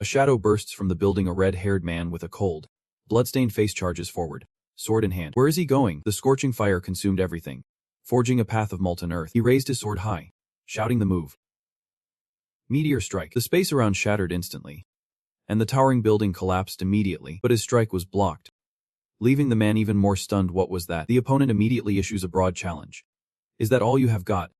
A shadow bursts from the building. A red-haired man with a cold, bloodstained face charges forward, sword in hand. Where is he going? The scorching fire consumed everything, forging a path of molten earth. He raised his sword high, shouting the move. Meteor strike. The space around shattered instantly, and the towering building collapsed immediately, but his strike was blocked, leaving the man even more stunned. What was that? The opponent immediately issues a broad challenge. Is that all you have got?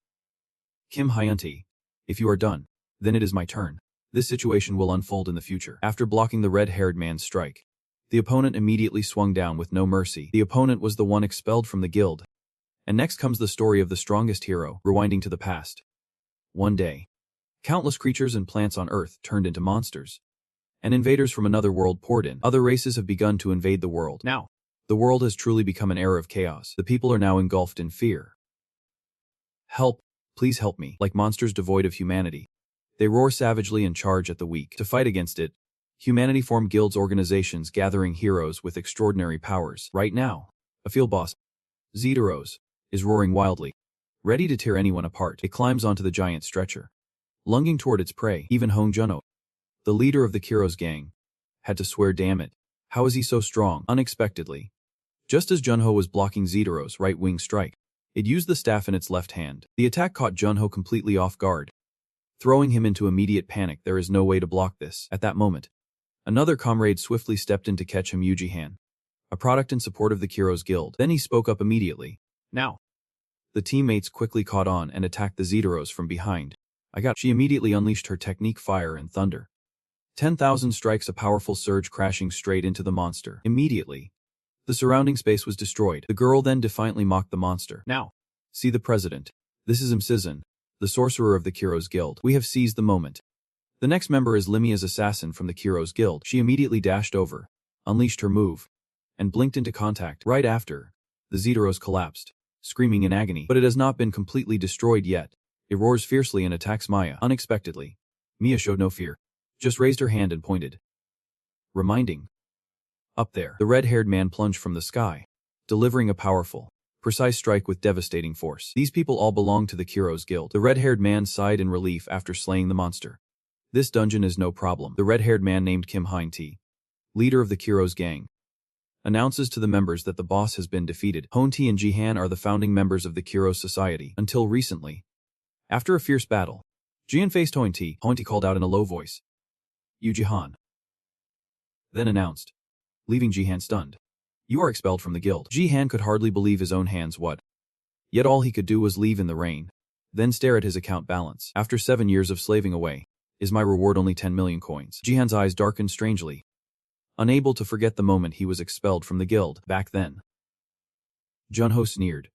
Kim Hyuntae, if you are done, then it is my turn. This situation will unfold in the future. After blocking the red-haired man's strike, the opponent immediately swung down with no mercy. The opponent was the one expelled from the guild. And next comes the story of the strongest hero, rewinding to the past. One day, countless creatures and plants on Earth turned into monsters, and invaders from another world poured in. Other races have begun to invade the world. Now, the world has truly become an era of chaos. The people are now engulfed in fear. Help, please help me. Like monsters devoid of humanity, they roar savagely and charge at the weak. To fight against it, humanity formed guilds, organizations gathering heroes with extraordinary powers. Right now, a field boss, Zeteros, is roaring wildly, ready to tear anyone apart. It climbs onto the giant stretcher, lunging toward its prey. Even Hong Junho, the leader of the Kuro's gang, had to swear, damn it, how is he so strong? Unexpectedly, just as Junho was blocking Zeteros' right-wing strike, it used the staff in its left hand. The attack caught Junho completely off guard, throwing him into immediate panic. There is no way to block this. At that moment, another comrade swiftly stepped in to catch him, Yujihan, a product in support of the Kuro's guild. Then he spoke up immediately. Now, the teammates quickly caught on and attacked the Zeteros from behind. She immediately unleashed her technique Fire and Thunder. 10,000 strikes, a powerful surge crashing straight into the monster. Immediately, the surrounding space was destroyed. The girl then defiantly mocked the monster. Now, see the president. This is Mcizan, the sorcerer of the Kuro's guild. We have seized the moment. The next member is Limia's assassin from the Kuro's guild. She immediately dashed over, unleashed her move, and blinked into contact. Right after, the Zeteros collapsed, screaming in agony. But it has not been completely destroyed yet. It roars fiercely and attacks Maya. Unexpectedly, Mia showed no fear, just raised her hand and pointed, reminding. Up there, the red-haired man plunged from the sky, delivering a powerful, precise strike with devastating force. These people all belong to the Kuro's guild. The red-haired man sighed in relief after slaying the monster. This dungeon is no problem. The red-haired man, named Kim Hyuntae, leader of the Kuro's gang, announces to the members that the boss has been defeated. Hyuntae and Jihan are the founding members of the Kuro society. Until recently, after a fierce battle, Jihan faced Hyuntae. Hyuntae called out in a low voice, "You Jihan," then announced, leaving Jihan stunned. "You are expelled from the guild." Jihan could hardly believe his own hands. What? Yet all he could do was leave in the rain, then stare at his account balance. After 7 years of slaving away, is my reward only 10 million coins? Jihan's eyes darkened strangely, unable to forget the moment he was expelled from the guild. Back then, Junho sneered.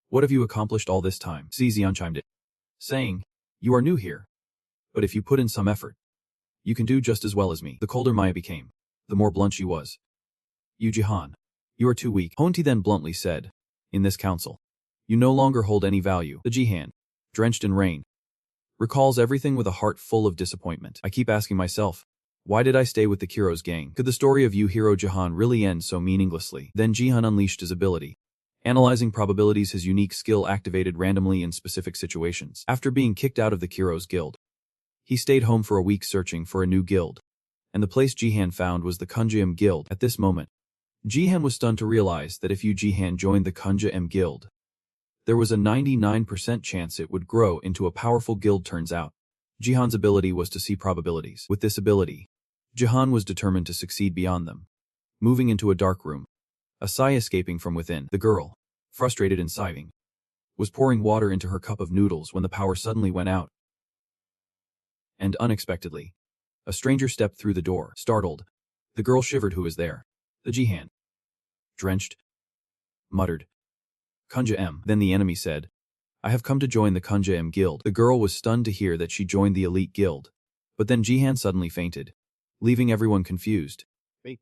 "What have you accomplished all this time?" Zizian chimed in, saying, "You are new here, but if you put in some effort, you can do just as well as me." The colder Maya became, the more blunt she was. "You Jihan, you are too weak." Hyuntae then bluntly said, "In this council, you no longer hold any value." The Jihan, drenched in rain, recalls everything with a heart full of disappointment. "I keep asking myself, why did I stay with the Kuro's gang? Could the story of you hero Jihan really end so meaninglessly?" Then Jihan unleashed his ability, analyzing probabilities, his unique skill activated randomly in specific situations. After being kicked out of the Kuro's guild, he stayed home for a week searching for a new guild, and the place Jihan found was the Kunja guild. At this moment, Jihan was stunned to realize that if Yu Jihan joined the Kunja guild, there was a 99% chance it would grow into a powerful guild. Turns out, Jihan's ability was to see probabilities. With this ability, Jihan was determined to succeed beyond them. Moving into a dark room, a sigh escaping from within, the girl, frustrated and sighing, was pouring water into her cup of noodles when the power suddenly went out. And unexpectedly, a stranger stepped through the door. Startled, the girl shivered. "Who is there?" The Jihan, drenched, muttered, "Kunja M." Then the enemy said, "I have come to join the Kunja M guild." The girl was stunned to hear that she joined the elite guild, but then Jihan suddenly fainted, leaving everyone confused. "Wait.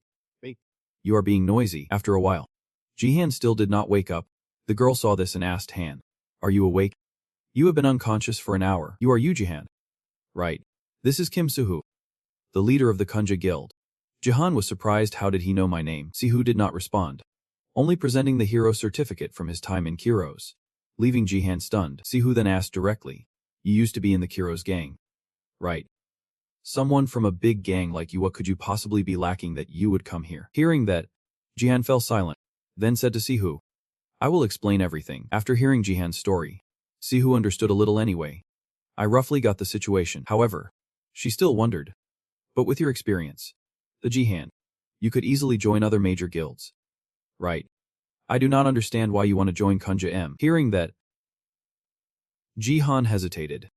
You are being noisy." After a while, Jihan still did not wake up. The girl saw this and asked Han, "Are you awake? You have been unconscious for an hour." "You are Yu Jihan?" "Right. This is Kim Suhu, the leader of the Kunja guild." Jihan was surprised. "How did he know my name?" Sihu did not respond, only presenting the hero certificate from his time in Kuro's, leaving Jihan stunned. Sihu then asked directly, "You used to be in the Kuro's gang, right?" Someone from a big gang like you, what could you possibly be lacking that you would come here? Hearing that, Jihan fell silent, then said to Sihu, I will explain everything. After hearing Jihan's story, Sihu understood a little anyway. I roughly got the situation. However, she still wondered. But with your experience, the Jihan, you could easily join other major guilds. Right. I do not understand why you want to join Kunja M. Hearing that, Jihan hesitated,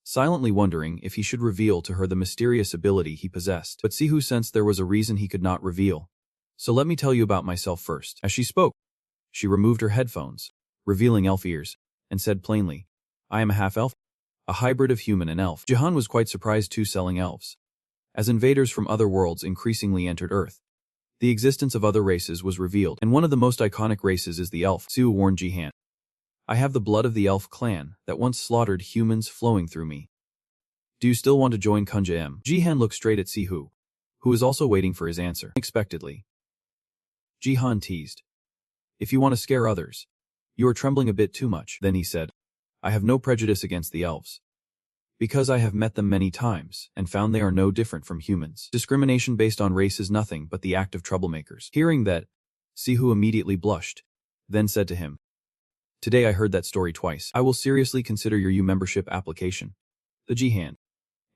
silently wondering if he should reveal to her the mysterious ability he possessed. But Sihu sensed there was a reason he could not reveal. So let me tell you about myself first. As she spoke, she removed her headphones, revealing elf ears, and said plainly, I am a half-elf, a hybrid of human and elf. Jihan was quite surprised too, selling elves. As invaders from other worlds increasingly entered Earth, the existence of other races was revealed, and one of the most iconic races is the elf. Sihu warned Jihan, I have the blood of the elf clan that once slaughtered humans flowing through me. Do you still want to join Kunja M? Jihan looked straight at Sihu, who was also waiting for his answer. Unexpectedly, Jihan teased, if you want to scare others, you are trembling a bit too much. Then he said, I have no prejudice against the elves, because I have met them many times and found they are no different from humans. Discrimination based on race is nothing but the act of troublemakers. Hearing that, Sihu immediately blushed, then said to him, Today I heard that story twice. I will seriously consider your U membership application, the Jihan,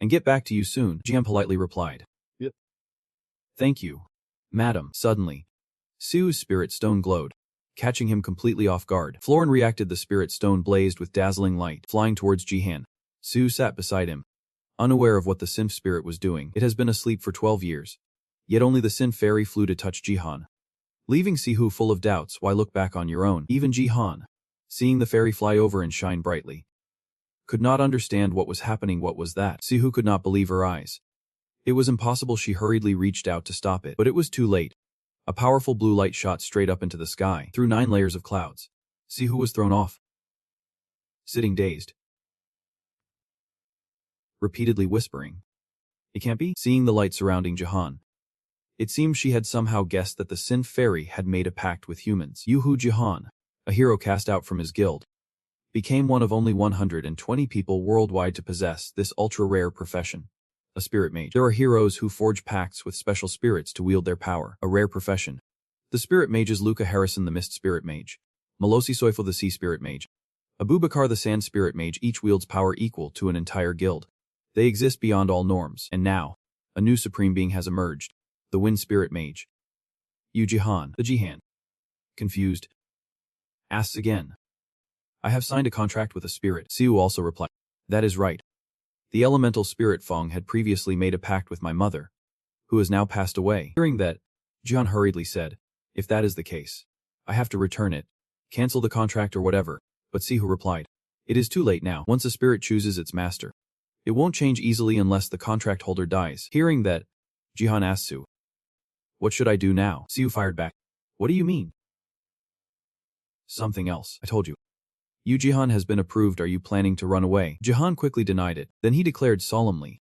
and get back to you soon. Jihan politely replied. Yep. Thank you, madam. Suddenly, Sihu's spirit stone glowed, catching him completely off guard. Florin reacted. The spirit stone blazed with dazzling light, flying towards Jihan. Sihu sat beside him, unaware of what the synth spirit was doing. It has been asleep for 12 years, yet only the synth fairy flew to touch Jihan, leaving Sihu full of doubts. Why look back on your own? Even Jihan, seeing the fairy fly over and shine brightly, could not understand what was happening. What was that? Sihu could not believe her eyes. It was impossible. She hurriedly reached out to stop it, but it was too late. A powerful blue light shot straight up into the sky, through 9 layers of clouds. Sihu was thrown off, sitting dazed, repeatedly whispering, It can't be? Seeing the light surrounding Jihan, it seemed she had somehow guessed that the synth fairy had made a pact with humans. Yuhu Jihan, a hero cast out from his guild, became one of only 120 people worldwide to possess this ultra-rare profession, a spirit mage. There are heroes who forge pacts with special spirits to wield their power, a rare profession. The spirit mages Luca Harrison the Mist Spirit Mage, Malosi Soifel the Sea Spirit Mage, Abubakar the Sand Spirit Mage each wields power equal to an entire guild. They exist beyond all norms, and now, a new supreme being has emerged, the Wind Spirit Mage. Yu Jihan, the Jihan, confused, asks again. I have signed a contract with a spirit. Siu also replied. That is right. The elemental spirit Feng had previously made a pact with my mother, who has now passed away. Hearing that, Jihan hurriedly said, If that is the case, I have to return it, cancel the contract or whatever. But Sihu replied, It is too late now. Once a spirit chooses its master, it won't change easily unless the contract holder dies. Hearing that, Jihan asked Siu, What should I do now? Siu fired back, What do you mean? Something else. I told you. Yu Jihan has been approved. Are you planning to run away? Jihan quickly denied it. Then he declared solemnly,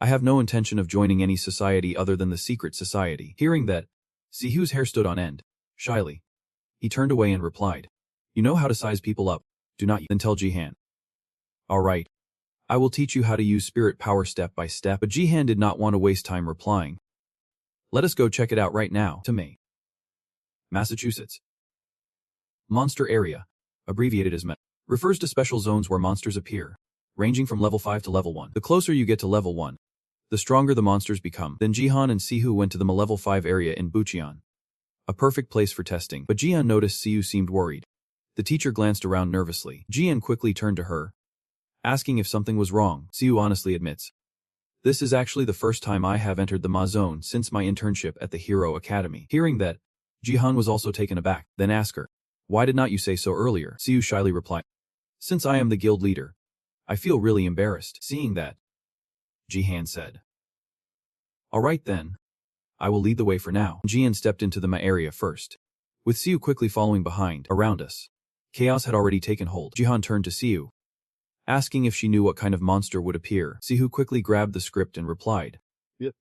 I have no intention of joining any society other than the secret society. Hearing that, Sihu's hair stood on end. Shyly, he turned away and replied, You know how to size people up, do not you? Then tell Jihan. All right. I will teach you how to use spirit power step by step. But Jihan did not want to waste time replying. Let us go check it out right now. To May, Massachusetts. Monster Area, abbreviated as MET, refers to special zones where monsters appear, ranging from level 5 to level 1. The closer you get to level 1, the stronger the monsters become. Then Jihan and Sihu went to the level 5 area in Bucheon, a perfect place for testing. But Jihan noticed Sihu seemed worried. The teacher glanced around nervously. Jihan quickly turned to her, asking if something was wrong. Sihu honestly admits, This is actually the first time I have entered the Ma zone since my internship at the Hero Academy. Hearing that, Jihan was also taken aback. Then asked her, Why did not you say so earlier? Sihu shyly replied, Since I am the guild leader, I feel really embarrassed. Seeing that, Jihan said, All right then. I will lead the way for now. Jihan stepped into the Ma area first, with Sihu quickly following behind. Around us, chaos had already taken hold. Jihan turned to Sihu, asking if she knew what kind of monster would appear. Sihu quickly grabbed the script and replied, Yep.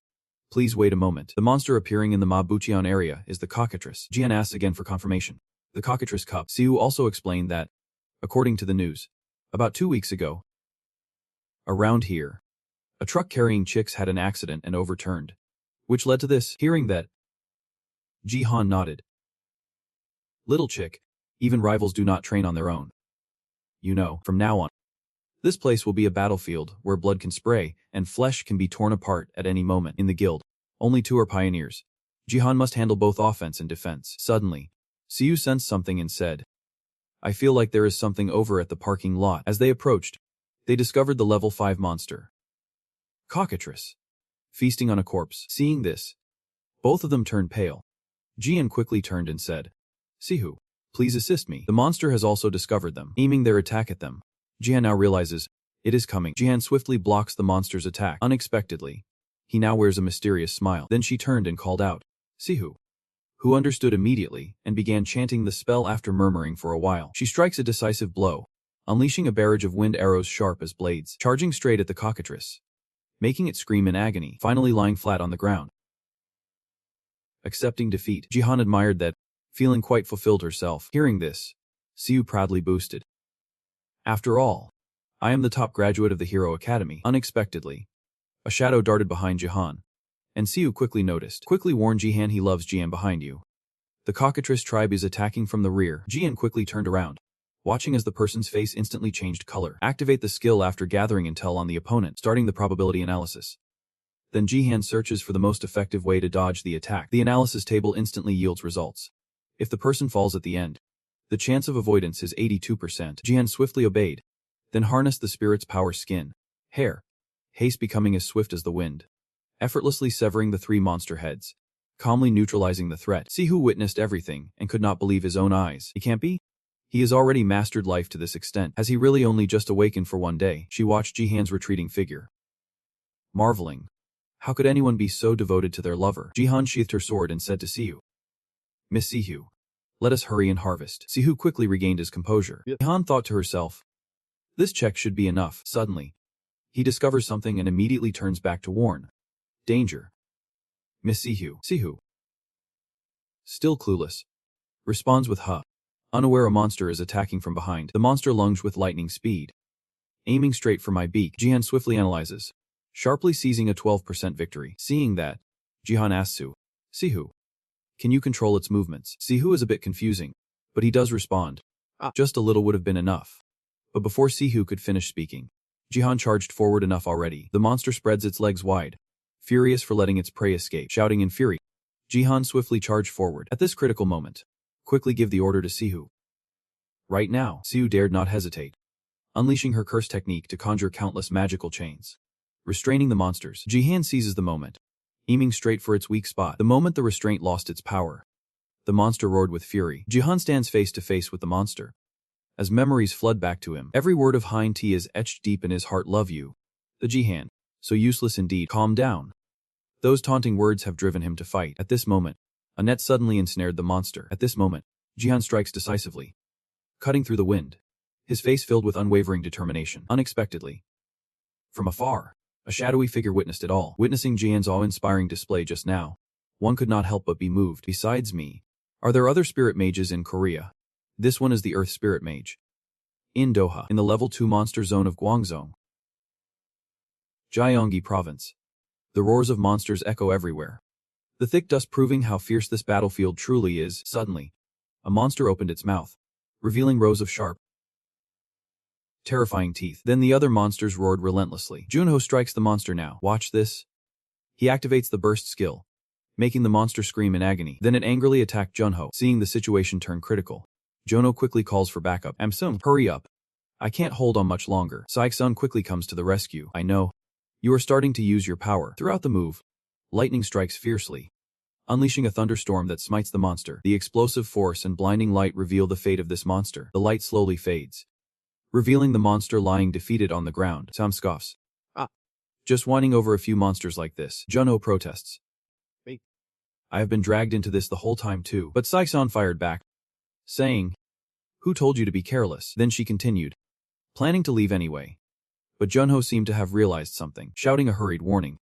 Please wait a moment. The monster appearing in the Ma Bucheon area is the cockatrice. Jihan asked again for confirmation. The cockatrice cup. Sihu also explained that, according to the news, about 2 weeks ago, around here, A truck carrying chicks had an accident and overturned. Which led to this. Hearing that, Jihan nodded. Little chick, even rivals do not train on their own. You know, from now on, this place will be a battlefield where blood can spray and flesh can be torn apart at any moment. In the guild, only two are pioneers. Jihan must handle both offense and defense. Suddenly, Siyu sensed something and said, I feel like there is something over at the parking lot. As they approached, they discovered the level 5 monster, cockatrice, feasting on a corpse. Seeing this, both of them turned pale. Jian quickly turned and said, Sihu, please assist me. The monster has also discovered them, aiming their attack at them. Jian now realizes it is coming. Jian swiftly blocks the monster's attack. Unexpectedly, he now wears a mysterious smile. Then she turned and called out, Sihu, who understood immediately and began chanting the spell after murmuring for a while. She strikes a decisive blow, unleashing a barrage of wind arrows sharp as blades, charging straight at the cockatrice, making it scream in agony, finally lying flat on the ground. Accepting defeat, Jihan admired that, feeling quite fulfilled herself. Hearing this, Siyu proudly boosted. After all, I am the top graduate of the Hero Academy. Unexpectedly, a shadow darted behind Jihan, and Siyu quickly noticed. Quickly warned Jihan he loves Jian behind you. The cockatrice tribe is attacking from the rear. Jian quickly turned around, watching as the person's face instantly changed color. Activate the skill after gathering intel on the opponent, starting the probability analysis. Then Jihan searches for the most effective way to dodge the attack. The analysis table instantly yields results. If the person falls at the end, the chance of avoidance is 82%. Jihan swiftly obeyed, then harnessed the spirit's power skin, hair, haste becoming as swift as the wind, effortlessly severing the 3 monster heads, calmly neutralizing the threat. Sihu witnessed everything and could not believe his own eyes. He can't be? He has already mastered life to this extent. Has he really only just awakened for one day? She watched Jihan's retreating figure, marveling. How could anyone be so devoted to their lover? Jihan sheathed her sword and said to Sihu, Miss Sihu, let us hurry and harvest. Sihu quickly regained his composure. Jihan thought to herself, this check should be enough. Suddenly, he discovers something and immediately turns back to warn. Danger. Miss Sihu. Sihu, still clueless, responds with huh. Unaware a monster is attacking from behind. The monster lunged with lightning speed, aiming straight for my beak. Jihan swiftly analyzes, sharply seizing a 12% victory. Seeing that, Jihan asks Sihu, can you control its movements? Sihu is a bit confusing, but he does respond. Just a little would have been enough. But before Sihu could finish speaking, Jihan charged forward enough already. The monster spreads its legs wide, furious for letting its prey escape. Shouting in fury, Jihan swiftly charged forward. At this critical moment, quickly give the order to Sihu. Right now, Sihu dared not hesitate, unleashing her curse technique to conjure countless magical chains, restraining the monsters. Jihan seizes the moment, aiming straight for its weak spot. The moment the restraint lost its power, the monster roared with fury. Jihan stands face to face with the monster. As memories flood back to him, every word of Hein T is etched deep in his heart. Love you. The Jihan, so useless indeed. Calm down. Those taunting words have driven him to fight. At this moment, a net suddenly ensnared the monster. At this moment, Jihan strikes decisively, cutting through the wind, his face filled with unwavering determination. Unexpectedly, from afar, a shadowy figure witnessed it all. Witnessing Jian's awe-inspiring display just now, one could not help but be moved. Besides me, are there other spirit mages in Korea? This one is the Earth Spirit Mage, in Doha, in the level 2 monster zone of Guangzhou, Gyeonggi Province. The roars of monsters echo everywhere, the thick dust proving how fierce this battlefield truly is. Suddenly, a monster opened its mouth, revealing rows of sharp, terrifying teeth. Then the other monsters roared relentlessly. Junho strikes the monster now. Watch this. He activates the burst skill, making the monster scream in agony. Then it angrily attacked Junho. Seeing the situation turn critical, Junho quickly calls for backup. Amsung, hurry up. I can't hold on much longer. Saik-sun quickly comes to the rescue. I know. You are starting to use your power. Throughout the move, lightning strikes fiercely, unleashing a thunderstorm that smites the monster. The explosive force and blinding light reveal the fate of this monster. The light slowly fades, revealing the monster lying defeated on the ground. Sam scoffs. Just whining over a few monsters like this. Junho protests. Wait. I have been dragged into this the whole time too. But Saik-san fired back, saying, who told you to be careless? Then she continued, planning to leave anyway. But Junho seemed to have realized something, shouting a hurried warning.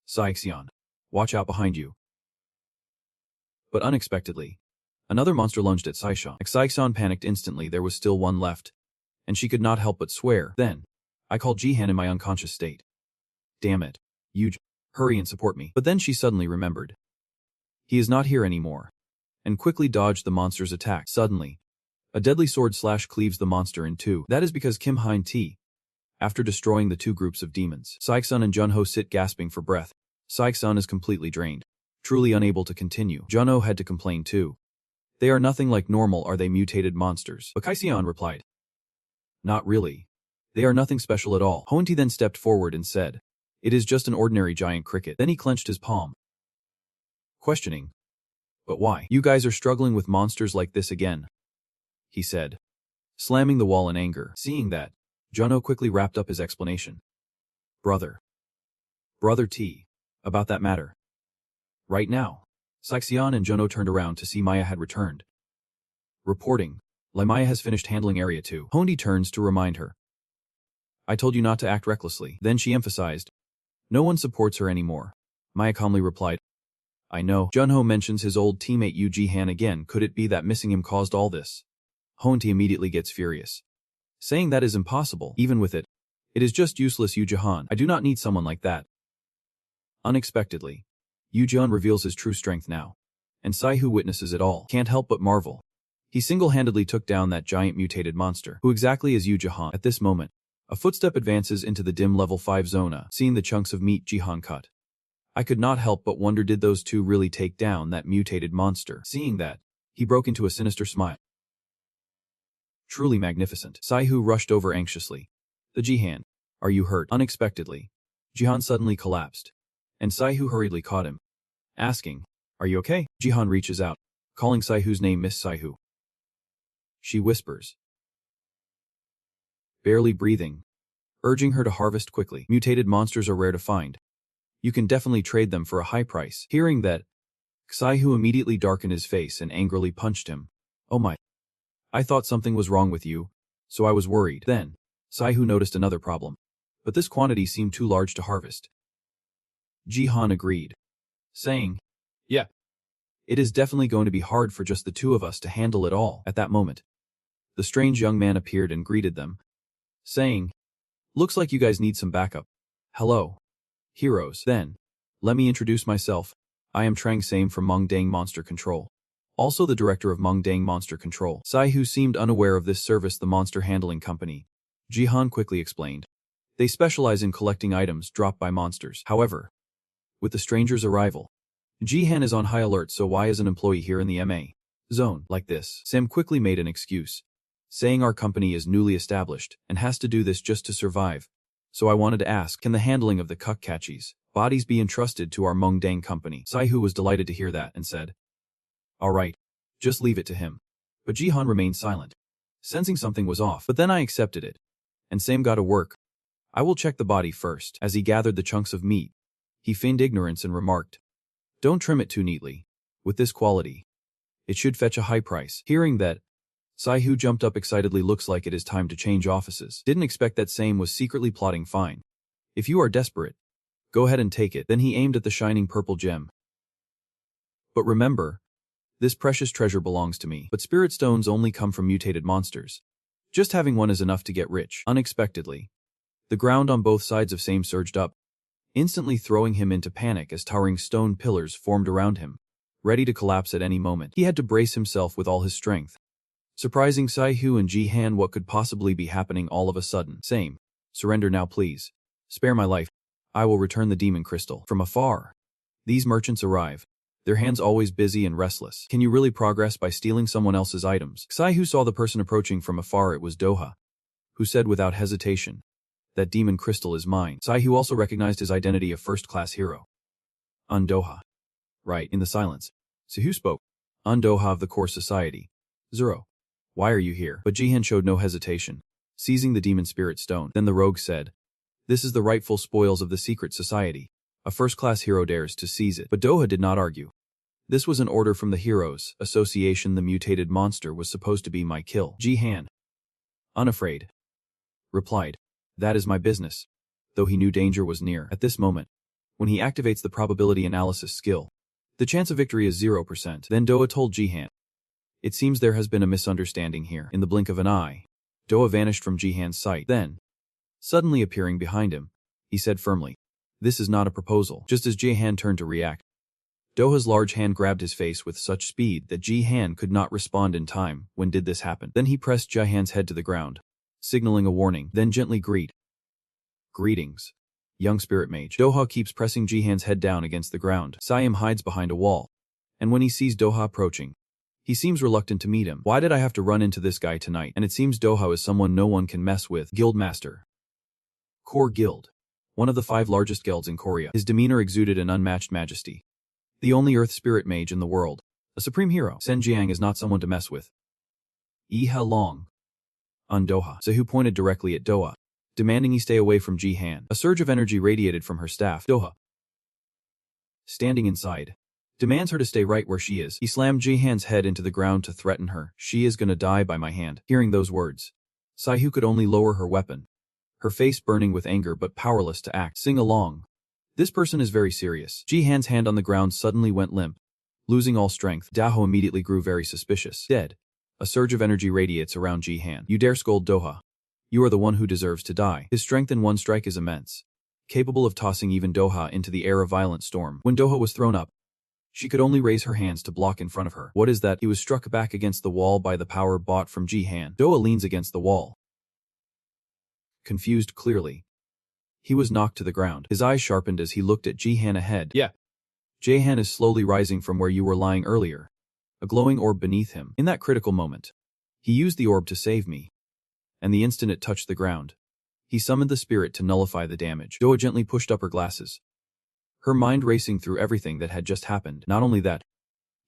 Saik-san, watch out behind you. But unexpectedly, another monster lunged at Saishan. Saik-san panicked instantly. There was still one left, and she could not help but swear. Then, I called Jihan in my unconscious state. Damn it. Hurry and support me. But then she suddenly remembered. He is not here anymore. And quickly dodged the monster's attack. Suddenly, a deadly sword cleaves the monster in two. That is because Kim Hein-T, after destroying the two groups of demons, Saik-sun and Junho sit gasping for breath. Saik-sun is completely drained, truly unable to continue. Junho had to complain too. They are nothing like normal, are they mutated monsters? But Kaisian replied. Not really. They are nothing special at all. Hoenn-T then stepped forward and said, it is just an ordinary giant cricket. Then he clenched his palm, questioning. But why? You guys are struggling with monsters like this again, he said, slamming the wall in anger. Seeing that, Junho quickly wrapped up his explanation. Brother T, about that matter. Right now. Saik-Xian and Junho turned around to see Maya had returned. Reporting, Maya has finished handling Area 2. Hoenn-T turns to remind her. I told you not to act recklessly. Then she emphasized. No one supports her anymore. Maya calmly replied. I know. Junho mentions his old teammate Yu Ji-han again. Could it be that missing him caused all this? Hoenn-T immediately gets furious, saying that is impossible. Even with it, it is just useless. Yu Ji-han. I do not need someone like that. Unexpectedly, Yu Ji-han reveals his true strength now, and Sai-Hu witnesses it all. Can't help but marvel. He single-handedly took down that giant mutated monster. Who exactly is Yu Ji-han? At this moment, a footstep advances into the dim level 5 zona, seeing the chunks of meat Ji-han cut. I could not help but wonder, did those two really take down that mutated monster? Seeing that, he broke into a sinister smile. Truly magnificent. Sai-Hu rushed over anxiously. The Ji-han, are you hurt? Unexpectedly, Ji-han suddenly collapsed, and Sai-Hu hurriedly caught him, asking, are you okay? Ji-han reaches out, calling Sai-Hu's name Miss Sai-Hu. She whispers, barely breathing, urging her to harvest quickly. Mutated monsters are rare to find. You can definitely trade them for a high price. Hearing that, Sai-Hu immediately darkened his face and angrily punched him. Oh my. I thought something was wrong with you, so I was worried. Then, Sai-Hu noticed another problem. But this quantity seemed too large to harvest. Ji-han agreed, saying, yeah, it is definitely going to be hard for just the two of us to handle it all. At that moment, the strange young man appeared and greeted them, saying, looks like you guys need some backup. Hello, heroes. Then, let me introduce myself. I am Trang Same from Mongdang Monster Control, also the director of Mongdang Monster Control. Sai-Hu seemed unaware of this service, the monster handling company. Ji-han quickly explained. They specialize in collecting items dropped by monsters. However, with the stranger's arrival, Ji-han is on high alert, so why is an employee here in the MA zone like this? Sam quickly made an excuse, saying our company is newly established and has to do this just to survive. So I wanted to ask, can the handling of the Kukkachis bodies be entrusted to our Mongdang company? Sai-Hu was delighted to hear that and said, all right, just leave it to him. But Ji-han remained silent, sensing something was off. But then I accepted it, and Sam got to work. I will check the body first. As he gathered the chunks of meat, he feigned ignorance and remarked, don't trim it too neatly. With this quality, it should fetch a high price. Hearing that, Sai-Hu jumped up excitedly. Looks like it is time to change offices. Didn't expect that Same was secretly plotting. Fine. If you are desperate, go ahead and take it. Then he aimed at the shining purple gem. But remember, this precious treasure belongs to me. But spirit stones only come from mutated monsters. Just having one is enough to get rich. Unexpectedly, the ground on both sides of Same surged up, instantly throwing him into panic as towering stone pillars formed around him, ready to collapse at any moment. He had to brace himself with all his strength, surprising Sai-Hu and Ji-han. What could possibly be happening all of a sudden? Same. Surrender now, please. Spare my life. I will return the demon crystal. From afar, these merchants arrive, their hands always busy and restless. Can you really progress by stealing someone else's items? Sai-Hu saw the person approaching from afar. It was Doha, who said without hesitation, that demon crystal is mine. Sai-Hu also recognized his identity of first-class hero. Doha. Right. In the silence, Sai-Hu spoke. Doha of the Core Society. Zero. Why are you here? But Ji-han showed no hesitation, seizing the demon spirit stone. Then the rogue said, this is the rightful spoils of the secret society. A first-class hero dares to seize it. But Doha did not argue. This was an order from the Heroes Association. The mutated monster was supposed to be my kill. Ji-han, unafraid, replied, that is my business. Though he knew danger was near. At this moment, when he activates the probability analysis skill, the chance of victory is 0%. Then Doha told Ji-han, it seems there has been a misunderstanding here. In the blink of an eye, Doha vanished from Ji-han's sight. Then, suddenly appearing behind him, he said firmly, This is not a proposal. Just as Ji-han turned to react, Doha's large hand grabbed his face with such speed that Ji-han could not respond in time. When did this happen? Then he pressed Ji-han's head to the ground, signaling a warning, then gently Greetings, young spirit mage. Doha keeps pressing Ji-han's head down against the ground. Siam hides behind a wall, and when he sees Doha approaching, he seems reluctant to meet him. Why did I have to run into this guy tonight? And it seems Doha is someone no one can mess with. Guildmaster. Core Guild. One of the 5 largest guilds in Korea. His demeanor exuded an unmatched majesty. The only earth spirit mage in the world. A supreme hero. Sen Jiang is not someone to mess with. Iha Long. On Doha. Sehu pointed directly at Doha, demanding he stay away from Ji-han. A surge of energy radiated from her staff. Doha, standing inside, demands her to stay right where she is. He slammed Ji-han's head into the ground to threaten her. She is gonna die by my hand. Hearing those words, Sehu could only lower her weapon, her face burning with anger but powerless to act. Sing along. This person is very serious. Ji-han's hand on the ground suddenly went limp. Losing all strength, Daho immediately grew very suspicious. Dead. A surge of energy radiates around Ji-han. You dare scold Doha? You are the one who deserves to die. His strength in one strike is immense, capable of tossing even Doha into the air of violent storm. When Doha was thrown up, she could only raise her hands to block in front of her. What is that? He was struck back against the wall by the power bought from Ji-han. Doha leans against the wall, confused clearly. He was knocked to the ground. His eyes sharpened as he looked at Ji-han ahead. Yeah. Ji-han is slowly rising from where you were lying earlier. A glowing orb beneath him. In that critical moment, he used the orb to save me. And the instant it touched the ground, he summoned the spirit to nullify the damage. Doha gently pushed up her glasses, her mind racing through everything that had just happened. Not only that,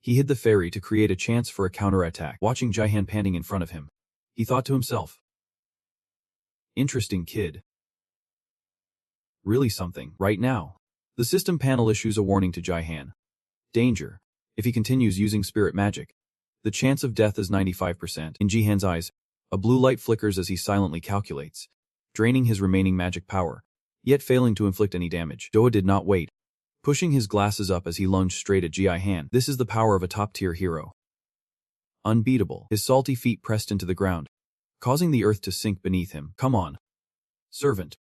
he hid the fairy to create a chance for a counterattack. Watching Ji-han panting in front of him, he thought to himself, interesting kid. Really something. Right now, the system panel issues a warning to Ji-han. Danger. If he continues using spirit magic, the chance of death is 95%. In Ji-han's eyes, a blue light flickers as he silently calculates, draining his remaining magic power, yet failing to inflict any damage. Doha did not wait, pushing his glasses up as he lunged straight at Ji-han. This is the power of a top-tier hero. Unbeatable. His salty feet pressed into the ground, causing the earth to sink beneath him. Come on, servant.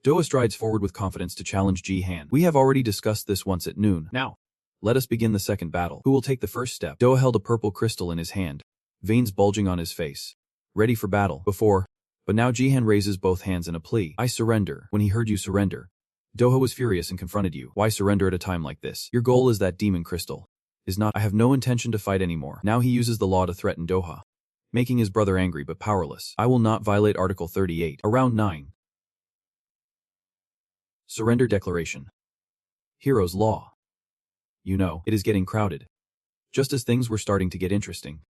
Doha strides forward with confidence to challenge Ji-han. We have already discussed this once at noon. Now, let us begin the second battle. Who will take the first step? Doha held a purple crystal in his hand, veins bulging on his face, ready for battle. But now Ji-han raises both hands in a plea. I surrender. When he heard you surrender, Doha was furious and confronted you. Why surrender at a time like this? Your goal is that demon crystal. Is not. I have no intention to fight anymore. Now he uses the law to threaten Doha, making his brother angry but powerless. I will not violate Article 38. Around 9. Surrender Declaration. Hero's Law. You know, it is getting crowded. Just as things were starting to get interesting,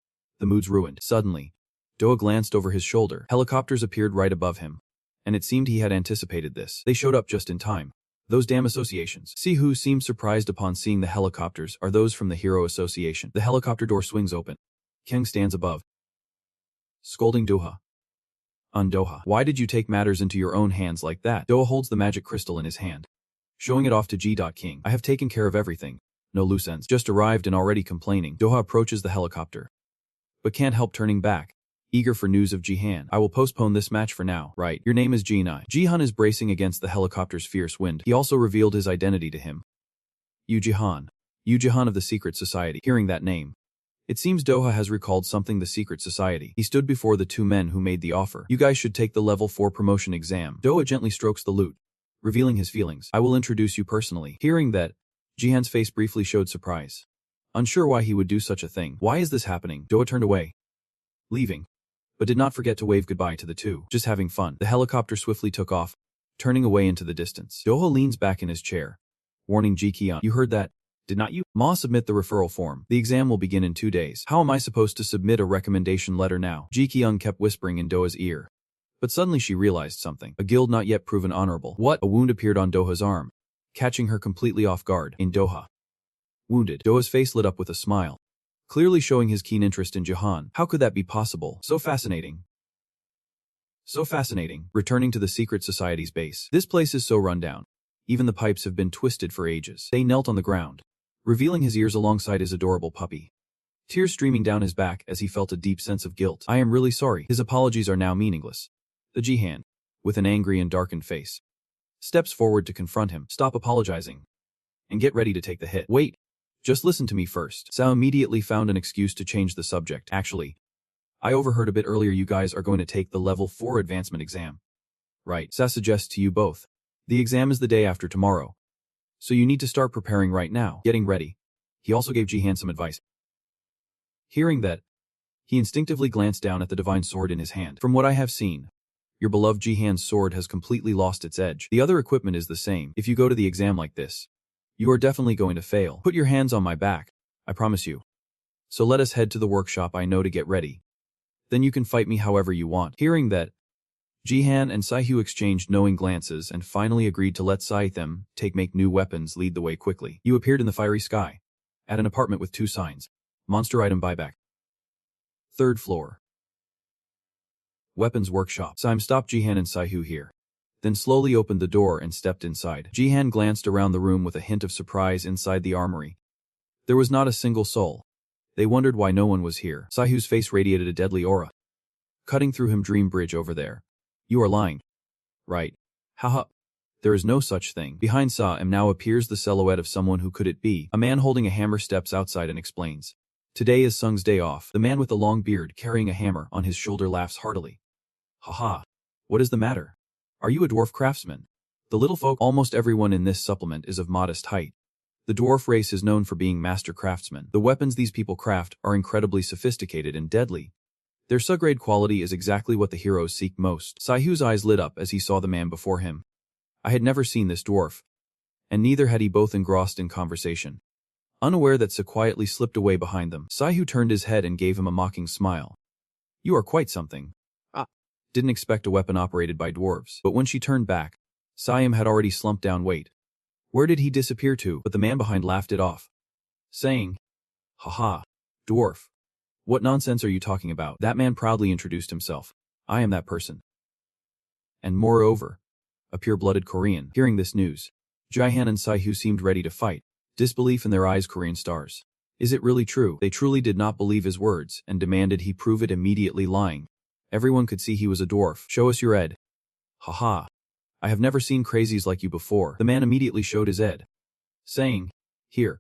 the mood's ruined. Suddenly, Doha glanced over his shoulder. Helicopters appeared right above him, and it seemed he had anticipated this. They showed up just in time. Those damn associations. Sihu seemed surprised upon seeing the helicopters are those from the Hero Association. The helicopter door swings open. Kang stands above, scolding Doha. On Doha, why did you take matters into your own hands like that? Doha holds the magic crystal in his hand, showing it off to G.King. I have taken care of everything. No loose ends. Just arrived and already complaining. Doha approaches the helicopter, but can't help turning back, eager for news of Ji-han. I will postpone this match for now. Right. Your name is Ji-nai. Ji-han is bracing against the helicopter's fierce wind. He also revealed his identity to him. Yu Ji-han. Yu Ji-han of the Secret Society. Hearing that name, it seems Doha has recalled something. The Secret Society. He stood before the 2 men who made the offer. You guys should take the level 4 promotion exam. Doha gently strokes the lute, revealing his feelings. I will introduce you personally. Hearing that, Ji-han's face briefly showed surprise, unsure why he would do such a thing. Why is this happening? Doha turned away, leaving, but did not forget to wave goodbye to the 2. Just having fun. The helicopter swiftly took off, turning away into the distance. Doha leans back in his chair, warning Ji-Kion. You heard that, did not you? Ma, submit the referral form. The exam will begin in 2 days. How am I supposed to submit a recommendation letter now? Ji-Kion kept whispering in Doha's ear, but suddenly she realized something. A guild not yet proven honorable. What? A wound appeared on Doha's arm, catching her completely off guard. In Doha. Wounded. Doha's face lit up with a smile, clearly showing his keen interest in Ji-han. How could that be possible? So fascinating. So fascinating. Returning to the Secret Society's base. This place is so run down. Even the pipes have been twisted for ages. They knelt on the ground, revealing his ears alongside his adorable puppy, tears streaming down his back as he felt a deep sense of guilt. I am really sorry. His apologies are now meaningless. The Ji-han, with an angry and darkened face, steps forward to confront him. Stop apologizing. And get ready to take the hit. Wait. Just listen to me first. Sao immediately found an excuse to change the subject. Actually, I overheard a bit earlier you guys are going to take the level 4 advancement exam. Right. Sa suggests to you both. The exam is the day after tomorrow. So you need to start preparing right now. Getting ready. He also gave Jihan some advice. Hearing that, he instinctively glanced down at the divine sword in his hand. From what I have seen, your beloved Jihan's sword has completely lost its edge. The other equipment is the same. If you go to the exam like this, you are definitely going to fail. Put your hands on my back. I promise you. So let us head to the workshop I know to get ready. Then you can fight me however you want. Hearing that, Jihan and Saihu exchanged knowing glances and finally agreed to let them make new weapons lead the way quickly. You appeared in the fiery sky, at an apartment with 2 signs. Monster item buyback. 3rd floor. Weapons workshop. Saim stopped Jihan and Saihu here, then slowly opened the door and stepped inside. Jihan glanced around the room with a hint of surprise inside the armory. There was not a single soul. They wondered why no one was here. Saihu's face radiated a deadly aura, cutting through him. Dream bridge over there. You are lying. Right. Haha. There is no such thing. Behind Saim now appears the silhouette of someone. Who could it be? A man holding a hammer steps outside and explains. Today is Sung's day off. The man with the long beard carrying a hammer on his shoulder laughs heartily. Haha. What is the matter? Are you a dwarf craftsman? The little folk. Almost everyone in this supplement is of modest height. The dwarf race is known for being master craftsmen. The weapons these people craft are incredibly sophisticated and deadly. Their subgrade quality is exactly what the heroes seek most. Saihu's eyes lit up as he saw the man before him. I had never seen this dwarf, and neither had he. Both engrossed in conversation, unaware that Sa quietly slipped away behind them. Saihu turned his head and gave him a mocking smile. You are quite something. Didn't expect a weapon operated by dwarves. But when she turned back, Saim had already slumped down. Wait. Where did he disappear to? But the man behind laughed it off, saying, Haha, dwarf. What nonsense are you talking about? That man proudly introduced himself. I am that person. And moreover, a pure-blooded Korean. Hearing this news, Jihan and Saihu seemed ready to fight, disbelief in their eyes. Korean stars. Is it really true? They truly did not believe his words and demanded he prove it immediately. Lying. Everyone could see he was a dwarf. Show us your ed. Haha. I have never seen crazies like you before. The man immediately showed his ed, saying, Here.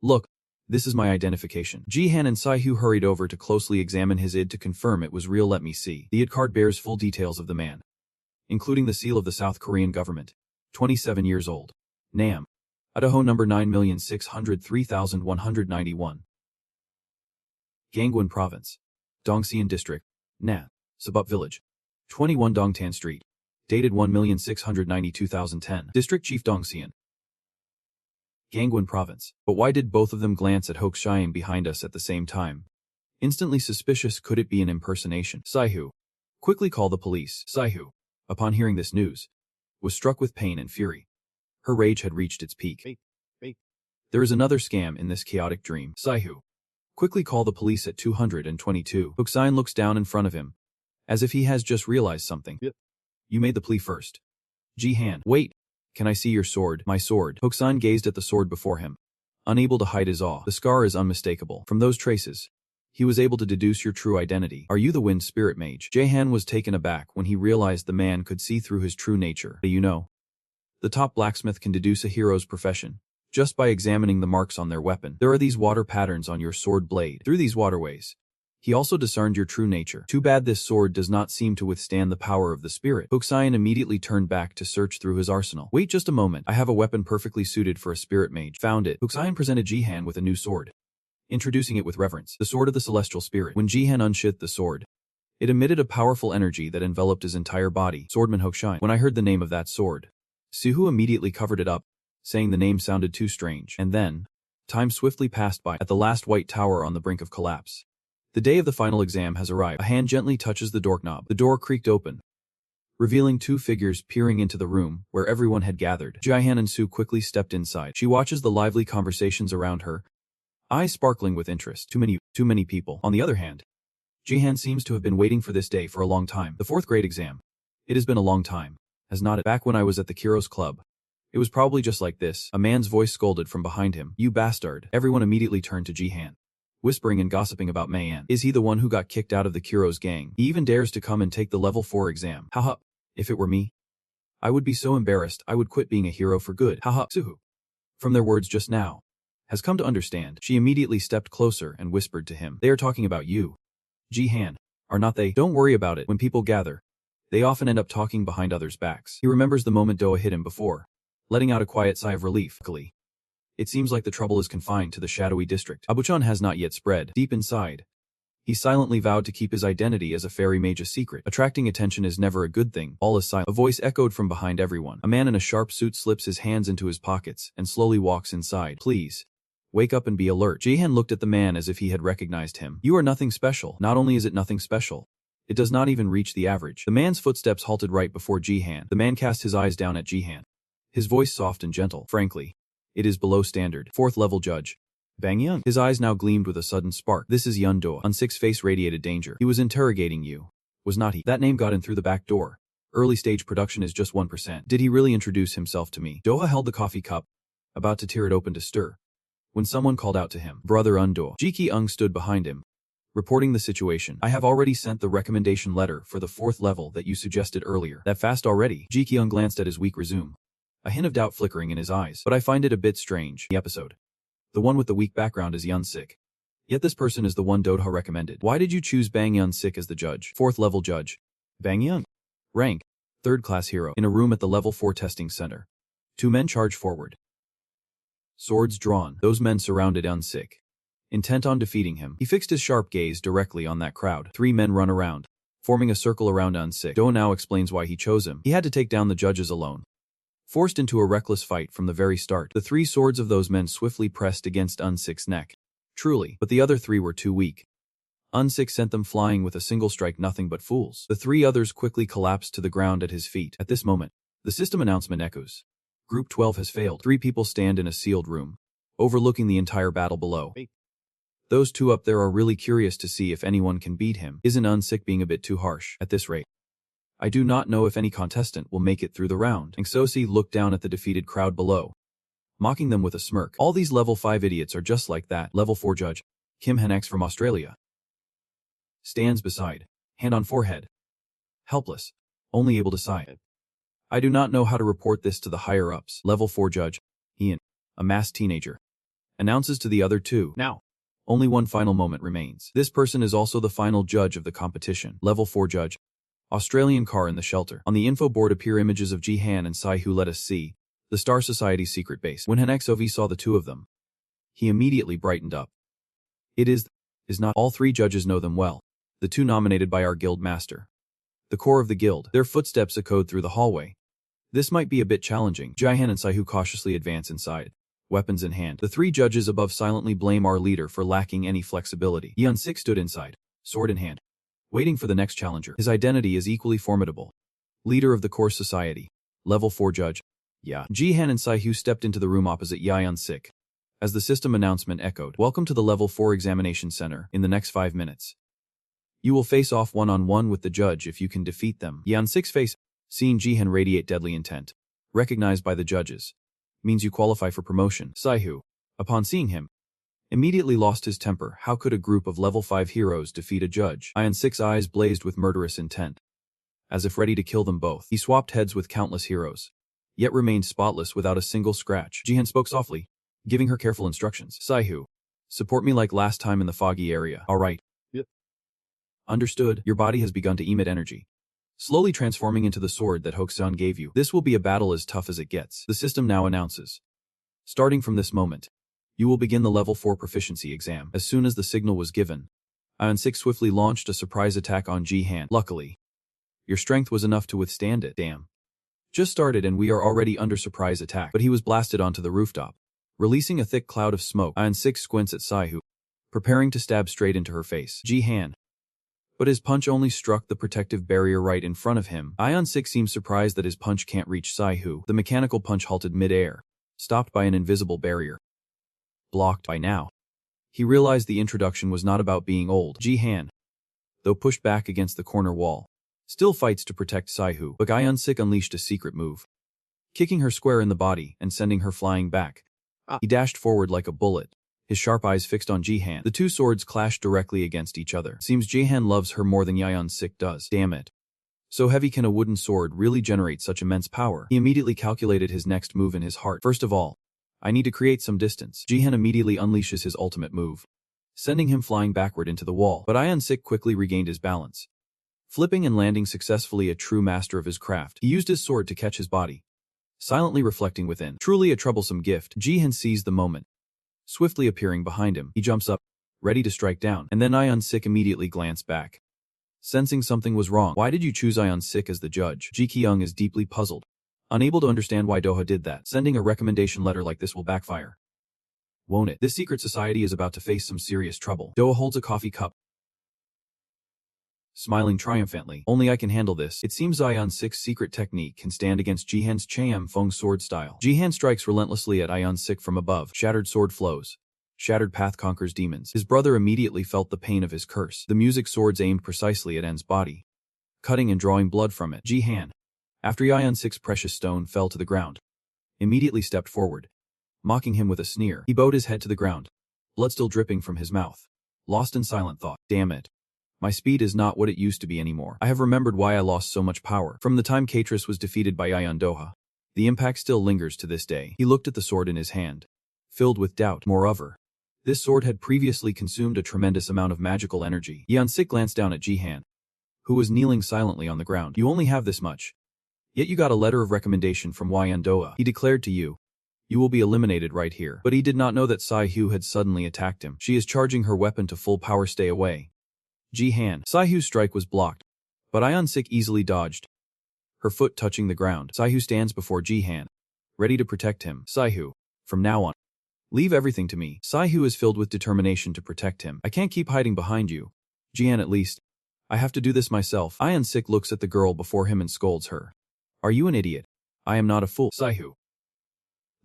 Look. This is my identification. Jihan and Saihu hurried over to closely examine his id to confirm it was real. Let me see. The id card bears full details of the man, including the seal of the South Korean government. 27 years old. Nam. Idaho number 9,603,191. Gangwon Province. Dongxian District. Na. Sabup Village. 21 Dongtan Street. Dated 1,692,010. District Chief Dongxian. Gangwon Province. But why did both of them glance at Hokushian behind us at the same time? Instantly suspicious. Could it be an impersonation? Saihu. Quickly call the police. Saihu, upon hearing this news, was struck with pain and fury. Her rage had reached its peak. Wait. There is another scam in this chaotic dream. Saihu. Quickly call the police at 222. Hokushian looks down in front of him, as if he has just realized something. Yep. You made the plea first. Jihan. Wait. Can I see your sword? My sword. Hokushian gazed at the sword before him, unable to hide his awe. The scar is unmistakable. From those traces, he was able to deduce your true identity. Are you the wind spirit mage? Jihan was taken aback when he realized the man could see through his true nature. You know, the top blacksmith can deduce a hero's profession just by examining the marks on their weapon. There are these water patterns on your sword blade. Through these waterways, he also discerned your true nature. Too bad this sword does not seem to withstand the power of the spirit. Hokushian immediately turned back to search through his arsenal. Wait just a moment. I have a weapon perfectly suited for a spirit mage. Found it. Hokushian presented Jihan with a new sword, introducing it with reverence. The sword of the celestial spirit. When Jihan unsheathed the sword, it emitted a powerful energy that enveloped his entire body. Swordman Hokushian. When I heard the name of that sword, Suhu immediately covered it up, saying the name sounded too strange. And then, time swiftly passed by. At the last white tower on the brink of collapse, the day of the final exam has arrived. A hand gently touches the doorknob. The door creaked open, revealing 2 figures peering into the room where everyone had gathered. Jihan and Su quickly stepped inside. She watches the lively conversations around her, eyes sparkling with interest. Too many people. On the other hand, Jihan seems to have been waiting for this day for a long time. The 4th grade exam. It has been a long time, has not it? Back when I was at the Kiros Club, it was probably just like this. A man's voice scolded from behind him. You bastard. Everyone immediately turned to Jihan, whispering and gossiping about Mayan. Is he the one who got kicked out of the Kiros gang? He even dares to come and take the level 4 exam. Haha. If it were me, I would be so embarrassed I would quit being a hero for good. Haha, Suhu. From their words just now. Has come to understand. She immediately stepped closer and whispered to him. They are talking about you. Ji-han. Are not they? Don't worry about it. When people gather, they often end up talking behind others' backs. He remembers the moment Doa hit him before, letting out a quiet sigh of relief. Luckily, it seems like the trouble is confined to the shadowy district. Abuchan has not yet spread. Deep inside, he silently vowed to keep his identity as a fairy mage a secret. Attracting attention is never a good thing. All is silent. A voice echoed from behind everyone. A man in a sharp suit slips his hands into his pockets and slowly walks inside. Please, wake up and be alert. Jihan looked at the man as if he had recognized him. You are nothing special. Not only is it nothing special, it does not even reach the average. The man's footsteps halted right before Jihan. The man cast his eyes down at Jihan. His voice soft and gentle. Frankly, it is below standard. 4th level judge. Bang Yun. His eyes now gleamed with a sudden spark. This is Yun Doa. Unsik's face radiated danger. He was interrogating you. Was not he? That name got in through the back door. Early stage production is just 1%. Did he really introduce himself to me? Doha held the coffee cup, about to tear it open to stir, when someone called out to him. Brother Undoa. Jiki Ung stood behind him, reporting the situation. I have already sent the recommendation letter for the 4th level that you suggested earlier. That fast already? Jiki Ung glanced at his weak resume, a hint of doubt flickering in his eyes. But I find it a bit strange. The episode. The one with the weak background is Yun-sik. Yet this person is the one Dodha recommended. Why did you choose Bang Yun-sik as the judge? 4th level judge. Bang Yun. Rank. 3rd class hero. In a room at the level 4 testing center. 2 men charge forward. Swords drawn. Those men surrounded Yun-sik, intent on defeating him. He fixed his sharp gaze directly on that crowd. 3 men run around, forming a circle around Yun-sik. Do now explains why he chose him. He had to take down the judges alone. Forced into a reckless fight from the very start, the 3 swords of those men swiftly pressed against Unsik's neck. Truly, but the other 3 were too weak. Unsik sent them flying with a single strike. Nothing but fools. The 3 others quickly collapsed to the ground at his feet. At this moment, the system announcement echoes. Group 12 has failed. 3 people stand in a sealed room, overlooking the entire battle below. Those 2 up there are really curious to see if anyone can beat him. Isn't Unsik being a bit too harsh? At this rate, I do not know if any contestant will make it through the round. Exosi looked down at the defeated crowd below, mocking them with a smirk. All these level 5 idiots are just like that. Level 4 judge, Kim Henex from Australia, stands beside, hand on forehead, helpless, only able to sigh. I do not know how to report this to the higher-ups. Level 4 judge, Ian, a masked teenager, announces to the other 2. Now, only one final moment remains. This person is also the final judge of the competition. Level 4 judge, Australian car in the shelter. On the info board appear images of Jihan and Sai, who let us see the Star Society's secret base. When Hanexovi saw the 2 of them, he immediately brightened up. It is not. All 3 judges know them well. The 2 nominated by our guild master. The core of the guild. Their footsteps echoed through the hallway. This might be a bit challenging. Jihan and Sai cautiously advance inside, weapons in hand. The 3 judges above silently blame our leader for lacking any flexibility. Yun-sik stood inside, sword in hand, waiting for the next challenger. His identity is equally formidable. Leader of the core society. Level 4 judge. Ya. Jihan and Sai stepped into the room opposite Yun-sik. As the system announcement echoed, welcome to the Level 4 examination center. In the next 5 minutes, you will face off one-on-one with the judge if you can defeat them. Yun-sik's face, seeing Jihan radiate deadly intent, recognized by the judges, means you qualify for promotion. Sai, upon seeing him, immediately lost his temper. How could a group of level 5 heroes defeat a judge? Yun-sik's eyes blazed with murderous intent, as if ready to kill them both. He swapped heads with countless heroes, yet remained spotless without a single scratch. Jihan spoke softly, giving her careful instructions. Sai, support me like last time in the foggy area. All right. Yep. Understood. Your body has begun to emit energy, slowly transforming into the sword that Hokusan gave you. This will be a battle as tough as it gets. The system now announces. Starting from this moment, you will begin the level 4 proficiency exam. As soon as the signal was given, Yun-sik swiftly launched a surprise attack on Jihan. Luckily, your strength was enough to withstand it. Damn. Just started and we are already under surprise attack. But he was blasted onto the rooftop, releasing a thick cloud of smoke. Yun-sik squints at Sai, preparing to stab straight into her face. Jihan. But his punch only struck the protective barrier right in front of him. Yun-sik seems surprised that his punch can't reach Sai. The mechanical punch halted mid-air, stopped by an invisible barrier. Blocked. By now, he realized the introduction was not about being old. Jihan, though pushed back against the corner wall, still fights to protect Sai. But Yun-sik unleashed a secret move, kicking her square in the body and sending her flying back. He dashed forward like a bullet, his sharp eyes fixed on Jihan. The 2 swords clashed directly against each other. Seems Jihan loves her more than Yun-sik does. Damn it. So heavy can a wooden sword really generate such immense power? He immediately calculated his next move in his heart. First of all, I need to create some distance. Jihan immediately unleashes his ultimate move, sending him flying backward into the wall. But Ion-Sik quickly regained his balance. Flipping and landing successfully, a true master of his craft, he used his sword to catch his body, silently reflecting within. Truly a troublesome gift. Jihan seized the moment. Swiftly appearing behind him, he jumps up, ready to strike down, and then Ion-Sik immediately glanced back, sensing something was wrong. Why did you choose Ion-Sik as the judge? Ji Kyung is deeply puzzled, unable to understand why Doha did that. Sending a recommendation letter like this will backfire, won't it? This secret society is about to face some serious trouble. Doha holds a coffee cup, smiling triumphantly. Only I can handle this. It seems Ion-Sik's secret technique can stand against Jihan's Cham Feng sword style. Jihan strikes relentlessly at Ion-Sik from above. Shattered sword flows. Shattered path conquers demons. His brother immediately felt the pain of his curse. The music swords aimed precisely at En's body, cutting and drawing blood from it. Jihan, after Ion-Sik's precious stone fell to the ground, immediately stepped forward, mocking him with a sneer. He bowed his head to the ground, blood still dripping from his mouth, lost in silent thought. Damn it. My speed is not what it used to be anymore. I have remembered why I lost so much power. From the time Katris was defeated by Ion Doha, the impact still lingers to this day. He looked at the sword in his hand, filled with doubt. Moreover, this sword had previously consumed a tremendous amount of magical energy. Ion-Sik glanced down at Jihan, who was kneeling silently on the ground. You only have this much. Yet you got a letter of recommendation from Ion Doha. He declared to you, you will be eliminated right here. But he did not know that Sai-Hu had suddenly attacked him. She is charging her weapon to full power. Stay away. Jihan. Sai-Hu's strike was blocked, but Ion-Sik easily dodged, her foot touching the ground. Sai-Hu stands before Jihan, ready to protect him. Sai-Hu, from now on, leave everything to me. Sai-Hu is filled with determination to protect him. I can't keep hiding behind you. Jihan, at least, I have to do this myself. Ion-Sik looks at the girl before him and scolds her. Are you an idiot? I am not a fool. Sai-Hu,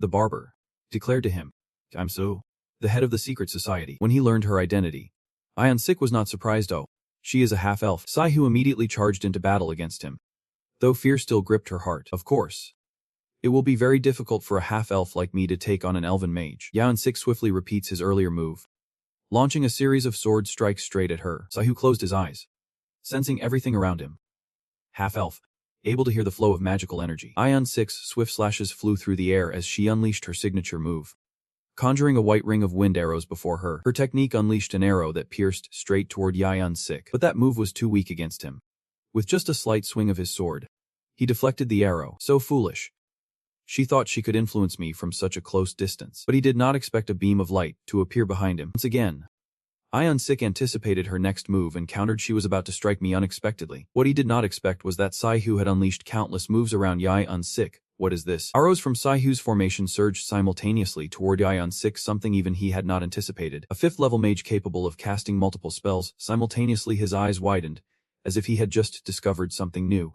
the barber, declared to him, I'm so, the head of the secret society. When he learned her identity, Ion-Sik was not surprised. Oh, she is a half-elf. Sai-Hu immediately charged into battle against him, though fear still gripped her heart. Of course, it will be very difficult for a half-elf like me to take on an elven mage. Ion-Sik swiftly repeats his earlier move, launching a series of sword strikes straight at her. Sai-Hu closed his eyes, sensing everything around him. Half-elf, able to hear the flow of magical energy. Ion-Sik's swift slashes flew through the air as she unleashed her signature move, conjuring a white ring of wind arrows before her. Her technique unleashed an arrow that pierced straight toward Ion-Sik, but that move was too weak against him. With just a slight swing of his sword, he deflected the arrow. So foolish. She thought she could influence me from such a close distance. But he did not expect a beam of light to appear behind him. Once again, Ion-Sik anticipated her next move and countered. She was about to strike me unexpectedly. What he did not expect was that Sai-Hu had unleashed countless moves around Ion-Sik. What is this? Arrows from Sai-Hu's formation surged simultaneously toward Ion-Sik, something even he had not anticipated. A fifth-level mage capable of casting multiple spells. Simultaneously his eyes widened, as if he had just discovered something new.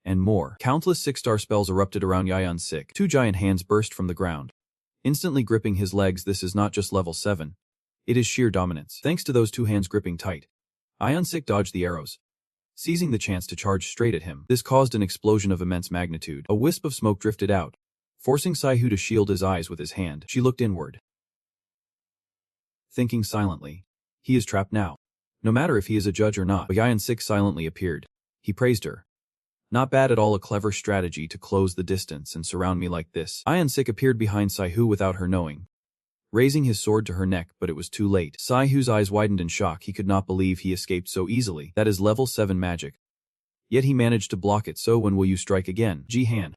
And more. Countless six-star spells erupted around Ion-Sik. Two giant hands burst from the ground, instantly gripping his legs. This is not just level 7. It is sheer dominance. Thanks to those two hands gripping tight, Ion-Sik dodged the arrows, seizing the chance to charge straight at him. This caused an explosion of immense magnitude. A wisp of smoke drifted out, forcing Sai-Hu to shield his eyes with his hand. She looked inward, thinking silently, he is trapped now. No matter if he is a judge or not. But Ion-Sik silently appeared. He praised her. Not bad at all, a clever strategy to close the distance and surround me like this. Ion-Sik appeared behind Sai-Hu without her knowing, raising his sword to her neck, but it was too late. Sai-Hu's eyes widened in shock. He could not believe he escaped so easily. That is level 7 magic. Yet he managed to block it. So when will you strike again? Jihan,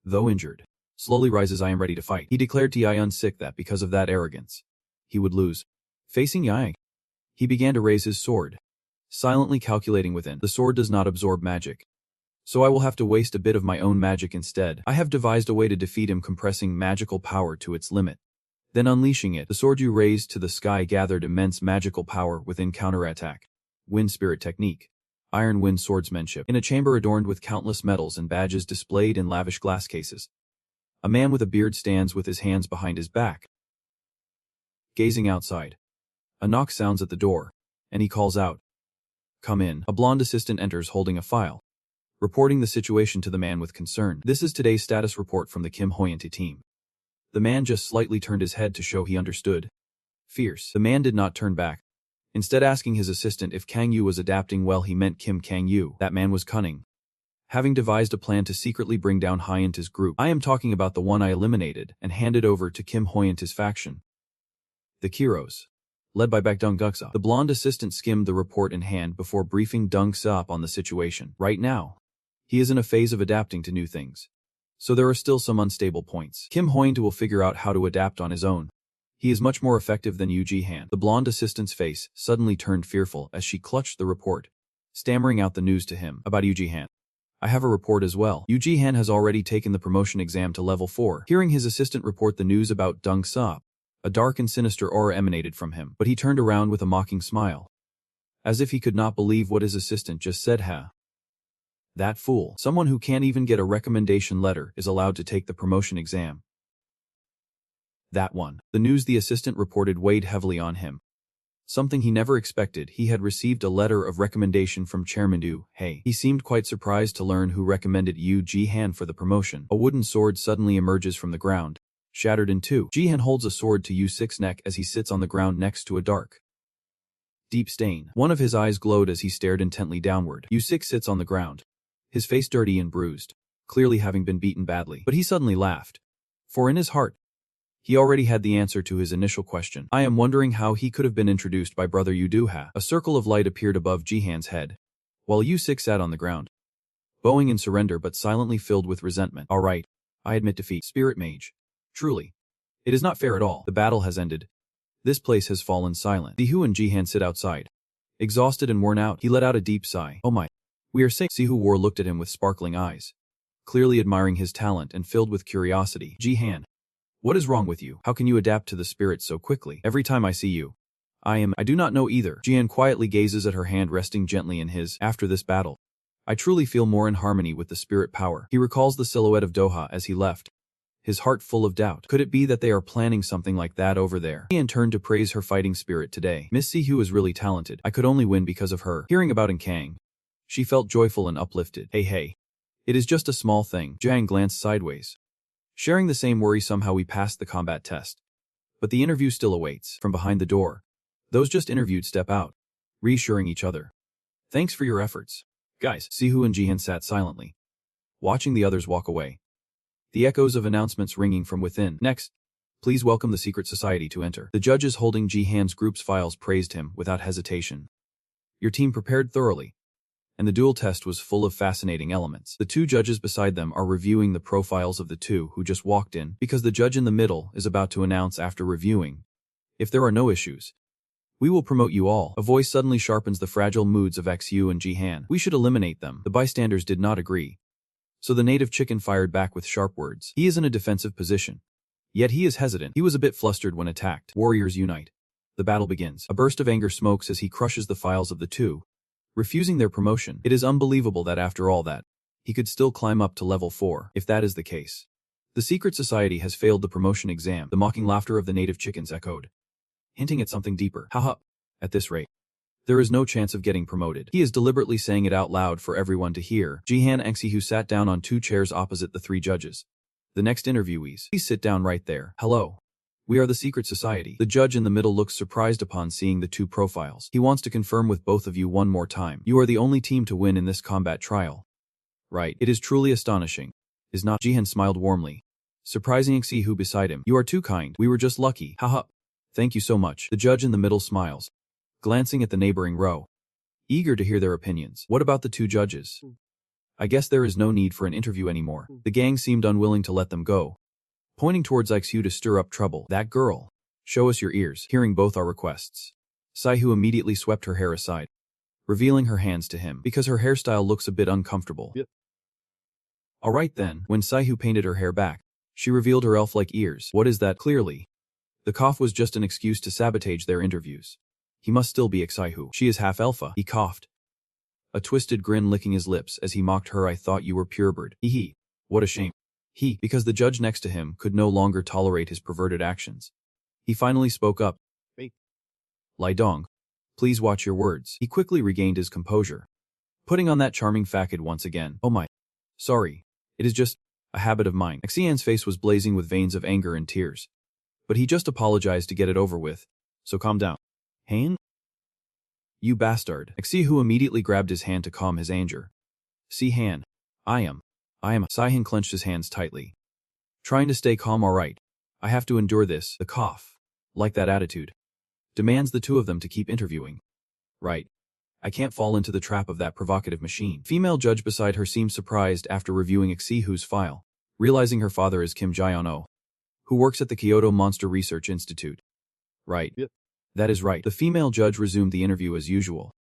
though injured, slowly rises. I am ready to fight. He declared to Ion-Sik that because of that arrogance, he would lose. Facing Yang, he began to raise his sword, silently calculating within. The sword does not absorb magic, so I will have to waste a bit of my own magic instead. I have devised a way to defeat him, compressing magical power to its limit, then unleashing it. The sword you raised to the sky gathered immense magical power within. Counterattack. Wind spirit technique. Iron wind swordsmanship. In a chamber adorned with countless medals and badges displayed in lavish glass cases, a man with a beard stands with his hands behind his back, gazing outside. A knock sounds at the door, and he calls out, "Come in." A blonde assistant enters holding a file, reporting the situation to the man with concern. This is today's status report from the Kim Hoyante team. The man just slightly turned his head to show he understood. Fierce. The man did not turn back, Instead asking his assistant if Kang Yu was adapting well, he meant Kim Kang Yu. That man was cunning. Having devised a plan to secretly bring down Hyanta's group. I am talking about the one I eliminated and handed over to Kim Hyanta's faction. The Kiros. Led by Baek Dong Guksa. The blonde assistant skimmed the report in hand before briefing Dong Seop on the situation. Right now, he is in a phase of adapting to new things. So there are still some unstable points. Kim Hyanta will figure out how to adapt on his own. He is much more effective than Yu Ji-han. The blonde assistant's face suddenly turned fearful as she clutched the report, stammering out the news to him. About Yu Ji-han. I have a report as well. Yu Ji-han has already taken the promotion exam to level 4. Hearing his assistant report the news about Dong Seop, a dark and sinister aura emanated from him, but he turned around with a mocking smile. As if he could not believe what his assistant just said. That fool. Someone who can't even get a recommendation letter is allowed to take the promotion exam. That one. The news the assistant reported weighed heavily on him. Something he never expected. He had received a letter of recommendation from Chairman Du He. He seemed quite surprised to learn who recommended Yu Ji-han for the promotion. A wooden sword suddenly emerges from the ground, shattered in two. Ji-han holds a sword to Yu-6's neck as he sits on the ground next to a dark, deep stain. One of his eyes glowed as he stared intently downward. Yu-6 sits on the ground, his face dirty and bruised, clearly having been beaten badly. But he suddenly laughed. For in his heart, he already had the answer to his initial question. I am wondering how he could have been introduced by brother Yu Do-ha. A circle of light appeared above Ji-han's head, while Yu-6 sat on the ground, bowing in surrender but silently filled with resentment. All right, I admit defeat. Spirit Mage. Truly, it is not fair at all. The battle has ended. This place has fallen silent. Sihu and Ji-han sit outside. Exhausted and worn out, he let out a deep sigh. Oh my. We are safe. Sihu War looked at him with sparkling eyes, clearly admiring his talent and filled with curiosity. Ji-han. What is wrong with you? How can you adapt to the spirit so quickly? Every time I see you, I do not know either. Ji-han quietly gazes at her hand resting gently in his. After this battle, I truly feel more in harmony with the spirit power. He recalls the silhouette of Do-ha as he left, his heart full of doubt. Could it be that they are planning something like that over there? Ji-han turned to praise her fighting spirit today. Miss Sihu is really talented. I could only win because of her. Hearing about Kang, she felt joyful and uplifted. Hey. It is just a small thing. Jiang glanced sideways. Sharing the same worry, somehow we passed the combat test. But the interview still awaits. From behind the door, those just interviewed step out, reassuring each other. Thanks for your efforts, guys. Sihu and Ji-han sat silently, watching the others walk away. The echoes of announcements ringing from within. Next, please welcome the secret society to enter. The judges holding Ji-han's group's files praised him without hesitation. Your team prepared thoroughly, and the dual test was full of fascinating elements. The two judges beside them are reviewing the profiles of the two who just walked in, because the judge in the middle is about to announce after reviewing, if there are no issues, we will promote you all. A voice suddenly sharpens the fragile moods of XU and Ji-han. We should eliminate them. The bystanders did not agree, so the native chicken fired back with sharp words. He is in a defensive position, yet he is hesitant. He was a bit flustered when attacked. Warriors unite. The battle begins. A burst of anger smokes as he crushes the files of the two, refusing their promotion. It is unbelievable that after all that, he could still climb up to level 4. If that is the case, the secret society has failed the promotion exam. The mocking laughter of the native chickens echoed, hinting at something deeper. Haha. At this rate, there is no chance of getting promoted. He is deliberately saying it out loud for everyone to hear. Ji-han and Xihu sat down on 2 chairs opposite the 3 judges. The next interviewees. Please sit down right there. Hello. We are the secret society. The judge in the middle looks surprised upon seeing the 2 profiles. He wants to confirm with both of you one more time. You are the only team to win in this combat trial. Right. It is truly astonishing. Is not? Ji-han smiled warmly, surprising Xihu beside him. You are too kind. We were just lucky. Haha. Thank you so much. The judge in the middle smiles, glancing at the neighboring row, eager to hear their opinions. What about the 2 judges? I guess there is no need for an interview anymore. The gang seemed unwilling to let them go, pointing towards Xiu to stir up trouble. That girl. Show us your ears. Hearing both our requests, Saihu immediately swept her hair aside, revealing her hands to him, because her hairstyle looks a bit uncomfortable. Yep. Alright then. When Saihu painted her hair back, she revealed her elf-like ears. What is that? Clearly, the cough was just an excuse to sabotage their interviews. He must still be Xihu. She is half elfa. He coughed, a twisted grin licking his lips as he mocked her. I thought you were purebird. Hee. What a shame. Because the judge next to him could no longer tolerate his perverted actions, he finally spoke up. Lai Dong, please watch your words. He quickly regained his composure, putting on that charming facade once again. Oh my. Sorry. It is just a habit of mine. Xian's face was blazing with veins of anger and tears, but he just apologized to get it over with, so calm down. Han? You bastard. Xihu immediately grabbed his hand to calm his anger. See Han. I am. Saihan clenched his hands tightly. Trying to stay calm, all right. I have to endure this, the cough. Like that attitude. Demands the two of them to keep interviewing. Right. I can't fall into the trap of that provocative machine. Female judge beside her seemed surprised after reviewing Xihu's file, realizing her father is Kim Jae-on-oh, who works at the Kyoto Monster Research Institute. Right. Yep. That is right. The female judge resumed the interview as usual.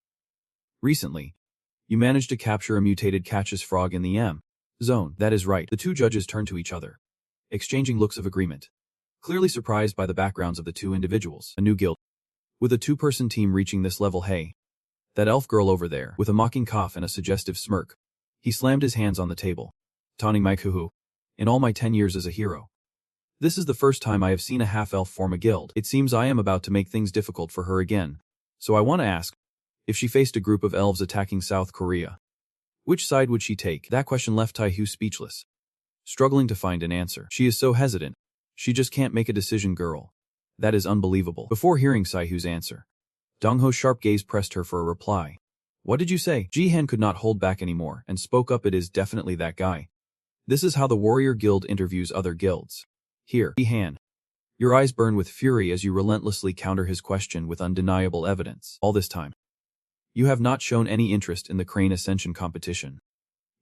Recently, you managed to capture a mutated Catchus frog in the M zone. That is right. The two judges turned to each other, exchanging looks of agreement, clearly surprised by the backgrounds of the two individuals. A new guild. With a two-person team reaching this level, hey. That elf girl over there, with a mocking cough and a suggestive smirk. He slammed his hands on the table, taunting my kuhu. In all my 10 years as a hero, this is the first time I have seen a half-elf form a guild. It seems I am about to make things difficult for her again. So I want to ask, if she faced a group of elves attacking South Korea, which side would she take? That question left Taihu speechless, struggling to find an answer. She is so hesitant. She just can't make a decision, girl. That is unbelievable. Before hearing Saihu's answer, Dongho's sharp gaze pressed her for a reply. What did you say? Jihan could not hold back anymore and spoke up. It is definitely that guy. This is how the warrior guild interviews other guilds. Here, Jihan. Your eyes burn with fury as you relentlessly counter his question with undeniable evidence. All this time, you have not shown any interest in the Crane Ascension competition.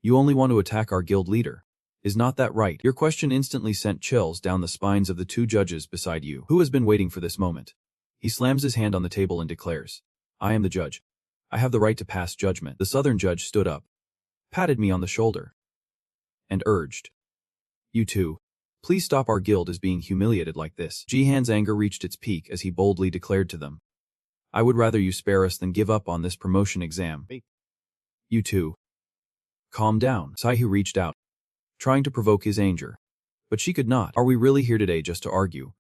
You only want to attack our guild leader. Is not that right? Your question instantly sent chills down the spines of the two judges beside you. Who has been waiting for this moment? He slams his hand on the table and declares, I am the judge. I have the right to pass judgment. The southern judge stood up, patted me on the shoulder, and urged, You two, please stop. Our guild is being humiliated like this. Jihan's anger reached its peak as he boldly declared to them, I would rather you spare us than give up on this promotion exam. You two, calm down. Saihu reached out, trying to provoke his anger, but she could not. Are we really here today just to argue?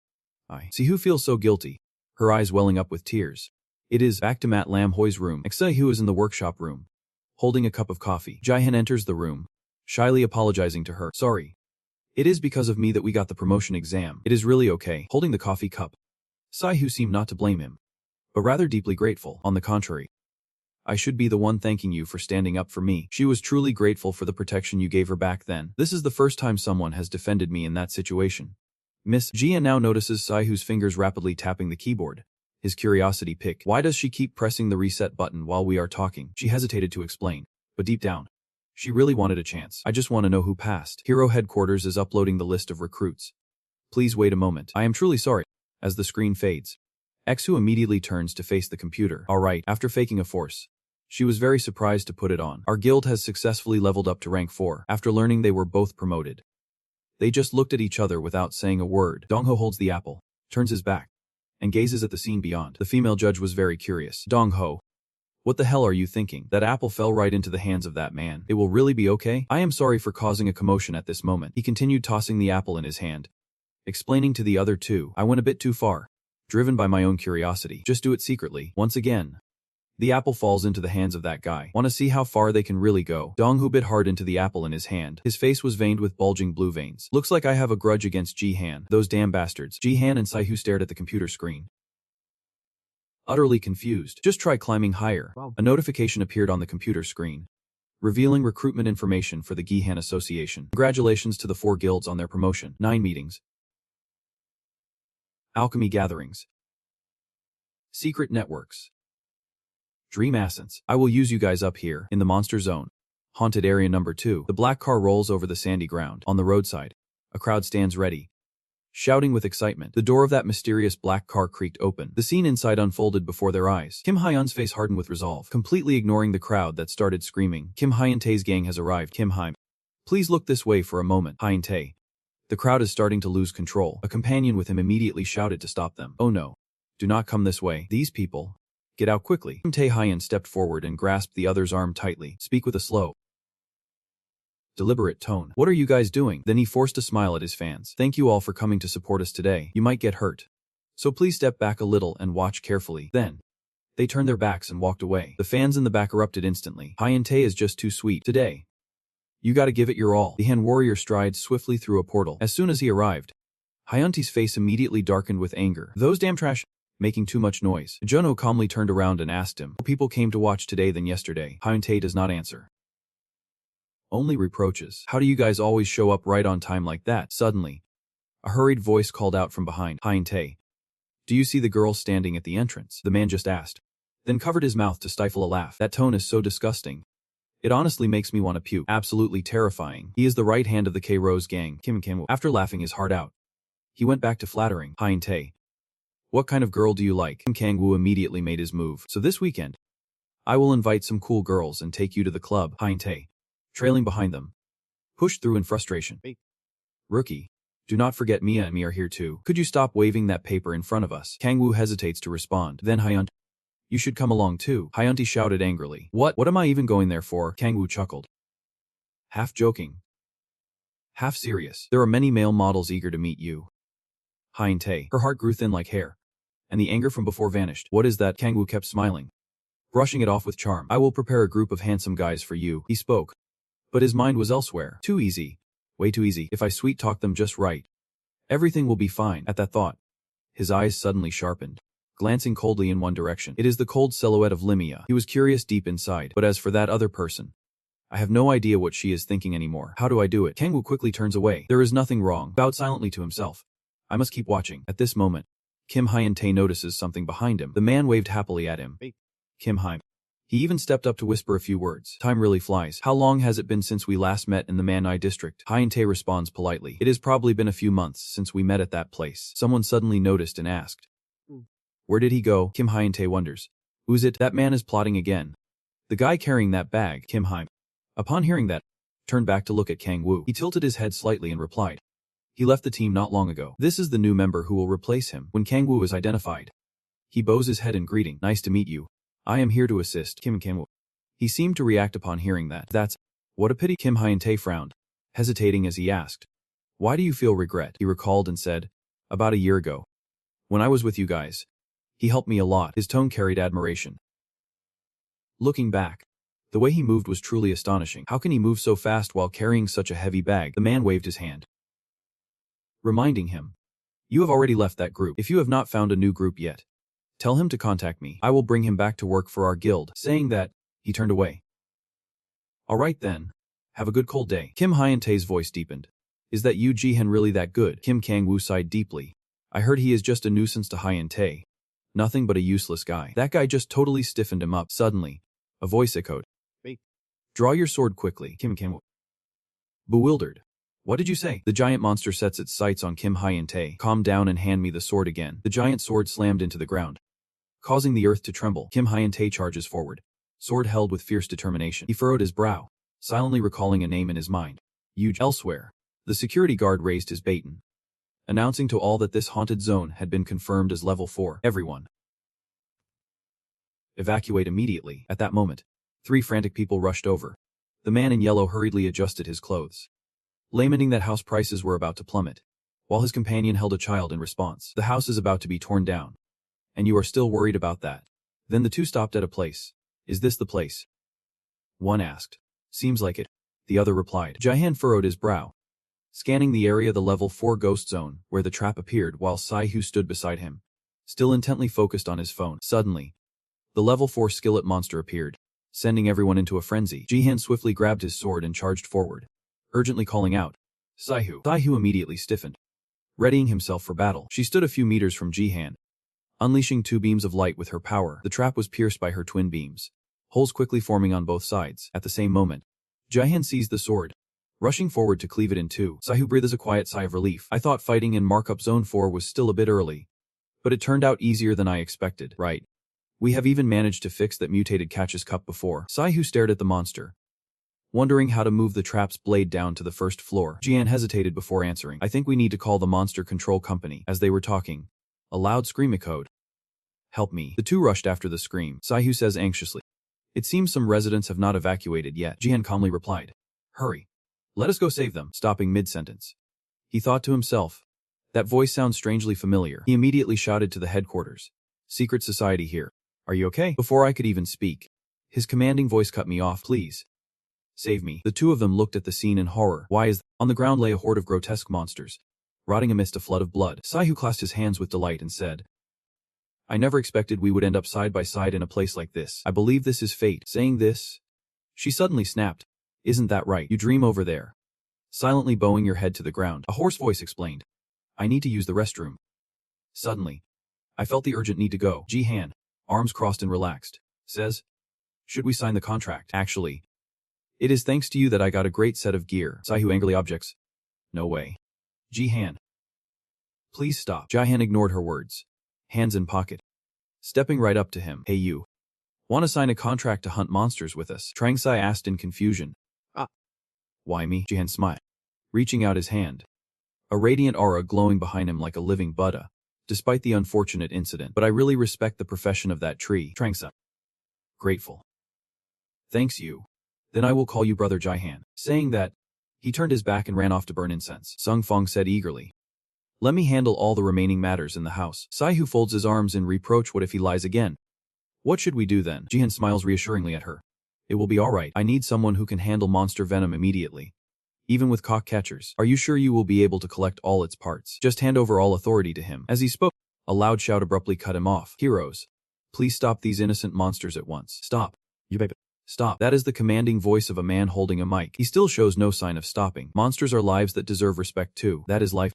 I see who feels so guilty, her eyes welling up with tears. It is back to Matt Lam Hoi's room. Xihu is in the workshop room, holding a cup of coffee. Jihan enters the room, shyly apologizing to her. Sorry. It is because of me that we got the promotion exam. It is really okay. Holding the coffee cup, Saihu seemed not to blame him, but rather deeply grateful. On the contrary, I should be the one thanking you for standing up for me. She was truly grateful for the protection you gave her back then. This is the first time someone has defended me in that situation. Miss Jia now notices Saihu's fingers rapidly tapping the keyboard. His curiosity piqued. Why does she keep pressing the reset button while we are talking? She hesitated to explain, but deep down, she really wanted a chance. I just want to know who passed. Hero Headquarters is uploading the list of recruits. Please wait a moment. I am truly sorry. As the screen fades, Xu immediately turns to face the computer. All right, after faking a force, she was very surprised to put it on. Our guild has successfully leveled up to rank 4 after learning they were both promoted. They just looked at each other without saying a word. Dongho holds the apple, turns his back, and gazes at the scene beyond. The female judge was very curious. Dongho, what the hell are you thinking? That apple fell right into the hands of that man. It will really be okay? I am sorry for causing a commotion at this moment. He continued tossing the apple in his hand, explaining to the other two, I went a bit too far, driven by my own curiosity. Just do it secretly. Once again, the apple falls into the hands of that guy. Want to see how far they can really go? Donghu bit hard into the apple in his hand. His face was veined with bulging blue veins. Looks like I have a grudge against Jihan. Those damn bastards. Jihan and Saihu stared at the computer screen, utterly confused. Just try climbing higher. Wow. A notification appeared on the computer screen, revealing recruitment information for the Gihan Association. Congratulations to the 4 guilds on their promotion. 9 meetings. Alchemy gatherings. Secret networks. Dream Essence. I will use you guys up here, in the monster zone. Haunted area number 2. The black car rolls over the sandy ground. On the roadside, a crowd stands ready, shouting with excitement. The door of that mysterious black car creaked open. The scene inside unfolded before their eyes. Kim Hyun's face hardened with resolve, completely ignoring the crowd that started screaming. Kim Hyun-tae's gang has arrived. Kim Hyun, please look this way for a moment. Hyun-tae. The crowd is starting to lose control. A companion with him immediately shouted to stop them. Oh no. Do not come this way. These people. Get out quickly. Kim Tae-hyun stepped forward and grasped the other's arm tightly. Speak with a slow, deliberate tone. What are you guys doing? Then he forced a smile at his fans. Thank you all for coming to support us today. You might get hurt, so please step back a little and watch carefully. Then, they turned their backs and walked away. The fans in the back erupted instantly. Hyun-tae is just too sweet. Today, you gotta give it your all. The Han warrior strides swiftly through a portal. As soon as he arrived, Hyun-tae's face immediately darkened with anger. Those damn trash. making too much noise. Juno calmly turned around and asked him, more people came to watch today than yesterday. Hyuntae does not answer. Only reproaches. How do you guys always show up right on time like that? Suddenly, a hurried voice called out from behind. Hyuntae, do you see the girl standing at the entrance? The man just asked, then covered his mouth to stifle a laugh. That tone is so disgusting. It honestly makes me want to puke. Absolutely terrifying. He is the right hand of the K-Rose gang. Kim Kang-woo. After laughing his heart out, he went back to flattering. Hyuntae, what kind of girl do you like? Kim Kang-woo immediately made his move. So this weekend, I will invite some cool girls and take you to the club. Hyuntae, trailing behind them, pushed through in frustration. Hey, rookie, do not forget Mia and me are here too. Could you stop waving that paper in front of us? Kang-woo hesitates to respond. Then Hyuntae, you should come along too. Hyuntae shouted angrily. What am I even going there for? Kang-woo chuckled. Half joking, half serious. There are many male models eager to meet you. Hyuntae, her heart grew thin like hair, and the anger from before vanished. What is that? Kang-woo kept smiling, brushing it off with charm. I will prepare a group of handsome guys for you. He spoke, but his mind was elsewhere. Too easy. Way too easy. If I sweet-talk them just right, everything will be fine. At that thought, his eyes suddenly sharpened, glancing coldly in one direction. It is the cold silhouette of Limia. He was curious deep inside. But as for that other person, I have no idea what she is thinking anymore. How do I do it? Kang-woo quickly turns away. There is nothing wrong. Bowed silently to himself. I must keep watching. At this moment, Kim Hyuntae notices something behind him. The man waved happily at him. Hey, Kim Hyun. He even stepped up to whisper a few words. Time really flies. How long has it been since we last met in the Manhwa district? Hyuntae responds politely. It has probably been a few months since we met at that place. Someone suddenly noticed and asked, where did he go? Kim Hyuntae wonders. Who's it? That man is plotting again. The guy carrying that bag. Kim Hyun, upon hearing that, turned back to look at Kang-woo. He tilted his head slightly and replied, he left the team not long ago. This is the new member who will replace him. When Kang-woo is identified, he bows his head in greeting. Nice to meet you. I am here to assist. Kim Kang-woo. He seemed to react upon hearing that. That's what a pity. Kim Hyuntae frowned, hesitating as he asked, why do you feel regret? He recalled and said, about a year ago, when I was with you guys, he helped me a lot. His tone carried admiration. Looking back, the way he moved was truly astonishing. How can he move so fast while carrying such a heavy bag? The man waved his hand, reminding him, you have already left that group. If you have not found a new group yet, tell him to contact me. I will bring him back to work for our guild. Saying that, he turned away. All right then. Have a good cold day. Kim Hyuntae's voice deepened. Is that you, Jihan, really that good? Kim Kang-woo sighed deeply. I heard he is just a nuisance to Hyuntae. Nothing but a useless guy. That guy just totally stiffened him up. Suddenly, a voice echoed. Hey, draw your sword quickly. Kim Kang-woo, bewildered. What did you say? The giant monster sets its sights on Kim Hyuntae. Calm down and hand me the sword again. The giant sword slammed into the ground, causing the earth to tremble. Kim Hyuntae charges forward, sword held with fierce determination. He furrowed his brow, silently recalling a name in his mind. Huge. Elsewhere, the security guard raised his baton, announcing to all that this haunted zone had been confirmed as level 4. Everyone, evacuate immediately. At that moment, 3 frantic people rushed over. The man in yellow hurriedly adjusted his clothes, lamenting that house prices were about to plummet, while his companion held a child in response. The house is about to be torn down, and you are still worried about that? Then the 2 stopped at a place. Is this the place? One asked. Seems like it, the other replied. Jihan furrowed his brow, scanning the area, the level 4 ghost zone, where the trap appeared, while Sai-Hu stood beside him, still intently focused on his phone. Suddenly, the level 4 skillet monster appeared, sending everyone into a frenzy. Jihan swiftly grabbed his sword and charged forward, urgently calling out, Sai-Hu. Sai-Hu immediately stiffened, readying himself for battle. She stood a few meters from Jihan, unleashing 2 beams of light with her power. The trap was pierced by her twin beams, holes quickly forming on both sides. At the same moment, Jihan seized the sword, rushing forward to cleave it in 2. Sai-Hu breathes a quiet sigh of relief. I thought fighting in Markup Zone 4 was still a bit early, but it turned out easier than I expected. Right. We have even managed to fix that mutated Catch's Cup before. Sai-Hu stared at the monster, wondering how to move the trap's blade down to the first floor. Jian hesitated before answering. I think we need to call the monster control company. As they were talking, a loud scream echoed. Help me. The 2 rushed after the scream. Sai-Hu says anxiously, it seems some residents have not evacuated yet. Jian calmly replied, hurry. Let us go save them. Stopping mid-sentence, he thought to himself, that voice sounds strangely familiar. He immediately shouted to the headquarters. Secret society here. Are you okay? Before I could even speak, his commanding voice cut me off. Please save me. The 2 of them looked at the scene in horror. Why is on the ground lay a horde of grotesque monsters, rotting amidst a flood of blood. Sai-Hu clasped his hands with delight and said, I never expected we would end up side by side in a place like this. I believe this is fate. Saying this, she suddenly snapped. Isn't that right? You dream over there. Silently bowing your head to the ground, a hoarse voice explained. I need to use the restroom. Suddenly, I felt the urgent need to go. Jihan, arms crossed and relaxed, says, should we sign the contract? Actually, it is thanks to you that I got a great set of gear. Saihu angrily objects. No way. Jihan. Please stop. Jihan ignored her words, hands in pocket. Stepping right up to him. Hey you. Want to sign a contract to hunt monsters with us? Trangsai asked in confusion. Why me? Jihan smiled, reaching out his hand. A radiant aura glowing behind him like a living Buddha, despite the unfortunate incident. But I really respect the profession of that tree. Trangsai. Grateful. Thanks you. Then I will call you Brother Jihan. Saying that, he turned his back and ran off to burn incense. Sung Fong said eagerly. Let me handle all the remaining matters in the house. Saihu folds his arms in reproach. What if he lies again? What should we do then? Jihan smiles reassuringly at her. It will be alright. I need someone who can handle monster venom immediately. Even with cock catchers. Are you sure you will be able to collect all its parts? Just hand over all authority to him. As he spoke, a loud shout abruptly cut him off. Heroes. Please stop these innocent monsters at once. Stop. You baby. Stop. That is the commanding voice of a man holding a mic. He still shows no sign of stopping. Monsters are lives that deserve respect too. That is life.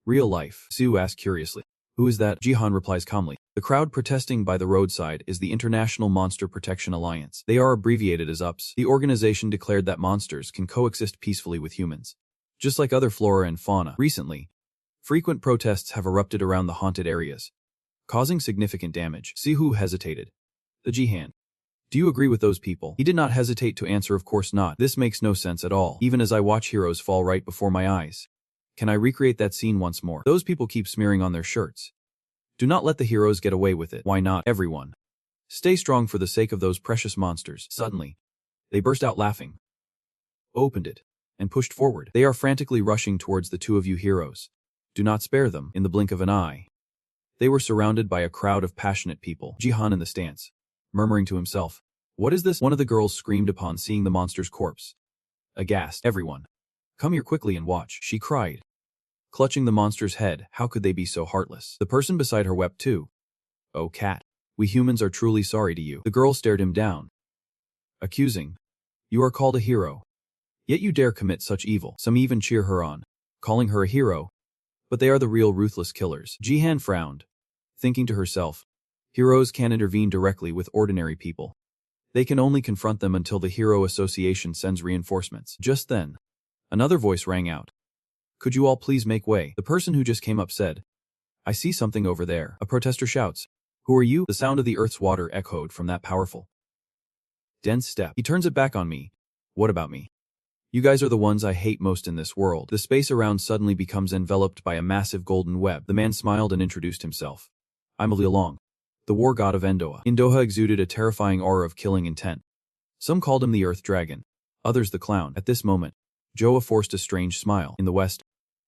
Real life. Siu asks curiously. Who is that? Jihan replies calmly. The crowd protesting by the roadside is the International Monster Protection Alliance. They are abbreviated as UPS. The organization declared that monsters can coexist peacefully with humans, just like other flora and fauna. Recently, frequent protests have erupted around the haunted areas, causing significant damage. Sihu hesitated. The Jihan. Do you agree with those people? He did not hesitate to answer. Of course not. This makes no sense at all. Even as I watch heroes fall right before my eyes. Can I recreate that scene once more? Those people keep smearing on their shirts. Do not let the heroes get away with it. Why not? Everyone. Stay strong for the sake of those precious monsters. Suddenly, they burst out laughing, opened it, and pushed forward. They are frantically rushing towards the two of you heroes. Do not spare them. In the blink of an eye, they were surrounded by a crowd of passionate people. Jihan in the stance, murmuring to himself, what is this? One of the girls screamed upon seeing the monster's corpse. Aghast, everyone. Come here quickly and watch, she cried. Clutching the monster's head, how could they be so heartless? The person beside her wept too. Oh cat. We humans are truly sorry to you. The girl stared him down, accusing. You are called a hero. Yet you dare commit such evil. Some even cheer her on, calling her a hero. But they are the real ruthless killers. Jihan frowned, thinking to herself. Heroes can't intervene directly with ordinary people. They can only confront them until the Hero Association sends reinforcements. Just then, another voice rang out. Could you all please make way? The person who just came up said. I see something over there. A protester shouts. Who are you? The sound of the earth's water echoed from that powerful, dense step. He turns it back on me. What about me? You guys are the ones I hate most in this world. The space around suddenly becomes enveloped by a massive golden web. The man smiled and introduced himself. I'm Lialong, the war god of Endoa. Endoa exuded a terrifying aura of killing intent. Some called him the Earth Dragon, others the Clown. At this moment, Joa forced a strange smile. In the West,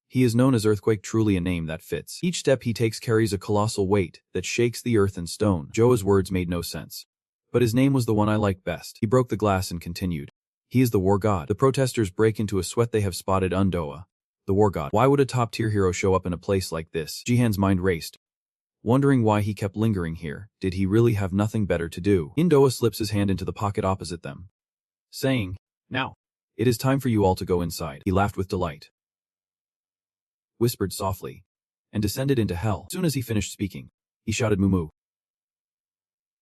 he is known as Earthquake, truly a name that fits. Each step he takes carries a colossal weight that shakes the earth and stone. Joa's words made no sense, but his name was the one I liked best. He broke the glass and continued. He is the war god. The protesters break into a sweat. They have spotted Undoa, the war god. Why would a top-tier hero show up in a place like this? Jihan's mind raced, wondering why he kept lingering here. Did he really have nothing better to do? Indoa slips his hand into the pocket opposite them, saying, Now, it is time for you all to go inside. He laughed with delight, whispered softly, and descended into hell. As soon as he finished speaking, he shouted Moo.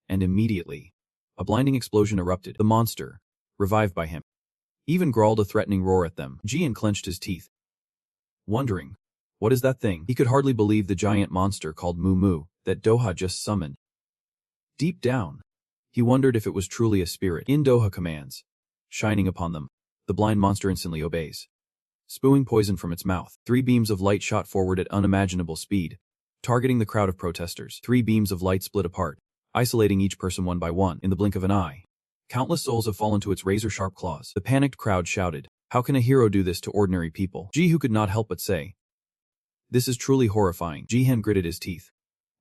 And immediately, a blinding explosion erupted. The monster, revived by him, even growled a threatening roar at them. Jian clenched his teeth, wondering, what is that thing? He could hardly believe the giant monster called Moo that Doha just summoned. Deep down, he wondered if it was truly a spirit. In Doha commands, shining upon them, the blind monster instantly obeys. Spewing poison from its mouth, 3 beams of light shot forward at unimaginable speed, targeting the crowd of protesters. 3 beams of light split apart, isolating each person one by one. In the blink of an eye, countless souls have fallen to its razor-sharp claws. The panicked crowd shouted, how can a hero do this to ordinary people? Jihu could not help but say, this is truly horrifying. Jihan gritted his teeth,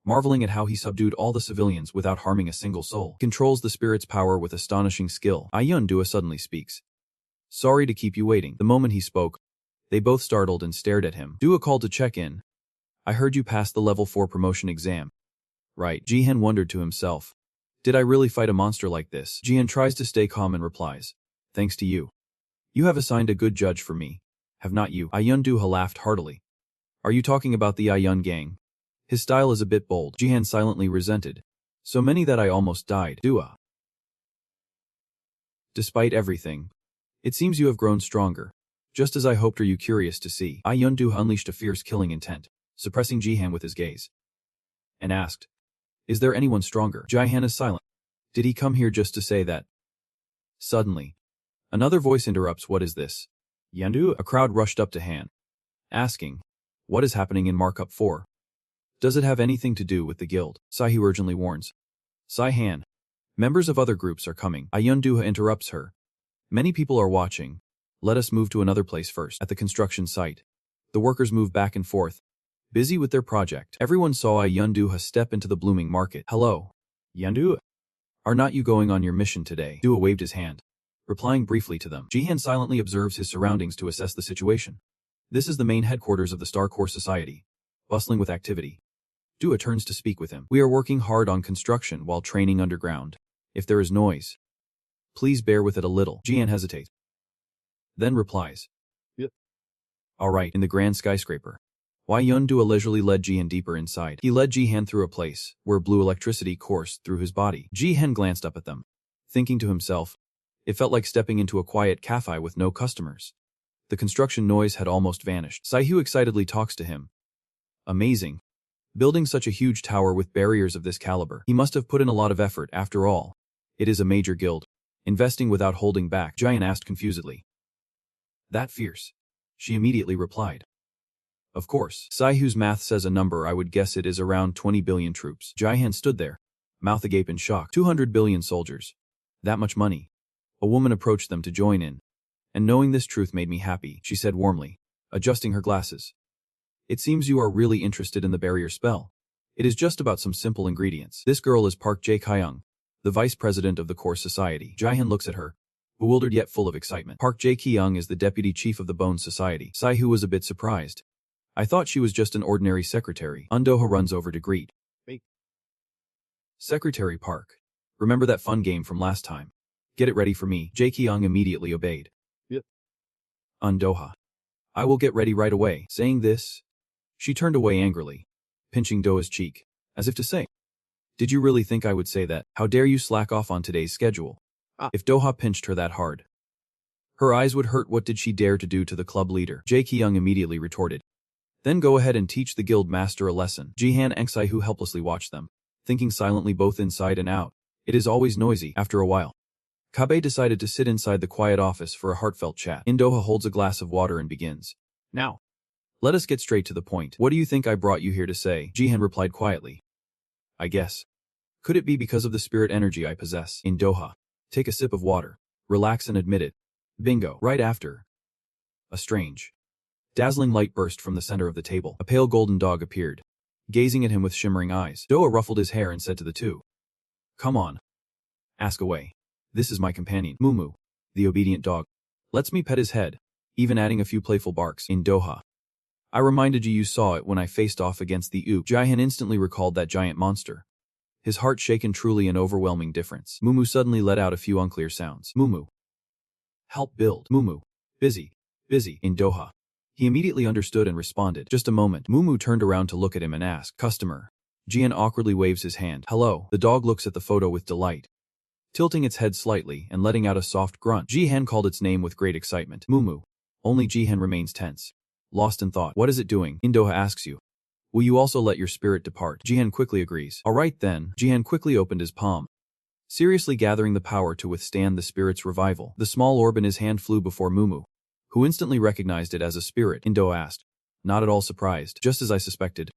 marveling at how he subdued all the civilians without harming a single soul. Controls the spirit's power with astonishing skill. Ayun Dua suddenly speaks. Sorry to keep you waiting. The moment he spoke, they both startled and stared at him. Dua called to check in. I heard you passed the level 4 promotion exam. Right, Jihan wondered to himself. Did I really fight a monster like this? Jihan tries to stay calm and replies. Thanks to you. You have assigned a good judge for me. Have not you? Ayun-duha laughed heartily. Are you talking about the Ayun gang? His style is a bit bold. Jihan silently resented. So many that I almost died. Dua. Despite everything, it seems you have grown stronger. Just as I hoped. Are you curious to see? Ayun-duha unleashed a fierce killing intent, suppressing Jihan with his gaze, and asked, Is there anyone stronger? Jihan is silent. Did he come here just to say that? Suddenly, another voice interrupts. What is this? Yandu? A crowd rushed up to Han, asking, What is happening in Markup 4? Does it have anything to do with the guild? Saihu urgently warns. Han. Members of other groups are coming. Ayun-duha interrupts her. Many people are watching. Let us move to another place first. At the construction site, the workers move back and forth, busy with their project. Everyone saw Ayun-duha step into the blooming market. Hello, Yandu? Are not you going on your mission today? Dua waved his hand, replying briefly to them. Jihan silently observes his surroundings to assess the situation. This is the main headquarters of the Star Core Society, bustling with activity. Dua turns to speak with him. We are working hard on construction while training underground. If there is noise, please bear with it a little. Jihan hesitates, then replies. Yep. Alright, in the grand skyscraper. Ayun-duha leisurely led Jihan deeper inside. He led Jihan through a place where blue electricity coursed through his body. Jihan glanced up at them, thinking to himself, it felt like stepping into a quiet cafe with no customers. The construction noise had almost vanished. Saihu excitedly talks to him. Amazing. Building such a huge tower with barriers of this caliber. He must have put in a lot of effort after all. It is a major guild. Investing without holding back. Jihan asked confusedly. That fierce? She immediately replied. Of course. Saihu's math says a number. I would guess it is around 20 billion troops. Jihan stood there, mouth agape in shock. 200 billion soldiers. That much money. A woman approached them to join in. And knowing this truth made me happy, she said warmly, adjusting her glasses. It seems you are really interested in the barrier spell. It is just about some simple ingredients. This girl is Park Jae-kyung, the vice president of the Core Society. Jihan looks at her, bewildered yet full of excitement. Park Jae-kyung is the deputy chief of the Bone Society. Saihu was a bit surprised. I thought she was just an ordinary secretary. Undoha runs over to greet. Hey. Secretary Park. Remember that fun game from last time? Get it ready for me. Jae-kyung immediately obeyed. Yep. Undoha. I will get ready right away. Saying this, she turned away angrily, pinching Doha's cheek, as if to say, Did you really think I would say that? How dare you slack off on today's schedule? If Doha pinched her that hard, her eyes would hurt. What did she dare to do to the club leader? Jae-kyung immediately retorted. Then go ahead and teach the guild master a lesson. Jihan and Saihu helplessly watched them, thinking silently both inside and out. It is always noisy. After a while, Kabe decided to sit inside the quiet office for a heartfelt chat. Indoha holds a glass of water and begins. Now, let us get straight to the point. What do you think I brought you here to say? Jihan replied quietly. I guess. Could it be because of the spirit energy I possess? Indoha. Take a sip of water. Relax and admit it. Bingo. Right after. A strange, dazzling light burst from the center of the table. A pale golden dog appeared, gazing at him with shimmering eyes. Doha ruffled his hair and said to the two. Come on. Ask away. This is my companion, Mumu, the obedient dog. Lets me pet his head, even adding a few playful barks. Indoha. I reminded you saw it when I faced off against the Ook. Jihan instantly recalled that giant monster. His heart shaken, truly an overwhelming difference. Mumu suddenly let out a few unclear sounds. Mumu. Help build. Mumu. Busy. Busy. Indoha. He immediately understood and responded. Just a moment. Mumu turned around to look at him and asked, Customer. Jihan awkwardly waves his hand. Hello. The dog looks at the photo with delight, tilting its head slightly and letting out a soft grunt. Jihan called its name with great excitement. Mumu. Only Jihan remains tense, lost in thought. What is it doing? Indoha asks you. Will you also let your spirit depart? Jihan quickly agrees. Alright then. Jihan quickly opened his palm, seriously gathering the power to withstand the spirit's revival. The small orb in his hand flew before Mumu, who instantly recognized it as a spirit. Indoha asked, not at all surprised. Just as I suspected.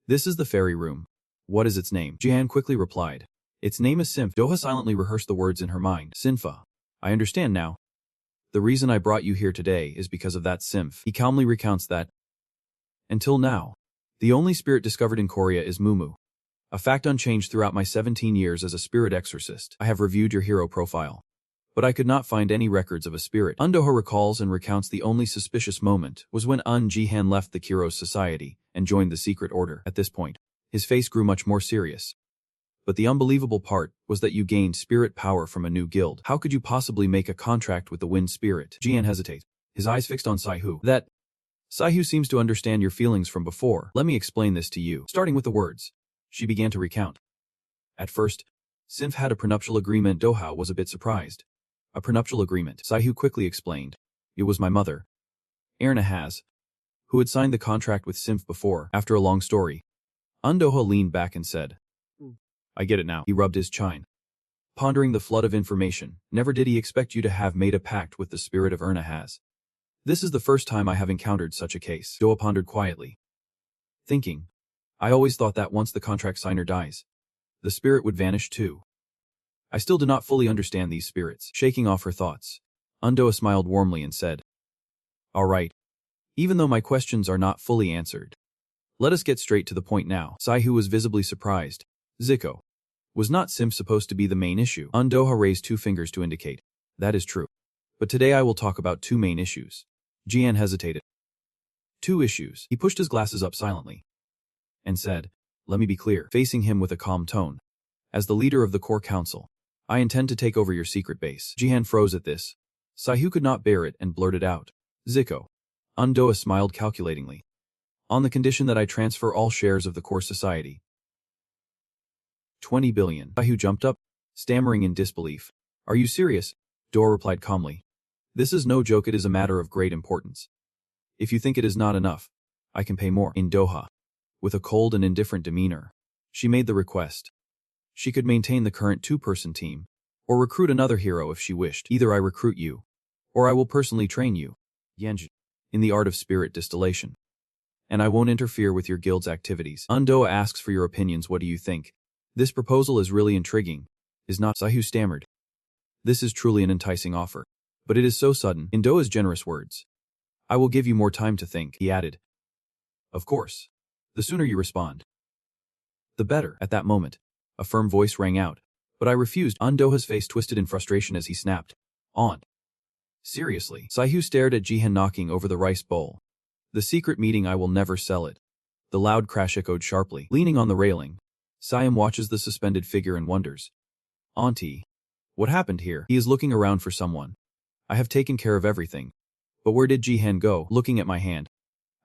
This is the fairy room. What is its name? Jihan quickly replied. Its name is Symph. Doha silently rehearsed the words in her mind. Sinfa. I understand now. The reason I brought you here today is because of that Symph. He calmly recounts that. Until now, the only spirit discovered in Korea is Mumu. A fact unchanged throughout my 17 years as a spirit exorcist. I have reviewed your hero profile, but I could not find any records of a spirit. Undoha recalls and recounts the only suspicious moment was when Jihan left the Kiros Society and joined the secret order. At this point, his face grew much more serious. But the unbelievable part was that you gained spirit power from a new guild. How could you possibly make a contract with the wind spirit? Jian hesitates, his eyes fixed on Saihu. That Saihu seems to understand your feelings from before. Let me explain this to you. Starting with the words, she began to recount. At first, Sinf had a prenuptial agreement. Doha was a bit surprised. A prenuptial agreement, Saihu quickly explained. It was my mother, Erna Has, who had signed the contract with Sinf before. After a long story, Undoha leaned back and said, I get it now. He rubbed his chin, pondering the flood of information. Never did he expect you to have made a pact with the spirit of Erna Has. This is the first time I have encountered such a case. Doha pondered quietly, thinking, I always thought that once the contract signer dies, the spirit would vanish too. I still do not fully understand these spirits. Shaking off her thoughts, Undoha smiled warmly and said, all right. Even though my questions are not fully answered, let us get straight to the point now. Saihu was visibly surprised. Zico, was not Simp supposed to be the main issue? Undoha raised 2 fingers to indicate, that is true. But today I will talk about 2 main issues. Jian hesitated. 2 issues. He pushed his glasses up silently and said, let me be clear, facing him with a calm tone. As the leader of the core council, I intend to take over your secret base. Jihan froze at this. Saihu could not bear it and blurted out, Zico. Undoha smiled calculatingly. On the condition that I transfer all shares of the core society. 20 billion. Saihu jumped up, stammering in disbelief. Are you serious? Doha replied calmly. This is no joke, it is a matter of great importance. If you think it is not enough, I can pay more. In Doha, with a cold and indifferent demeanor, she made the request. She could maintain the current 2-person team, or recruit another hero if she wished. Either I recruit you, or I will personally train you, Yanji, in the art of spirit distillation. And I won't interfere with your guild's activities. Undoha asks for your opinions. What do you think? This proposal is really intriguing, is not? Saihu stammered. This is truly an enticing offer, but it is so sudden. In Doha's generous words, I will give you more time to think, he added. Of course. The sooner you respond, the better. At that moment, a firm voice rang out, but I refused. Undoha's face twisted in frustration as he snapped, on. Seriously? Saihu stared at Jihan knocking over the rice bowl. The secret meeting, I will never sell it. The loud crash echoed sharply. Leaning on the railing, Siam watches the suspended figure and wonders. Auntie, what happened here? He is looking around for someone. I have taken care of everything. But where did Jihan go? Looking at my hand,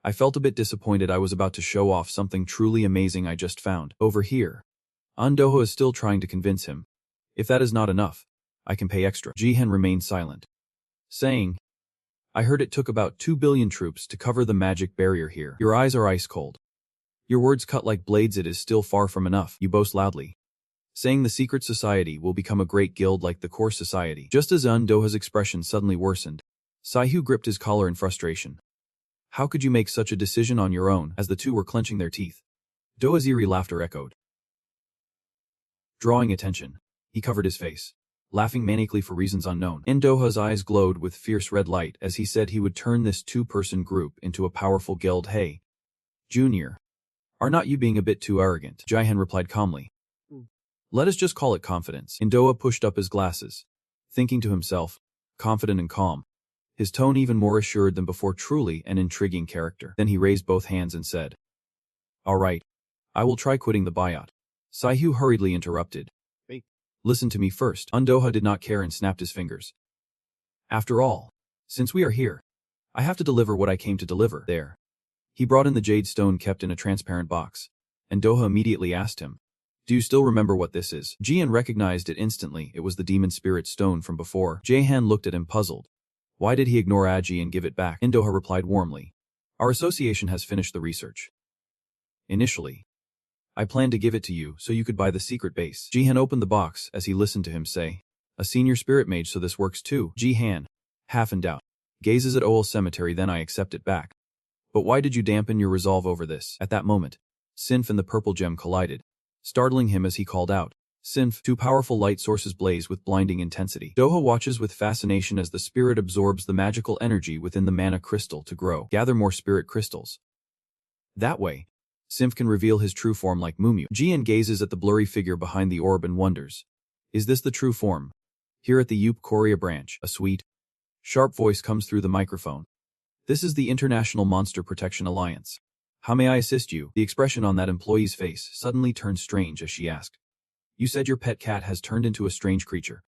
I felt a bit disappointed. I was about to show off something truly amazing I just found. Over here. Undoha is still trying to convince him. If that is not enough, I can pay extra. Jihan remained silent, saying, I heard it took about 2 billion troops to cover the magic barrier here. Your eyes are ice cold. Your words cut like blades. It is still far from enough. You boast loudly, saying the secret society will become a great guild like the core society. Just as Undoha's expression suddenly worsened, Saihu gripped his collar in frustration. How could you make such a decision on your own? As the two were clenching their teeth, Doha's eerie laughter echoed. Drawing attention, he covered his face, laughing maniacally for reasons unknown. In Doha's eyes glowed with fierce red light as he said he would turn this 2-person group into a powerful guild. Hey, Junior, are not you being a bit too arrogant? Jihan replied calmly. Let us just call it confidence. Indoha pushed up his glasses, thinking to himself, confident and calm, his tone even more assured than before. Truly an intriguing character. Then he raised both hands and said, all right, I will try quitting the buyout. Saihu hurriedly interrupted. Wait. Listen to me first. Undoha did not care and snapped his fingers. After all, since we are here, I have to deliver what I came to deliver. There. He brought in the jade stone kept in a transparent box, and Doha immediately asked him, do you still remember what this is? Jian recognized it instantly. It was the demon spirit stone from before. Jahan looked at him puzzled. Why did he ignore Aji and give it back? Indoha replied warmly. Our association has finished the research. Initially, I planned to give it to you so you could buy the secret base. Jihan opened the box as he listened to him say, a senior spirit mage, so this works too. Jihan, half in doubt, gazes at Owl Cemetery. Then I accept it back. But why did you dampen your resolve over this? At that moment, Sinf and the purple gem collided, startling him as he called out, Sinf. 2 powerful light sources blaze with blinding intensity. Doha watches with fascination as the spirit absorbs the magical energy within the mana crystal to grow. Gather more spirit crystals. That way, Sinf can reveal his true form like Mumu. Jian gazes at the blurry figure behind the orb and wonders, is this the true form? Here at the Yup Korea branch, a sweet, sharp voice comes through the microphone. This is the International Monster Protection Alliance. How may I assist you? The expression on that employee's face suddenly turned strange as she asked, You said your pet cat has turned into a strange creature.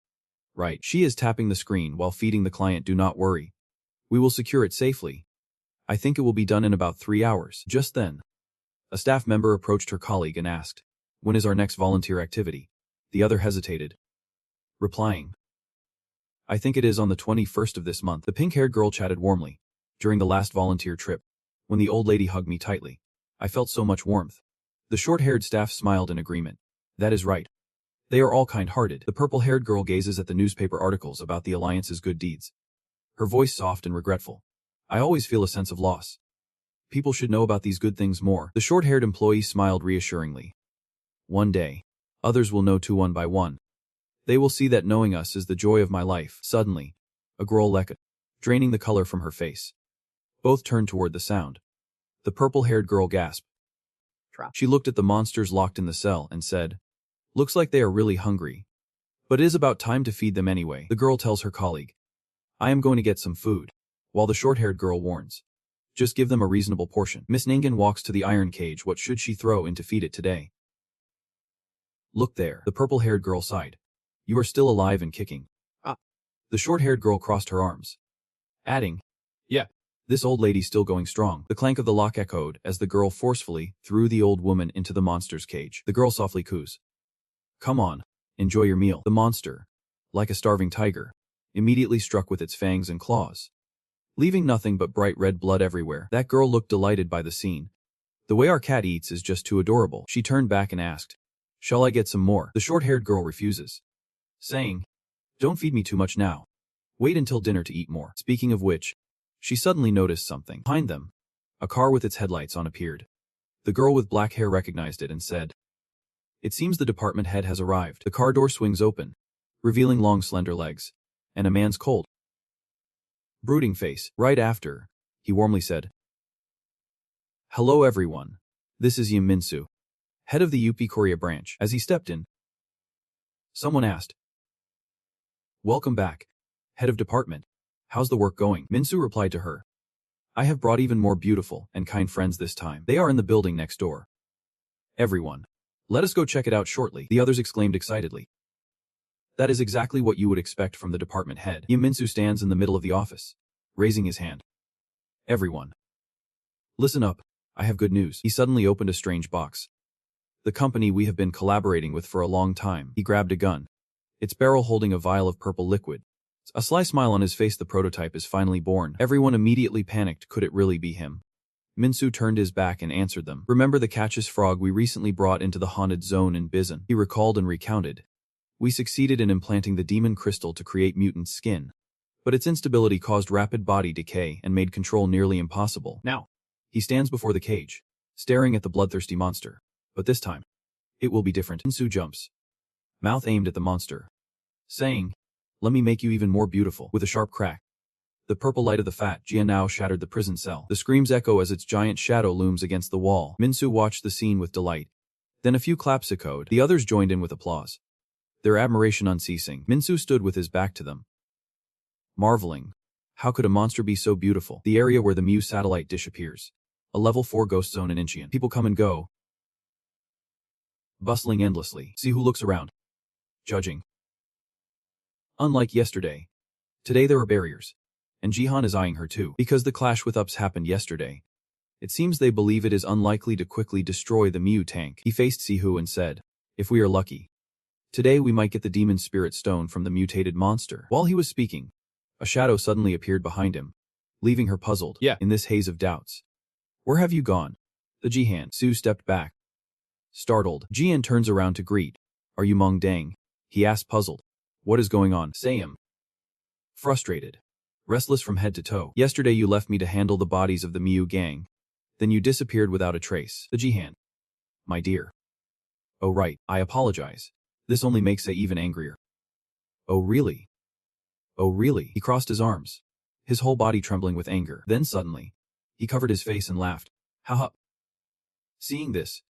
Right. She is tapping the screen while feeding the client. Do not worry. We will secure it safely. I think it will be done in about 3 hours. Just then, a staff member approached her colleague and asked, when is our next volunteer activity? The other hesitated, replying, I think it is on the 21st of this month. The pink-haired girl chatted warmly. During the last volunteer trip, when the old lady hugged me tightly, I felt so much warmth. The short-haired staff smiled in agreement. That is right. They are all kind-hearted. The purple-haired girl gazes at the newspaper articles about the Alliance's good deeds. Her voice soft and regretful. I always feel a sense of loss. People should know about these good things more. The short-haired employee smiled reassuringly. One day, others will know too, one by one. They will see that knowing us is the joy of my life. Suddenly, a girl leapt, draining the color from her face. Both turned toward the sound. The purple-haired girl gasped. She looked at the monsters locked in the cell and said, looks like they are really hungry. But it is about time to feed them anyway. The girl tells her colleague, I am going to get some food. While the short-haired girl warns, just give them a reasonable portion. Miss Ningen walks to the iron cage. What should she throw in to feed it today? Look there. The purple-haired girl sighed. You are still alive and kicking. The short-haired girl crossed her arms, adding, yeah, this old lady's still going strong. The clank of the lock echoed as the girl forcefully threw the old woman into the monster's cage. The girl softly coos. Come on, enjoy your meal. The monster, like a starving tiger, immediately struck with its fangs and claws, leaving nothing but bright red blood everywhere. That girl looked delighted by the scene. The way our cat eats is just too adorable. She turned back and asked, shall I get some more? The short-haired girl refuses, saying, don't feed me too much now. Wait until dinner to eat more. Speaking of which, she suddenly noticed something. Behind them, a car with its headlights on appeared. The girl with black hair recognized it and said, it seems the department head has arrived. The car door swings open, revealing long slender legs, and a man's cold, brooding face. Right after, he warmly said, hello everyone. This is Yim Minsu, head of the UP Korea branch. As he stepped in, someone asked, welcome back, head of department. How's the work going? Minsu replied to her, I have brought even more beautiful and kind friends this time. They are in the building next door. Everyone, let us go check it out shortly. The others exclaimed excitedly. That is exactly what you would expect from the department head. Yim Minsu stands in the middle of the office, raising his hand. Everyone, listen up. I have good news. He suddenly opened a strange box. The company we have been collaborating with for a long time. He grabbed a gun, its barrel holding a vial of purple liquid. A sly smile on his face. The prototype is finally born. Everyone immediately panicked. Could it really be him? Minsu turned his back and answered them. Remember the Catch's frog we recently brought into the haunted zone in Bizen? He recalled and recounted. We succeeded in implanting the demon crystal to create mutant skin, but its instability caused rapid body decay and made control nearly impossible. Now, he stands before the cage, staring at the bloodthirsty monster. But this time, it will be different. Minsu jumps, mouth aimed at the monster, saying, let me make you even more beautiful. With a sharp crack, the purple light of the fat Jia now shattered the prison cell. The screams echo as its giant shadow looms against the wall. Minsu watched the scene with delight. Then a few claps echoed. The others joined in with applause, their admiration unceasing. Minsu stood with his back to them, marveling. How could a monster be so beautiful? The area where the Mu satellite dish appears, a level 4 ghost zone in Incheon. People come and go, bustling endlessly. Sihu looks around, judging. Unlike yesterday, today there are barriers, and Jihan is eyeing her too. Because the clash with Ups happened yesterday, it seems they believe it is unlikely to quickly destroy the Mu tank. He faced Sihu and said, if we are lucky, today we might get the demon spirit stone from the mutated monster. While he was speaking, a shadow suddenly appeared behind him, leaving her puzzled. In this haze of doubts. Where have you gone? The Jihan. Su stepped back, startled. Jian turns around to greet. Are you Meng Dang? He asked, puzzled. What is going on? Sayam. Frustrated, restless from head to toe. Yesterday you left me to handle the bodies of the Miu gang. Then you disappeared without a trace. The Jihan. My dear. Oh right, I apologize. This only makes it even angrier. Oh really? Oh really? He crossed his arms, his whole body trembling with anger. Then suddenly, he covered his face and laughed. Ha. Seeing this,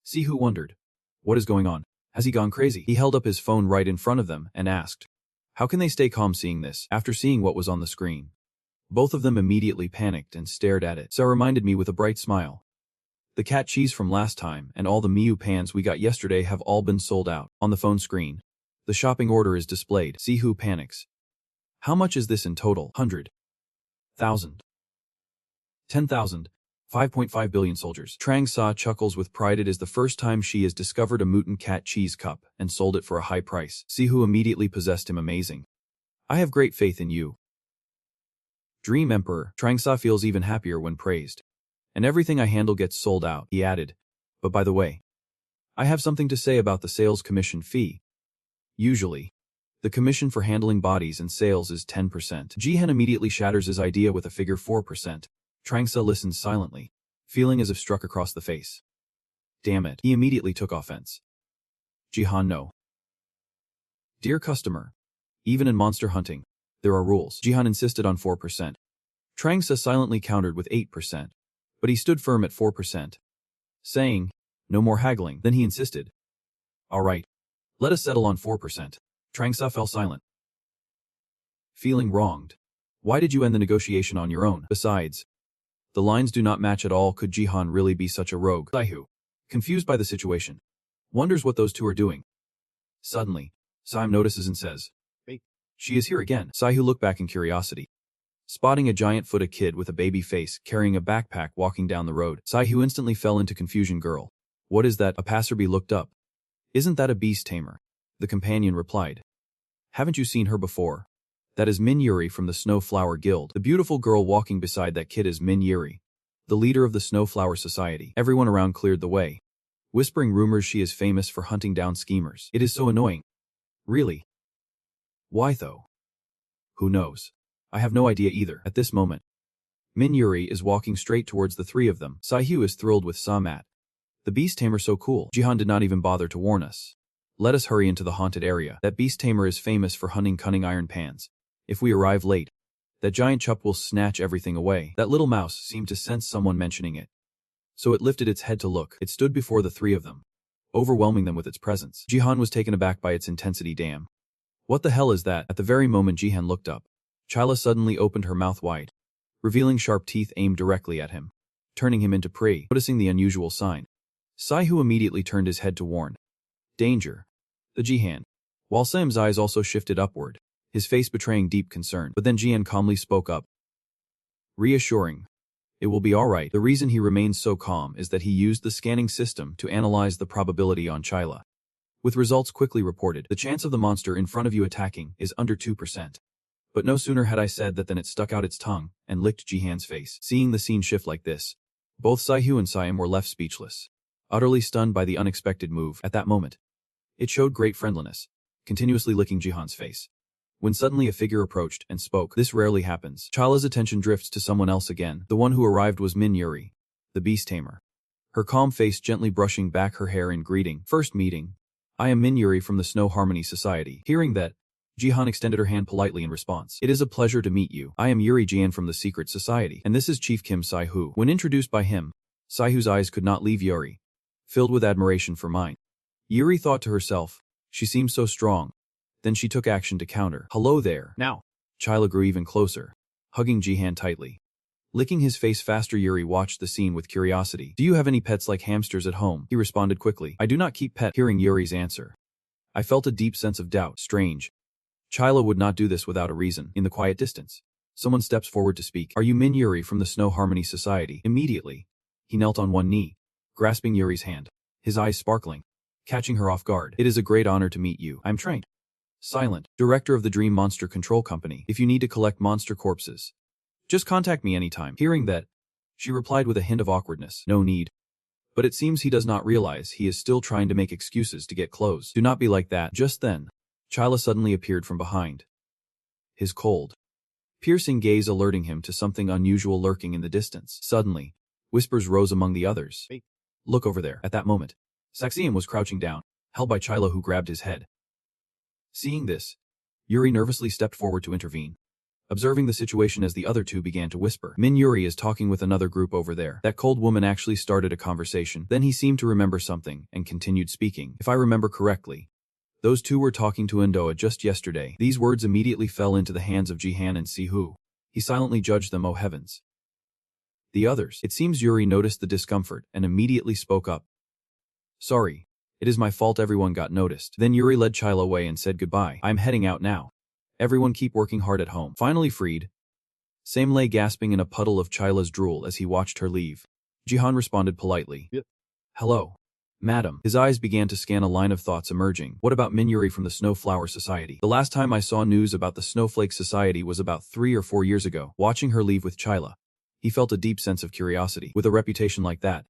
Sihu wondered. What is going on? Has he gone crazy? He held up his phone right in front of them and asked, how can they stay calm seeing this? After seeing what was on the screen, both of them immediately panicked and stared at it. So reminded me with a bright smile. The cat cheese from last time and all the Miyu pans we got yesterday have all been sold out. On the phone screen, the shopping order is displayed. Sihu panics. How much is this in total? 100,000. 10,000. 5.5 billion soldiers. Trang Sa chuckles with pride. It is the first time she has discovered a mutant cat cheese cup and sold it for a high price. Sihu immediately possessed him. Amazing. I have great faith in you. Dream Emperor. Trang Sa feels even happier when praised. And everything I handle gets sold out, he added. But by the way, I have something to say about the sales commission fee. Usually, the commission for handling bodies and sales is 10%. Jihan immediately shatters his idea with a figure 4%. Trang Sa listens silently, feeling as if struck across the face. Damn it, he immediately took offense. Jihan, no. Dear customer, even in monster hunting, there are rules. Jihan insisted on 4%. Trang Sa silently countered with 8%, but he stood firm at 4%, saying, no more haggling. Then he insisted. All right, let us settle on 4%. Trang Sa fell silent. Feeling wronged. Why did you end the negotiation on your own? Besides, the lines do not match at all. Could Jihan really be such a rogue? Saihu, confused by the situation, wonders what those two are doing. Suddenly, Saim notices and says, "Hey, she is here again." Saihu looked back in curiosity, spotting a giant-footed kid with a baby face carrying a backpack walking down the road. Saihu instantly fell into confusion. Girl, what is that? A passerby looked up. Isn't that a beast tamer? The companion replied. Haven't you seen her before? That is Min Yuri from the Snowflower Guild. The beautiful girl walking beside that kid is Min Yuri, the leader of the Snowflower Society. Everyone around cleared the way, whispering rumors she is famous for hunting down schemers. It is so annoying. Really? Why though? Who knows? I have no idea either. At this moment, Min Yuri is walking straight towards the three of them. Saihu is thrilled with Samat. The beast tamer so cool. Jihan did not even bother to warn us. Let us hurry into the haunted area. That beast tamer is famous for hunting cunning iron pans. If we arrive late, that giant chup will snatch everything away. That little mouse seemed to sense someone mentioning it, so it lifted its head to look. It stood before the three of them, overwhelming them with its presence. Jihan was taken aback by its intensity. Damn. What the hell is that? At the very moment Jihan looked up, Chila suddenly opened her mouth wide, revealing sharp teeth aimed directly at him, turning him into prey. Noticing the unusual sign, Saihu immediately turned his head to warn. Danger. The Jihan. While Sam's eyes also shifted upward, his face betraying deep concern. But then Jihan calmly spoke up, reassuring. It will be alright. The reason he remains so calm is that he used the scanning system to analyze the probability on Chila. With results quickly reported, the chance of the monster in front of you attacking is under 2%. But no sooner had I said that than it stuck out its tongue and licked Jihan's face. Seeing the scene shift like this, both Saihu and Siam were left speechless, utterly stunned by the unexpected move. At that moment, it showed great friendliness, continuously licking Jihan's face. When suddenly a figure approached and spoke. This rarely happens. Chala's attention drifts to someone else again. The one who arrived was Min Yuri, the beast tamer. Her calm face gently brushing back her hair in greeting. First meeting. I am Min Yuri from the Snow Harmony Society. Hearing that, Jihan extended her hand politely in response. It is a pleasure to meet you. I am Yuri Jian from the Secret Society. And this is Chief Kim Saihu. When introduced by him, Saihu's eyes could not leave Yuri, filled with admiration for mine. Yuri thought to herself, she seems so strong. Then she took action to counter. Hello there. Now. Chila grew even closer, hugging Jihan tightly. Licking his face faster, Yuri watched the scene with curiosity. Do you have any pets like hamsters at home? He responded quickly. I do not keep pets. Hearing Yuri's answer, I felt a deep sense of doubt. Strange. Chila would not do this without a reason. In the quiet distance, someone steps forward to speak. Are you Min Yuri from the Snow Harmony Society? Immediately, he knelt on one knee, grasping Yuri's hand, his eyes sparkling, catching her off guard. It is a great honor to meet you. I'm trained. Silent, director of the Dream Monster Control Company. If you need to collect monster corpses, just contact me anytime. Hearing that, she replied with a hint of awkwardness. No need. But it seems he does not realize he is still trying to make excuses to get clothes. Do not be like that. Just then, Chila suddenly appeared from behind, his cold, piercing gaze alerting him to something unusual lurking in the distance. Suddenly, whispers rose among the others. Hey, look over there. At that moment, Saxium was crouching down, held by Chila, who grabbed his head. Seeing this, Yuri nervously stepped forward to intervene, observing the situation as the other two began to whisper. Min Yuri is talking with another group over there. That cold woman actually started a conversation. Then he seemed to remember something and continued speaking. If I remember correctly, those two were talking to Indoa just yesterday. These words immediately fell into the hands of Jihan and Sihu. He silently judged them. Oh heavens. The others. It seems Yuri noticed the discomfort and immediately spoke up. Sorry. It is my fault everyone got noticed. Then Yuri led Chila away and said goodbye. I'm heading out now. Everyone keep working hard at home. Finally freed. Sam lay gasping in a puddle of Chila's drool as he watched her leave. Jihan responded politely. Yep. Hello. Madam. His eyes began to scan a line of thoughts emerging. What about Minuri from the Snowflower Society? The last time I saw news about the Snowflake Society was about 3 or 4 years ago. Watching her leave with Chila, he felt a deep sense of curiosity. With a reputation like that,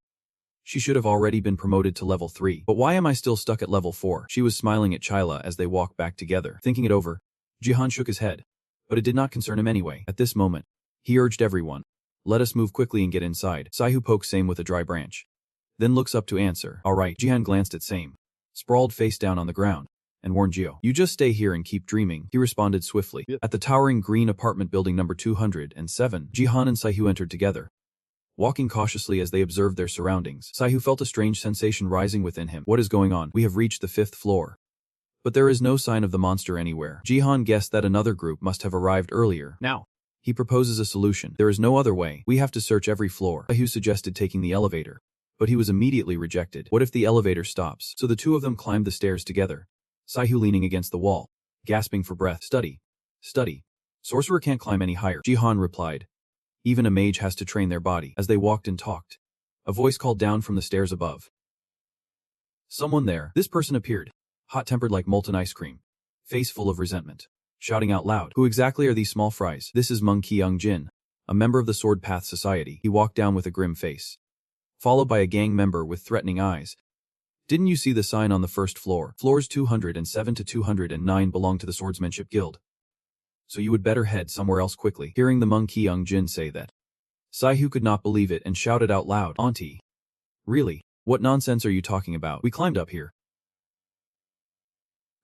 she should have already been promoted to level 3. But why am I still stuck at level 4? She was smiling at Chila as they walked back together. Thinking it over, Jihan shook his head. But it did not concern him anyway. At this moment, he urged everyone. Let us move quickly and get inside. Saihu pokes Same with a dry branch. Then looks up to answer. Alright. Jihan glanced at Same, sprawled face down on the ground, and warned Gio. You just stay here and keep dreaming. He responded swiftly. Yep. At the towering green apartment building number 207, Jihan and Saihu entered together. Walking cautiously as they observed their surroundings, Saihu felt a strange sensation rising within him. What is going on? We have reached the 5th floor. But there is no sign of the monster anywhere. Jihan guessed that another group must have arrived earlier. Now, he proposes a solution. There is no other way. We have to search every floor. Saihu suggested taking the elevator, but he was immediately rejected. What if the elevator stops? So the two of them climbed the stairs together. Saihu leaning against the wall, gasping for breath. Study. Study. Sorcerer can't climb any higher. Jihan replied. Even a mage has to train their body. As they walked and talked, a voice called down from the stairs above. Someone there. This person appeared, hot-tempered like molten ice cream, face full of resentment, shouting out loud. Who exactly are these small fries? This is Meng Kyung-jin, a member of the Sword Path Society. He walked down with a grim face, followed by a gang member with threatening eyes. Didn't you see the sign on the first floor? Floors 207 to 209 belong to the Swordsmanship Guild. So you would better head somewhere else quickly. Hearing the Meng Kyung-jin say that, Saihu could not believe it and shouted out loud. Auntie. Really? What nonsense are you talking about? We climbed up here,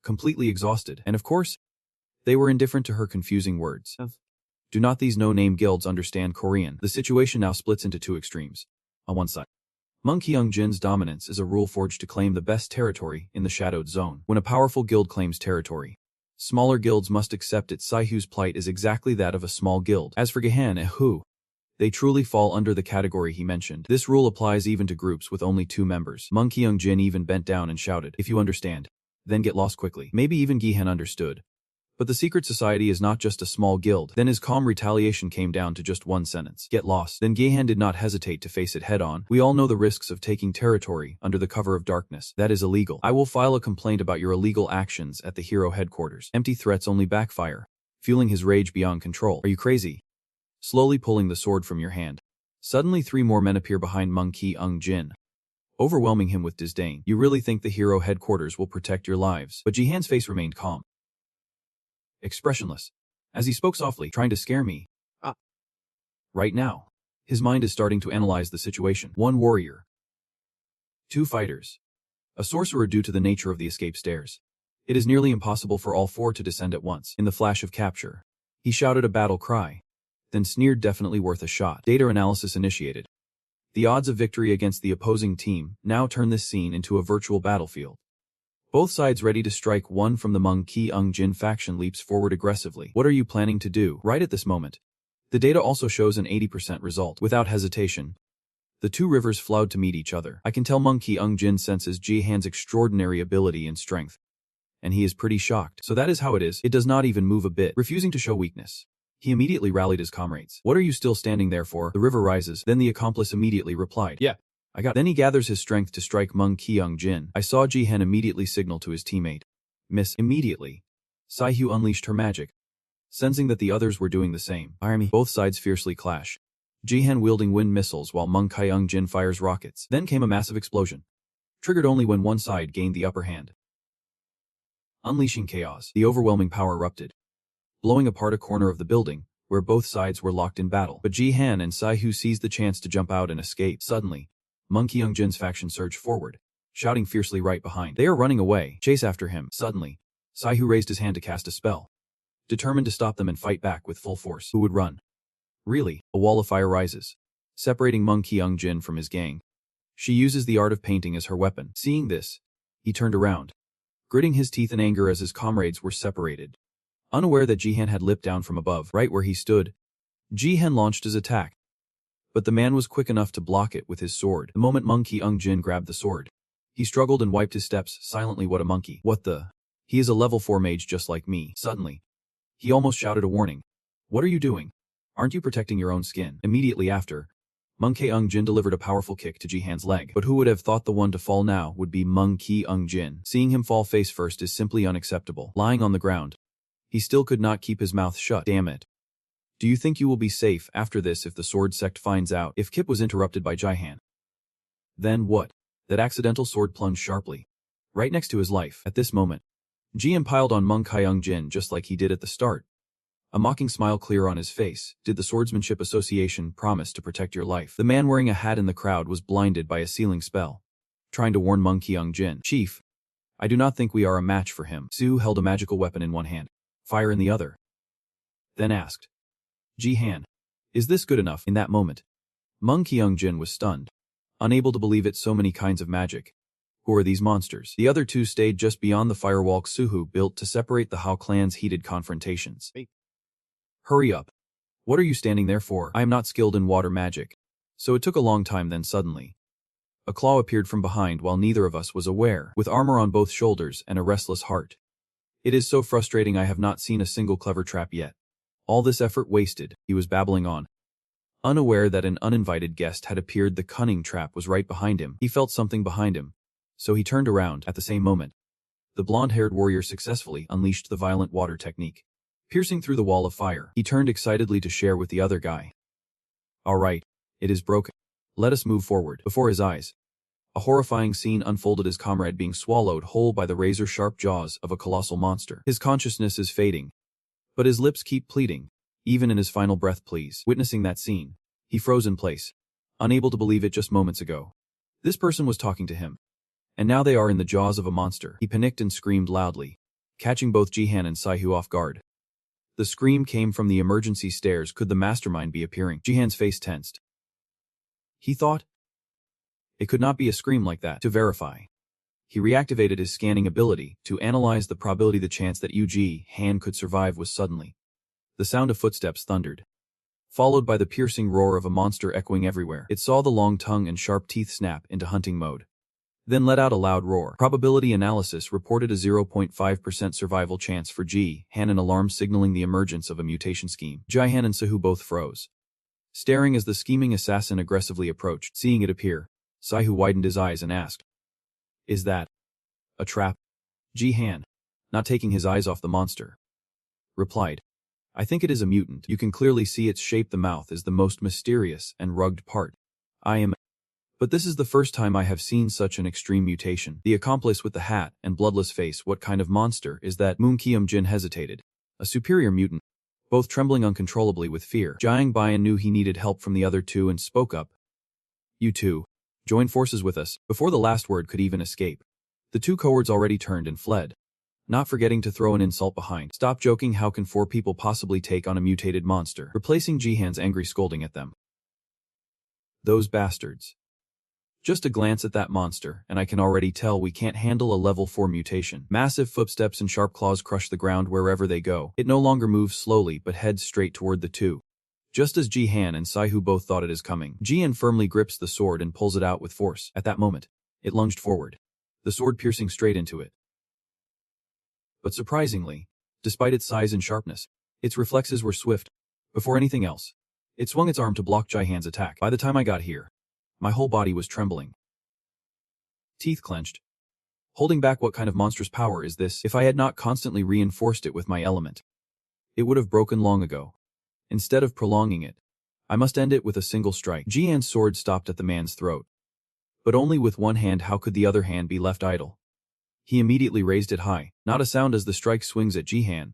completely exhausted, and of course, they were indifferent to her confusing words. Do not these no-name guilds understand Korean? The situation now splits into two extremes. On one side, Meng Kyung-jin's dominance is a rule forged to claim the best territory in the shadowed zone. When a powerful guild claims territory, smaller guilds must accept it. Saihu's plight is exactly that of a small guild. As for Gahan and Hu, they truly fall under the category he mentioned. This rule applies even to groups with only 2 members. Meng Kyung-jin even bent down and shouted, if you understand, then get lost quickly. Maybe even Gihan understood. But the secret society is not just a small guild. Then his calm retaliation came down to just one sentence. Get lost. Then Gihan did not hesitate to face it head on. We all know the risks of taking territory under the cover of darkness. That is illegal. I will file a complaint about your illegal actions at the hero headquarters. Empty threats only backfire, fueling his rage beyond control. Are you crazy? Slowly pulling the sword from your hand. Suddenly 3 more men appear behind Meng Kyung-jin, overwhelming him with disdain. You really think the hero headquarters will protect your lives? But Jihan's face remained calm, expressionless, as he spoke softly, trying to scare me. Right now. His mind is starting to analyze the situation. 1 warrior, 2 fighters, a sorcerer. Due to the nature of the escape stairs, it is nearly impossible for all 4 to descend at once. In the flash of capture, he shouted a battle cry, then sneered, definitely worth a shot. Data analysis initiated. The odds of victory against the opposing team now turn this scene into a virtual battlefield. Both sides ready to strike. One from the Meng Kyung-jin faction leaps forward aggressively. What are you planning to do? Right at this moment, the data also shows an 80% result. Without hesitation, the 2 rivers flowed to meet each other. I can tell Meng Kyung-jin senses Jihan's extraordinary ability and strength, and he is pretty shocked. So that is how it is. It does not even move a bit, refusing to show weakness. He immediately rallied his comrades. What are you still standing there for? The river rises. Then the accomplice immediately replied, yeah, I got. Then he gathers his strength to strike Meng Kyung-jin. I saw Jihan immediately signal to his teammate. Miss. Immediately, Saihu unleashed her magic, sensing that the others were doing the same. Irony. Both sides fiercely clash, Jihan wielding wind missiles while Meng Kyung-jin fires rockets. Then came a massive explosion, triggered only when one side gained the upper hand. Unleashing chaos, the overwhelming power erupted, blowing apart a corner of the building, where both sides were locked in battle. But Jihan and Saihu seized the chance to jump out and escape. Suddenly, Meng Kyung-jin's faction surged forward, shouting fiercely right behind. They are running away. Chase after him. Suddenly, Saihu raised his hand to cast a spell, determined to stop them and fight back with full force. Who would run? Really, a wall of fire rises, separating Meng Kyung-jin from his gang. She uses the art of painting as her weapon. Seeing this, he turned around, gritting his teeth in anger as his comrades were separated. Unaware that Jihan had leapt down from above, right where he stood, Jihan launched his attack. But the man was quick enough to block it with his sword. The moment Monkey Jin grabbed the sword, he struggled and wiped his steps silently. What a monkey. What the? He is a level 4 mage just like me. Suddenly, he almost shouted a warning. What are you doing? Aren't you protecting your own skin? Immediately after, Monkey Jin delivered a powerful kick to Jihan's leg. But who would have thought the one to fall now would be Monkey Jin? Seeing him fall face first is simply unacceptable. Lying on the ground, he still could not keep his mouth shut. Damn it. Do you think you will be safe after this if the sword sect finds out? If Kip was interrupted by Jihan. Then what? That accidental sword plunged sharply, right next to his life. At this moment, Ji impaled on Monkey Jin just like he did at the start. A mocking smile clear on his face. Did the Swordsmanship Association promise to protect your life? The man wearing a hat in the crowd was blinded by a sealing spell, trying to warn Monkey Jin. Chief, I do not think we are a match for him. Su held a magical weapon in one hand, fire in the other, then asked, Jihan, is this good enough? In that moment, Monkey Jin was stunned, unable to believe it. So many kinds of magic. Who are these monsters? The other two stayed just beyond the firewall Suhu built to separate the Hao clan's heated confrontations. Hey. Hurry up. What are you standing there for? I am not skilled in water magic. So it took a long time. Then suddenly, a claw appeared from behind while neither of us was aware, with armor on both shoulders and a restless heart. It is so frustrating. I have not seen a single clever trap yet. All this effort wasted, he was babbling on. Unaware that an uninvited guest had appeared, the cunning trap was right behind him. He felt something behind him, so he turned around. At the same moment, the blonde-haired warrior successfully unleashed the violent water technique, piercing through the wall of fire. He turned excitedly to share with the other guy. All right, it is broken. Let us move forward. Before his eyes, a horrifying scene unfolded, his comrade being swallowed whole by the razor-sharp jaws of a colossal monster. His consciousness is fading, but his lips keep pleading, even in his final breath, please. Witnessing that scene, he froze in place, unable to believe it. Just moments ago, this person was talking to him, and now they are in the jaws of a monster. He panicked and screamed loudly, catching both Jihan and Saihu off guard. The scream came from the emergency stairs. Could the mastermind be appearing? Jihan's face tensed. He thought, it could not be a scream like that. To verify, he reactivated his scanning ability to analyze the probability. The chance that Jihan could survive was suddenly. The sound of footsteps thundered, followed by the piercing roar of a monster echoing everywhere. It saw the long tongue and sharp teeth snap into hunting mode, then let out a loud roar. Probability analysis reported a 0.5% survival chance for Jihan, an alarm signaling the emergence of a mutation scheme. Jihan and Saihu both froze, staring as the scheming assassin aggressively approached. Seeing it appear, Saihu widened his eyes and asked, is that a trap? Jihan, not taking his eyes off the monster, replied, I think it is a mutant. You can clearly see its shape. The mouth is the most mysterious and rugged part. But this is the first time I have seen such an extreme mutation. The accomplice with the hat and bloodless face, what kind of monster is that? Monkey Jin hesitated. A superior mutant. Both trembling uncontrollably with fear, Jiang Bian knew he needed help from the other two and spoke up. You two, join forces with us. Before the last word could even escape, the two cowards already turned and fled, not forgetting to throw an insult behind. Stop joking. How can 4 people possibly take on a mutated monster? Replacing Jihan's angry scolding at them. Those bastards. Just a glance at that monster, and I can already tell we can't handle a level 4 mutation. Massive footsteps and sharp claws crush the ground wherever they go. It no longer moves slowly but heads straight toward the two. Just as Jihan and Saihu both thought it is coming, Jihan firmly grips the sword and pulls it out with force. At that moment, it lunged forward, the sword piercing straight into it. But surprisingly, despite its size and sharpness, its reflexes were swift. Before anything else, it swung its arm to block Jihan's attack. By the time I got here, my whole body was trembling. Teeth clenched, holding back. What kind of monstrous power is this? If I had not constantly reinforced it with my element, it would have broken long ago. Instead of prolonging it, I must end it with a single strike. Jian's sword stopped at the man's throat, but only with one hand. How could the other hand be left idle? He immediately raised it high, not a sound as the strike swings at Jihan,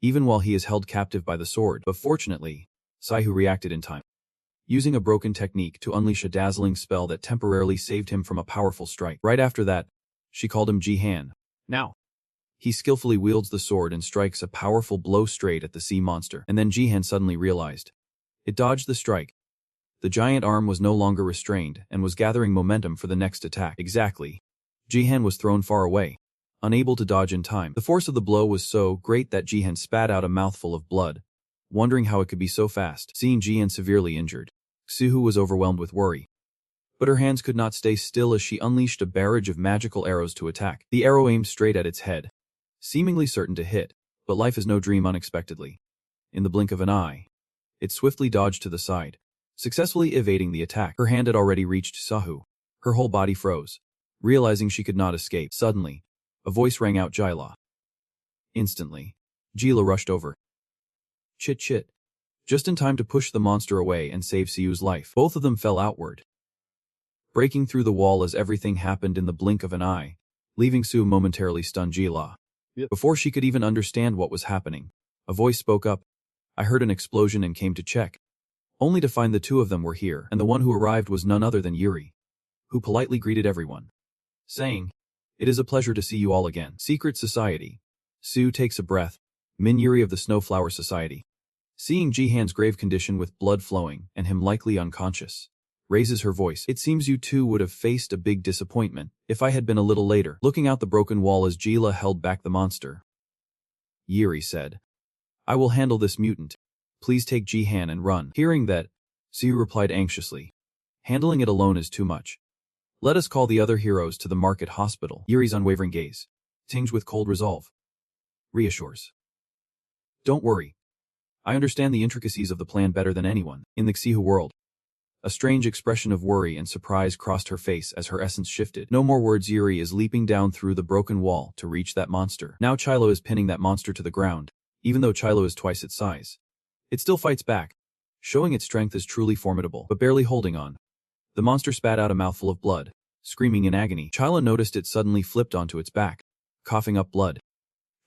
even while he is held captive by the sword. But fortunately, Saihu reacted in time, using a broken technique to unleash a dazzling spell that temporarily saved him from a powerful strike. Right after that, she called him Jihan. Now, he skillfully wields the sword and strikes a powerful blow straight at the sea monster. And then Jihan suddenly realized. It dodged the strike. The giant arm was no longer restrained and was gathering momentum for the next attack. Exactly. Jihan was thrown far away, unable to dodge in time. The force of the blow was so great that Jihan spat out a mouthful of blood, wondering how it could be so fast. Seeing Jihan severely injured, Xihu was overwhelmed with worry. But her hands could not stay still as she unleashed a barrage of magical arrows to attack. The arrow aimed straight at its head, seemingly certain to hit, but life is no dream unexpectedly. In the blink of an eye, it swiftly dodged to the side, successfully evading the attack. Her hand had already reached Sahu. Her whole body froze, realizing she could not escape. Suddenly, a voice rang out, Jila. Instantly, Jila rushed over. Chit chit. Just in time to push the monster away and save Siu's life. Both of them fell outward, breaking through the wall as everything happened in the blink of an eye, leaving Siu momentarily stunned. Jila. Before she could even understand what was happening, a voice spoke up. I heard an explosion and came to check, only to find the two of them were here, and the one who arrived was none other than Yuri, who politely greeted everyone, saying, It is a pleasure to see you all again. Secret Society. Siu takes a breath. Min Yuri of the Snowflower Society, seeing Jihan's grave condition with blood flowing and him likely unconscious, raises her voice. It seems you two would have faced a big disappointment if I had been a little later. Looking out the broken wall as Jila held back the monster, Yuri said, I will handle this mutant. Please take Jihan and run. Hearing that, Siu replied anxiously, handling it alone is too much. Let us call the other heroes to the market hospital. Yuri's unwavering gaze, tinged with cold resolve, reassures. Don't worry. I understand the intricacies of the plan better than anyone. In the Xihu world, a strange expression of worry and surprise crossed her face as her essence shifted. No more words. Yuri is leaping down through the broken wall to reach that monster. Now Chilo is pinning that monster to the ground. Even though Chilo is twice its size, it still fights back, showing its strength is truly formidable, but barely holding on. The monster spat out a mouthful of blood, screaming in agony. Chilo noticed it suddenly flipped onto its back, coughing up blood,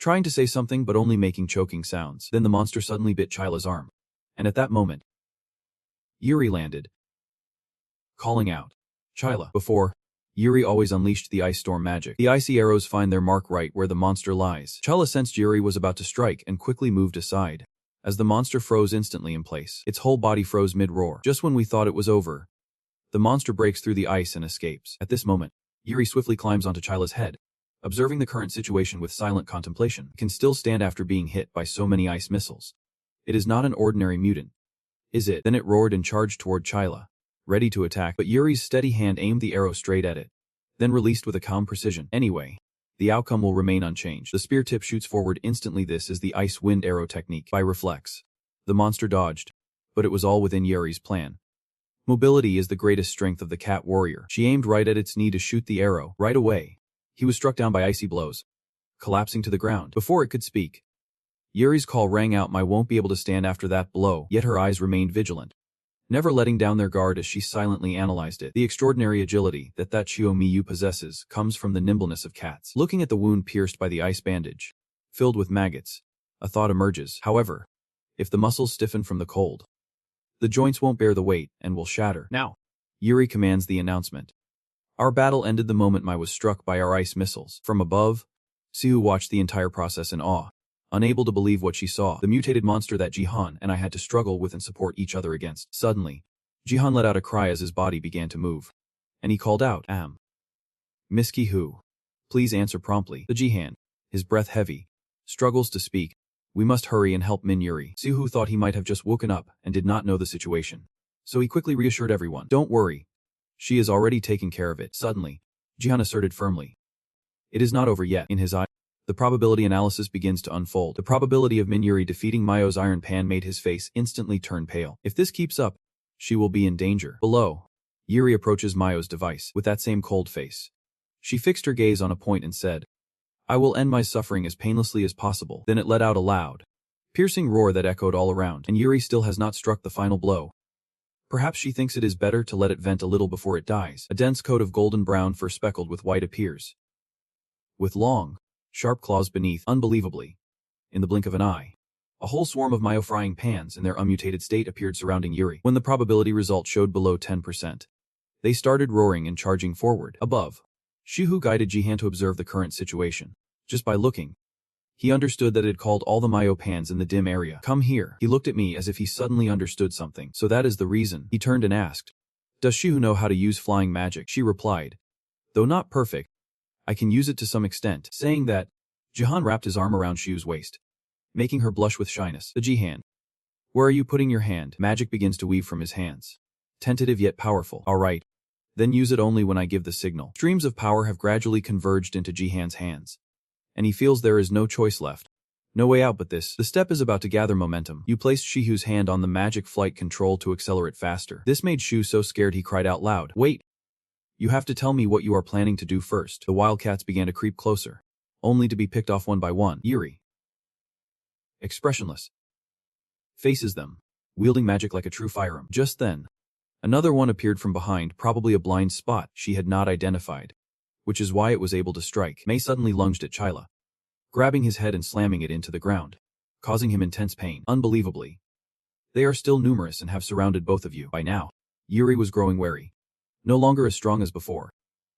trying to say something but only making choking sounds. Then the monster suddenly bit Chila's arm, and at that moment, Yuri landed, calling out, Chila. Before, Yuri always unleashed the ice storm magic. The icy arrows find their mark right where the monster lies. Chila sensed Yuri was about to strike and quickly moved aside, as the monster froze instantly in place. Its whole body froze mid-roar. Just when we thought it was over, the monster breaks through the ice and escapes. At this moment, Yuri swiftly climbs onto Chila's head, observing the current situation with silent contemplation. It can still stand after being hit by so many ice missiles. It is not an ordinary mutant, is it? Then it roared and charged toward Chila, ready to attack, but Yuri's steady hand aimed the arrow straight at it, then released with a calm precision. Anyway, the outcome will remain unchanged. The spear tip shoots forward instantly. This is the ice wind arrow technique. By reflex, the monster dodged, but it was all within Yuri's plan. Mobility is the greatest strength of the cat warrior. She aimed right at its knee to shoot the arrow. Right away, he was struck down by icy blows, collapsing to the ground. Before it could speak, Yuri's call rang out. I won't be able to stand after that blow. Yet her eyes remained vigilant, never letting down their guard as she silently analyzed it. The extraordinary agility that Chiyo-Miyu possesses comes from the nimbleness of cats. Looking at the wound pierced by the ice bandage, filled with maggots, a thought emerges. However, if the muscles stiffen from the cold, the joints won't bear the weight and will shatter. Now, Yuri commands the announcement. Our battle ended the moment Mai was struck by our ice missiles. From above, Siu watched the entire process in awe, unable to believe what she saw. The mutated monster that Jihan and I had to struggle with and support each other against. Suddenly, Jihan let out a cry as his body began to move, and he called out, Miss Ki-hu, please answer promptly. The Jihan, his breath heavy, struggles to speak. We must hurry and help Min Yuri. Siu thought he might have just woken up and did not know the situation, so he quickly reassured everyone. Don't worry. She is already taking care of it. Suddenly, Jihan asserted firmly. It is not over yet. In his eye, the probability analysis begins to unfold. The probability of Min Yuri defeating Mayo's Iron Pan made his face instantly turn pale. If this keeps up, she will be in danger. Below, Yuri approaches Mayo's device with that same cold face. She fixed her gaze on a point and said, I will end my suffering as painlessly as possible. Then it let out a loud, piercing roar that echoed all around, and Yuri still has not struck the final blow. Perhaps she thinks it is better to let it vent a little before it dies. A dense coat of golden brown fur speckled with white appears, with long, sharp claws beneath. Unbelievably, in the blink of an eye, a whole swarm of Mayo frying pans in their unmutated state appeared surrounding Yuri. When the probability result showed below 10%, they started roaring and charging forward. Above, Shihu guided Jihan to observe the current situation. Just by looking, he understood that it called all the Mayo pans in the dim area. Come here. He looked at me as if he suddenly understood something. So that is the reason. He turned and asked, does Shihu know how to use flying magic? She replied, though not perfect, I can use it to some extent. Saying that, Jihan wrapped his arm around Shihu's waist, making her blush with shyness. The Jihan, where are you putting your hand? Magic begins to weave from his hands, Tentative yet powerful. Alright. Then use it only when I give the signal. Streams of power have gradually converged into Jihan's hands. And he feels there is no choice left. No way out but this. The step is about to gather momentum. You placed Shihu's hand on the magic flight control to accelerate faster. This made Shu so scared he cried out loud. Wait! You have to tell me what you are planning to do first. The wildcats began to creep closer, only to be picked off one by one. Yuri, expressionless, faces them, wielding magic like a true firearm. Just then, another one appeared from behind, probably a blind spot she had not identified, which is why it was able to strike. Mei suddenly lunged at Chila, grabbing his head and slamming it into the ground, causing him intense pain. Unbelievably, they are still numerous and have surrounded both of you. By now, Yuri was growing wary, no longer as strong as before.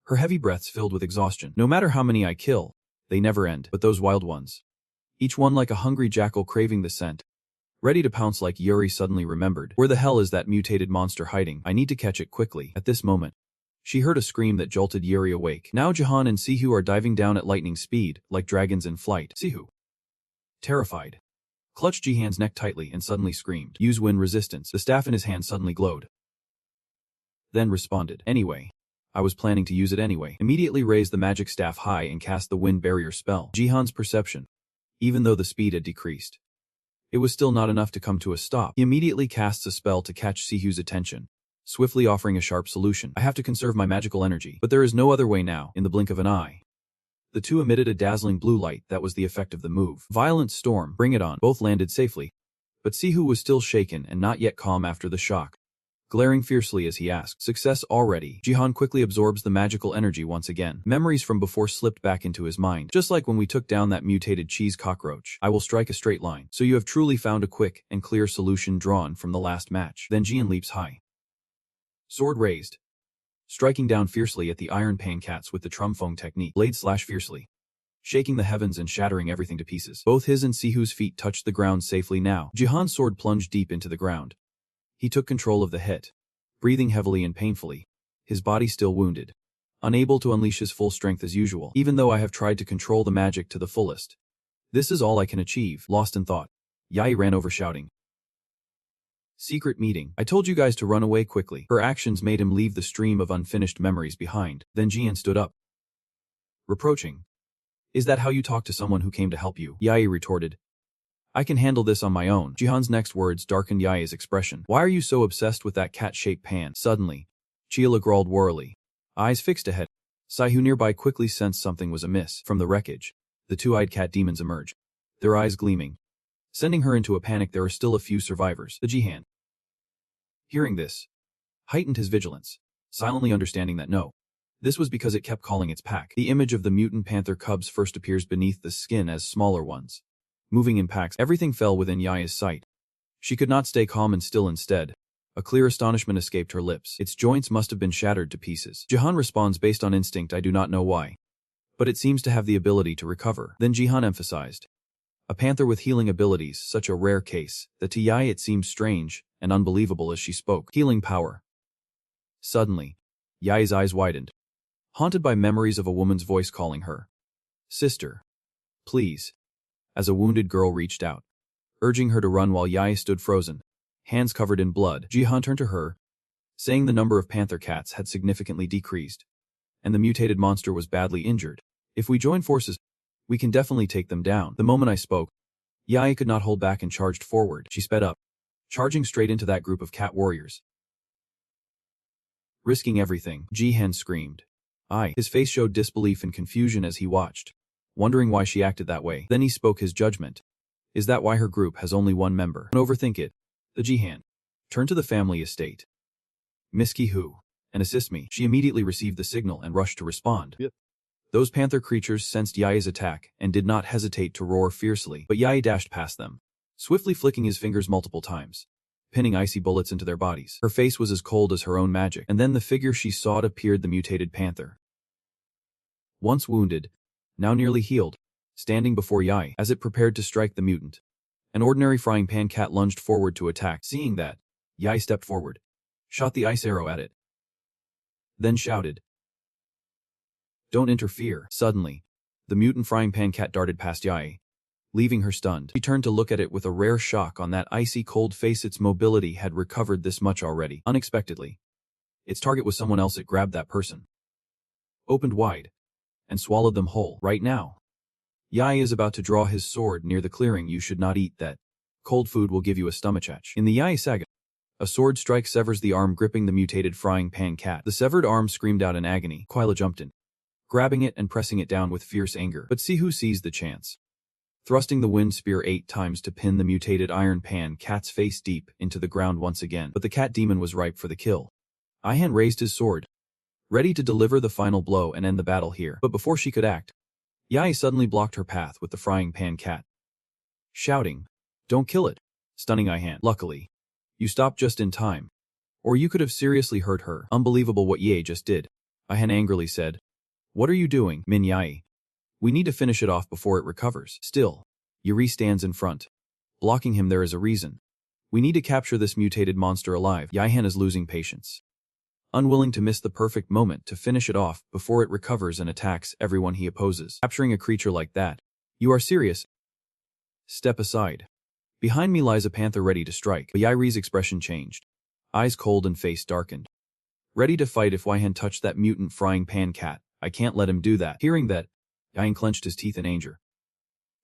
Her heavy breaths filled with exhaustion. No matter how many I kill, they never end. But those wild ones, each one like a hungry jackal craving the scent, ready to pounce. Like Yuri suddenly remembered. Where the hell is that mutated monster hiding? I need to catch it quickly. At this moment, she heard a scream that jolted Yuri awake. Now Jihan and Sihu are diving down at lightning speed, like dragons in flight. Sihu, terrified, clutched Jihan's neck tightly and suddenly screamed. Use wind resistance. The staff in his hand suddenly glowed, then responded. Anyway, I was planning to use it anyway. Immediately raised the magic staff high and cast the wind barrier spell. Jihan's perception, even though the speed had decreased, it was still not enough to come to a stop. He immediately casts a spell to catch Sihu's attention, swiftly offering a sharp solution. I have to conserve my magical energy, but there is no other way now. In the blink of an eye, the two emitted a dazzling blue light. That was the effect of the move. Violent storm, bring it on. Both landed safely, but Sihu was still shaken and not yet calm after the shock, glaring fiercely as he asked, success already? Jihan quickly absorbs the magical energy once again. Memories from before slipped back into his mind. Just like when we took down that mutated cheese cockroach. I will strike a straight line. So you have truly found a quick and clear solution drawn from the last match. Then Jihan leaps high, sword raised, striking down fiercely at the iron pancats with the Trumfong technique. Blade slash fiercely, shaking the heavens and shattering everything to pieces. Both his and Sihu's feet touched the ground safely now. Jihan's sword plunged deep into the ground. He took control of the hit, breathing heavily and painfully, his body still wounded, unable to unleash his full strength as usual. Even though I have tried to control the magic to the fullest, this is all I can achieve. Lost in thought, Yai ran over shouting, secret meeting. I told you guys to run away quickly. Her actions made him leave the stream of unfinished memories behind. Then Jian stood up, reproaching. Is that how you talk to someone who came to help you? Yai retorted. I can handle this on my own. Jihan's next words darkened Yai's expression. Why are you so obsessed with that cat-shaped pan? Suddenly, Chila growled warily, eyes fixed ahead. Sihu nearby quickly sensed something was amiss. From the wreckage, the two-eyed cat demons emerged, their eyes gleaming, sending her into a panic. There are still a few survivors. The Jihan, hearing this, heightened his vigilance, silently understanding that this was because it kept calling its pack. The image of the mutant panther cubs first appears beneath the skin as smaller ones, moving in packs. Everything fell within Yai's sight. She could not stay calm and still. Instead, a clear astonishment escaped her lips. Its joints must have been shattered to pieces. Jihan responds based on instinct. I do not know why, but it seems to have the ability to recover. Then Jihan emphasized, a panther with healing abilities, such a rare case, that to Yai it seemed strange and unbelievable as she spoke. Healing power. Suddenly, Yai's eyes widened, haunted by memories of a woman's voice calling her, sister, please. As a wounded girl reached out, urging her to run while Yai stood frozen, hands covered in blood. Jihan turned to her, saying the number of panther cats had significantly decreased, and the mutated monster was badly injured. If we join forces, we can definitely take them down. The moment I spoke, Yai could not hold back and charged forward. She sped up, charging straight into that group of cat warriors. Risking everything, Jihan screamed. His face showed disbelief and confusion as he watched, wondering why she acted that way. Then he spoke his judgment. Is that why her group has only one member? Don't overthink it. The Jihan turned to the family estate. Miss Ki-hu, and assist me. She immediately received the signal and rushed to respond. Yep. Those panther creatures sensed Yai's attack and did not hesitate to roar fiercely, but Yai dashed past them, swiftly flicking his fingers multiple times, pinning icy bullets into their bodies. Her face was as cold as her own magic, and then the figure she sought appeared, the mutated panther. Once wounded, now nearly healed, standing before Yai. As it prepared to strike the mutant, an ordinary frying pan cat lunged forward to attack. Seeing that, Yai stepped forward, shot the ice arrow at it, then shouted, don't interfere. Suddenly, the mutant frying pan cat darted past Yai, leaving her stunned. She turned to look at it with a rare shock on that icy cold face. Its mobility had recovered this much already. Unexpectedly, its target was someone else. It grabbed that person, opened wide, and swallowed them whole. Right now, Yai is about to draw his sword near the clearing. You should not eat that. Cold food will give you a stomachache. In the Yai saga, a sword strike severs the arm gripping the mutated frying pan cat. The severed arm screamed out in agony. Quila jumped in, grabbing it and pressing it down with fierce anger. But Sihu seized the chance, thrusting the wind spear 8 times to pin the mutated iron pan cat's face deep into the ground once again. But the cat demon was ripe for the kill. Ihan raised his sword, ready to deliver the final blow and end the battle here. But before she could act, Yai suddenly blocked her path with the frying pan cat, shouting, "Don't kill it," stunning Ihan. Luckily, you stopped just in time, or you could have seriously hurt her. Unbelievable what Ye just did, Ihan angrily said. What are you doing, Min Yai? We need to finish it off before it recovers. Still, Yuri stands in front, blocking him. There is a reason. We need to capture this mutated monster alive. Yaihan is losing patience, unwilling to miss the perfect moment to finish it off before it recovers and attacks everyone he opposes. Capturing a creature like that? You are serious? Step aside. Behind me lies a panther ready to strike. But Yairi's expression changed, eyes cold and face darkened. Ready to fight if Yaihan touched that mutant frying pan cat. I can't let him do that. Hearing that, Yaihan clenched his teeth in anger,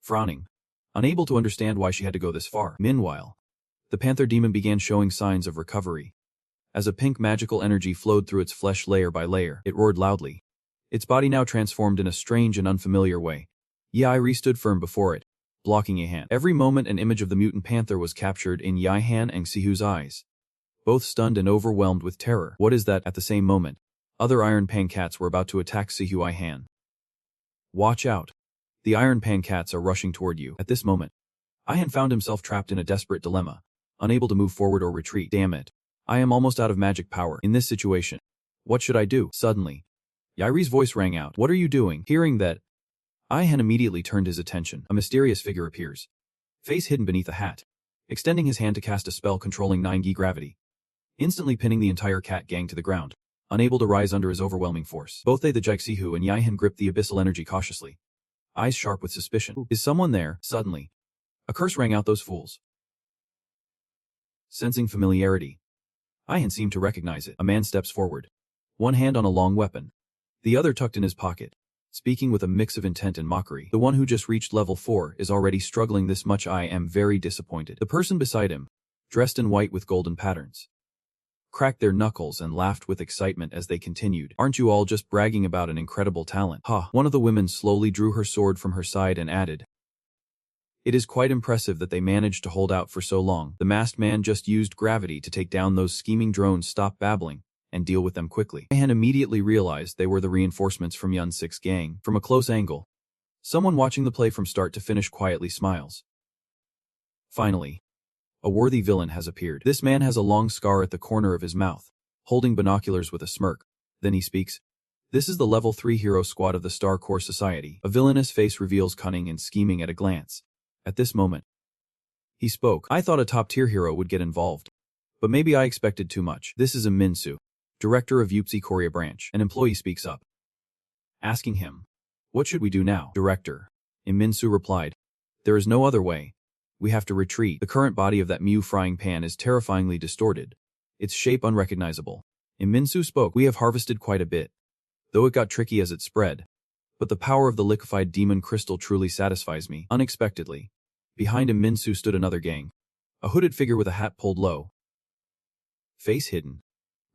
frowning, unable to understand why she had to go this far. Meanwhile, the panther demon began showing signs of recovery. As a pink magical energy flowed through its flesh layer by layer, it roared loudly, its body now transformed in a strange and unfamiliar way. Yairi stood firm before it, blocking Yaihan. Every moment an image of the mutant panther was captured in Yaihan and Sihu's eyes, both stunned and overwhelmed with terror. What is that? At the same moment, other iron pan cats were about to attack Sihu. Yaihan, watch out. The iron pan cats are rushing toward you. At this moment, Yaihan found himself trapped in a desperate dilemma, unable to move forward or retreat. Damn it. I am almost out of magic power in this situation. What should I do? Suddenly, Yairi's voice rang out. What are you doing? Hearing that, Yaihan immediately turned his attention. A mysterious figure appears, face hidden beneath a hat, extending his hand to cast a spell controlling 9G gravity, instantly pinning the entire cat gang to the ground, unable to rise under his overwhelming force. Both the Jaixihu and Yaihan gripped the abyssal energy cautiously, eyes sharp with suspicion. Is someone there? Suddenly, a curse rang out. Those fools. Sensing familiarity, Yaihan seemed to recognize it. A man steps forward, one hand on a long weapon, the other tucked in his pocket, speaking with a mix of intent and mockery. The one who just reached level 4 is already struggling this much. I am very disappointed. The person beside him, dressed in white with golden patterns, cracked their knuckles and laughed with excitement as they continued. Aren't you all just bragging about an incredible talent? Ha! One of the women slowly drew her sword from her side and added, it is quite impressive that they managed to hold out for so long. The masked man just used gravity to take down those scheming drones. Stop babbling and deal with them quickly. Yaihan immediately realized they were the reinforcements from Yun 6 gang. From a close angle, someone watching the play from start to finish quietly smiles. Finally, a worthy villain has appeared. This man has a long scar at the corner of his mouth, holding binoculars with a smirk. Then he speaks. This is the level 3 hero squad of the Star Corps Society. A villainous face reveals cunning and scheming at a glance. At this moment, he spoke. I thought a top-tier hero would get involved, but maybe I expected too much. This is Minsu, director of Yupsi Korea branch. An employee speaks up, asking him, what should we do now? Director, Minsu replied, there is no other way. We have to retreat. The current body of that Mew frying pan is terrifyingly distorted, its shape unrecognizable. Minsu spoke. We have harvested quite a bit, though it got tricky as it spread. But the power of the liquefied demon crystal truly satisfies me. Unexpectedly, behind him Minsu stood another gang, a hooded figure with a hat pulled low, face hidden,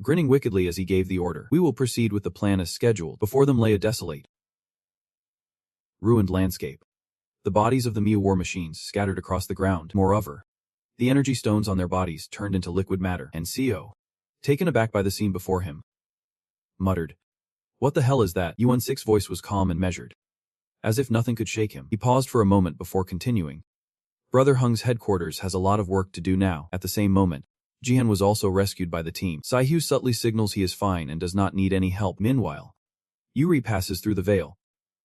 grinning wickedly as he gave the order. We will proceed with the plan as scheduled. Before them lay a desolate, ruined landscape. The bodies of the Mew war machines scattered across the ground. Moreover, the energy stones on their bodies turned into liquid matter. And Co, taken aback by the scene before him, muttered, what the hell is that? Yuan 6's voice was calm and measured, as if nothing could shake him. He paused for a moment before continuing. Brother Hung's headquarters has a lot of work to do now. At the same moment, Jihan was also rescued by the team. Saihu subtly signals he is fine and does not need any help. Meanwhile, Yuri passes through the veil,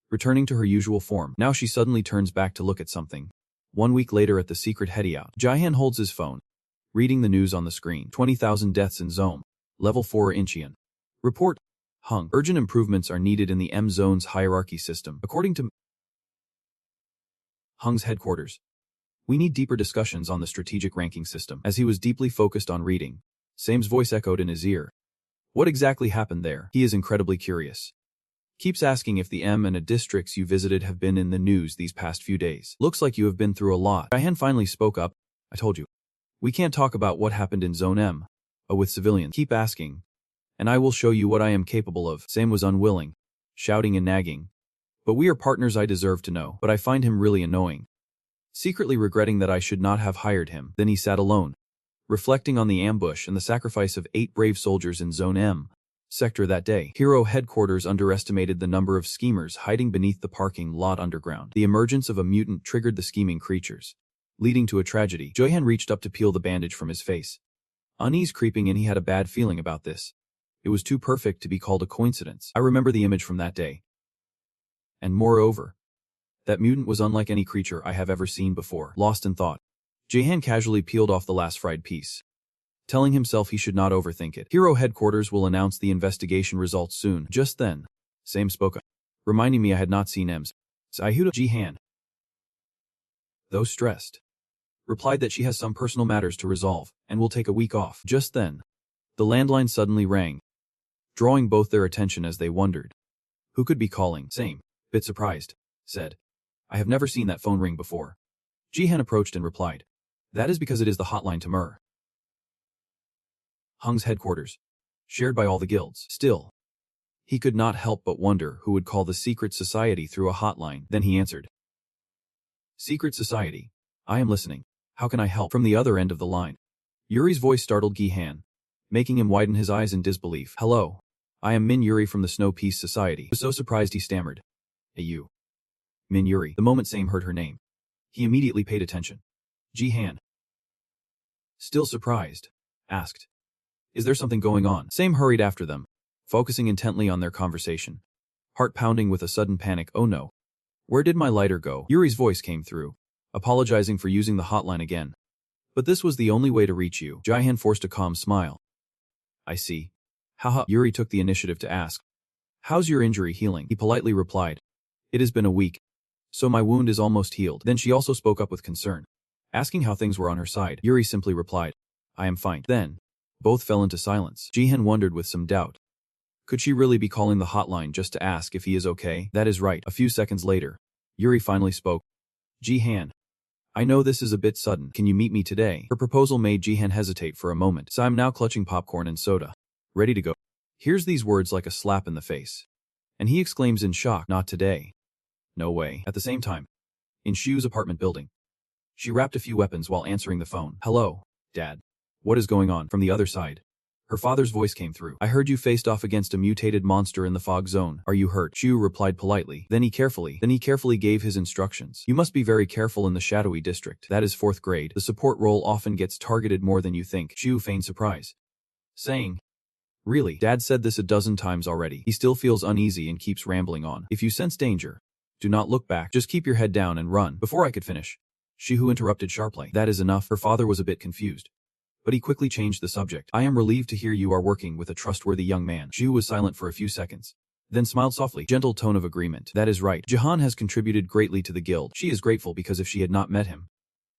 returning to her usual form. Now she suddenly turns back to look at something. 1 week later at the secret hideout, Jihan holds his phone, reading the news on the screen. 20,000 deaths in Zone. Level 4 Incheon. Report. Hung. Urgent improvements are needed in the M-Zone's hierarchy system. According to Hung's headquarters. We need deeper discussions on the strategic ranking system. As he was deeply focused on reading, Sam's voice echoed in his ear. What exactly happened there? He is incredibly curious. Keeps asking if the M and A districts you visited have been in the news these past few days. Looks like you have been through a lot. Jaehan finally spoke up. I told you. We can't talk about what happened in Zone M. With civilians. Keep asking. And I will show you what I am capable of. Sam was unwilling, shouting and nagging. But we are partners, I deserve to know. But I find him really annoying. Secretly regretting that I should not have hired him. Then he sat alone, reflecting on the ambush and the sacrifice of 8 brave soldiers in Zone M sector that day. Hero headquarters underestimated the number of schemers hiding beneath the parking lot underground. The emergence of a mutant triggered the scheming creatures, leading to a tragedy. Jaehan reached up to peel the bandage from his face. Unease creeping in, he had a bad feeling about this. It was too perfect to be called a coincidence. I remember the image from that day. And moreover, that mutant was unlike any creature I have ever seen before. Lost in thought, Jaehan casually peeled off the last fried piece, telling himself he should not overthink it. Hero headquarters will announce the investigation results soon. Just then, Sam spoke up, reminding me I had not seen M's. Saihuda Jaehan, though stressed, replied that she has some personal matters to resolve and will take a week off. Just then, the landline suddenly rang, drawing both their attention as they wondered who could be calling. Same, bit surprised, said, I have never seen that phone ring before. Jaehan approached and replied, that is because it is the hotline to Mur. Hung's headquarters, shared by all the guilds. Still, he could not help but wonder who would call the secret society through a hotline. Then he answered, Secret society, I am listening. How can I help? From the other end of the line, Yuri's voice startled Jaehan, making him widen his eyes in disbelief. Hello, I am Min Yuri from the Snow Peace Society. He was so surprised he stammered. Hey you. Min Yuri. The moment Sam heard her name, he immediately paid attention. Jaehan, still surprised, asked, is there something going on? Sam hurried after them, focusing intently on their conversation, heart pounding with a sudden panic. Oh no. Where did my lighter go? Yuri's voice came through, apologizing for using the hotline again. But this was the only way to reach you. Jaehan forced a calm smile. I see. Haha. Yuri took the initiative to ask, how's your injury healing? He politely replied, it has been a week, so my wound is almost healed. Then she also spoke up with concern, asking how things were on her side. Yuri simply replied, I am fine. Then, both fell into silence. Jaehan wondered with some doubt. Could she really be calling the hotline just to ask if he is okay? That is right. A few seconds later, Yuri finally spoke. Jaehan, I know this is a bit sudden. Can you meet me today? Her proposal made Jaehan hesitate for a moment. So I'm now clutching popcorn and soda, ready to go. Hears these words like a slap in the face, and he exclaims in shock, not today. No way. At the same time, in Shu's apartment building, she wrapped a few weapons while answering the phone. Hello, Dad. What is going on? From the other side, her father's voice came through. I heard you faced off against a mutated monster in the fog zone. Are you hurt? Shu replied politely. Then he carefully gave his instructions. You must be very careful in the shadowy district. That is 4th grade. The support role often gets targeted more than you think. Shu feigned surprise, saying, really? Dad said this a dozen times already. He still feels uneasy and keeps rambling on. If you sense danger, do not look back. Just keep your head down and run. Before I could finish, Shihu interrupted sharply. That is enough. Her father was a bit confused, but he quickly changed the subject. I am relieved to hear you are working with a trustworthy young man. Shihu was silent for a few seconds, then smiled softly. Gentle tone of agreement. That is right. Jahan has contributed greatly to the guild. She is grateful because if she had not met him,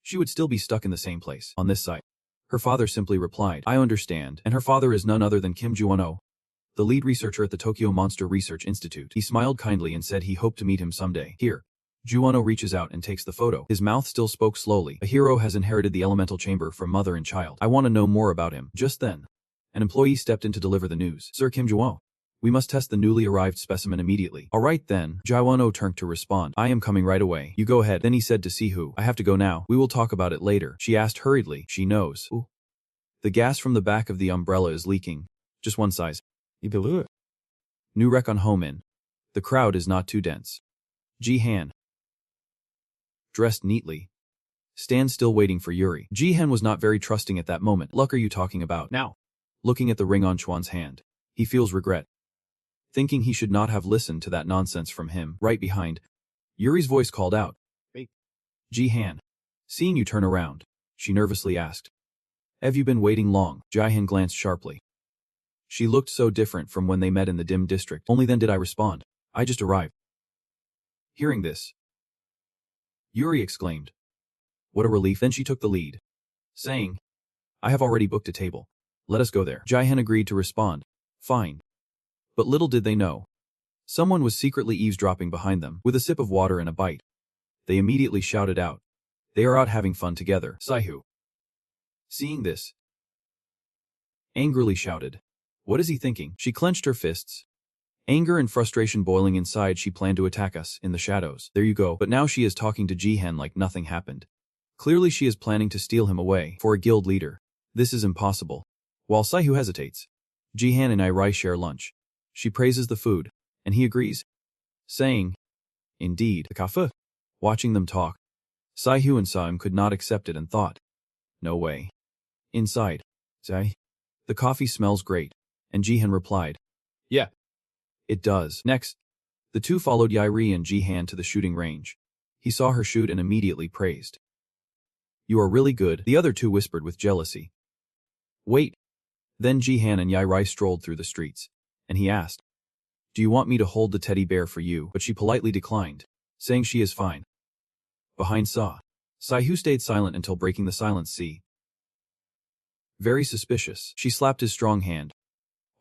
she would still be stuck in the same place. On this site, her father simply replied, I understand. And her father is none other than Kim Juwon-oh, the lead researcher at the Tokyo Monster Research Institute. He smiled kindly and said he hoped to meet him someday. Here. Juwon-oh reaches out and takes the photo. His mouth still spoke slowly. A hero has inherited the elemental chamber from mother and child. I want to know more about him. Just then, an employee stepped in to deliver the news. Sir Kim Juwon, we must test the newly arrived specimen immediately. All right then. Juwon-oh turned to respond. I am coming right away. You go ahead. Then he said to Sihu, I have to go now. We will talk about it later. She asked hurriedly. She knows. Ooh. The gas from the back of the umbrella is leaking. Just one size. New rec on home in. The crowd is not too dense. Jaehan, dressed neatly, stands still waiting for Yuri. Jaehan was not very trusting at that moment. Luck are you talking about now? Looking at the ring on Chuan's hand, he feels regret, thinking he should not have listened to that nonsense from him. Right behind, Yuri's voice called out. Hey. Jaehan, seeing you turn around, she nervously asked. Have you been waiting long? Jaehan glanced sharply. She looked so different from when they met in the dim district. Only then did I respond. I just arrived. Hearing this, Yuri exclaimed. What a relief. Then she took the lead, saying, I have already booked a table. Let us go there. Jihan agreed to respond. Fine. But little did they know. Someone was secretly eavesdropping behind them, with a sip of water and a bite. They immediately shouted out. They are out having fun together. Saihu, seeing this, angrily shouted. What is he thinking? She clenched her fists. Anger and frustration boiling inside, she planned to attack us in the shadows. There you go. But now she is talking to Jihan like nothing happened. Clearly she is planning to steal him away for a guild leader. This is impossible. While Saihu hesitates, Jihan and Irai share lunch. She praises the food, and he agrees, saying, Indeed, the kafa. Watching them talk, Saihu and Saim could not accept it and thought, no way. Inside, Zai, the coffee smells great, and Jihan replied, yeah, it does. Next, the two followed Yairi and Jihan to the shooting range. He saw her shoot and immediately praised. You are really good, the other two whispered with jealousy. Wait. Then Jihan and Yairi strolled through the streets, and he asked, do you want me to hold the teddy bear for you? But she politely declined, saying she is fine. Behind Saihu stayed silent until breaking the silence. Very suspicious. She slapped his strong hand.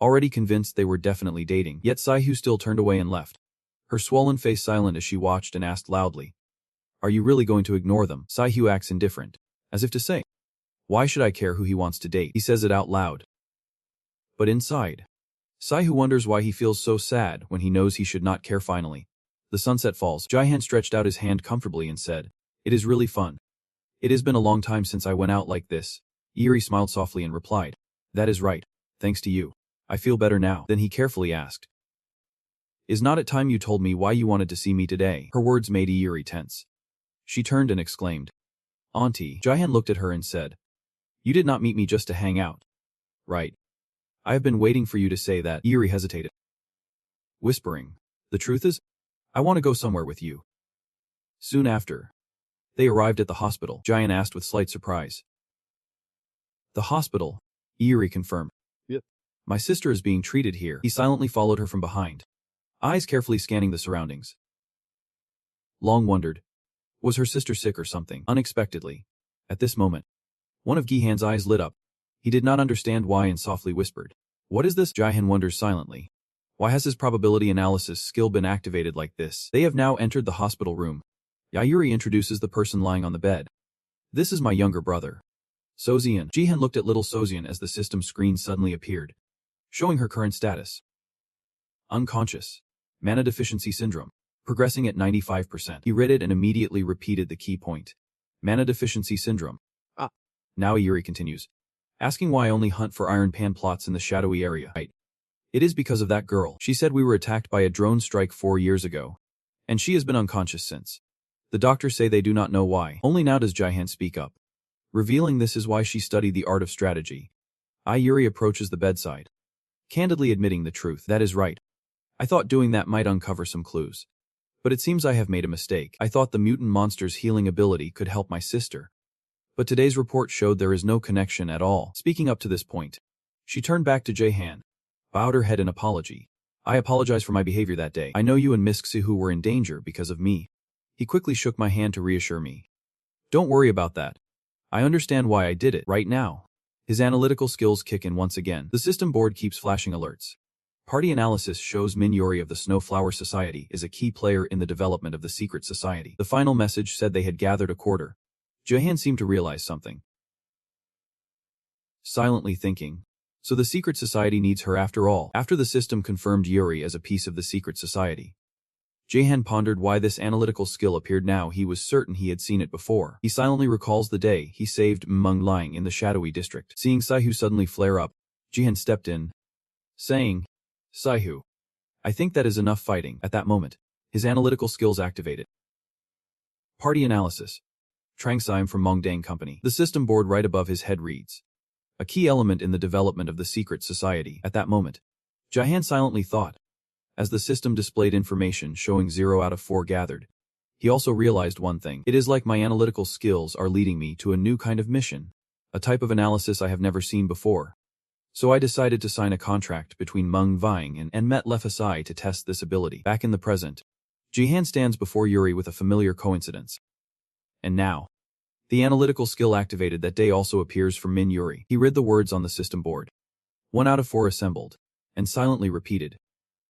Already convinced they were definitely dating, yet Saihu still turned away and left. Her swollen face silent as she watched and asked loudly, are you really going to ignore them? Saihu acts indifferent, as if to say, why should I care who he wants to date? He says it out loud. But inside, Saihu wonders why he feels so sad when he knows he should not care. Finally, the sunset falls. Jihan stretched out his hand comfortably and said, it is really fun. It has been a long time since I went out like this. Yuri smiled softly and replied, that is right. Thanks to you. I feel better now. Then he carefully asked, is not it time you told me why you wanted to see me today? Her words made Yuri tense. She turned and exclaimed, Auntie. Jihan looked at her and said, you did not meet me just to hang out, right? I have been waiting for you to say that. Yuri hesitated, whispering, the truth is, I want to go somewhere with you. Soon after, they arrived at the hospital. Jihan asked with slight surprise. The hospital? Yuri confirmed. Yep. My sister is being treated here. He silently followed her from behind, eyes carefully scanning the surroundings. Long wondered, was her sister sick or something? Unexpectedly, at this moment, one of Gihan's eyes lit up. He did not understand why and softly whispered, what is this? Jihan wonders silently. Why has his probability analysis skill been activated like this? They have now entered the hospital room. Yayuri introduces the person lying on the bed. This is my younger brother, Sozian. Jihan looked at little Sozian as the system screen suddenly appeared, showing her current status. Unconscious. Mana deficiency syndrome. Progressing at 95%. He read it and immediately repeated the key point. Mana deficiency syndrome. Now Yuri continues, asking why I only hunt for iron pan plots in the shadowy area. Right. It is because of that girl. She said we were attacked by a drone strike 4 years ago, and she has been unconscious since. The doctors say they do not know why. Only now does Jihan speak up, revealing this is why she studied the art of strategy. Yuri approaches the bedside, candidly admitting the truth. That is right. I thought doing that might uncover some clues. But it seems I have made a mistake. I thought the mutant monster's healing ability could help my sister. But today's report showed there is no connection at all. Speaking up to this point, she turned back to Jihan, bowed her head in apology. I apologize for my behavior that day. I know you and Miss Xihu were in danger because of me. He quickly shook my hand to reassure me. Don't worry about that. I understand why I did it. Right now, his analytical skills kick in once again. The system board keeps flashing alerts. Party analysis shows Minori of the Snowflower Society is a key player in the development of the secret society. The final message said they had gathered a quarter. Jihan seemed to realize something. Silently thinking, so the secret society needs her after all. After the system confirmed Yuri as a piece of the secret society, Jihan pondered why this analytical skill appeared now. He was certain he had seen it before. He silently recalls the day he saved Meng lying in the shadowy district. Seeing Saihu suddenly flare up, Jihan stepped in, saying, Saihu, I think that is enough fighting. At that moment, his analytical skills activated. Party analysis. Trangsaim from Mongdang Company. The system board right above his head reads, a key element in the development of the secret society. At that moment, Jihan silently thought, as the system displayed information showing 0 out of 4 gathered. He also realized one thing. It is like my analytical skills are leading me to a new kind of mission, a type of analysis I have never seen before. So I decided to sign a contract between Meng Vying and Met Lefasai to test this ability. Back in the present, Jihan stands before Yuri with a familiar coincidence. And now, the analytical skill activated that day also appears for Min Yuri. He read the words on the system board. 1 out of 4 assembled. And silently repeated.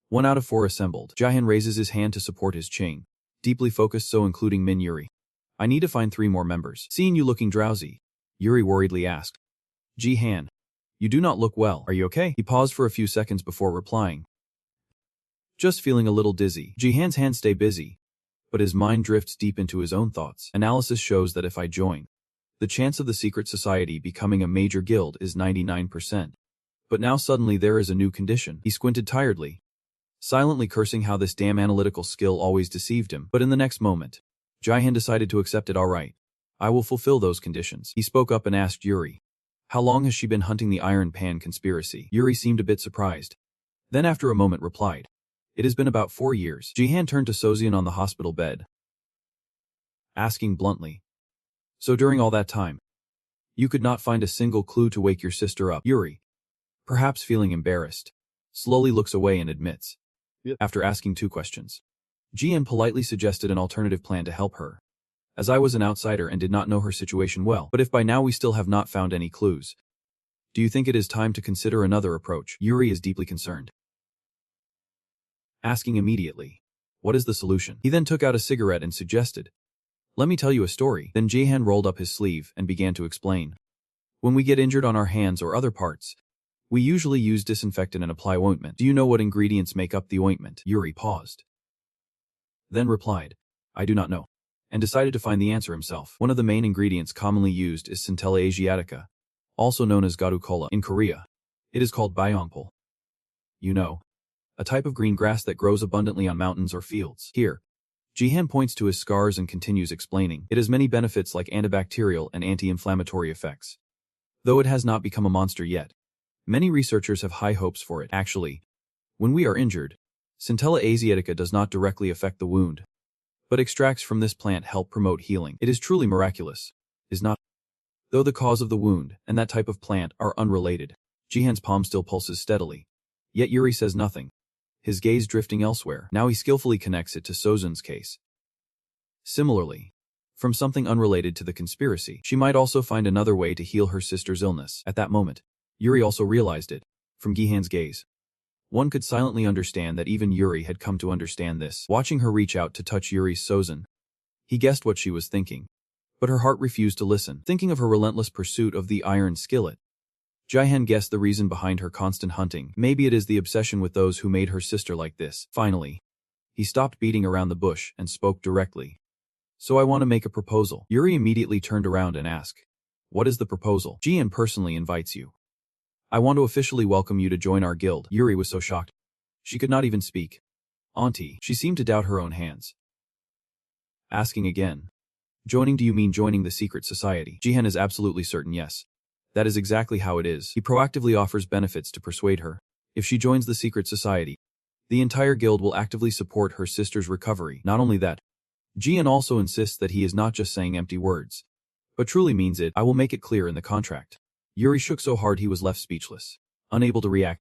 1 out of 4 assembled. Jihan raises his hand to support his ching. Deeply focused, so including Min Yuri. I need to find 3 more members. Seeing you looking drowsy, Yuri worriedly asked. Jihan, you do not look well. Are you okay? He paused for a few seconds before replying. Just feeling a little dizzy. Jihan's hands stay busy, but his mind drifts deep into his own thoughts. Analysis shows that if I join, the chance of the secret society becoming a major guild is 99%. But now suddenly there is a new condition. He squinted tiredly, silently cursing how this damn analytical skill always deceived him. But in the next moment, Jihan decided to accept it. All right, I will fulfill those conditions. He spoke up and asked Yuri, how long has she been hunting the Iron Pan conspiracy? Yuri seemed a bit surprised. Then after a moment replied, it has been about 4 years. Jihan turned to Sozian on the hospital bed, asking bluntly, so during all that time, you could not find a single clue to wake your sister up? Yuri, perhaps feeling embarrassed, slowly looks away and admits, after asking 2 questions. Jihan politely suggested an alternative plan to help her, as I was an outsider and did not know her situation well. But if by now we still have not found any clues, do you think it is time to consider another approach? Yuri is deeply concerned, asking immediately, what is the solution? He then took out a cigarette and suggested, let me tell you a story. Then Jihan rolled up his sleeve and began to explain. When we get injured on our hands or other parts, we usually use disinfectant and apply ointment. Do you know what ingredients make up the ointment? Yuri paused, then replied, I do not know, and decided to find the answer himself. One of the main ingredients commonly used is Centella asiatica, also known as garukola in Korea. It is called byongpul. You know, a type of green grass that grows abundantly on mountains or fields. Here, Jihan points to his scars and continues explaining. It has many benefits like antibacterial and anti-inflammatory effects. Though it has not become a monster yet, many researchers have high hopes for it. Actually, when we are injured, Centella asiatica does not directly affect the wound, but extracts from this plant help promote healing. It is truly miraculous, is not? Though the cause of the wound and that type of plant are unrelated, Jihan's palm still pulses steadily. Yet Yuri says nothing, his gaze drifting elsewhere. Now he skillfully connects it to Sozun's case. Similarly, from something unrelated to the conspiracy, she might also find another way to heal her sister's illness. At that moment, Yuri also realized it, from Jihan's gaze. One could silently understand that even Yuri had come to understand this. Watching her reach out to touch Yuri's Sozun, he guessed what she was thinking, but her heart refused to listen. Thinking of her relentless pursuit of the iron skillet, Jihan guessed the reason behind her constant hunting. Maybe it is the obsession with those who made her sister like this. Finally, he stopped beating around the bush and spoke directly. So I want to make a proposal. Yuri immediately turned around and asked, what is the proposal? Jihan personally invites you. I want to officially welcome you to join our guild. Yuri was so shocked, she could not even speak. Auntie, she seemed to doubt her own hands. Asking again, joining, do you mean joining the secret society? Jihan is absolutely certain yes. That is exactly how it is. He proactively offers benefits to persuade her. If she joins the secret society, the entire guild will actively support her sister's recovery. Not only that, Jihan also insists that he is not just saying empty words, but truly means it. I will make it clear in the contract. Yuri shook so hard he was left speechless, unable to react.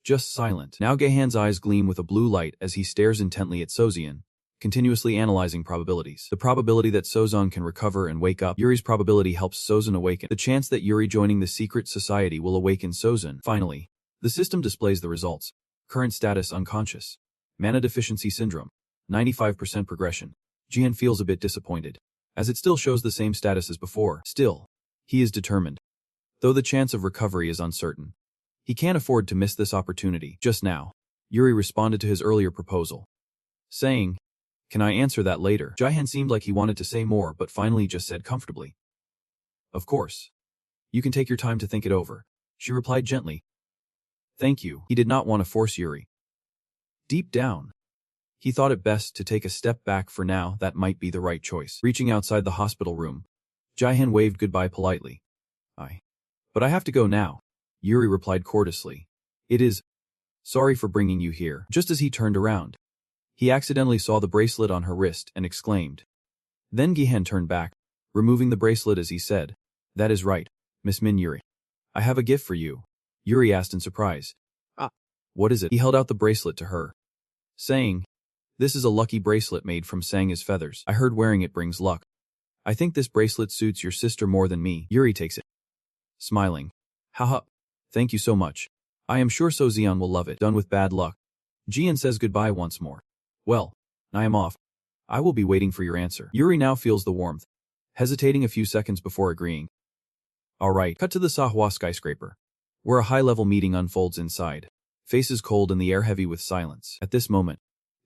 Just silent. Now Jihan's eyes gleam with a blue light as he stares intently at Sozian, continuously analyzing probabilities. The probability that Sozon can recover and wake up. Yuri's probability helps Sozon awaken. The chance that Yuri joining the secret society will awaken Sozon. Finally, the system displays the results. Current status unconscious. Mana deficiency syndrome. 95% progression. Jihan feels a bit disappointed, as it still shows the same status as before. Still, he is determined. Though the chance of recovery is uncertain, he can't afford to miss this opportunity. Just now, Yuri responded to his earlier proposal, saying, can I answer that later? Jihan seemed like he wanted to say more but finally just said comfortably, of course. You can take your time to think it over, she replied gently. Thank you. He did not want to force Yuri. Deep down, he thought it best to take a step back for now. That might be the right choice. Reaching outside the hospital room, Jihan waved goodbye politely. But I have to go now, Yuri replied courteously. It is. Sorry for bringing you here. Just as he turned around, he accidentally saw the bracelet on her wrist and exclaimed. Then Jihan turned back, removing the bracelet as he said, that is right, Miss Min Yuri. I have a gift for you. Yuri asked in surprise. What is it? He held out the bracelet to her, saying, this is a lucky bracelet made from Sang's feathers. I heard wearing it brings luck. I think this bracelet suits your sister more than me. Yuri takes it, smiling. Haha. Thank you so much. I am sure So Zeon will love it. Done with bad luck. Jian says goodbye once more. Well, I am off. I will be waiting for your answer. Yuri now feels the warmth, hesitating a few seconds before agreeing. Alright, cut to the Sahwa skyscraper, where a high-level meeting unfolds inside. Faces cold and the air heavy with silence. At this moment,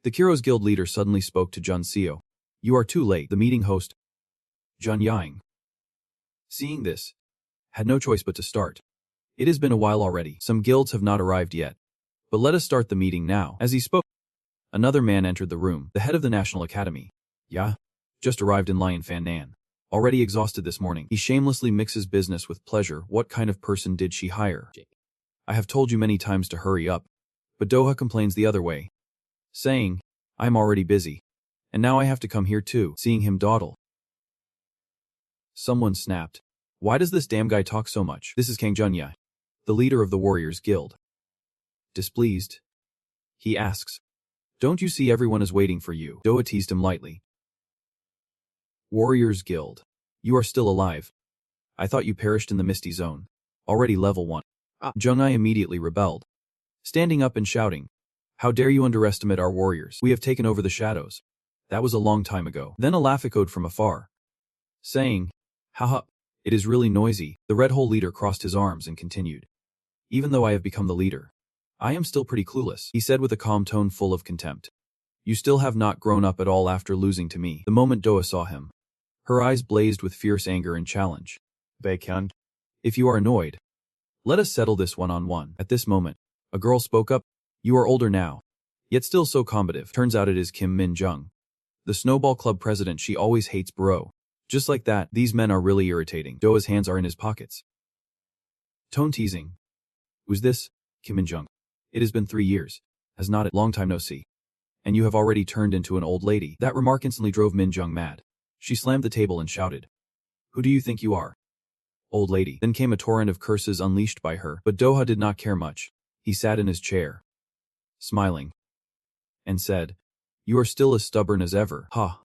the Kiro's guild leader suddenly spoke to Jun Seo. You are too late. The meeting host, Jun Yang, seeing this, had no choice but to start. It has been a while already. Some guilds have not arrived yet. But let us start the meeting now. As he spoke, another man entered the room, the head of the National Academy. Yeah? Just arrived in Lion Fan Nan. Already exhausted this morning. He shamelessly mixes business with pleasure. What kind of person did she hire? I have told you many times to hurry up. But Doha complains the other way, saying, I'm already busy. And now I have to come here too. Seeing him dawdle, someone snapped. Why does this damn guy talk so much? This is Kang Junya, the leader of the Warriors Guild. Displeased, he asks, don't you see everyone is waiting for you? Doha teased him lightly. Warriors Guild. You are still alive. I thought you perished in the Misty Zone. Already level 1. Jung-ai immediately rebelled, standing up and shouting, how dare you underestimate our warriors? We have taken over the shadows. That was a long time ago. Then a laugh echoed from afar, saying, haha, it is really noisy. The Red Hole leader crossed his arms and continued. Even though I have become the leader, I am still pretty clueless, he said with a calm tone full of contempt. You still have not grown up at all after losing to me. The moment Doha saw him, her eyes blazed with fierce anger and challenge. Baekhyun, if you are annoyed, let us settle this one-on-one. At this moment, a girl spoke up. You are older now, yet still so combative. Turns out it is Kim Min-jung, the Snowball Club president. She always hates bro. Just like that, these men are really irritating. Doa's hands are in his pockets. Tone teasing. Who's this? Kim Min-jung. It has been 3 years. Has not it? Long time no see. And you have already turned into an old lady. That remark instantly drove Min-jung mad. She slammed the table and shouted. Who do you think you are? Old lady. Then came a torrent of curses unleashed by her, but Doha did not care much. He sat in his chair, smiling, and said, you are still as stubborn as ever. Ha.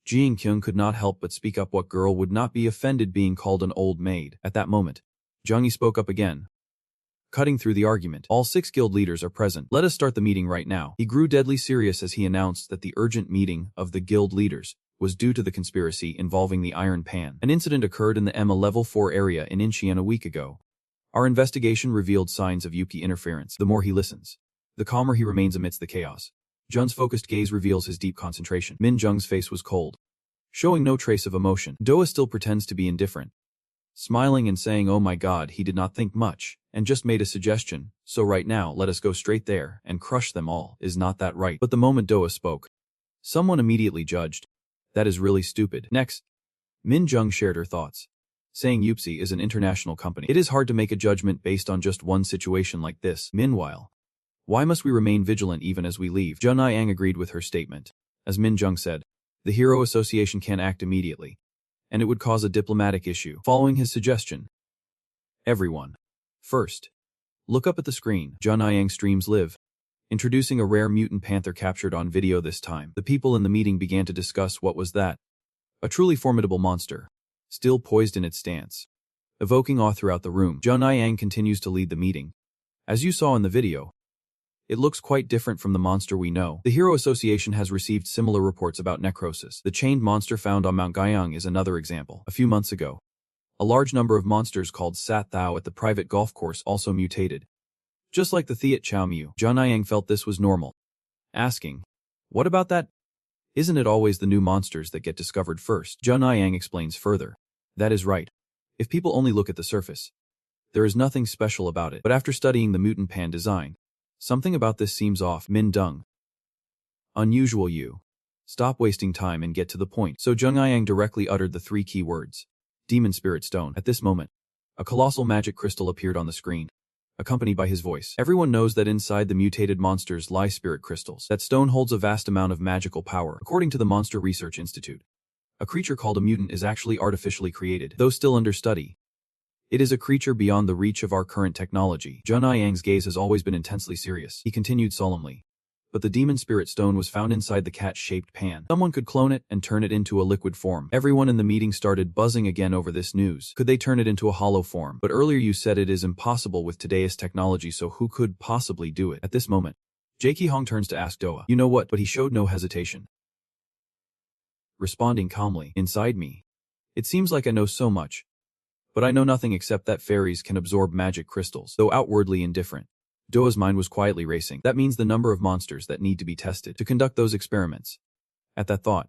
Jian Kyung could not help but speak up. What girl would not be offended being called an old maid? At that moment, Jung-yi spoke up again, cutting through the argument. All 6 guild leaders are present. Let us start the meeting right now. He grew deadly serious as he announced that the urgent meeting of the guild leaders was due to the conspiracy involving the Iron Pan. An incident occurred in the Emma Level 4 area in Incheon a week ago. Our investigation revealed signs of Yuki interference. The more he listens, the calmer he remains amidst the chaos. Jun's focused gaze reveals his deep concentration. Min-jung's face was cold, showing no trace of emotion. Doha still pretends to be indifferent, smiling and saying, oh my god, he did not think much, and just made a suggestion, so right now let us go straight there and crush them all. Is not that right? But the moment Doha spoke, someone immediately judged. That is really stupid. Next, Min-jung shared her thoughts, saying Yupsi is an international company. It is hard to make a judgment based on just one situation like this. Meanwhile, why must we remain vigilant even as we leave? Jun Yang agreed with her statement. As Min-jung said, the Hero Association can act immediately, and it would cause a diplomatic issue. Following his suggestion, everyone, first, look up at the screen. Jun Yang streams live, introducing a rare mutant panther captured on video this time. The people in the meeting began to discuss what was that. A truly formidable monster, still poised in its stance, evoking awe throughout the room. Jun Yang continues to lead the meeting. As you saw in the video, it looks quite different from the monster we know. The Hero Association has received similar reports about necrosis. The chained monster found on Mount Gyeong is another example. A few months ago, a large number of monsters called Sat Thao at the private golf course also mutated. Just like the Thiet Chao Mu, Jun Yang felt this was normal, asking, what about that? Isn't it always the new monsters that get discovered first? Jun Yang explains further. That is right. If people only look at the surface, there is nothing special about it. But after studying the mutant pan design, something about this seems off. Min-dung. Unusual. You. Stop wasting time and get to the point. So Jun Yang directly uttered the 3 key words. Demon Spirit Stone. At this moment, a colossal magic crystal appeared on the screen, accompanied by his voice. Everyone knows that inside the mutated monsters lie spirit crystals. That stone holds a vast amount of magical power. According to the Monster Research Institute, a creature called a mutant is actually artificially created, though still under study. It is a creature beyond the reach of our current technology. Jun Yang's gaze has always been intensely serious. He continued solemnly. but the demon spirit stone was found inside the cat-shaped pan. Someone could clone it and turn it into a liquid form. Everyone in the meeting started buzzing again over this news. Could they turn it into a hollow form? But earlier you said it is impossible with today's technology, so who could possibly do it? At this moment, Jaki Hong turns to ask Doa. You know what? But he showed no hesitation, responding calmly. Inside me, it seems like I know so much, but I know nothing except that fairies can absorb magic crystals, though outwardly indifferent. Doa's mind was quietly racing. That means the number of monsters that need to be tested to conduct those experiments. At that thought,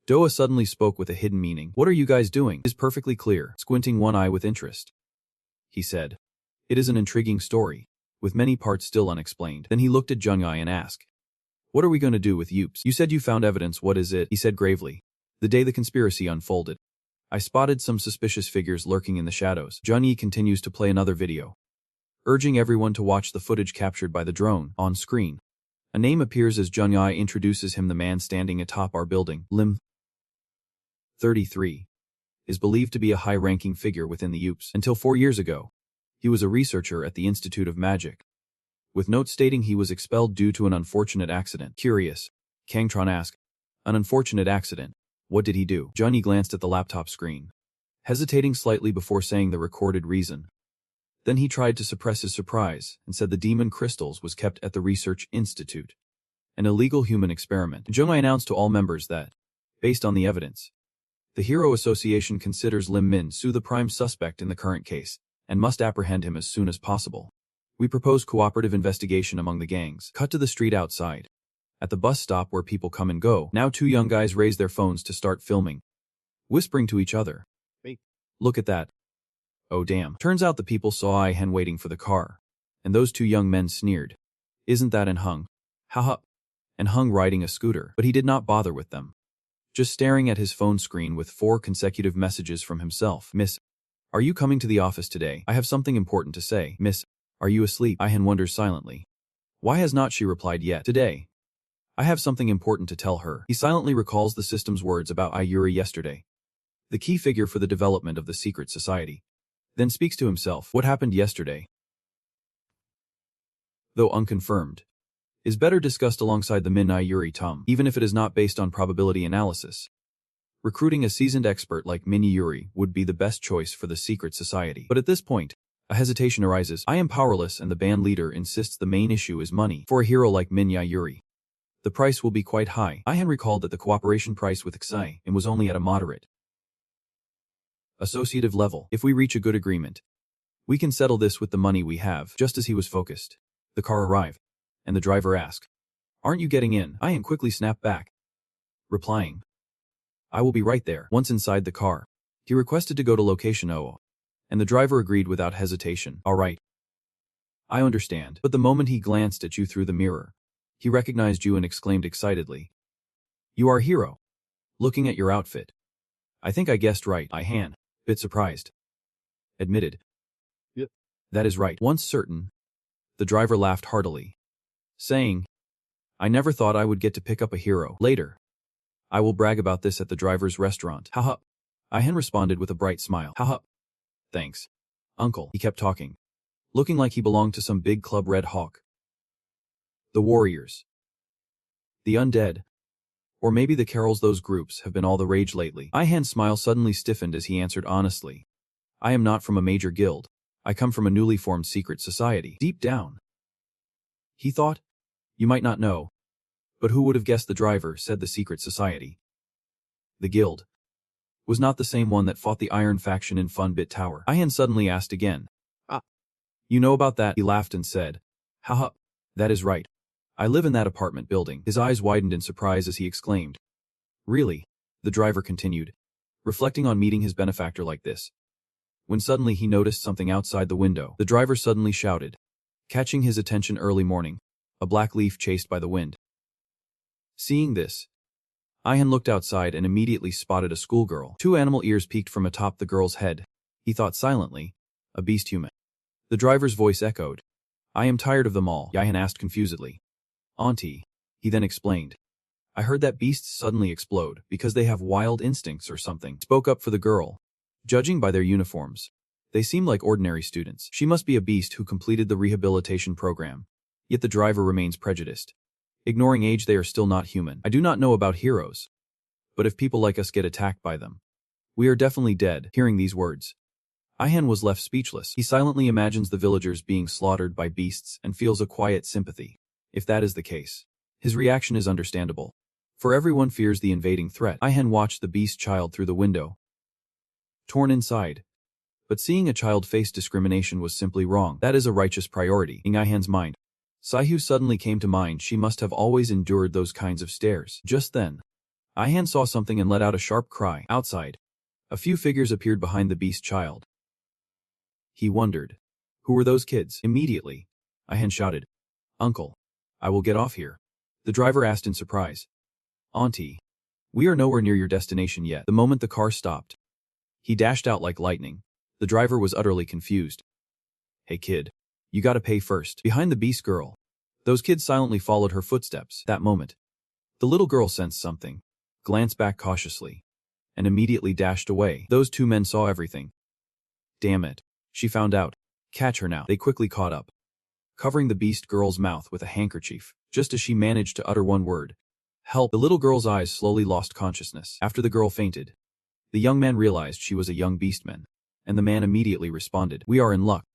Doa suddenly spoke with a hidden meaning. What are you guys doing? Is perfectly clear, squinting one eye with interest. He said, it is an intriguing story, with many parts still unexplained. Then he looked at Jung-ai and asked, what are we going to do with Yoops? You said you found evidence. What is it? He said gravely. The day the conspiracy unfolded, I spotted some suspicious figures lurking in the shadows. Jung-yi continues to play another video, urging everyone to watch the footage captured by the drone. On screen, a name appears as Jung-ai introduces him. The man standing atop our building, Lim 33, is believed to be a high-ranking figure within the Yoops. Until 4 years ago, he was a researcher at the Institute of Magic, with notes stating he was expelled due to an unfortunate accident. Curious, Kangtron asked, an unfortunate accident? What did he do? Jung-yi glanced at the laptop screen, hesitating slightly before saying the recorded reason. Then he tried to suppress his surprise and said the demon crystals was kept at the Research Institute, an illegal human experiment. Jung-ai announced to all members that, based on the evidence, the Hero Association considers Lim Min-soo the prime suspect in the current case and must apprehend him as soon as possible. We propose cooperative investigation among the gangs. Cut to the street outside, at the bus stop where people come and go. Now 2 young guys raise their phones to start filming, whispering to each other. Hey, look at that. Oh damn. Turns out the people saw Hen waiting for the car, and those 2 young men sneered. Isn't that Hung? Haha. And Hung riding a scooter, but he did not bother with them, just staring at his phone screen with 4 consecutive messages from himself. Miss, are you coming to the office today? I have something important to say. Miss, are you asleep? Hen wonders silently. Why has not she replied yet? Today, I have something important to tell her. He silently recalls the system's words about Yuri yesterday, the key figure for the development of the secret society. Then speaks to himself. What happened yesterday, though unconfirmed, is better discussed alongside the Min Yuri Tum, even if it is not based on probability analysis. Recruiting a seasoned expert like Min Yuri would be the best choice for the secret society. But at this point, a hesitation arises. I am powerless and the band leader insists the main issue is money. For a hero like Min Yuri, the price will be quite high. Hen recalled that the cooperation price with Xi was only at a moderate associative level. If we reach a good agreement, we can settle this with the money we have. Just as he was focused, the car arrived, and the driver asked, aren't you getting in? Hen quickly snapped back, replying, I will be right there. Once inside the car, he requested to go to location 00, and the driver agreed without hesitation. All right. I understand. But the moment he glanced at you through the mirror, he recognized you and exclaimed excitedly, you are a hero. Looking at your outfit, I think I guessed right. Hen, bit surprised, admitted, yep, that is right. Once certain, the driver laughed heartily, saying, I never thought I would get to pick up a hero. Later, I will brag about this at the driver's restaurant. Haha. Hen responded with a bright smile. Haha. Thanks, uncle. He kept talking, looking like he belonged to some big club. Red Hawk, the Warriors, the Undead, or maybe the Carols. Those groups have been all the rage lately. Hen's smile suddenly stiffened as he answered honestly, I am not from a major guild. I come from a newly formed secret society. Deep down, he thought, you might not know, but who would have guessed? The driver said the secret society, the guild, was not the same one that fought the Iron Faction in Funbit Tower. Hen suddenly asked again, you know about that? He laughed and said, haha, that is right. I live in that apartment building. His eyes widened in surprise as he exclaimed, really? The driver continued, reflecting on meeting his benefactor like this, when suddenly he noticed something outside the window. The driver suddenly shouted, catching his attention. Early morning, a black leaf chased by the wind. Seeing this, Hen looked outside and immediately spotted a schoolgirl. 2 animal ears peeked from atop the girl's head. He thought silently, a beast human. The driver's voice echoed, I am tired of them all. Hen asked confusedly, Auntie, he then explained, I heard that beasts suddenly explode because they have wild instincts or something. Spoke up for the girl. Judging by their uniforms, they seem like ordinary students. She must be a beast who completed the rehabilitation program. Yet the driver remains prejudiced. Ignoring age, they are still not human. I do not know about heroes. But if people like us get attacked by them, we are definitely dead. Hearing these words, Ihan was left speechless. He silently imagines the villagers being slaughtered by beasts and feels a quiet sympathy. If that is the case, his reaction is understandable. For everyone fears the invading threat. Ihan watched the beast child through the window, torn inside. But seeing a child face discrimination was simply wrong. That is a righteous priority in Ihan's mind. Saihu suddenly came to mind. She must have always endured those kinds of stares. Just then, Ihan saw something and let out a sharp cry. Outside, a few figures appeared behind the beast child. He wondered, who were those kids? Immediately, Ihan shouted, "Uncle, I will get off here." The driver asked in surprise, "Auntie, we are nowhere near your destination yet." The moment the car stopped, he dashed out like lightning. The driver was utterly confused. "Hey kid, you gotta pay first." Behind the beast girl, those kids silently followed her footsteps. That moment, the little girl sensed something, glanced back cautiously, and immediately dashed away. Those two men saw everything. Damn it, she found out. Catch her now. They quickly caught up, covering the beast girl's mouth with a handkerchief. Just as she managed to utter one word, "Help," the little girl's eyes slowly lost consciousness. After the girl fainted, the young man realized she was a young beastman, and the man immediately responded, "We are in luck.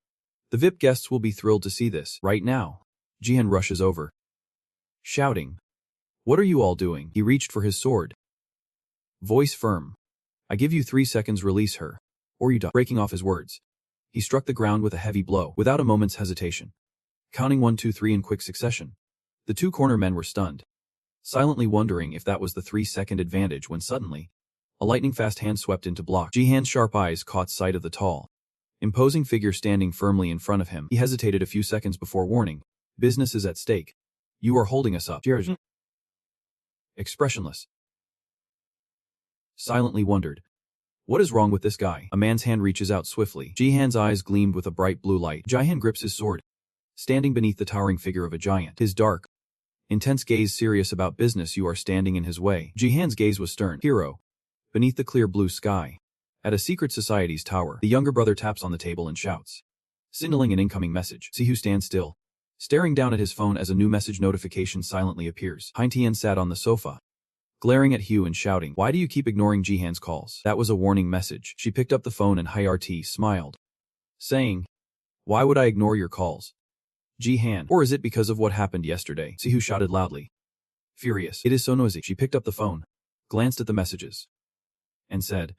The VIP guests will be thrilled to see this." Right now, Jihan rushes over, shouting, "What are you all doing?" He reached for his sword. Voice firm, "I give you 3 seconds, release her, or you die." Breaking off his words, he struck the ground with a heavy blow, without a moment's hesitation. Counting 1, 2, 3 in quick succession, the two corner men were stunned, silently wondering if that was the 3-second advantage when suddenly, a lightning-fast hand swept in to block. Jihan's sharp eyes caught sight of the tall, imposing figure standing firmly in front of him. He hesitated a few seconds before warning, "Business is at stake. You are holding us up." Expressionless, silently wondered, "What is wrong with this guy?" A man's hand reaches out swiftly. Jihan's eyes gleamed with a bright blue light. Jihan grips his sword, standing beneath the towering figure of a giant. His dark, intense gaze serious about business. "You are standing in his way." Jihan's gaze was stern. "Hero." Beneath the clear blue sky, at a secret society's tower, the younger brother taps on the table and shouts, signaling an incoming message. Sihu stands still, staring down at his phone as a new message notification silently appears. Heintian sat on the sofa, glaring at Hugh and shouting, "Why do you keep ignoring Jihan's calls?" That was a warning message. She picked up the phone and Hyrt smiled, saying, "Why would I ignore your calls, Jihan? Or is it because of what happened yesterday?" Sihu shouted loudly, furious. "It is so noisy." She picked up the phone, glanced at the messages, and said,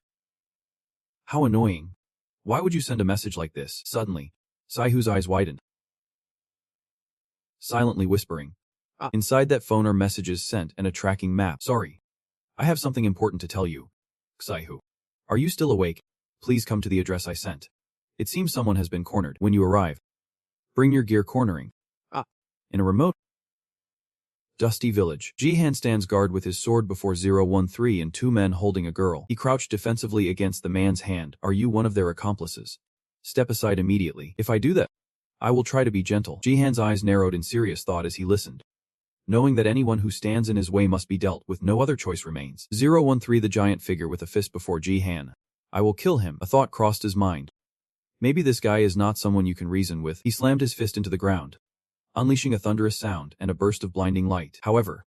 "How annoying. Why would you send a message like this?" Suddenly, Saihu's eyes widened, silently whispering, "Inside that phone are messages sent and a tracking map." "Sorry. I have something important to tell you. Saihu, are you still awake? Please come to the address I sent. It seems someone has been cornered. When you arrive, bring your gear." Cornering. In a remote, dusty village, Jihan stands guard with his sword before 013 and 2 men holding a girl. He crouched defensively against the man's hand. "Are you one of their accomplices? Step aside immediately. If I do that, I will try to be gentle." Jihan's eyes narrowed in serious thought as he listened, knowing that anyone who stands in his way must be dealt with. No other choice remains. 013, the giant figure with a fist before Jihan. "I will kill him." A thought crossed his mind. Maybe this guy is not someone you can reason with. He slammed his fist into the ground, unleashing a thunderous sound and a burst of blinding light. However,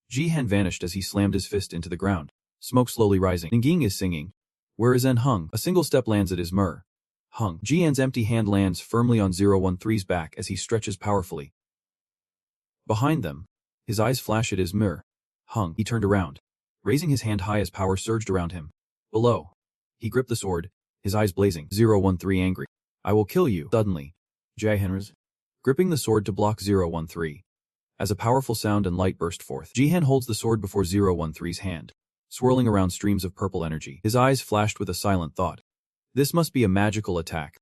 Jihan vanished as he slammed his fist into the ground, smoke slowly rising. Ninging is singing, "Where is En Hung?" A single step lands at his Hung. Jian's empty hand lands firmly on 013's back as he stretches powerfully. Behind them, his eyes flash at his Hung. He turned around, raising his hand high as power surged around him. Below, he gripped the sword, his eyes blazing. 013 angry. "I will kill you." Suddenly, Jihan gripping the sword to block 013. As a powerful sound and light burst forth, Jihan holds the sword before 013's hand, swirling around streams of purple energy. His eyes flashed with a silent thought. This must be a magical attack,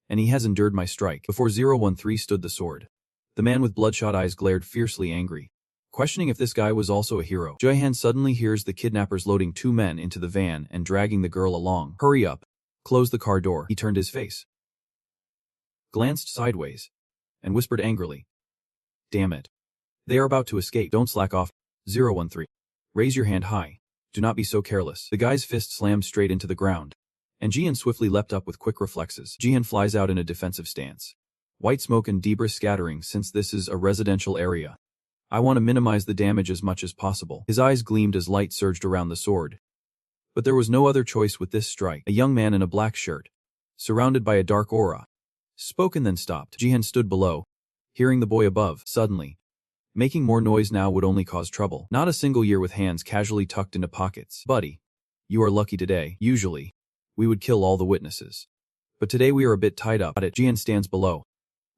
and he has endured my strike. Before 013 stood the sword. The man with bloodshot eyes glared fiercely angry, questioning if this guy was also a hero. Jihan suddenly hears the kidnappers loading 2 men into the van and dragging the girl along. "Hurry up. Close the car door." He turned his face, glanced sideways, and whispered angrily, "Damn it. They are about to escape. Don't slack off. 013. Raise your hand high. Do not be so careless." The guy's fist slammed straight into the ground, and Jihan swiftly leapt up with quick reflexes. Jihan flies out in a defensive stance, white smoke and debris scattering since this is a residential area. I want to minimize the damage as much as possible. His eyes gleamed as light surged around the sword. But there was no other choice with this strike. A young man in a black shirt, surrounded by a dark aura, spoke and then stopped. Jihan stood below, hearing the boy above. Suddenly, making more noise now would only cause trouble. Not a single year with hands casually tucked into pockets. Buddy, you are lucky today. Usually, we would kill all the witnesses. But today we are a bit tied up. Jihan stands below,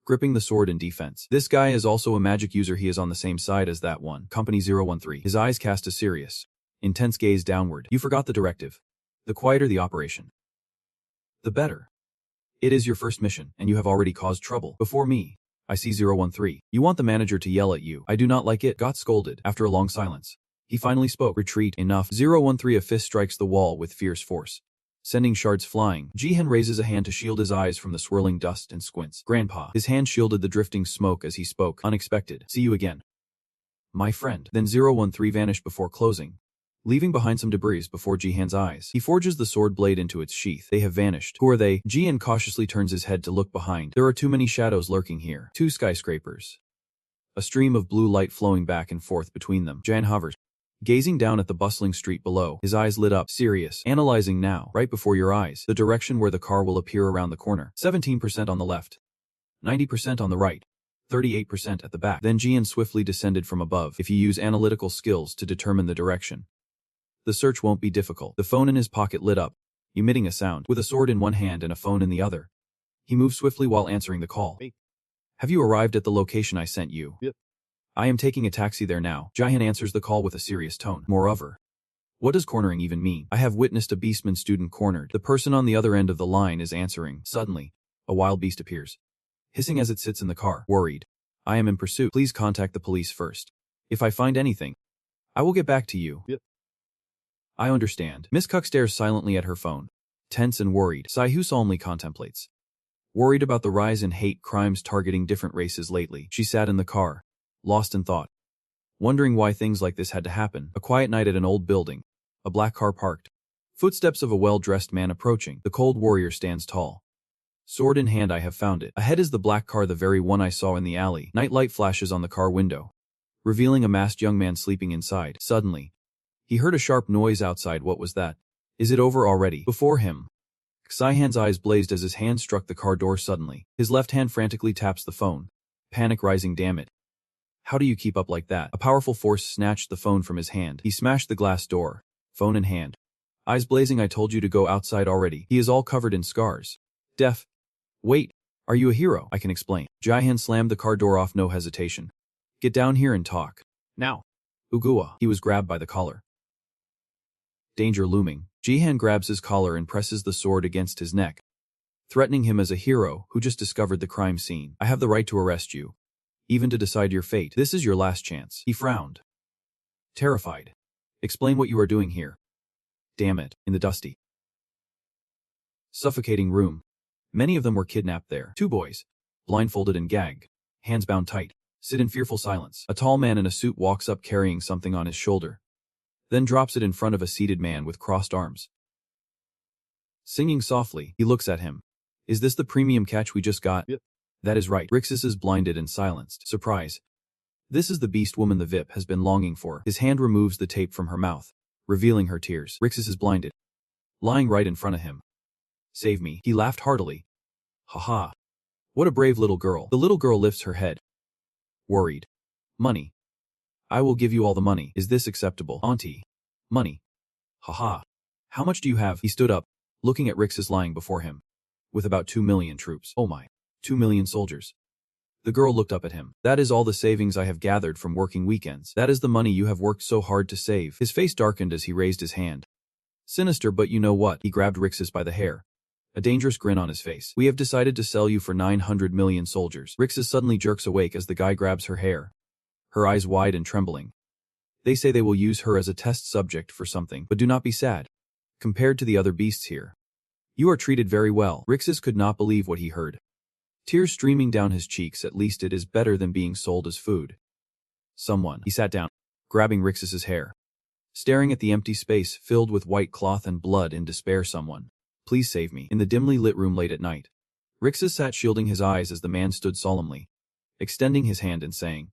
gripping the sword in defense. This guy is also a magic user. He is on the same side as that one. Company 013. His eyes cast a serious, intense gaze downward. You forgot the directive. The quieter the operation, the better. It is your first mission, and you have already caused trouble. Before me, I see 013. You want the manager to yell at you. I do not like it. Got scolded. After a long silence, he finally spoke. Retreat. Enough. 013. A fist strikes the wall with fierce force, sending shards flying. Jihan raises a hand to shield his eyes from the swirling dust and squints. Grandpa. His hand shielded the drifting smoke as he spoke. Unexpected. See you again, my friend. Then 013 vanished before closing, leaving behind some debris before Jihan's eyes. He forges the sword blade into its sheath. They have vanished. Who are they? Jihan cautiously turns his head to look behind. There are too many shadows lurking here. 2 skyscrapers. A stream of blue light flowing back and forth between them. Jihan hovers, gazing down at the bustling street below. His eyes lit up. Serious. Analyzing now. Right before your eyes. The direction where the car will appear around the corner. 17% on the left. 90% on the right. 38% at the back. Then Jihan swiftly descended from above. If you use analytical skills to determine the direction, the search won't be difficult. The phone in his pocket lit up, emitting a sound. With a sword in one hand and a phone in the other, he moved swiftly while answering the call. Hey. Have you arrived at the location I sent you? Yep. I am taking a taxi there now. Jihan answers the call with a serious tone. Moreover, what does cornering even mean? I have witnessed a beastman student cornered. The person on the other end of the line is answering. Suddenly, a wild beast appears, hissing as it sits in the car. Worried. I am in pursuit. Please contact the police first. If I find anything, I will get back to you. Yep. I understand. Miss Cook stares silently at her phone, tense and worried. Sai-Hu solemnly contemplates, worried about the rise in hate crimes targeting different races lately. She sat in the car, lost in thought, wondering why things like this had to happen. A quiet night at an old building. A black car parked. Footsteps of a well-dressed man approaching. The cold warrior stands tall, sword in hand. I have found it. Ahead is the black car, the very one I saw in the alley. Nightlight flashes on the car window, revealing a masked young man sleeping inside. Suddenly, he heard a sharp noise outside. What was that? Is it over already? Before him, Xihan's eyes blazed as his hand struck the car door suddenly. His left hand frantically taps the phone, panic rising. Damn it. How do you keep up like that? A powerful force snatched the phone from his hand. He smashed the glass door, phone in hand, eyes blazing. I told you to go outside already. He is all covered in scars. Deaf. Wait, are you a hero? I can explain. Jihan slammed the car door off, no hesitation. Get down here and talk. Now. Ugua. He was grabbed by the collar. Danger looming. Jihan grabs his collar and presses the sword against his neck, threatening him as a hero who just discovered the crime scene. I have the right to arrest you, even to decide your fate. This is your last chance. He frowned, terrified. Explain what you are doing here. Damn it. In the dusty, suffocating room, many of them were kidnapped there. 2 boys, blindfolded and gagged, hands bound tight, sit in fearful silence. A tall man in a suit walks up carrying something on his shoulder, then drops it in front of a seated man with crossed arms. Singing softly, he looks at him. Is this the premium catch we just got? Yep. That is right. Rixus is blinded and silenced. Surprise. This is the beast woman the VIP has been longing for. His hand removes the tape from her mouth, revealing her tears. Rixus is blinded, lying right in front of him. Save me. He laughed heartily. Haha. What a brave little girl. The little girl lifts her head, worried. Money. I will give you all the money. Is this acceptable? Auntie. Money. Haha. How much do you have? He stood up, looking at Rixus lying before him. With about 2 million troops. Oh my. 2 million soldiers. The girl looked up at him. That is all the savings I have gathered from working weekends. That is the money you have worked so hard to save. His face darkened as he raised his hand. Sinister, but you know what? He grabbed Rixus by the hair, a dangerous grin on his face. We have decided to sell you for 900 million soldiers. Rixus suddenly jerks awake as the guy grabs her hair, her eyes wide and trembling. They say they will use her as a test subject for something, but do not be sad. Compared to the other beasts here, you are treated very well. Rixus could not believe what he heard, tears streaming down his cheeks. At least it is better than being sold as food. Someone. He sat down, grabbing Rixus's hair, staring at the empty space filled with white cloth and blood in despair. Someone. Please save me. In the dimly lit room late at night, Rixus sat shielding his eyes as the man stood solemnly, extending his hand and saying,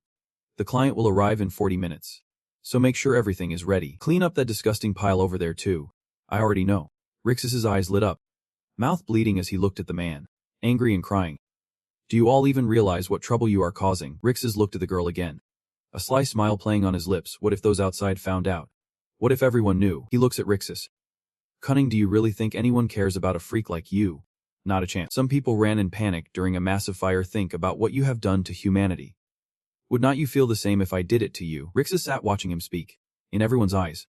The client will arrive in 40 minutes. So make sure everything is ready. Clean up that disgusting pile over there too. I already know. Rixus's eyes lit up, mouth bleeding as he looked at the man, angry and crying. Do you all even realize what trouble you are causing? Rixus looked at the girl again, a sly smile playing on his lips. What if those outside found out? What if everyone knew? He looks at Rixus. Cunning, do you really think anyone cares about a freak like you? Not a chance. Some people ran in panic during a massive fire. Think about what you have done to humanity. Would not you feel the same if I did it to you? Rixus sat watching him speak, in everyone's eyes.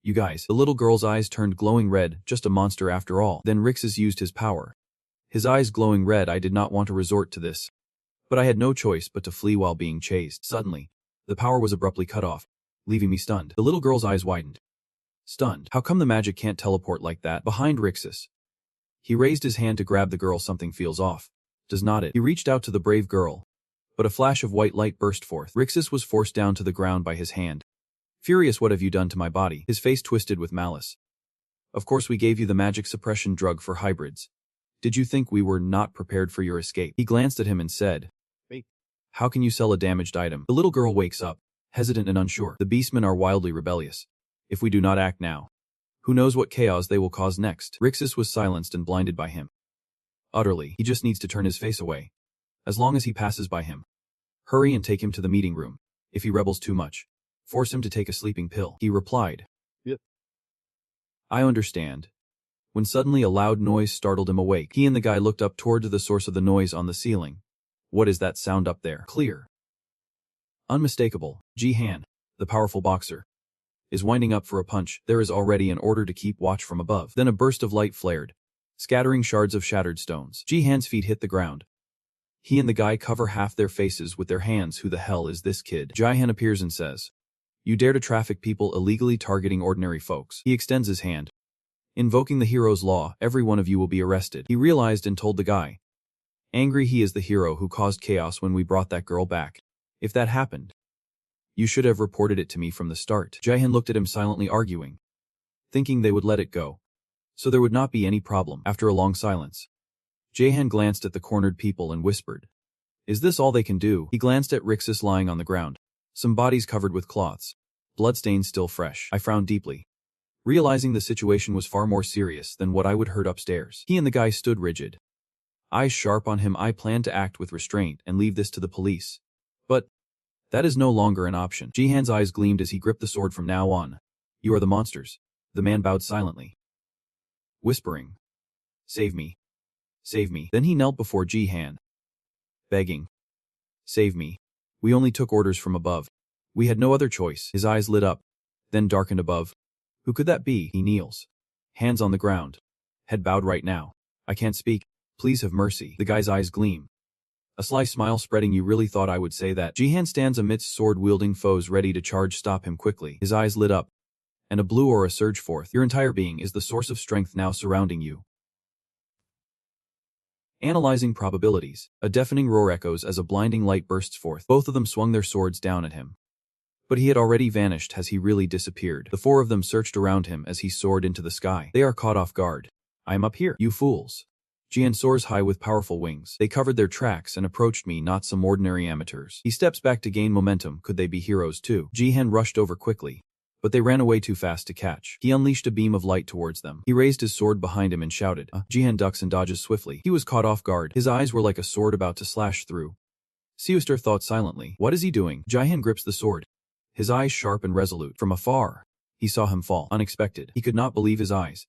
You guys. The little girl's eyes turned glowing red, just a monster after all. Then Rixus used his power. His eyes glowing red. I did not want to resort to this, but I had no choice but to flee while being chased. Suddenly, the power was abruptly cut off, leaving me stunned. The little girl's eyes widened. Stunned. How come the magic can't teleport like that? Behind Rixus. He raised his hand to grab the girl. Something feels off. Does not it? He reached out to the brave girl, but a flash of white light burst forth. Rixus was forced down to the ground by his hand. Furious, what have you done to my body? His face twisted with malice. Of course we gave you the magic suppression drug for hybrids. Did you think we were not prepared for your escape? He glanced at him and said, Wait. How can you sell a damaged item? The little girl wakes up, hesitant and unsure. The beastmen are wildly rebellious. If we do not act now, who knows what chaos they will cause next? Rixus was silenced and blinded by him. Utterly, he just needs to turn his face away. As long as he passes by him. Hurry and take him to the meeting room. If he rebels too much, force him to take a sleeping pill. He replied. Yep. I understand. When suddenly a loud noise startled him awake. He and the guy looked up toward the source of the noise on the ceiling. What is that sound up there? Clear. Unmistakable. Jihan, the powerful boxer, is winding up for a punch. There is already an order to keep watch from above. Then a burst of light flared, scattering shards of shattered stones. Jihan's feet hit the ground. He and the guy cover half their faces with their hands. Who the hell is this kid? Jihan appears and says, You dare to traffic people, illegally targeting ordinary folks. He extends his hand. Invoking the hero's law, every one of you will be arrested. He realized and told the guy. Angry, he is the hero who caused chaos when we brought that girl back. If that happened, you should have reported it to me from the start. Jihan looked at him silently, arguing, thinking they would let it go, so there would not be any problem. After a long silence, Jihan glanced at the cornered people and whispered, Is this all they can do? He glanced at Rixus lying on the ground, some bodies covered with cloths, bloodstains still fresh. I frowned deeply, realizing the situation was far more serious than what I would heard upstairs. He and the guy stood rigid, eyes sharp on him. I planned to act with restraint and leave this to the police, but that is no longer an option. Jihan's eyes gleamed as he gripped the sword. From now on, you are the monsters. The man bowed silently, whispering, Save me. Save me. Then he knelt before Jihan, begging, Save me. We only took orders from above. We had no other choice. His eyes lit up, then darkened above. Who could that be? He kneels, hands on the ground, head bowed. Right now, I can't speak. Please have mercy. The guy's eyes gleam, a sly smile spreading. You really thought I would say that? Jihan stands amidst sword-wielding foes ready to charge. Stop him quickly. His eyes lit up, and a blue aura surged forth. Your entire being is the source of strength now surrounding you. Analyzing probabilities. A deafening roar echoes as a blinding light bursts forth. Both of them swung their swords down at him. But he had already vanished. Has he really disappeared? The four of them searched around him as he soared into the sky. They are caught off guard. I am up here. You fools. Jihan soars high with powerful wings. They covered their tracks and approached me, not some ordinary amateurs. He steps back to gain momentum. Could they be heroes too? Jihan rushed over quickly, but they ran away too fast to catch. He unleashed a beam of light towards them. He raised his sword behind him and shouted. Jihan ducks and dodges swiftly. He was caught off guard. His eyes were like a sword about to slash through. Seuster thought silently. What is he doing? Jihan grips the sword, his eyes sharp and resolute. From afar, he saw him fall. Unexpected. He could not believe his eyes.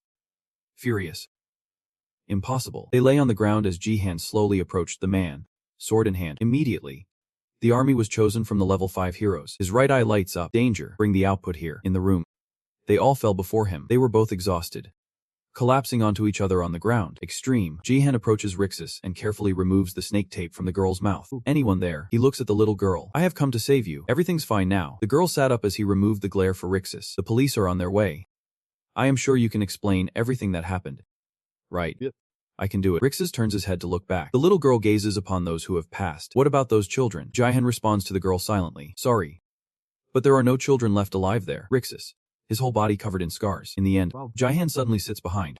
Furious. Impossible. They lay on the ground as Jihan slowly approached the man, sword in hand. Immediately, the army was chosen from the level 5 heroes. His right eye lights up. Danger. Bring the output here. In the room, they all fell before him. They were both exhausted, collapsing onto each other on the ground. Extreme. Jihan approaches Rixus and carefully removes the snake tape from the girl's mouth. Anyone there? He looks at the little girl. I have come to save you. Everything's fine now. The girl sat up as he removed the glare for Rixus. The police are on their way. I am sure you can explain everything that happened. Right. Yep. I can do it. Rixus turns his head to look back. The little girl gazes upon those who have passed. What about those children? Jihan responds to the girl silently. Sorry, but there are no children left alive there. Rixus, his whole body covered in scars. In the end, Jihan suddenly sits behind,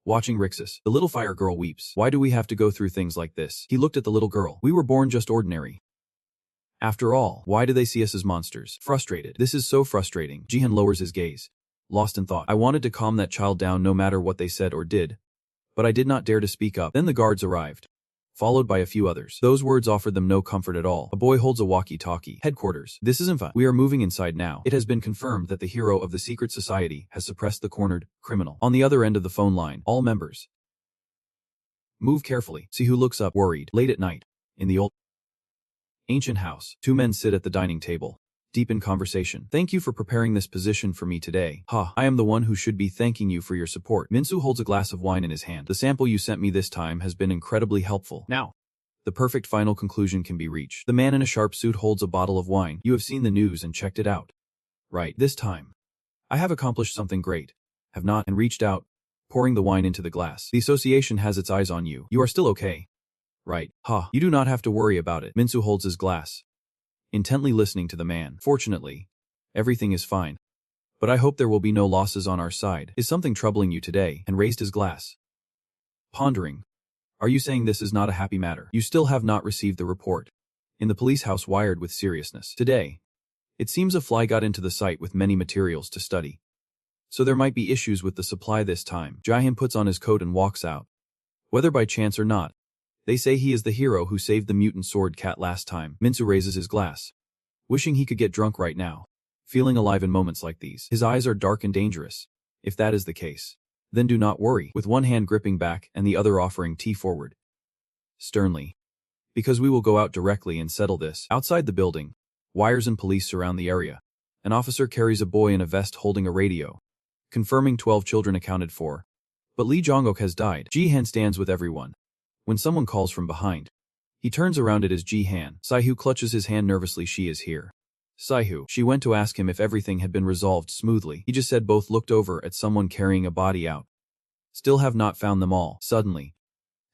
watching Rixus. The little fire girl weeps. Why do we have to go through things like this? He looked at the little girl. We were born just ordinary. After all, why do they see us as monsters? Frustrated. This is so frustrating. Jihan lowers his gaze, lost in thought. I wanted to calm that child down no matter what they said or did, but I did not dare to speak up. Then the guards arrived, followed by a few others. Those words offered them no comfort at all. A boy holds a walkie-talkie. Headquarters. This isn't fun. We are moving inside now. It has been confirmed that the hero of the secret society has suppressed the cornered criminal. On the other end of the phone line, all members. Move carefully. See who looks up, worried. Late at night, in the old ancient house, two men sit at the dining table, deep in conversation. Thank you for preparing this position for me today. I am the one who should be thanking you for your support. Minsu holds a glass of wine in his hand. The sample you sent me this time has been incredibly helpful. Now, the perfect final conclusion can be reached. The man in a sharp suit holds a bottle of wine. You have seen the news and checked it out. Right, this time. I have accomplished something great. Have not, and reached out, pouring the wine into the glass. The association has its eyes on you. You are still okay. Right. You do not have to worry about it. Minsu holds his glass, intently listening to the man. Fortunately, everything is fine. But I hope there will be no losses on our side. Is something troubling you today? And raised his glass. Pondering. Are you saying this is not a happy matter? You still have not received the report. In the police house wired with seriousness. Today, it seems a fly got into the site with many materials to study. So there might be issues with the supply this time. Jaehyun puts on his coat and walks out. Whether by chance or not, they say he is the hero who saved the mutant sword cat last time. Minsu raises his glass, wishing he could get drunk right now, feeling alive in moments like these. His eyes are dark and dangerous. If that is the case, then do not worry, with one hand gripping back and the other offering tea forward. Sternly. Because we will go out directly and settle this. Outside the building, wires and police surround the area. An officer carries a boy in a vest holding a radio, confirming 12 children accounted for. But Lee Jong-ok has died. Ji-han stands with everyone. When someone calls from behind, he turns around. It is Ji-han. Saihu clutches his hand nervously. She is here. Saihu. She went to ask him if everything had been resolved smoothly. He just said both looked over at someone carrying a body out. Still have not found them all. Suddenly,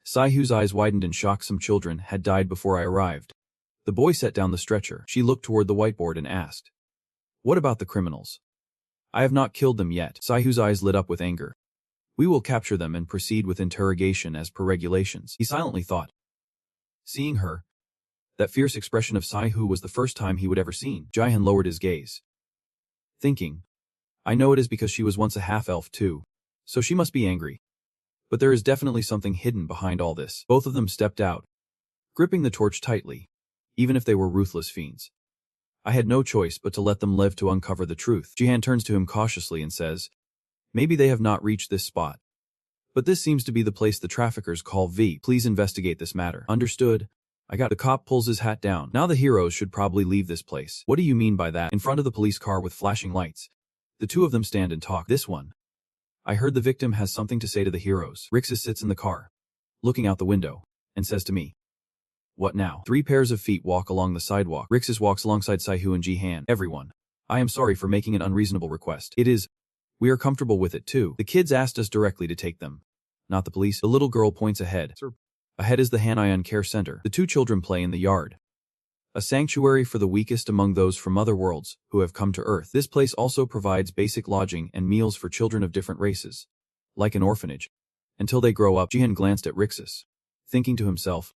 Saihu's eyes widened in shock. Some children had died before I arrived. The boy set down the stretcher. She looked toward the whiteboard and asked, "What about the criminals?" "I have not killed them yet." Saihu's eyes lit up with anger. "We will capture them and proceed with interrogation as per regulations," he silently thought. Seeing her, that fierce expression of Saihu was the first time he would ever seen. Jaehyun lowered his gaze, thinking, I know it is because she was once a half-elf too, so she must be angry. But there is definitely something hidden behind all this. Both of them stepped out, gripping the torch tightly, even if they were ruthless fiends. I had no choice but to let them live to uncover the truth. Jihan turns to him cautiously and says, "Maybe they have not reached this spot. But this seems to be the place the traffickers call V. Please investigate this matter." "Understood. I got." The cop pulls his hat down. "Now the heroes should probably leave this place." "What do you mean by that?" In front of the police car with flashing lights, the two of them stand and talk. "This one. I heard the victim has something to say to the heroes." Rixus sits in the car, looking out the window, and says to me, "What now?" 3 pairs of feet walk along the sidewalk. Rixus walks alongside Saihu and Ji-han. "Everyone. I am sorry for making an unreasonable request. It is. We are comfortable with it too. The kids asked us directly to take them, not the police." The little girl points ahead. "Sir." Ahead is the Hanayon Care Center. The 2 children play in the yard. A sanctuary for the weakest among those from other worlds who have come to Earth. This place also provides basic lodging and meals for children of different races, like an orphanage, until they grow up. Jihan glanced at Rixus, thinking to himself,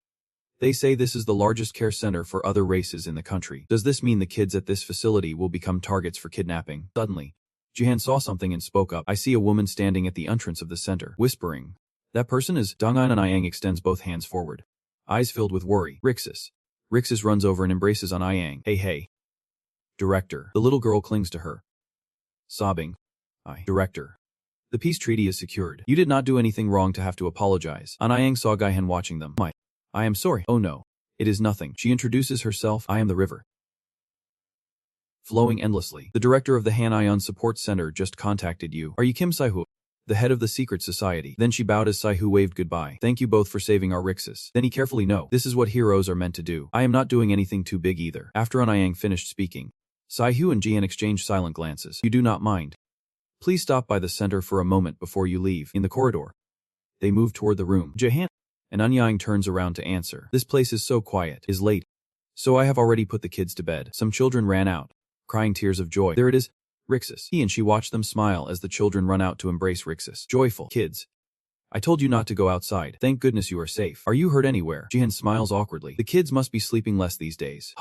they say this is the largest care center for other races in the country. Does this mean the kids at this facility will become targets for kidnapping? Suddenly, Jihan saw something and spoke up. "I see a woman standing at the entrance of the center." Whispering, "That person is..." Dong'an and Yang extends both hands forward, eyes filled with worry. Rixus. Rixus runs over and embraces on Yang. Hey. Director." The little girl clings to her, sobbing. Director. The peace treaty is secured. You did not do anything wrong to have to apologize." Yang saw Gaihen watching them. I am sorry." "Oh no. It is nothing." She introduces herself. "I am the river." Flowing endlessly. "The director of the Hanayon Support Center just contacted you. Are you Kim Saihu, the head of the secret society?" Then she bowed as Saihu waved goodbye. "Thank you both for saving our Rixus." Then he carefully "No. This is what heroes are meant to do. I am not doing anything too big either." After Yang finished speaking, Saihu and Jian exchanged silent glances. "You do not mind? Please stop by the center for a moment before you leave." In the corridor, they moved toward the room. Jahan and Anyang turns around to answer. "This place is so quiet. Is late. So I have already put the kids to bed." Some children ran out, crying tears of joy. "There it is, Rixus." He and she watched them smile as the children run out to embrace Rixus. Joyful. "Kids. I told you not to go outside. Thank goodness you are safe. Are you hurt anywhere?" Jihan smiles awkwardly. "The kids must be sleeping less these days."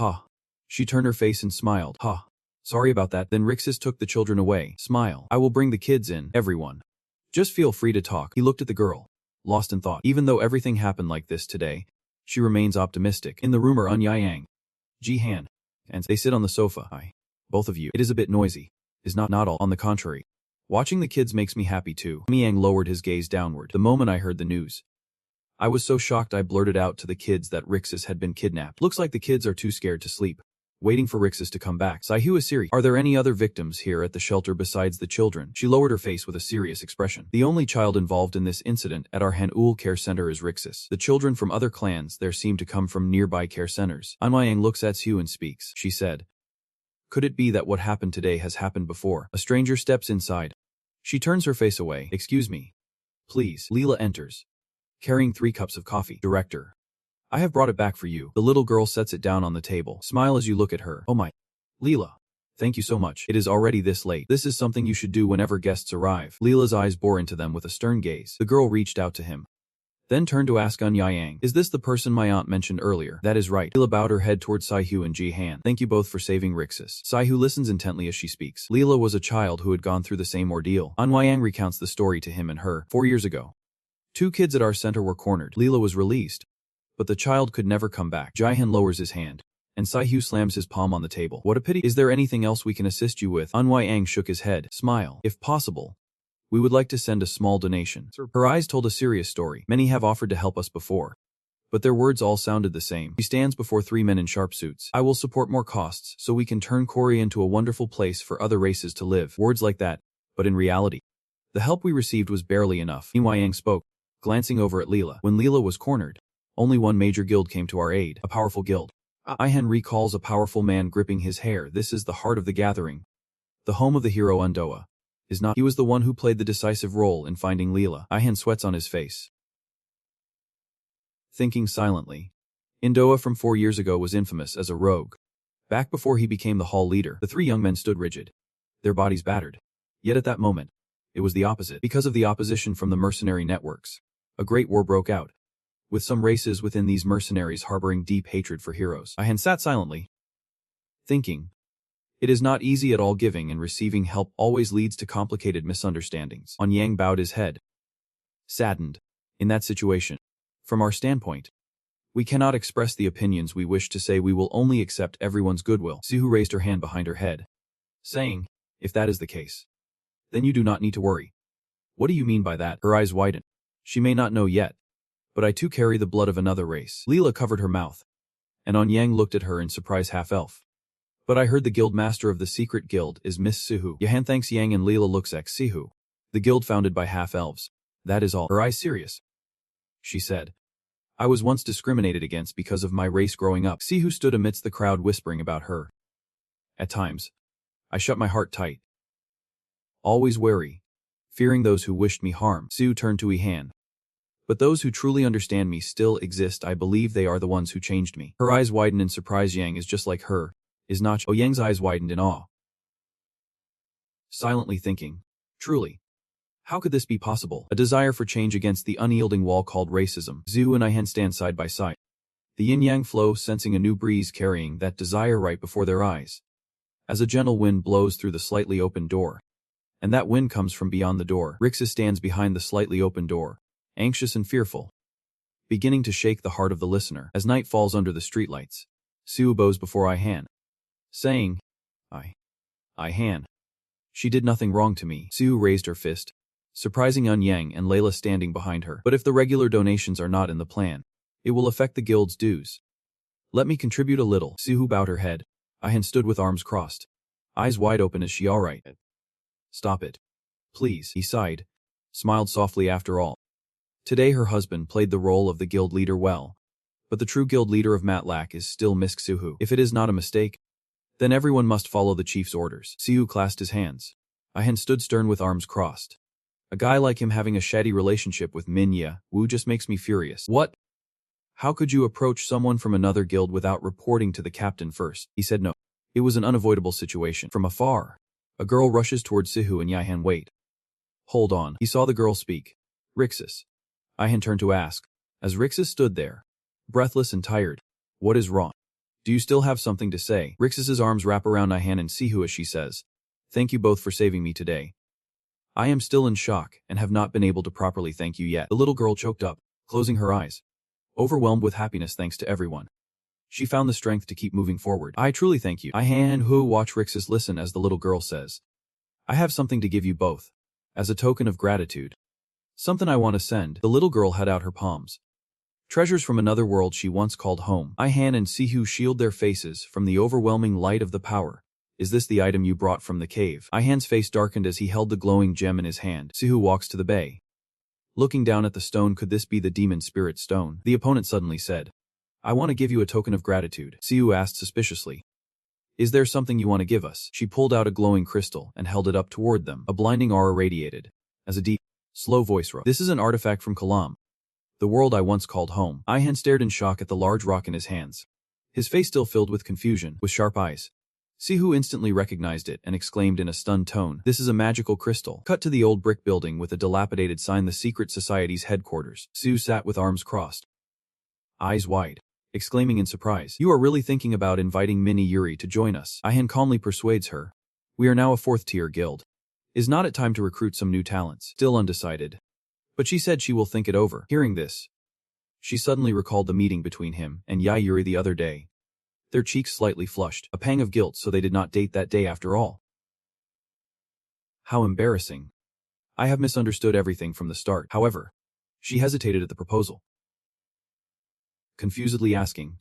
She turned her face and smiled. Ha. Sorry about that. Then Rixus took the children away. Smile. I will bring the kids in, everyone. Just feel free to talk. He looked at the girl, lost in thought. Even though everything happened like this today, she remains optimistic. In the room are Yang, Ji-han, and they sit on the sofa. Both of you. It is a bit noisy. Is not all. On the contrary. Watching the kids makes me happy too. Yang lowered his gaze downward the moment I heard the news. I was so shocked I blurted out to the kids that Rixus had been kidnapped. Looks like the kids are too scared to sleep, waiting for Rixus to come back. Saihu is serious. Are there any other victims here at the shelter besides the children? She lowered her face with a serious expression. The only child involved in this incident at our Hanul care center is Rixus. The children from other clans there seem to come from nearby care centers. Anmayang looks at Sue and speaks. She said, could it be that what happened today has happened before? A stranger steps inside. She turns her face away. Excuse me. Please. Leela enters, carrying 3 cups of coffee. Director. I have brought it back for you. The little girl sets it down on the table. Smile as you look at her. Oh my. Leela. Thank you so much. It is already this late. This is something you should do whenever guests arrive. Leela's eyes bore into them with a stern gaze. The girl reached out to him, then turned to ask Yang, is this the person my aunt mentioned earlier? That is right. Leela bowed her head towards Saihu and Ji-han. Thank you both for saving Rixus. Saihu listens intently as she speaks. Leela was a child who had gone through the same ordeal. Yang recounts the story to him and her. 4 years ago, 2 kids at our center were cornered. Leela was released, but the child could never come back. Ji-han lowers his hand, and Saihu slams his palm on the table. What a pity. Is there anything else we can assist you with? Yang shook his head. Smile. If possible, we would like to send a small donation. Her eyes told a serious story. Many have offered to help us before, but their words all sounded the same. She stands before 3 men in sharp suits. I will support more costs so we can turn Korea into a wonderful place for other races to live. Words like that, but in reality, the help we received was barely enough. Yang spoke, glancing over at Leela. When Leela was cornered, only one major guild came to our aid. A powerful guild. Ihan recalls a powerful man gripping his hair. This is the heart of the gathering, the home of the hero Undoa. Is not. He was the one who played the decisive role in finding Leela. Ihan sweats on his face, thinking silently. Indoa from 4 years ago was infamous as a rogue. Back before he became the hall leader, the 3 young men stood rigid, their bodies battered. Yet at that moment, it was the opposite. Because of the opposition from the mercenary networks, a great war broke out, with some races within these mercenaries harboring deep hatred for heroes. Ihan sat silently, thinking. It is not easy at all. Giving and receiving help always leads to complicated misunderstandings. Yang bowed his head, saddened. In that situation, from our standpoint, we cannot express the opinions we wish to say. We will only accept everyone's goodwill. Sihu raised her hand behind her head, saying, if that is the case, then you do not need to worry. What do you mean by that? Her eyes widened. She may not know yet, but I too carry the blood of another race. Leela covered her mouth, and Yang looked at her in surprise. Half-elf. But I heard the guild master of the secret guild is Miss Sihu. Yahan thanks Yang and Leela looks at Sihu, the guild founded by half-elves. That is all. Her eyes serious. She said, I was once discriminated against because of my race growing up. Sihu stood amidst the crowd whispering about her. At times, I shut my heart tight, always wary, fearing those who wished me harm. Sihu turned to Ihan. But those who truly understand me still exist. I believe they are the ones who changed me. Her eyes widened in surprise. Yang is just like her. Is not. Yang's eyes widened in awe, silently thinking, truly, how could this be possible? A desire for change against the unyielding wall called racism. Zhu and Ihan stand side by side, the yin-yang flow sensing a new breeze carrying that desire right before their eyes, as a gentle wind blows through the slightly open door, and that wind comes from beyond the door. Rixus stands behind the slightly open door, anxious and fearful, beginning to shake the heart of the listener. As night falls under the streetlights, Siu bows before Ihan, saying, Ihan. She did nothing wrong to me. Siu raised her fist, surprising Yang and Layla standing behind her. But if the regular donations are not in the plan, it will affect the guild's dues. Let me contribute a little. Siu bowed her head. Ihan stood with arms crossed, eyes wide open. Is she all right? Stop it. Please. He sighed, smiled softly. After all, today her husband played the role of the guild leader well, but the true guild leader of Matlack is still Miss Suhu. If it is not a mistake, then everyone must follow the chief's orders. Siu clasped his hands. Ihan stood stern with arms crossed. A guy like him having a shady relationship with Minya Wu just makes me furious. What? How could you approach someone from another guild without reporting to the captain first? He said no. It was an unavoidable situation. From afar, a girl rushes towards Sihu and Ihan. Wait. Hold on. He saw the girl speak. Rixus. Ihan turned to ask, as Rixus stood there, breathless and tired. What is wrong? Do you still have something to say? Rixus's arms wrap around Ihan and Sihu as she says, "Thank you both for saving me today. I am still in shock and have not been able to properly thank you yet." The little girl choked up, closing her eyes, overwhelmed with happiness thanks to everyone. She found the strength to keep moving forward. "I truly thank you." Ihan and Hu watch Rixus listen as the little girl says, "I have something to give you both, as a token of gratitude. Something I want to send." The little girl had out her palms. Treasures from another world she once called home. Ihan and Sihu shield their faces from the overwhelming light of the power. "Is this the item you brought from the cave?" Ihan's face darkened as he held the glowing gem in his hand. Sihu walks to the bay. Looking down at the stone, "Could this be the demon spirit stone?" The opponent suddenly said, "I want to give you a token of gratitude." Sihu asked suspiciously, "Is there something you want to give us?" She pulled out a glowing crystal and held it up toward them. A blinding aura radiated, as a deep, slow voice wrote, "This is an artifact from Kalam, the world I once called home." Ihan stared in shock at the large rock in his hands, his face still filled with confusion, with sharp eyes. Sihu instantly recognized it and exclaimed in a stunned tone, "This is a magical crystal." Cut to the old brick building with a dilapidated sign, the secret society's headquarters. Sihu sat with arms crossed, eyes wide, exclaiming in surprise, "You are really thinking about inviting Mini Yuri to join us?" Ihan calmly persuades her, "We are now a 4th-tier guild. Is not it time to recruit some new talents?" Still undecided, but she said she will think it over. Hearing this, she suddenly recalled the meeting between him and Yuri the other day. Their cheeks slightly flushed, a pang of guilt, so they did not date that day after all. How embarrassing. I have misunderstood everything from the start. However, she hesitated at the proposal, confusedly asking,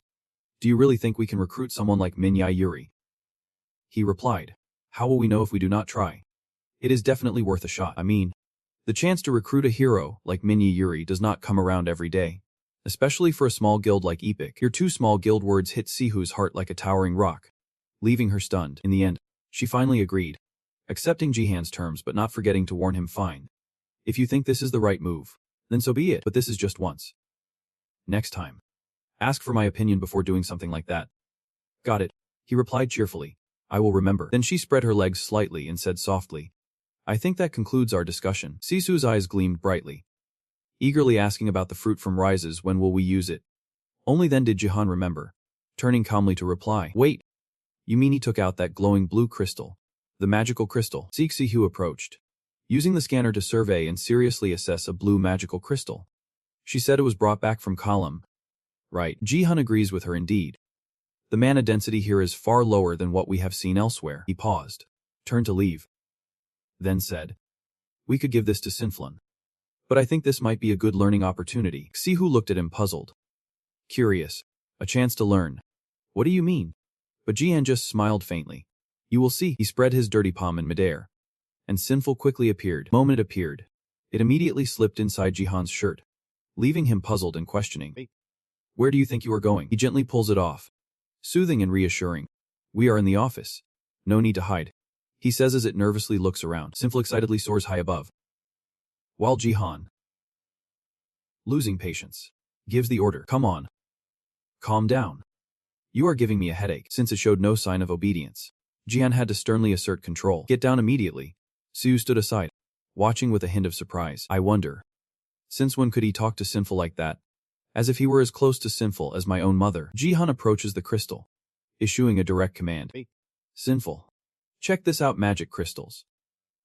"Do you really think we can recruit someone like Minya Yuri?" He replied, "How will we know if we do not try? It is definitely worth a shot. I mean, the chance to recruit a hero like Minya Yuri does not come around every day, especially for a small guild like Epic." Your two small guild words hit Sihu's heart like a towering rock, leaving her stunned. In the end, she finally agreed, accepting Jihan's terms but not forgetting to warn him, "Fine. If you think this is the right move, then so be it, but this is just once. Next time, ask for my opinion before doing something like that." "Got it," he replied cheerfully. "I will remember." Then she spread her legs slightly and said softly, "I think that concludes our discussion." Sisu's eyes gleamed brightly, eagerly asking about the fruit from Rises. "When will we use it?" Only then did Jihan remember, turning calmly to reply, "Wait, you mean he took out that glowing blue crystal, the magical crystal?" Sihu approached, using the scanner to survey and seriously assess a blue magical crystal. She said it was brought back from Column. "Right." Jihan agrees with her indeed. "The mana density here is far lower than what we have seen elsewhere." He paused, turned to leave, then said, "We could give this to Sinflon. But I think this might be a good learning opportunity." Sihu looked at him puzzled, curious. "A chance to learn? What do you mean?" But Jian just smiled faintly. "You will see." He spread his dirty palm in midair, and Sinful quickly appeared. The moment it appeared, it immediately slipped inside Jihan's shirt, leaving him puzzled and questioning. "Where do you think you are going?" He gently pulls it off, soothing and reassuring. "We are in the office. No need to hide," he says as it nervously looks around. Sinful excitedly soars high above, while Jihan, losing patience, gives the order, "Come on. Calm down. You are giving me a headache." Since it showed no sign of obedience, Jihan had to sternly assert control. "Get down immediately." Siu stood aside, watching with a hint of surprise. "I wonder, since when could he talk to Sinful like that? As if he were as close to Sinful as my own mother." Jihan approaches the crystal, issuing a direct command. "Sinful, check this out, magic crystals.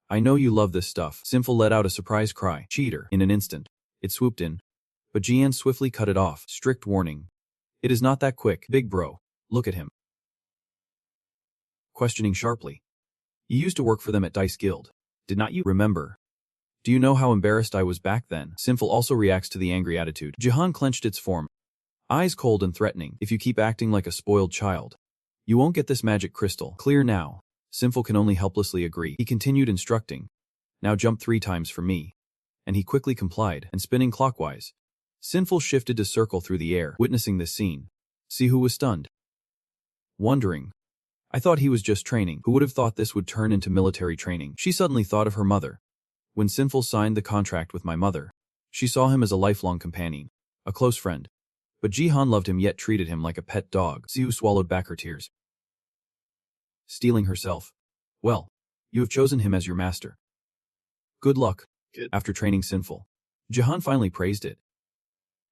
I know you love this stuff." Sinful let out a surprised cry. "Cheater." In an instant, it swooped in, but Jian swiftly cut it off. "Strict warning. It is not that quick. Big bro, look at him." Questioning sharply. "You used to work for them at Dice Guild, did not you? Remember? Do you know how embarrassed I was back then?" Sinful also reacts to the angry attitude. Jihan clenched its form, eyes cold and threatening. "If you keep acting like a spoiled child, you won't get this magic crystal. Clear now." Sinful can only helplessly agree. He continued instructing, "Now jump 3 times for me." And he quickly complied, and spinning clockwise, Sinful shifted to circle through the air. Witnessing this scene, Sihu was stunned, wondering, "I thought he was just training. Who would have thought this would turn into military training?" She suddenly thought of her mother. When Sinful signed the contract with my mother, she saw him as a lifelong companion, a close friend. But Jihan loved him yet treated him like a pet dog. Siu swallowed back her tears, steeling herself. "Well, you have chosen him as your master. Good luck." After training Sinful, Jihan finally praised it.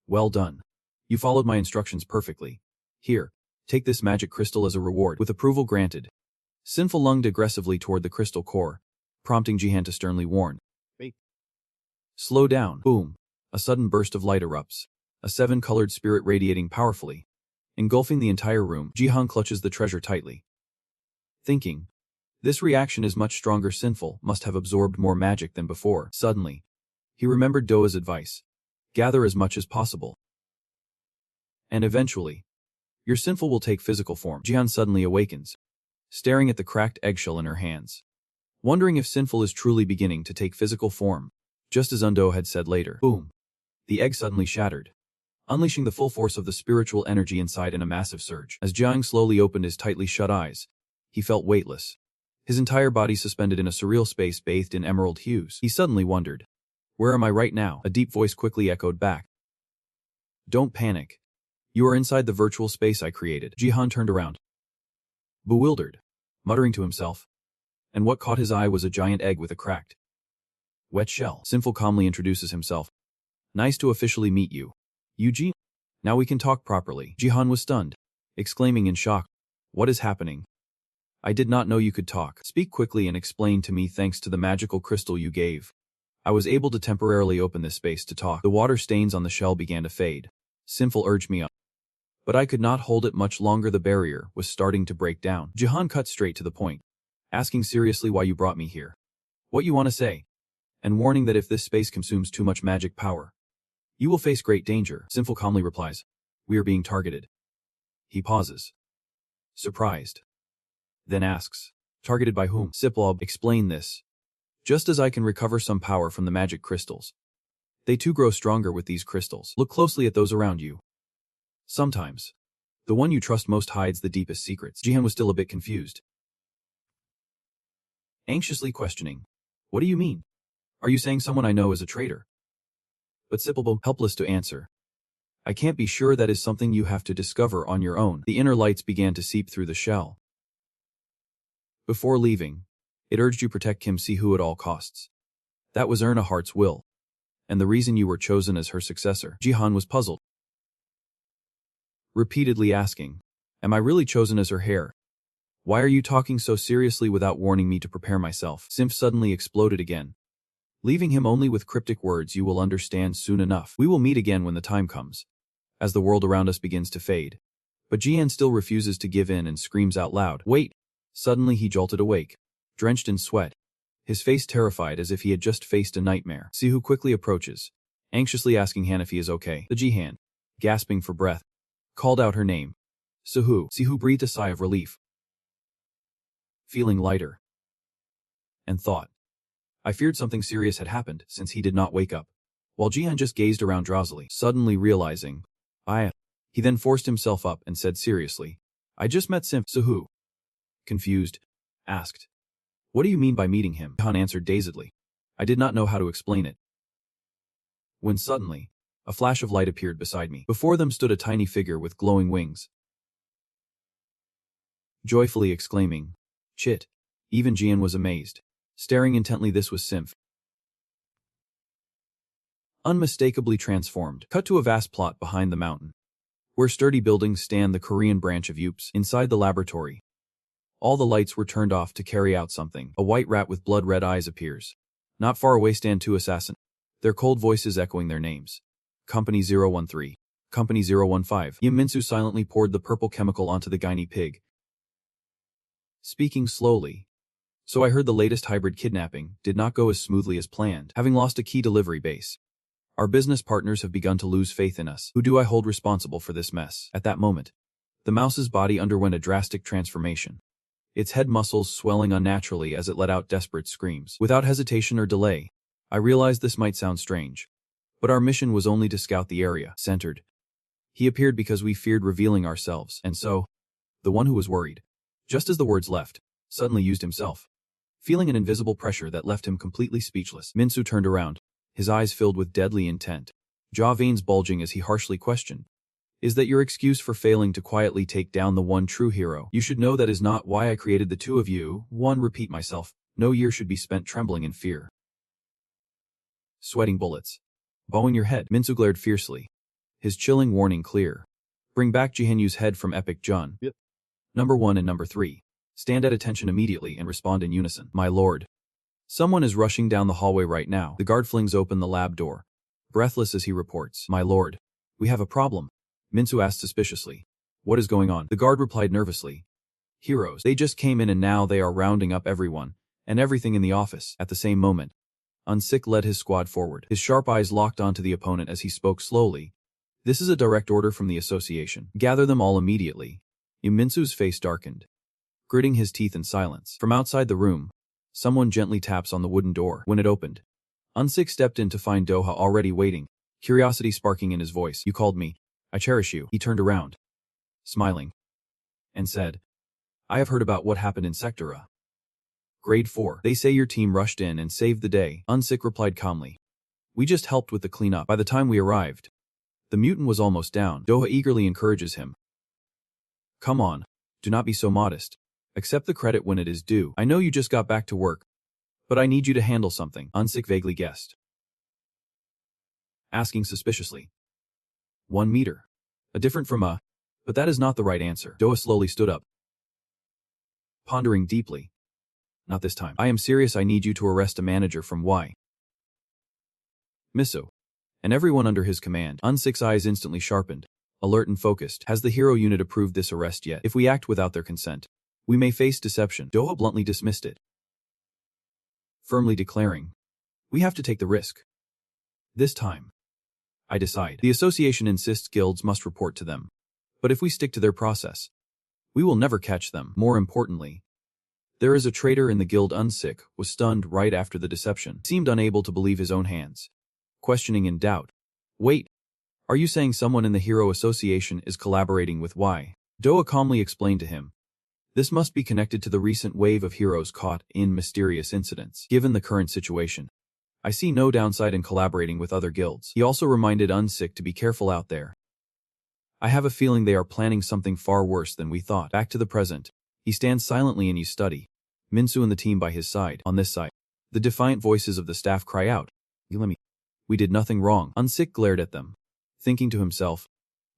"Well done. You followed my instructions perfectly. Here, Take this magic crystal as a reward. With approval granted, Sinful lunged aggressively toward the crystal core, prompting Jihan to sternly warn. Wait. Slow down. Boom. A sudden burst of light erupts, a 7-colored spirit radiating powerfully, engulfing the entire room. Jihan clutches the treasure tightly, thinking, this reaction is much stronger. Sinful must have absorbed more magic than before. Suddenly, he remembered Doa's advice. Gather as much as possible. And eventually, your Sinful will take physical form. Jihan suddenly awakens, staring at the cracked eggshell in her hands, wondering if Sinful is truly beginning to take physical form, just as Undo had said later. Boom. The egg suddenly shattered, unleashing the full force of the spiritual energy inside in a massive surge. As Jiang slowly opened his tightly shut eyes, he felt weightless, his entire body suspended in a surreal space bathed in emerald hues. He suddenly wondered, where am I right now? A deep voice quickly echoed back. Don't panic. You are inside the virtual space I created. Jihan turned around, bewildered, muttering to himself, and what caught his eye was a giant egg with a cracked, wet shell. Sinful calmly introduces himself. Nice to officially meet you. Yuji? Now we can talk properly. Jihan was stunned, exclaiming in shock. What is happening? I did not know you could talk. Speak quickly and explain to me. Thanks to the magical crystal you gave, I was able to temporarily open this space to talk. The water stains on the shell began to fade. Sinful urged me up, but I could not hold it much longer. The barrier was starting to break down. Jihan cut straight to the point, asking seriously why you brought me here. What you want to say? And warning that if this space consumes too much magic power, you will face great danger. Sinful calmly replies, we are being targeted. He pauses, surprised, then asks, targeted by whom? Siplob, explain this. Just as I can recover some power from the magic crystals, they too grow stronger with these crystals. Look closely at those around you. Sometimes, the one you trust most hides the deepest secrets. Jihan was still a bit confused, anxiously questioning, what do you mean? Are you saying someone I know is a traitor? But Siplob, helpless to answer, I can't be sure. That is something you have to discover on your own. The inner lights began to seep through the shell. Before leaving, it urged you protect Kim Si-hoo at all costs. That was Erna Hart's will, and the reason you were chosen as her successor. Jihan was puzzled, repeatedly asking, am I really chosen as her heir? Why are you talking so seriously without warning me to prepare myself? Simf suddenly exploded again, leaving him only with cryptic words. You will understand soon enough. We will meet again when the time comes, as the world around us begins to fade. But Jian still refuses to give in and screams out loud, wait! Suddenly he jolted awake, drenched in sweat, his face terrified as if he had just faced a nightmare. Sihu quickly approaches, anxiously asking Han if he is okay. The Jihan, gasping for breath, called out her name. Sihu. Sihu breathed a sigh of relief, feeling lighter, and thought, I feared something serious had happened since he did not wake up, while Jihan just gazed around drowsily, suddenly realizing, He then forced himself up and said seriously, I just met Simp. Sihu, confused, asked, what do you mean by meeting him? Han answered dazedly, I did not know how to explain it. When suddenly, a flash of light appeared beside me. Before them stood a tiny figure with glowing wings, joyfully exclaiming, Chit. Even Jian was amazed, staring intently. This was Simp, unmistakably transformed. Cut to a vast plot behind the mountain, where sturdy buildings stand. The Korean branch of Yups. Inside the laboratory, all the lights were turned off to carry out something. A white rat with blood-red eyes appears. Not far away stand two assassins, their cold voices echoing their names. Company 013. Company 015. Yim Minsu silently poured the purple chemical onto the guinea pig, speaking slowly. So I heard the latest hybrid kidnapping did not go as smoothly as planned. Having lost a key delivery base, our business partners have begun to lose faith in us. Who do I hold responsible for this mess? At that moment, the mouse's body underwent a drastic transformation, its head muscles swelling unnaturally as it let out desperate screams. Without hesitation or delay, I realized this might sound strange, but our mission was only to scout the area. Centered. He appeared because we feared revealing ourselves, and so, the one who was worried, just as the words left, suddenly used himself, feeling an invisible pressure that left him completely speechless. Minsu turned around, his eyes filled with deadly intent, jaw veins bulging as he harshly questioned, is that your excuse for failing to quietly take down the one true hero? You should know that is not why I created the two of you. Repeat myself, no year should be spent trembling in fear, sweating bullets, bowing your head. Minsu glared fiercely, his chilling warning clear, Bring back Jihenyu's head from Epic Jun. Yep. Number 1 and Number 3. Stand at attention immediately and respond in unison. My lord. Someone is rushing down the hallway right now. The guard flings open the lab door, breathless as he reports. My lord. We have a problem. Minsu asked suspiciously. What is going on? The guard replied nervously. Heroes. They just came in and now they are rounding up everyone and everything in the office. At the same moment, Unsik led his squad forward. His sharp eyes locked onto the opponent as he spoke slowly. This is a direct order from the association. Gather them all immediately. Minsu's face darkened, gritting his teeth in silence. From outside the room, someone gently taps on the wooden door. When it opened, Unsik stepped in to find Doha already waiting, curiosity sparking in his voice. You called me. I cherish you. He turned around, smiling, and said, I have heard about what happened in Sector A. Grade 4. They say your team rushed in and saved the day. Unsik replied calmly. We just helped with the cleanup. By the time we arrived, the mutant was almost down. Doha eagerly encourages him. Come on. Do not be so modest. Accept the credit when it is due. I know you just got back to work, but I need you to handle something. Unsik vaguely guessed, asking suspiciously. 1 meter. A different from a... But that is not the right answer. Doha slowly stood up, pondering deeply. Not this time. I am serious. I need you to arrest a manager from Y. Miso. And everyone under his command. Unsik's eyes instantly sharpened, alert and focused. Has the hero unit approved this arrest yet? If we act without their consent, we may face deception. Doha bluntly dismissed it, firmly declaring, we have to take the risk. This time, I decide. The association insists guilds must report to them. But if we stick to their process, we will never catch them. More importantly, there is a traitor in the guild. Unsik was stunned right after the deception. He seemed unable to believe his own hands, questioning in doubt. Wait, are you saying someone in the Hero Association is collaborating with Y? Doha calmly explained to him. This must be connected to the recent wave of heroes caught in mysterious incidents. Given the current situation, I see no downside in collaborating with other guilds. He also reminded Unsik to be careful out there. I have a feeling they are planning something far worse than we thought. Back to the present. He stands silently in his study, Minsu and the team by his side. On this side, the defiant voices of the staff cry out, Yulemi. We did nothing wrong. Unsik glared at them, thinking to himself,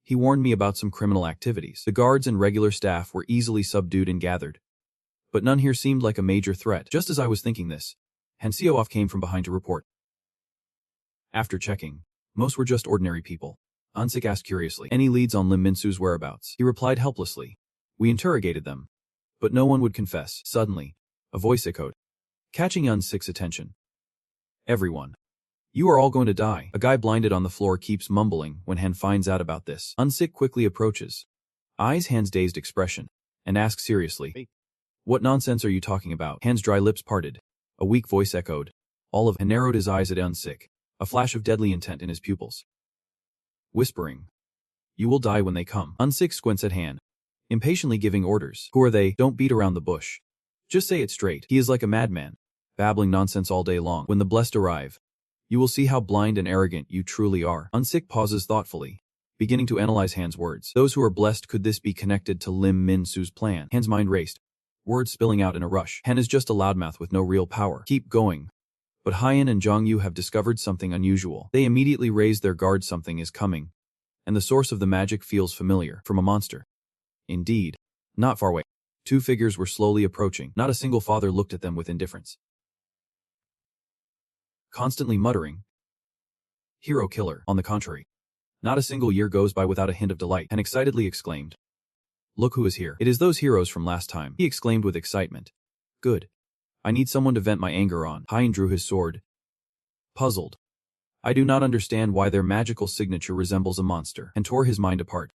he warned me about some criminal activities. The guards and regular staff were easily subdued and gathered, but none here seemed like a major threat. Just as I was thinking this, Hanseoff came from behind to report. After checking, most were just ordinary people. Unsik asked curiously, any leads on Lim Minsu's whereabouts? He replied helplessly. We interrogated them, but no one would confess. Suddenly, a voice echoed, catching Unsik's attention. Everyone. You are all going to die. A guy blinded on the floor keeps mumbling when Han finds out about this. Unsik quickly approaches, eyes Han's dazed expression, and asks seriously, hey, what nonsense are you talking about? Han's dry lips parted. A weak voice echoed. All of Han narrowed his eyes at Unsik, a flash of deadly intent in his pupils, whispering, you will die when they come. Unsik squints at Han, impatiently giving orders. Who are they? Don't beat around the bush. Just say it straight. He is like a madman, babbling nonsense all day long. When the blessed arrive, you will see how blind and arrogant you truly are. Unsik pauses thoughtfully, beginning to analyze Han's words. Those who are blessed, could this be connected to Lim Minsu's plan? Han's mind raced, words spilling out in a rush. Han is just a loudmouth with no real power. Keep going. But Haiyan and Zhongyu have discovered something unusual. They immediately raise their guard. Something is coming, and the source of the magic feels familiar. From a monster. Indeed. Not far away. 2 figures were slowly approaching. Not a single father looked at them with indifference, constantly muttering, hero killer. On the contrary, not a single year goes by without a hint of delight, and excitedly exclaimed, look who is here. It is those heroes from last time. He exclaimed with excitement. Good. I need someone to vent my anger on. Haiyan drew his sword, puzzled. I do not understand why their magical signature resembles a monster, and tore his mind apart,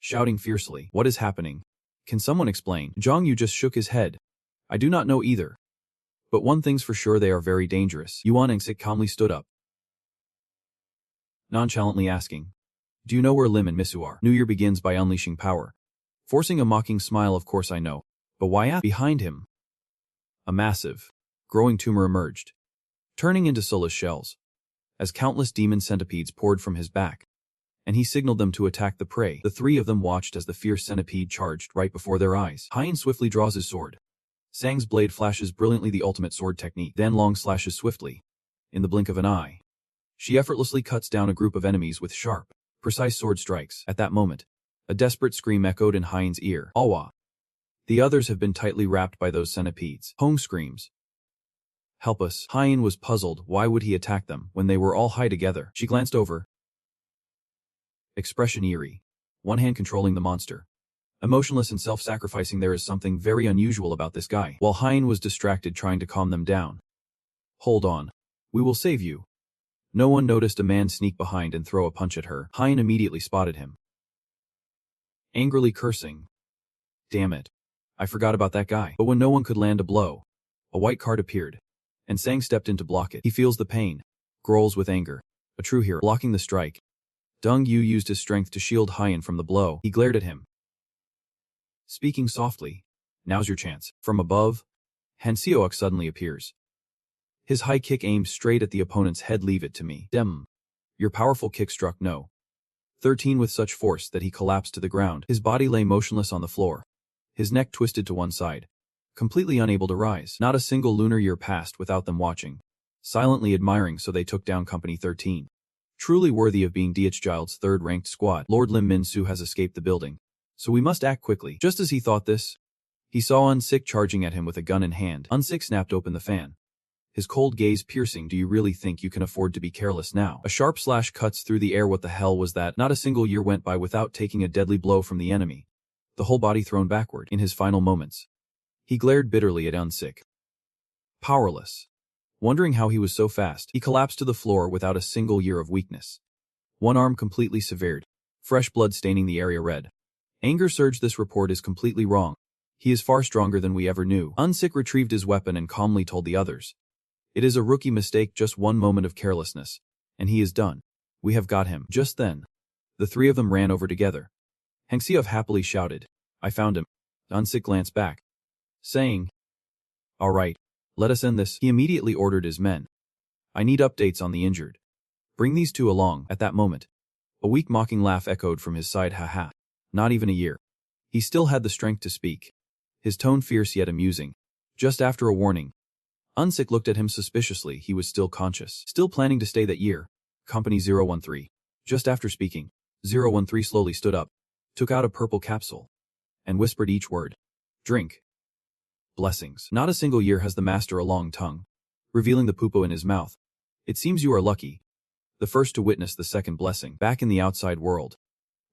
shouting fiercely, what is happening? Can someone explain? Zhongyu just shook his head. I do not know either. But one thing's for sure, they are very dangerous. Yuan Engsik calmly stood up, nonchalantly asking, do you know where Lim and Misu are? New Year begins by unleashing power. Forcing a mocking smile, of course I know. But why? Behind him, a massive, growing tumor emerged, turning into soulless shells, as countless demon centipedes poured from his back, and he signaled them to attack the prey. The 3 of them watched as the fierce centipede charged right before their eyes. Haiyan swiftly draws his sword. Sang's blade flashes brilliantly, the ultimate sword technique. Then Long slashes swiftly. In the blink of an eye, she effortlessly cuts down a group of enemies with sharp, Precise sword strikes. At that moment, a desperate scream echoed in Hyen's ear. Awa. The others have been tightly wrapped by those centipedes. Hong screams. Help us. Hyen was puzzled. Why would he attack them when they were all high together? She glanced over. Expression eerie. One hand controlling the monster. Emotionless and self-sacrificing, there is something very unusual about this guy. While Hyen was distracted trying to calm them down. Hold on. We will save you. No one noticed a man sneak behind and throw a punch at her. Hyen immediately spotted him. Angrily cursing. Damn it. I forgot about that guy. But when no one could land a blow, a white card appeared, and Sang stepped in to block it. He feels the pain, growls with anger. A true hero. Blocking the strike. Dong Yu used his strength to shield Hyen from the blow. He glared at him, speaking softly. Now's your chance. From above, Han Seouk suddenly appears. His high kick aimed straight at the opponent's head. Leave it to me. Dem. Your powerful kick struck No. 13 with such force that he collapsed to the ground. His body lay motionless on the floor. His neck twisted to one side, completely unable to rise. Not a single lunar year passed without them watching, silently admiring, so they took down Company 13. Truly worthy of being DHGild's third-ranked squad. Lord Lim Min Su has escaped the building, so we must act quickly. Just as he thought this, he saw Unsik charging at him with a gun in hand. Unsik snapped open the fan, his cold gaze piercing. Do you really think you can afford to be careless now? A sharp slash cuts through the air. What the hell was that? Not a single year went by without taking a deadly blow from the enemy, the whole body thrown backward. In his final moments, he glared bitterly at Unsik. Powerless. Wondering how he was so fast, he collapsed to the floor without a single year of weakness. One arm completely severed, fresh blood staining the area red. Anger surged. This report is completely wrong. He is far stronger than we ever knew. Unsik retrieved his weapon and calmly told the others. It is a rookie mistake, just one moment of carelessness, and he is done. We have got him. Just then, the three of them ran over together. Hang Seouk happily shouted, I found him. Unsik glanced back, saying, all right, let us end this. He immediately ordered his men. I need updates on the injured. Bring these two along. At that moment, a weak mocking laugh echoed from his side. Haha. Not even a year. He still had the strength to speak, his tone fierce yet amusing. Just after a warning, Unsik looked at him suspiciously. He was still conscious, still planning to stay that year. Company 013. Just after speaking, 013 slowly stood up, took out a purple capsule, and whispered each word. Drink. Blessings. Not a single year has the master a long tongue, revealing the poopo in his mouth. It seems you are lucky, the first to witness the second blessing. Back in the outside world,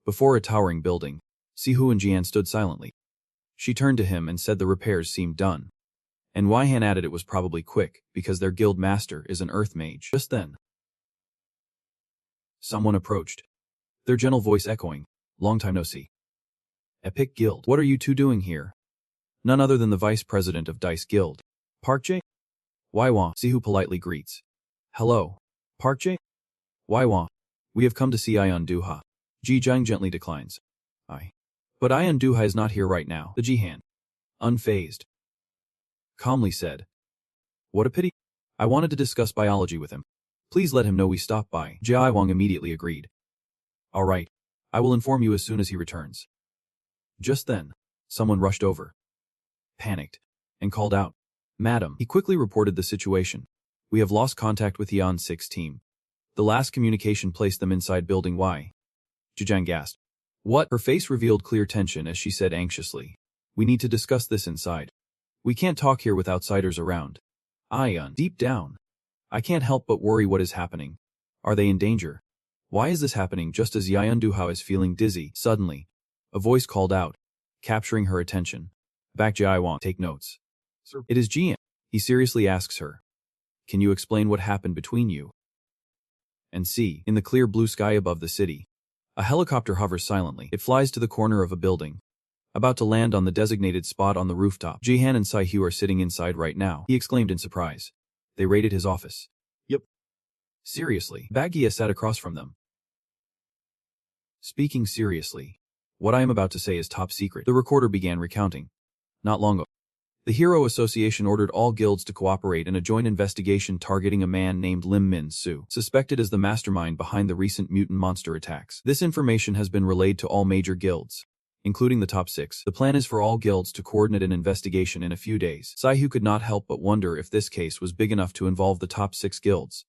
before a towering building, Sihu and Jian stood silently. She turned to him and said the repairs seemed done. And Weihan added it was probably quick, because their guild master is an earth mage. Just then, someone approached, their gentle voice echoing, long time no see. Epic Guild. What are you two doing here? None other than the vice president of Dice Guild. Park J? Waiwan. Sihu politely greets. Hello. Park J? Waiwan. We have come to see Ion Duha. Ji Jiang gently declines. But Ion Duha is not here right now. The Jihan, unfazed, calmly said. What a pity. I wanted to discuss biology with him. Please let him know we stopped by. Jia Wang immediately agreed. All right. I will inform you as soon as he returns. Just then, someone rushed over, panicked, and called out, Madam. He quickly reported the situation. We have lost contact with Yan 6 team. The last communication placed them inside building Y. Zhejiang gasped. What? Her face revealed clear tension as she said anxiously. We need to discuss this inside. We can't talk here with outsiders around. Ion. Deep down, I can't help but worry what is happening. Are they in danger? Why is this happening just as Yayan Duhao is feeling dizzy? Suddenly, a voice called out, capturing her attention. Back Jiaiwan, take notes. Sir. It is Jian. He seriously asks her. Can you explain what happened between you? And see, in the clear blue sky above the city, a helicopter hovers silently. It flies to the corner of a building, about to land on the designated spot on the rooftop. Jihan and Saihu are sitting inside right now. He exclaimed in surprise. They raided his office. Yep. Seriously. Bagia sat across from them. Speaking seriously, what I am about to say is top secret. The recorder began recounting. Not long ago, the Hero Association ordered all guilds to cooperate in a joint investigation targeting a man named Lim Min Su, suspected as the mastermind behind the recent mutant monster attacks. This information has been relayed to all major guilds, including the top 6. The plan is for all guilds to coordinate an investigation in a few days. Saihu could not help but wonder if this case was big enough to involve the top 6 guilds.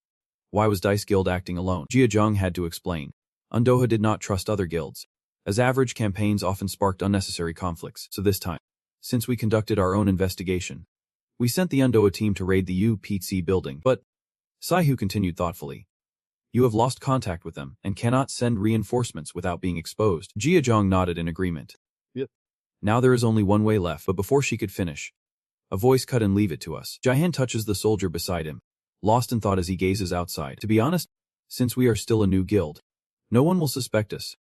Why was Dice Guild acting alone? Jia Zhang had to explain. Undoha did not trust other guilds, as average campaigns often sparked unnecessary conflicts, so this time, since we conducted our own investigation, we sent the Undoha team to raid the UPC building, but Saihu continued thoughtfully. You have lost contact with them and cannot send reinforcements without being exposed. Jiajong nodded in agreement. Yep. Now there is only one way left, but before she could finish, a voice cut and leave it to us. Jihan touches the soldier beside him, lost in thought as he gazes outside. To be honest, since we are still a new guild, no one will suspect us,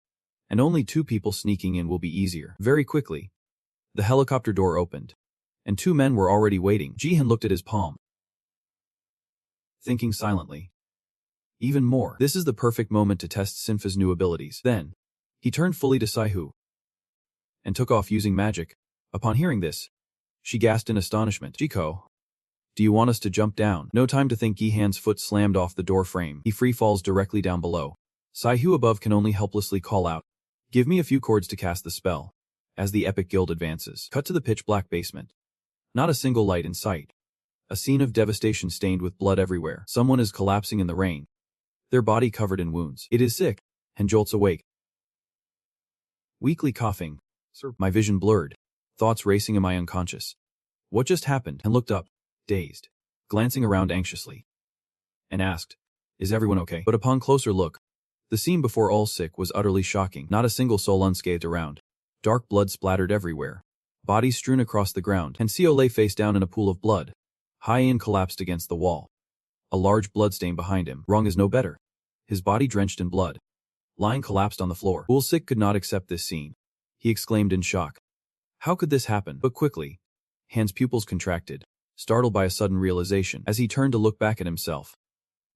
and only 2 people sneaking in will be easier. Very quickly, the helicopter door opened, and 2 men were already waiting. Jihan looked at his palm, thinking silently. Even more, this is the perfect moment to test Sinfa's new abilities. Then, he turned fully to Saihu and took off using magic. Upon hearing this, she gasped in astonishment. Jiko, do you want us to jump down? No time to think. Gihan's foot slammed off the door frame. He free falls directly down below. Saihu above can only helplessly call out, give me a few chords to cast the spell. As the epic guild advances, cut to the pitch-black basement. Not a single light in sight. A scene of devastation stained with blood everywhere. Someone is collapsing in the rain, their body covered in wounds. It is sick, and jolts awake. Weakly coughing. Sir, my vision blurred. Thoughts racing. Am I unconscious? What just happened? And looked up, dazed, glancing around anxiously, and asked, is everyone okay? But upon closer look, the scene before all sick was utterly shocking. Not a single soul unscathed around. Dark blood splattered everywhere. Bodies strewn across the ground. Hensio lay face down in a pool of blood. Hien collapsed against the wall. A large bloodstain behind him. Wrong is no better. His body drenched in blood. Lying collapsed on the floor. Ulsik could not accept this scene. He exclaimed in shock. How could this happen? But quickly, Han's pupils contracted, startled by a sudden realization. As he turned to look back at himself,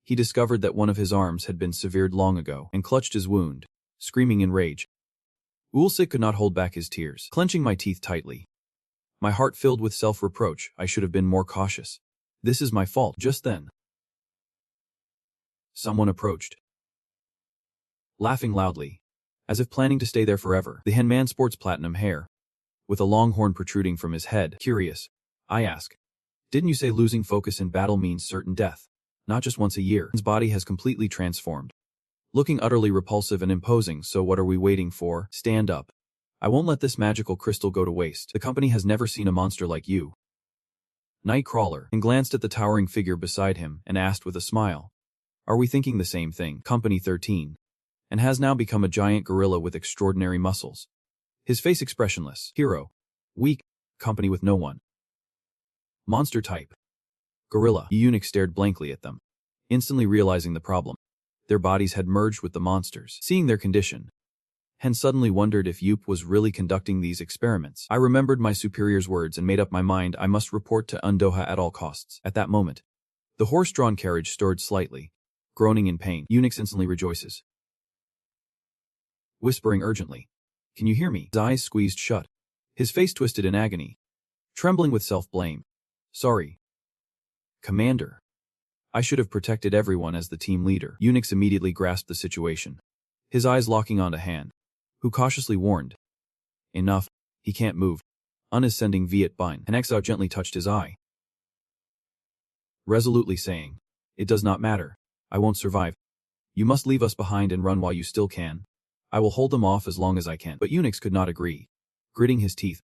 he discovered that one of his arms had been severed long ago and clutched his wound, screaming in rage. Ulsik could not hold back his tears, clenching my teeth tightly. My heart filled with self-reproach. I should have been more cautious. This is my fault. Just then, someone approached, laughing loudly, as if planning to stay there forever. The henman sports platinum hair, with a long horn protruding from his head. Curious, I ask, didn't you say losing focus in battle means certain death? Not just once a year. His body has completely transformed, looking utterly repulsive and imposing. So what are we waiting for? Stand up. I won't let this magical crystal go to waste. The company has never seen a monster like you. Nightcrawler, and glanced at the towering figure beside him and asked with a smile, are we thinking the same thing? Company 13, and has now become a giant gorilla with extraordinary muscles. His face expressionless. Hero, weak, company with no one. Monster type, gorilla. The eunuch stared blankly at them, instantly realizing the problem. Their bodies had merged with the monsters. Seeing their condition, Hen suddenly wondered if Yup was really conducting these experiments. I remembered my superior's words and made up my mind I must report to Undoha at all costs. At that moment, the horse-drawn carriage stirred slightly, groaning in pain. Eunuch instantly rejoices, whispering urgently, can you hear me? His eyes squeezed shut, his face twisted in agony, trembling with self-blame. Sorry, Commander. I should have protected everyone as the team leader. Eunuch immediately grasped the situation, his eyes locking onto Han, who cautiously warned, enough, he can't move. Unascending Viet Bine. Han Exao gently touched his eye, resolutely saying, it does not matter. I won't survive. You must leave us behind and run while you still can. I will hold them off as long as I can. But Eunuch could not agree, gritting his teeth,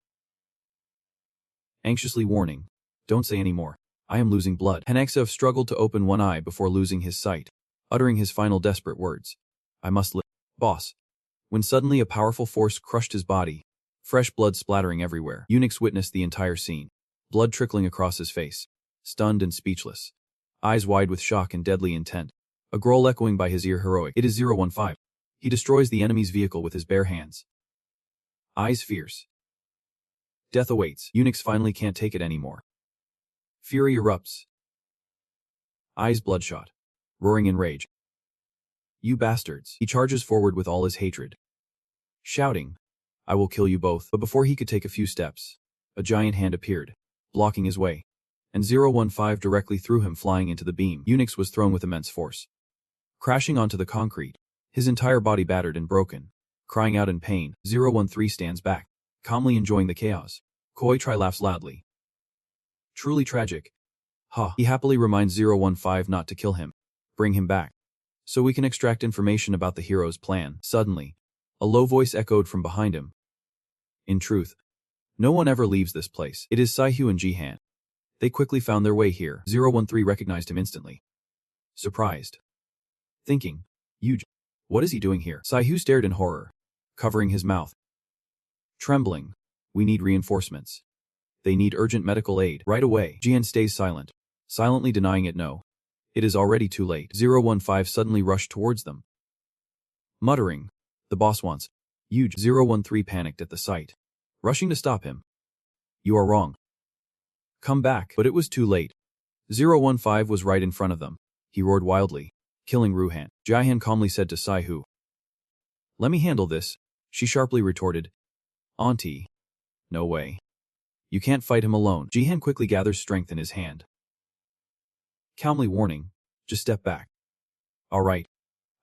anxiously warning, don't say any more. I am losing blood. Hanexev struggled to open one eye before losing his sight, uttering his final desperate words. I must live. Boss. When suddenly a powerful force crushed his body, fresh blood splattering everywhere. Eunuch witnessed the entire scene, blood trickling across his face, stunned and speechless, eyes wide with shock and deadly intent. A growl echoing by his ear. Heroic. It is 015. He destroys the enemy's vehicle with his bare hands. Eyes fierce. Death awaits. Eunuch finally can't take it anymore. Fury erupts. Eyes bloodshot, roaring in rage. You bastards. He charges forward with all his hatred, shouting, I will kill you both. But before he could take a few steps, a giant hand appeared, blocking his way, and 015 directly threw him flying into the beam. Eunuch was thrown with immense force, crashing onto the concrete, his entire body battered and broken. Crying out in pain, 013 stands back, calmly enjoying the chaos. Koi Tri laughs loudly. Truly tragic. Ha. He happily reminds 015 not to kill him. Bring him back. so we can extract information about the hero's plan. Suddenly, a low voice echoed from behind him. In truth, no one ever leaves this place. It is Saihu and Jihan. They quickly found their way here. 013 recognized him instantly. Surprised. Thinking, Yuj, what is he doing here? Saihu stared in horror, covering his mouth. Trembling. We need reinforcements. They need urgent medical aid. Right away. Jihan stays silent, silently denying it. No. It is already too late. 015 suddenly rushed towards them. Muttering, the boss wants. Yuj. 013 panicked at the sight, rushing to stop him. You are wrong. Come back. But it was too late. 015 was right in front of them. He roared wildly, killing Ruhan. Jihan calmly said to Saihu. Let me handle this, she sharply retorted. Auntie. No way. You can't fight him alone. Jihan quickly gathers strength in his hand. Calmly warning, just step back. Alright.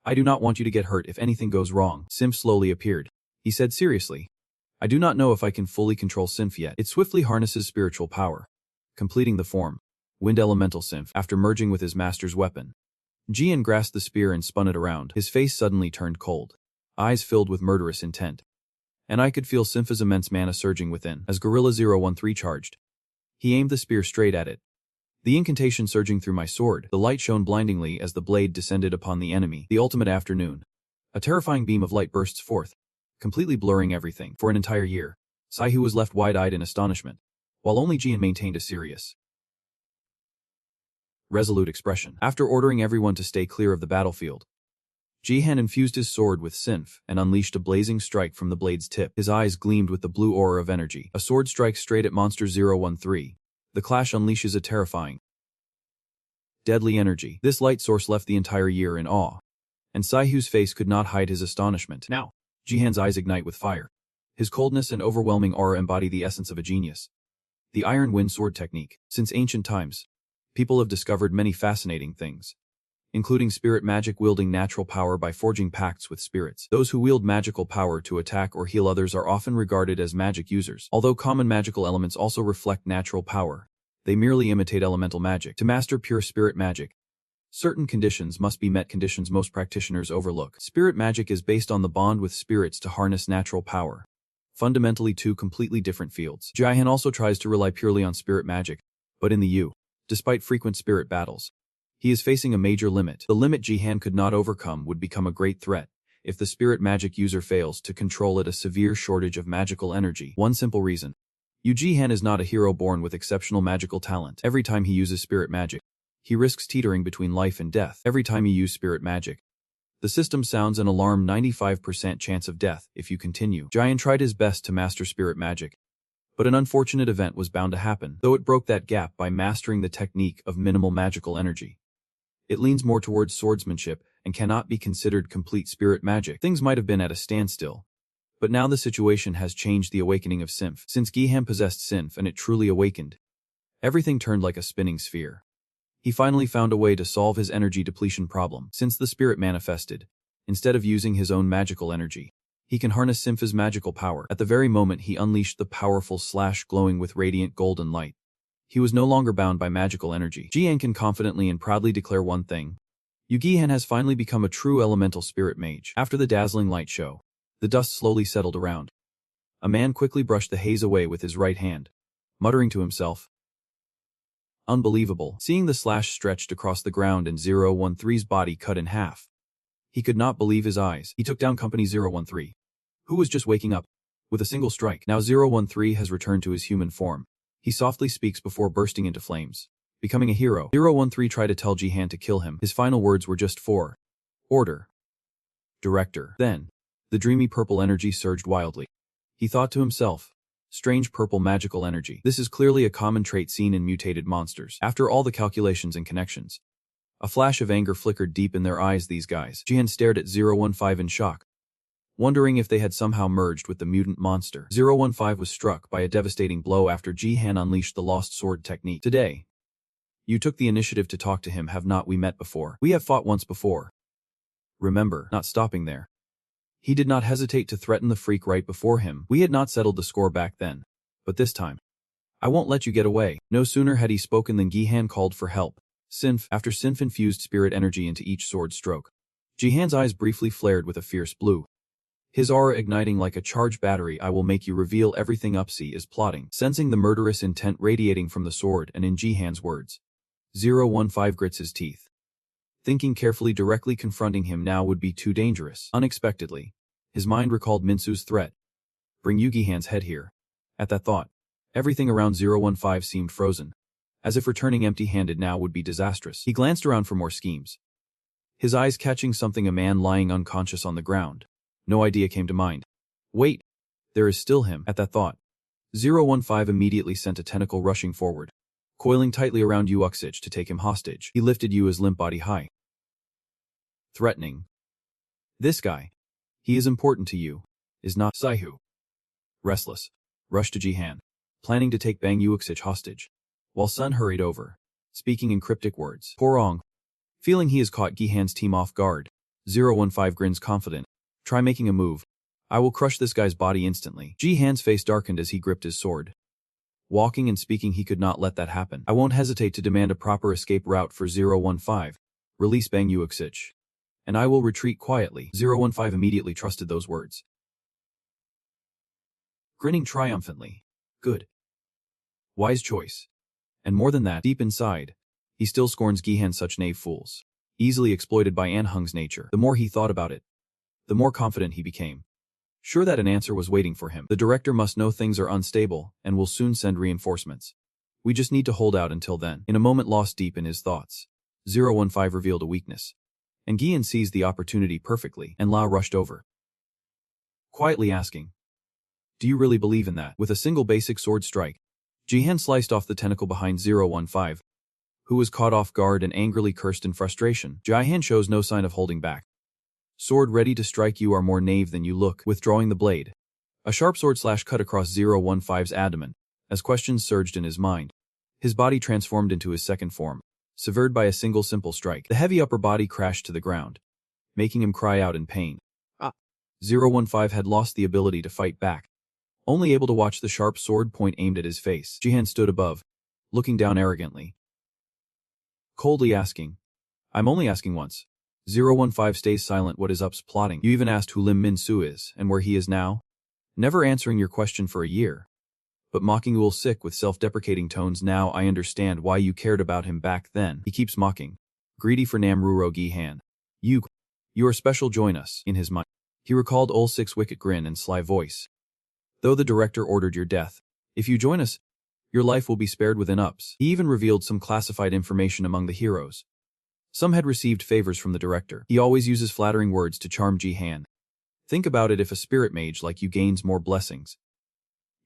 I do not want you to get hurt if anything goes wrong. Sinf slowly appeared. He said seriously. I do not know if I can fully control Sinf yet. It swiftly harnesses spiritual power, completing the form, Wind Elemental Sinf, after merging with his master's weapon. Jian grasped the spear and spun it around. His face suddenly turned cold, eyes filled with murderous intent. And I could feel Sinfa's immense mana surging within as Gorilla 013 charged. He aimed the spear straight at it. The incantation surging through my sword, the light shone blindingly as the blade descended upon the enemy. The ultimate afternoon. A terrifying beam of light bursts forth, completely blurring everything. For an entire year, Saihu was left wide-eyed in astonishment, while only Jian maintained a serious, resolute expression. After ordering everyone to stay clear of the battlefield, Jihan infused his sword with Sinf and unleashed a blazing strike from the blade's tip. His eyes gleamed with the blue aura of energy. A sword strikes straight at Monster 013. The clash unleashes a terrifying, deadly energy. This light source left the entire year in awe, and Saihu's face could not hide his astonishment. Now, Jihan's eyes ignite with fire. His coldness and overwhelming aura embody the essence of a genius. The Iron Wind Sword Technique. Since ancient times, people have discovered many fascinating things, including spirit magic wielding natural power by forging pacts with spirits. Those who wield magical power to attack or heal others are often regarded as magic users. Although common magical elements also reflect natural power, they merely imitate elemental magic. To master pure spirit magic, certain conditions must be met, conditions most practitioners overlook. Spirit magic is based on the bond with spirits to harness natural power. Fundamentally two completely different fields. Jihan also tries to rely purely on spirit magic, but in the U, despite frequent spirit battles, he is facing a major limit. The limit Jihan could not overcome would become a great threat if the spirit magic user fails to control it. A severe shortage of magical energy. One simple reason. Yu Jihan is not a hero born with exceptional magical talent. Every time he uses spirit magic, he risks teetering between life and death. Every time you use spirit magic, the system sounds an alarm. 95% chance of death if you continue. Jihan tried his best to master spirit magic, but an unfortunate event was bound to happen, though it broke that gap by mastering the technique of minimal magical energy. It leans more towards swordsmanship and cannot be considered complete spirit magic. Things might have been at a standstill, but now the situation has changed. The awakening of Sinf. Since Jihan possessed Sinf and it truly awakened, everything turned like a spinning sphere. He finally found a way to solve his energy depletion problem. Since the spirit manifested, instead of using his own magical energy, he can harness Sinfa's magical power. At the very moment he unleashed the powerful slash glowing with radiant golden light, he was no longer bound by magical energy. Jian can confidently and proudly declare one thing. Yu Jihan has finally become a true elemental spirit mage. After the dazzling light show, the dust slowly settled around. A man quickly brushed the haze away with his right hand, muttering to himself. Unbelievable. Seeing the slash stretched across the ground and 013's body cut in half, he could not believe his eyes. He took down Company 013, who was just waking up, with a single strike. Now 013 has returned to his human form. He softly speaks before bursting into flames, becoming a hero. 013 tried to tell Jihan to kill him. His final words were just four. Order. Director. Then, the dreamy purple energy surged wildly. He thought to himself, strange purple magical energy. This is clearly a common trait seen in mutated monsters. After all the calculations and connections, a flash of anger flickered deep in their eyes. These guys. Jihan stared at 015 in shock, wondering if they had somehow merged with the mutant monster. 015 was struck by a devastating blow after Jihan unleashed the lost sword technique. Today, you took the initiative to talk to him. Have not we met before? We have fought once before. Remember. Not stopping there, he did not hesitate to threaten the freak right before him. We had not settled the score back then, but this time, I won't let you get away. No sooner had he spoken than Jihan called for help. Sinf. After Sinf infused spirit energy into each sword stroke, Jihan's eyes briefly flared with a fierce blue. His aura igniting like a charged battery. I will make you reveal everything Upsi is plotting. Sensing the murderous intent radiating from the sword and in Jihan's words, 015 grits his teeth. Thinking carefully, directly confronting him now would be too dangerous. Unexpectedly, his mind recalled Minsu's threat. Bring Yugihan's head here. At that thought, everything around 015 seemed frozen. As if returning empty-handed now would be disastrous. He glanced around for more schemes. His eyes catching something, a man lying unconscious on the ground. No idea came to mind. Wait, there is still him. At that thought, 015 immediately sent a tentacle rushing forward, coiling tightly around Yu Uxich to take him hostage. He lifted Yu's limp body high. Threatening. This guy. He is important to you. Is not. Saihu. Restless. Rushed to Jihan, planning to take Bang Yuxich hostage. While Sun hurried over, speaking in cryptic words. Porong. Feeling he has caught Gihan's team off guard, 015 grins confident. Try making a move. I will crush this guy's body instantly. Jihan's face darkened as he gripped his sword. Walking and speaking, he could not let that happen. I won't hesitate to demand a proper escape route for 015. Release Bang Yuxich. And I will retreat quietly. 015 immediately trusted those words. Grinning triumphantly. Good. Wise choice. And more than that, deep inside, he still scorns Gihan, such knave fools. Easily exploited by Anhung's nature. The more he thought about it, the more confident he became. Sure that an answer was waiting for him. The director must know things are unstable and will soon send reinforcements. We just need to hold out until then. In a moment lost deep in his thoughts, 015 revealed a weakness. And Gian seized the opportunity perfectly, and Lao rushed over, quietly asking, do you really believe in that? With a single basic sword strike, Jihan sliced off the tentacle behind 015, who was caught off guard and angrily cursed in frustration. Jihan shows no sign of holding back. Sword ready to strike. You are more knave than you look. Withdrawing the blade, a sharp sword slash cut across 015's abdomen, as questions surged in his mind. His body transformed into his second form, severed by a single simple strike. The heavy upper body crashed to the ground, making him cry out in pain. 015 had lost the ability to fight back, only able to watch the sharp sword point aimed at his face. Jihan stood above, looking down arrogantly, coldly asking, I'm only asking once. 015 stays silent. What is Up's plotting? You even asked who Lim Min-soo is and where he is now? Never answering your question for a year. But mocking Ul Sik with self-deprecating tones. Now I understand why you cared about him back then. He keeps mocking. Greedy for Namruro Gihan. You are special, join us. In his mind, he recalled Ul Sik's wicked grin and sly voice. Though the director ordered your death, if you join us, your life will be spared within Ups. He even revealed some classified information among the heroes. Some had received favors from the director. He always uses flattering words to charm Jihan. Think about it, if a spirit mage like you gains more blessings,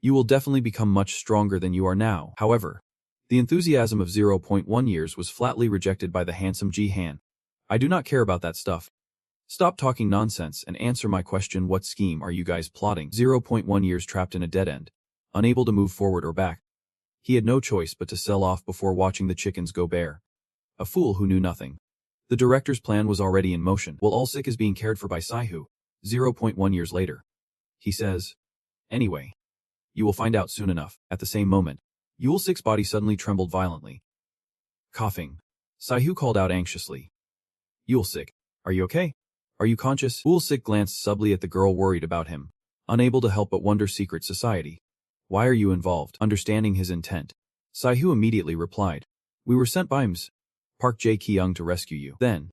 you will definitely become much stronger than you are now. However, the enthusiasm of 0.1 years was flatly rejected by the handsome Jihan. I do not care about that stuff. Stop talking nonsense and answer my question. What scheme are you guys plotting? 0.1 years trapped in a dead end, unable to move forward or back. He had no choice but to sell off before watching the chickens go bare. A fool who knew nothing. The director's plan was already in motion. While Ul Sik is being cared for by Saihu, 0.1 years later. He says, anyway, you will find out soon enough. At the same moment, Ul Sik's body suddenly trembled violently. Coughing, Saihu called out anxiously, Ul Sik, are you okay? Are you conscious? Ul Sik glanced subtly at the girl, worried about him, unable to help but wonder. Secret society. Why are you involved? Understanding his intent, Saihu immediately replied, we were sent by Ms. Park Jae Kyung to rescue you. Then,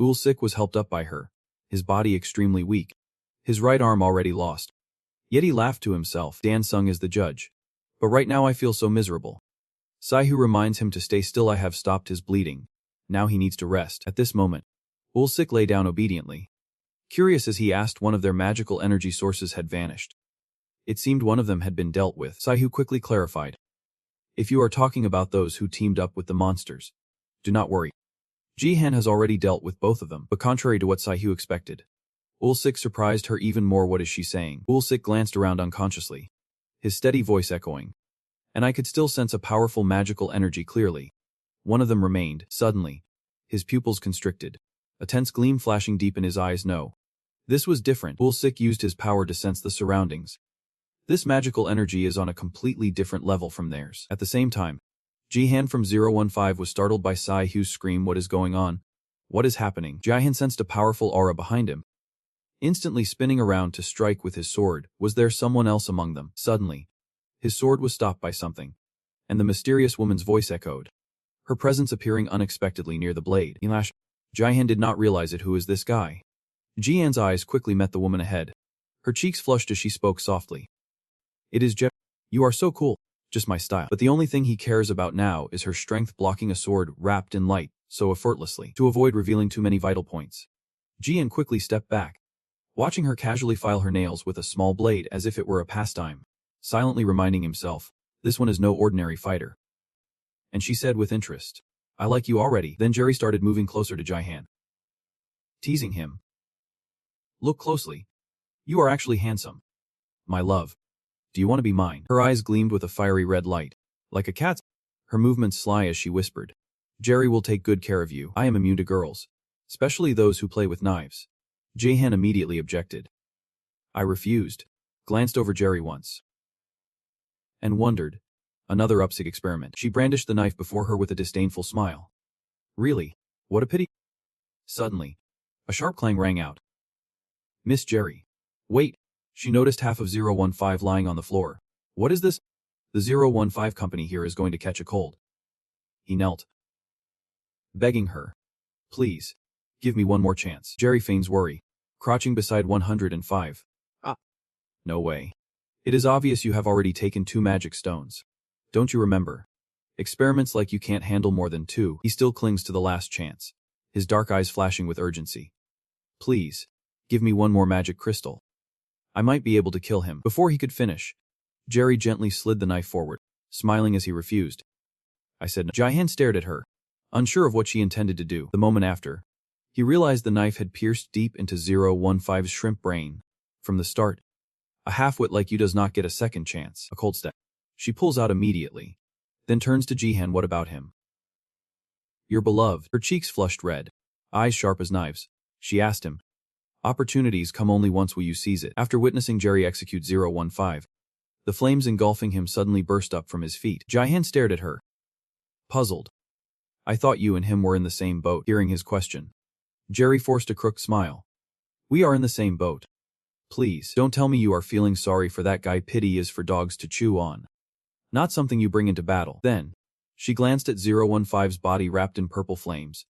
Ul Sik was helped up by her, his body extremely weak, his right arm already lost. Yet he laughed to himself. Dan Sung is the judge. But right now I feel so miserable. Saihu reminds him to stay still. I have stopped his bleeding. Now he needs to rest. At this moment, Ul Sik lay down obediently. Curious as he asked, one of their magical energy sources had vanished. It seemed one of them had been dealt with. Saihu quickly clarified. If you are talking about those who teamed up with the monsters, do not worry. Jihan has already dealt with both of them. But contrary to what Saihu expected, Ul Sik surprised her even more. What is she saying? Ul Sik glanced around unconsciously, his steady voice echoing. And I could still sense a powerful magical energy clearly. One of them remained. Suddenly, his pupils constricted, a tense gleam flashing deep in his eyes. No. This was different. Ul Sik used his power to sense the surroundings. This magical energy is on a completely different level from theirs. At the same time, Jihan from 015 was startled by Saihu's scream. What is going on? What is happening? Jihan sensed a powerful aura behind him. Instantly spinning around to strike with his sword, was there someone else among them? Suddenly, his sword was stopped by something, and the mysterious woman's voice echoed, her presence appearing unexpectedly near the blade. Jihan did not realize it. Who is this guy? Jian's eyes quickly met the woman ahead. Her cheeks flushed as she spoke softly. It is Jep. You are so cool. Just my style. But the only thing he cares about now is her strength blocking a sword wrapped in light so effortlessly, to avoid revealing too many vital points. Jian quickly stepped back, watching her casually file her nails with a small blade as if it were a pastime, silently reminding himself, this one is no ordinary fighter. And she said with interest, I like you already. Then Jerry started moving closer to Jihan, teasing him. Look closely. You are actually handsome. My love. Do you want to be mine? Her eyes gleamed with a fiery red light, like a cat's. Her movements sly as she whispered, Jerry will take good care of you. I am immune to girls, especially those who play with knives. Jihan immediately objected. I refused, glanced over Jerry once, and wondered. Another upsig experiment. She brandished the knife before her with a disdainful smile. Really? What a pity. Suddenly, a sharp clang rang out. Miss Jerry. Wait. She noticed half of 015 lying on the floor. What is this? The 015 company here is going to catch a cold. He knelt, begging her. Please, give me one more chance. Jerry feigns worry, crouching beside 105. No way. It is obvious you have already taken 2 magic stones. Don't you remember? Experiments like you can't handle more than 2. He still clings to the last chance, his dark eyes flashing with urgency. Please, give me one more magic crystal. I might be able to kill him. Before he could finish, Jerry gently slid the knife forward, smiling as he refused. I said no. Jihan stared at her, unsure of what she intended to do. The moment after, he realized the knife had pierced deep into 015's shrimp brain. From the start, a half-wit like you does not get a second chance. A cold step. She pulls out immediately, then turns to Jihan. What about him? Your beloved. Her cheeks flushed red, eyes sharp as knives. She asked him. Opportunities come only once. Will you seize it? After witnessing Jerry execute 015, the flames engulfing him suddenly burst up from his feet. Jihan stared at her, puzzled. I thought you and him were in the same boat. Hearing his question, Jerry forced a crooked smile. We are in the same boat. Please, don't tell me you are feeling sorry for that guy. Pity is for dogs to chew on, not something you bring into battle. Then, she glanced at 015's body wrapped in purple flames,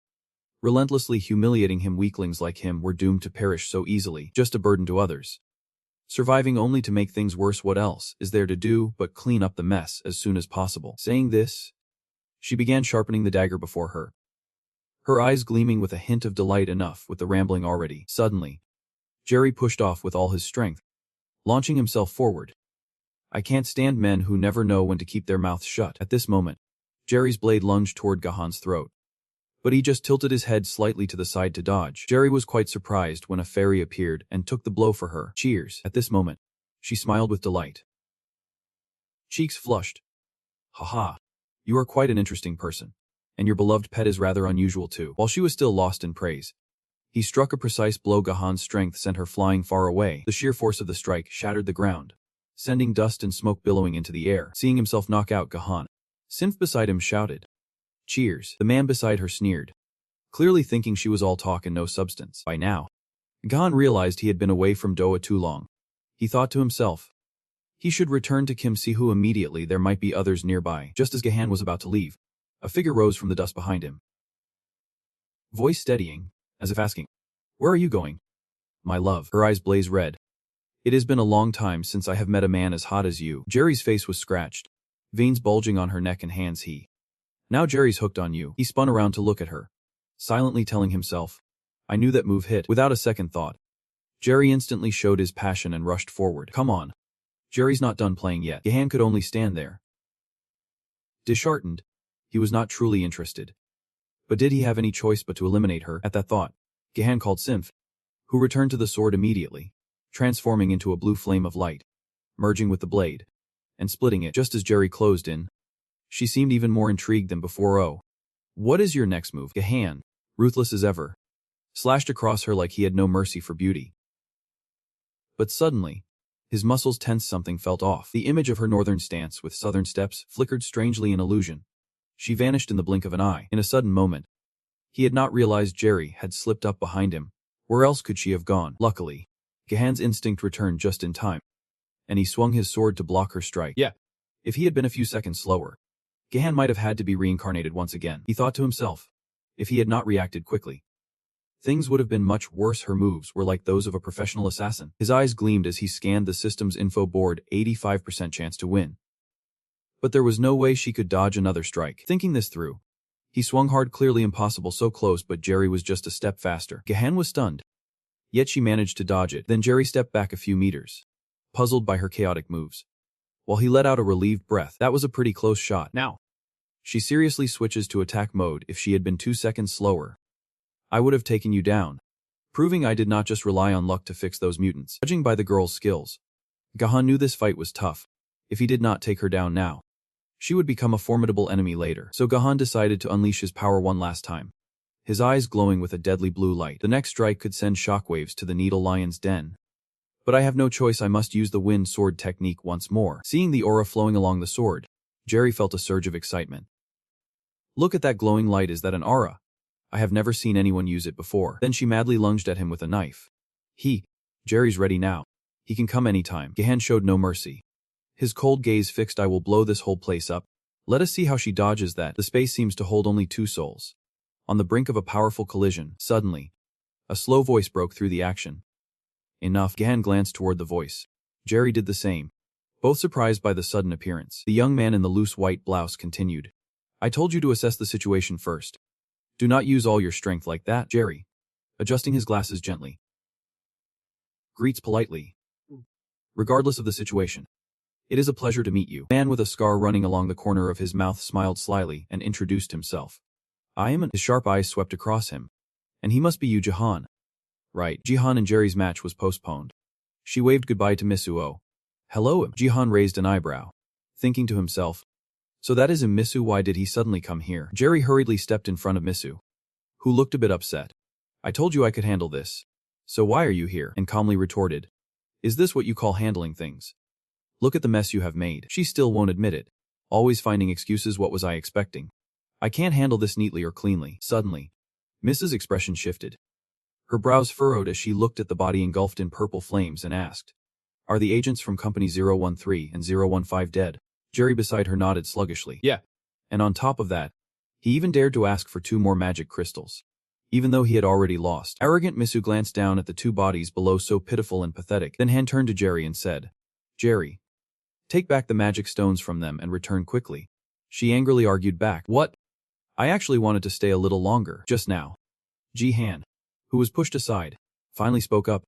relentlessly humiliating him. Weaklings like him were doomed to perish so easily, just a burden to others, surviving only to make things worse. What else is there to do but clean up the mess as soon as possible? Saying this, she began sharpening the dagger before her, her eyes gleaming with a hint of delight. Enough with the rambling already. Suddenly, Jerry pushed off with all his strength, launching himself forward. I can't stand men who never know when to keep their mouths shut. At this moment, Jerry's blade lunged toward Gahan's throat, but he just tilted his head slightly to the side to dodge. Jerry was quite surprised when a fairy appeared and took the blow for her. Cheers. At this moment, she smiled with delight, cheeks flushed. Haha, you are quite an interesting person, and your beloved pet is rather unusual too. While she was still lost in praise, he struck a precise blow. Gahan's strength sent her flying far away. The sheer force of the strike shattered the ground, sending dust and smoke billowing into the air. Seeing himself knock out Gahan, Synth beside him shouted, Cheers. The man beside her sneered, clearly thinking she was all talk and no substance. By now, Gahan realized he had been away from Doa too long. He thought to himself, he should return to Kim Sihu immediately. There might be others nearby. Just as Gahan was about to leave, a figure rose from the dust behind him, voice steadying, as if asking, Where are you going? My love. Her eyes blazed red. It has been a long time since I have met a man as hot as you. Jerry's face was scratched, veins bulging on her neck and hands. Now Jerry's hooked on you. He spun around to look at her, silently telling himself, I knew that move hit. Without a second thought, Jerry instantly showed his passion and rushed forward. Come on. Jerry's not done playing yet. Gahan could only stand there, disheartened. He was not truly interested. But did he have any choice but to eliminate her? At that thought, Gahan called Symph, who returned to the sword immediately, transforming into a blue flame of light, merging with the blade, and splitting it. Just as Jerry closed in, she seemed even more intrigued than before. Oh, what is your next move? Gahan, ruthless as ever, slashed across her like he had no mercy for beauty. But suddenly, his muscles tensed. Something felt off. The image of her northern stance with southern steps flickered strangely in illusion. She vanished in the blink of an eye. In a sudden moment, He had not realized Jerry had slipped up behind him. Where else could she have gone? Luckily, Gahan's instinct returned just in time, and he swung his sword to block her strike. Yeah, if he had been a few seconds slower, Gahan might have had to be reincarnated once again, he thought to himself. If he had not reacted quickly, things would have been much worse. Her moves were like those of a professional assassin. His eyes gleamed as he scanned the system's info board, 85% chance to win. But there was no way she could dodge another strike. Thinking this through, he swung hard, clearly impossible, so close, but Jerry was just a step faster. Gahan was stunned, yet she managed to dodge it. Then Jerry stepped back a few meters, puzzled by her chaotic moves, while he let out a relieved breath. That was a pretty close shot. Now, she seriously switches to attack mode. If she had been 2 seconds slower, I would have taken you down, proving I did not just rely on luck to fix those mutants. Judging by the girl's skills, Gahan knew this fight was tough. If he did not take her down now, she would become a formidable enemy later. So Gahan decided to unleash his power one last time, his eyes glowing with a deadly blue light. The next strike could send shockwaves to the Needle Lion's den. But I have no choice, I must use the wind sword technique once more. Seeing the aura flowing along the sword, Jerry felt a surge of excitement. Look at that glowing light, is that an aura? I have never seen anyone use it before. Then she madly lunged at him with a knife. Jerry's ready now. He can come anytime. Gahan showed no mercy. His cold gaze fixed. I will blow this whole place up. Let us see how she dodges that. The space seems to hold only 2 souls. On the brink of a powerful collision, suddenly, a slow voice broke through the action. Enough. Gahan glanced toward the voice. Jerry did the same, both surprised by the sudden appearance. The young man in the loose white blouse continued. I told you to assess the situation first. Do not use all your strength like that. Jerry, adjusting his glasses gently, greets politely, regardless of the situation. It is a pleasure to meet you. The man with a scar running along the corner of his mouth smiled slyly and introduced himself. I am His sharp eyes swept across him. And he must be you, Jihan. Right. Jihan and Jerry's match was postponed. She waved goodbye to Misu. Hello. Jihan raised an eyebrow, thinking to himself, so that is Misu. Why did he suddenly come here? Jerry hurriedly stepped in front of Misu, who looked a bit upset. I told you I could handle this. So why are you here? And calmly retorted. Is this what you call handling things? Look at the mess you have made. She still won't admit it, always finding excuses. What was I expecting? I can't handle this neatly or cleanly. Suddenly, Mrs. expression shifted. Her brows furrowed as she looked at the body engulfed in purple flames and asked, are the agents from Company 013 and 015 dead? Jerry beside her nodded sluggishly. Yeah. And on top of that, he even dared to ask for 2 more magic crystals, even though he had already lost. Arrogant Misu glanced down at the 2 bodies below, so pitiful and pathetic, then hand turned to Jerry and said, Jerry, take back the magic stones from them and return quickly. She angrily argued back. What? I actually wanted to stay a little longer. Just now. Jihan, who was pushed aside, finally spoke up,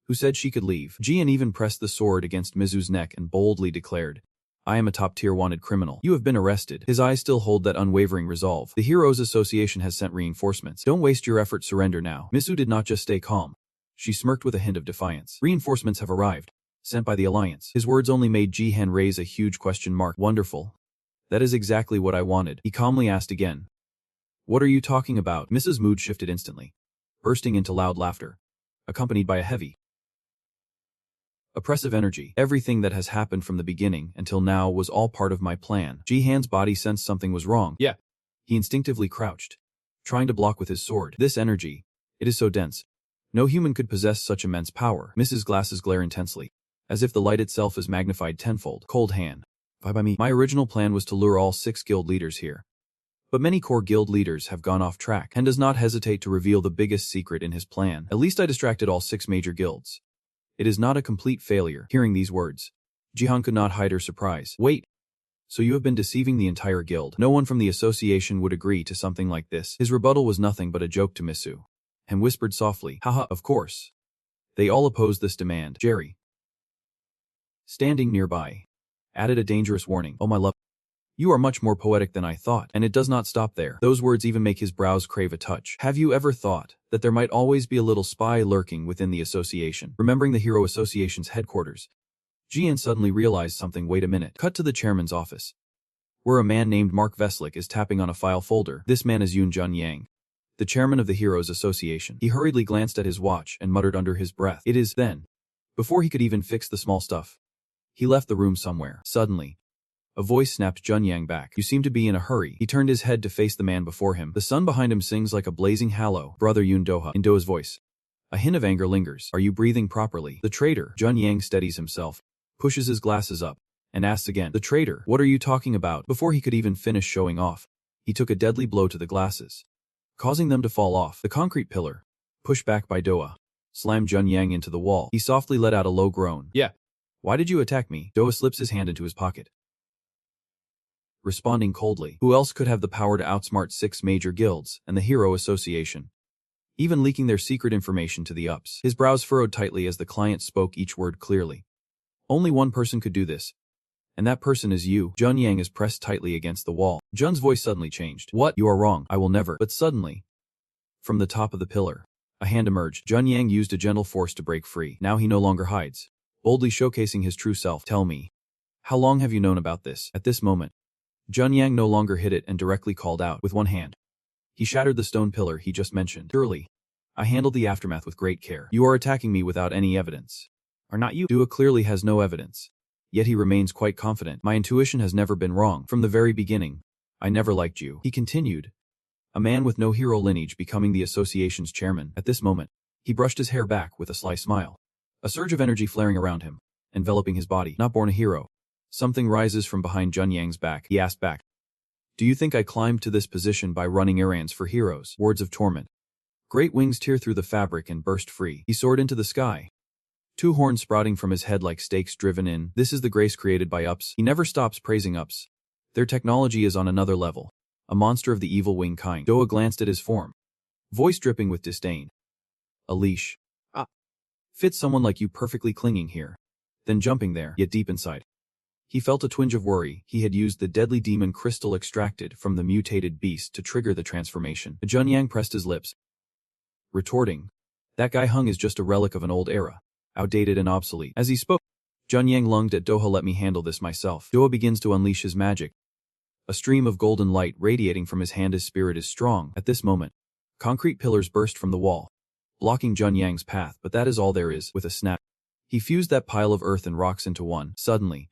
who said she could leave. Jihan even pressed the sword against Mizu's neck and boldly declared, I am a top-tier wanted criminal. You have been arrested. His eyes still hold that unwavering resolve. The Heroes Association has sent reinforcements. Don't waste your effort, surrender now. Misu did not just stay calm. She smirked with a hint of defiance. Reinforcements have arrived, sent by the Alliance. His words only made Jihan raise a huge question mark. Wonderful. That is exactly what I wanted. He calmly asked again. What are you talking about? Mrs. mood shifted instantly, bursting into loud laughter, accompanied by a heavy, oppressive energy. Everything that has happened from the beginning until now was all part of my plan. Jihan's body sensed something was wrong. Yeah. He instinctively crouched, trying to block with his sword. This energy, it is so dense. No human could possess such immense power. Mrs. Glasses glare intensely, as if the light itself is magnified tenfold. Cold hand. Bye by me. My original plan was to lure all 6 guild leaders here. But many core guild leaders have gone off track and does not hesitate to reveal the biggest secret in his plan. At least I distracted all 6 major guilds. It is not a complete failure. Hearing these words, Jihan could not hide her surprise. Wait. So you have been deceiving the entire guild? No one from the association would agree to something like this. His rebuttal was nothing but a joke to Misu, and whispered softly, haha, of course. They all opposed this demand. Jerry, standing nearby, added a dangerous warning. Oh my love. You are much more poetic than I thought, and it does not stop there. Those words even make his brows crave a touch. Have you ever thought that there might always be a little spy lurking within the association? Remembering the Hero Association's headquarters, Jian suddenly realized something. Wait a minute. Cut to the chairman's office, where a man named Mark Veslik is tapping on a file folder. This man is Yoon Jun Yang, the chairman of the Heroes Association. He hurriedly glanced at his watch and muttered under his breath. It is then. Before he could even fix the small stuff, he left the room somewhere. Suddenly, A voice snapped Junyang back. You seem to be in a hurry. He turned his head to face the man before him. The sun behind him sings like a blazing hallow. Brother Yun Doha, in Doha's voice. A hint of anger lingers. Are you breathing properly? The traitor. Junyang steadies himself, pushes his glasses up, and asks again. The traitor. What are you talking about? Before he could even finish showing off, he took a deadly blow to the glasses, causing them to fall off. The concrete pillar, pushed back by Doha, slammed Junyang into the wall. He softly let out a low groan. Yeah. Why did you attack me? Doha slips his hand into his pocket, responding coldly. Who else could have the power to outsmart 6 major guilds and the Hero Association, even leaking their secret information to the ups? His brows furrowed tightly as the client spoke each word clearly. Only one person could do this, and that person is you. Junyang is pressed tightly against the wall. Jun's voice suddenly changed. What? You are wrong. I will never. But suddenly, from the top of the pillar, a hand emerged. Junyang used a gentle force to break free. Now he no longer hides, boldly showcasing his true self. Tell me, how long have you known about this? At this moment, Junyang no longer hid it and directly called out. With one hand, he shattered the stone pillar he just mentioned. Surely, I handled the aftermath with great care. You are attacking me without any evidence. Are not you? Dua clearly has no evidence, yet he remains quite confident. My intuition has never been wrong. From the very beginning, I never liked you. He continued, a man with no hero lineage becoming the association's chairman. At this moment, he brushed his hair back with a sly smile, a surge of energy flaring around him, enveloping his body. Not born a hero. Something rises from behind Junyang's back. He asked back. Do you think I climbed to this position by running errands for heroes? Words of torment. Great wings tear through the fabric and burst free. He soared into the sky, 2 horns sprouting from his head like stakes driven in. This is the grace created by ups. He never stops praising ups. Their technology is on another level. A monster of the evil wing kind. Doha glanced at his form, voice dripping with disdain. A leash. Fits someone like you perfectly clinging here, then jumping there. Yet deep inside, he felt a twinge of worry. He had used the deadly demon crystal extracted from the mutated beast to trigger the transformation. Junyang pressed his lips, retorting, that guy Hung is just a relic of an old era, outdated and obsolete. As he spoke, Junyang lunged at Doha. Let me handle this myself. Doha begins to unleash his magic, a stream of golden light radiating from his hand. His spirit is strong. At this moment, concrete pillars burst from the wall, blocking Junyang's path. But that is all there is. With a snap, he fused that pile of earth and rocks into one. Suddenly,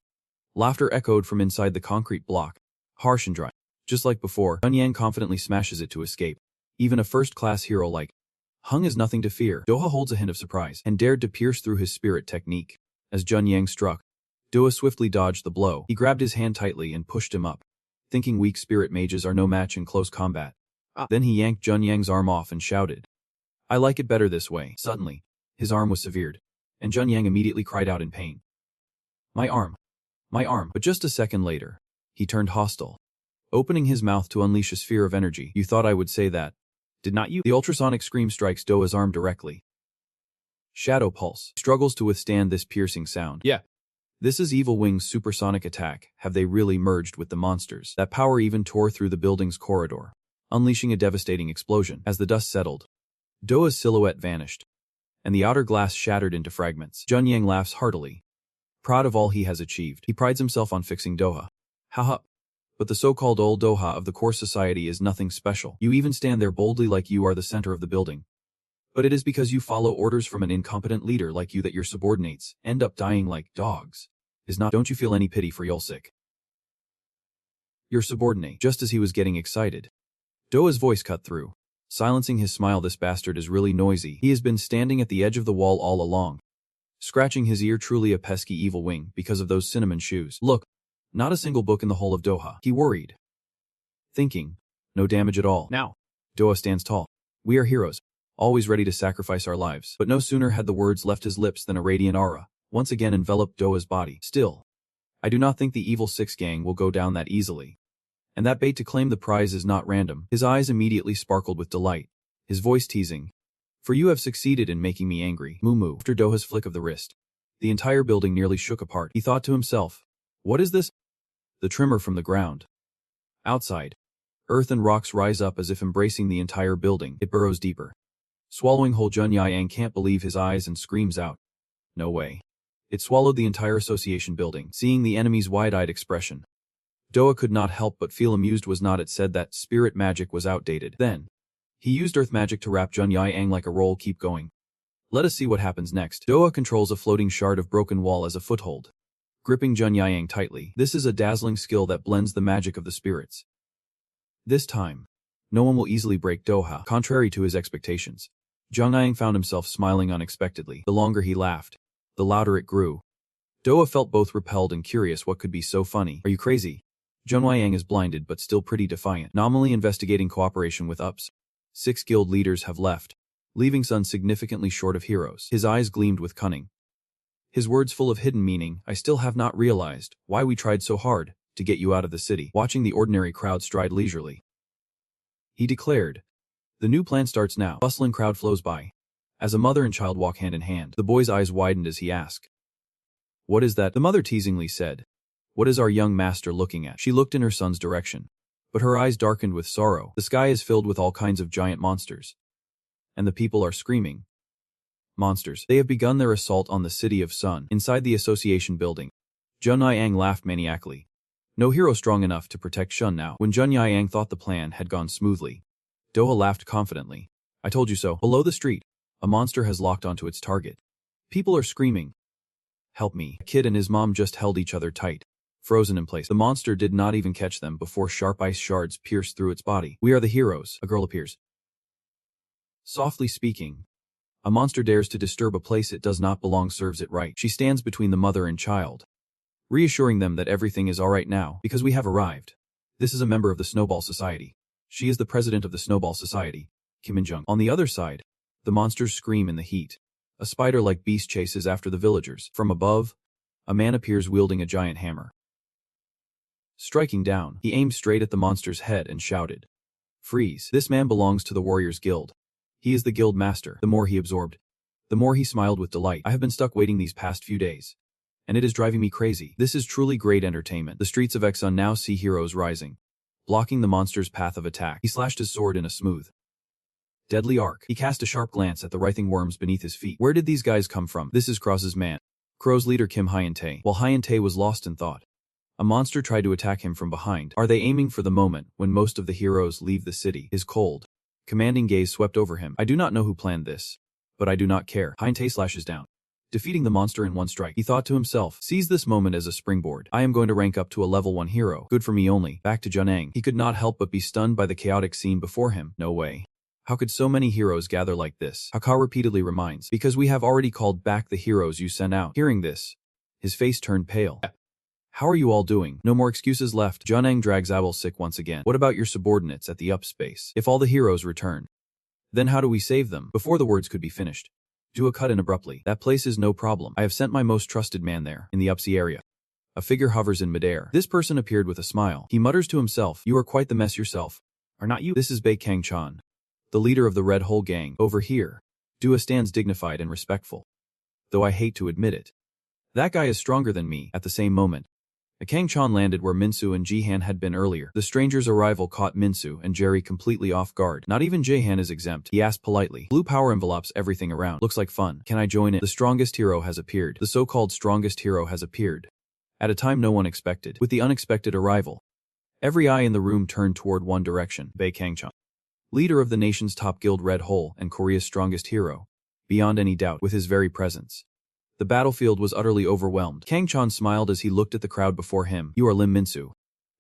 laughter echoed from inside the concrete block, harsh and dry. Just like before, Junyang confidently smashes it to escape. Even a first-class hero like Hung is nothing to fear. Doha holds a hint of surprise and dared to pierce through his spirit technique. As Junyang struck, Doha swiftly dodged the blow. He grabbed his hand tightly and pushed him up, thinking weak spirit mages are no match in close combat. Then he yanked Junyang's arm off and shouted, I like it better this way. Suddenly, his arm was severed, and Junyang immediately cried out in pain. My arm. My arm. But just a second later, he turned hostile, opening his mouth to unleash a sphere of energy. You thought I would say that, did not you? The ultrasonic scream strikes Doha's arm directly. Shadow Pulse struggles to withstand this piercing sound. Yeah. This is Evil Wing's supersonic attack. Have they really merged with the monsters? That power even tore through the building's corridor, unleashing a devastating explosion. As the dust settled, Doha's silhouette vanished, and the outer glass shattered into fragments. Junyang laughs heartily, proud of all he has achieved. He prides himself on fixing Doha. Haha. But the so-called old Doha of the core society is nothing special. You even stand there boldly like you are the center of the building. But it is because you follow orders from an incompetent leader like you that your subordinates end up dying like dogs. Don't you feel any pity for Yulsik, your subordinate? Just as he was getting excited, Doha's voice cut through, silencing his smile. This bastard is really noisy. He has been standing at the edge of the wall all along, scratching his ear. Truly a pesky evil wing because of those cinnamon shoes. Look, not a single book in the whole of Doha. He worried, thinking, no damage at all. Now, Doha stands tall. We are heroes, always ready to sacrifice our lives. But no sooner had the words left his lips than a radiant aura once again enveloped Doha's body. Still, I do not think the Evil Six gang will go down that easily. And that bait to claim the prize is not random. His eyes immediately sparkled with delight, his voice teasing, for you have succeeded in making me angry. Moo. After Doha's flick of the wrist, the entire building nearly shook apart. He thought to himself, what is this? The tremor from the ground. Outside, earth and rocks rise up as if embracing the entire building. It burrows deeper, swallowing whole. Junyang can't believe his eyes and screams out, no way. It swallowed the entire association building. Seeing the enemy's wide-eyed expression, Doha could not help but feel amused. Was not it said that spirit magic was outdated? Then, he used earth magic to wrap Junyang like a roll. Keep going. Let us see what happens next. Doha controls a floating shard of broken wall as a foothold, gripping Jun Yang tightly. This is a dazzling skill that blends the magic of the spirits. This time, no one will easily break Doha, contrary to his expectations. Jun Yang found himself smiling unexpectedly. The longer he laughed, the louder it grew. Doha felt both repelled and curious. What could be so funny? Are you crazy? Jun Yang is blinded but still pretty defiant, nominally investigating cooperation with UPS. 6 guild leaders have left, leaving Sun significantly short of heroes. His eyes gleamed with cunning. His words full of hidden meaning. I still have not realized why we tried so hard to get you out of the city. Watching the ordinary crowd stride leisurely, he declared, the new plan starts now. Bustling crowd flows by. As a mother and child walk hand in hand, the boy's eyes widened as he asked, what is that? The mother teasingly said, what is our young master looking at? She looked in her son's direction, but her eyes darkened with sorrow. The sky is filled with all kinds of giant monsters, and the people are screaming. Monsters. They have begun their assault on the city of Sun. Inside the association building, Jun Yang laughed maniacally. No hero strong enough to protect Shun now. When Jun Yang thought the plan had gone smoothly, Doha laughed confidently. I told you so. Below the street, a monster has locked onto its target. People are screaming. Help me. A kid and his mom just held each other tight, frozen in place. The monster did not even catch them before sharp ice shards pierced through its body. We are the heroes. A girl appears. Softly speaking, a monster dares to disturb a place it does not belong, serves it right. She stands between the mother and child, reassuring them that everything is alright now, because we have arrived. This is a member of the Snowball Society. She is the president of the Snowball Society, Kim In-jung. On the other side, the monsters scream in the heat. A spider-like beast chases after the villagers. From above, a man appears wielding a giant hammer. Striking down, he aimed straight at the monster's head and shouted, freeze. This man belongs to the Warriors Guild. He is the guild master. The more he absorbed, the more he smiled with delight. I have been stuck waiting these past few days, and it is driving me crazy. This is truly great entertainment. The streets of Exxon now see heroes rising, blocking the monster's path of attack. He slashed his sword in a smooth, deadly arc. He cast a sharp glance at the writhing worms beneath his feet. Where did these guys come from? This is Cross's man, Crow's leader Kim Hyun-tae. While Hyun-tae was lost in thought, a monster tried to attack him from behind. Are they aiming for the moment when most of the heroes leave the city? His cold, commanding gaze swept over him. I do not know who planned this, but I do not care. Hyun-tae slashes down, defeating the monster in one strike. He thought to himself, seize this moment as a springboard. I am going to rank up to a level 1 hero. Good for me only. Back to Jun Yang. He could not help but be stunned by the chaotic scene before him. No way. How could so many heroes gather like this? Hakao repeatedly reminds, because we have already called back the heroes you sent out. Hearing this, his face turned pale. How are you all doing? No more excuses left. Jun Yang drags Owl sick once again. What about your subordinates at the up space? If all the heroes return, then how do we save them? Before the words could be finished, Dua cut in abruptly. That place is no problem. I have sent my most trusted man there, in the upsea area. A figure hovers in midair. This person appeared with a smile. He mutters to himself, you are quite the mess yourself. Are not you? This is Bae Kang-chan, the leader of the Red Hole Gang. Over here, Dua stands dignified and respectful, though I hate to admit it. That guy is stronger than me. At the same moment, Kang-chan landed where Minsu and Jihan had been earlier. The stranger's arrival caught Minsu and Jerry completely off guard. Not even Jihan is exempt. He asked politely. Blue power envelops everything around. Looks like fun. Can I join it? The strongest hero has appeared. The so-called strongest hero has appeared at a time no one expected. With the unexpected arrival, every eye in the room turned toward one direction. Bae Kang-chan, leader of the nation's top guild Red Hole and Korea's strongest hero, beyond any doubt, with his very presence, the battlefield was utterly overwhelmed. Kang-chan smiled as he looked at the crowd before him. You are Lim Minsu,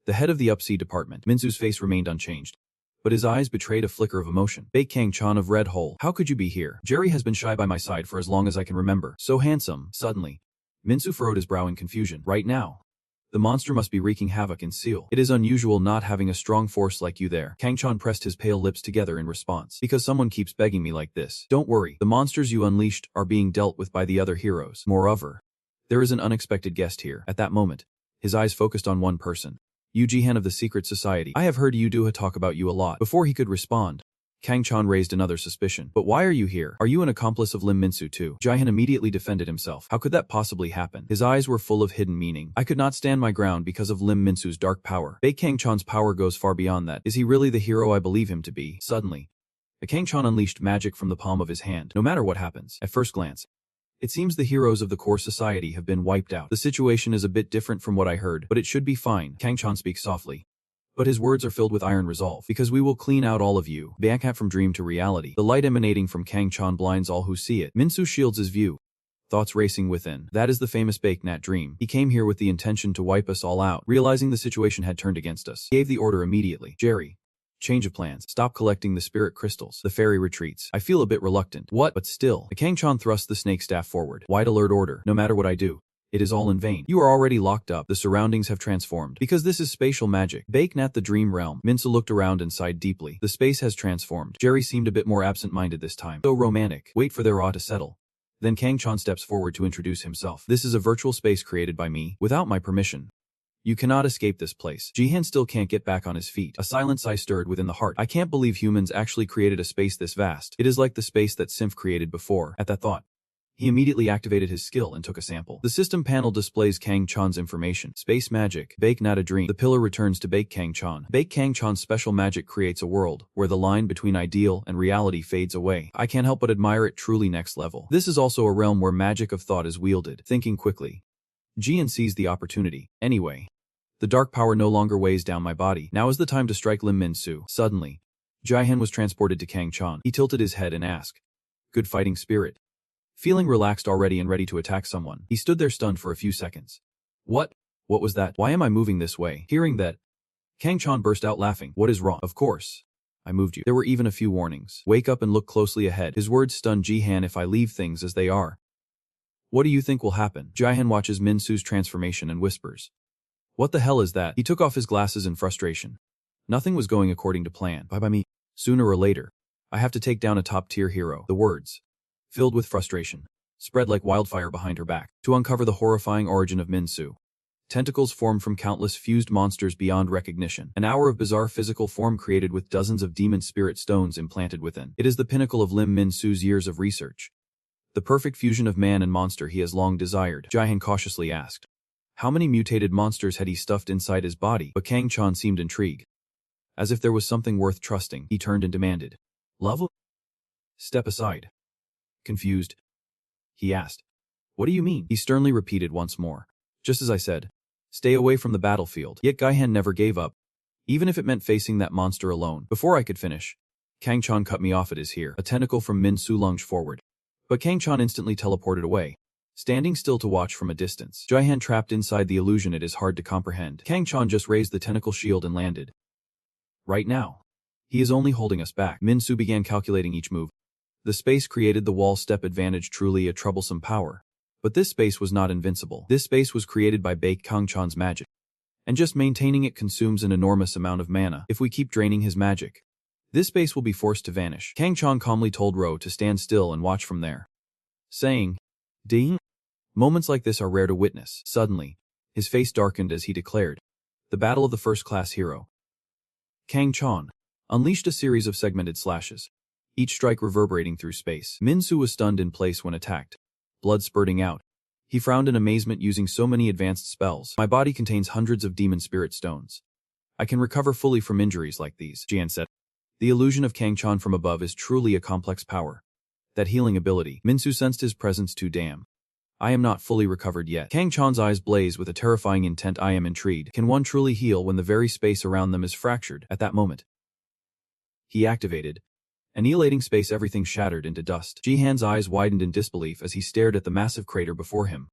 the head of the upsea department. Minsu's face remained unchanged, but his eyes betrayed a flicker of emotion. Bae Kang-chan of Red Hole, how could you be here? Jerry has been shy by my side for as long as I can remember. So handsome. Suddenly, Minsu furrowed his brow in confusion. Right now, the monster must be wreaking havoc in Seal. It is unusual not having a strong force like you there. Kang-chan pressed his pale lips together in response. Because someone keeps begging me like this. Don't worry, the monsters you unleashed are being dealt with by the other heroes. Moreover, there is an unexpected guest here. At that moment, his eyes focused on one person. Yu Jihan of the Secret Society. I have heard Yu Duha talk about you a lot. Before he could respond, Kang-chan raised another suspicion. But why are you here? Are you an accomplice of Lim Minsu too? Jihan immediately defended himself. How could that possibly happen? His eyes were full of hidden meaning. I could not stand my ground because of Lim Minsu's dark power. Bae Kang-chan's power goes far beyond that. Is he really the hero I believe him to be? Suddenly, Kang-chan unleashed magic from the palm of his hand. No matter what happens, at first glance, it seems the heroes of the core society have been wiped out. The situation is a bit different from what I heard, but it should be fine. Kang-chan speaks softly, but his words are filled with iron resolve. Because we will clean out all of you. Back from dream to reality. The light emanating from Kang-chan blinds all who see it. Minsu shields his view, Thoughts racing within. That is the famous Bakenat dream. He came here with the intention to wipe us all out. Realizing the situation had turned against us, he gave the order immediately. Jerry. Change of plans. Stop collecting the spirit crystals. The fairy retreats. I feel a bit reluctant. What? But still. The Kang-chan thrusts the snake staff forward. Wide alert order. No matter what I do, it is all in vain. You are already locked up. The surroundings have transformed. Because this is spatial magic. Bakenat the dream realm. Minsu looked around and sighed deeply. The space has transformed. Jerry seemed a bit more absent-minded this time. So romantic. Wait for their awe to settle. Then Kang-chan steps forward to introduce himself. This is a virtual space created by me, without my permission. You cannot escape this place. Jihan still can't get back on his feet. A silent sigh stirred within the heart. I can't believe humans actually created a space this vast. It is like the space that Symph created before. At that thought, he immediately activated his skill and took a sample. The system panel displays Kang-chan's information. Space magic. Bake not a dream. The pillar returns to Bake Kang-chan. Bake Kang-chan's special magic creates a world where the line between ideal and reality fades away. I can't help but admire it. Truly next level. This is also a realm where magic of thought is wielded. Thinking quickly, Jian seized the opportunity. Anyway, the dark power no longer weighs down my body. Now is the time to strike Lim Min-soo. Suddenly, Jihan was transported to Kang-chan. He tilted his head and asked, "Good fighting spirit?" Feeling relaxed already and ready to attack someone, he stood there stunned for a few seconds. What? What was that? Why am I moving this way? Hearing that, Kang-chan burst out laughing. What is wrong? Of course, I moved you. There were even a few warnings. Wake up and look closely ahead. His words stunned Jihan. If I leave things as they are, what do you think will happen? Jihan watches Min-soo's transformation and whispers, "What the hell is that?" He took off his glasses in frustration. Nothing was going according to plan. Bye by me. Sooner or later, I have to take down a top-tier hero. The words, filled with frustration, spread like wildfire behind her back. To uncover the horrifying origin of Min-soo, tentacles formed from countless fused monsters beyond recognition. An hour of bizarre physical form created with dozens of demon spirit stones implanted within. It is the pinnacle of Lim Min-soo's years of research. The perfect fusion of man and monster he has long desired. Jihan cautiously asked, how many mutated monsters had he stuffed inside his body? But Kang-chan seemed intrigued. As if there was something worth trusting, he turned and demanded, "Love? Step aside." Confused, he asked, "What do you mean?" He sternly repeated once more, "Just as I said, stay away from the battlefield." Yet Gaihan never gave up, even if it meant facing that monster alone. Before I could finish, Kang-chan cut me off at his here. A tentacle from Min-soo lunged forward, but Kang-chan instantly teleported away, standing still to watch from a distance. Jihan trapped inside the illusion. It is hard to comprehend. Kang-chan just raised the tentacle shield and landed. Right now, he is only holding us back. Min-soo began calculating each move. The space created the wall step advantage, truly a troublesome power. But this space was not invincible. This space was created by Bake Kang-chan's magic. And just maintaining it consumes an enormous amount of mana. If we keep draining his magic, this space will be forced to vanish. Kang-chan calmly told Ro to stand still and watch from there, saying, "Ding." Moments like this are rare to witness. Suddenly, his face darkened as he declared, "The battle of the first-class hero." Kang-chan unleashed a series of segmented slashes, each strike reverberating through space. Min-soo was stunned in place when attacked, blood spurting out. He frowned in amazement. Using so many advanced spells. My body contains hundreds of demon spirit stones. I can recover fully from injuries like these, Jian said. The illusion of Kang-chan from above is truly a complex power. That healing ability. Min-soo sensed his presence too. Damn. I am not fully recovered yet. Kang-chan's eyes blaze with a terrifying intent. I am intrigued. Can one truly heal when the very space around them is fractured? At that moment, he activated, annihilating space. Everything shattered into dust. Jihan's eyes widened in disbelief as he stared at the massive crater before him,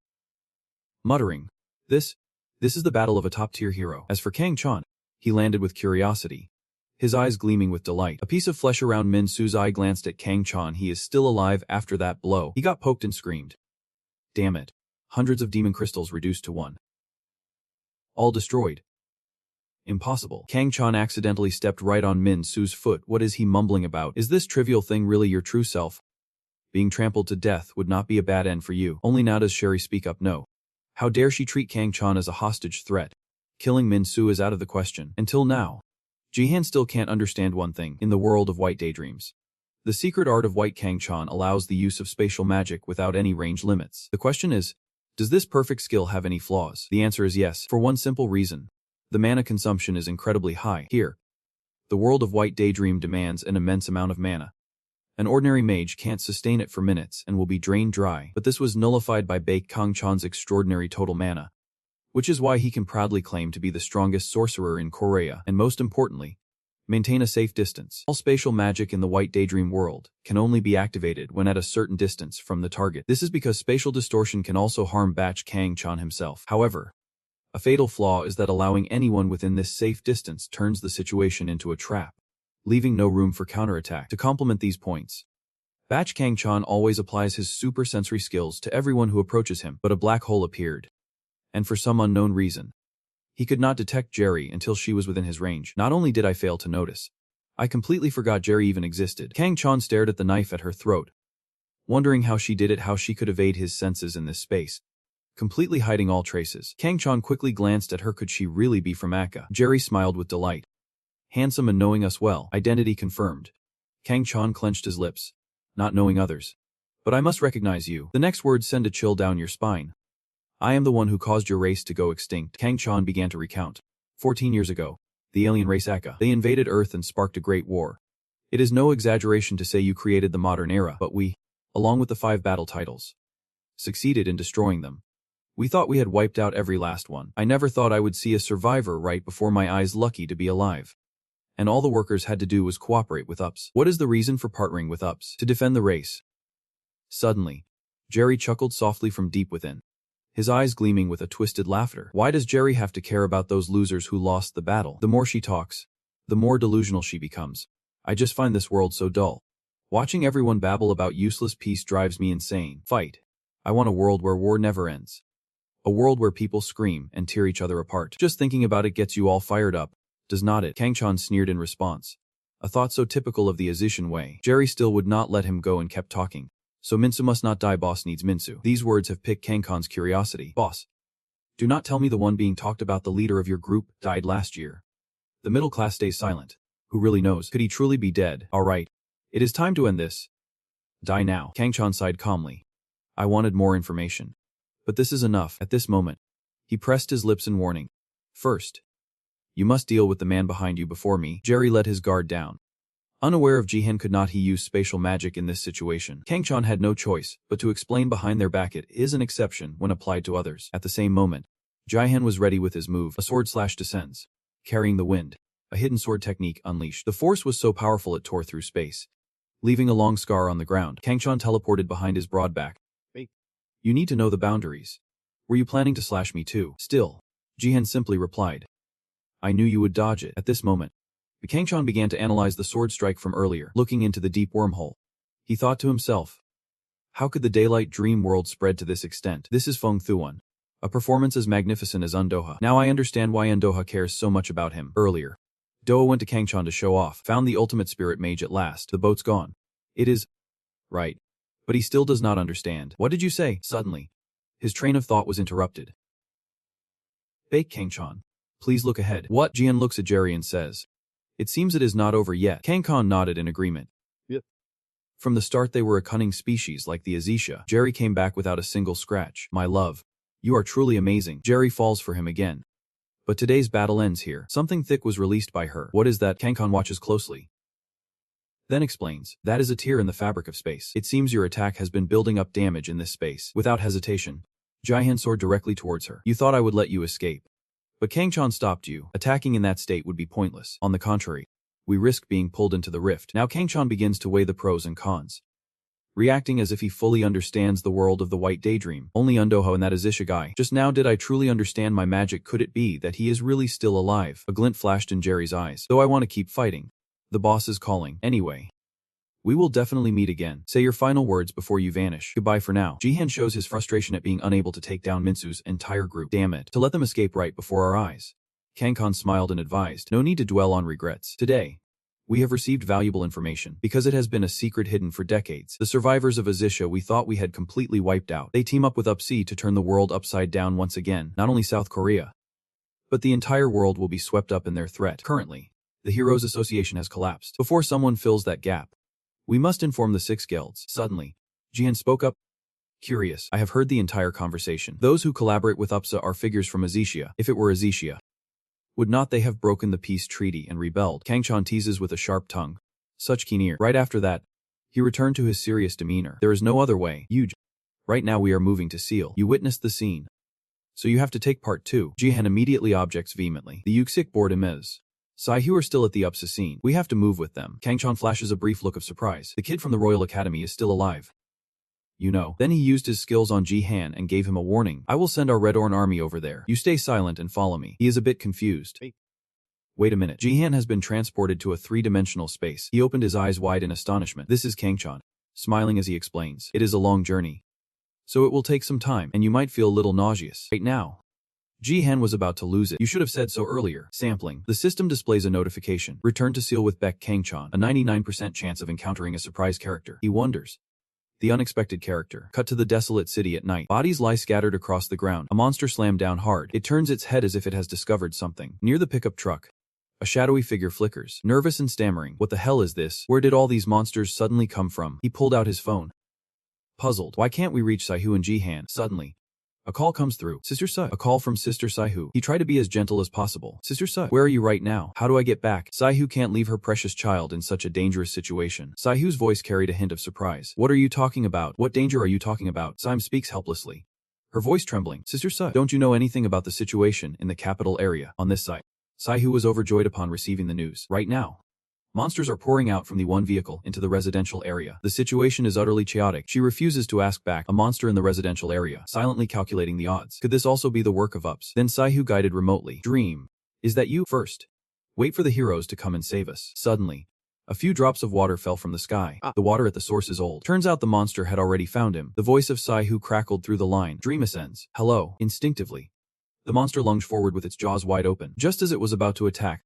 muttering, This is the battle of a top-tier hero." As for Kang-chan, he landed with curiosity, his eyes gleaming with delight. A piece of flesh around Min-soo's eye glanced at Kang-chan. He is still alive after that blow. He got poked and screamed. Damn it. Hundreds of demon crystals reduced to one. All destroyed. Impossible. Kang-chan accidentally stepped right on Min-soo's foot. What is he mumbling about? Is this trivial thing really your true self? Being trampled to death would not be a bad end for you. Only now does Sherry speak up. No. How dare she treat Kang-chan as a hostage threat? Killing Min-soo is out of the question. Until now, Jihan still can't understand one thing. In the world of white daydreams, the secret art of white Kang-chan allows the use of spatial magic without any range limits. The question is, does this perfect skill have any flaws? The answer is yes, for one simple reason. The mana consumption is incredibly high. Here, the world of white daydream demands an immense amount of mana. An ordinary mage can't sustain it for minutes and will be drained dry. But this was nullified by Bake Kang-chan's extraordinary total mana, which is why he can proudly claim to be the strongest sorcerer in Korea, and most importantly, Maintain a safe distance. All spatial magic in the White Daydream world can only be activated when at a certain distance from the target. This is because spatial distortion can also harm Bach Kang-chan himself. However, a fatal flaw is that allowing anyone within this safe distance turns the situation into a trap, leaving no room for counterattack. To complement these points, Bach Kang-chan always applies his super sensory skills to everyone who approaches him, but a black hole appeared, and for some unknown reason, he could not detect Jerry until she was within his range. Not only did I fail to notice, I completely forgot Jerry even existed. Kang-chan stared at the knife at her throat, wondering how she did it, how she could evade his senses in this space, completely hiding all traces. Kang-chan quickly glanced at her. Could she really be from Akka? Jerry smiled with delight. Handsome and knowing us well. Identity confirmed. Kang-chan clenched his lips, not knowing others. But I must recognize you. The next words send a chill down your spine. I am the one who caused your race to go extinct. Kang-chan began to recount. 14 years ago, the alien race Akka. They invaded Earth and sparked a great war. It is no exaggeration to say you created the modern era, but we, along with the 5 battle titles, succeeded in destroying them. We thought we had wiped out every last one. I never thought I would see a survivor right before my eyes, lucky to be alive. And all the workers had to do was cooperate with UPS. What is the reason for partnering with UPS? To defend the race. Suddenly, Jerry chuckled softly from deep within, his eyes gleaming with a twisted laughter. Why does Jerry have to care about those losers who lost the battle? The more she talks, the more delusional she becomes. I just find this world so dull. Watching everyone babble about useless peace drives me insane. Fight. I want a world where war never ends. A world where people scream and tear each other apart. Just thinking about it gets you all fired up, does not it? Kang-chan sneered in response, a thought so typical of the Azician way. Jerry still would not let him go and kept talking. So Minsu must not die. Boss needs Minsu. These words have piqued Kang-chan's curiosity. Boss, do not tell me the one being talked about, the leader of your group, died last year. The middle class stays silent. Who really knows? Could he truly be dead? All right. It is time to end this. Die now. Kang-chan sighed calmly. I wanted more information. But this is enough. At this moment, he pressed his lips in warning. First, you must deal with the man behind you before me. Jerry let his guard down. Unaware of Jihan, could not he use spatial magic in this situation? Kang-chan had no choice but to explain behind their back. It is an exception when applied to others. At the same moment, Jihan was ready with his move. A sword slash descends, carrying the wind. A hidden sword technique unleashed. The force was so powerful it tore through space, leaving a long scar on the ground. Kang-chan teleported behind his broad back. You need to know the boundaries. Were you planning to slash me too? Still, Jihan simply replied. I knew you would dodge it. At this moment, Kang-chan began to analyze the sword strike from earlier, looking into the deep wormhole. He thought to himself, how could the daylight dream world spread to this extent? This is Feng Thuan, a performance as magnificent as Undoha. Now I understand why Undoha cares so much about him. Earlier, Doha went to Kang-chan to show off, found the ultimate spirit mage at last. The boat's gone. It is right. But he still does not understand. What did you say? Suddenly, his train of thought was interrupted. Bake Kang-chan, please look ahead. What? Jian looks at Jerry and says, it seems it is not over yet. Kang-chan nodded in agreement. Yep. From the start they were a cunning species like the Azisha. Jerry came back without a single scratch. My love, you are truly amazing. Jerry falls for him again. But today's battle ends here. Something thick was released by her. What is that? Kang-chan watches closely, then explains, that is a tear in the fabric of space. It seems your attack has been building up damage in this space. Without hesitation, Jihan soared directly towards her. You thought I would let you escape. But Kang-chan stopped you. Attacking in that state would be pointless. On the contrary, we risk being pulled into the rift. Now Kang-chan begins to weigh the pros and cons, reacting as if he fully understands the world of the White Daydream. Only Undoho and that Azisha guy. Just now did I truly understand my magic? Could it be that he is really still alive? A glint flashed in Jerry's eyes. Though I want to keep fighting, the boss is calling. Anyway, we will definitely meet again. Say your final words before you vanish. Goodbye for now. Jihan shows his frustration at being unable to take down Minsu's entire group. Damn it. To let them escape right before our eyes. Kang-chan smiled and advised, no need to dwell on regrets. Today, we have received valuable information. Because it has been a secret hidden for decades. The survivors of Azisha we thought we had completely wiped out. They team up with UPSI to turn the world upside down once again. Not only South Korea, but the entire world will be swept up in their threat. Currently, the Heroes Association has collapsed. Before someone fills that gap, we must inform the 6 guilds. Suddenly, Jian spoke up. Curious, I have heard the entire conversation. Those who collaborate with UPSA are figures from Azisha. If it were Azisha, would not they have broken the peace treaty and rebelled? Kang-chan teases with a sharp tongue. Such keen ear. Right after that, he returned to his serious demeanor. There is no other way. Right now we are moving to Seal. You witnessed the scene, so you have to take part too. Jihan immediately objects vehemently. The Yuxik board Imiz. Saihu are still at the UPSA scene. We have to move with them. Kangchan flashes a brief look of surprise. The kid from the Royal Academy is still alive. You know. Then he used his skills on Ji-han and gave him a warning. I will send our Red Orn army over there. You stay silent and follow me. He is a bit confused. Wait a minute. Ji-han has been transported to a three-dimensional space. He opened his eyes wide in astonishment. This is Kangchan, smiling as he explains. It is a long journey, so it will take some time, and you might feel a little nauseous. Right now. Ji-han was about to lose it. You should have said so earlier. Sampling. The system displays a notification. Return to seal with Beck Kangchan. A 99% chance of encountering a surprise character. He wonders. The unexpected character. Cut to the desolate city at night. Bodies lie scattered across the ground. A monster slammed down hard. It turns its head as if it has discovered something. Near the pickup truck, a shadowy figure flickers. Nervous and stammering. What the hell is this? Where did all these monsters suddenly come from? He pulled out his phone. Puzzled. Why can't we reach Saihu and Ji-han? Suddenly, a call comes through. Sister Sai. A call from Sister Saihu. He tried to be as gentle as possible. Sister Sai. Where are you right now? How do I get back? Saihu can't leave her precious child in such a dangerous situation. Saihu's voice carried a hint of surprise. What are you talking about? What danger are you talking about? Saim speaks helplessly, her voice trembling. Sister Sai, don't you know anything about the situation in the capital area on this site? Saihu was overjoyed upon receiving the news. Right now, monsters are pouring out from the one vehicle into the residential area. The situation is utterly chaotic. She refuses to ask back. A monster in the residential area, silently calculating the odds. Could this also be the work of UPS? Then Saihu guided remotely. Dream. Is that you? First, wait for the heroes to come and save us. Suddenly, a few drops of water fell from the sky. The water at the source is old. Turns out the monster had already found him. The voice of Saihu crackled through the line. Dream ascends. Hello. Instinctively, the monster lunged forward with its jaws wide open. Just as it was about to attack,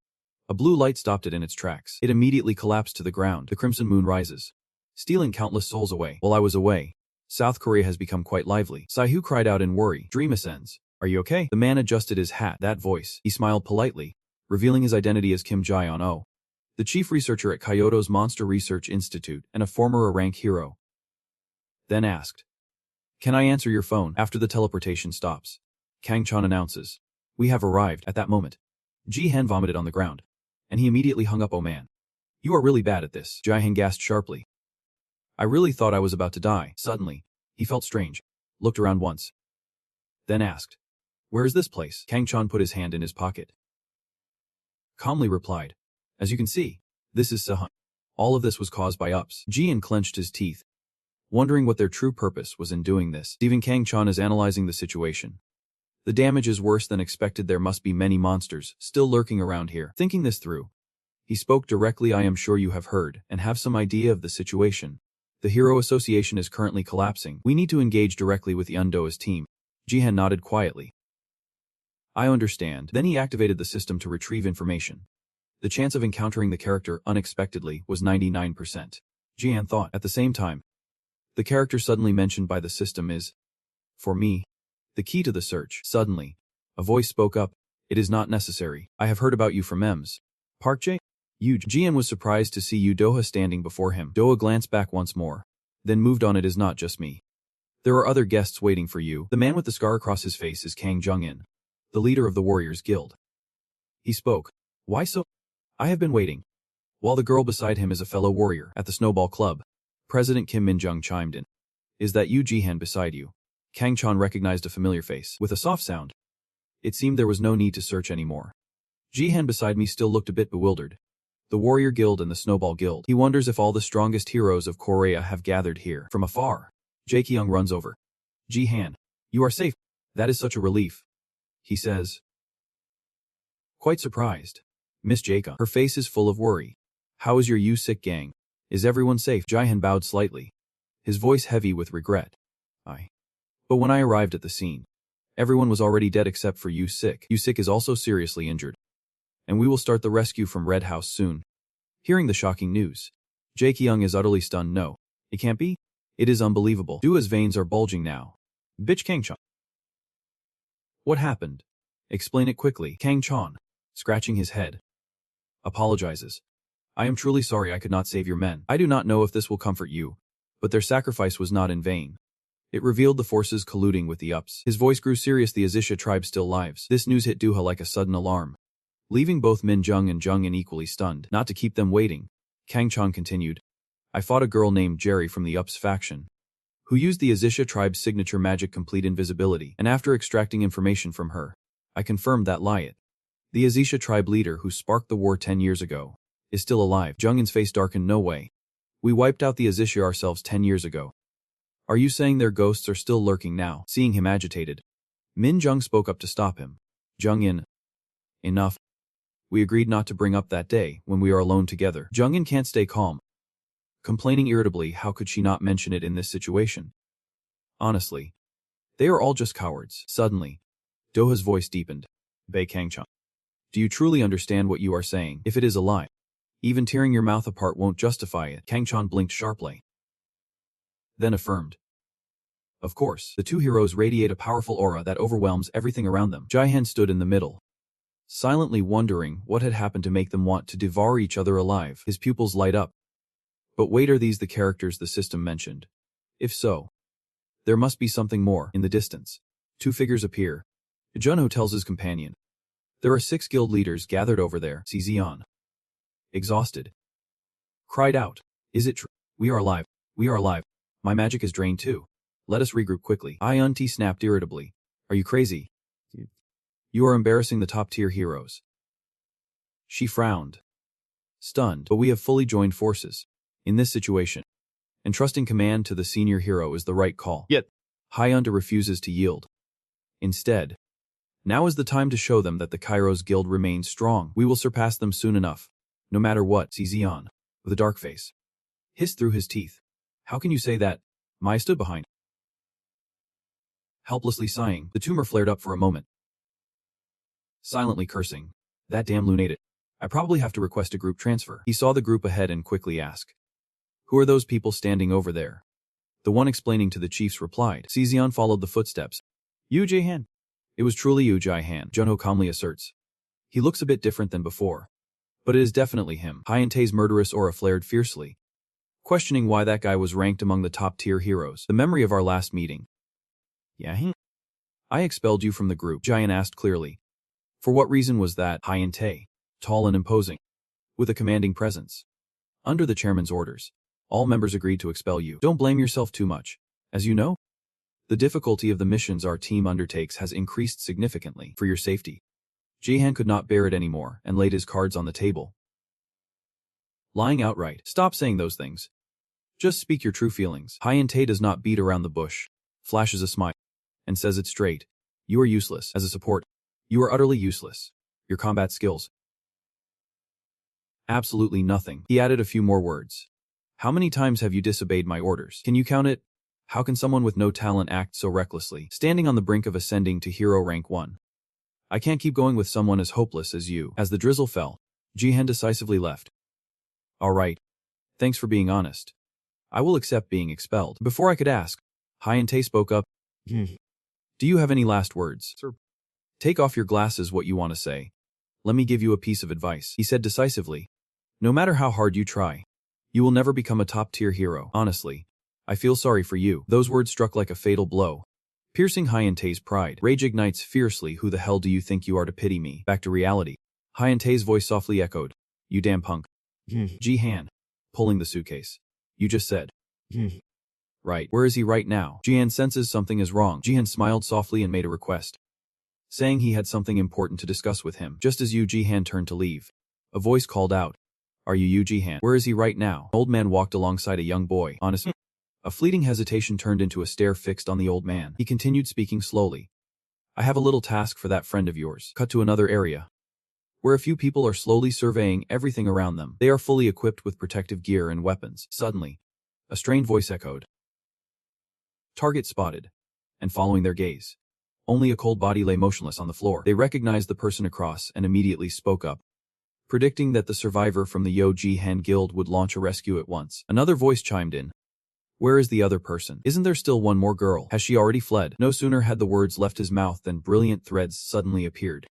a blue light stopped it in its tracks. It immediately collapsed to the ground. The crimson moon rises, stealing countless souls away. While I was away, South Korea has become quite lively. Saihu cried out in worry. Dream ascends. Are you okay? The man adjusted his hat. That voice. He smiled politely, revealing his identity as Kim Jae-on-oh, the chief researcher at Kyoto's Monster Research Institute and a former rank hero. Then asked, can I answer your phone? After the teleportation stops, Kangchan announces, we have arrived. At that moment, Ji-han vomited on the ground, and he immediately hung up. Oh man. You are really bad at this. Ji-han gasped sharply. I really thought I was about to die. Suddenly, he felt strange, looked around once, then asked, where is this place? Kangchan put his hand in his pocket, calmly replied, as you can see, this is Sahun. All of this was caused by UPS. Ji-han clenched his teeth, wondering what their true purpose was in doing this. Even Kangchan is analyzing the situation. The damage is worse than expected. There must be many monsters still lurking around here. Thinking this through, he spoke directly. I am sure you have heard and have some idea of the situation. The Hero Association is currently collapsing. We need to engage directly with the Undoa's team. Ji-han nodded quietly. I understand. Then he activated the system to retrieve information. The chance of encountering the character unexpectedly was 99%. Ji-han thought. At the same time, the character suddenly mentioned by the system is, for me, the key to the search. Suddenly, a voice spoke up. It is not necessary. I have heard about you from Ems. Park Jae? Ji-han was surprised to see Yu Doha standing before him. Doha glanced back once more, then moved on. It is not just me. There are other guests waiting for you. The man with the scar across his face is Kang Jung-in, the leader of the Warriors Guild. He spoke. Why so? I have been waiting. While the girl beside him is a fellow warrior. At the Snowball Club, President Kim Min-jung chimed in. Is that you? Ji-han beside you? Kangchan recognized a familiar face. With a soft sound, it seemed there was no need to search anymore. Ji-han beside me still looked a bit bewildered. The Warrior Guild and the Snowball Guild. He wonders if all the strongest heroes of Korea have gathered here. From afar, Jae-kyung runs over. Ji-han, you are safe. That is such a relief, he says, quite surprised. Miss Jae-kyung, her face is full of worry. How is your sick gang? Is everyone safe? Ji-han bowed slightly, his voice heavy with regret. But when I arrived at the scene, everyone was already dead except for Yu-sik. Yu-sik is also seriously injured, and we will start the rescue from Red House soon. Hearing the shocking news, Jae-kyung is utterly stunned. No, it can't be. It is unbelievable. Dua's veins are bulging now. Bitch Kangchan. What happened? Explain it quickly. Kangchan, scratching his head, apologizes. I am truly sorry I could not save your men. I do not know if this will comfort you, but their sacrifice was not in vain. It revealed the forces colluding with the UPS. His voice grew serious. The Azisha tribe still lives. This news hit Duha like a sudden alarm, leaving both Min-jung and Jung-in equally stunned. Not to keep them waiting, Kangchan continued. I fought a girl named Jerry from the UPS faction, who used the Azisha tribe's signature magic complete invisibility, and after extracting information from her, I confirmed that lie it The Azisha tribe leader who sparked the war 10 years ago is still alive. Jung-in's face darkened. No way. We wiped out the Azisha ourselves 10 years ago. Are you saying their ghosts are still lurking now? Seeing him agitated, Min Jung spoke up to stop him. Jung-in. Enough. We agreed not to bring up that day when we are alone together. Jung-in can't stay calm. Complaining irritably, how could she not mention it in this situation? Honestly, they are all just cowards. Suddenly, Doha's voice deepened. Bei Kangchan. Do you truly understand what you are saying? If it is a lie, even tearing your mouth apart won't justify it. Kangchan blinked sharply, then affirmed. Of course, the two heroes radiate a powerful aura that overwhelms everything around them. Jihan stood in the middle, silently wondering what had happened to make them want to devour each other alive. His pupils light up. But wait, are these the characters the system mentioned? If so, there must be something more. In the distance, two figures appear. Junho tells his companion. There are 6 guild leaders gathered over there. Zizian, exhausted, cried out. Is it true? We are alive. We are alive. My magic is drained too. Let us regroup quickly. Ion-T snapped irritably. Are you crazy? You are embarrassing the top-tier heroes. She frowned, stunned. But we have fully joined forces. In this situation, entrusting command to the senior hero is the right call. Yet, Hyunta refuses to yield. Instead, now is the time to show them that the Kairos Guild remains strong. We will surpass them soon enough. No matter what. Zizian, with a dark face, hissed through his teeth. How can you say that? Mai stood behind. Helplessly sighing, the tumor flared up for a moment. Silently cursing. That damn lunatic. I probably have to request a group transfer. He saw the group ahead and quickly asked. Who are those people standing over there? The one explaining to the chiefs replied. Zizian followed the footsteps. Yu Jihan. It was truly Yu Jihan, Junho calmly asserts. He looks a bit different than before. But it is definitely him. Hyuntae's murderous aura flared fiercely, questioning why that guy was ranked among the top-tier heroes. The memory of our last meeting. Yeah, I expelled you from the group, Jian asked clearly. For what reason was that? Hyuntae, tall and imposing, with a commanding presence. Under the chairman's orders, all members agreed to expel you. Don't blame yourself too much. As you know, the difficulty of the missions our team undertakes has increased significantly. For your safety. Jihan could not bear it anymore and laid his cards on the table. Lying outright. Stop saying those things. Just speak your true feelings. Hyuntae does not beat around the bush, flashes a smile, and says it straight. You are useless. As a support, you are utterly useless. Your combat skills. Absolutely nothing. He added a few more words. How many times have you disobeyed my orders? Can you count it? How can someone with no talent act so recklessly? Standing on the brink of ascending to hero rank 1. I can't keep going with someone as hopeless as you. As the drizzle fell, Jihan decisively left. All right. Thanks for being honest. I will accept being expelled. Before I could ask, Hyuntae spoke up. Do you have any last words? Sir. Take off your glasses. What you want to say. Let me give you a piece of advice, he said decisively. No matter how hard you try, you will never become a top-tier hero. Honestly, I feel sorry for you. Those words struck like a fatal blow, piercing Hyuntae's pride. Rage ignites fiercely. Who the hell do you think you are to pity me? Back to reality. Hyuntae's voice softly echoed. You damn punk. Jihan, pulling the suitcase. You just said. Right. Where is he right now? Jihan senses something is wrong. Jihan smiled softly and made a request, saying he had something important to discuss with him. Just as Yu Jihan turned to leave, a voice called out. Are you Yu Jihan? Where is he right now? An old man walked alongside a young boy. Honestly, a fleeting hesitation turned into a stare fixed on the old man. He continued speaking slowly. I have a little task for that friend of yours. Cut to another area, where a few people are slowly surveying everything around them. They are fully equipped with protective gear and weapons. Suddenly, a strained voice echoed. Target spotted. And following their gaze, only a cold body lay motionless on the floor. They recognized the person across and immediately spoke up, predicting that the survivor from the Yo Jihan Guild would launch a rescue at once. Another voice chimed in. Where is the other person? Isn't there still one more girl? Has she already fled? No sooner had the words left his mouth than brilliant threads suddenly appeared,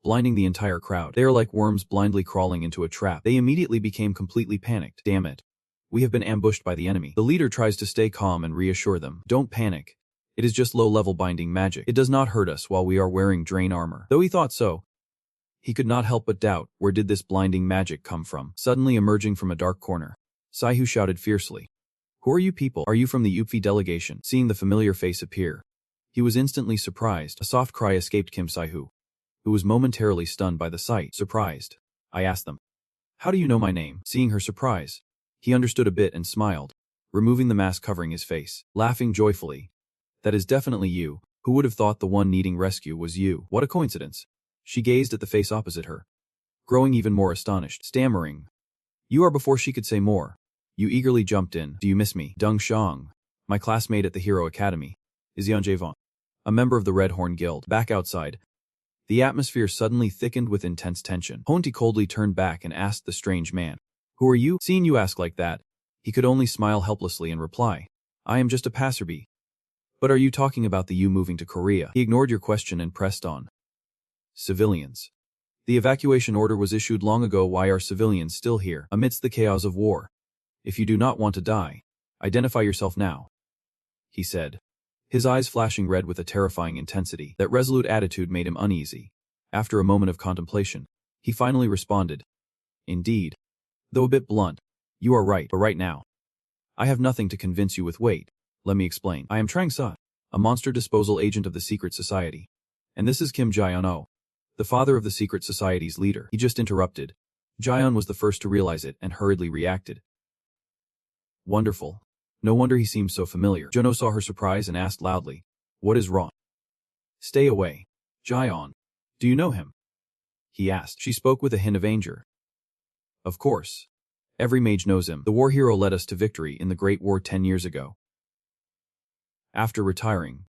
blinding the entire crowd. They are like worms blindly crawling into a trap. They immediately became completely panicked. Damn it. We have been ambushed by the enemy. The leader tries to stay calm and reassure them. Don't panic. It is just low-level binding magic. It does not hurt us while we are wearing drain armor. Though he thought so, he could not help but doubt, where did this blinding magic come from? Suddenly emerging from a dark corner, Saihu shouted fiercely. Who are you people? Are you from the UPFI delegation? Seeing the familiar face appear, he was instantly surprised. A soft cry escaped Kim Saihu. who was momentarily stunned by the sight. Surprised, I asked them, "How do you know my name?" Seeing her surprise, he understood a bit and smiled, removing the mask covering his face, laughing joyfully. "That is definitely you. Who would have thought the one needing rescue was you? What a coincidence." She gazed at the face opposite her, growing even more astonished, stammering, "You are." Before she could say more, you eagerly jumped in. "Do you miss me?" Deng Xiang, my classmate at the Hero Academy, is Yan Jaevon, a member of the Red Horn Guild. Back outside, the atmosphere suddenly thickened with intense tension. Honti coldly turned back and asked the strange man, "Who are you?" Seeing you ask like that, he could only smile helplessly and reply, "I am just a passerby." "But are you talking about the you moving to Korea?" He ignored your question and pressed on. "Civilians. The evacuation order was issued long ago. Why are civilians still here, amidst the chaos of war? If you do not want to die, identify yourself now," he said, his eyes flashing red with a terrifying intensity. That resolute attitude made him uneasy. After a moment of contemplation, he finally responded, "Indeed. Though a bit blunt, you are right, but right now, I have nothing to convince you with. Wait, let me explain. I am Trang Sa, a monster disposal agent of the secret society. And this is Kim Jae-on, the father of the secret society's leader." He just interrupted. Jaeon was the first to realize it and hurriedly reacted. "Wonderful. No wonder he seems so familiar." Juno saw her surprise and asked loudly, "What is wrong?" "Stay away. Jaeon. Do you know him?" he asked. She spoke with a hint of anger. "Of course. Every mage knows him. The war hero led us to victory in the Great War 10 years ago. After retiring,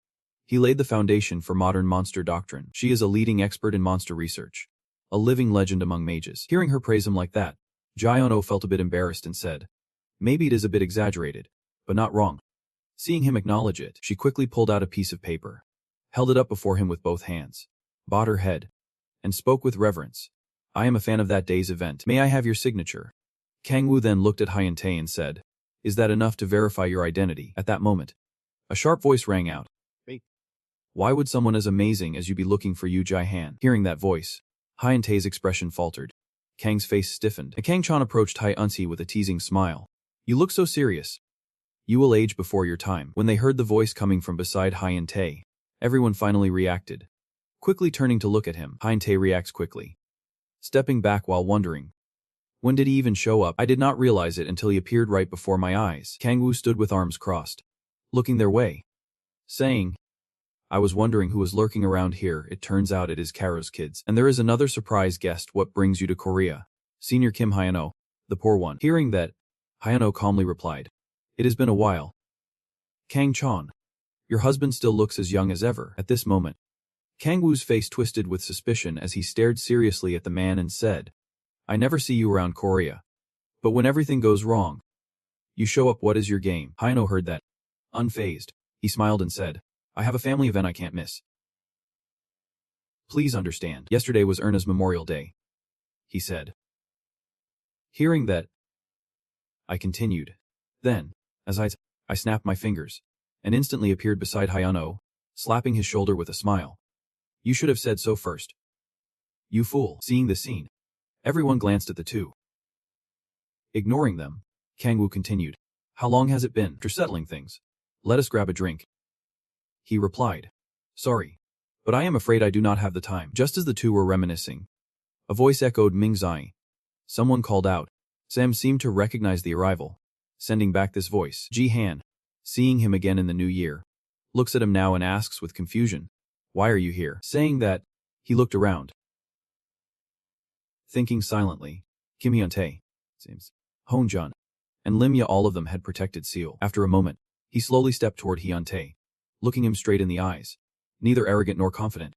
he laid the foundation for modern monster doctrine. She is a leading expert in monster research, a living legend among mages." Hearing her praise him like that, Jaeon felt a bit embarrassed and said, "Maybe it is a bit exaggerated, but not wrong." Seeing him acknowledge it, she quickly pulled out a piece of paper, held it up before him with both hands, bowed her head, and spoke with reverence. "I am a fan of that day's event. May I have your signature?" Kang Wu then looked at Hyun-tae and said, "Is that enough to verify your identity?" At that moment, a sharp voice rang out. "Wait. Why would someone as amazing as you be looking for Yu Jai-han?" Hearing that voice, Hyun-tae's expression faltered. Kang's face stiffened. Kang-chan approached Hyun-tae with a teasing smile. "You look so serious. You will age before your time." When they heard the voice coming from beside Hyun-tae, everyone finally reacted. Quickly turning to look at him, Hyun-tae reacts quickly, stepping back while wondering, when did he even show up? I did not realize it until he appeared right before my eyes. Kang Wu stood with arms crossed, looking their way, saying, "I was wondering who was lurking around here. It turns out it is Karo's kids. And there is another surprise guest. What brings you to Korea?" Senior Kim Hyun-oh, the poor one. Hearing that, Hyun-oh calmly replied, "It has been a while. Kang-chan, your husband still looks as young as ever." At this moment, Kang Wu's face twisted with suspicion as he stared seriously at the man and said, "I never see you around Korea. But when everything goes wrong, you show up. What is your game?" Hyun-oh heard that. Unfazed, he smiled and said, "I have a family event I can't miss. Please understand. Yesterday was Erna's Memorial Day," he said. Hearing that, I continued. Then, as I snapped my fingers, and instantly appeared beside Hyun-oh, slapping his shoulder with a smile. "You should have said so first. You fool." Seeing the scene, everyone glanced at the two. Ignoring them, Kang Wu continued, "How long has it been?" "After settling things, let us grab a drink," he replied. "Sorry, but I am afraid I do not have the time." Just as the two were reminiscing, a voice echoed Mingzai. Someone called out. Sam seemed to recognize the arrival, sending back this voice. Ji-han, seeing him again in the new year, looks at him now and asks with confusion, "Why are you here?" Saying that, he looked around. Thinking silently, Kim Hyun-tae, Honjun, and Limya, all of them had protected Seal. After a moment, he slowly stepped toward Hyun-tae, looking him straight in the eyes, neither arrogant nor confident,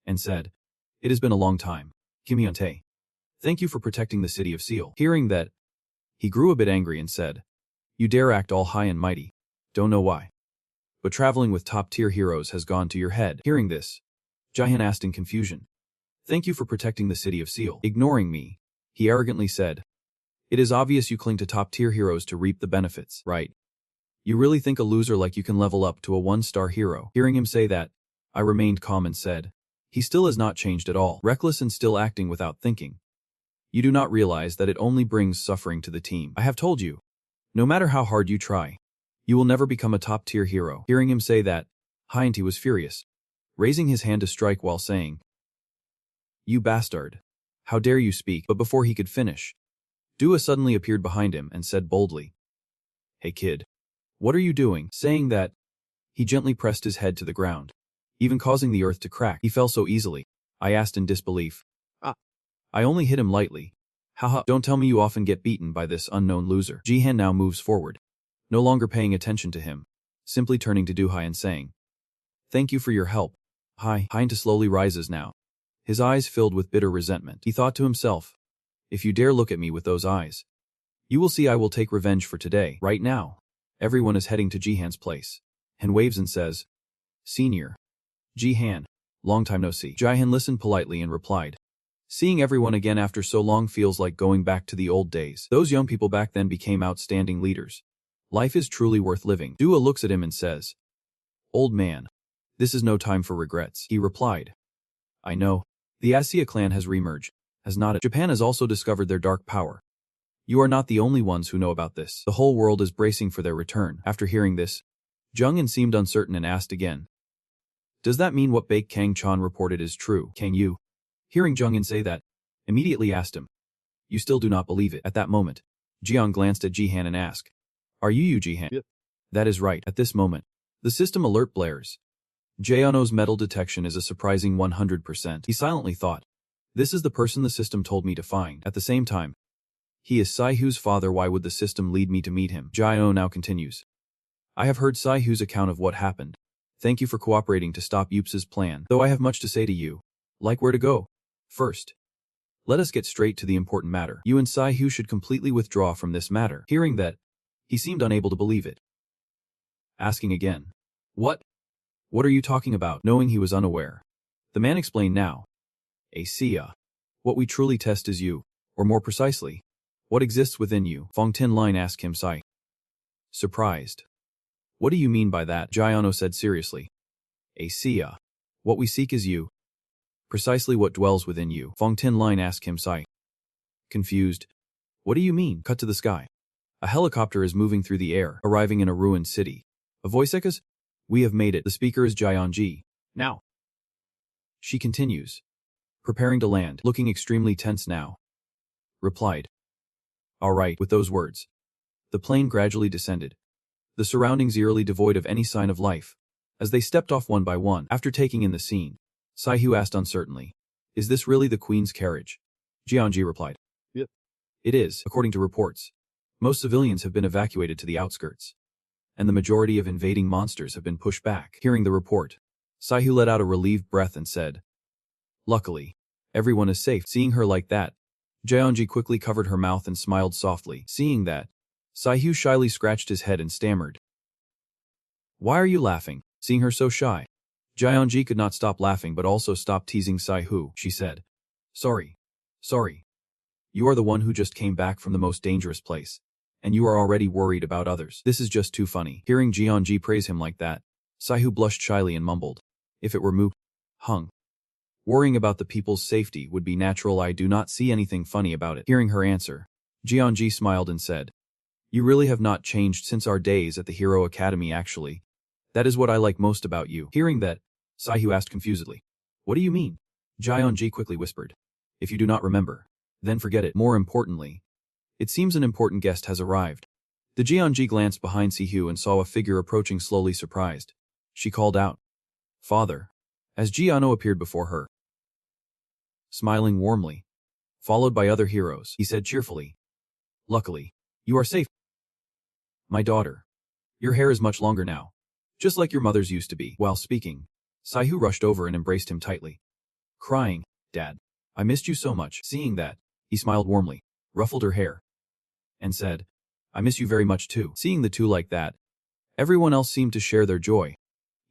and said, "It has been a long time, Kim Hyun-tae. Thank you for protecting the city of Seal." Hearing that, he grew a bit angry and said, "You dare act all high and mighty. Don't know why, but traveling with top-tier heroes has gone to your head." Hearing this, Jaehan asked in confusion, "Thank you for protecting the city of Seal." Ignoring me, he arrogantly said, "It is obvious you cling to top-tier heroes to reap the benefits, right? You really think a loser like you can level up to a one-star hero?" Hearing him say that, I remained calm and said, "He still has not changed at all. Reckless and still acting without thinking. You do not realize that it only brings suffering to the team. I have told you, no matter how hard you try, you will never become a top-tier hero." Hearing him say that, Hyun-tae was furious, raising his hand to strike while saying, You bastard. How dare you speak? But before he could finish, Dua suddenly appeared behind him and said boldly, Hey kid. What are you doing? Saying that, he gently pressed his head to the ground, even causing the earth to crack. He fell so easily. I asked in disbelief. I only hit him lightly. Haha, don't tell me you often get beaten by this unknown loser. Jihan now moves forward, no longer paying attention to him, simply turning to Duhai and saying, Thank you for your help. Hein slowly rises now, his eyes filled with bitter resentment. He thought to himself, if you dare look at me with those eyes, you will see I will take revenge for today. Right now, everyone is heading to Jihan's place, and waves and says, Senior. Jihan, long time no see. Jihan listened politely and replied, Seeing everyone again after so long feels like going back to the old days. Those young people back then became outstanding leaders. Life is truly worth living. Dua looks at him and says, Old man, this is no time for regrets. He replied, I know. The Asia clan has reemerged, has not. Japan has also discovered their dark power. You are not the only ones who know about this. The whole world is bracing for their return. After hearing this, Jung-in seemed uncertain and asked again, Does that mean what Baek Kang-chan reported is true? Kang Yu, hearing Jung-in say that, immediately asked him, You still do not believe it? At that moment, Jiang glanced at Jihan and asked, Are you Jihan? Yep. That is right. At this moment, the system alert blares. Jano's metal detection is a surprising 100%. He silently thought, This is the person the system told me to find. At the same time, he is Sai-Hu's father. Why would the system lead me to meet him? Jano now continues. I have heard Sai-Hu's account of what happened. Thank you for cooperating to stop Yupsa's plan. Though I have much to say to you. Like where to go. First, let us get straight to the important matter. You and Sai-Hu should completely withdraw from this matter. Hearing that, he seemed unable to believe it. Asking again. What? What are you talking about? Knowing he was unaware, the man explained now. Asia. What we truly test is you, or more precisely, what exists within you. Fong Tin-line asked him Sai. Surprised. What do you mean by that? Giano said seriously. Asia. What we seek is you. Precisely what dwells within you. Fong Tin-line asked him Sai. Confused. What do you mean? Cut to the sky. A helicopter is moving through the air, arriving in a ruined city. A voice echoes, We have made it. The speaker is Jianji. Now. She continues. Preparing to land, looking extremely tense now. Replied. All right. With those words, the plane gradually descended, the surroundings eerily devoid of any sign of life. As they stepped off one by one, after taking in the scene, Sai-Hu asked uncertainly, Is this really the Queen's carriage? Jianji replied. Yep. It is, according to reports. Most civilians have been evacuated to the outskirts, and the majority of invading monsters have been pushed back. Hearing the report, Sai-Hu let out a relieved breath and said, Luckily, everyone is safe. Seeing her like that, Jianji quickly covered her mouth and smiled softly. Seeing that, Sai-Hu shyly scratched his head and stammered. Why are you laughing? Seeing her so shy, Jianji could not stop laughing but also stopped teasing Sai-Hu. She said, Sorry. You are the one who just came back from the most dangerous place, and you are already worried about others. This is just too funny. Hearing Jianji praise him like that, Sai-Hu blushed shyly and mumbled, If it were Hung. Worrying about the people's safety would be natural. I do not see anything funny about it. Hearing her answer, Jianji smiled and said, You really have not changed since our days at the Hero Academy actually. That is what I like most about you. Hearing that, Sai-Hu asked confusedly, What do you mean? Jianji quickly whispered, If you do not remember, then forget it. More importantly, it seems an important guest has arrived. The Jianji glanced behind Sai-Hu and saw a figure approaching slowly surprised. She called out, Father, as Jiano appeared before her. Smiling warmly, followed by other heroes, he said cheerfully, Luckily, you are safe. My daughter, your hair is much longer now, just like your mother's used to be. While speaking, Sai-Hu rushed over and embraced him tightly, crying, Dad, I missed you so much. Seeing that, he smiled warmly, ruffled her hair, and said, I miss you very much too. Seeing the two like that, everyone else seemed to share their joy,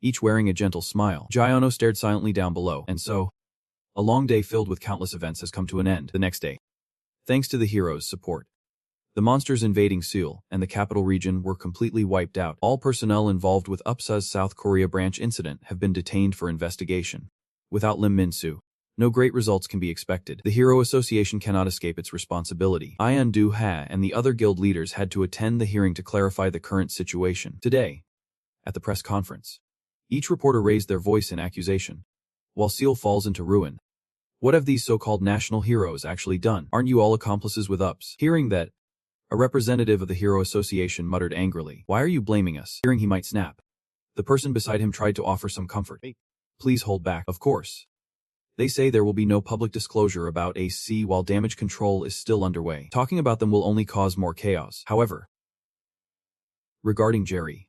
each wearing a gentle smile. Jiano stared silently down below, and so, a long day filled with countless events has come to an end. The next day, thanks to the heroes' support, the monsters invading Seoul and the capital region were completely wiped out. All personnel involved with UPSA's South Korea branch incident have been detained for investigation. Without Lim Min-soo, no great results can be expected. The Hero Association cannot escape its responsibility. Ian Do-ha and the other guild leaders had to attend the hearing to clarify the current situation. Today, at the press conference, each reporter raised their voice in accusation. While Seoul falls into ruin, What have these so-called national heroes actually done? Aren't you all accomplices with ups? Hearing that, a representative of the Hero Association muttered angrily, "Why are you blaming us?" Hearing he might snap, the person beside him tried to offer some comfort. "Please hold back, of course. They say there will be no public disclosure about AC while damage control is still underway. Talking about them will only cause more chaos. However, regarding Jerry,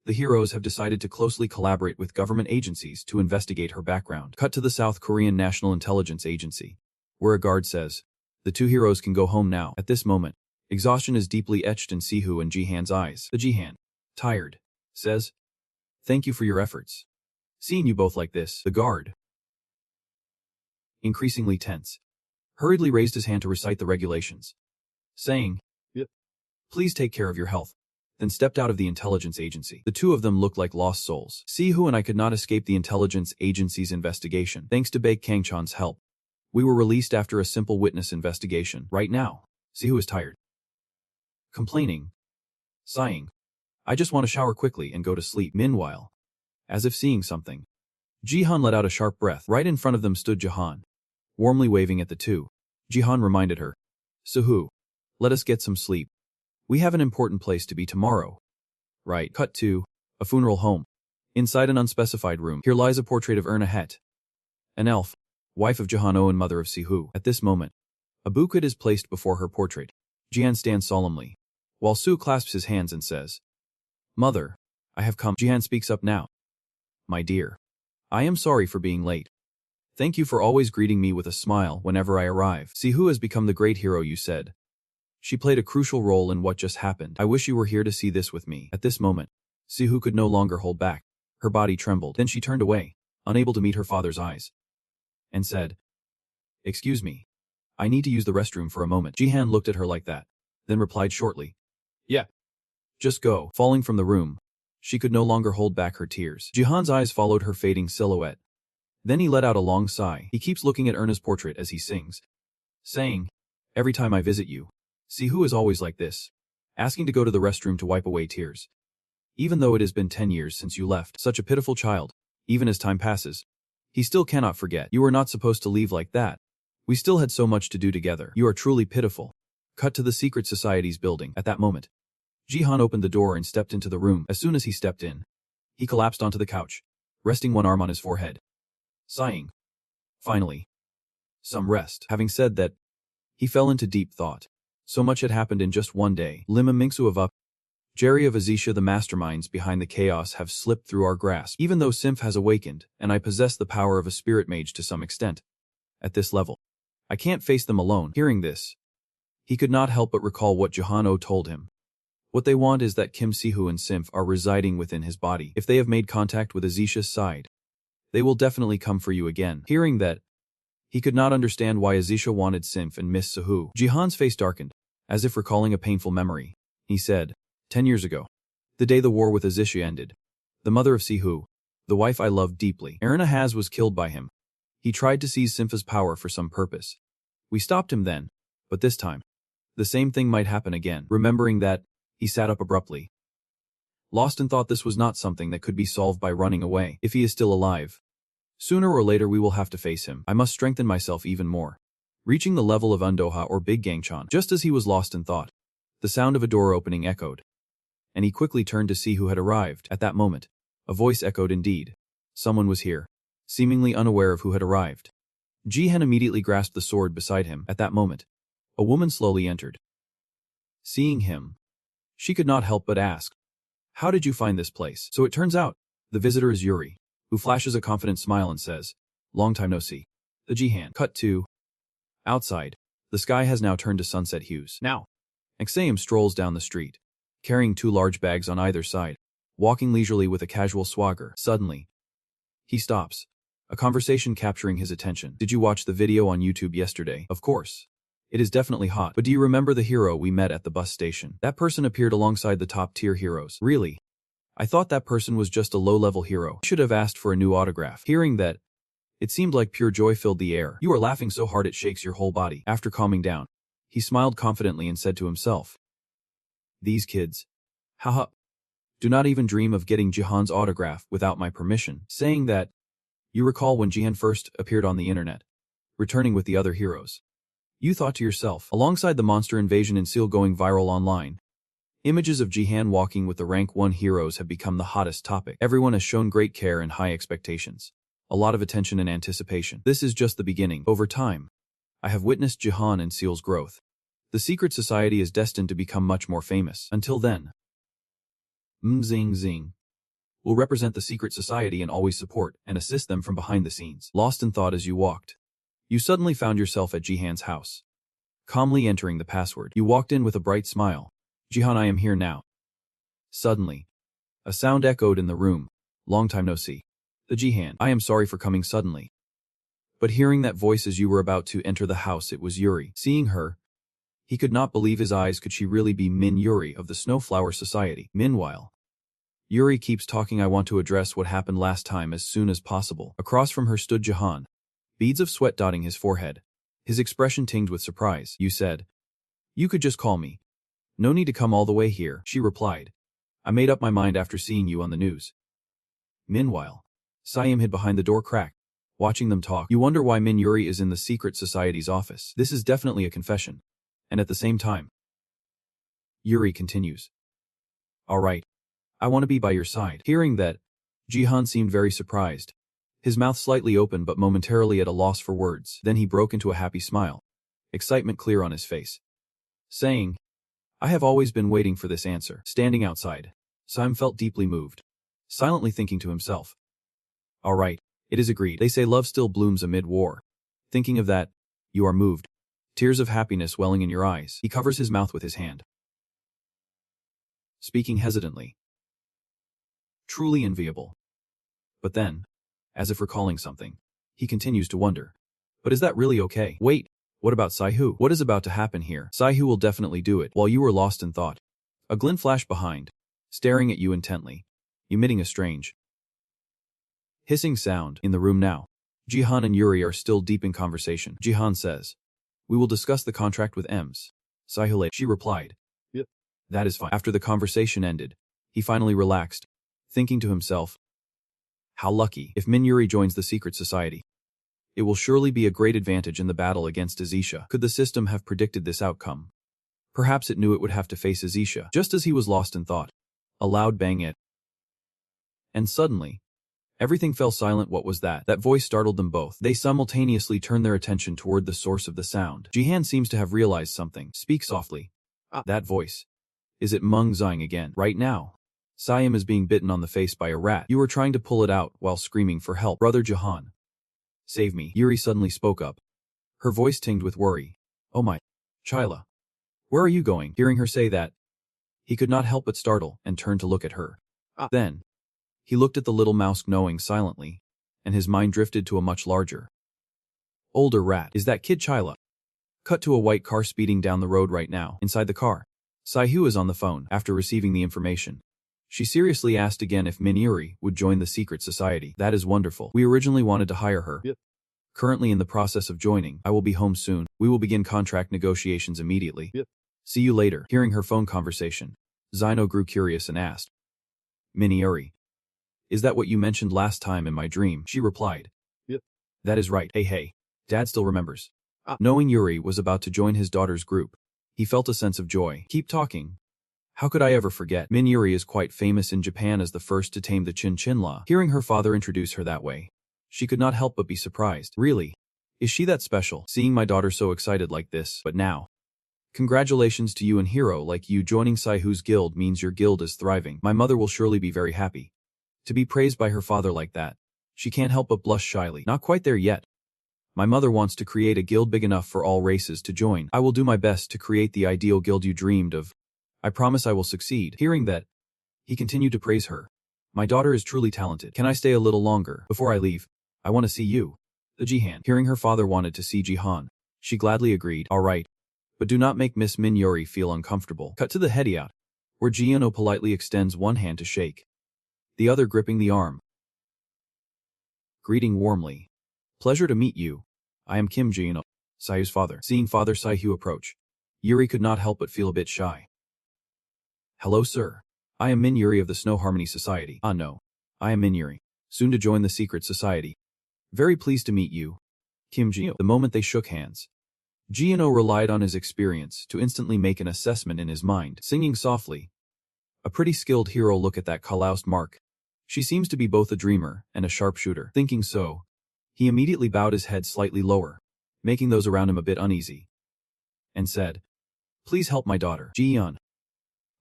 the heroes have decided to closely collaborate with government agencies to investigate her background." Cut to the South Korean National Intelligence Agency, where a guard says, "The two heroes can go home now." At this moment, exhaustion is deeply etched in Sihu and Jihan's eyes. The Jihan, tired, says, "Thank you for your efforts. Seeing you both like this," the guard, increasingly tense, hurriedly raised his hand to recite the regulations, saying, "Yep. Please take care of your health," then stepped out of the intelligence agency. The two of them looked like lost souls. Sihu and I could not escape the intelligence agency's investigation. Thanks to Baek Kangchan's help, we were released after a simple witness investigation. Right now, Sihu is tired, complaining, sighing, "I just want to shower quickly and go to sleep." Meanwhile, as if seeing something, Jihan let out a sharp breath. Right in front of them stood Jahan, warmly waving at the two. Jihan reminded her, "Sihu, let us get some sleep. We have an important place to be tomorrow." Right. Cut to a funeral home. Inside an unspecified room, here lies a portrait of Erna Het, an elf, wife of Jahan-o and mother of Sihu. At this moment, a bouquet is placed before her portrait. Jihan stands solemnly, while Su clasps his hands and says, "Mother, I have come." Jihan speaks up now. "My dear, I am sorry for being late. Thank you for always greeting me with a smile whenever I arrive. Sihu has become the great hero you said. She played a crucial role in what just happened. I wish you were here to see this with me." At this moment, Sihu could no longer hold back. Her body trembled. Then she turned away, unable to meet her father's eyes, and said, "Excuse me. I need to use the restroom for a moment." Jihan looked at her like that, then replied shortly, "Yeah. Just go." Falling from the room, she could no longer hold back her tears. Jihan's eyes followed her fading silhouette. Then he let out a long sigh. He keeps looking at Erna's portrait as he sings, saying, "Every time I visit you, Sihu is always like this, asking to go to the restroom to wipe away tears. Even though it has been 10 years since you left, such a pitiful child, even as time passes, he still cannot forget. You were not supposed to leave like that. We still had so much to do together. You are truly pitiful." Cut to the secret society's building. At that moment, Jihan opened the door and stepped into the room. As soon as he stepped in, he collapsed onto the couch, resting one arm on his forehead, sighing, "Finally, some rest." Having said that, he fell into deep thought. So much had happened in just one day. Lima Mingsu of Up, Jerry of Azisha, the masterminds behind the chaos have slipped through our grasp. Even though Symph has awakened, and I possess the power of a spirit mage to some extent, at this level, I can't face them alone. Hearing this, he could not help but recall what Jahan-o told him. What they want is that Kim Sihu and Symph are residing within his body. If they have made contact with Azisha's side, they will definitely come for you again. Hearing that, he could not understand why Azisha wanted Symph and Miss Sihu. Jihan's face darkened, as if recalling a painful memory. He said, 10 years ago, the day the war with Azisha ended, the mother of Sihu, the wife I loved deeply, Erna Haz, was killed by him. He tried to seize Sympha's power for some purpose. We stopped him then, but this time, the same thing might happen again. Remembering that, he sat up abruptly, lost in thought. This was not something that could be solved by running away. If he is still alive, sooner or later we will have to face him. I must strengthen myself even more, reaching the level of Undoha or Big Gangchan. Just as he was lost in thought, the sound of a door opening echoed, and he quickly turned to see who had arrived. At that moment, a voice echoed indeed. Someone was here, seemingly unaware of who had arrived. Jihan immediately grasped the sword beside him. At that moment, a woman slowly entered. Seeing him, she could not help but ask, "How did you find this place?" So it turns out, the visitor is Yuri, who flashes a confident smile and says, "Long time no see." The Jihan. Cut to outside. The sky has now turned to sunset hues. Now, Exeum strolls down the street, carrying 2 large bags on either side, walking leisurely with a casual swagger. Suddenly, he stops, a conversation capturing his attention. "Did you watch the video on YouTube yesterday?" "Of course. It is definitely hot. But do you remember the hero we met at the bus station? That person appeared alongside the top-tier heroes." "Really? I thought that person was just a low-level hero. I should have asked for a new autograph." Hearing that, it seemed like pure joy filled the air. "You are laughing so hard it shakes your whole body." After calming down, he smiled confidently and said to himself, "These kids, haha, do not even dream of getting Jihan's autograph without my permission." Saying that, you recall when Jihan first appeared on the internet, returning with the other heroes. You thought to yourself, alongside the monster invasion in Seal going viral online, images of Jihan walking with the rank 1 heroes have become the hottest topic. Everyone has shown great care and high expectations. A lot of attention and anticipation. This is just the beginning. Over time, I have witnessed Jihan and Seal's growth. The secret society is destined to become much more famous. Until then, Zing will represent the secret society and always support and assist them from behind the scenes. Lost in thought as you walked, you suddenly found yourself at Jihan's house. Calmly entering the password, you walked in with a bright smile. Jihan, I am here now. Suddenly, a sound echoed in the room. Long time no see. The Jihan, I am sorry for coming suddenly. But hearing that voice as you were about to enter the house, it was Yuri. Seeing her, he could not believe his eyes. Could she really be Min Yuri of the Snowflower Society? Meanwhile, Yuri keeps talking. I want to address what happened last time as soon as possible. Across from her stood Jihan, beads of sweat dotting his forehead, his expression tinged with surprise. You said, you could just call me. No need to come all the way here, she replied. I made up my mind after seeing you on the news. Meanwhile, Siam hid behind the door crack, watching them talk. You wonder why Min Yuri is in the secret society's office. This is definitely a confession. And at the same time, Yuri continues. Alright. I want to be by your side. Hearing that, Jihan seemed very surprised. His mouth slightly open but momentarily at a loss for words. Then he broke into a happy smile, excitement clear on his face, saying, I have always been waiting for this answer. Standing outside, Siam felt deeply moved, silently thinking to himself. Alright, it is agreed. They say love still blooms amid war. Thinking of that, you are moved. Tears of happiness welling in your eyes. He covers his mouth with his hand, speaking hesitantly. Truly enviable. But then, as if recalling something, he continues to wonder. But is that really okay? Wait, what about Saihu? What is about to happen here? Saihu will definitely do it. While you were lost in thought, a glint flashed behind, staring at you intently, emitting a strange hissing sound. In the room now, Jihan and Yuri are still deep in conversation. Jihan says, we will discuss the contract with EMS. Saihu later. She replied, yep. That is fine. After the conversation ended, he finally relaxed, thinking to himself, how lucky. If Min Yuri joins the secret society, it will surely be a great advantage in the battle against Azisha. Could the system have predicted this outcome? Perhaps it knew it would have to face Azisha. Just as he was lost in thought, a loud bang it. And suddenly, everything fell silent. What was that? That voice startled them both. They simultaneously turned their attention toward the source of the sound. Jihan seems to have realized something. Speak softly. That voice. Is it Meng Zhang again? Right now, Siam is being bitten on the face by a rat. You were trying to pull it out while screaming for help. Brother Jihan, save me. Yuri suddenly spoke up, her voice tinged with worry. Oh my, Chila. Where are you going? Hearing her say that, he could not help but startle and turn to look at her. Then, he looked at the little mouse gnawing silently, and his mind drifted to a much larger, older rat. Is that kid Chila? Cut to a white car speeding down the road right now. Inside the car, Saihu is on the phone. After receiving the information, she seriously asked again if Min Yuri would join the secret society. That is wonderful. We originally wanted to hire her. Yep. Currently in the process of joining. I will be home soon. We will begin contract negotiations immediately. Yep. See you later. Hearing her phone conversation, Zino grew curious and asked, Min Yuri, is that what you mentioned last time in my dream? She replied, yep. That is right. Hey, Dad still remembers. Knowing Yuri was about to join his daughter's group, he felt a sense of joy. Keep talking. How could I ever forget? Min Yuri is quite famous in Japan as the first to tame the Chinchilla. Hearing her father introduce her that way, she could not help but be surprised. Really? Is she that special? Seeing my daughter so excited like this. But now, congratulations to you, and hero like you joining Saihu's guild means your guild is thriving. My mother will surely be very happy to be praised by her father like that. She can't help but blush shyly. Not quite there yet. My mother wants to create a guild big enough for all races to join. I will do my best to create the ideal guild you dreamed of. I promise I will succeed. Hearing that, he continued to praise her. My daughter is truly talented. Can I stay a little longer? Before I leave, I want to see you. The Jihan. Hearing her father wanted to see Jihan, she gladly agreed. All right. But do not make Miss Min Yuri feel uncomfortable. Cut to the heady-out, where Jiano politely extends one hand to shake, the other gripping the arm, greeting warmly. Pleasure to meet you. I am Kim Jiano, Saihu's father. Seeing Father Saihu approach, Yuri could not help but feel a bit shy. Hello, sir. I am Min Yuri of the Snow Harmony Society. No. I am Min Yuri, soon to join the secret society. Very pleased to meet you. Kim Ji-oh. The moment they shook hands, Ji-oh relied on his experience to instantly make an assessment in his mind, singing softly. A pretty skilled hero. Look at that calloused mark. She seems to be both a dreamer and a sharpshooter. Thinking so, he immediately bowed his head slightly lower, making those around him a bit uneasy, and said, "Please help my daughter." Ji-yeon,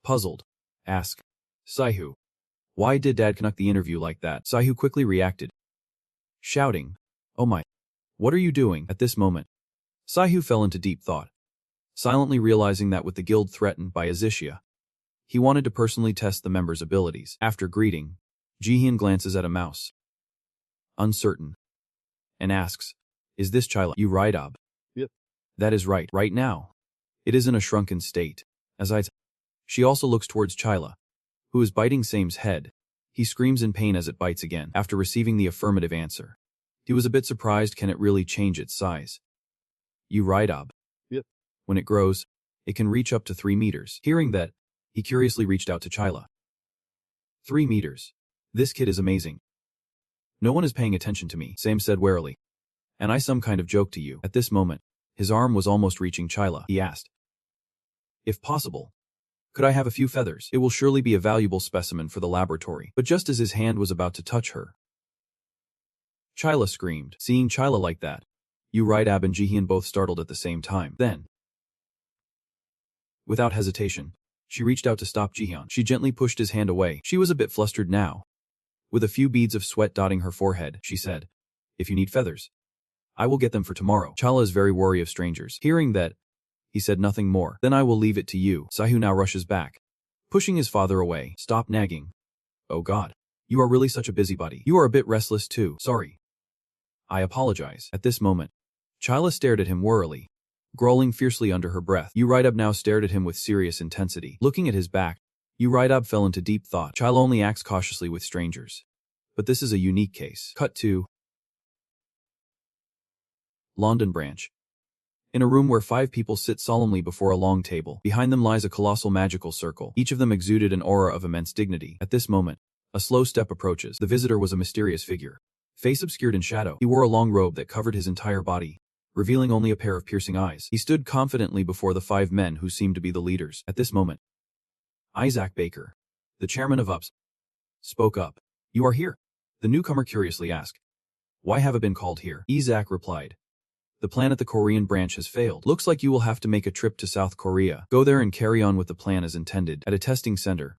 puzzled, asked, "Saihu, why did Dad conduct the interview like that?" Saihu quickly reacted, shouting, "Oh my, what are you doing?" At this moment, Saihu fell into deep thought, silently realizing that with the guild threatened by Azishia, he wanted to personally test the members' abilities. After greeting, Ji-hyun glances at a mouse, uncertain, and asks, "Is this Chila you ride ob?" Yep. "That is right. Right now, it is in a shrunken state." She also looks towards Chila, who is biting Same's head. He screams in pain as it bites again. After receiving the affirmative answer, he was a bit surprised. Can it really change its size? You ride ob? Yep. When it grows, it can reach up to 3 meters. Hearing that, he curiously reached out to Chila. 3 meters. This kid is amazing. No one is paying attention to me, Same said warily. And I some kind of joke to you. At this moment, his arm was almost reaching Chila. He asked, "If possible, could I have a few feathers? It will surely be a valuable specimen for the laboratory." But just as his hand was about to touch her, Chila screamed. Seeing Chila like that, Ab and Ji-hyun both startled at the same time. Then, without hesitation, she reached out to stop Ji-hyun. She gently pushed his hand away. She was a bit flustered now. With a few beads of sweat dotting her forehead, she said, "If you need feathers, I will get them for tomorrow." Chala is very wary of strangers. Hearing that, he said nothing more. "Then I will leave it to you." Saihu now rushes back, pushing his father away. "Stop nagging. Oh God. You are really such a busybody. You are a bit restless too. Sorry. I apologize." At this moment, Chila stared at him warily, growling fiercely under her breath. Uraidab now stared at him with serious intensity. Looking at his back, Uraidab fell into deep thought. Chila only acts cautiously with strangers, but this is a unique case. Cut to London branch. In a room where 5 people sit solemnly before a long table, behind them lies a colossal magical circle. Each of them exuded an aura of immense dignity. At this moment, a slow step approaches. The visitor was a mysterious figure, face obscured in shadow. He wore a long robe that covered his entire body, revealing only a pair of piercing eyes. He stood confidently before the 5 men who seemed to be the leaders. At this moment, Isaac Baker, the chairman of UPS, spoke up. "You are here?" The newcomer curiously asked. "Why have I been called here?" Isaac replied. "The plan at the Korean branch has failed. Looks like you will have to make a trip to South Korea. Go there and carry on with the plan as intended." At a testing center,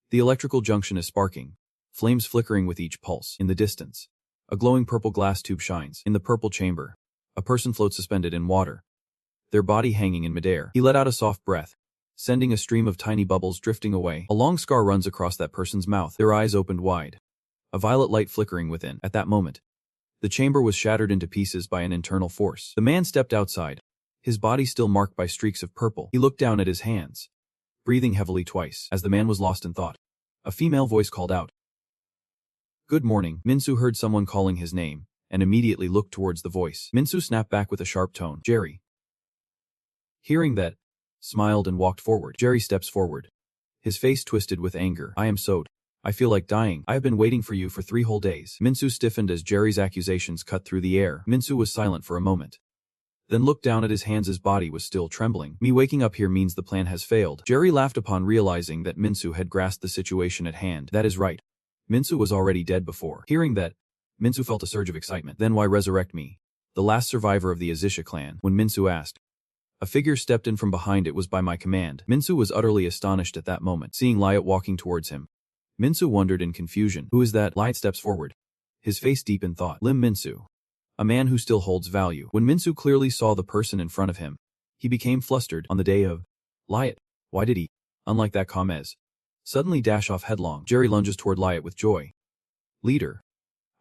the electrical junction is sparking, flames flickering with each pulse. In the distance, a glowing purple glass tube shines. In the purple chamber, a person floats suspended in water, their body hanging in midair. He let out a soft breath, sending a stream of tiny bubbles drifting away. A long scar runs across that person's mouth. Their eyes opened wide, a violet light flickering within. At that moment, the chamber was shattered into pieces by an internal force. The man stepped outside, his body still marked by streaks of purple. He looked down at his hands, breathing heavily twice. As the man was lost in thought, a female voice called out, "Good morning." Minsu heard someone calling his name, and immediately looked towards the voice. Minsu snapped back with a sharp tone. "Jerry." Hearing that, smiled and walked forward. Jerry steps forward, his face twisted with anger. "I am sewed. I feel like dying. I have been waiting for you for 3 whole days." Minsu stiffened as Jerry's accusations cut through the air. Minsu was silent for a moment, then looked down at his hands. His body was still trembling. "Me waking up here means the plan has failed." Jerry laughed upon realizing that Minsu had grasped the situation at hand. "That is right. Minsu was already dead before." Hearing that, Minsu felt a surge of excitement. "Then why resurrect me, the last survivor of the Azishia clan?" When Minsu asked, a figure stepped in from behind. "It was by my command." Minsu was utterly astonished at that moment. Seeing Liat walking towards him, Minsu wondered in confusion. "Who is that?" Liat steps forward, his face deep in thought. "Lim Minsu. A man who still holds value." When Minsu clearly saw the person in front of him, he became flustered. On the day of Liat, why did he, unlike that Kamez, suddenly dash off headlong? Jerry lunges toward Liat with joy. "Leader,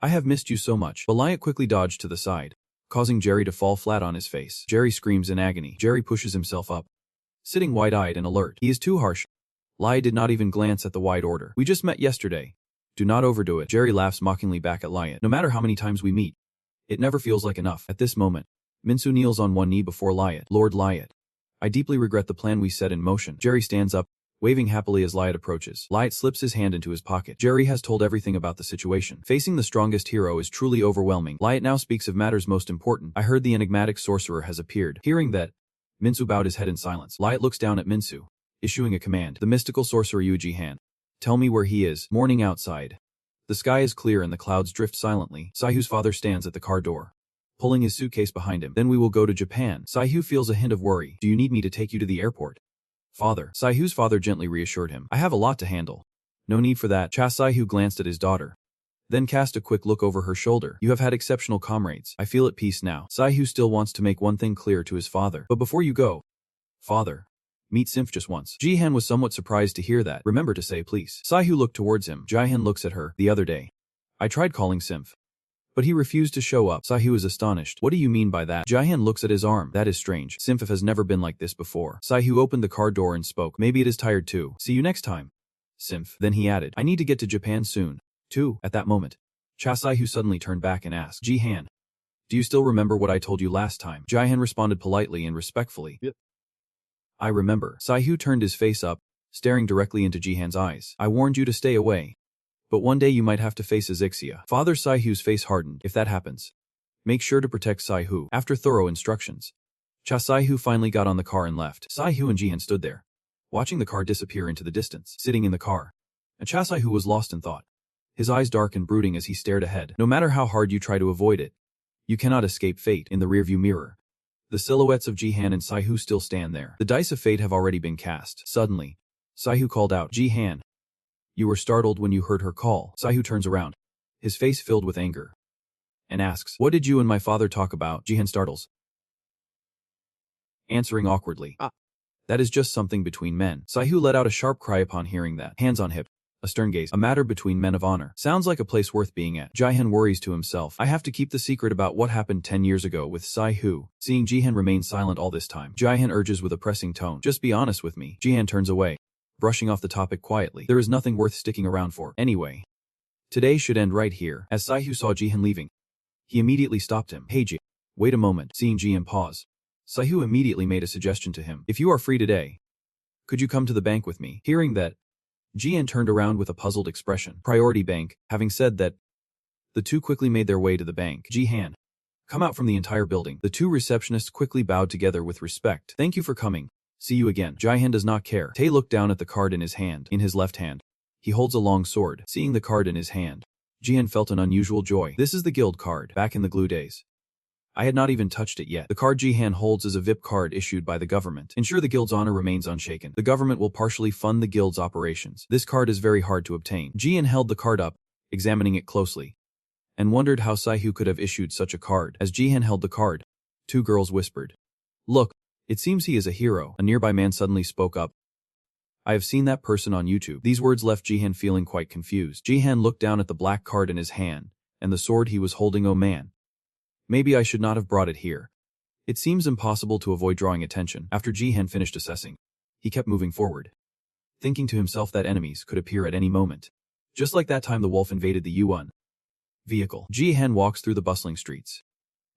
I have missed you so much." But Liat quickly dodged to the side, causing Jerry to fall flat on his face. Jerry screams in agony. Jerry pushes himself up, sitting wide-eyed and alert. He is too harsh. Liat did not even glance at the wide order. "We just met yesterday. Do not overdo it." Jerry laughs mockingly back at Liat. "No matter how many times we meet, it never feels like enough." At this moment, Minsu kneels on one knee before Liat. "Lord Liat, I deeply regret the plan we set in motion." Jerry stands up, waving happily as Light approaches. Light slips his hand into his pocket. Jerry has told everything about the situation. Facing the strongest hero is truly overwhelming. Light now speaks of matters most important. I heard the enigmatic sorcerer has appeared. Hearing that, Minsu bowed his head in silence. Light looks down at Minsu, issuing a command. The mystical sorcerer Yuji-han. Tell me where he is. Morning outside. The sky is clear and the clouds drift silently. Saihu's father stands at the car door, pulling his suitcase behind him. Then we will go to Japan. Saihu feels a hint of worry. Do you need me to take you to the airport? Father. Saihu's father gently reassured him. I have a lot to handle. No need for that. Saihu glanced at his daughter, then cast a quick look over her shoulder. You have had exceptional comrades. I feel at peace now. Saihu still wants to make one thing clear to his father. But before you go, father, meet Simph just once. Jihan was somewhat surprised to hear that. Remember to say please. Saihu looked towards him. Jihan looks at her. The other day, I tried calling Simph, but he refused to show up. Saihu is astonished. What do you mean by that? Jihan looks at his arm. That is strange. Simph has never been like this before. Saihu opened the car door and spoke. Maybe it is tired too. See you next time, Simph. Then he added, I need to get to Japan soon, too. At that moment, Saihu suddenly turned back and asked, Jihan, do you still remember what I told you last time? Jihan responded politely and respectfully. Yep. I remember. Saihu turned his face up, staring directly into Jihan's eyes. I warned you to stay away, but one day you might have to face Azixia. Father Saihu's face hardened. If that happens, make sure to protect Saihu. After thorough instructions, Saihu finally got on the car and left. Saihu and Jihan stood there, watching the car disappear into the distance. Sitting in the car, and Saihu was lost in thought, his eyes dark and brooding as he stared ahead. No matter how hard you try to avoid it, you cannot escape fate. In the rearview mirror, the silhouettes of Jihan and Saihu still stand there. The dice of fate have already been cast. Suddenly, Saihu called out, Jihan. You were startled when you heard her call. Saihu turns around, his face filled with anger, and asks, what did you and my father talk about? Jihan startles, answering awkwardly, that is just something between men. Saihu let out a sharp cry upon hearing that. Hands on hip, a stern gaze. A matter between men of honor. Sounds like a place worth being at. Jihan worries to himself. I have to keep the secret about what happened 10 years ago with Saihu. Seeing Jihan remain silent all this time, Jihan urges with a pressing tone, just be honest with me. Jihan turns away, brushing off the topic quietly. There is nothing worth sticking around for. Anyway, today should end right here. As Saihu saw Jihan leaving, he immediately stopped him. Hey Jihan, wait a moment. Seeing Jihan pause, Saihu immediately made a suggestion to him. If you are free today, could you come to the bank with me? Hearing that, Jihan turned around with a puzzled expression. Priority bank. Having said that, the two quickly made their way to the bank. Jihan, come out from the entire building. The two receptionists quickly bowed together with respect. Thank you for coming. See you again. Jihan does not care. Tae looked down at the card in his hand. In his left hand, he holds a long sword. Seeing the card in his hand, Jihan felt an unusual joy. This is the guild card. Back in the glue days, I had not even touched it yet. The card Jihan holds is a VIP card issued by the government. Ensure the guild's honor remains unshaken. The government will partially fund the guild's operations. This card is very hard to obtain. Jihan held the card up, examining it closely, and wondered how Saihu could have issued such a card. As Jihan held the card, two girls whispered, look, it seems he is a hero. A nearby man suddenly spoke up. I have seen that person on YouTube. These words left Jihan feeling quite confused. Jihan looked down at the black card in his hand, and the sword he was holding. Oh man. Maybe I should not have brought it here. It seems impossible to avoid drawing attention. After Jihan finished assessing, he kept moving forward, thinking to himself that enemies could appear at any moment. Just like that time the wolf invaded the U1 vehicle. Jihan walks through the bustling streets,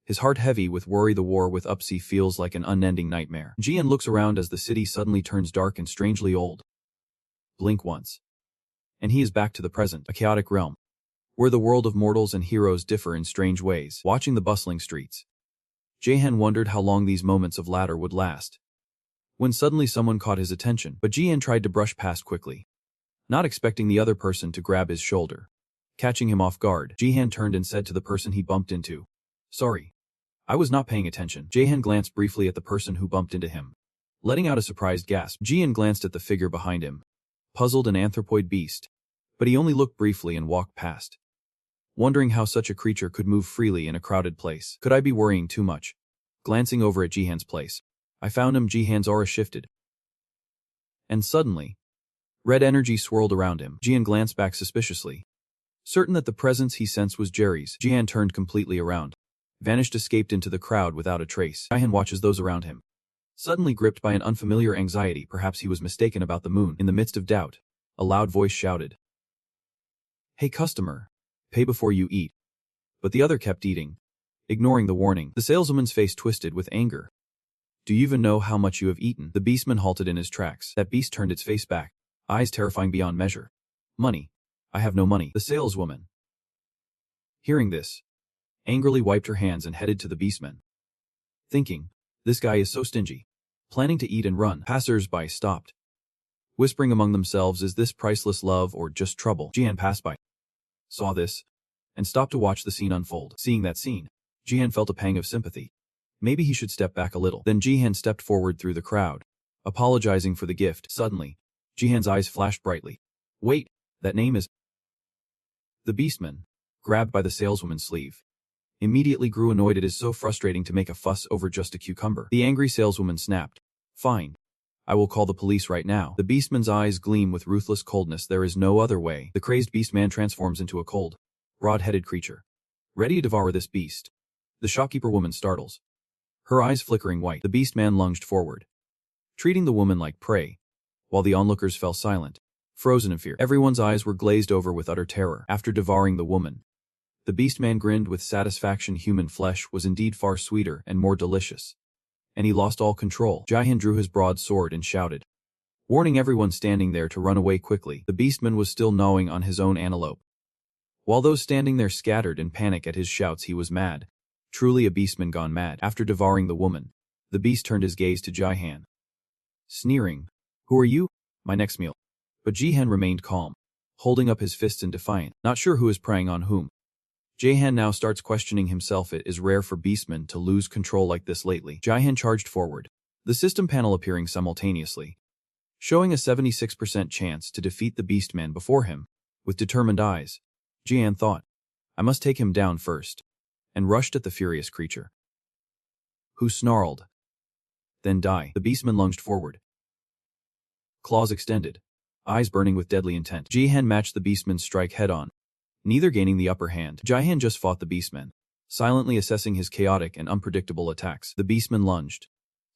his heart heavy with worry. The war with Upsi feels like an unending nightmare. Jihan looks around as the city suddenly turns dark and strangely old. Blink once, and he is back to the present, a chaotic realm, where the world of mortals and heroes differ in strange ways. Watching the bustling streets, Jihan wondered how long these moments of laughter would last, when suddenly someone caught his attention. But Jihan tried to brush past quickly, not expecting the other person to grab his shoulder. Catching him off guard, Jihan turned and said to the person he bumped into, sorry, I was not paying attention. Jihan glanced briefly at the person who bumped into him, letting out a surprised gasp. Jihan glanced at the figure behind him, puzzled. An anthropoid beast, but he only looked briefly and walked past, wondering how such a creature could move freely in a crowded place. Could I be worrying too much? Glancing over at Jihan's place, I found him. Jihan's aura shifted, and suddenly, red energy swirled around him. Jihan glanced back suspiciously, certain that the presence he sensed was Jerry's. Jihan turned completely around. Vanished escaped into the crowd without a trace. Jihan watches those around him, suddenly gripped by an unfamiliar anxiety. Perhaps he was mistaken about the moon. In the midst of doubt, a loud voice shouted, hey customer, pay before you eat. But the other kept eating, ignoring the warning. The saleswoman's face twisted with anger. Do you even know how much you have eaten? The beastman halted in his tracks. That beast turned its face back, eyes terrifying beyond measure. Money. I have no money. The saleswoman, hearing this, angrily wiped her hands and headed to the beastman, thinking, this guy is so stingy. Planning to eat and run. Passers-by stopped, whispering among themselves, is this priceless love or just trouble? Jihan passed by, saw this, and stopped to watch the scene unfold. Seeing that scene, Jihan felt a pang of sympathy. Maybe he should step back a little. Then Jihan stepped forward through the crowd, apologizing for the gift. Suddenly, Jihan's eyes flashed brightly. Wait, that name is... The beastman, grabbed by the saleswoman's sleeve, immediately grew annoyed. It is so frustrating to make a fuss over just a cucumber. The angry saleswoman snapped. Fine. I will call the police right now. The beastman's eyes gleam with ruthless coldness. There is no other way. The crazed beastman transforms into a cold, rod-headed creature, ready to devour this beast. The shopkeeper woman startles, her eyes flickering white. The beastman lunged forward, treating the woman like prey, while the onlookers fell silent, frozen in fear. Everyone's eyes were glazed over with utter terror. After devouring the woman, the beastman grinned with satisfaction. Human flesh was indeed far sweeter and more delicious, and he lost all control. Jihan drew his broad sword and shouted, warning everyone standing there to run away quickly. The beastman was still gnawing on his own antelope, while those standing there scattered in panic at his shouts. He was mad. Truly a beastman gone mad. After devouring the woman, the beast turned his gaze to Jihan, sneering, who are you? My next meal. But Jihan remained calm, holding up his fists in defiance, not sure who is preying on whom. Jihan now starts questioning himself. It is rare for beastmen to lose control like this lately. Jihan charged forward, the system panel appearing simultaneously, showing a 76% chance to defeat the beastman before him. With determined eyes, Jihan thought, I must take him down first, and rushed at the furious creature, who snarled, then die. The beastman lunged forward, claws extended, eyes burning with deadly intent. Jihan matched the beastman's strike head-on, neither gaining the upper hand. Jihan just fought the beastman, silently assessing his chaotic and unpredictable attacks. The beastman lunged,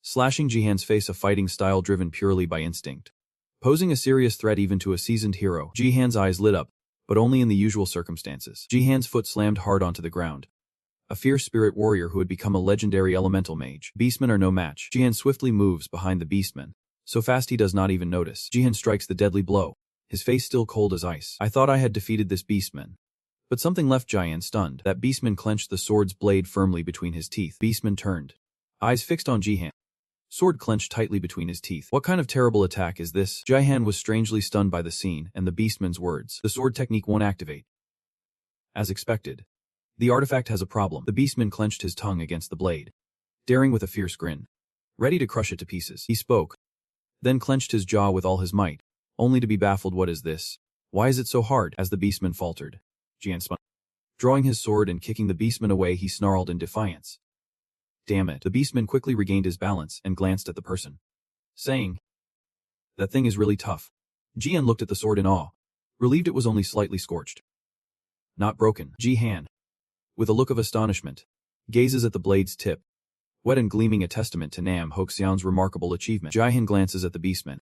slashing Jihan's face, a fighting style driven purely by instinct, posing a serious threat even to a seasoned hero. Jihan's eyes lit up, but only in the usual circumstances. Jihan's foot slammed hard onto the ground, a fierce spirit warrior who had become a legendary elemental mage. Beastmen are no match. Jihan swiftly moves behind the beastman, so fast he does not even notice. Jihan strikes the deadly blow, his face still cold as ice. I thought I had defeated this beastman, but something left Jihan stunned. That beastman clenched the sword's blade firmly between his teeth. Beastman turned, eyes fixed on Jihan, sword clenched tightly between his teeth. What kind of terrible attack is this? Jihan was strangely stunned by the scene and the beastman's words. The sword technique won't activate. As expected, the artifact has a problem. The beastman clenched his tongue against the blade, daring with a fierce grin, ready to crush it to pieces. He spoke, then clenched his jaw with all his might, only to be baffled. What is this? Why is it so hard? As the beastman faltered, Jihan spun, drawing his sword and kicking the beastman away. He snarled in defiance. Damn it. The beastman quickly regained his balance and glanced at the person, saying, that thing is really tough. Jihan looked at the sword in awe, relieved it was only slightly scorched, not broken. Jihan, with a look of astonishment, gazes at the blade's tip, wet and gleaming, a testament to Nam Hoxian's remarkable achievement. Jihan glances at the beastman,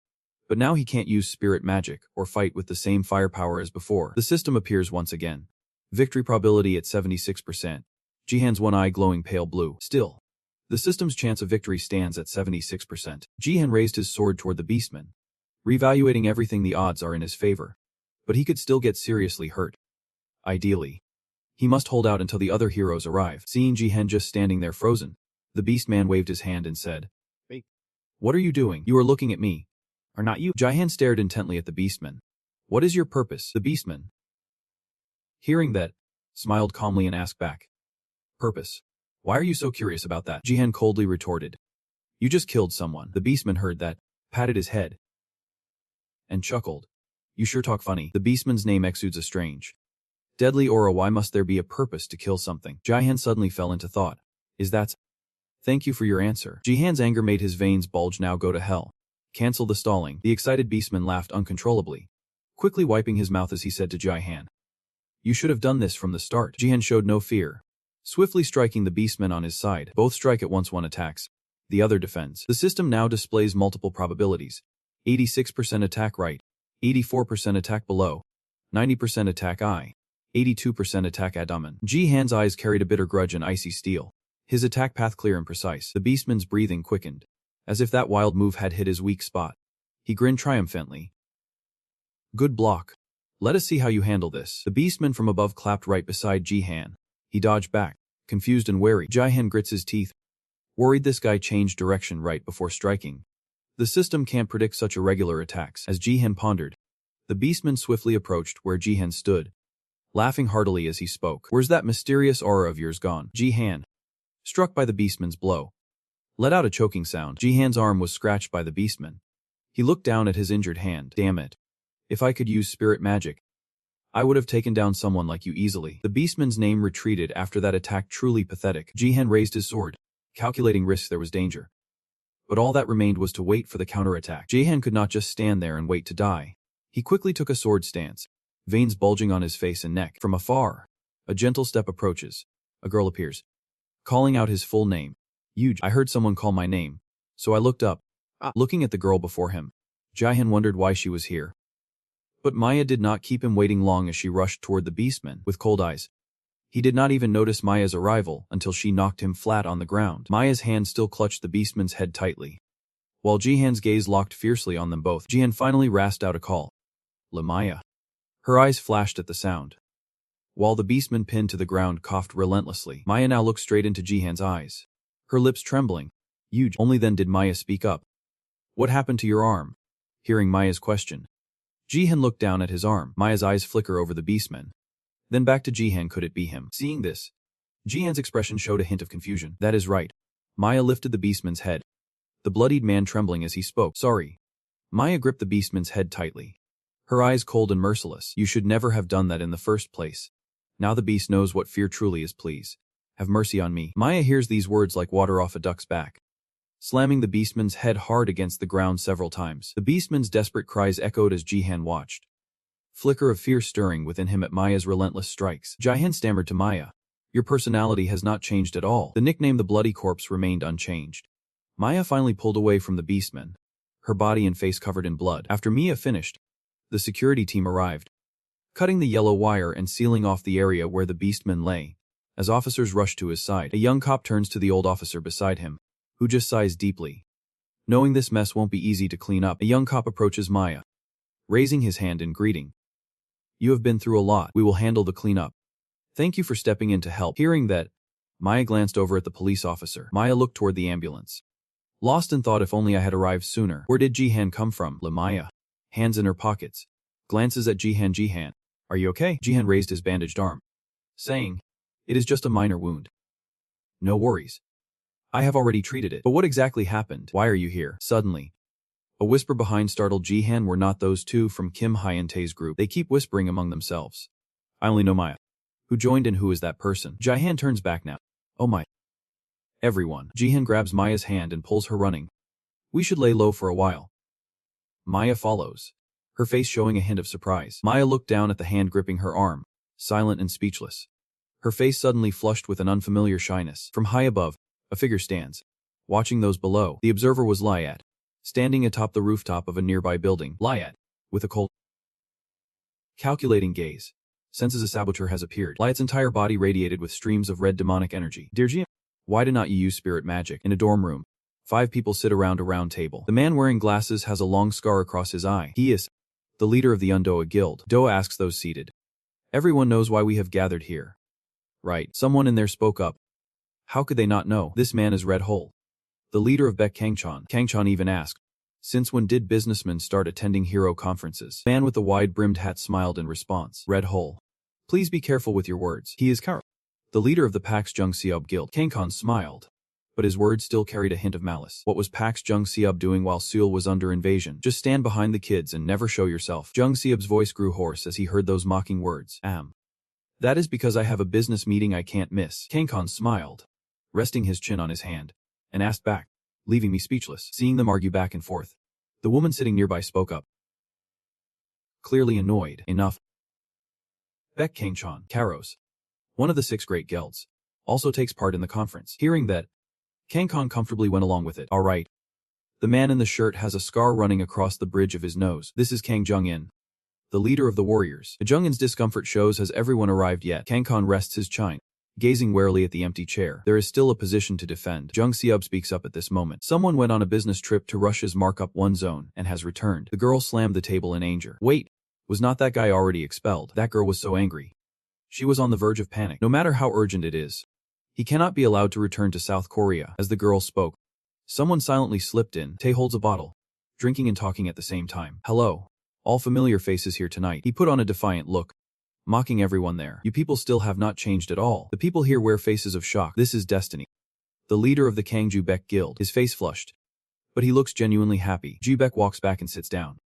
but now he can't use spirit magic or fight with the same firepower as before. The system appears once again. Victory probability at 76%. Jihan's one eye glowing pale blue. Still, the system's chance of victory stands at 76%. Jihan raised his sword toward the beastman, reevaluating everything. The odds are in his favor, but he could still get seriously hurt. Ideally, he must hold out until the other heroes arrive. Seeing Jihan just standing there frozen, the beastman waved his hand and said, "Wait. What are you doing? You are looking at me. Are not you?" Jihan stared intently at the beastman. "What is your purpose?" The beastman, hearing that, smiled calmly and asked back, "Purpose? Why are you so curious about that?" Jihan coldly retorted, "You just killed someone." The beastman heard that, patted his head, and chuckled. "You sure talk funny." The beastman's name exudes a strange, deadly aura. Why must there be a purpose to kill something? Jihan suddenly fell into thought. Is that... Thank you for your answer. Jihan's anger made his veins bulge. Now go to hell. Cancel the stalling. The excited beastman laughed uncontrollably, quickly wiping his mouth as he said to Jihan, "You should have done this from the start." Jihan showed no fear, swiftly striking the beastman on his side. Both strike at once. One attacks, the other defends. The system now displays multiple probabilities. 86% attack right, 84% attack below, 90% attack eye, 82% attack abdomen. Jihan's eyes carried a bitter grudge and icy steel, his attack path clear and precise. The beastman's breathing quickened, as if that wild move had hit his weak spot. He grinned triumphantly. Good block. Let us see how you handle this. The beastman from above clapped right beside Jihan. He dodged back, confused and wary. Jihan grits his teeth. Worried this guy changed direction right before striking. The system can't predict such irregular attacks. As Jihan pondered, the beastman swiftly approached where Jihan stood, laughing heartily as he spoke. Where's that mysterious aura of yours gone? Jihan, struck by the beastman's blow, let out a choking sound. Jihan's arm was scratched by the beastman. He looked down at his injured hand. Damn it. If I could use spirit magic, I would have taken down someone like you easily. The beastman's name retreated after that attack, truly pathetic. Jihan raised his sword, calculating risks there was danger. But all that remained was to wait for the counterattack. Jihan could not just stand there and wait to die. He quickly took a sword stance, veins bulging on his face and neck. From afar, a gentle step approaches. A girl appears, calling out his full name. Yuji. I heard someone call my name, so I looked up. Looking at the girl before him, Jihan wondered why she was here. But Maya did not keep him waiting long as she rushed toward the beastman with cold eyes. He did not even notice Maya's arrival until she knocked him flat on the ground. Maya's hand still clutched the beastman's head tightly, while Jihan's gaze locked fiercely on them both. Jihan finally rasped out a call. Maya. Her eyes flashed at the sound. While the beastman pinned to the ground coughed relentlessly, Maya now looked straight into Jihan's eyes, her lips trembling. Yuji. Only then did Maya speak up. What happened to your arm? Hearing Maya's question, Jihan looked down at his arm. Maya's eyes flicker over the beastman, then back to Jihan. Could it be him? Seeing this, Jihan's expression showed a hint of confusion. That is right. Maya lifted the beastman's head, the bloodied man trembling as he spoke. Sorry. Maya gripped the beastman's head tightly, her eyes cold and merciless. You should never have done that in the first place. Now the beast knows what fear truly is. Please, have mercy on me. Maya hears these words like water off a duck's back, slamming the beastman's head hard against the ground several times. The beastman's desperate cries echoed as Jihan watched, flicker of fear stirring within him at Maya's relentless strikes. Jihan stammered to Maya, your personality has not changed at all. The nickname the Bloody Corpse remained unchanged. Maya finally pulled away from the beastman, her body and face covered in blood. After Maya finished, the security team arrived, cutting the yellow wire and sealing off the area where the beastman lay. As officers rushed to his side, a young cop turns to the old officer beside him, who just sighs deeply. Knowing this mess won't be easy to clean up, a young cop approaches Maya, raising his hand in greeting. You have been through a lot. We will handle the cleanup. Thank you for stepping in to help. Hearing that, Maya glanced over at the police officer. Maya looked toward the ambulance, lost in thought. If only I had arrived sooner. Where did Jihan come from? Maya, hands in her pockets, glances at Jihan. Jihan, are you okay? Jihan raised his bandaged arm, saying, it is just a minor wound. No worries. I have already treated it. But what exactly happened? Why are you here? Suddenly, a whisper behind startled Jihan. Were not those two from Kim Hyun-tae's group? They keep whispering among themselves. I only know Maya. Who joined and who is that person? Jihan turns back now. Oh my. Everyone. Jihan grabs Maya's hand and pulls her running. We should lay low for a while. Maya follows, her face showing a hint of surprise. Maya looked down at the hand gripping her arm, silent and speechless. Her face suddenly flushed with an unfamiliar shyness. From high above, a figure stands, watching those below. The observer was Liat, standing atop the rooftop of a nearby building. Liat, with a cold, calculating gaze, senses a saboteur has appeared. Liat's entire body radiated with streams of red demonic energy. Dear Jian, why did not you use spirit magic? In a dorm room, 5 people sit around a round table. The man wearing glasses has a long scar across his eye. He is the leader of the Undoa Guild. Doa asks those seated. Everyone knows why we have gathered here, right? Someone in there spoke up. How could they not know? This man is Red Hole, the leader of Baek Kangchan. Kangchan even asked, since when did businessmen start attending hero conferences? The man with the wide-brimmed hat smiled in response. Red Hole, please be careful with your words. He is the leader of the Pax Jung Seob Guild. Kangchan smiled, but his words still carried a hint of malice. What was Pax Jung Seob doing while Seoul was under invasion? Just stand behind the kids and never show yourself. Jung Seob's voice grew hoarse as he heard those mocking words. That is because I have a business meeting I can't miss. Kangchan smiled, resting his chin on his hand, and asked back, leaving me speechless. Seeing them argue back and forth, the woman sitting nearby spoke up, clearly annoyed. Enough. Baek Kangchan, Karos, one of the 6 great guilds, also takes part in the conference. Hearing that, Kangchan comfortably went along with it. All right. The man in the shirt has a scar running across the bridge of his nose. This is Kang Jung-in, the leader of the warriors. Jung-in's discomfort shows. Has everyone arrived yet? Kangchan rests his chin, Gazing warily at the empty chair, there is still a position to defend. Jung Seub speaks up at this moment. Someone went on a business trip to Russia's markup 1 zone and has returned. The girl slammed the table in anger. Wait, was not that guy already expelled? That girl was so angry. She was on the verge of panic. No matter how urgent it is, he cannot be allowed to return to South Korea. As the girl spoke, someone silently slipped in. Tae holds a bottle, drinking and talking at the same time. Hello. All familiar faces here tonight. He put on a defiant look, mocking everyone there. You people still have not changed at all. The people here wear faces of shock. This is Destiny, the leader of the Kangju Baek Guild. His face flushed, but he looks genuinely happy. Ju-Baek walks back and sits down,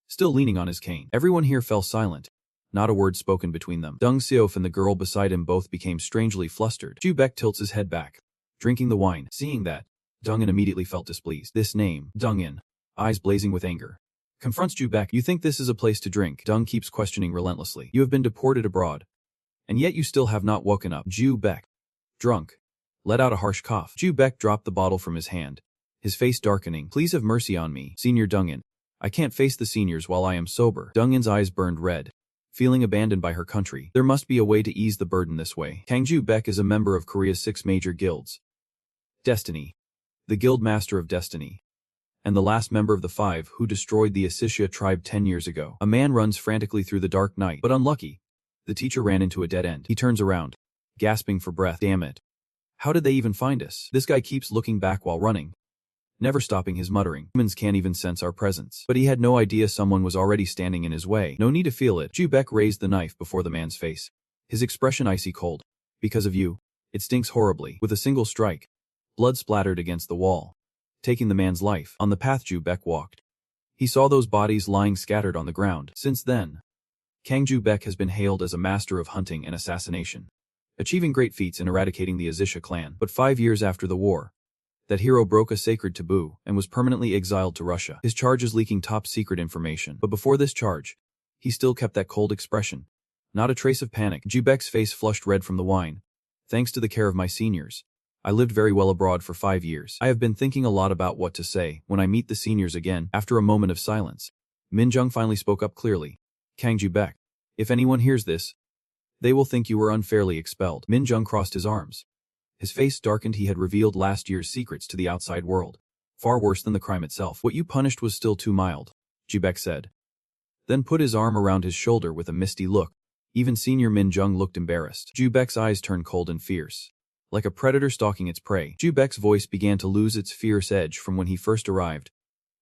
still leaning on his cane. Everyone here fell silent. Not a word spoken between them. Dung Seof and the girl beside him both became strangely flustered. Ju-Baek tilts his head back, drinking the wine. Seeing that, Dung-in immediately felt displeased. This name, Dung-in, eyes blazing with anger, confronts Ju-Baek. You think this is a place to drink? Dung keeps questioning relentlessly. You have been deported abroad, and yet you still have not woken up. Ju-Baek, drunk, let out a harsh cough. Ju-Baek dropped the bottle from his hand, his face darkening. Please have mercy on me, Senior Dung-in. I can't face the seniors while I am sober. Dung-in's eyes burned red, feeling abandoned by her country. There must be a way to ease the burden this way. Kang Ju-Baek is a member of Korea's 6 major guilds. Destiny, the Guild Master of Destiny, and the last member of the 5 who destroyed the Asisha tribe 10 years ago. A man runs frantically through the dark night, but unlucky, the teacher ran into a dead end. He turns around, gasping for breath. Damn it. How did they even find us? This guy keeps looking back while running, never stopping his muttering. Humans can't even sense our presence. But he had no idea someone was already standing in his way. No need to feel it. Ju-Baek raised the knife before the man's face, his expression icy cold. Because of you, it stinks horribly. With a single strike, blood splattered against the wall, taking the man's life. On the path Ju-Baek walked, he saw those bodies lying scattered on the ground. Since then, Kang Ju-Baek has been hailed as a master of hunting and assassination, achieving great feats in eradicating the Asisha clan. But 5 years after the war, that hero broke a sacred taboo and was permanently exiled to Russia. His charge is leaking top-secret information. But before this charge, he still kept that cold expression. Not a trace of panic. Ju-Baek's face flushed red from the wine. Thanks to the care of my seniors, I lived very well abroad for 5 years. I have been thinking a lot about what to say when I meet the seniors again. After a moment of silence, Min Jung finally spoke up clearly. Kang Ju-Baek, if anyone hears this, they will think you were unfairly expelled. Min Jung crossed his arms. His face darkened. He had revealed last year's secrets to the outside world. Far worse than the crime itself. What you punished was still too mild, Ju-Baek said, then put his arm around his shoulder with a misty look. Even Senior Min Jung looked embarrassed. Ju-Baek's eyes turned cold and fierce, like a predator stalking its prey. Ju-Baek's voice began to lose its fierce edge from when he first arrived.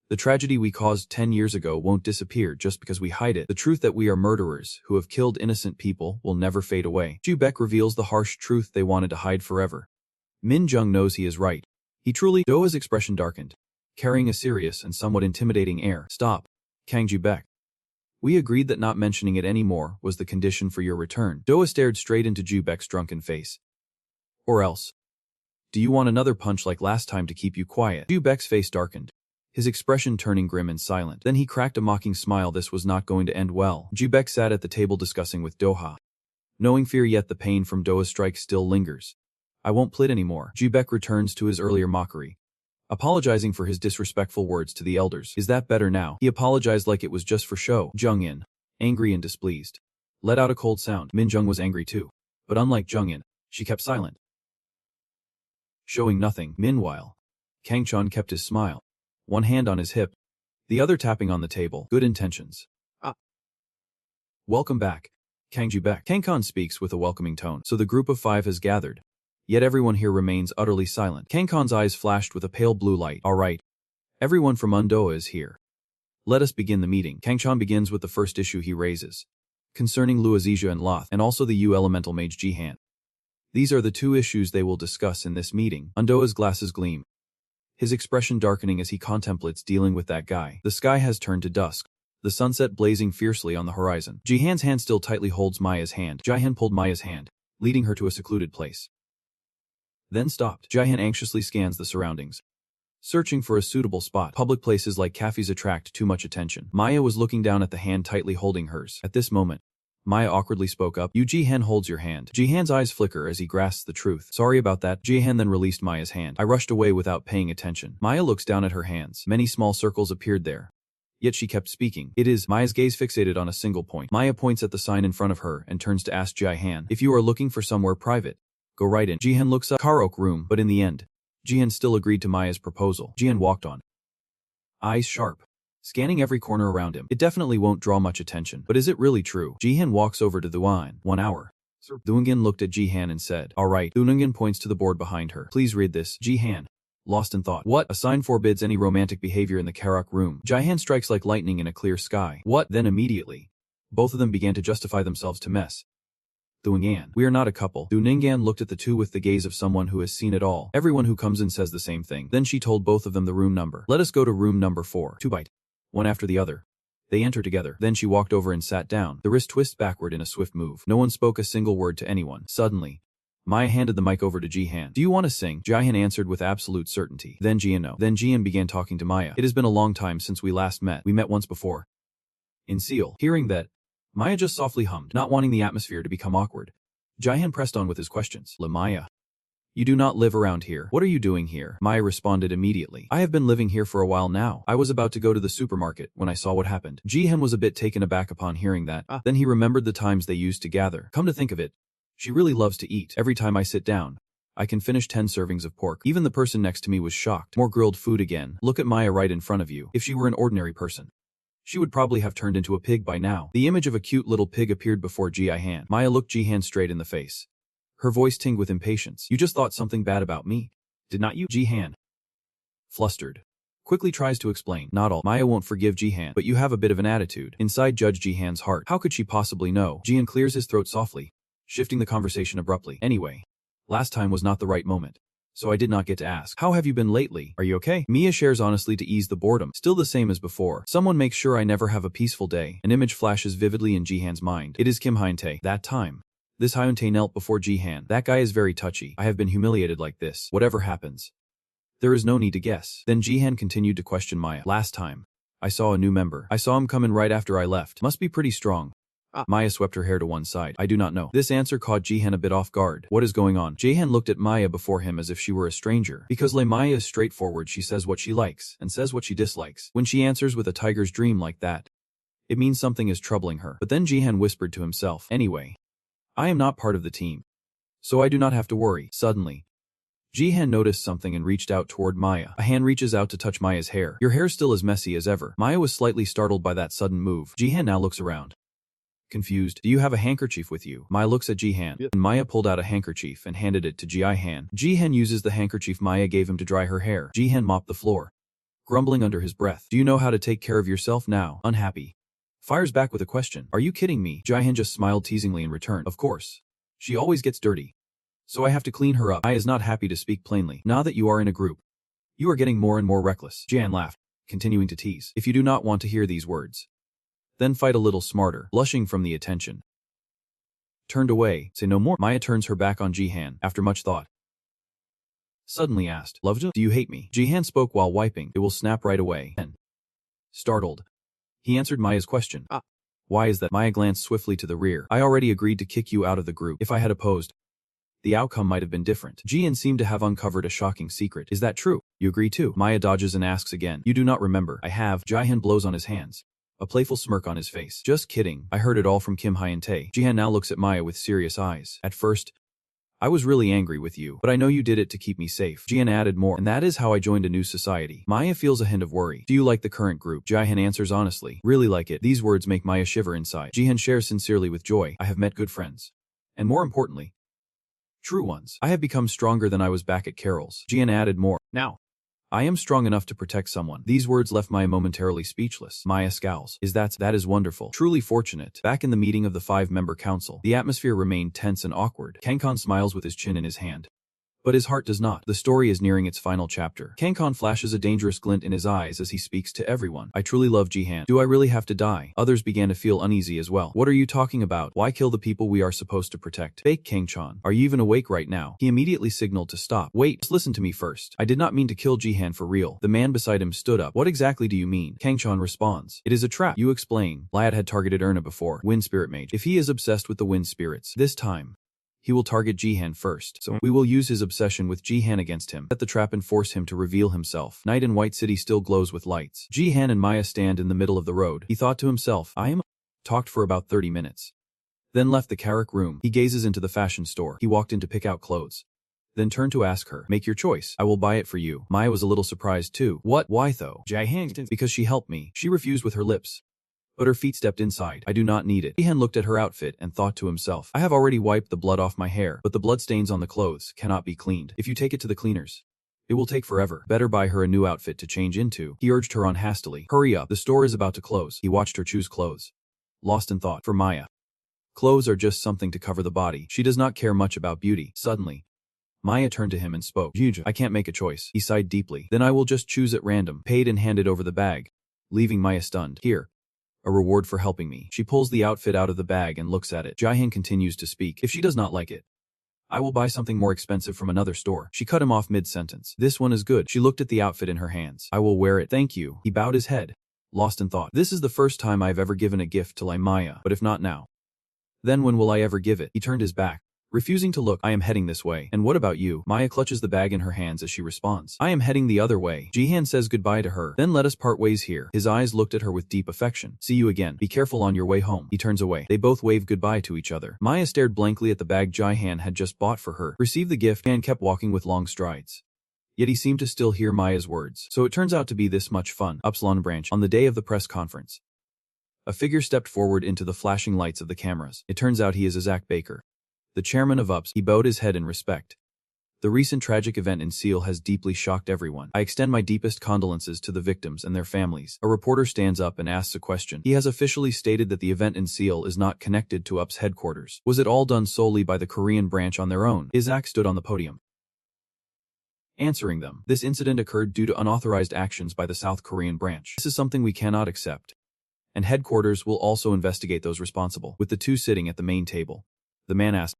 The tragedy we caused 10 years ago won't disappear just because we hide it. The truth that we are murderers who have killed innocent people will never fade away. Ju-Baek reveals the harsh truth they wanted to hide forever. Min Jung knows he is right. He truly— Doa's expression darkened, carrying a serious and somewhat intimidating air. Stop, Kang Ju-Baek. We agreed that not mentioning it anymore was the condition for your return. Doa stared straight into Ju-Baek's drunken face. Or else, do you want another punch like last time to keep you quiet? Ju-Baek's face darkened, his expression turning grim and silent. Then he cracked a mocking smile. This was not going to end well. Ju-Baek sat at the table discussing with Doha, knowing fear, yet the pain from Doa's strike still lingers. I won't plit anymore. Ju-Baek returns to his earlier mockery, apologizing for his disrespectful words to the elders. Is that better now? He apologized like it was just for show. Jung-in, angry and displeased, let out a cold sound. Min Jung was angry too, but unlike Jung-in, she kept silent, showing nothing. Meanwhile, Kang Chun kept his smile, one hand on his hip, the other tapping on the table. Good intentions. Welcome back, Kang Ju-Baek. Kang Khan speaks with a welcoming tone. So the group of 5 has gathered, yet everyone here remains utterly silent. Kang Khan's eyes flashed with a pale blue light. All right, everyone from Undoa is here. Let us begin the meeting. Kang Chan begins with the first issue he raises, concerning Luazija and Loth, and also the U elemental mage Jihan. These are the 2 issues they will discuss in this meeting. Undoa's glasses gleam, his expression darkening as he contemplates dealing with that guy. The sky has turned to dusk, the sunset blazing fiercely on the horizon. Jihan's hand still tightly holds Maya's hand. Jihan pulled Maya's hand, leading her to a secluded place, then stopped. Jihan anxiously scans the surroundings, searching for a suitable spot. Public places like cafes attract too much attention. Maya was looking down at the hand tightly holding hers. At this moment, Maya awkwardly spoke up. Jihan holds your hand. Jihan's eyes flicker as he grasps the truth. Sorry about that. Jihan then released Maya's hand. I rushed away without paying attention. Maya looks down at her hands. Many small circles appeared there, yet she kept speaking. It is— Maya's gaze fixated on a single point. Maya points at the sign in front of her and turns to ask Jihan, if you are looking for somewhere private, Go right in. Jihan looks up. Karaoke room, but in the end, Jihan still agreed to Maya's proposal. Jihan walked on, eyes sharp, scanning every corner around him. It definitely won't draw much attention, but is it really true? Jihan walks over to Duan. 1 hour. Sir. Doongan looked at Jihan and said, alright. Doongan points to the board behind her. Please read this. Jihan, lost in thought. What? A sign forbids any romantic behavior in the karaoke room. Jihan strikes like lightning in a clear sky. What? Then immediately, both of them began to justify themselves to mess. Doongan, we are not a couple. Doongan looked at the two with the gaze of someone who has seen it all. Everyone who comes in says the same thing. Then she told both of them the room number. Let us go to room number 4. 2 bite. One after the other. They enter together. Then she walked over and sat down. The wrist twists backward in a swift move. No one spoke a single word to anyone. Suddenly, Maya handed the mic over to Jihan. Do you want to sing? Jihan answered with absolute certainty. Then Jihan no. Then Jihan began talking to Maya. It has been a long time since we last met. We met once before in Seal. Hearing that, Maya just softly hummed, not wanting the atmosphere to become awkward. Jihan pressed on with his questions. Maya, you do not live around here. What are you doing here? Maya responded immediately. I have been living here for a while now. I was about to go to the supermarket when I saw what happened. Jihan was a bit taken aback upon hearing that. Then he remembered the times they used to gather. Come to think of it, she really loves to eat. Every time I sit down, I can finish 10 servings of pork. Even the person next to me was shocked. More grilled food again. Look at Maya right in front of you. If she were an ordinary person, she would probably have turned into a pig by now. The image of a cute little pig appeared before Jihan. Maya looked Jihan straight in the face. Her voice tinged with impatience. You just thought something bad about me, did not you? Jihan, flustered, quickly tries to explain. Not all. Maya won't forgive Jihan, but you have a bit of an attitude. Inside Judge Jihan's heart. How could she possibly know? Jihan clears his throat softly, shifting the conversation abruptly. Anyway, last time was not the right moment, so I did not get to ask. How have you been lately? Are you okay? Mia shares honestly to ease the boredom. Still the same as before. Someone makes sure I never have a peaceful day. An image flashes vividly in Jihan's mind. It is Kim Hyun-tae. That time, this Hyun-tae knelt before Jihan. That guy is very touchy. I have been humiliated like this. Whatever happens, there is no need to guess. Then Jihan continued to question Maya. Last time, I saw a new member. I saw him come in right after I left. Must be pretty strong. Maya swept her hair to one side. I do not know. This answer caught Jihan a bit off guard. What is going on? Jihan looked at Maya before him as if she were a stranger. Because Maya is straightforward, she says what she likes and says what she dislikes. When she answers with a tiger's dream like that, it means something is troubling her. But then Jihan whispered to himself, anyway, I am not part of the team, so I do not have to worry. Suddenly, Jihan noticed something and reached out toward Maya. A hand reaches out to touch Maya's hair. Your hair's still as messy as ever. Maya was slightly startled by that sudden move. Jihan now looks around, confused. Do you have a handkerchief with you? Maya looks at Jihan. Yep. And Maya pulled out a handkerchief and handed it to Jihan. Jihan uses the handkerchief Maya gave him to dry her hair. Jihan mopped the floor, grumbling under his breath. Do you know how to take care of yourself now? Unhappy, fires back with a question. Are you kidding me? Jihan just smiled teasingly in return. Of course. She always gets dirty, so I have to clean her up. I is not happy to speak plainly. Now that you are in a group, you are getting more and more reckless. Jihan laughed, continuing to tease. If you do not want to hear these words, then fight a little smarter. Blushing from the attention, turned away. Say no more. Maya turns her back on Jihan after much thought. Suddenly asked, Loved? Do you hate me? Jihan spoke while wiping. It will snap right away. Then, startled, he answered Maya's question. Why is that? Maya glanced swiftly to the rear. I already agreed to kick you out of the group. If I had opposed, the outcome might have been different. Jihan seemed to have uncovered a shocking secret. Is that true? You agree too? Maya dodges and asks again. You do not remember. I have. Jihan blows on his hands, a playful smirk on his face. Just kidding. I heard it all from Kim Hyun-tae. Jihan now looks at Maya with serious eyes. At first, I was really angry with you, but I know you did it to keep me safe. Jihan added more, and that is how I joined a new society. Maya feels a hint of worry. Do you like the current group? Jihan answers honestly. Really like it. These words make Maya shiver inside. Jihan shares sincerely with joy. I have met good friends, and more importantly, true ones. I have become stronger than I was back at Carol's. Jihan added more. Now, I am strong enough to protect someone. These words left Maya momentarily speechless. Maya scowls. That is wonderful. Truly fortunate. Back in the meeting of the 5-member council, the atmosphere remained tense and awkward. Kangkon smiles with his chin in his hand, but his heart does not. The story is nearing its final chapter. Kangkon flashes a dangerous glint in his eyes as he speaks to everyone. I truly love Jihan. Do I really have to die? Others began to feel uneasy as well. What are you talking about? Why kill the people we are supposed to protect? Fake Kangchan. Are you even awake right now? He immediately signaled to stop. Wait, just listen to me first. I did not mean to kill Jihan for real. The man beside him stood up. What exactly do you mean? Kangchan responds. It is a trap. You explain. Lyad had targeted Erna before. Wind Spirit Mage. If he is obsessed with the wind spirits, this time, he will target Jihan first, so we will use his obsession with Jihan against him. Set the trap and force him to reveal himself. Night in White City still glows with lights. Jihan and Maya stand in the middle of the road. He thought to himself, talked for about 30 minutes. Then left the Carrick room. He gazes into the fashion store. He walked in to pick out clothes. Then turned to ask her, "Make your choice. I will buy it for you." Maya was a little surprised too. "What? Why though?" Jae-han, "Because she helped me." She refused with her lips. But her feet stepped inside. "I do not need it." Jae-han looked at her outfit and thought to himself, "I have already wiped the blood off my hair, but the bloodstains on the clothes cannot be cleaned. If you take it to the cleaners, it will take forever. Better buy her a new outfit to change into." He urged her on hastily. "Hurry up, the store is about to close." He watched her choose clothes. Lost in thought. For Maya, clothes are just something to cover the body. She does not care much about beauty. Suddenly, Maya turned to him and spoke. "Juju, I can't make a choice." He sighed deeply. "Then I will just choose at random." Paid and handed over the bag, leaving Maya stunned. "Here, a reward for helping me." She pulls the outfit out of the bag and looks at it. Jae-han continues to speak. "If she does not like it, I will buy something more expensive from another store." She cut him off mid-sentence. "This one is good." She looked at the outfit in her hands. "I will wear it." "Thank you." He bowed his head, lost in thought. "This is the first time I've ever given a gift to Maya, but if not now, then when will I ever give it?" He turned his back, refusing to look. "I am heading this way." "And what about you?" Maya clutches the bag in her hands as she responds. "I am heading the other way." Jae-han says goodbye to her. "Then let us part ways here." His eyes looked at her with deep affection. "See you again. Be careful on your way home." He turns away. They both wave goodbye to each other. Maya stared blankly at the bag Jae-han had just bought for her, received the gift, and kept walking with long strides. Yet he seemed to still hear Maya's words. So it turns out to be this much fun. Upsilon branch. On the day of the press conference, a figure stepped forward into the flashing lights of the cameras. It turns out he is Isaac Baker, the chairman of UPS. He bowed his head in respect. "The recent tragic event in Seal has deeply shocked everyone. I extend my deepest condolences to the victims and their families." A reporter stands up and asks a question. He has officially stated that the event in Seal is not connected to UPS headquarters. Was it all done solely by the Korean branch on their own? Isaac stood on the podium, answering them. "This incident occurred due to unauthorized actions by the South Korean branch. This is something we cannot accept, and headquarters will also investigate those responsible." With the two sitting at the main table, the man asked,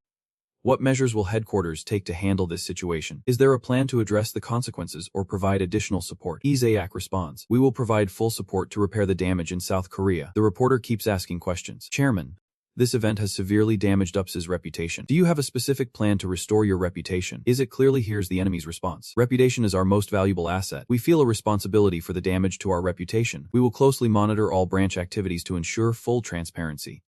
"What measures will headquarters take to handle this situation? Is there a plan to address the consequences or provide additional support?" Isaac responds, "We will provide full support to repair the damage in South Korea." The reporter keeps asking questions. "Chairman, this event has severely damaged UPS's reputation. Do you have a specific plan to restore your reputation?" Isaac clearly hears the enemy's response. "Reputation is our most valuable asset. We feel a responsibility for the damage to our reputation. We will closely monitor all branch activities to ensure full transparency,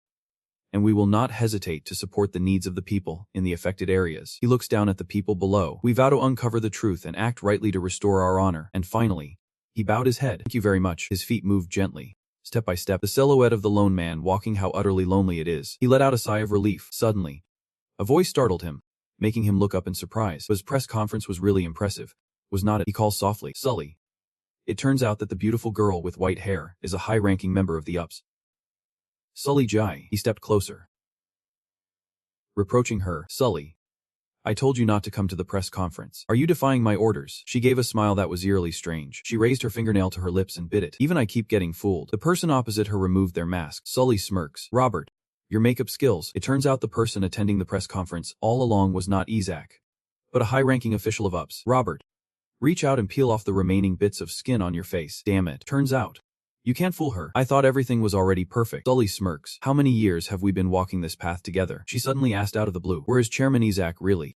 and we will not hesitate to support the needs of the people in the affected areas." He looks down at the people below. "We vow to uncover the truth and act rightly to restore our honor." And finally, he bowed his head. "Thank you very much." His feet moved gently, step by step, the silhouette of the lone man walking. How utterly lonely it is. He let out a sigh of relief. Suddenly, a voice startled him, making him look up in surprise. His press conference was really impressive, was not it? He calls softly, "Sully." It turns out that the beautiful girl with white hair is a high-ranking member of the UPS. "Sully Jai." He stepped closer, reproaching her. "Sully, I told you not to come to the press conference. Are you defying my orders?" She gave a smile that was eerily strange. She raised her fingernail to her lips and bit it. "Even I keep getting fooled." The person opposite her removed their mask. Sully smirks. "Robert, your makeup skills." It turns out the person attending the press conference all along was not Isaac, but a high-ranking official of UPS. "Robert, reach out and peel off the remaining bits of skin on your face." "Damn it. Turns out you can't fool her. I thought everything was already perfect." Sully smirks. "How many years have we been walking this path together?" She suddenly asked out of the blue. "Where is Chairman Isaac really?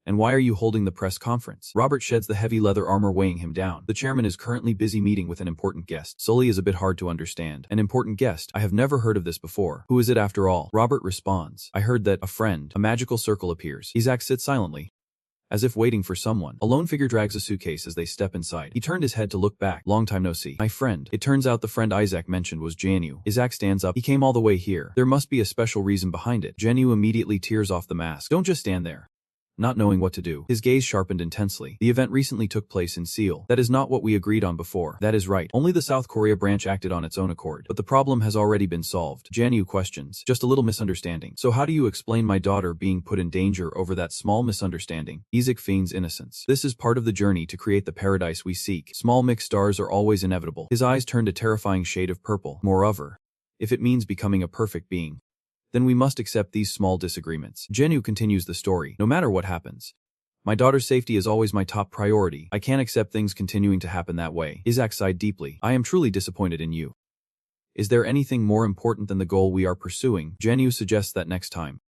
And why are you holding the press conference?" Robert sheds the heavy leather armor weighing him down. "The chairman is currently busy meeting with an important guest." Sully is a bit hard to understand. "An important guest? I have never heard of this before. Who is it after all?" Robert responds, "I heard that a friend." A magical circle appears. Isaac sits silently, as if waiting for someone. A lone figure drags a suitcase as they step inside. He turned his head to look back. "Long time no see. My friend." It turns out the friend Isaac mentioned was Janu. Isaac stands up. "He came all the way here. There must be a special reason behind it." Janu immediately tears off the mask. "Don't just stand there, not knowing what to do." His gaze sharpened intensely. "The event recently took place in Seal. That is not what we agreed on before." "That is right. Only the South Korea branch acted on its own accord. But the problem has already been solved." Janu questions. "Just a little misunderstanding. So how do you explain my daughter being put in danger over that small misunderstanding?" Isaac feigns innocence. "This is part of the journey to create the paradise we seek. Small mixed stars are always inevitable." His eyes turned a terrifying shade of purple. "Moreover, if it means becoming a perfect being, then we must accept these small disagreements." Jenu continues the story. "No matter what happens, my daughter's safety is always my top priority. I can't accept things continuing to happen that way." Isaac sighed deeply. "I am truly disappointed in you. Is there anything more important than the goal we are pursuing?" Jenu suggests that next time,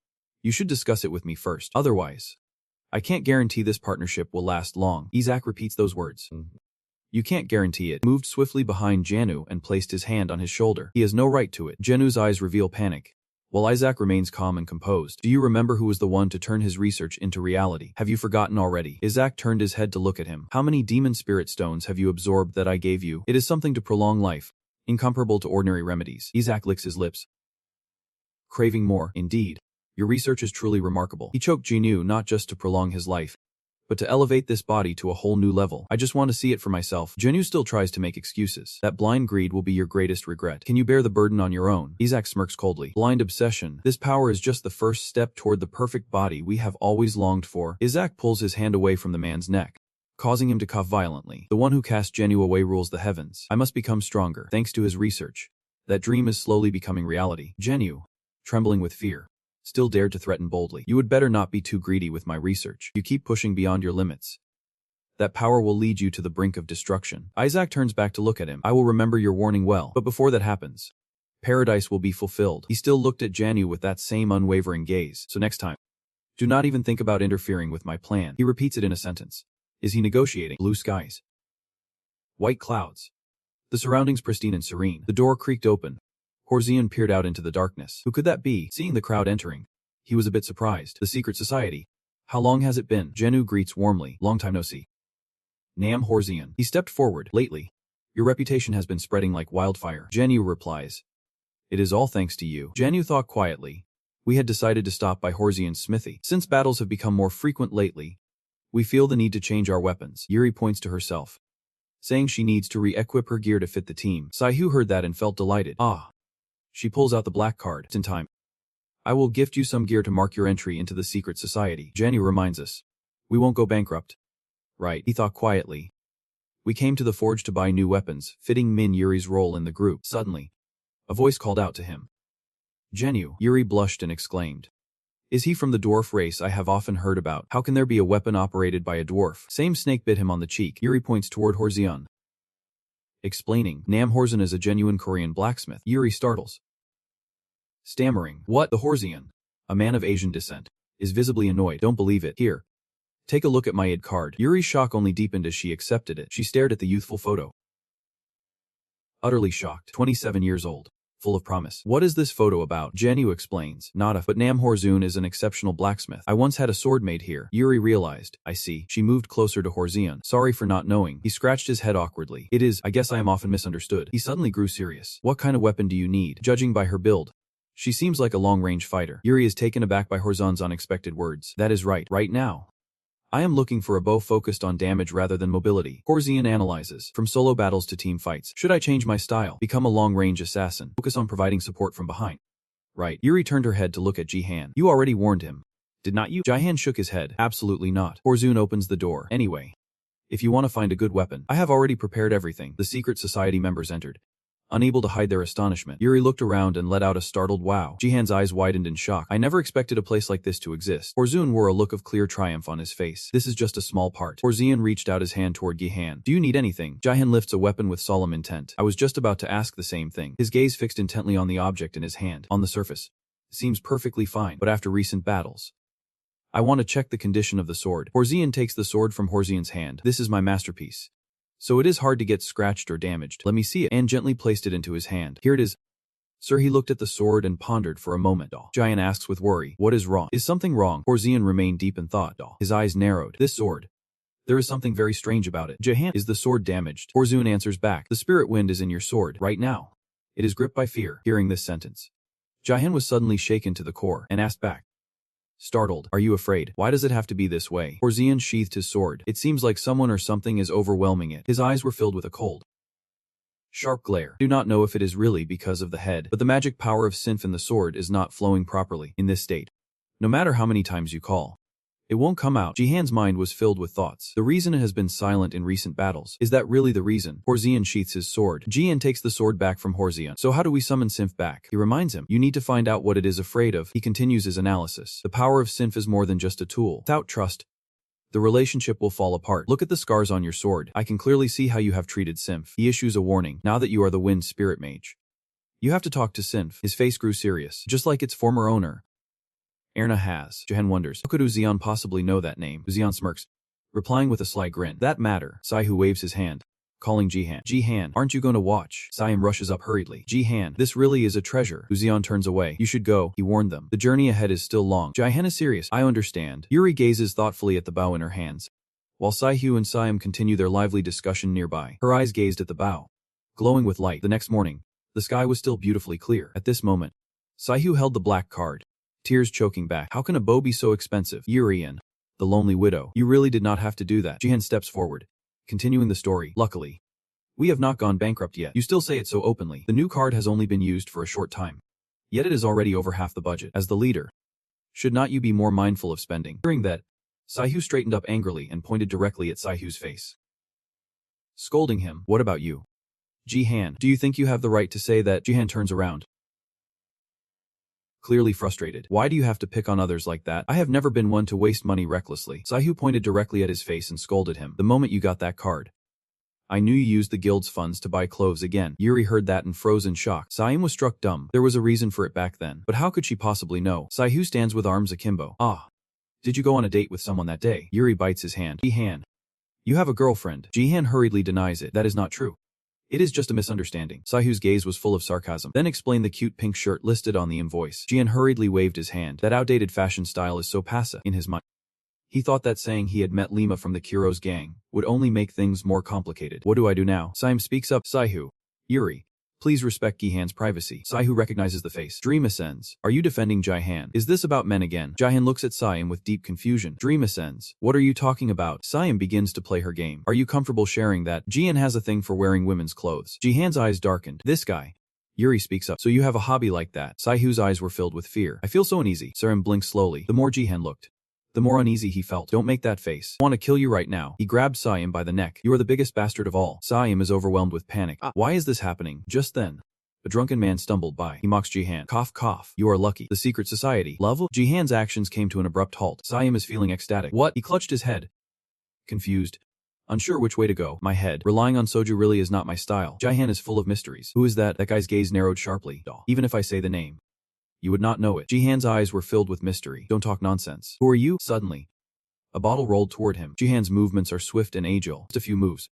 you should discuss it with me first. Otherwise, I can't guarantee this partnership will last long. Isaac repeats those words. "You can't guarantee it." Moved swiftly behind Janu and placed his hand on his shoulder. "He has no right to it." Janu's eyes reveal panic. while Isaac remains calm and composed. Do you remember who was the one to turn his research into reality? Have you forgotten already? Isaac turned his head to look at him. How many demon spirit stones have you absorbed that I gave you? It is something to prolong life, incomparable to ordinary remedies. Isaac licks his lips, craving more. Indeed. Your research is truly remarkable. He choked. Jinyu, not just to prolong his life, but to elevate this body to a whole new level. I just want to see it for myself. Jinyu still tries to make excuses. That blind greed will be your greatest regret. Can you bear the burden on your own? Isaac smirks coldly. Blind obsession. This power is just the first step toward the perfect body we have always longed for. Isaac pulls his hand away from the man's neck, causing him to cough violently. The one who cast Jinyu away rules the heavens. I must become stronger. Thanks to his research, that dream is slowly becoming reality. Jinyu, trembling with fear, still dared to threaten boldly. You would better not be too greedy with my research. You keep pushing beyond your limits, that power will lead you to the brink of destruction. Isaac turns back to look at him. I will remember your warning well, but before that happens, paradise will be fulfilled. He still looked at Jinyu with that same unwavering gaze. So next time, do not even think about interfering with my plan. He repeats it in a sentence. Is he negotiating? Blue skies, white clouds, the surroundings pristine and serene. The door creaked open. Horzian peered out into the darkness. Who could that be? Seeing the crowd entering, he was a bit surprised. The secret society. How long has it been? Jinyu greets warmly. Long time no see. Nam Horzian. He stepped forward. Lately, your reputation has been spreading like wildfire. Jinyu replies. It is all thanks to you. Jinyu thought quietly. We had decided to stop by Horzian's smithy. Since battles have become more frequent lately, we feel the need to change our weapons. Yuri points to herself, saying she needs to re-equip her gear to fit the team. Saihu heard that and felt delighted. Ah. She pulls out the black card. It's in time. I will gift you some gear to mark your entry into the secret society. Jinyu reminds us. We won't go bankrupt. Right, he thought quietly. We came to the forge to buy new weapons, fitting Min Yuri's role in the group. Suddenly, a voice called out to him. Jinyu. Yuri blushed and exclaimed. Is he from the dwarf race I have often heard about? How can there be a weapon operated by a dwarf? Same snake bit him on the cheek. Yuri points toward Horzian, explaining. Nam Horzian is a genuine Korean blacksmith. Yuri startles, stammering. What? The Horzian, a man of Asian descent, is visibly annoyed. Don't believe it. Here, take a look at my ID card. Yuri's shock only deepened as she accepted it. She stared at the youthful photo, utterly shocked. 27 years old, full of promise. What is this photo about? Jinyu explains. Nada, but Nam Horzian is an exceptional blacksmith. I once had a sword made here. Yuri realized. I see. She moved closer to Horzian. Sorry for not knowing. He scratched his head awkwardly. It is. I guess I am often misunderstood. He suddenly grew serious. What kind of weapon do you need? Judging by her build, she seems like a long-range fighter. Yuri is taken aback by Horzian's unexpected words. That is right. Right now, I am looking for a bow focused on damage rather than mobility. Horzian analyzes. From solo battles to team fights. Should I change my style? Become a long-range assassin. Focus on providing support from behind. Right. Yuri turned her head to look at Jihan. You already warned him, did not you? Jihan shook his head. Absolutely not. Horzian opens the door. Anyway, if you want to find a good weapon, I have already prepared everything. The secret society members entered, unable to hide their astonishment. Yuri looked around and let out a startled wow. Jihan's eyes widened in shock. I never expected a place like this to exist. Horzian wore a look of clear triumph on his face. This is just a small part. Horzian reached out his hand toward Jihan. Do you need anything? Jihan lifts a weapon with solemn intent. I was just about to ask the same thing. His gaze fixed intently on the object in his hand. On the surface, it seems perfectly fine, but after recent battles, I want to check the condition of the sword. Horzian takes the sword from Horzian's hand. This is my masterpiece, so it is hard to get scratched or damaged. Let me see it. And gently placed it into his hand. Here it is. Sir, he looked at the sword and pondered for a moment. Jihan asks with worry. What is wrong? Is something wrong? Horzian remained deep in thought. His eyes narrowed. This sword, there is something very strange about it. Jihan, is the sword damaged? Horzian answers back. The spirit wind is in your sword right now. It is gripped by fear. Hearing this sentence, Jihan was suddenly shaken to the core and asked back, startled. Are you afraid? Why does it have to be this way? Horzian sheathed his sword. It seems like someone or something is overwhelming it. His eyes were filled with a cold, sharp glare. Do not know if it is really because of the head, but the magic power of Sinf in the sword is not flowing properly in this state. No matter how many times you call, it won't come out. Jihan's mind was filled with thoughts. The reason it has been silent in recent battles. Is that really the reason? Horzian sheaths his sword. Jihan takes the sword back from Horzian. So how do we summon Sinf back? He reminds him. You need to find out what it is afraid of. He continues his analysis. The power of Sinf is more than just a tool. Without trust, the relationship will fall apart. Look at the scars on your sword. I can clearly see how you have treated Sinf. He issues a warning. Now that you are the wind spirit mage, you have to talk to Sinf. His face grew serious, just like its former owner, Erna has. Jihan wonders. How could Uzion possibly know that name? Uzion smirks, replying with a sly grin. That matter. Saihu waves his hand. calling Jihan. Jihan, aren't you going to watch? Siam rushes up hurriedly. Jihan, this really is a treasure. Uzion turns away. You should go, he warned them. The journey ahead is still long. Jihan is serious. I understand. Yuri gazes thoughtfully at the bow in her hands, while Saihu and Siam continue their lively discussion nearby. Her eyes gazed at the bow, glowing with light. The next morning, the sky was still beautifully clear. At this moment, Saihu held the black card, tears choking back. How can a bow be so expensive? Yuri and the lonely widow. You really did not have to do that. Jihan steps forward, continuing the story. Luckily, we have not gone bankrupt yet. You still say it so openly. The new card has only been used for a short time, yet it is already over half the budget. As the leader, should not you be more mindful of spending? Hearing that, Saihu straightened up angrily and pointed directly at Saihu's face, scolding him. What about you, Jihan? Do you think you have the right to say that? Jihan turns around, clearly frustrated. Why do you have to pick on others like that? I have never been one to waste money recklessly. Saihu pointed directly at his face and scolded him. The moment you got that card, I knew you used the guild's funds to buy clothes again. Yuri heard that and froze in shock. Siam was struck dumb. There was a reason for it back then, but how could she possibly know? Saihu stands with arms akimbo. Ah. Did you go on a date with someone that day? Yuri bites his hand. Jihan, you have a girlfriend. Jihan hurriedly denies it. That is not true. It is just a misunderstanding. Saihu's gaze was full of sarcasm. Then explain the cute pink shirt listed on the invoice. Jihan hurriedly waved his hand. That outdated fashion style is so passe. In his mind, he thought that saying he had met Lima from the Kuro's gang would only make things more complicated. What do I do now? Siam speaks up. Saihu. Yuri, please respect Jihan's privacy. Saihu recognizes the face. Dream ascends. Are you defending Jihan? Is this about men again? Jihan looks at Siam with deep confusion. Dream ascends. What are you talking about? Siam begins to play her game. Are you comfortable sharing that Jihan has a thing for wearing women's clothes? Jihan's eyes darkened. This guy. Yuri speaks up. So you have a hobby like that? Saihu's eyes were filled with fear. I feel so uneasy. Siam blinked slowly. The more Jihan looked, the more uneasy he felt. Don't make that face. I want to kill you right now. He grabbed Siam by the neck. You are the biggest bastard of all. Siam is overwhelmed with panic. Why is this happening? Just then, a drunken man stumbled by. He mocks Jihan. Cough, cough. You are lucky. The secret society. Love? Jihan's actions came to an abrupt halt. Siam is feeling ecstatic. What? He clutched his head, confused, unsure which way to go. My head. Relying on soju really is not my style. Jihan is full of mysteries. Who is that? That guy's gaze narrowed sharply. Even if I say the name, you would not know it. Jihan's eyes were filled with mystery. Don't talk nonsense. Who are you? Suddenly, a bottle rolled toward him. Jihan's movements are swift and agile. Just a few moves,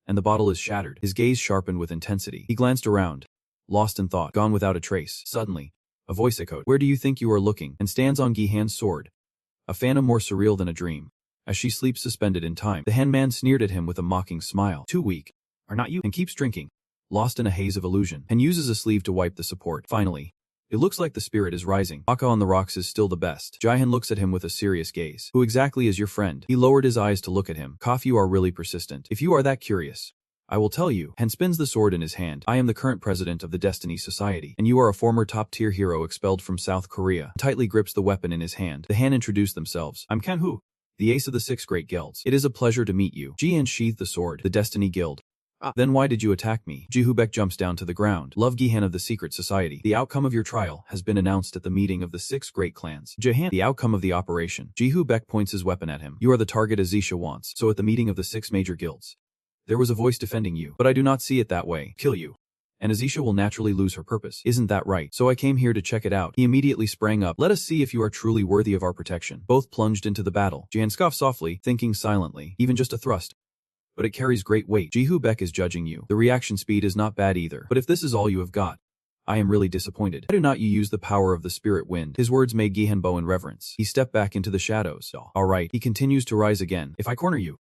and the bottle is shattered. His gaze sharpened with intensity. He glanced around, lost in thought, gone without a trace. Suddenly, a voice echoed. Where do you think you are looking? And stands on Jihan's sword, a phantom more surreal than a dream, as she sleeps suspended in time. The henman sneered at him with a mocking smile. Too weak, are not you? And keeps drinking, lost in a haze of illusion, and uses a sleeve to wipe the support. Finally, it looks like the spirit is rising. Aka on the rocks is still the best. Jihan looks at him with a serious gaze. Who exactly is your friend? He lowered his eyes to look at him. Cough, you are really persistent. If you are that curious, I will tell you. Hen spins the sword in his hand. I am the current president of the Destiny Society, and you are a former top-tier hero expelled from South Korea. Tightly grips the weapon in his hand. The Han introduced themselves. I'm Kanhu, the ace of the 6 great guilds. It is a pleasure to meet you. Jihan sheathed the sword. The Destiny Guild. Then why did you attack me? Jihubek jumps down to the ground. Love Jihan of the Secret Society. The outcome of your trial has been announced at the meeting of the 6 great clans. Jihan, the outcome of the operation. Jihubek points his weapon at him. You are the target Azisha wants. So at the meeting of the 6 major guilds, there was a voice defending you. But I do not see it that way. Kill you, and Azisha will naturally lose her purpose. Isn't that right? So I came here to check it out. He immediately sprang up. Let us see if you are truly worthy of our protection. Both plunged into the battle. Jihan scoffed softly, thinking silently. Even just a thrust, but it carries great weight. Jihubek is judging you. The reaction speed is not bad either. But if this is all you have got, I am really disappointed. Why do not you use the power of the spirit wind? His words made Jihan bow in reverence. He stepped back into the shadows. Alright. He continues to rise again. If I corner you,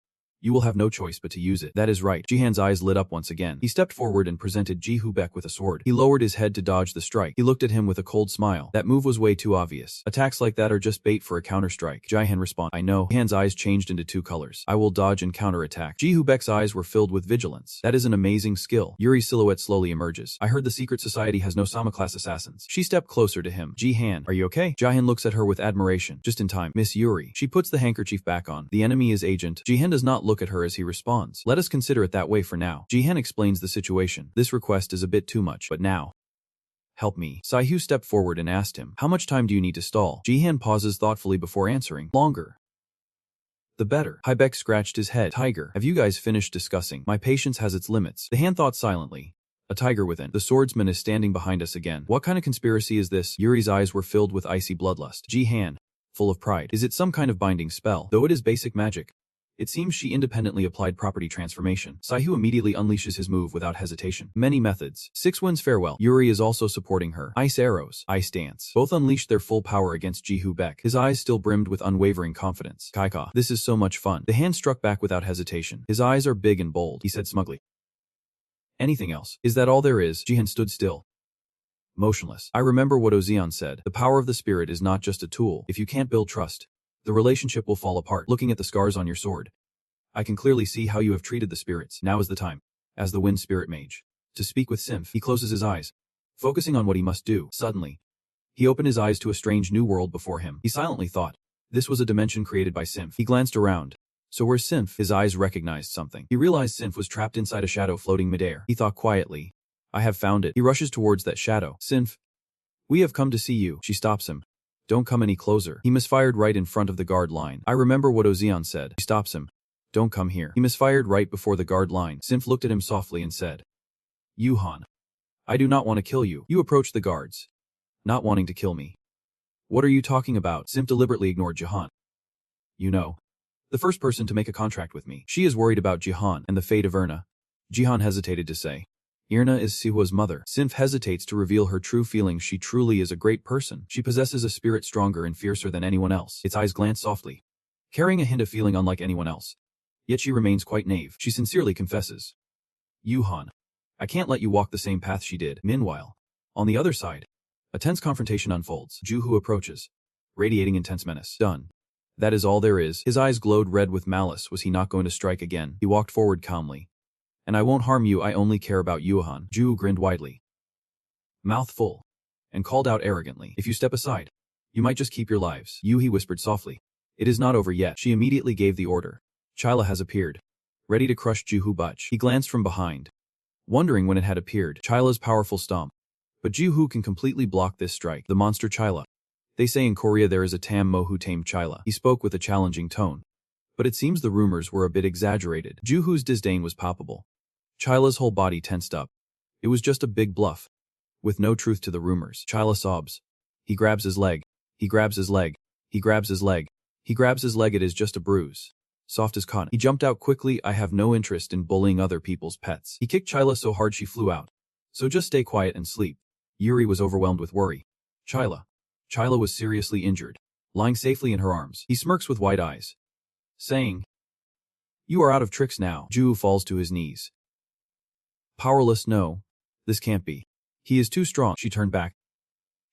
you will have no choice but to use it. That is right. Jihan's eyes lit up once again. He stepped forward and presented Jihubek with a sword. He lowered his head to dodge the strike. He looked at him with a cold smile. That move was way too obvious. Attacks like that are just bait for a counter-strike. Jihan responded. I know. Jihan's eyes changed into 2 colors. I will dodge and counter-attack. Jihubek's eyes were filled with vigilance. That is an amazing skill. Yuri's silhouette slowly emerges. I heard the secret society has no Sama-class assassins. She stepped closer to him. Jihan, are you okay? Jihan looks at her with admiration. Just in time. Miss Yuri. She puts the handkerchief back on. The enemy is Agent. Jihan does not look at her as he responds. Let us consider it that way for now. Jihan explains the situation. This request is a bit too much, but now, help me. Saihu stepped forward and asked him, how much time do you need to stall? Jihan pauses thoughtfully before answering. Longer, the better. Hibek scratched his head. Tiger, have you guys finished discussing? My patience has its limits. The Han thought silently. A tiger within. The swordsman is standing behind us again. What kind of conspiracy is this? Yuri's eyes were filled with icy bloodlust. Jihan, full of pride. Is it some kind of binding spell? Though it is basic magic, It seems she independently applied property transformation. Saihu immediately unleashes his move without hesitation. Many methods. 6 winds farewell. Yuri is also supporting her. Ice arrows. Ice dance. Both unleashed their full power against Jihu Beck. His eyes still brimmed with unwavering confidence. Kaika. This is so much fun. The hand struck back without hesitation. His eyes are big and bold, he said smugly. Anything else? Is that all there is? Jihan stood still, motionless. I remember what Ozeon said. The power of the spirit is not just a tool. If you can't build trust, the relationship will fall apart. Looking at the scars on your sword, I can clearly see how you have treated the spirits. Now is the time, as the wind spirit mage, to speak with Symph. He closes his eyes, focusing on what he must do. Suddenly, he opened his eyes to a strange new world before him. He silently thought, this was a dimension created by Symph. He glanced around. So where's Symph? His eyes recognized something. He realized Symph was trapped inside a shadow floating midair. He thought quietly, I have found it. He rushes towards that shadow. Symph, we have come to see you. She stops him. Don't come any closer. He misfired right in front of the guard line. I remember what Ozeon said. She stops him. Don't come here. He misfired right before the guard line. Symph looked at him softly and said, Yuhan, I do not want to kill you. You approached the guards, not wanting to kill me. What are you talking about? Symph deliberately ignored Jihan. You know, the first person to make a contract with me. She is worried about Jihan and the fate of Erna. Jihan hesitated to say, Irna is Sihua's mother. Symph hesitates to reveal her true feelings. She truly is a great person. She possesses a spirit stronger and fiercer than anyone else. Its eyes glance softly, carrying a hint of feeling unlike anyone else. Yet she remains quite naive. She sincerely confesses, Yuhan, I can't let you walk the same path she did. Meanwhile, on the other side, a tense confrontation unfolds. Juhu approaches, radiating intense menace. Done. That is all there is. His eyes glowed red with malice. Was he not going to strike again? He walked forward calmly. And I won't harm you. I only care about Yuhan. Juhu grinned widely, mouth full, and called out arrogantly, if you step aside, you might just keep your lives. He whispered softly, it is not over yet. She immediately gave the order. Chila has appeared, ready to crush Juhu Butch. He glanced from behind, wondering when it had appeared. Chila's powerful stomp. But Juhu can completely block this strike. The monster Chila. They say in Korea there is a Tam Mo who tamed Chila. He spoke with a challenging tone. But it seems the rumors were a bit exaggerated. Juhu's disdain was palpable. Chila's whole body tensed up. It was just a big bluff, with no truth to the rumors. Chila sobs. He grabs his leg. He grabs his leg. He grabs his leg. He grabs his leg. It is just a bruise, soft as cotton. He jumped out quickly. I have no interest in bullying other people's pets. He kicked Chila so hard she flew out. So just stay quiet and sleep. Yuri was overwhelmed with worry. Chila was seriously injured, lying safely in her arms. He smirks with wide eyes, saying, you are out of tricks now. Juhu falls to his knees. Powerless. No, this can't be. He is too strong. She turned back,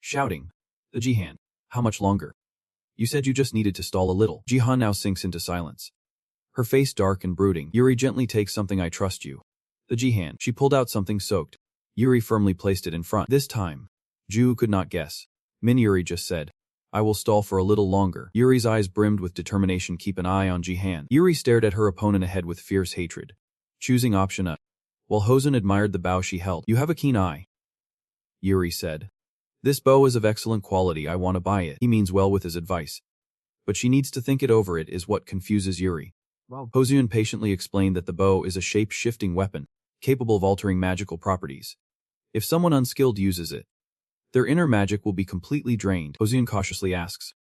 shouting, the Jihan, how much longer? You said you just needed to stall a little. Jihan now sinks into silence, her face dark and brooding. Yuri gently takes something. I trust you. The Jihan. She pulled out something soaked. Yuri firmly placed it in front. This time, Juhu could not guess. Yuri just said, I will stall for a little longer. Yuri's eyes brimmed with determination. Keep an eye on Jihan. Yuri stared at her opponent ahead with fierce hatred, choosing option A. While Hosen admired the bow she held. You have a keen eye, Yuri said. This bow is of excellent quality. I want to buy it. He means well with his advice, but she needs to think it over. It is what confuses Yuri. Wow. Hosen patiently explained that the bow is a shape-shifting weapon, capable of altering magical properties. If someone unskilled uses it, their inner magic will be completely drained. Hosen cautiously asks,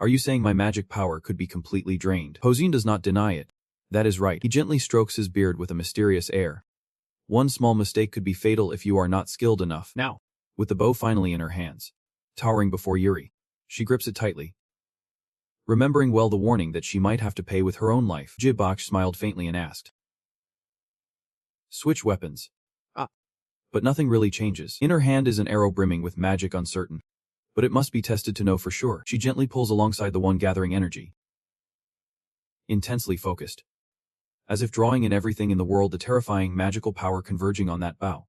are you saying my magic power could be completely drained? Hosen does not deny it. That is right. He gently strokes his beard with a mysterious air. One small mistake could be fatal if you are not skilled enough. Now, with the bow finally in her hands, towering before Yuri, she grips it tightly, remembering well the warning that she might have to pay with her own life. Jibok smiled faintly and asked, switch weapons. But nothing really changes. In her hand is an arrow brimming with magic, uncertain, but it must be tested to know for sure. She gently pulls alongside the one, gathering energy, intensely focused, as if drawing in everything in the world, the terrifying magical power converging on that bow.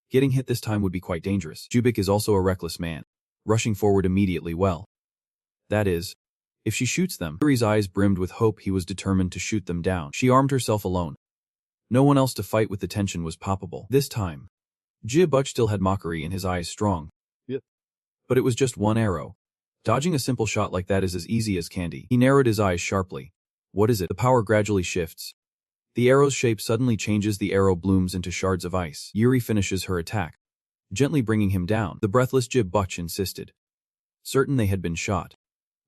Getting hit this time would be quite dangerous. Jubik is also a reckless man, rushing forward immediately. Well, that is, if she shoots them. Yuri's eyes brimmed with hope. He was determined to shoot them down. She armed herself alone. No one else to fight with. The tension was palpable. This time, Jibuk still had mockery in his eyes, strong. Yep. But it was just one arrow. Dodging a simple shot like that is as easy as candy. He narrowed his eyes sharply. What is it? The power gradually shifts. The arrow's shape suddenly changes. The arrow blooms into shards of ice. Yuri finishes her attack, gently bringing him down. The breathless Jibuk insisted, certain they had been shot,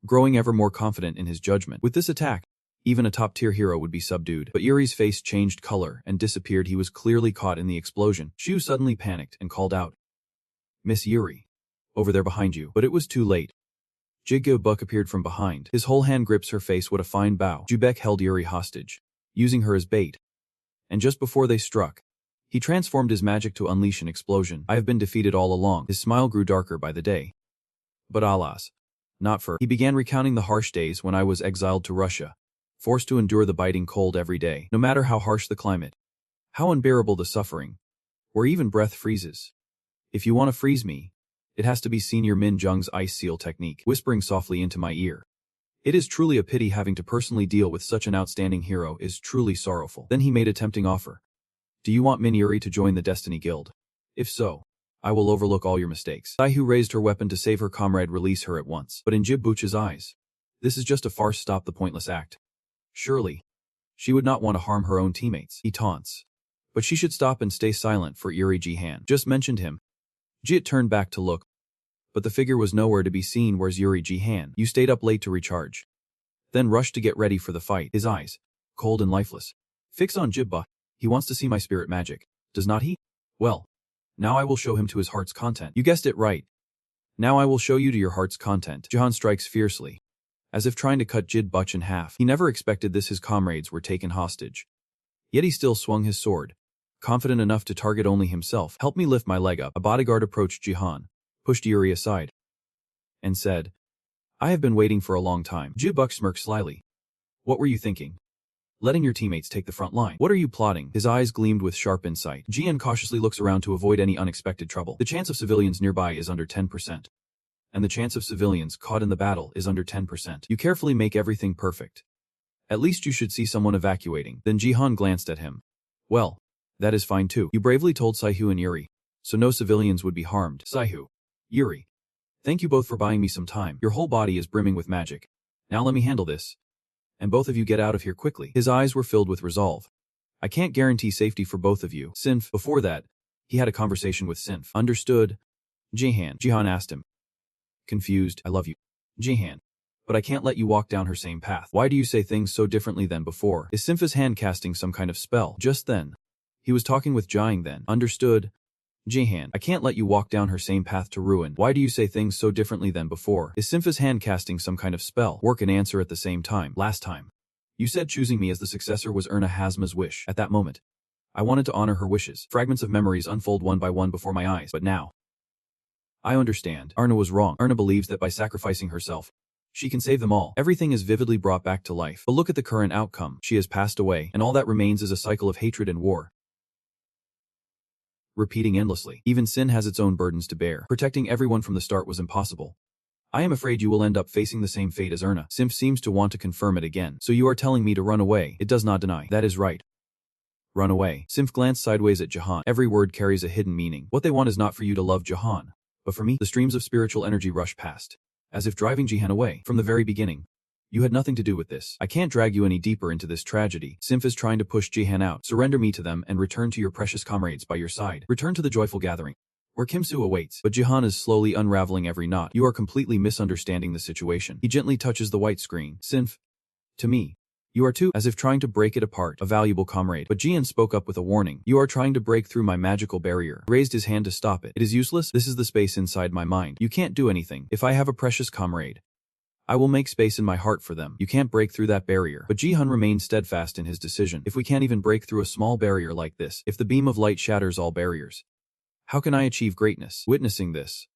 growing ever more confident in his judgment. With this attack, Even a top-tier hero would be subdued. But Yuri's face changed color and disappeared. He was clearly caught in the explosion. Shu suddenly panicked and called out, "Miss Yuri. Over there behind you." But it was too late. Jigyo-buk appeared from behind. His whole hand grips her face. What a fine bow. Jubek held Yuri hostage, using her as bait. And just before they struck, he transformed his magic to unleash an explosion. "I have been defeated all along." His smile grew darker by the day. "But alas, not for." He began recounting the harsh days when I was exiled to Russia, forced to endure the biting cold every day, no matter how harsh the climate, how unbearable the suffering, or even breath freezes. "If you want to freeze me, it has to be Senior Min Jung's ice seal technique," whispering softly into my ear. "It is truly a pity having to personally deal with such an outstanding hero is truly sorrowful." Then he made a tempting offer. "Do you want Min Yuri to join the Destiny Guild? If so, I will overlook all your mistakes." Saihu raised her weapon to save her comrade. "Release her at once." But in Jib-buch's eyes, this is just a farce. Stop the pointless act. Surely, she would not want to harm her own teammates. He taunts. But she should stop and stay silent, for Yuri Jihan just mentioned him. Jit turned back to look, but the figure was nowhere to be seen. "Where's Yuri Jihan? You stayed up late to recharge, then rushed to get ready for the fight." His eyes, cold and lifeless, fix on Jibba. "He wants to see my spirit magic, does not he? Well, now I will show him to his heart's content." "You guessed it right. Now I will show you to your heart's content." Jihan strikes fiercely, as if trying to cut Jid-buch in half. He never expected this. His comrades were taken hostage. Yet he still swung his sword, confident enough to target only himself. "Help me lift my leg up." A bodyguard approached Jihan, pushed Yuri aside, and said, "I have been waiting for a long time." Jid-buch smirked slyly. "What were you thinking? Letting your teammates take the front line? What are you plotting?" His eyes gleamed with sharp insight. Jian cautiously looks around to avoid any unexpected trouble. The chance of civilians nearby is under 10%. And the chance of civilians caught in the battle is under 10%. You carefully make everything perfect. At least you should see someone evacuating. Then Jihan glanced at him. "Well, that is fine too. You bravely told Saihu and Yuri, so no civilians would be harmed." "Saihu, Yuri, thank you both for buying me some time. Your whole body is brimming with magic. Now let me handle this. And both of you get out of here quickly." His eyes were filled with resolve. "I can't guarantee safety for both of you." Sinf, before that, he had a conversation with Sinf. "Understood, Jihan?" Jihan asked him, confused. "I love you, Jihan, but I can't let you walk down her same path." "Why do you say things so differently than before?" Is Sinfa's hand casting some kind of spell? Just then, he was talking with Jiang then. "Understood, Jihan. I can't let you walk down her same path to ruin." "Why do you say things so differently than before?" Is Sinfa's hand casting some kind of spell? Work and answer at the same time. "Last time, you said choosing me as the successor was Erna Hazma's wish. At that moment, I wanted to honor her wishes. Fragments of memories unfold one by one before my eyes. But now, I understand. Erna was wrong. Erna believes that by sacrificing herself, she can save them all. Everything is vividly brought back to life. But look at the current outcome. She has passed away, and all that remains is a cycle of hatred and war, repeating endlessly. Even sin has its own burdens to bear. Protecting everyone from the start was impossible. I am afraid you will end up facing the same fate as Erna." Simf seems to want to confirm it again. "So you are telling me to run away?" It does not deny. "That is right. Run away." Simf glanced sideways at Jahan. Every word carries a hidden meaning. What they want is not for you to love Jahan, but for me. The streams of spiritual energy rush past, as if driving Jihan away. "From the very beginning, you had nothing to do with this. I can't drag you any deeper into this tragedy." Simf is trying to push Jihan out. "Surrender me to them and return to your precious comrades by your side. Return to the joyful gathering, where Kim-Soo awaits." But Jihan is slowly unraveling every knot. "You are completely misunderstanding the situation." He gently touches the white screen. "Sinf, to me, you are too," as if trying to break it apart, "a valuable comrade." But Jian spoke up with a warning. "You are trying to break through my magical barrier." He raised his hand to stop it. "It is useless. This is the space inside my mind. You can't do anything. If I have a precious comrade, I will make space in my heart for them. You can't break through that barrier." But Jihan remained steadfast in his decision. "If we can't even break through a small barrier like this, if the beam of light shatters all barriers, how can I achieve greatness?" Witnessing this,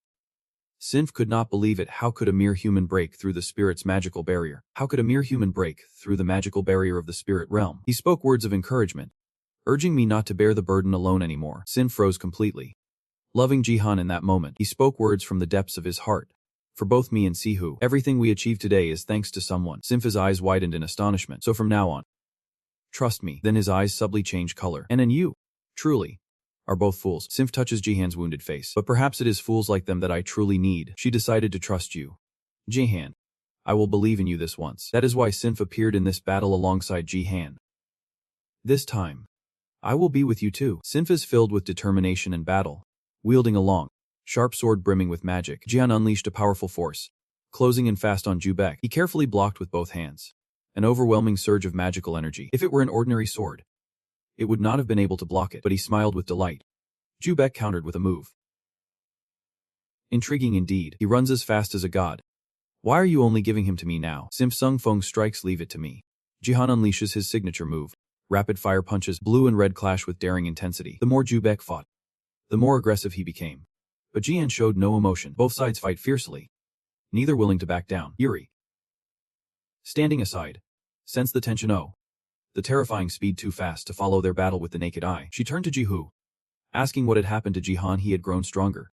Sinf could not believe it. How could a mere human break through the spirit's magical barrier? How could a mere human break through the magical barrier of the spirit realm? He spoke words of encouragement, urging me not to bear the burden alone anymore. Sinf froze completely. Loving Jihan in that moment, he spoke words from the depths of his heart. "For both me and Sihu, everything we achieve today is thanks to someone." Sinfa's eyes widened in astonishment. "So from now on, trust me." Then his eyes subtly changed color. "And you, truly, are both fools." Sinf touches Jihan's wounded face. "But perhaps it is fools like them that I truly need." She decided to trust you, Jihan. "I will believe in you this once." That is why Sinf appeared in this battle alongside Jihan. "This time, I will be with you too." Sinf is filled with determination and battle, wielding a long, sharp sword brimming with magic. Jihan unleashed a powerful force, closing in fast on Jubek. He carefully blocked with both hands, An overwhelming surge of magical energy. If it were an ordinary sword, it would not have been able to block it, but he smiled with delight. Jubek countered with a move. Intriguing indeed. He runs as fast as a god. Why are you only giving him to me now? Simp Sung Feng strikes leave it to me. Jihan unleashes his signature move. Rapid-fire punches, blue and red clash with daring intensity. The more Jubek fought, the more aggressive he became. But Jian showed no emotion. Both sides fight fiercely, neither willing to back down. Yuri, standing aside, sensed the tension. The terrifying speed too fast to follow their battle with the naked eye. She turned to Jihu, asking what had happened to Jihan. He had grown stronger,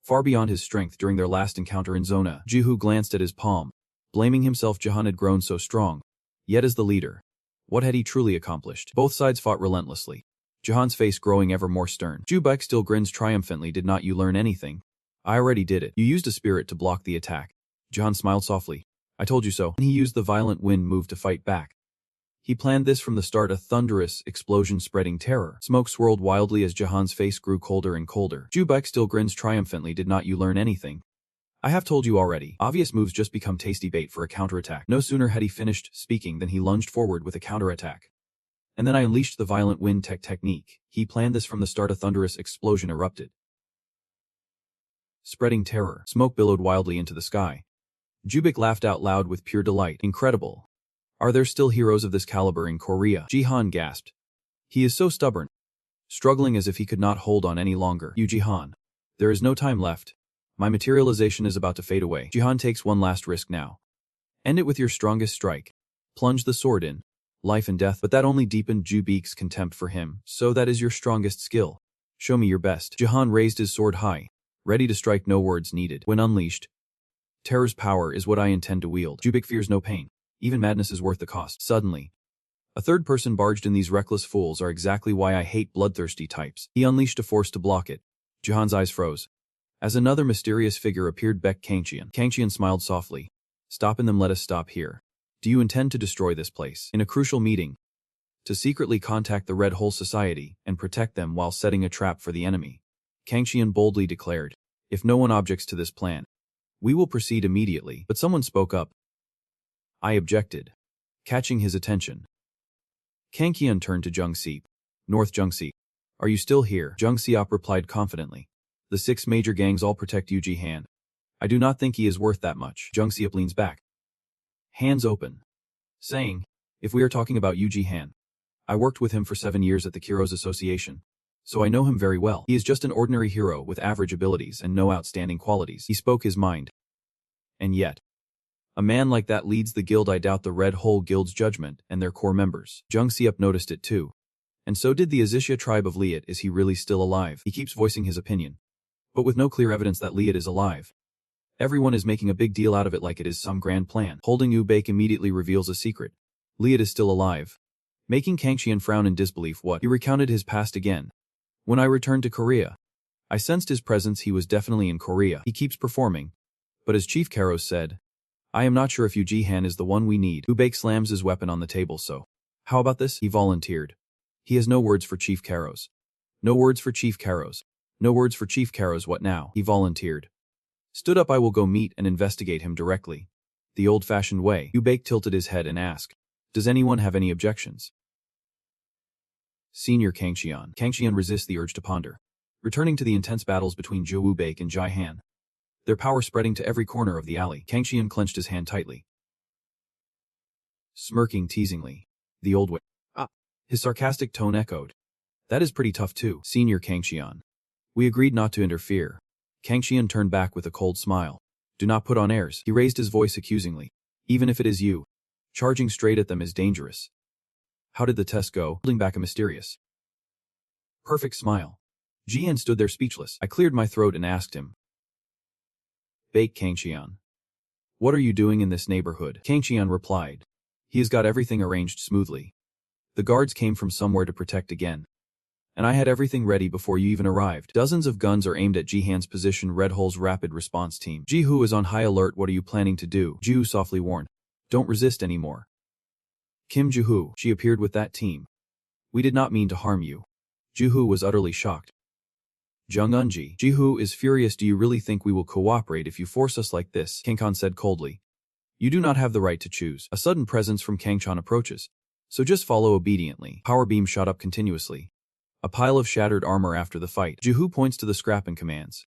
far beyond his strength during their last encounter in Zona. Jihu glanced at his palm, blaming himself. Jihan had grown so strong, yet as the leader, what had he truly accomplished? Both sides fought relentlessly, Jihan's face growing ever more stern. Jubek still grins triumphantly. Did not you learn anything? I already did it. You used a spirit to block the attack. Jihan smiled softly. I told you so. He used the violent wind move to fight back. He planned this from the start. A thunderous explosion spreading terror. Smoke swirled wildly as Jihan's face grew colder and colder. Jubek still grins triumphantly. Did not you learn anything? I have told you already. Obvious moves just become tasty bait for a counterattack. No sooner had he finished speaking than he lunged forward with a counterattack. And then I unleashed the violent wind technique. He planned this from the start. A thunderous explosion erupted, spreading terror. Smoke billowed wildly into the sky. Jubek laughed out loud with pure delight. Incredible. Are there still heroes of this caliber in Korea? Jihan gasped. He is so stubborn, struggling as if he could not hold on any longer. You Jihan. There is no time left. My materialization is about to fade away. Jihan takes one last risk now. End it with your strongest strike. Plunge the sword in. Life and death. But that only deepened Jubek's contempt for him. So that is your strongest skill. Show me your best. Jihan raised his sword high, ready to strike. No words needed. When unleashed, terror's power is what I intend to wield. Jubek fears no pain. Even madness is worth the cost. Suddenly, a third person barged in. These reckless fools are exactly why I hate bloodthirsty types. He unleashed a force to block it. Jihan's eyes froze as another mysterious figure appeared. Beck Kangqian. Kangqian smiled softly. Stop in them. Let us stop here. Do you intend to destroy this place? In a crucial meeting, to secretly contact the Red Hole Society and protect them while setting a trap for the enemy. Kangqian boldly declared. If no one objects to this plan, we will proceed immediately. But someone spoke up. I objected, catching his attention. Kangqian turned to Jung Seep. North Jung Seep. Are you still here? Jung Seop replied confidently. The 6 major gangs all protect Yu Jihan. I do not think he is worth that much. Jung Seop leans back, hands open, saying, if we are talking about Yu Jihan, I worked with him for 7 years at the Kiros Association, so I know him very well. He is just an ordinary hero with average abilities and no outstanding qualities. He spoke his mind. And yet, a man like that leads the guild. I doubt the Red Hole Guild's judgment and their core members. Jung Seop noticed it too. And so did the Azishia tribe of Liat. Is he really still alive? He keeps voicing his opinion, but with no clear evidence that Liat is alive. Everyone is making a big deal out of it like it is some grand plan. Holding Ubake immediately reveals a secret. Liat is still alive, making Kangqian frown in disbelief. What? He recounted his past again. When I returned to Korea, I sensed his presence. He was definitely in Korea. He keeps performing. But as Chief Karos said, I am not sure if Yu Jihan is the one we need. Ubake slams his weapon on the table. So, how about this? He volunteered. He has no words for Chief Karos. No words for Chief Karos. No words for Chief Karos. What now? He volunteered. Stood up. I will go meet and investigate him directly. The old-fashioned way. Ubake tilted his head and asked, does anyone have any objections? Senior Kangqian. Kangqian resists the urge to ponder, returning to the intense battles between Zhou Ubake and Jihan, their power spreading to every corner of the alley. Kangqian clenched his hand tightly, smirking teasingly. The old way. His sarcastic tone echoed. That is pretty tough too. Senior Kangqian. We agreed not to interfere. Kangqian turned back with a cold smile. Do not put on airs. He raised his voice accusingly. Even if it is you, charging straight at them is dangerous. How did the test go? Holding back a mysterious, perfect smile. Jian stood there speechless. I cleared my throat and asked him. Bake Kangqian. What are you doing in this neighborhood? Kangqian replied. He has got everything arranged smoothly. The guards came from somewhere to protect again, and I had everything ready before you even arrived. Dozens of guns are aimed at Jihan's position. Red Hole's rapid response team. Jihu is on high alert. What are you planning to do? Jihu softly warned. Don't resist anymore. Kim Jihu. She appeared with that team. We did not mean to harm you. Jihu was utterly shocked. Jung Unji. Jihu is furious. Do you really think we will cooperate if you force us like this? Kangkon said coldly. You do not have the right to choose. A sudden presence from Kang-chan approaches. So just follow obediently. Power beam shot up continuously. A pile of shattered armor after the fight. Jihu points to the scrap and commands.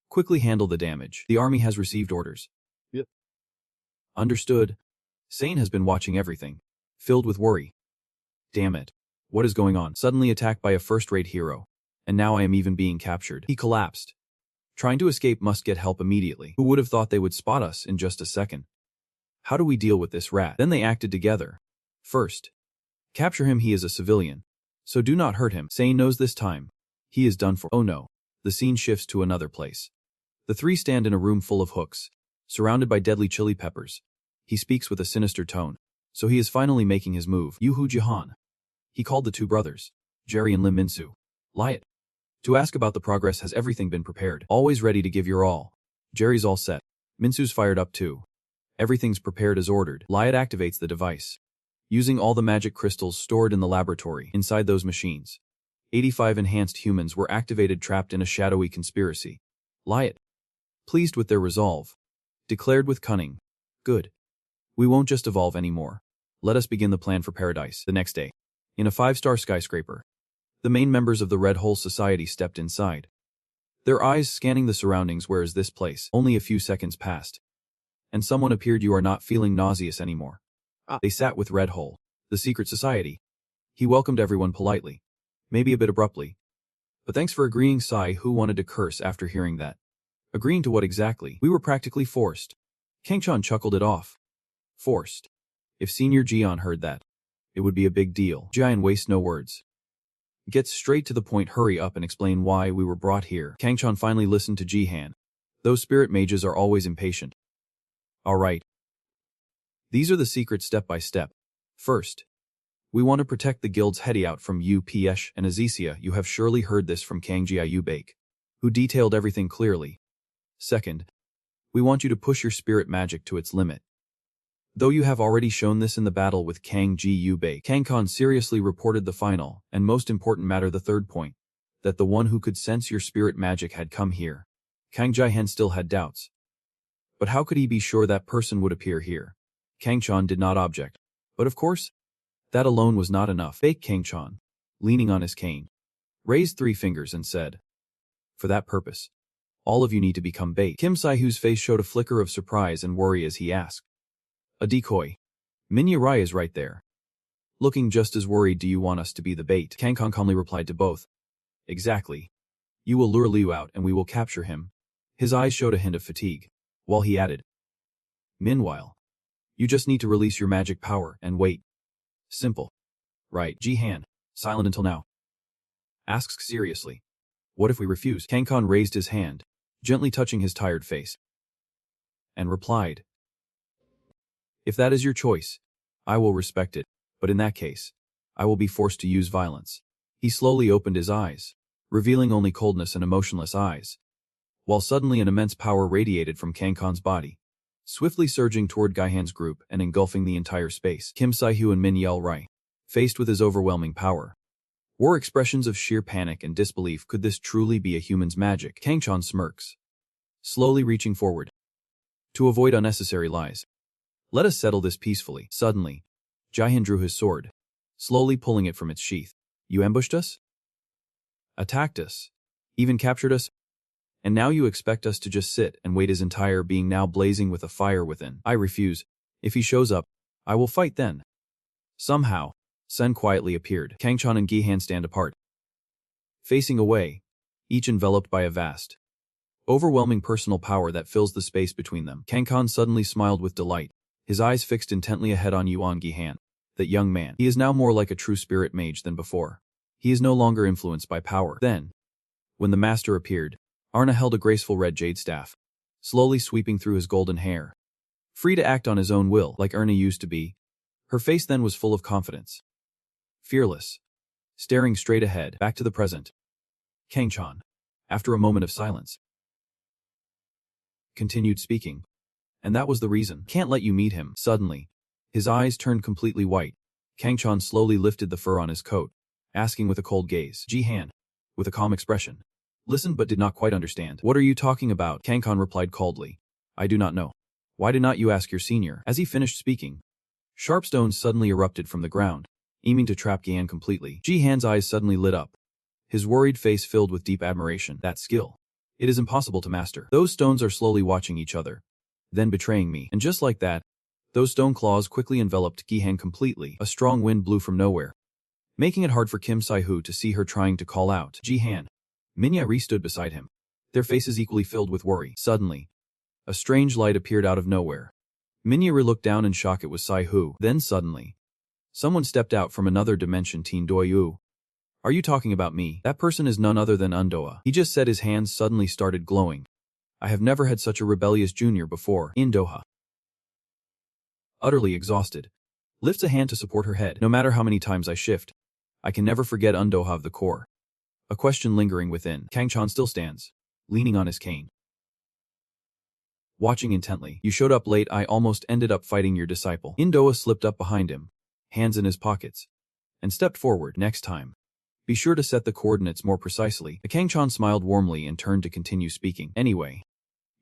Quickly handle the damage. The army has received orders. Yep. Understood. Sane has been watching everything. Filled with worry. Damn it. What is going on? Suddenly attacked by a first-rate hero. And now I am even being captured. He collapsed. Trying to escape must get help immediately. Who would have thought they would spot us in just a second? How do we deal with this rat? Then they acted together. First, capture him. He is a civilian. So do not hurt him. Sane knows this time. He is done for. Oh no. The scene shifts to another place. The three stand in a room full of hooks, surrounded by deadly chili peppers. He speaks with a sinister tone. So he is finally making his move. Yuhu Jahan. He called the two brothers, Jerry and Lim Minsu. Liat. To ask about the progress. Has everything been prepared? Always ready to give your all. Jerry's all set. Minsu's fired up too. Everything's prepared as ordered. Liat activates the device. Using all the magic crystals stored in the laboratory inside those machines. 85 enhanced humans were activated, trapped in a shadowy conspiracy. Liat, pleased with their resolve, declared with cunning, "Good. We won't just evolve anymore. Let us begin the plan for paradise." The next day, in a 5-star skyscraper, the main members of the Red Hole Society stepped inside. Their eyes scanning the surroundings. Where is this place? Only a few seconds passed. And someone appeared. You are not feeling nauseous anymore. They sat with Red Hole, the secret society. He welcomed everyone politely, maybe a bit abruptly. But thanks for agreeing. Sai, who wanted to curse after hearing that. Agreeing to what exactly? We were practically forced. Kang-chan chuckled it off. Forced. If Senior Jian heard that, it would be a big deal. Jian wastes no words. Gets straight to the point. Hurry up and explain why we were brought here. Kang-chan finally listened to Jihan. Those spirit mages are always impatient. All right. These are the secrets step by step. First, we want to protect the guild's headout from UPS and Azicia. You have surely heard this from Kang Jiayubake, who detailed everything clearly. Second, we want you to push your spirit magic to its limit. Though you have already shown this in the battle with Kang Jiayubake, Kang-kan seriously reported the final and most important matter. The third point, that the one who could sense your spirit magic had come here. Kang Jihen still had doubts. But how could he be sure that person would appear here? Kang-chan did not object. But of course, that alone was not enough. Fake Kang-chan, leaning on his cane, raised 3 fingers and said, "For that purpose, all of you need to become bait." Kim Sai-hu's face showed a flicker of surprise and worry as he asked, "A decoy? Minya Rai is right there." Looking just as worried. "Do you want us to be the bait?" Kang-kan calmly replied to both. "Exactly. You will lure Liu out and we will capture him." His eyes showed a hint of fatigue, while he added, "Meanwhile, you just need to release your magic power and wait. Simple. Right." Jihan, silent until now, asks seriously, "What if we refuse?" Kang-kan raised his hand, gently touching his tired face, and replied, "If that is your choice, I will respect it, but in that case, I will be forced to use violence." He slowly opened his eyes, revealing only coldness and emotionless eyes, while suddenly an immense power radiated from Kang-kan's body, swiftly surging toward Gaihan's group and engulfing the entire space. Kim Sai-hu and Min Yel-rai, faced with his overwhelming power, wore expressions of sheer panic and disbelief. Could this truly be a human's magic? Kang-chan smirks, slowly reaching forward. To avoid unnecessary lies, let us settle this peacefully. Suddenly, Jihan drew his sword, slowly pulling it from its sheath. "You ambushed us? Attacked us? Even captured us? And now you expect us to just sit and wait?" His entire being now blazing with a fire within. "I refuse. If he shows up, I will fight then." Somehow, Sen quietly appeared. Kang-chan and Gihan stand apart, facing away, each enveloped by a vast, overwhelming personal power that fills the space between them. Kang-kan suddenly smiled with delight, his eyes fixed intently ahead on Yuan Gihan. That young man. He is now more like a true spirit mage than before. He is no longer influenced by power. Then, when the master appeared, Arna held a graceful red jade staff, slowly sweeping through his golden hair. Free to act on his own will, like Erna used to be. Her face then was full of confidence. Fearless. Staring straight ahead, back to the present. Kang-chan, after a moment of silence, continued speaking. "And that was the reason. Can't let you meet him." Suddenly, his eyes turned completely white. Kang-chan slowly lifted the fur on his coat, asking with a cold gaze. Jihan, with a calm expression, listened but did not quite understand. "What are you talking about?" Kang-kan replied coldly. "I do not know." Why did not you ask your senior? As he finished speaking, sharp stones suddenly erupted from the ground, aiming to trap Gian completely. Ji-han's eyes suddenly lit up, his worried face filled with deep admiration. That skill. It is impossible to master. Those stones are slowly watching each other, then betraying me. And just like that, those stone claws quickly enveloped Gi-han completely. A strong wind blew from nowhere, making it hard for Kim Si-hoo to see her trying to call out, Ji-han. Minya-ri stood beside him, their faces equally filled with worry. Suddenly, a strange light appeared out of nowhere. Minya-ri looked down in shock. It was Si-hoo. Then suddenly, someone stepped out from another dimension. Teen Doi-yu. Are you talking about me? That person is none other than Undoa. He just said. His hands suddenly started glowing. I have never had such a rebellious junior before. Indoha, utterly exhausted, lifts a hand to support her head. No matter how many times I shift, I can never forget Undoha of the core. A question lingering within. Kang-chan still stands, leaning on his cane, watching intently. You showed up late. I almost ended up fighting your disciple. Indoa slipped up behind him, hands in his pockets, and stepped forward. Next time, be sure to set the coordinates more precisely. Kang-chan smiled warmly and turned to continue speaking. Anyway,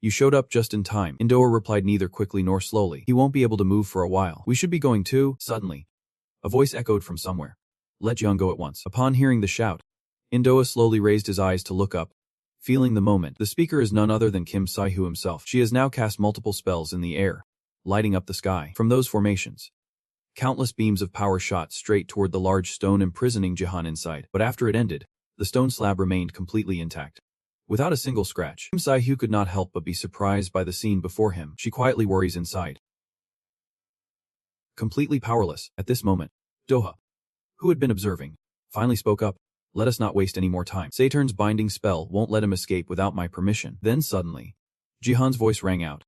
you showed up just in time. Indoa replied neither quickly nor slowly. He won't be able to move for a while. We should be going too. Suddenly, a voice echoed from somewhere. Let Jiang go at once. Upon hearing the shout, Indoa slowly raised his eyes to look up, feeling the moment. The speaker is none other than Kim Si-hoo himself. She has now cast multiple spells in the air, lighting up the sky. From those formations, countless beams of power shot straight toward the large stone imprisoning Jihan inside. But after it ended, the stone slab remained completely intact, without a single scratch. Kim Si-hoo could not help but be surprised by the scene before him. She quietly worries inside, completely powerless. At this moment, Doha, who had been observing, finally spoke up. Let us not waste any more time. Saturn's binding spell won't let him escape without my permission. Then suddenly, Jihan's voice rang out.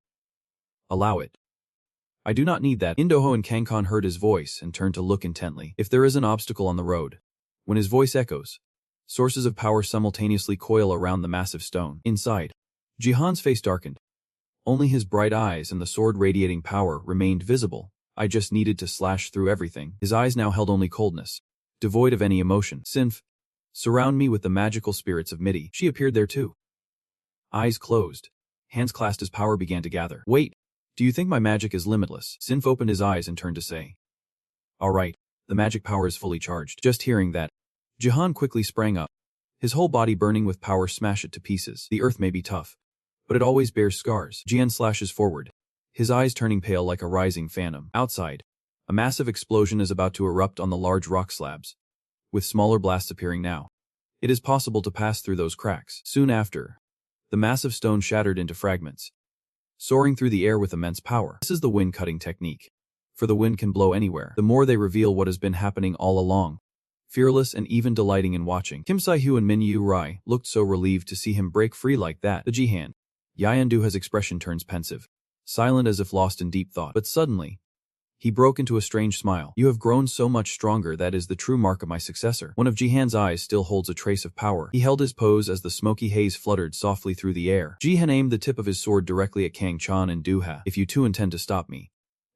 Allow it. I do not need that. Indoho and Kang-chan heard his voice and turned to look intently. If there is an obstacle on the road, when his voice echoes, sources of power simultaneously coil around the massive stone. Inside, Jihan's face darkened. Only his bright eyes and the sword radiating power remained visible. I just needed to slash through everything. His eyes now held only coldness, devoid of any emotion. Sinf, surround me with the magical spirits of Midi. She appeared there too. Eyes closed, hands clasped as power began to gather. Wait, do you think my magic is limitless? Sinf opened his eyes and turned to say, all right, the magic power is fully charged. Just hearing that, Jihan quickly sprang up, his whole body burning with power. Smash it to pieces. The earth may be tough, but it always bears scars. Jian slashes forward, his eyes turning pale like a rising phantom. Outside, a massive explosion is about to erupt on the large rock slabs, with smaller blasts appearing now. It is possible to pass through those cracks. Soon after, the massive stone shattered into fragments, soaring through the air with immense power. This is the wind-cutting technique, for the wind can blow anywhere. The more they reveal what has been happening all along, fearless and even delighting in watching. Kim Si-hoo and Min Yu-rai looked so relieved to see him break free like that. The Jihan, Yayanduha's expression turns pensive, silent as if lost in deep thought. But suddenly, he broke into a strange smile. You have grown so much stronger. That is the true mark of my successor. One of Jihan's eyes still holds a trace of power. He held his pose as the smoky haze fluttered softly through the air. Jihan aimed the tip of his sword directly at Kang-chan and Duha. If you two intend to stop me,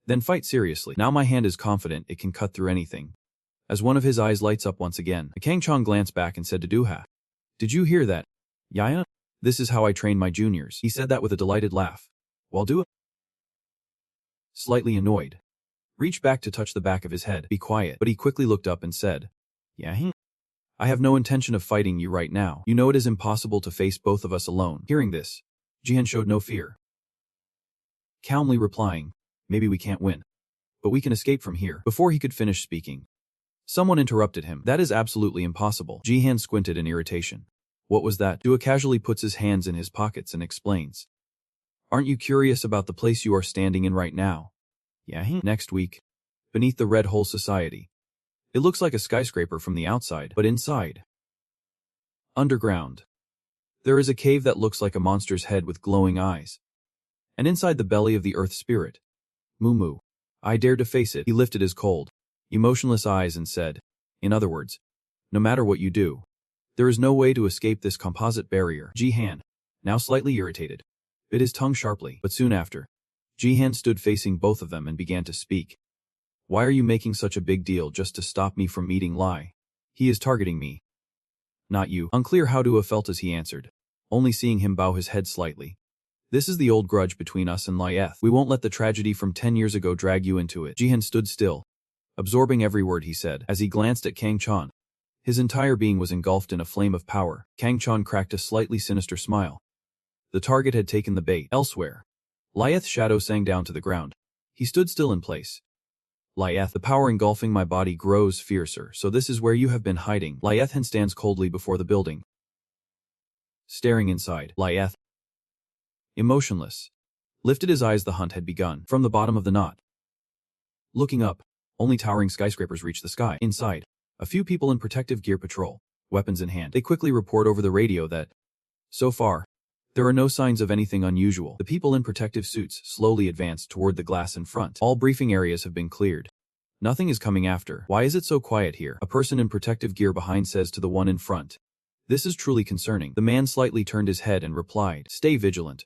then fight seriously. Now my hand is confident it can cut through anything. As one of his eyes lights up once again, Kang-chan glanced back and said to Duha, did you hear that, Yaya? This is how I train my juniors. He said that with a delighted laugh, while Duha, slightly annoyed, reached back to touch the back of his head. Be quiet. But he quickly looked up and said, yeah, I have no intention of fighting you right now. You know it is impossible to face both of us alone. Hearing this, Jihan showed no fear, calmly replying, maybe we can't win, but we can escape from here. Before he could finish speaking, someone interrupted him. That is absolutely impossible. Jihan squinted in irritation. What was that? Dua casually puts his hands in his pockets and explains, aren't you curious about the place you are standing in right now? Yeah. Next week, beneath the Red Hole Society. It looks like a skyscraper from the outside, but inside, underground, there is a cave that looks like a monster's head with glowing eyes. And inside the belly of the earth spirit, Moo, I dare to face it. He lifted his cold, emotionless eyes and said, in other words, no matter what you do, there is no way to escape this composite barrier. Jihan, now slightly irritated, bit his tongue sharply, but soon after, Jihan stood facing both of them and began to speak. Why are you making such a big deal just to stop me from meeting Lai? He is targeting me, not you. Unclear how Dua felt as he answered, only seeing him bow his head slightly. This is the old grudge between us and Lyeth. We won't let the tragedy from 10 years ago drag you into it. Jihan stood still, absorbing every word he said. As he glanced at Kang Chan, his entire being was engulfed in a flame of power. Kang Chan cracked a slightly sinister smile. The target had taken the bait. Elsewhere, Lyeth's shadow sank down to the ground. He stood still in place. Lyeth, the power engulfing my body grows fiercer. So this is where you have been hiding. Lyeth stands coldly before the building, staring inside. Lyeth, emotionless, lifted his eyes. The hunt had begun. From the bottom of the knot, looking up, only towering skyscrapers reached the sky. Inside, a few people in protective gear patrol, weapons in hand. They quickly report over the radio that, so far, there are no signs of anything unusual. The people in protective suits slowly advanced toward the glass in front. All briefing areas have been cleared. Nothing is coming after. Why is it so quiet here? A person in protective gear behind says to the one in front. This is truly concerning. The man slightly turned his head and replied, stay vigilant.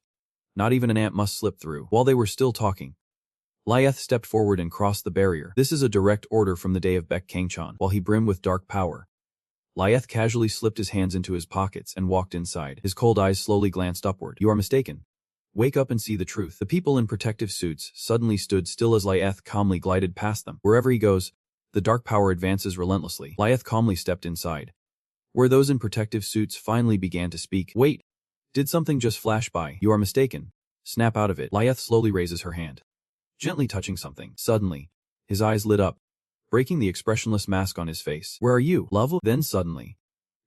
Not even an ant must slip through. While they were still talking, Lyeth stepped forward and crossed the barrier. This is a direct order from the day of Baek Kangchan. While he brimmed with dark power, Lyeth casually slipped his hands into his pockets and walked inside. His cold eyes slowly glanced upward. You are mistaken. Wake up and see the truth. The people in protective suits suddenly stood still as Lyeth calmly glided past them. Wherever he goes, the dark power advances relentlessly. Lyeth calmly stepped inside, where those in protective suits finally began to speak. Wait. Did something just flash by? You are mistaken. Snap out of it. Lyeth slowly raises her hand, gently touching something. Suddenly, his eyes lit up, breaking the expressionless mask on his face. Where are you, love? Then suddenly,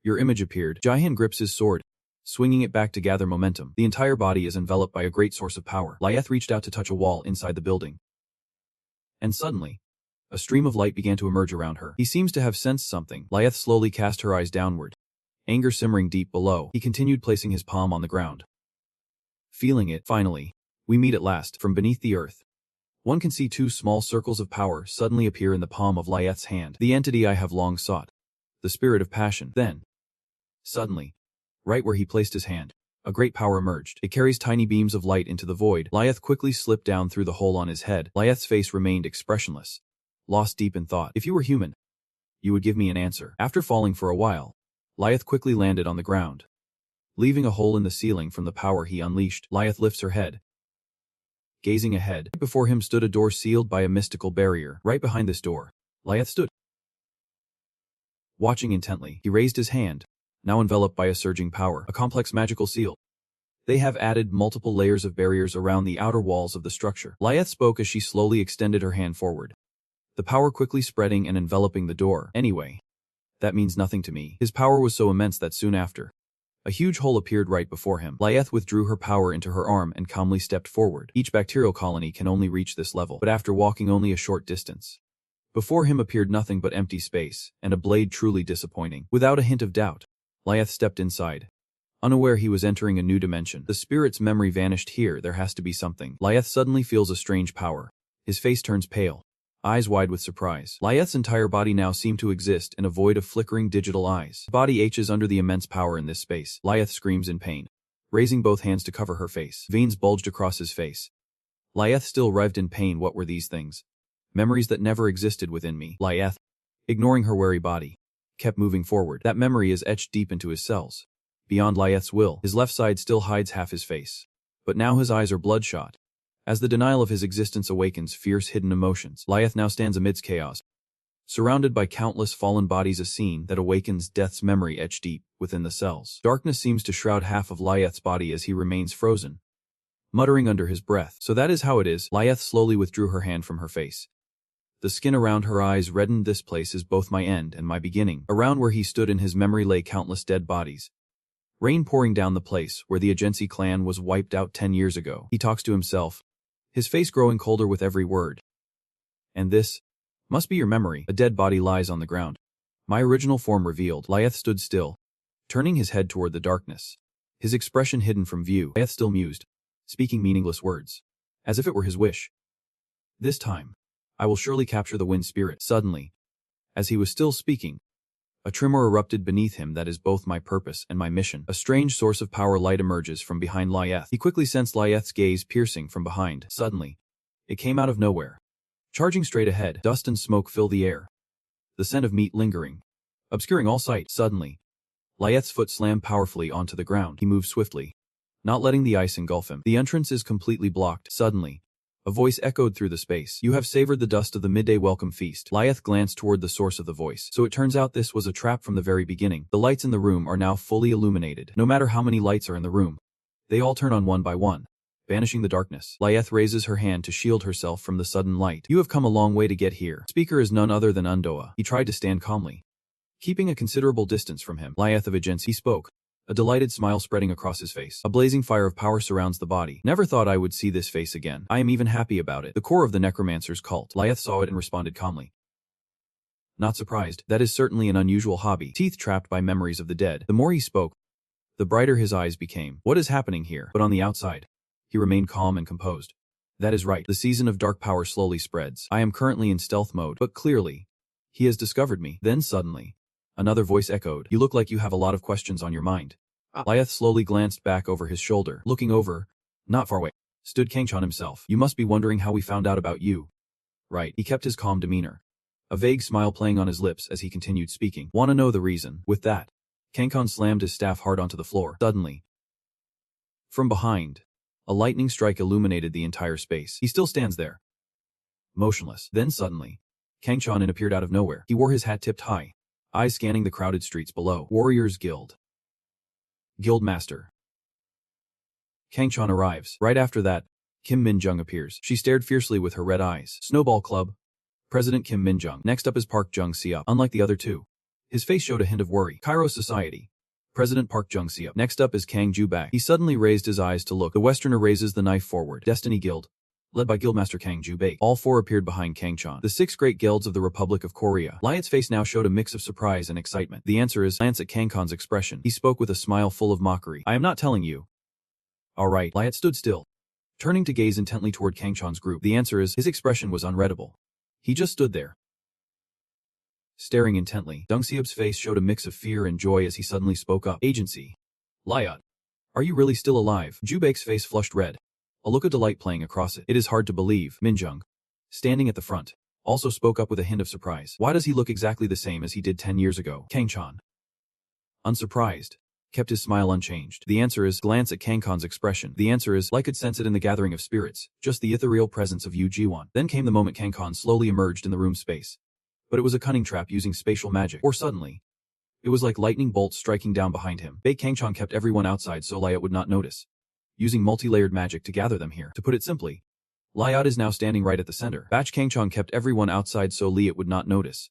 your image appeared. Jihan grips his sword, swinging it back to gather momentum. The entire body is enveloped by a great source of power. Lyeth reached out to touch a wall inside the building, and suddenly, a stream of light began to emerge around her. He seems to have sensed something. Lyeth slowly cast her eyes downward, anger simmering deep below. He continued placing his palm on the ground, feeling it. Finally, we meet at last. From beneath the earth, one can see two small circles of power suddenly appear in the palm of Lyeth's hand. The entity I have long sought. The spirit of passion. Then, suddenly, right where he placed his hand, a great power emerged. It carries tiny beams of light into the void. Lyeth quickly slipped down through the hole on his head. Lyeth's face remained expressionless, lost deep in thought. If you were human, you would give me an answer. After falling for a while, Lyeth quickly landed on the ground, leaving a hole in the ceiling from the power he unleashed. Lyeth lifts her head, gazing ahead. Before him stood a door sealed by a mystical barrier. Right behind this door, Lyeth stood, watching intently. He raised his hand, now enveloped by a surging power, a complex magical seal. They have added multiple layers of barriers around the outer walls of the structure. Lyeth spoke as she slowly extended her hand forward, the power quickly spreading and enveloping the door. Anyway, that means nothing to me. His power was so immense that soon after, a huge hole appeared right before him. Lyeth withdrew her power into her arm and calmly stepped forward. Each bacterial colony can only reach this level, but after walking only a short distance, before him appeared nothing but empty space, and a blade truly disappointing. Without a hint of doubt, Lyeth stepped inside, unaware he was entering a new dimension. The spirit's memory vanished here. There has to be something. Lyeth suddenly feels a strange power. His face turns pale, eyes wide with surprise. Lyeth's entire body now seemed to exist in a void of flickering digital eyes. The body aches under the immense power in this space. Lyeth screams in pain, raising both hands to cover her face. Veins bulged across his face. Lyeth still writhed in pain. What were these things? Memories that never existed within me. Lyeth, ignoring her weary body, kept moving forward. That memory is etched deep into his cells, beyond Lyeth's will. His left side still hides half his face, but now his eyes are bloodshot. As the denial of his existence awakens fierce hidden emotions, Lyeth now stands amidst chaos, surrounded by countless fallen bodies, a scene that awakens death's memory etched deep within the cells. Darkness seems to shroud half of Lyeth's body as he remains frozen, muttering under his breath. So that is how it is. Lyeth slowly withdrew her hand from her face. The skin around her eyes reddened. This place is both my end and my beginning. Around where he stood in his memory lay countless dead bodies, rain pouring down the place where the agency clan was wiped out 10 years ago. He talks to himself, his face growing colder with every word. And this must be your memory. A dead body lies on the ground, my original form revealed. Lyeth stood still, turning his head toward the darkness, his expression hidden from view. Lyeth still mused, speaking meaningless words, as if it were his wish. This time, I will surely capture the wind spirit. Suddenly, as he was still speaking, a tremor erupted beneath him. That is both my purpose and my mission. A strange source of power light emerges from behind Lyeth. He quickly sensed Lyeth's gaze piercing from behind. Suddenly, it came out of nowhere, charging straight ahead. Dust and smoke fill the air, the scent of meat lingering, obscuring all sight. Suddenly, Lyeth's foot slammed powerfully onto the ground. He moved swiftly, not letting the ice engulf him. The entrance is completely blocked. Suddenly, a voice echoed through the space. You have savored the dust of the midday welcome feast. Lyeth glanced toward the source of the voice. So it turns out this was a trap from the very beginning. The lights in the room are now fully illuminated. No matter how many lights are in the room, they all turn on one by one, banishing the darkness. Lyeth raises her hand to shield herself from the sudden light. You have come a long way to get here. Speaker is none other than Undoa. He tried to stand calmly, keeping a considerable distance from him. Lyeth of Agency spoke, a delighted smile spreading across his face. A blazing fire of power surrounds the body. Never thought I would see this face again. I am even happy about it. The core of the necromancer's cult. Lyeth saw it and responded calmly. Not surprised. That is certainly an unusual hobby. Teeth trapped by memories of the dead. The more he spoke, the brighter his eyes became. What is happening here? But on the outside, he remained calm and composed. That is right. The season of dark power slowly spreads. I am currently in stealth mode, but clearly, he has discovered me. Then suddenly, another voice echoed. You look like you have a lot of questions on your mind. Lyeth slowly glanced back over his shoulder. Looking over, not far away, stood Kangchan himself. You must be wondering how we found out about you. Right. He kept his calm demeanor, a vague smile playing on his lips as he continued speaking. Want to know the reason? With that, Kangchan slammed his staff hard onto the floor. Suddenly, from behind, a lightning strike illuminated the entire space. He still stands there, motionless. Then suddenly, Kangchan appeared out of nowhere. He wore his hat tipped high, eyes scanning the crowded streets below. Warriors Guild. Guildmaster. Kangchan arrives. Right after that, Kim Min-jung appears. She stared fiercely with her red eyes. Snowball Club. President Kim Min-jung. Next up is Park Jung-seup. Unlike the other two, his face showed a hint of worry. Cairo Society. President Park Jung-seup. Next up is Kang Ju-bak. He suddenly raised his eyes to look. The Westerner raises the knife forward. Destiny Guild, led by Guildmaster Kang Ju-bak. All four appeared behind Kangchan. The 6 great guilds of the Republic of Korea. Lyeth's face now showed a mix of surprise and excitement. The answer is, glance at Kangchan's expression. He spoke with a smile full of mockery. I am not telling you. All right. Lyeth stood still, turning to gaze intently toward Kangchan's group. The answer is, his expression was unreadable. He just stood there, staring intently. Jung-seup's face showed a mix of fear and joy as he suddenly spoke up. Agency. Lyeth, are you really still alive? Ju-bak's face flushed red, a look of delight playing across it. It is hard to believe. Min-jung, standing at the front, also spoke up with a hint of surprise. Why does he look exactly the same as he did 10 years ago? Kangchan, unsurprised, kept his smile unchanged. The answer is, glance at Kangchan's expression. The answer is, I could sense it in the gathering of spirits, just the ethereal presence of Yu Jiwon. Then came the moment Kangchan slowly emerged in the room space. But it was a cunning trap using spatial magic. Or suddenly, it was like lightning bolts striking down behind him. Kangchan kept everyone outside so Lyeth would not notice, using multi-layered magic to gather them here. To put it simply, Lyeth is now standing right at the center. Kangchan kept everyone outside so Lyeth would not notice,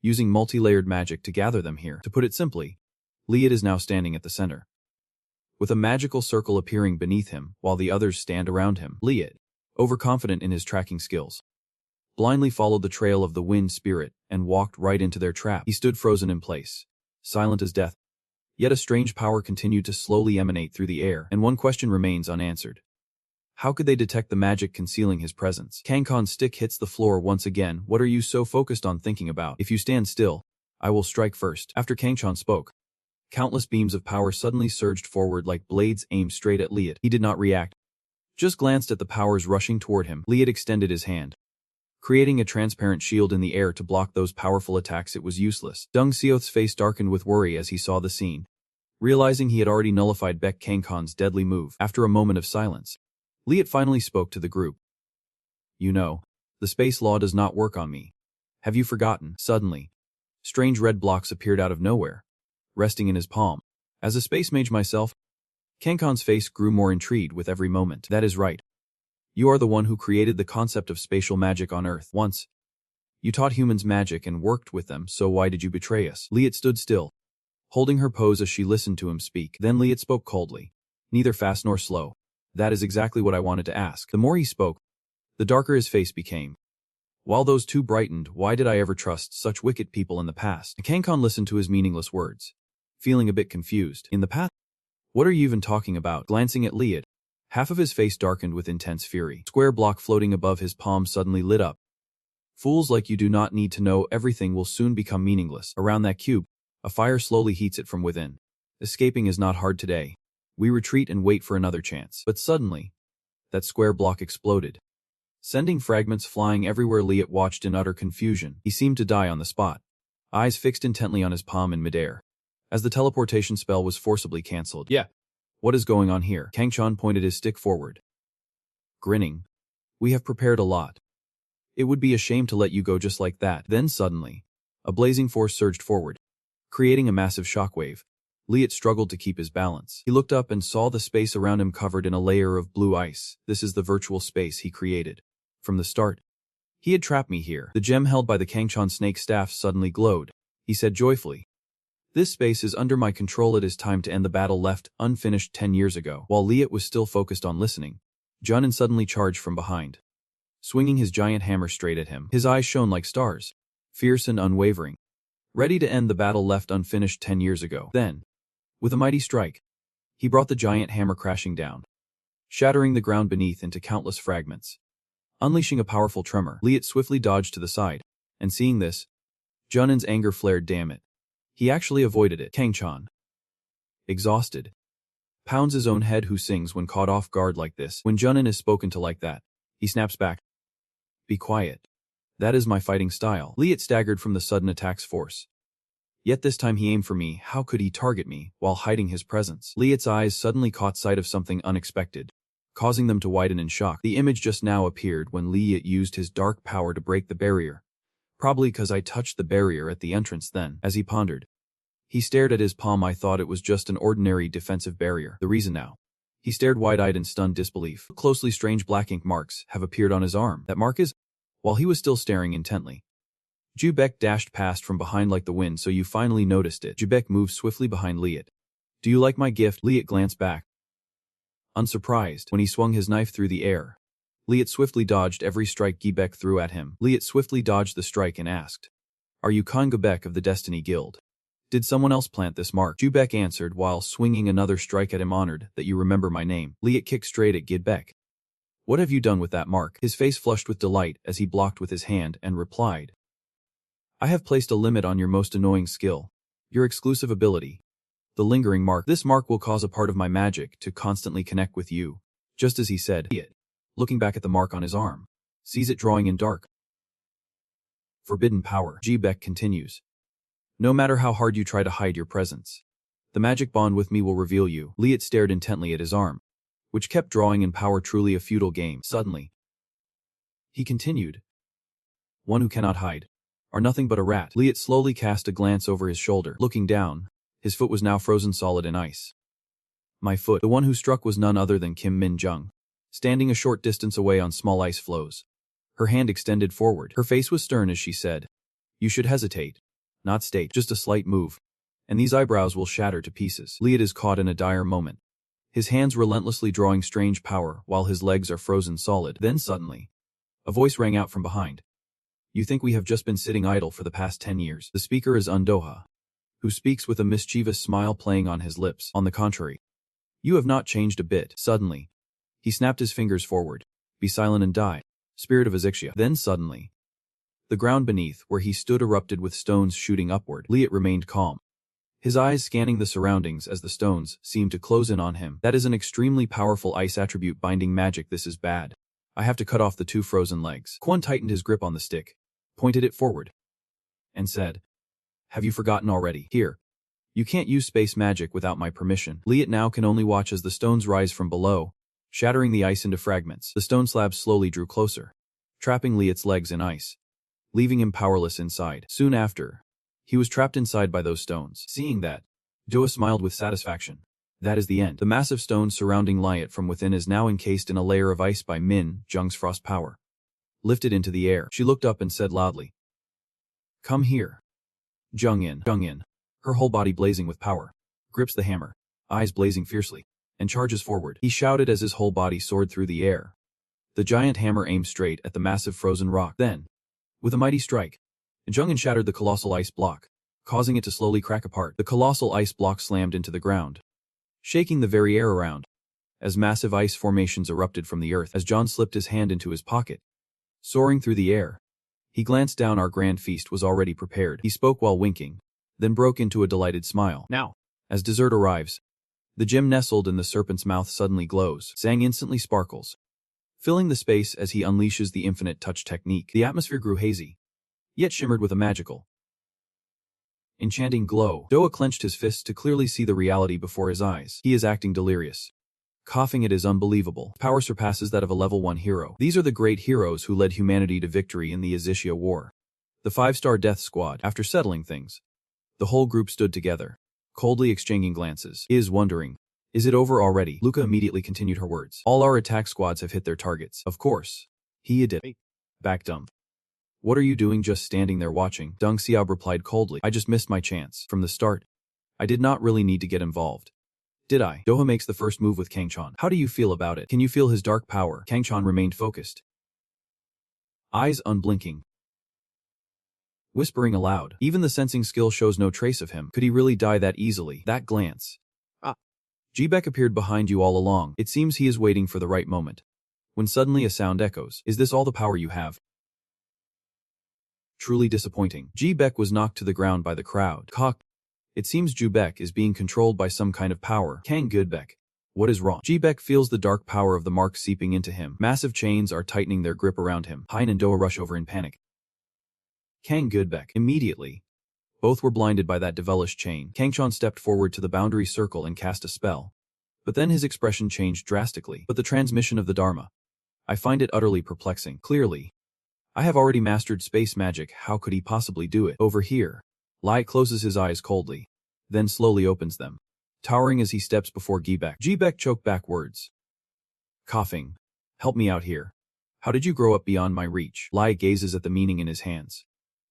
using multi-layered magic to gather them here. To put it simply, Lyeth is now standing at the center, with a magical circle appearing beneath him while the others stand around him. Lyeth, overconfident in his tracking skills, blindly followed the trail of the wind spirit and walked right into their trap. He stood frozen in place, silent as death. Yet a strange power continued to slowly emanate through the air, and one question remains unanswered. How could they detect the magic concealing his presence? Kangchan's stick hits the floor once again. What are you so focused on thinking about? If you stand still, I will strike first. After Kangchan spoke, countless beams of power suddenly surged forward like blades aimed straight at Lyeth. He did not react, just glanced at the powers rushing toward him. Lyeth extended his hand, creating a transparent shield in the air to block those powerful attacks. It was useless. Jung-seup's face darkened with worry as he saw the scene, realizing he had already nullified Kangchan's deadly move. After a moment of silence, Lyeth finally spoke to the group. You know, the space law does not work on me. Have you forgotten? Suddenly, strange red blocks appeared out of nowhere, resting in his palm. As a space mage myself, Kangchan's face grew more intrigued with every moment. That is right. You are the one who created the concept of spatial magic on Earth. Once, you taught humans magic and worked with them, so why did you betray us? Lyeth stood still, holding her pose as she listened to him speak. Then Lyeth spoke coldly, neither fast nor slow. That is exactly what I wanted to ask. The more he spoke, the darker his face became. While those two brightened, why did I ever trust such wicked people in the past? Kangchan listened to his meaningless words, feeling a bit confused. In the past? What are you even talking about? Glancing at Lyeth, half of his face darkened with intense fury. Square block floating above his palm suddenly lit up. Fools like you do not need to know. Everything will soon become meaningless. Around that cube, a fire slowly heats it from within. Escaping is not hard today. We retreat and wait for another chance. But suddenly, that square block exploded, sending fragments flying everywhere. Lyeth watched in utter confusion. He seemed to die on the spot, eyes fixed intently on his palm in midair, as the teleportation spell was forcibly cancelled. Yeah. What is going on here? Kang-chan pointed his stick forward. Grinning. We have prepared a lot. It would be a shame to let you go just like that. Then suddenly, a blazing force surged forward, creating a massive shockwave. Liet struggled to keep his balance. He looked up and saw the space around him covered in a layer of blue ice. This is the virtual space he created. From the start, he had trapped me here. The gem held by the Kang-chan snake staff suddenly glowed. He said joyfully, "This space is under my control. It is time to end the battle left unfinished 10 years ago." While Liet was still focused on listening, Junin suddenly charged from behind, swinging his giant hammer straight at him. His eyes shone like stars, fierce and unwavering, ready to end the battle left unfinished 10 years ago. Then, with a mighty strike, he brought the giant hammer crashing down, shattering the ground beneath into countless fragments. Unleashing a powerful tremor, Liet swiftly dodged to the side, and seeing this, Junin's anger flared. Damn it. He actually avoided it. Kang-chan, exhausted, pounds his own head. Who sings when caught off guard like this? When Junin is spoken to like that, he snaps back. Be quiet. That is my fighting style. Liet staggered from the sudden attack's force. Yet this time he aimed for me. How could he target me while hiding his presence? Liet's eyes suddenly caught sight of something unexpected, causing them to widen in shock. The image just now appeared when Liet used his dark power to break the barrier. Probably because I touched the barrier at the entrance then. As he pondered, he stared at his palm. I thought it was just an ordinary defensive barrier. The reason now. He stared wide-eyed in stunned disbelief. Closely strange black ink marks have appeared on his arm. That mark is... While he was still staring intently, Jubek dashed past from behind like the wind. So you finally noticed it. Jubek moved swiftly behind Liet. Do you like my gift? Liet glanced back, unsurprised. When he swung his knife through the air, Liet swiftly dodged every strike Jubek threw at him. Liet swiftly dodged the strike and asked, "Are you Khan Jubek of the Destiny Guild? Did someone else plant this mark?" Jubek answered while swinging another strike at him. Honored that you remember my name. Liet kicked straight at Jubek. What have you done with that mark? His face flushed with delight as he blocked with his hand and replied, I have placed a limit on your most annoying skill, your exclusive ability, the lingering mark. This mark will cause a part of my magic to constantly connect with you. Just as he said, Liet, looking back at the mark on his arm, sees it drawing in dark, forbidden power. Jubek continues, no matter how hard you try to hide your presence, the magic bond with me will reveal you. Liet stared intently at his arm, which kept drawing in power. Truly a futile game. Suddenly, he continued, one who cannot hide are nothing but a rat. Liet slowly cast a glance over his shoulder. Looking down, his foot was now frozen solid in ice. My foot. The one who struck was none other than Kim Min-jung, standing a short distance away on small ice floes. Her hand extended forward. Her face was stern as she said, you should hesitate, not state. Just a slight move, and these eyebrows will shatter to pieces. Liet is caught in a dire moment, his hands relentlessly drawing strange power while his legs are frozen solid. Then suddenly, a voice rang out from behind. You think we have just been sitting idle for the past 10 years? The speaker is Undoha, who speaks with a mischievous smile playing on his lips. On the contrary, you have not changed a bit. Suddenly, he snapped his fingers forward. Be silent and die, spirit of Azixia. Then suddenly, the ground beneath where he stood erupted with stones shooting upward. Liet remained calm, his eyes scanning the surroundings as the stones seemed to close in on him. That is an extremely powerful ice attribute binding magic. This is bad. I have to cut off the two frozen legs. Kwon tightened his grip on the stick, pointed it forward, and said, have you forgotten already? Here. You can't use space magic without my permission. Liet now can only watch as the stones rise from below, shattering the ice into fragments. The stone slabs slowly drew closer, trapping Liet's legs in ice, leaving him powerless inside. Soon after, he was trapped inside by those stones. Seeing that, Doa smiled with satisfaction. That is the end. The massive stone surrounding Liet from within is now encased in a layer of ice by Min Jung's frost power. Lifted into the air, she looked up and said loudly, come here. Jung-in, her whole body blazing with power, grips the hammer, eyes blazing fiercely, and charges forward. He shouted as his whole body soared through the air. The giant hammer aimed straight at the massive frozen rock. Then, with a mighty strike, Jung-in shattered the colossal ice block, causing it to slowly crack apart. The colossal ice block slammed into the ground, shaking the very air around, as massive ice formations erupted from the earth. As John slipped his hand into his pocket, soaring through the air, he glanced down. Our grand feast was already prepared. He spoke while winking, then broke into a delighted smile. Now, as dessert arrives, the gem nestled in the serpent's mouth suddenly glows. Sang instantly sparkles, filling the space as he unleashes the infinite touch technique. The atmosphere grew hazy, yet shimmered with a magical Enchanting glow. Doha clenched his fists to clearly see the reality before his eyes. He is acting delirious. Coughing it is unbelievable. Power surpasses that of a level 1 hero. These are the great heroes who led humanity to victory in the Azishia War. The 5-star Death Squad, after settling things. The whole group stood together, coldly exchanging glances. Is wondering, is it over already? Luca immediately continued her words. All our attack squads have hit their targets. Of course. He did. Back dumb. What are you doing just standing there watching? Deng Xiaob replied coldly. I just missed my chance. From the start, I did not really need to get involved. Did I? Doha makes the first move with Kangchan. How do you feel about it? Can you feel his dark power? Kangchan remained focused. Eyes unblinking. Whispering aloud. Even the sensing skill shows no trace of him. Could he really die that easily? That glance. Jibek appeared behind you all along. It seems he is waiting for the right moment. When suddenly a sound echoes. Is this all the power you have? Truly disappointing. Jibek was knocked to the ground by the crowd. It seems Jubek is being controlled by some kind of power. Kang Goodbeck. What is wrong? Jibek feels the dark power of the mark seeping into him. Massive chains are tightening their grip around him. Hein and Doha rush over in panic. Kang Goodbeck. Immediately. Both were blinded by that devilish chain. Kangchan stepped forward to the boundary circle and cast a spell. But then his expression changed drastically. But the transmission of the Dharma. I find it utterly perplexing. Clearly. I have already mastered space magic. How could he possibly do it? Over here. Lai closes his eyes coldly. Then slowly opens them. Towering as he steps before Gibek. Gibek choked back words. Coughing. Help me out here. How did you grow up beyond my reach? Lai gazes at the meaning in his hands.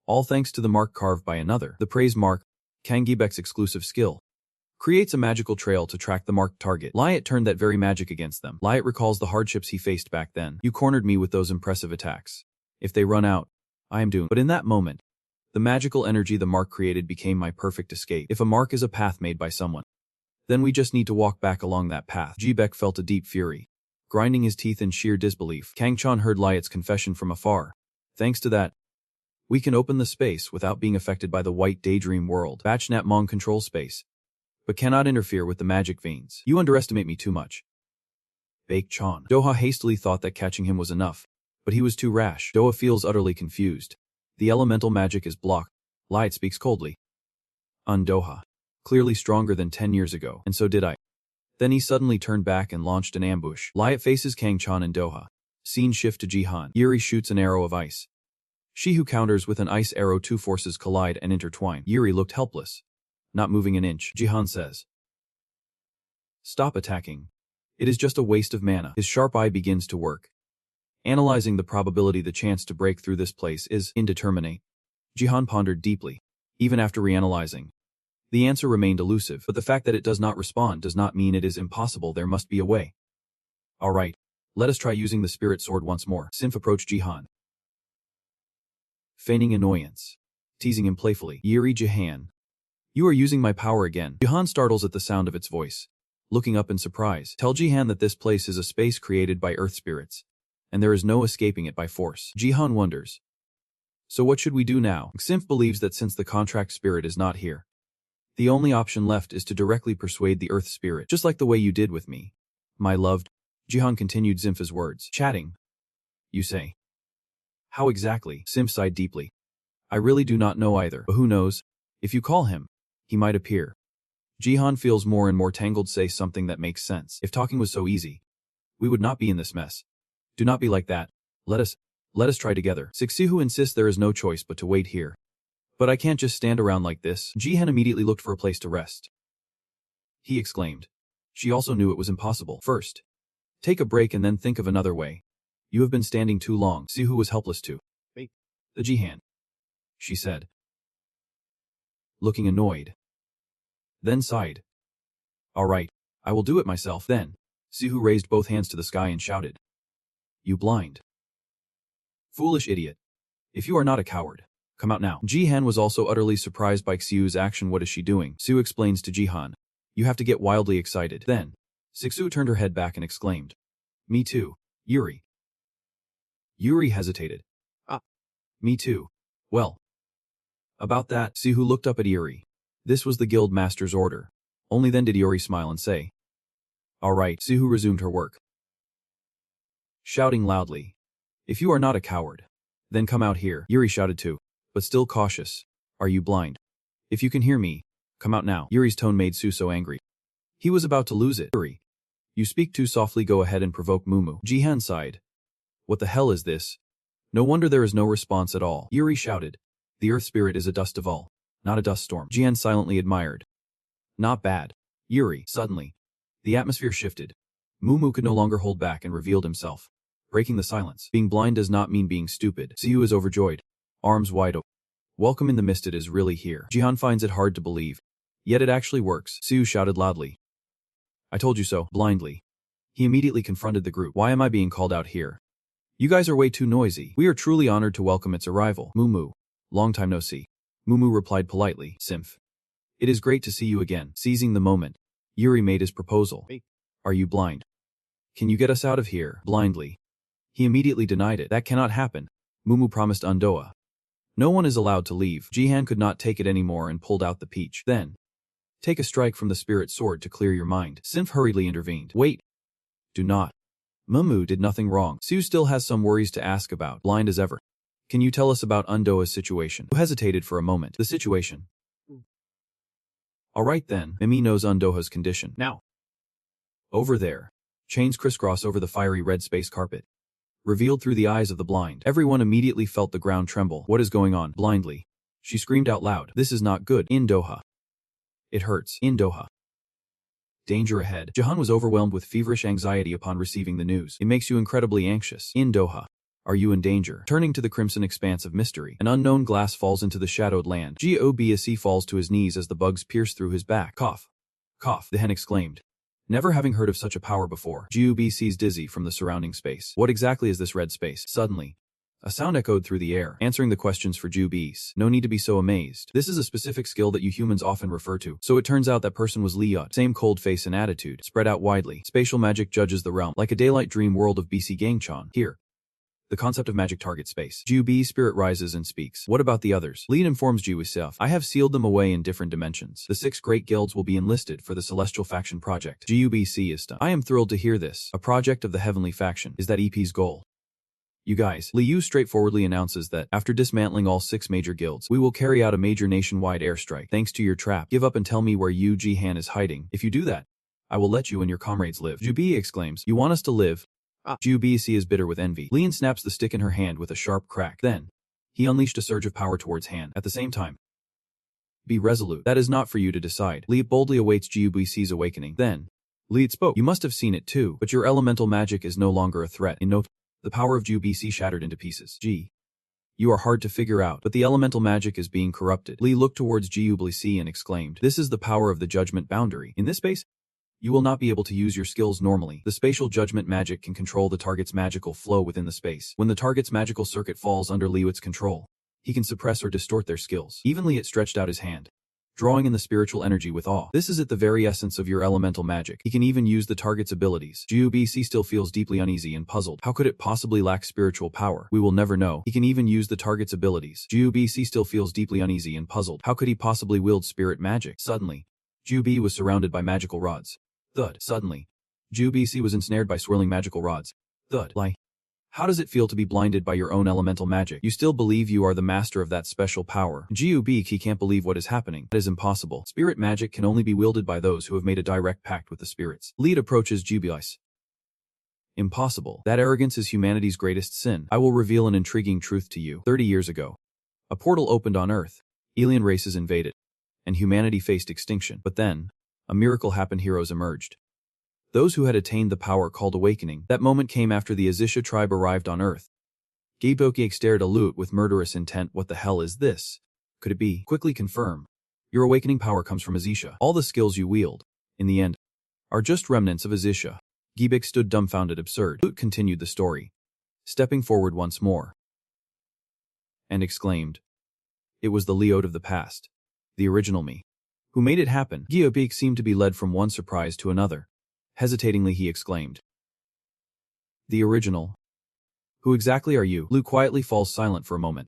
All thanks to the mark carved by another. The praise mark, Kang Gibek's exclusive skill, creates a magical trail to track the marked target. Liat turned that very magic against them. Liat recalls the hardships he faced back then. You cornered me with those impressive attacks. If they run out, I am doomed. But in that moment, the magical energy the mark created became my perfect escape. If a mark is a path made by someone, then we just need to walk back along that path. Jibek felt a deep fury, grinding his teeth in sheer disbelief. Kangchan heard Liat's confession from afar. Thanks to that, we can open the space without being affected by the white daydream world. Bachnat Mong controls space, but cannot interfere with the magic veins. You underestimate me too much. Bake Chan. Doha hastily thought that catching him was enough, but he was too rash. Doha feels utterly confused. The elemental magic is blocked. Light speaks coldly. Doha. Clearly stronger than 10 years ago, and so did I. Then he suddenly turned back and launched an ambush. Liat faces Kangchan and Doha. Scene shift to Jihan. Yuri shoots an arrow of ice. She who counters with an ice arrow. Two forces collide and intertwine. Yuri looked helpless, not moving an inch. Jihan says, "Stop attacking. It is just a waste of mana." His sharp eye begins to work, analyzing the probability the chance to break through this place is indeterminate. Jihan pondered deeply. Even after reanalyzing, the answer remained elusive, but the fact that it does not respond does not mean it is impossible. There must be a way. All right, let us try using the spirit sword once more. Sinf approached Jihan, feigning annoyance, teasing him playfully. Yuri Jihan, you are using my power again. Jihan startles at the sound of its voice, looking up in surprise. Tell Jihan that this place is a space created by earth spirits, and there is no escaping it by force. Jihan wonders. So what should we do now? Xinf believes that since the contract spirit is not here, the only option left is to directly persuade the earth spirit, just like the way you did with me, my loved. Jihan continued Xinf's words. Chatting. You say. How exactly? Xinf sighed deeply. I really do not know either, but who knows? If you call him, he might appear. Jihan feels more and more tangled. Say something that makes sense. If talking was so easy, we would not be in this mess. Do not be like that. Let us try together. Sixihu insists there is no choice but to wait here. But I can't just stand around like this. Jihan immediately looked for a place to rest. He exclaimed. She also knew it was impossible. First, take a break and then think of another way. You have been standing too long. Sihu was helpless too. The Jihan, she said, looking annoyed. Then sighed. All right, I will do it myself. Then, Sihu raised both hands to the sky and shouted. You blind. Foolish idiot. If you are not a coward, come out now. Jihan was also utterly surprised by Xiu's action. What is she doing? Xiu explains to Jihan. You have to get wildly excited. Then, Sixu turned her head back and exclaimed. Me too, Yuri. Yuri hesitated. Me too. Well. About that, Sihu looked up at Yuri. This was the guild master's order. Only then did Yuri smile and say. All right. Sihu resumed her work, shouting loudly. If you are not a coward, then come out here. Yuri shouted too, but still cautious. Are you blind? If you can hear me, come out now. Yuri's tone made Su so angry. He was about to lose it. Yuri, you speak too softly, go ahead and provoke Mumu. Jihan sighed. What the hell is this? No wonder there is no response at all. Yuri shouted. The earth spirit is a dust of all, not a dust storm. Jihan silently admired. Not bad. Yuri, suddenly. The atmosphere shifted. Mumu could no longer hold back and revealed himself, breaking the silence. Being blind does not mean being stupid. Siu is overjoyed, arms wide open. Welcome in the Misted is really here. Jihan finds it hard to believe. Yet it actually works. Siu shouted loudly. I told you so, blindly. He immediately confronted the group. Why am I being called out here? You guys are way too noisy. We are truly honored to welcome its arrival. Mumu. Long time no see. Mumu replied politely. Simph. It is great to see you again. Seizing the moment, Yuri made his proposal. Are you blind? Can you get us out of here? Blindly. He immediately denied it. That cannot happen. Mumu promised Undoa. No one is allowed to leave. Jihan could not take it anymore and pulled out the peach. Then, take a strike from the spirit sword to clear your mind. Simph hurriedly intervened. Wait. Do not. Mumu did nothing wrong. Su still has some worries to ask about. Blind as ever. Can you tell us about Undoa's situation? Who hesitated for a moment. The situation. Alright then. Mimi knows Undoa's condition. Now. Over there. Chains crisscross over the fiery red space carpet. Revealed through the eyes of the blind. Everyone immediately felt the ground tremble. What is going on? Blindly. She screamed out loud. This is not good. Undoa. It hurts. Undoa. Danger ahead. Jahan was overwhelmed with feverish anxiety upon receiving the news. It makes you incredibly anxious. Undoa. Are you in danger? Turning to the crimson expanse of mystery, an unknown glass falls into the shadowed land. Gobse falls to his knees as the bugs pierce through his back. Cough. Cough. The hen exclaimed. Never having heard of such a power before. Gub sees dizzy from the surrounding space. What exactly is this red space? Suddenly, a sound echoed through the air, answering the questions for Jubis. No need to be so amazed. This is a specific skill that you humans often refer to. So it turns out that person was Liut. Same cold face and attitude, spread out widely. Spatial magic judges the realm, like a daylight dream world of BC Gangchan. Here. The concept of magic target space. Jubi's spirit rises and speaks. What about the others? Lead informs Juwisef. I have sealed them away in different dimensions. The 6 great guilds will be enlisted for the Celestial Faction project. GUBC is done. I am thrilled to hear this. A project of the Heavenly Faction. Is that EP's goal? You guys. Liu straightforwardly announces that, after dismantling all 6 major guilds, we will carry out a major nationwide airstrike. Thanks to your trap. Give up and tell me where Yu Jihan is hiding. If you do that, I will let you and your comrades live. Jubi exclaims. You want us to live? Jubisi is bitter with envy. Leon snaps the stick in her hand with a sharp crack. Then, he unleashed a surge of power towards Han. At the same time, be resolute. That is not for you to decide. Liet boldly awaits Jubisi's awakening. Then, Liet spoke. You must have seen it too, but your elemental magic is no longer a threat. In note, the power of Jubisi shattered into pieces. You are hard to figure out, but the elemental magic is being corrupted. Li looked towards Jubisi and exclaimed, this is the power of the judgment boundary. In this space, you will not be able to use your skills normally. The spatial judgment magic can control the target's magical flow within the space. When the target's magical circuit falls under Liuit's control, he can suppress or distort their skills. Even Liut stretched out his hand, drawing in the spiritual energy with awe. This is at the very essence of your elemental magic. He can even use the target's abilities. Jubisi still feels deeply uneasy and puzzled. How could it possibly lack spiritual power? We will never know. He can even use the target's abilities. Jubisi still feels deeply uneasy and puzzled. How could he possibly wield spirit magic? Suddenly, Jubi was surrounded by magical rods. Thud. Suddenly, Jubisi was ensnared by swirling magical rods. Thud. How does it feel to be blinded by your own elemental magic? You still believe you are the master of that special power. Jubiki can't believe what is happening. That is impossible. Spirit magic can only be wielded by those who have made a direct pact with the spirits. Lead approaches Jubilis. Impossible. That arrogance is humanity's greatest sin. I will reveal an intriguing truth to you. 30 years ago, a portal opened on Earth. Alien races invaded, and humanity faced extinction. But then, a miracle happened. Heroes emerged. Those who had attained the power called awakening. That moment came after the Azisha tribe arrived on Earth. Geiboki stared at Lut with murderous intent. What the hell is this? Could it be? Quickly confirm. Your awakening power comes from Azisha. All the skills you wield, in the end, are just remnants of Azisha. Geibik stood dumbfounded. Absurd. Lut continued the story, stepping forward once more, and exclaimed, it was the Liot of the past, the original me, who made it happen. Geibik seemed to be led from one surprise to another. Hesitatingly he exclaimed, the original? Who exactly are you? Lu quietly falls silent for a moment,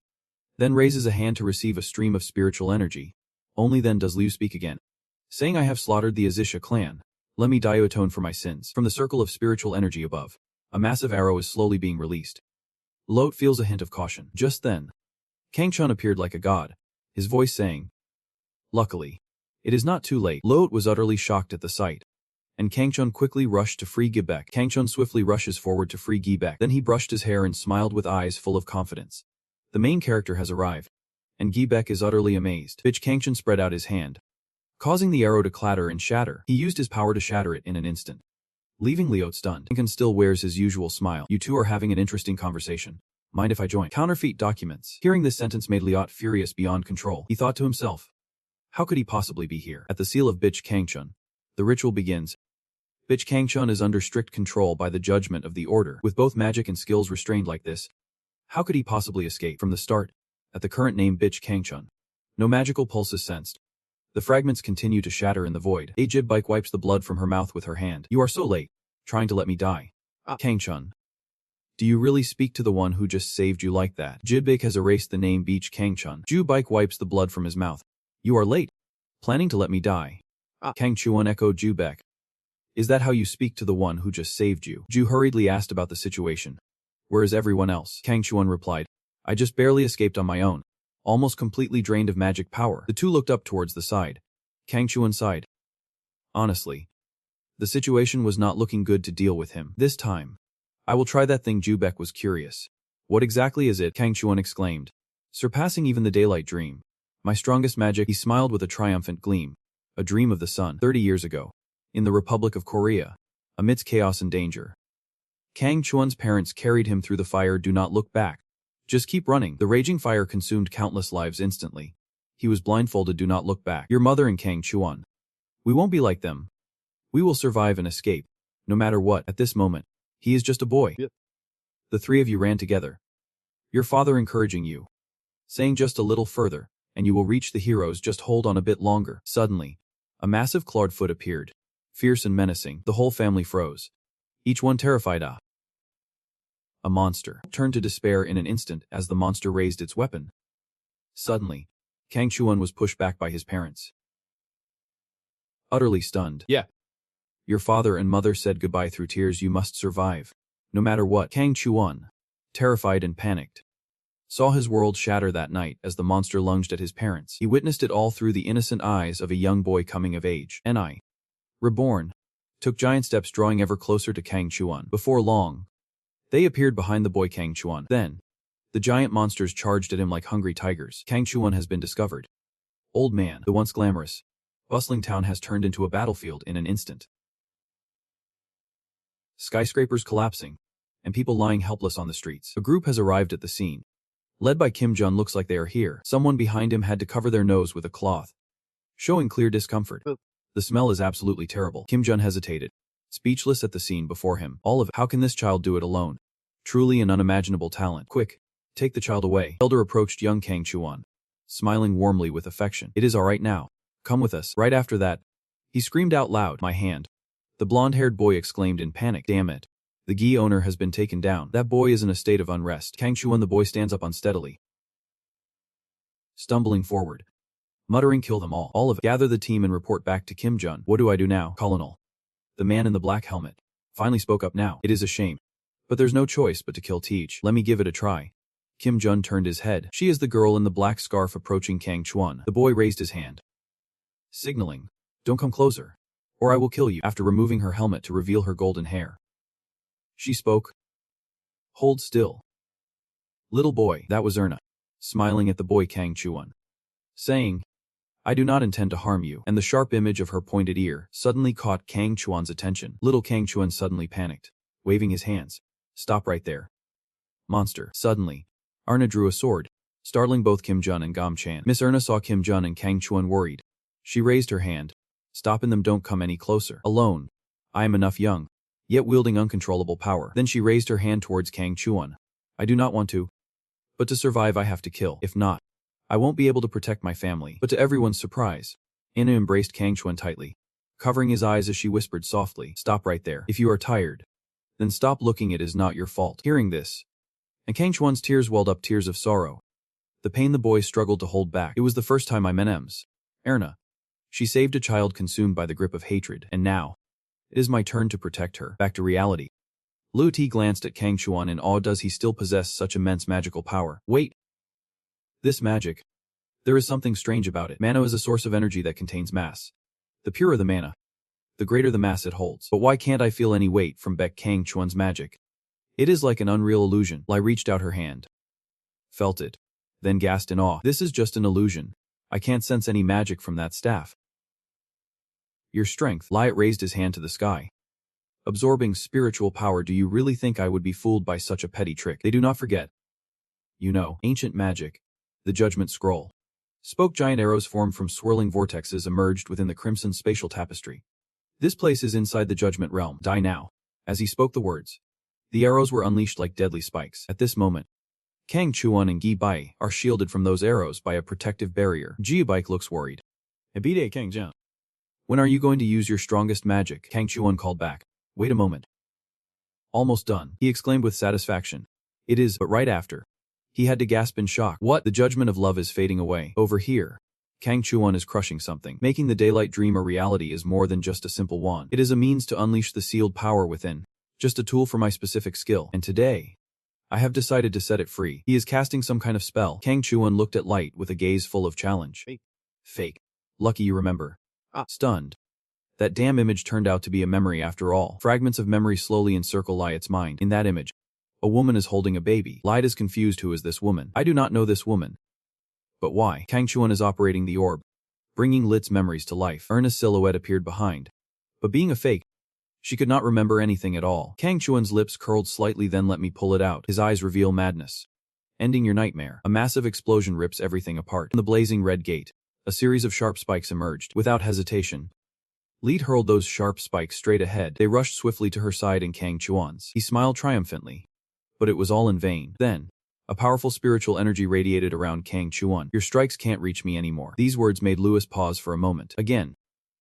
then raises a hand to receive a stream of spiritual energy. Only then does Liu speak again, saying, I have slaughtered the Azisha clan. Let me die to atone for my sins. From the circle of spiritual energy above, a massive arrow is slowly being released. Lot feels a hint of caution. Just then, Kangchun appeared like a god, his voice saying, Luckily, it is not too late. Lot was utterly shocked at the sight, and Kangchun quickly rushed to free Gibek. Kangchun swiftly rushes forward to free Gibek. Then he brushed his hair and smiled with eyes full of confidence. The main character has arrived, and Gibek is utterly amazed. Bitch Kangchun spread out his hand, causing the arrow to clatter and shatter. He used his power to shatter it in an instant, leaving Liot stunned. Kangchun still wears his usual smile. You two are having an interesting conversation. Mind if I join? Counterfeit documents. Hearing this sentence made Liot furious beyond control. He thought to himself, how could he possibly be here? At the seal of Bitch Kangchun, the ritual begins. Bitch Kangchun is under strict control by the judgment of the order. With both magic and skills restrained like this, how could he possibly escape? From the start, at the current name Bitch Kangchun, no magical pulse is sensed. The fragments continue to shatter in the void. Jibike wipes the blood from her mouth with her hand. You are so late, trying to let me die. Kangchun, do you really speak to the one who just saved you like that? Jibike has erased the name Beach Kangchun. Jubike wipes the blood from his mouth. You are late, planning to let me die. Kangchuan echoed Jubek. Is that how you speak to the one who just saved you? Ju hurriedly asked about the situation. Where is everyone else? Kangchuan replied. I just barely escaped on my own, almost completely drained of magic power. The two looked up towards the side. Kangchuan sighed. Honestly, the situation was not looking good to deal with him. This time, I will try that thing. Jubek was curious. What exactly is it? Kangchuan exclaimed. Surpassing even the daylight dream. My strongest magic. He smiled with a triumphant gleam. A dream of the sun. 30 years ago, in the Republic of Korea, amidst chaos and danger, Kangchuan's parents carried him through the fire. Do not look back. Just keep running. The raging fire consumed countless lives instantly. He was blindfolded. Do not look back. Your mother and Kangchuan. We won't be like them. We will survive and escape, no matter what. At this moment, he is just a boy. Yep. The three of you ran together. Your father encouraging you, saying just a little further, and you will reach the heroes. Just hold on a bit longer. Suddenly, a massive clawed foot appeared. Fierce and menacing, the whole family froze. Each one terrified. A monster turned to despair in an instant as the monster raised its weapon. Suddenly, Kangchuan was pushed back by his parents. Utterly stunned. Yeah. Your father and mother said goodbye through tears. You must survive, no matter what. Kangchuan, terrified and panicked, saw his world shatter that night as the monster lunged at his parents. He witnessed it all through the innocent eyes of a young boy coming of age. Ni, reborn, took giant steps, drawing ever closer to Kangchuan. Before long, they appeared behind the boy Kangchuan. Then, the giant monsters charged at him like hungry tigers. Kangchuan has been discovered. Old man, the once glamorous, bustling town has turned into a battlefield in an instant. Skyscrapers collapsing, and people lying helpless on the streets. A group has arrived at the scene. Led by Kim Jun. Looks like they are here. Someone behind him had to cover their nose with a cloth, showing clear discomfort. The smell is absolutely terrible. Kim Jun hesitated, speechless at the scene before him. All of it. How can this child do it alone? Truly an unimaginable talent. Quick, take the child away. Elder approached young Kangchuan, smiling warmly with affection. It is all right now. Come with us. Right after that, he screamed out loud. My hand. The blonde-haired boy exclaimed in panic. Damn it. The gi owner has been taken down. That boy is in a state of unrest. Kangchuan. The boy stands up unsteadily, stumbling forward, muttering, kill them all. All of it. Gather the team and report back to Kim Jun. What do I do now, Colonel? The man in the black helmet finally spoke up now. It is a shame, but there's no choice but to kill Teach. Let me give it a try. Kim Jun turned his head. She is the girl in the black scarf approaching Kangchuan. The boy raised his hand, signaling, don't come closer, or I will kill you. After removing her helmet to reveal her golden hair, she spoke. Hold still. Little boy. That was Erna, smiling at the boy Kangchuan, saying, I do not intend to harm you. And the sharp image of her pointed ear suddenly caught Kangchuan's attention. Little Kangchuan suddenly panicked, waving his hands. Stop right there. Monster. Suddenly, Erna drew a sword, startling both Kim Jun and Gam Chan. Miss Erna saw Kim Jun and Kangchuan worried. She raised her hand. Stopping them. Don't come any closer. Alone, I am enough young, yet wielding uncontrollable power. Then she raised her hand towards Kangchuan. I do not want to, but to survive I have to kill. If not, I won't be able to protect my family. But to everyone's surprise, Anna embraced Kangchuan tightly, covering his eyes as she whispered softly, stop right there. If you are tired, then stop looking. It is not your fault. Hearing this, and Kangchuan's tears welled up, tears of sorrow. The pain the boy struggled to hold back. It was the first time I met Erna. She saved a child consumed by the grip of hatred, and now, it is my turn to protect her. Back to reality. Lu Ti glanced at Kangchuan in awe. Does he still possess such immense magical power? Wait. This magic. There is something strange about it. Mana is a source of energy that contains mass. The purer the mana, the greater the mass it holds. But why can't I feel any weight from Baek Kang Chuan's magic? It is like an unreal illusion. Lai reached out her hand. Felt it. Then gasped in awe. This is just an illusion. I can't sense any magic from that staff. Your strength. Lai raised his hand to the sky. Absorbing spiritual power. Do you really think I would be fooled by such a petty trick? They do not forget. You know, ancient magic. The Judgment Scroll. Spoke giant arrows formed from swirling vortexes emerged within the crimson spatial tapestry. This place is inside the Judgment Realm. Die now. As he spoke the words, the arrows were unleashed like deadly spikes. At this moment, Kang Chuan and Gi Bai are shielded from those arrows by a protective barrier. Ji Bai looks worried. Ebide Kang Jian. When are you going to use your strongest magic? Kang Chuan called back. Wait a moment. Almost done, he exclaimed with satisfaction. It is, but right after. He had to gasp in shock. What? The judgment of love is fading away. Over here. Kang Chuan is crushing something. Making the daylight dream a reality is more than just a simple wand. It is a means to unleash the sealed power within. Just a tool for my specific skill. And today, I have decided to set it free. He is casting some kind of spell. Kang Chuan looked at Light with a gaze full of challenge. Fake. Lucky you remember. Stunned. That damn image turned out to be a memory after all. Fragments of memory slowly encircle Light's mind. In that image, a woman is holding a baby. Light is confused. Who is this woman? I do not know this woman. But why? Kang Chuan is operating the orb, bringing Lit's memories to life. Erna's silhouette appeared behind. But being a fake, she could not remember anything at all. Kang Chuan's lips curled slightly. Then let me pull it out. His eyes reveal madness. Ending your nightmare. A massive explosion rips everything apart. From the blazing red gate, a series of sharp spikes emerged. Without hesitation, Lit hurled those sharp spikes straight ahead. They rushed swiftly to her side and Kang Chuan's. He smiled triumphantly. But it was all in vain. Then, a powerful spiritual energy radiated around Kang Chuan. Your strikes can't reach me anymore. These words made Louis pause for a moment. Again,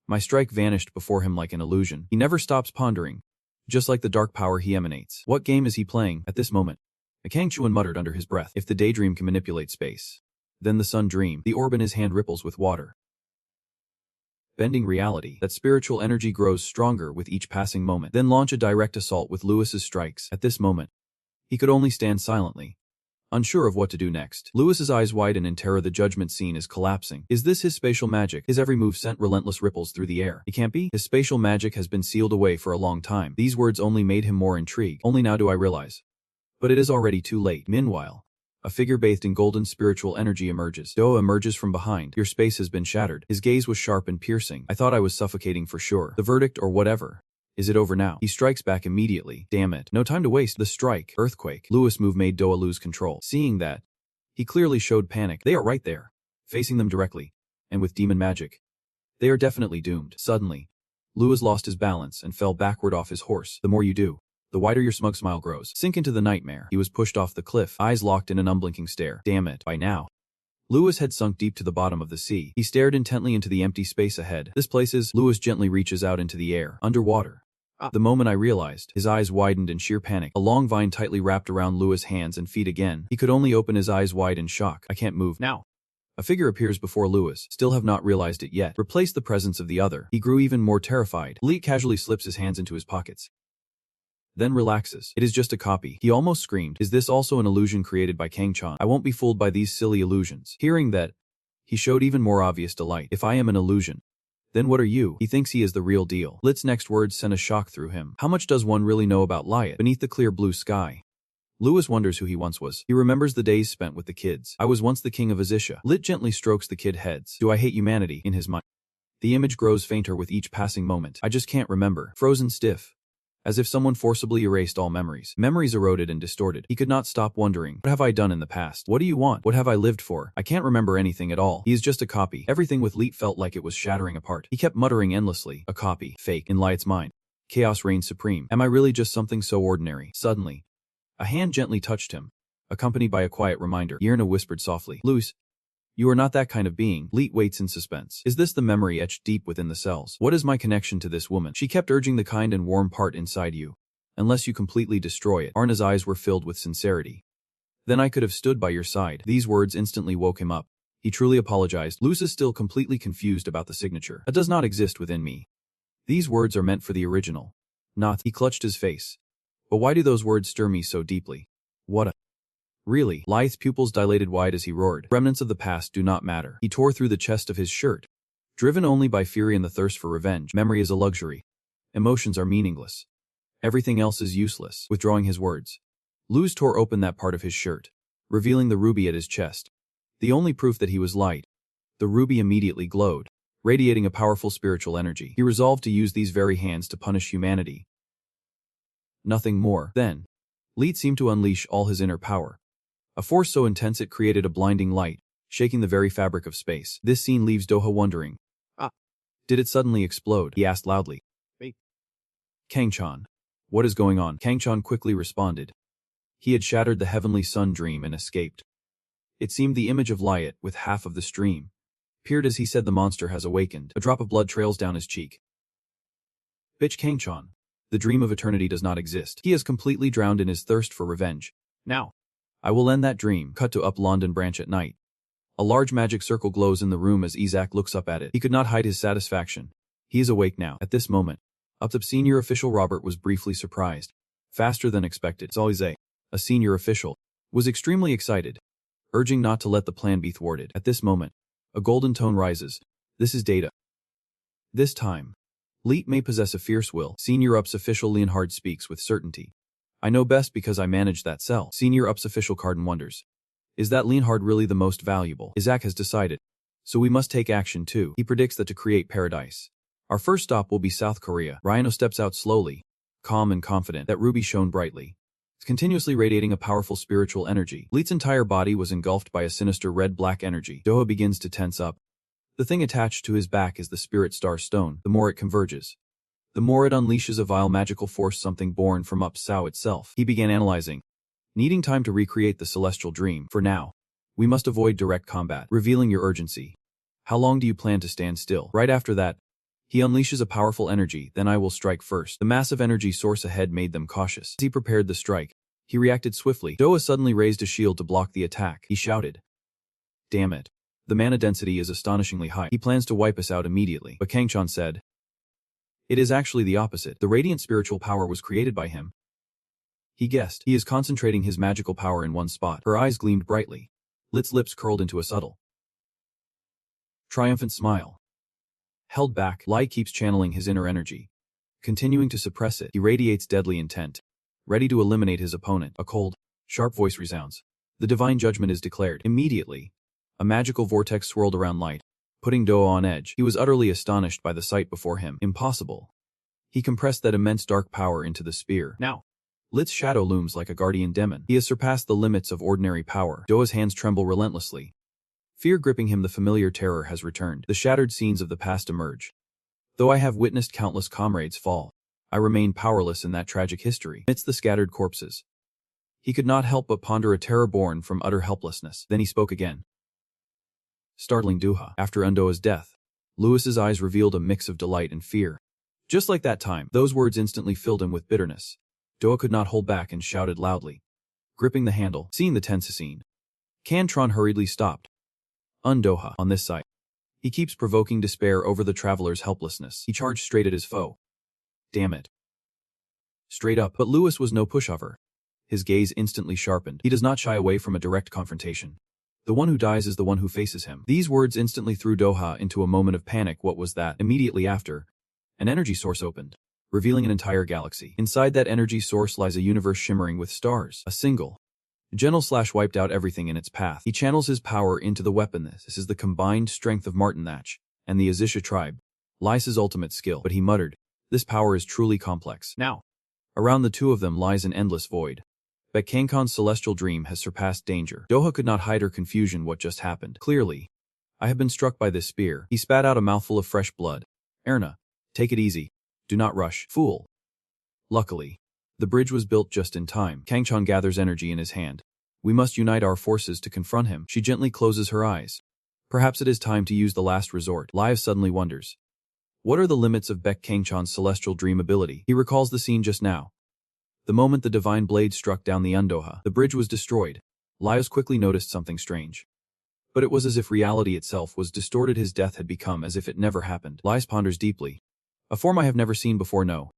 my strike vanished before him like an illusion. He never stops pondering. Just like the dark power he emanates. What game is he playing at this moment? Kang Chuan muttered under his breath. If the daydream can manipulate space, then the sun dream. The orb in his hand ripples with water, bending reality. That spiritual energy grows stronger with each passing moment. Then launch a direct assault with Louis's strikes. At this moment, he could only stand silently, unsure of what to do next. Louis's eyes widen in terror. The judgment scene is collapsing. Is this his spatial magic? His every move sent relentless ripples through the air. It can't be. His spatial magic has been sealed away for a long time. These words only made him more intrigued. Only now do I realize. But it is already too late. Meanwhile, a figure bathed in golden spiritual energy emerges. Do emerges from behind. Your space has been shattered. His gaze was sharp and piercing. I thought I was suffocating for sure. The verdict or whatever. Is it over now? He strikes back immediately. Damn it. No time to waste. The strike. Earthquake. Louis' move made Doa lose control. Seeing that, he clearly showed panic. They are right there, facing them directly. And with demon magic, they are definitely doomed. Suddenly, Louis lost his balance and fell backward off his horse. The more you do, the wider your smug smile grows. Sink into the nightmare. He was pushed off the cliff, eyes locked in an unblinking stare. Damn it. By now, Louis had sunk deep to the bottom of the sea. He stared intently into the empty space ahead. This place is. Louis gently reaches out into the air, underwater. The moment I realized, his eyes widened in sheer panic. A long vine tightly wrapped around Louis' hands and feet again. He could only open his eyes wide in shock. I can't move. Now. A figure appears before Louis. Still have not realized it yet. Replace the presence of the other. He grew even more terrified. Lee casually slips his hands into his pockets, then relaxes. It is just a copy. He almost screamed. Is this also an illusion created by Kang Chan? I won't be fooled by these silly illusions. Hearing that, he showed even more obvious delight. If I am an illusion, then what are you? He thinks he is the real deal. Lit's next words sent a shock through him. How much does one really know about Lyot? Beneath the clear blue sky, Louis wonders who he once was. He remembers the days spent with the kids. I was once the king of Azisha. Lit gently strokes the kid heads. Do I hate humanity? In his mind, the image grows fainter with each passing moment. I just can't remember. Frozen stiff, as if someone forcibly erased all memories. Memories eroded and distorted. He could not stop wondering. What have I done in the past? What do you want? What have I lived for? I can't remember anything at all. He is just a copy. Everything with Leet felt like it was shattering apart. He kept muttering endlessly. A copy. Fake. In Lyot's mind, chaos reigned supreme. Am I really just something so ordinary? Suddenly, a hand gently touched him, accompanied by a quiet reminder. Yerna whispered softly. Louis, you are not that kind of being. Leet waits in suspense. Is this the memory etched deep within the cells? What is my connection to this woman? She kept urging the kind and warm part inside you. Unless you completely destroy it. Arna's eyes were filled with sincerity. Then I could have stood by your side. These words instantly woke him up. He truly apologized. Luz is still completely confused about the signature. It does not exist within me. These words are meant for the original. Not. He clutched his face. But why do those words stir me so deeply? What a Really? Li's pupils dilated wide as he roared. Remnants of the past do not matter. He tore through the chest of his shirt. Driven only by fury and the thirst for revenge, memory is a luxury. Emotions are meaningless. Everything else is useless. Withdrawing his words, Luz tore open that part of his shirt, revealing the ruby at his chest. The only proof that he was light. The ruby immediately glowed, radiating a powerful spiritual energy. He resolved to use these very hands to punish humanity. Nothing more. Then, Leet seemed to unleash all his inner power. A force so intense it created a blinding light, shaking the very fabric of space. This scene leaves Doha wondering. Did it suddenly explode? He asked loudly. Wait. Kang-chan. What is going on? Kang-chan quickly responded. He had shattered the heavenly sun dream and escaped. It seemed the image of Liat, with half of the stream, appeared as he said the monster has awakened. A drop of blood trails down his cheek. Bitch Kang-chan. The dream of eternity does not exist. He is completely drowned in his thirst for revenge. Now, I will end that dream. Cut to up London branch at night. A large magic circle glows in the room as Isaac looks up at it. He could not hide his satisfaction. He is awake now. At this moment, Up-Top senior official Robert was briefly surprised. Faster than expected. Zalize, a senior official, was extremely excited, urging not to let the plan be thwarted. At this moment, a golden tone rises. This is Data. This time, Leet may possess a fierce will. Senior Up's official Leonhard speaks with certainty. I know best because I managed that cell. Senior Up's official Carden wonders. Is that Leonhard really the most valuable? Isaac has decided. So we must take action too. He predicts that to create paradise, our first stop will be South Korea. Rhino steps out slowly, calm and confident. That ruby shone brightly, continuously radiating a powerful spiritual energy. Leet's entire body was engulfed by a sinister red-black energy. Doha begins to tense up. The thing attached to his back is the Spirit Star Stone. The more it converges, the more it unleashes a vile magical force, something born from Up-Sao itself. He began analyzing, needing time to recreate the celestial dream. For now, we must avoid direct combat. Revealing your urgency. How long do you plan to stand still? Right after that, he unleashes a powerful energy. Then I will strike first. The massive energy source ahead made them cautious. As he prepared the strike, he reacted swiftly. Doha suddenly raised a shield to block the attack. He shouted. Damn it. The mana density is astonishingly high. He plans to wipe us out immediately. But Kang-chan said, it is actually the opposite. The radiant spiritual power was created by him. He guessed. He is concentrating his magical power in one spot. Her eyes gleamed brightly. Lit's lips curled into a subtle, triumphant smile. Held back, Lai keeps channeling his inner energy. Continuing to suppress it, he radiates deadly intent, ready to eliminate his opponent. A cold, sharp voice resounds. The divine judgment is declared. Immediately, a magical vortex swirled around Light, putting Doha on edge. He was utterly astonished by the sight before him. Impossible. He compressed that immense dark power into the spear. Now, Lit's shadow looms like a guardian demon. He has surpassed the limits of ordinary power. Doha's hands tremble relentlessly. Fear gripping him, the familiar terror has returned. The shattered scenes of the past emerge. Though I have witnessed countless comrades fall, I remain powerless in that tragic history. Amidst the scattered corpses, he could not help but ponder a terror born from utter helplessness. Then he spoke again, startling Doha. After Undoa's death, Lewis's eyes revealed a mix of delight and fear. Just like that time, those words instantly filled him with bitterness. Doha could not hold back and shouted loudly, gripping the handle. Seeing the tense scene, Kantron hurriedly stopped. Undoha, on this side. He keeps provoking despair over the traveler's helplessness. He charged straight at his foe. Damn it. Straight up. But Lewis was no pushover. His gaze instantly sharpened. He does not shy away from a direct confrontation. The one who dies is the one who faces him. These words instantly threw Doha into a moment of panic. What was that? Immediately after, an energy source opened, revealing an entire galaxy. Inside that energy source lies a universe shimmering with stars. A single gentle slash wiped out everything in its path. He channels his power into the weapon. This is the combined strength of Martinach and the Azisha tribe. Lies his ultimate skill. But he muttered, this power is truly complex. Now, around the two of them lies an endless void. But Kangkon's celestial dream has surpassed danger. Doha could not hide her confusion. What just happened? Clearly, I have been struck by this spear. He spat out a mouthful of fresh blood. Erna, take it easy. Do not rush. Fool. Luckily, the bridge was built just in time. Kangchan gathers energy in his hand. We must unite our forces to confront him. She gently closes her eyes. Perhaps it is time to use the last resort. Live suddenly wonders. What are the limits of Baek Kangchan's celestial dream ability? He recalls the scene just now. The moment the divine blade struck down the Undoha, the bridge was destroyed. Lios quickly noticed something strange. But it was as if reality itself was distorted. His death had become as if it never happened. Lios ponders deeply. A form I have never seen before. No.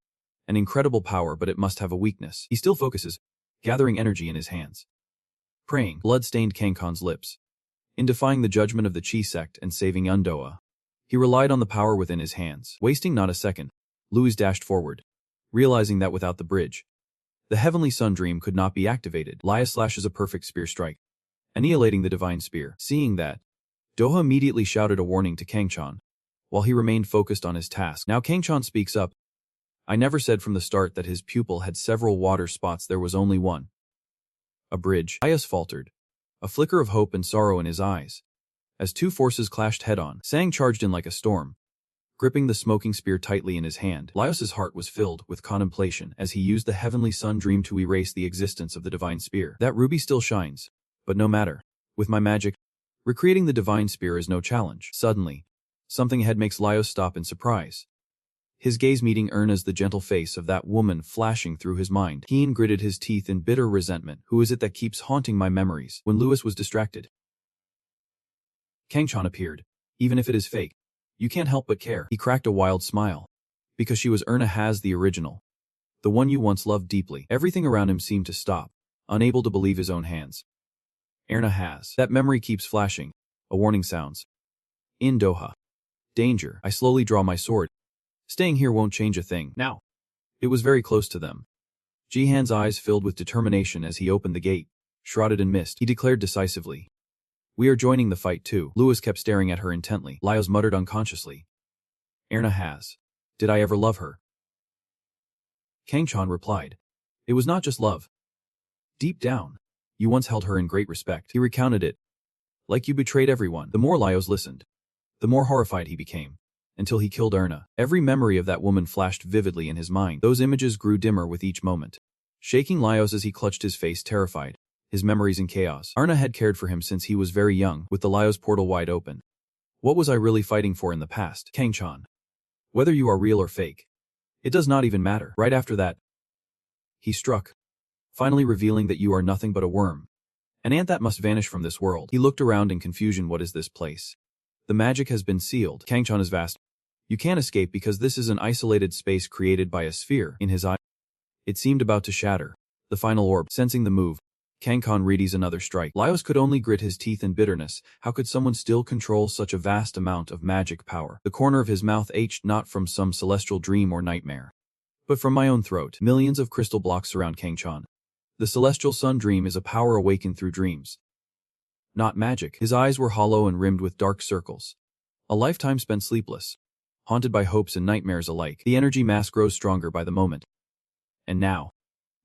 An incredible power, but it must have a weakness. He still focuses, gathering energy in his hands. Praying, blood stained Kangkon's lips. In defying the judgment of the Chi sect and saving Undoa, he relied on the power within his hands. Wasting not a second, Louis dashed forward, realizing that without the bridge, the Heavenly Sun Dream could not be activated. Laya slashes a perfect spear strike, annihilating the divine spear. Seeing that, Doha immediately shouted a warning to Kangchan, while he remained focused on his task. Now Kangchan speaks up. I never said from the start that his pupil had several water spots, there was only one. A bridge. Laios faltered, a flicker of hope and sorrow in his eyes. As two forces clashed head-on, Sang charged in like a storm, gripping the smoking spear tightly in his hand. Laios's heart was filled with contemplation as he used the Heavenly Sun Dream to erase the existence of the divine spear. That ruby still shines, but no matter. With my magic, recreating the divine spear is no challenge. Suddenly, something ahead makes Laios stop in surprise. His gaze meeting Erna's, the gentle face of that woman flashing through his mind. Keen gritted his teeth in bitter resentment. Who is it that keeps haunting my memories? When Louis was distracted, Kangchan appeared. Even if it is fake, you can't help but care. He cracked a wild smile. Because she was Erna Has, the original. The one you once loved deeply. Everything around him seemed to stop, unable to believe his own hands. Erna Has. That memory keeps flashing. A warning sounds. In Doha. Danger. I slowly draw my sword. Staying here won't change a thing. Now. It was very close to them. Jihan's eyes filled with determination as he opened the gate. Shrouded in mist, he declared decisively. We are joining the fight too. Louis kept staring at her intently. Laios muttered unconsciously. Erna Has. Did I ever love her? Kangchan replied. It was not just love. Deep down, you once held her in great respect. He recounted it. Like you betrayed everyone. The more Laios listened, the more horrified he became. Until he killed Erna. Every memory of that woman flashed vividly in his mind. Those images grew dimmer with each moment, shaking Laios as he clutched his face, terrified, his memories in chaos. Erna had cared for him since he was very young, with the Laios portal wide open. What was I really fighting for in the past? Kangchan. Whether you are real or fake, it does not even matter. Right after that, he struck, finally revealing that you are nothing but a worm. An ant that must vanish from this world. He looked around in confusion. What is this place? The magic has been sealed. Kangchan is vast. You can't escape because this is an isolated space created by a sphere. In his eye, it seemed about to shatter. The final orb. Sensing the move, Kangchan readies another strike. Laios could only grit his teeth in bitterness. How could someone still control such a vast amount of magic power? The corner of his mouth ached, not from some celestial dream or nightmare, but from my own throat. Millions of crystal blocks surround Kangchan. The celestial sun dream is a power awakened through dreams, not magic. His eyes were hollow and rimmed with dark circles. A lifetime spent sleepless, haunted by hopes and nightmares alike. The energy mass grows stronger by the moment. And now,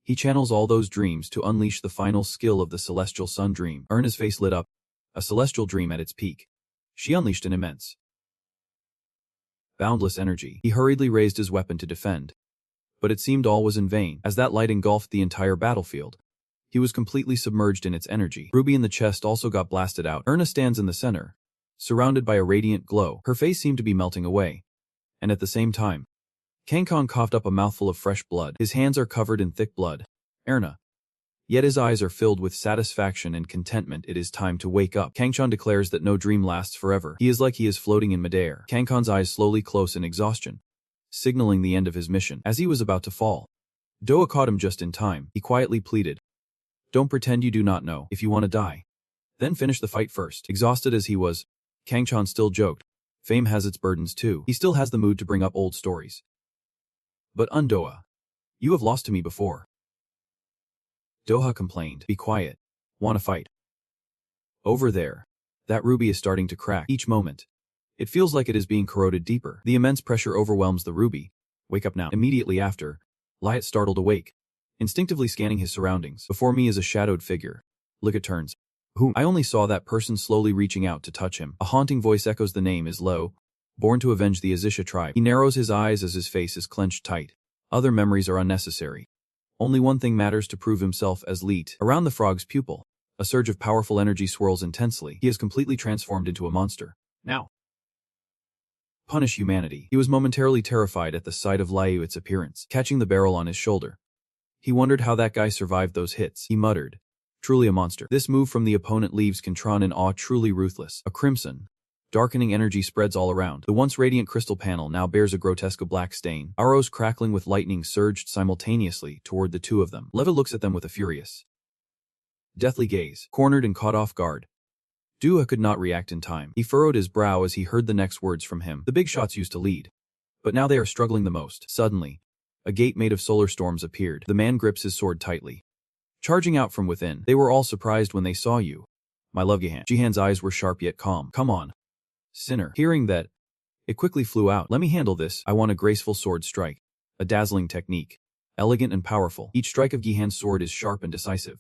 he channels all those dreams to unleash the final skill of the celestial sun dream. Erna's face lit up. A celestial dream at its peak. She unleashed an immense, boundless energy. He hurriedly raised his weapon to defend. But it seemed all was in vain, as that light engulfed the entire battlefield. He was completely submerged in its energy. Ruby in the chest also got blasted out. Erna stands in the center, surrounded by a radiant glow. Her face seemed to be melting away. And at the same time, Kangchan coughed up a mouthful of fresh blood. His hands are covered in thick blood. Erna. Yet his eyes are filled with satisfaction and contentment. It is time to wake up. Kangchan declares that no dream lasts forever. He is like he is floating in midair. Kangchan's eyes slowly close in exhaustion, signaling the end of his mission. As he was about to fall, Doa caught him just in time. He quietly pleaded. Don't pretend you do not know. If you want to die, then finish the fight first. Exhausted as he was, Kangchan still joked. Fame has its burdens too. He still has the mood to bring up old stories. But Undoa, you have lost to me before. Doha complained. Be quiet. Wanna fight? Over there. That ruby is starting to crack each moment. It feels like it is being corroded deeper. The immense pressure overwhelms the ruby. Wake up now. Immediately after, Lyot startled awake, instinctively scanning his surroundings. Before me is a shadowed figure. Licket turns. Whom? I only saw that person slowly reaching out to touch him. A haunting voice echoes the name is Lo, born to avenge the Azisha tribe. He narrows his eyes as his face is clenched tight. Other memories are unnecessary. Only one thing matters to prove himself as Leet. Around the frog's pupil, a surge of powerful energy swirls intensely. He is completely transformed into a monster. Now, punish humanity. He was momentarily terrified at the sight of Liuit's appearance, catching the barrel on his shoulder. He wondered how that guy survived those hits. He muttered. Truly a monster. This move from the opponent leaves Kantron in awe, truly ruthless. A crimson, darkening energy spreads all around. The once radiant crystal panel now bears a grotesque black stain. Arrows crackling with lightning surged simultaneously toward the two of them. Leva looks at them with a furious Deathly gaze, cornered and caught off guard. Dua could not react in time. He furrowed his brow as he heard the next words from him. The big shots used to lead. But now they are struggling the most. Suddenly, a gate made of solar storms appeared. The man grips his sword tightly, charging out from within. They were all surprised when they saw you. My love, Jihan. Jihan's eyes were sharp yet calm. Come on, sinner. Hearing that, it quickly flew out. Let me handle this. I want a graceful sword strike. A dazzling technique. Elegant and powerful. Each strike of Jihan's sword is sharp and decisive,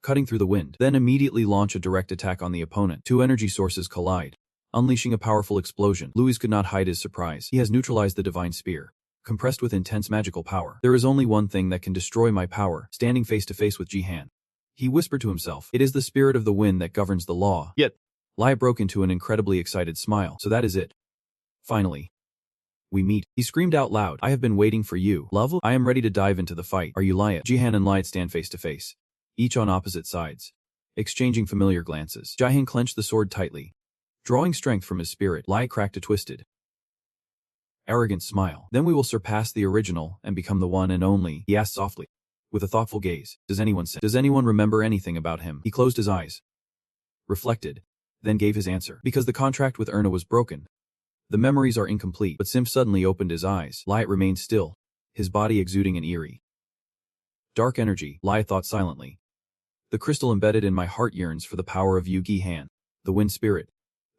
cutting through the wind. Then immediately launch a direct attack on the opponent. Two energy sources collide, unleashing a powerful explosion. Louis could not hide his surprise. He has neutralized the divine spear, compressed with intense magical power. There is only one thing that can destroy my power. Standing face to face with Jihan, he whispered to himself, it is the spirit of the wind that governs the law. Yet, Lai broke into an incredibly excited smile. So that is it. Finally, we meet. He screamed out loud. I have been waiting for you. Love, I am ready to dive into the fight. Are you Lai? Jihan and Lai stand face to face, each on opposite sides, exchanging familiar glances. Jihan clenched the sword tightly, drawing strength from his spirit. Lai cracked a twisted, arrogant smile. Then we will surpass the original and become the one and only, he asked softly, with a thoughtful gaze. Does anyone remember anything about him? He closed his eyes, reflected, then gave his answer. Because the contract with Erna was broken. The memories are incomplete. But Simp suddenly opened his eyes. Lai remained still, his body exuding an eerie, dark energy. Lai thought silently. The crystal embedded in my heart yearns for the power of Yu Gi-Han, the wind spirit,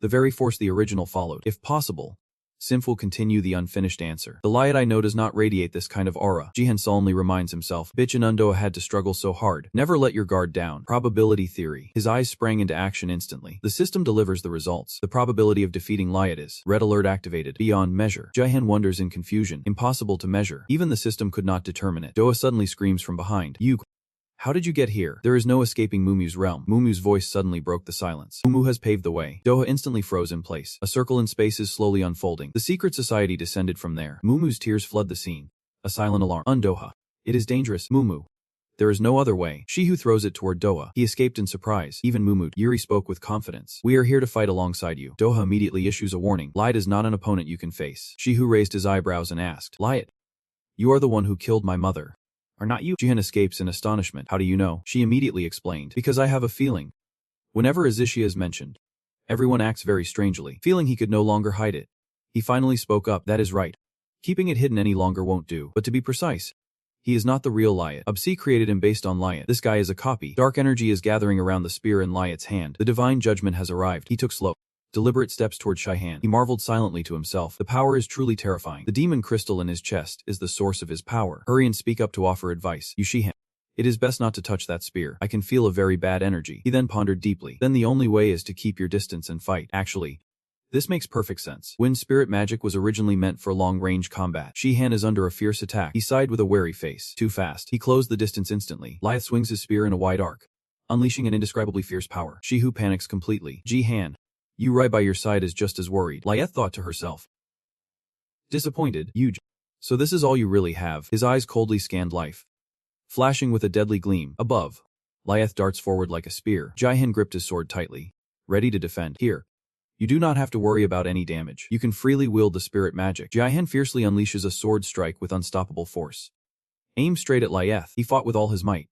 the very force the original followed. If possible, Simp will continue the unfinished answer. The Liat I know does not radiate this kind of aura. Jihan solemnly reminds himself. Bitch and Undoa had to struggle so hard. Never let your guard down. Probability theory. His eyes sprang into action instantly. The system delivers the results. The probability of defeating Liat is red alert activated. Beyond measure. Jihan wonders in confusion. Impossible to measure. Even the system could not determine it. Doa suddenly screams from behind. You. How did you get here? There is no escaping Mumu's realm. Mumu's voice suddenly broke the silence. Mumu has paved the way. Doha instantly froze in place. A circle in space is slowly unfolding. The secret society descended from there. Mumu's tears flood the scene. A silent alarm. Undoha. It is dangerous. Mumu. There is no other way. She who throws it toward Doha. He escaped in surprise. Even Mumu. Yuri spoke with confidence. We are here to fight alongside you. Doha immediately issues a warning. Light is not an opponent you can face. She who raised his eyebrows and asked. Liat. You are the one who killed my mother. Are not you? Jihan escapes in astonishment. How do you know? She immediately explained. Because I have a feeling. Whenever Azishia is mentioned, everyone acts very strangely. Feeling he could no longer hide it, he finally spoke up. That is right. Keeping it hidden any longer won't do. But to be precise, he is not the real Liat. Ubsi created him based on Liat. This guy is a copy. Dark energy is gathering around the spear in Liat's hand. The divine judgment has arrived. He took slow, deliberate steps toward Shihan. He marveled silently to himself. The power is truly terrifying. The demon crystal in his chest is the source of his power. Hurry and speak up to offer advice. You Shihan. It is best not to touch that spear. I can feel a very bad energy. He then pondered deeply. Then the only way is to keep your distance and fight. Actually, this makes perfect sense. Wind spirit magic was originally meant for long-range combat. Shihan is under a fierce attack. He sighed with a wary face. Too fast. He closed the distance instantly. Liath swings his spear in a wide arc, unleashing an indescribably fierce power. Shihu panics completely. Jihan. You right by your side is just as worried. Liath thought to herself. Disappointed. So this is all you really have. His eyes coldly scanned life, flashing with a deadly gleam. Above, Liath darts forward like a spear. Jihan gripped his sword tightly, ready to defend. Here. You do not have to worry about any damage. You can freely wield the spirit magic. Jihan fiercely unleashes a sword strike with unstoppable force. Aimed straight at Liath, he fought with all his might,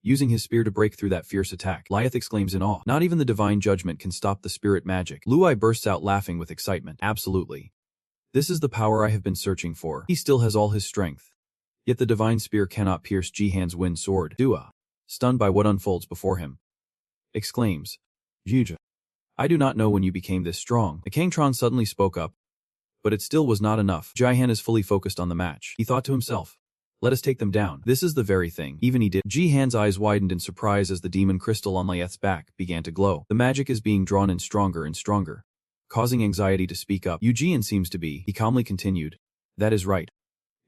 using his spear to break through that fierce attack. Liath exclaims in awe. Not even the divine judgment can stop the spirit magic. Luai bursts out laughing with excitement. Absolutely. This is the power I have been searching for. He still has all his strength. Yet the divine spear cannot pierce Jihan's wind sword. Dua, stunned by what unfolds before him, exclaims. Yuja. I do not know when you became this strong. The Kangtron suddenly spoke up, but it still was not enough. Jihan is fully focused on the match. He thought to himself. Let us take them down. This is the very thing. Even he did. Jihan's eyes widened in surprise as the demon crystal on Liath's back began to glow. The magic is being drawn in stronger and stronger, causing anxiety to speak up. Eugean seems to be. He calmly continued. That is right.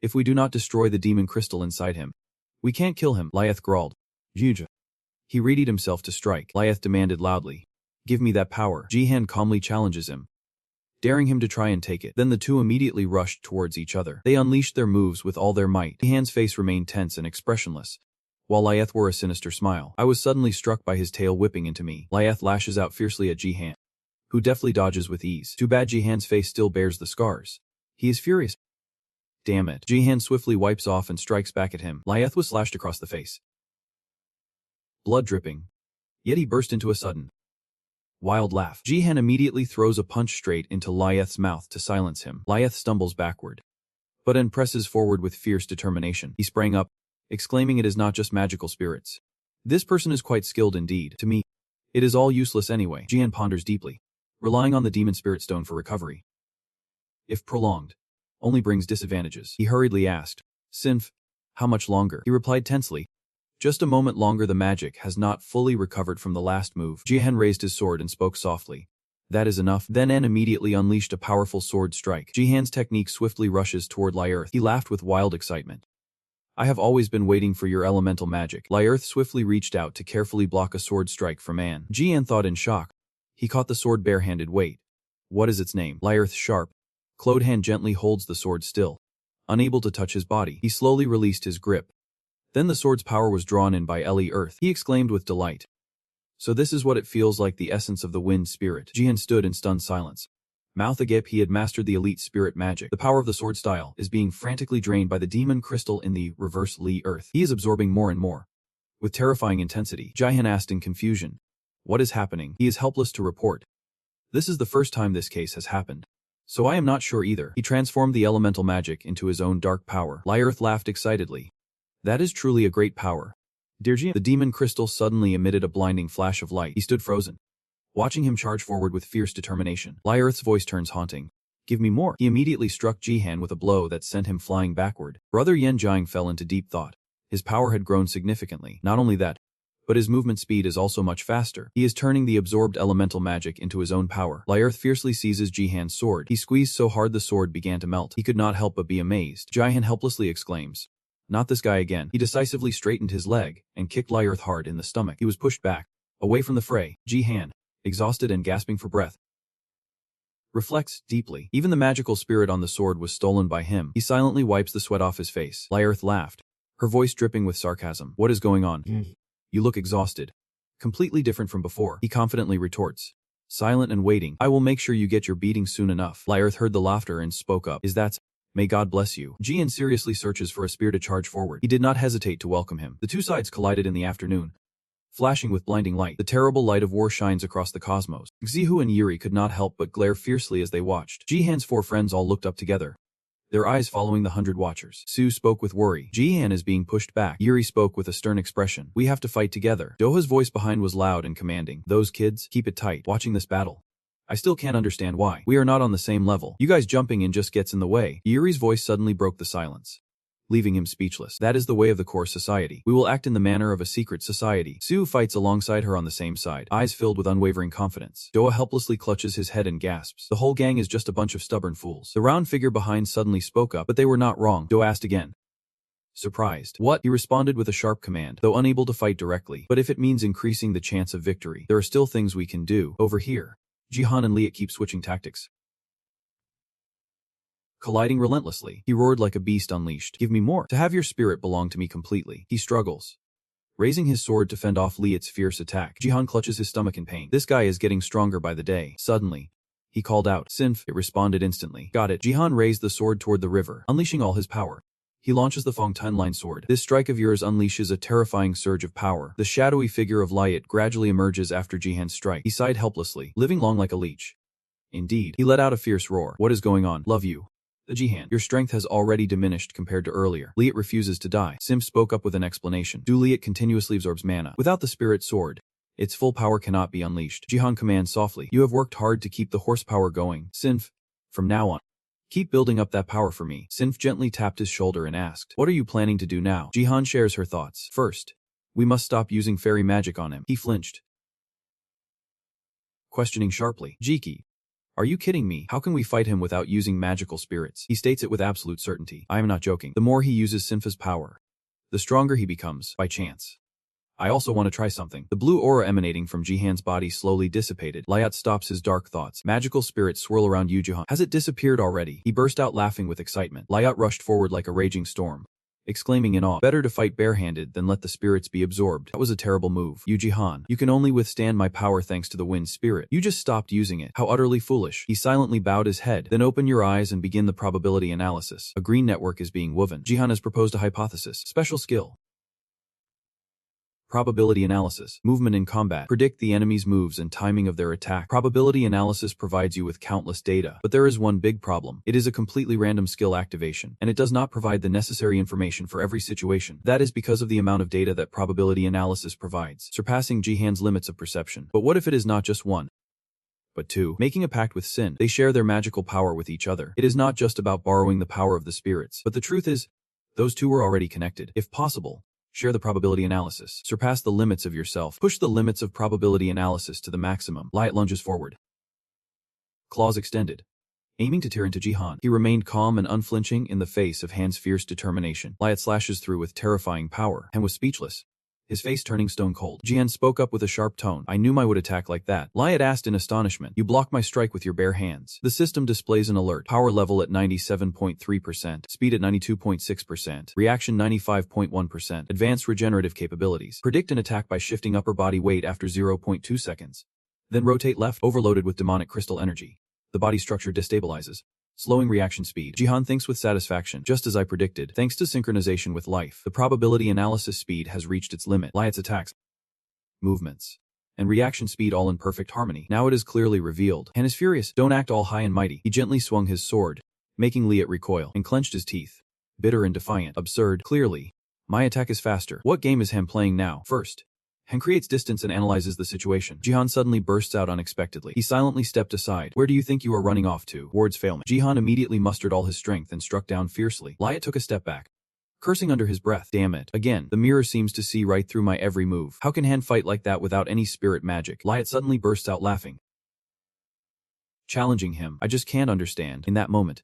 If we do not destroy the demon crystal inside him, we can't kill him. Liath growled. Yuja. He readied himself to strike. Liath demanded loudly. Give me that power. Jihan calmly challenges him, daring him to try and take it. Then the two immediately rushed towards each other. They unleashed their moves with all their might. Jihan's face remained tense and expressionless, while Liath wore a sinister smile. I was suddenly struck by his tail whipping into me. Liath lashes out fiercely at Jihan, who deftly dodges with ease. Too bad Jihan's face still bears the scars. He is furious. Damn it. Jihan swiftly wipes off and strikes back at him. Liath was slashed across the face, blood dripping. Yet he burst into a sudden, wild laugh. Jihan immediately throws a punch straight into Lyeth's mouth to silence him. Lyeth stumbles backward, but then presses forward with fierce determination. He sprang up, exclaiming, "It is not just magical spirits. This person is quite skilled indeed. To me, it is all useless anyway." Jihan ponders deeply, relying on the demon spirit stone for recovery, if prolonged, only brings disadvantages. He hurriedly asked, "Sinf, how much longer?" He replied tensely, "Just a moment longer. The magic has not fully recovered from the last move." Jihan raised his sword and spoke softly, "That is enough." Then N immediately unleashed a powerful sword strike. Jihan's technique swiftly rushes toward Lyeth. He laughed with wild excitement. "I have always been waiting for your elemental magic." Lyeth swiftly reached out to carefully block a sword strike from An. Jihan thought in shock. He caught the sword barehanded. "Wait. What is its name?" Lyeth's sharp, clawed hand gently holds the sword still, unable to touch his body. He slowly released his grip. Then the sword's power was drawn in by Eli Earth. He exclaimed with delight, "So this is what it feels like, the essence of the wind spirit." Jihan stood in stunned silence, mouth agape. He had mastered the elite spirit magic. The power of the sword style is being frantically drained by the demon crystal in the reverse Li Earth. He is absorbing more and more, with terrifying intensity. Jihan asked in confusion, "What is happening?" He is helpless to report. "This is the first time this case has happened, so I am not sure either." He transformed the elemental magic into his own dark power. Lyeth laughed excitedly. "That is truly a great power, dear Jihan." The demon crystal suddenly emitted a blinding flash of light. He stood frozen, watching him charge forward with fierce determination. Lyeth's voice turns haunting. "Give me more." He immediately struck Jihan with a blow that sent him flying backward. Brother Yen Jiang fell into deep thought. His power had grown significantly. Not only that, but his movement speed is also much faster. He is turning the absorbed elemental magic into his own power. Lyeth fiercely seizes Jihan's sword. He squeezed so hard the sword began to melt. He could not help but be amazed. Jihan helplessly exclaims, "Not this guy again." He decisively straightened his leg and kicked Lyeth hard in the stomach. He was pushed back, away from the fray. Jihan, exhausted and gasping for breath, reflects deeply. Even the magical spirit on the sword was stolen by him. He silently wipes the sweat off his face. Lyeth laughed, her voice dripping with sarcasm. "What is going on? You look exhausted. Completely different from before." He confidently retorts, silent and waiting, "I will make sure you get your beating soon enough." Lyeth heard the laughter and spoke up, "Is that? May God bless you." Jihan seriously searches for a spear to charge forward. He did not hesitate to welcome him. The two sides collided in the afternoon, flashing with blinding light. The terrible light of war shines across the cosmos. Xihu and Yuri could not help but glare fiercely as they watched. Jihan's four friends all looked up together, their eyes following the 100 watchers. Su spoke with worry. "Jihan is being pushed back." Yuri spoke with a stern expression. "We have to fight together." Doha's voice behind was loud and commanding. "Those kids, keep it tight. Watching this battle, I still can't understand why. We are not on the same level. You guys jumping in just gets in the way." Yuri's voice suddenly broke the silence, leaving him speechless. "That is the way of the core society. We will act in the manner of a secret society." Su fights alongside her on the same side, eyes filled with unwavering confidence. Doha helplessly clutches his head and gasps. "The whole gang is just a bunch of stubborn fools." The round figure behind suddenly spoke up, but they were not wrong. Doha asked again, surprised. "What?" He responded with a sharp command, though unable to fight directly. "But if it means increasing the chance of victory, there are still things we can do. Over here." Jihan and Liet keep switching tactics, colliding relentlessly. He roared like a beast unleashed. "Give me more. To have your spirit belong to me completely." He struggles, raising his sword to fend off Liet's fierce attack. Jihan clutches his stomach in pain. This guy is getting stronger by the day. Suddenly, he called out, "Sinf." It responded instantly. "Got it." Jihan raised the sword toward the river, unleashing all his power. He launches the Fong Timeline sword. "This strike of yours unleashes a terrifying surge of power." The shadowy figure of Liet gradually emerges after Jihan's strike. He sighed helplessly, living long like a leech. Indeed. He let out a fierce roar. "What is going on?" "Love you. Jihan, your strength has already diminished compared to earlier." Liet refuses to die. Sim spoke up with an explanation. Liet continuously absorbs mana. Without the spirit sword, its full power cannot be unleashed. Jihan commands softly, "You have worked hard to keep the horsepower going. Sinf, from now on, keep building up that power for me." Sinf gently tapped his shoulder and asked, "What are you planning to do now?" Jihan shares her thoughts. "First, we must stop using fairy magic on him." He flinched, questioning sharply, "Jiki, are you kidding me? How can we fight him without using magical spirits?" He states it with absolute certainty. "I am not joking. The more he uses Sinfa's power, the stronger he becomes, by chance. I also want to try something." The blue aura emanating from Jihan's body slowly dissipated. Lyet stops his dark thoughts. Magical spirits swirl around Jihan. "Has it disappeared already?" He burst out laughing with excitement. Lyet rushed forward like a raging storm, exclaiming in awe, "Better to fight barehanded than let the spirits be absorbed. That was a terrible move. Jihan, you can only withstand my power thanks to the wind spirit. You just stopped using it. How utterly foolish." He silently bowed his head. "Then open your eyes and begin the probability analysis. A green network is being woven. Jihan has proposed a hypothesis. Special skill. Probability analysis. Movement in combat. Predict the enemy's moves and timing of their attack. Probability analysis provides you with countless data, but there is one big problem. It is a completely random skill activation, and it does not provide the necessary information for every situation. That is because of the amount of data that probability analysis provides, surpassing Jihan's limits of perception. But what if it is not just one, but two? Making a pact with Sin. They share their magical power with each other. It is not just about borrowing the power of the spirits, but the truth is, those two are already connected. If possible, share the probability analysis. Surpass the limits of yourself. Push the limits of probability analysis to the maximum. Liat lunges forward, claws extended, aiming to tear into Jihan. He remained calm and unflinching in the face of Han's fierce determination. Liat slashes through with terrifying power. Han was speechless, his face turning stone cold. Jihan spoke up with a sharp tone. I knew I would attack like that. Liat asked in astonishment. You blocked my strike with your bare hands. The system displays an alert. Power level at 97.3%. Speed at 92.6%. Reaction 95.1%. Advanced regenerative capabilities. Predict an attack by shifting upper body weight after 0.2 seconds. Then rotate left, overloaded with demonic crystal energy. The body structure destabilizes, slowing reaction speed. Jihan thinks with satisfaction. Just as I predicted, thanks to synchronization with life, the probability analysis speed has reached its limit. Liat's attacks, movements, and reaction speed all in perfect harmony. Now it is clearly revealed. Han is furious. Don't act all high and mighty. He gently swung his sword, making Liat recoil, and clenched his teeth. Bitter and defiant. Absurd. Clearly, my attack is faster. What game is Han playing now? First, Han creates distance and analyzes the situation. Jihan suddenly bursts out unexpectedly. He silently stepped aside. Where do you think you are running off to? Words fail me. Jihan immediately mustered all his strength and struck down fiercely. Liat took a step back, cursing under his breath. Damn it. Again, the mirror seems to see right through my every move. How can Han fight like that without any spirit magic? Liat suddenly bursts out laughing, challenging him. I just can't understand. In that moment,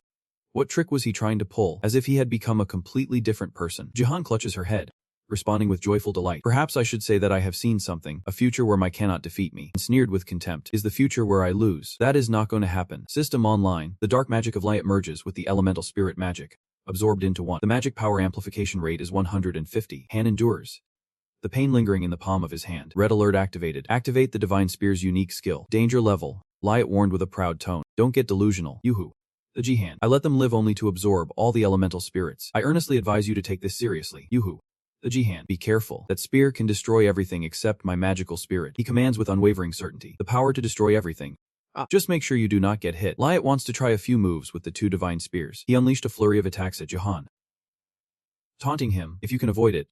what trick was he trying to pull? As if he had become a completely different person. Jihan clutches her head, responding with joyful delight. Perhaps I should say that I have seen something, a future where my cannot defeat me. And sneered with contempt. Is the future where I lose? That is not going to happen. System online. The dark magic of Liat merges with the elemental spirit magic, absorbed into one. The magic power amplification rate is 150. Han endures, the pain lingering in the palm of his hand. Red alert activated. Activate the Divine Spear's unique skill. Danger level. Liat warned with a proud tone. Don't get delusional. Yoo-hoo. The Jihan. I let them live only to absorb all the elemental spirits. I earnestly advise you to take this seriously. Yoo-hoo. The Jihan. Be careful. That spear can destroy everything except my magical spirit. He commands with unwavering certainty. The power to destroy everything. Just make sure you do not get hit. Liat wants to try a few moves with the two divine spears. He unleashed a flurry of attacks at Jihan, taunting him. If you can avoid it,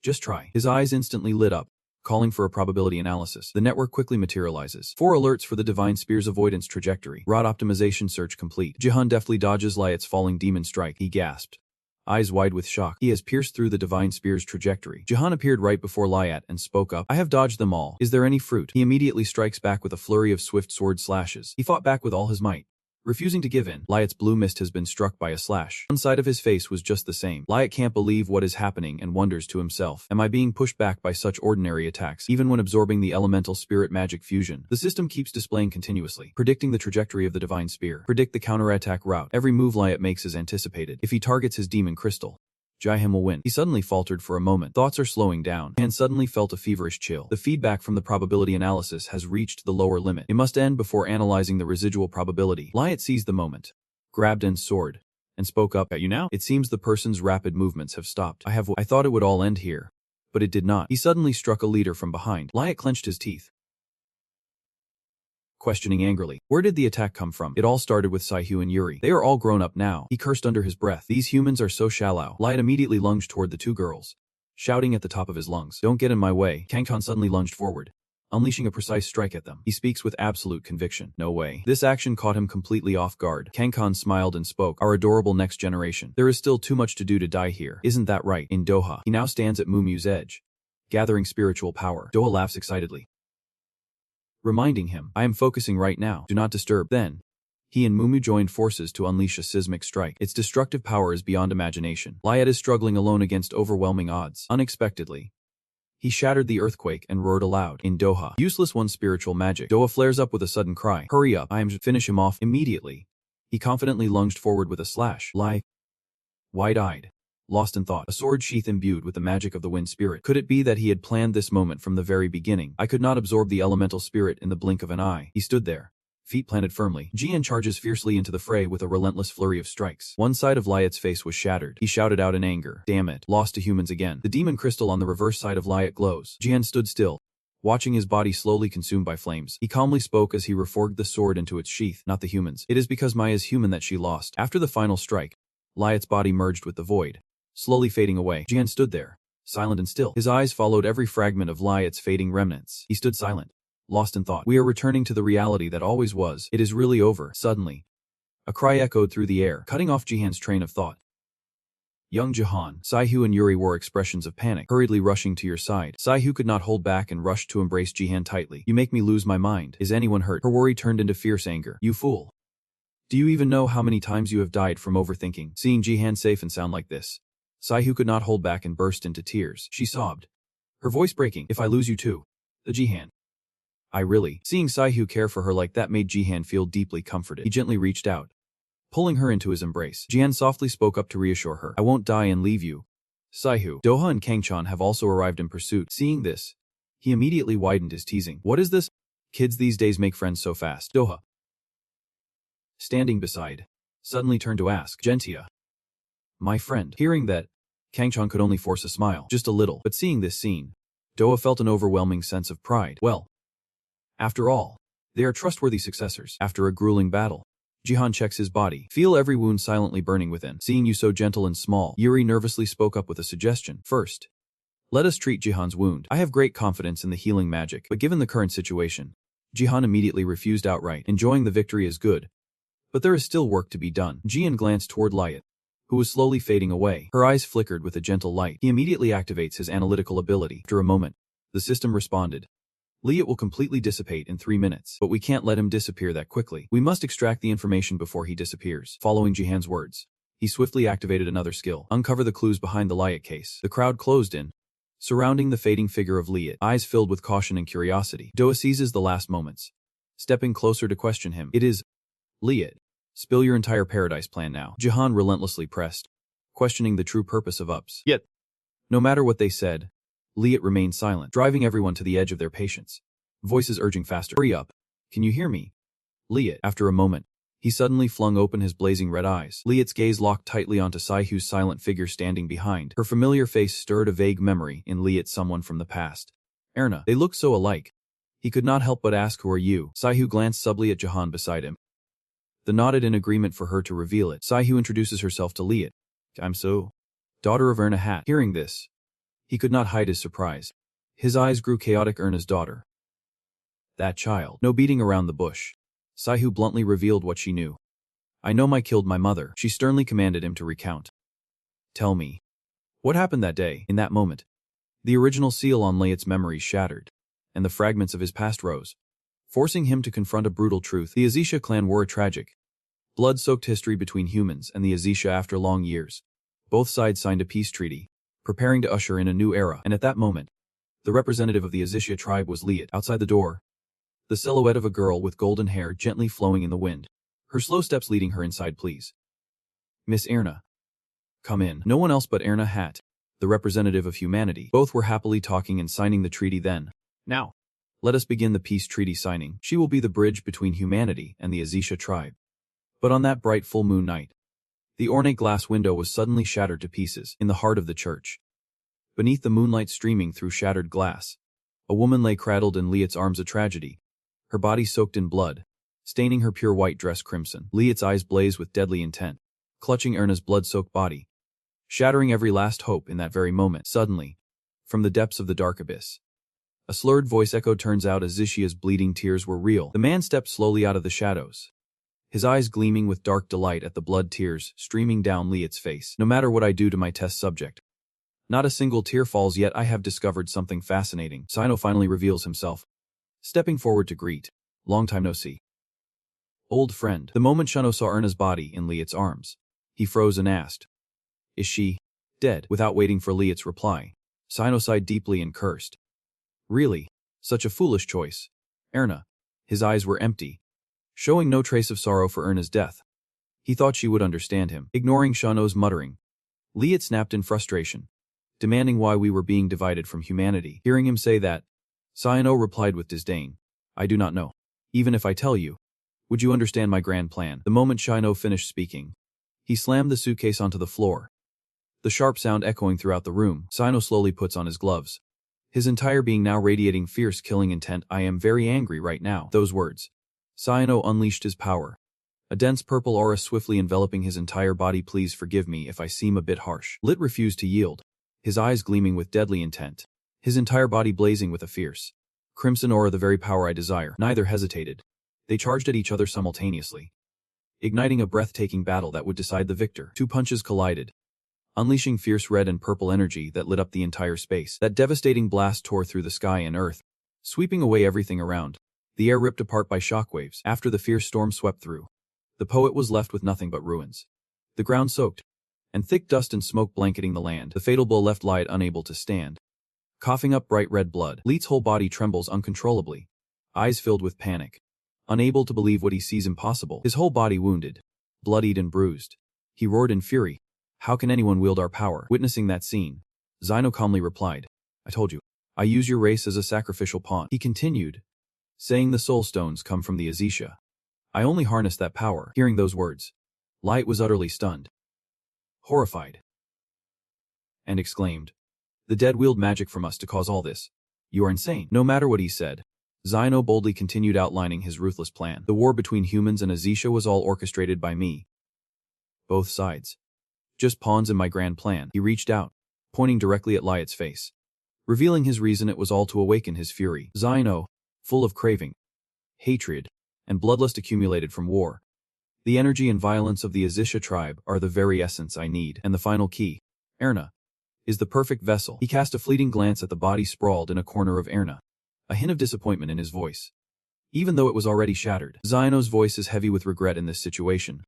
just try. His eyes instantly lit up, calling for a probability analysis. The network quickly materializes. 4 alerts for the divine spear's avoidance trajectory. Rod optimization search complete. Jihan deftly dodges Liat's falling demon strike. He gasped, eyes wide with shock. He has pierced through the divine spear's trajectory. Jihan appeared right before Liat and spoke up. I have dodged them all. Is there any fruit? He immediately strikes back with a flurry of swift sword slashes. He fought back with all his might, refusing to give in. Liat's blue mist has been struck by a slash. One side of his face was just the same. Liat can't believe what is happening and wonders to himself. Am I being pushed back by such ordinary attacks? Even when absorbing the elemental spirit magic fusion, the system keeps displaying continuously, predicting the trajectory of the divine spear. Predict the counterattack route. Every move Liat makes is anticipated. If he targets his demon crystal, Jihan will win. He suddenly faltered for a moment. Thoughts are slowing down. Han suddenly felt a feverish chill. The feedback from the probability analysis has reached the lower limit. It must end before analyzing the residual probability. Liat seized the moment, grabbed N's sword, and spoke up. At you now? It seems the person's rapid movements have stopped. I thought it would all end here, but it did not. He suddenly struck a leader from behind. Liat clenched his teeth, questioning angrily. Where did the attack come from? It all started with Saihu and Yuri. They are all grown up now. He cursed under his breath. These humans are so shallow. Liat immediately lunged toward the 2 girls, shouting at the top of his lungs. Don't get in my way. Kangkon suddenly lunged forward, unleashing a precise strike at them. He speaks with absolute conviction. No way. This action caught him completely off guard. Kangkon smiled and spoke. Our adorable next generation. There is still too much to do to die here. Isn't that right? In Doha. He now stands at Mumu's edge, gathering spiritual power. Doha laughs excitedly, reminding him, I am focusing right now. Do not disturb. Then, he and Mumu joined forces to unleash a seismic strike. Its destructive power is beyond imagination. Liat is struggling alone against overwhelming odds. Unexpectedly, he shattered the earthquake and roared aloud. In Doha. Useless one spiritual magic. Doha flares up with a sudden cry. Hurry up. I am finish him off. Immediately, he confidently lunged forward with a slash. Wide-eyed, lost in thought, a sword sheath imbued with the magic of the wind spirit. Could it be that he had planned this moment from the very beginning? I could not absorb the elemental spirit in the blink of an eye. He stood there, Feet planted firmly, Jian charges fiercely into the fray with a relentless flurry of strikes. One side of Liat's face was shattered. He shouted out in anger, "Damn it, lost to humans again." The demon crystal on the reverse side of Liat glows. Jian stood still, watching his body slowly consumed by flames. He calmly spoke as he reforged the sword into its sheath. "Not the humans. It is because Maya is human that she lost." After the final strike, Liat's body merged with the void, slowly fading away. Jian stood there, silent and still. His eyes followed every fragment of Liat's fading remnants. He stood silent, lost in thought. We are returning to the reality that always was. It is really over. Suddenly, a cry echoed through the air, cutting off Jihan's train of thought. Young Jahan, Saihu and Yuri wore expressions of panic, hurriedly rushing to your side. Saihu could not hold back and rushed to embrace Jihan tightly. "You make me lose my mind. Is anyone hurt?" Her worry turned into fierce anger. "You fool. Do you even know how many times you have died from overthinking?" Seeing Jihan safe and sound like this, Saihu could not hold back and burst into tears. She sobbed, her voice breaking. "If I lose you too." The Jihan. Seeing Saihu care for her like that made Jihan feel deeply comforted. He gently reached out, pulling her into his embrace. Jihan softly spoke up to reassure her. "I won't die and leave you." Saihu, Doha and Kangchan have also arrived in pursuit. Seeing this, he immediately widened his teasing. "What is this? Kids these days make friends so fast." Doha, standing beside, suddenly turned to ask, "Gentia, my friend?" Hearing that, Kangchan could only force a smile, just a little. But seeing this scene, Doha felt an overwhelming sense of pride. Well, after all, they are trustworthy successors. After a grueling battle, Jihan checks his body. "Feel every wound silently burning within." Seeing you so gentle and small, Yuri nervously spoke up with a suggestion. "First, let us treat Jihan's wound. I have great confidence in the healing magic." But given the current situation, Jihan immediately refused outright. Enjoying the victory is good, but there is still work to be done. Jian glanced toward Liat, who was slowly fading away. Her eyes flickered with a gentle light. He immediately activates his analytical ability. After a moment, the system responded. "Liat will completely dissipate in 3 minutes, but we can't let him disappear that quickly. We must extract the information before he disappears." Following Jihan's words, he swiftly activated another skill. Uncover the clues behind the Liat case. The crowd closed in, surrounding the fading figure of Liat, eyes filled with caution and curiosity. Doa seizes the last moments, stepping closer to question him. "It is Liat. Spill your entire paradise plan now." Jihan relentlessly pressed, questioning the true purpose of ups. Yet, no matter what they said, Liat remained silent, driving everyone to the edge of their patience. Voices urging faster. "Hurry up. Can you hear me?" Liat. After a moment, he suddenly flung open his blazing red eyes. Liat's gaze locked tightly onto Saihu's silent figure standing behind. Her familiar face stirred a vague memory in Liat, someone from the past. Erna. They looked so alike. He could not help but ask, "Who are you?" Saihu glanced subtly at Jahan beside him. The nodded in agreement for her to reveal it. Saihu introduces herself to Liat. "I'm So, daughter of Erna Hat." Hearing this, he could not hide his surprise. His eyes grew chaotic. "Erna's daughter. That child." No beating around the bush. Saihu bluntly revealed what she knew. "I know I killed my mother." She sternly commanded him to recount. "Tell me, what happened that day?" In that moment, the original seal on Liat's memories shattered, and the fragments of his past rose, forcing him to confront a brutal truth. The Azisha clan were a tragic, blood-soaked history between humans and the Azisha. After long years, both sides signed a peace treaty, preparing to usher in a new era. And at that moment, the representative of the Azisha tribe was Liat. Outside the door, the silhouette of a girl with golden hair gently flowing in the wind, her slow steps leading her inside. "Please, Miss Erna, come in." No one else but Erna Hat, the representative of humanity. Both were happily talking and signing the treaty then. "Now, let us begin the peace treaty signing. She will be the bridge between humanity and the Azisha tribe." But on that bright full moon night, the ornate glass window was suddenly shattered to pieces in the heart of the church. Beneath the moonlight streaming through shattered glass, a woman lay cradled in Liat's arms, a tragedy, her body soaked in blood, staining her pure white dress crimson. Liat's eyes blazed with deadly intent, clutching Erna's blood-soaked body, shattering every last hope in that very moment. Suddenly, from the depths of the dark abyss, a slurred voice echoed. Turns out Azishia's bleeding tears were real. The man stepped slowly out of the shadows, his eyes gleaming with dark delight at the blood tears streaming down Liat's face. "No matter what I do to my test subject, not a single tear falls. Yet I have discovered something fascinating." Sino finally reveals himself, stepping forward to greet. "Long time no see, old friend." The moment Shano saw Erna's body in Liat's arms, he froze and asked, "Is she dead?" Without waiting for Liat's reply, Sino sighed deeply and cursed. "Really? Such a foolish choice. Erna." His eyes were empty, showing no trace of sorrow for Erna's death. He thought she would understand him. Ignoring Shano's muttering, Liat snapped in frustration, demanding why we were being divided from humanity. Hearing him say that, Sino replied with disdain, "I do not know. Even if I tell you, Would you understand my grand plan? The moment Shino finished speaking, he slammed the suitcase onto the floor. The sharp sound echoing throughout the room, Shino slowly puts on his gloves. His entire being now radiating fierce killing intent. I am very angry right now. Those words. Shino unleashed his power. A dense purple aura swiftly enveloping his entire body. Please forgive me if I seem a bit harsh. Lit refused to yield, his eyes gleaming with deadly intent, his entire body blazing with a fierce crimson aura, the very power I desire. Neither hesitated. They charged at each other simultaneously, igniting a breathtaking battle that would decide the victor. Two punches collided, unleashing fierce red and purple energy that lit up the entire space. That devastating blast tore through the sky and earth, sweeping away everything around. The air ripped apart by shockwaves. After the fierce storm swept through, the poet was left with nothing but ruins. The ground soaked, and thick dust and smoke blanketing the land. The fatal blow left Light unable to stand, coughing up bright red blood. Leet's whole body trembles uncontrollably, eyes filled with panic, unable to believe what he sees. Impossible. His whole body wounded, bloodied and bruised. He roared in fury. How can anyone wield our power? Witnessing that scene, Shino calmly replied, I told you. I use your race as a sacrificial pawn. He continued, saying the soul stones come from the Azisha. I only harness that power. Hearing those words, Light was utterly stunned, horrified, and exclaimed, the dead wield magic from us to cause all this. You are insane. No matter what he said, Shino boldly continued outlining his ruthless plan. The war between humans and Azisha was all orchestrated by me. Both sides. Just pawns in my grand plan. He reached out, pointing directly at Light's face, revealing his reason. It was all to awaken his fury. Shino, full of craving, hatred, and bloodlust accumulated from war. The energy and violence of the Azisha tribe are the very essence I need, and the final key, Erna, is the perfect vessel. He cast a fleeting glance at the body sprawled in a corner of Erna, a hint of disappointment in his voice, even though it was already shattered. Shino's voice is heavy with regret in this situation,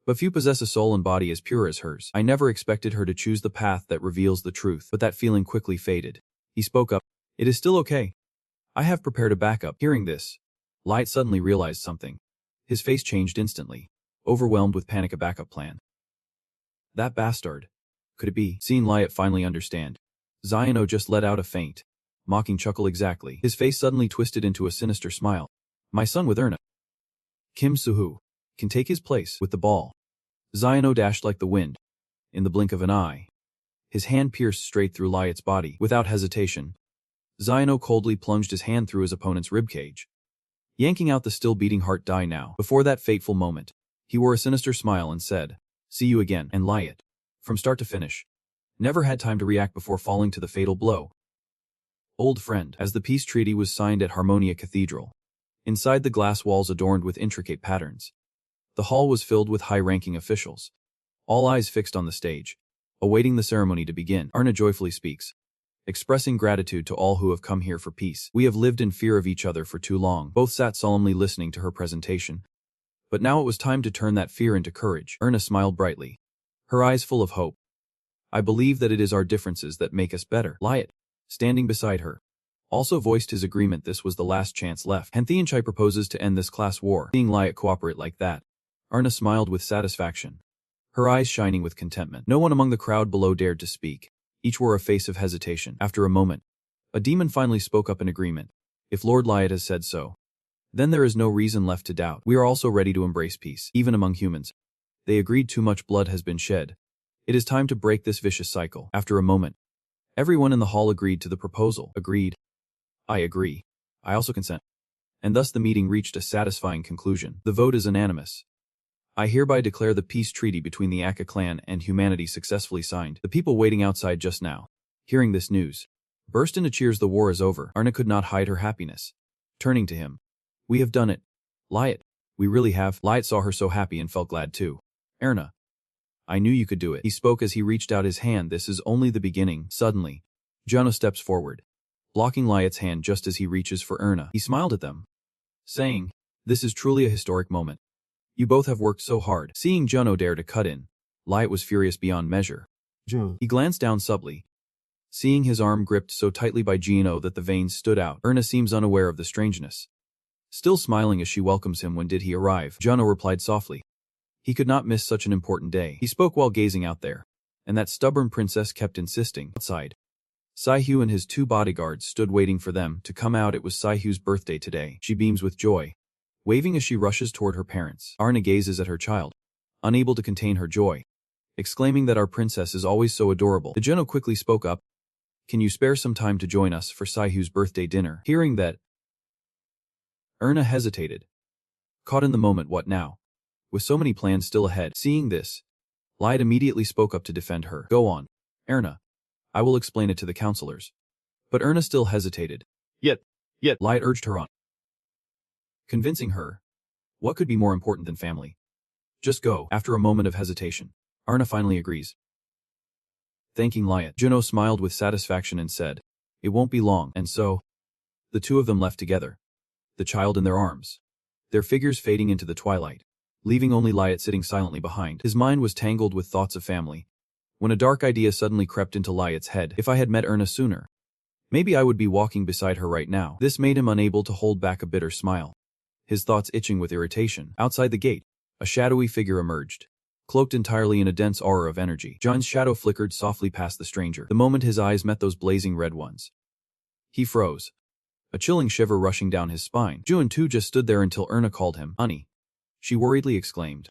but few possess a soul and body as pure as hers. I never expected her to choose the path that reveals the truth, but that feeling quickly faded. He spoke up. It is still okay. I have prepared a backup. Hearing this, Light suddenly realized something. His face changed instantly, overwhelmed with panic. A backup plan. That bastard. Could it be? Seeing Light finally understand, Shino just let out a faint, mocking chuckle. Exactly. His face suddenly twisted into a sinister smile. My son with Erna, Kim Suhu, can take his place with the ball. Shino dashed like the wind. In the blink of an eye, his hand pierced straight through Light's body. Without hesitation, Shino coldly plunged his hand through his opponent's ribcage, yanking out the still beating heart. Die now. Before that fateful moment, he wore a sinister smile and said, see you again. And Light, from start to finish, never had time to react before falling to the fatal blow. Old friend. As the peace treaty was signed at Harmonia Cathedral, inside the glass walls adorned with intricate patterns, the hall was filled with high-ranking officials, all eyes fixed on the stage, awaiting the ceremony to begin. Erna joyfully speaks, expressing gratitude to all who have come here for peace. We have lived in fear of each other for too long. Both sat solemnly listening to her presentation, but now it was time to turn that fear into courage. Erna smiled brightly, her eyes full of hope. I believe that it is our differences that make us better. Light, standing beside her, also voiced his agreement. This was the last chance left. Henthianchai proposes to end this class war. Seeing Light cooperate like that, Erna smiled with satisfaction, her eyes shining with contentment. No one among the crowd below dared to speak. Each wore a face of hesitation. After a moment, a demon finally spoke up in agreement. If Lord Liat has said so, then there is no reason left to doubt. We are also ready to embrace peace, even among humans. They agreed. Too much blood has been shed. It is time to break this vicious cycle. After a moment, everyone in the hall agreed to the proposal. Agreed. I agree. I also consent. And thus the meeting reached a satisfying conclusion. The vote is unanimous. I hereby declare the peace treaty between the Aka clan and humanity successfully signed. The people waiting outside just now, hearing this news, burst into cheers. The war is over. Erna could not hide her happiness. Turning to him, we have done it. Liat, we really have. Liat saw her so happy and felt glad too. Erna, I knew you could do it. He spoke as he reached out his hand. This is only the beginning. Suddenly, Jono steps forward, blocking Liat's hand just as he reaches for Erna. He smiled at them, saying, this is truly a historic moment. You both have worked so hard. Seeing Jono dare to cut in, Liat was furious beyond measure. Joe. He glanced down subtly, seeing his arm gripped so tightly by Gino that the veins stood out. Erna seems unaware of the strangeness, still smiling as she welcomes him. When did he arrive? Jono replied softly. He could not miss such an important day. He spoke while gazing out there, and that stubborn princess kept insisting. Outside, Saihyu and his 2 bodyguards stood waiting for them to come out. It was Saihyu's birthday today. She beams with joy, waving as she rushes toward her parents. Erna gazes at her child, unable to contain her joy, exclaiming that our princess is always so adorable. The Juno quickly spoke up. Can you spare some time to join us for Saihu's birthday dinner? Hearing that, Erna hesitated. Caught in the moment, what now? With so many plans still ahead. Seeing this, Liat immediately spoke up to defend her. Go on, Erna. I will explain it to the counselors. But Erna still hesitated. Yet, Liat urged her on, convincing her. What could be more important than family? Just go. After a moment of hesitation, Erna finally agrees. Thanking Liat, Juno smiled with satisfaction and said, it won't be long. And so, the two of them left together, the child in their arms, their figures fading into the twilight, leaving only Liat sitting silently behind. His mind was tangled with thoughts of family, when a dark idea suddenly crept into Liat's head. If I had met Erna sooner, maybe I would be walking beside her right now. This made him unable to hold back a bitter smile, his thoughts itching with irritation. Outside the gate, a shadowy figure emerged, cloaked entirely in a dense aura of energy. John's shadow flickered softly past the stranger. The moment his eyes met those blazing red ones, he froze, a chilling shiver rushing down his spine. Jun too just stood there until Erna called him. Honey, she worriedly exclaimed.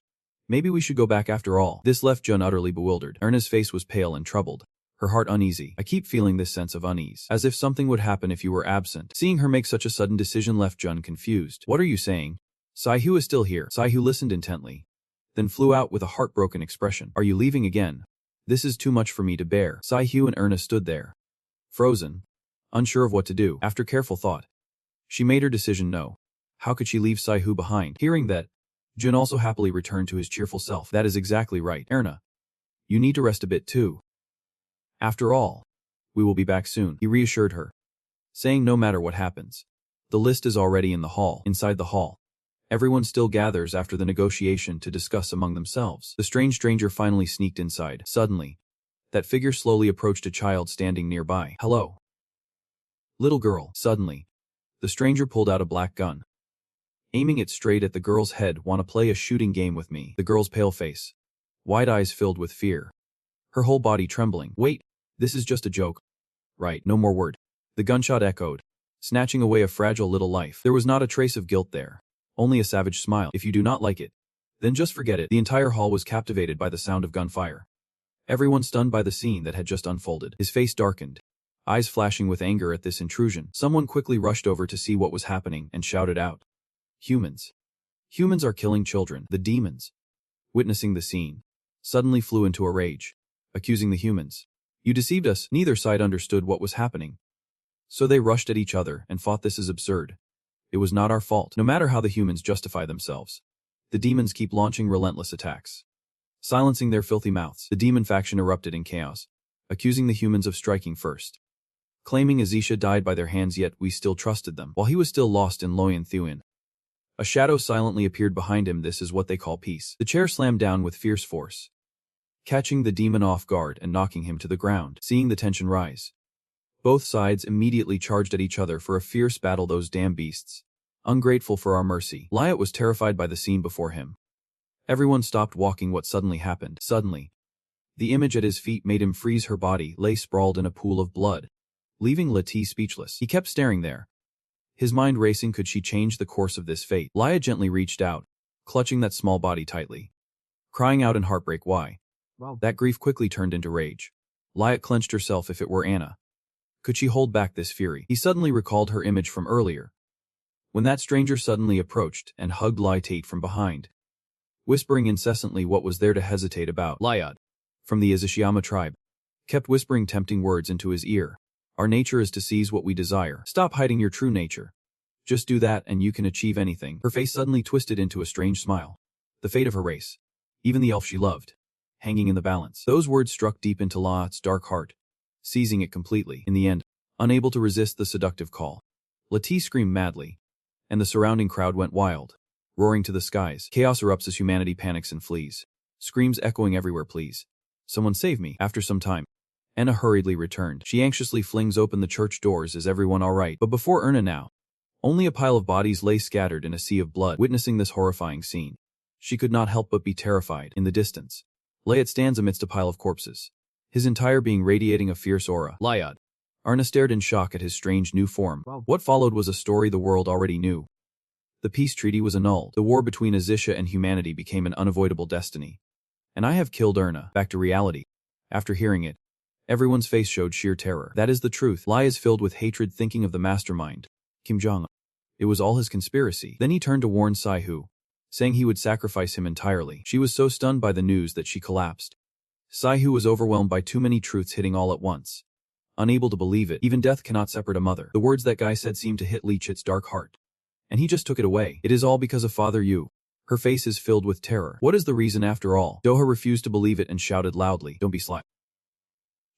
Maybe we should go back after all. This left Jun utterly bewildered. Erna's face was pale and troubled, her heart uneasy. I keep feeling this sense of unease, as if something would happen if you were absent. Seeing her make such a sudden decision left Jun confused. What are you saying? Saihu is still here. Saihu listened intently, then flew out with a heartbroken expression. Are you leaving again? This is too much for me to bear. Saihu and Erna stood there, frozen, unsure of what to do. After careful thought, she made her decision no. How could she leave Saihu behind? Hearing that, Jun also happily returned to his cheerful self. That is exactly right. Erna, you need to rest a bit too. After all, we will be back soon, he reassured her, saying no matter what happens, the list is already in the hall. Inside the hall, everyone still gathers after the negotiation to discuss among themselves. The strange stranger finally sneaked inside. Suddenly, that figure slowly approached a child standing nearby. Hello, little girl. Suddenly, the stranger pulled out a black gun, aiming it straight at the girl's head. Want to play a shooting game with me? The girl's pale face, wide eyes filled with fear, her whole body trembling. Wait, this is just a joke, right? No more word. The gunshot echoed, snatching away a fragile little life. There was not a trace of guilt there, only a savage smile. If you do not like it, then just forget it. The entire hall was captivated by the sound of gunfire, everyone stunned by the scene that had just unfolded. His face darkened, eyes flashing with anger at this intrusion. Someone quickly rushed over to see what was happening and shouted out, Humans! Humans are killing children. The demons, witnessing the scene, suddenly flew into a rage, accusing the humans. You deceived us. Neither side understood what was happening, so they rushed at each other and fought. This is absurd. It was not our fault. No matter how the humans justify themselves, the demons keep launching relentless attacks, silencing their filthy mouths. The demon faction erupted in chaos, accusing the humans of striking first, claiming Azisha died by their hands, yet we still trusted them. While he was still lost in Loyan Thuin, a shadow silently appeared behind him. This is what they call peace. The chair slammed down with fierce force, catching the demon off guard and knocking him to the ground. Seeing the tension rise, both sides immediately charged at each other for a fierce battle. Those damn beasts, ungrateful for our mercy. Liat was terrified by the scene before him. Everyone stopped walking. What suddenly happened? Suddenly, the image at his feet made him freeze. Her body lay sprawled in a pool of blood, leaving Lati speechless. He kept staring there, his mind racing. Could she change the course of this fate? Liat gently reached out, clutching that small body tightly, crying out in heartbreak. Why? Wow. That grief quickly turned into rage. Liat clenched herself. If it were Anna, could she hold back this fury? He suddenly recalled her image from earlier, when that stranger suddenly approached and hugged Liat from behind, whispering incessantly. What was there to hesitate about? Liat, from the Izishiyama tribe, kept whispering tempting words into his ear. Our nature is to seize what we desire. Stop hiding your true nature. Just do that and you can achieve anything. Her face suddenly twisted into a strange smile. The fate of her race, even the elf she loved, hanging in the balance. Those words struck deep into Liat's dark heart, seizing it completely. In the end, unable to resist the seductive call, Lati screamed madly, and the surrounding crowd went wild, roaring to the skies. Chaos erupts as humanity panics and flees, screams echoing everywhere. Please, someone save me. After some time, Anna hurriedly returned. She anxiously flings open the church doors. Is everyone all right? But before Erna now, only a pile of bodies lay scattered in a sea of blood. Witnessing this horrifying scene, she could not help but be terrified. In the distance, Liat stands amidst a pile of corpses, his entire being radiating a fierce aura. Liat. Erna stared in shock at his strange new form. Wow. What followed was a story the world already knew. The peace treaty was annulled. The war between Azisha and humanity became an unavoidable destiny. And I have killed Erna. Back to reality. After hearing it, everyone's face showed sheer terror. That is the truth. Lai is filled with hatred thinking of the mastermind, Kim Jong-un. It was all his conspiracy. Then he turned to warn Sai-Hu, saying he would sacrifice him entirely. She was so stunned by the news that she collapsed. Sai-Hu was overwhelmed by too many truths hitting all at once. Unable to believe it, even death cannot separate a mother. The words that guy said seemed to hit Lee Chit's dark heart. And he just took it away. It is all because of Father Yu. Her face is filled with terror. What is the reason after all? Doha refused to believe it and shouted loudly, "Don't be sly."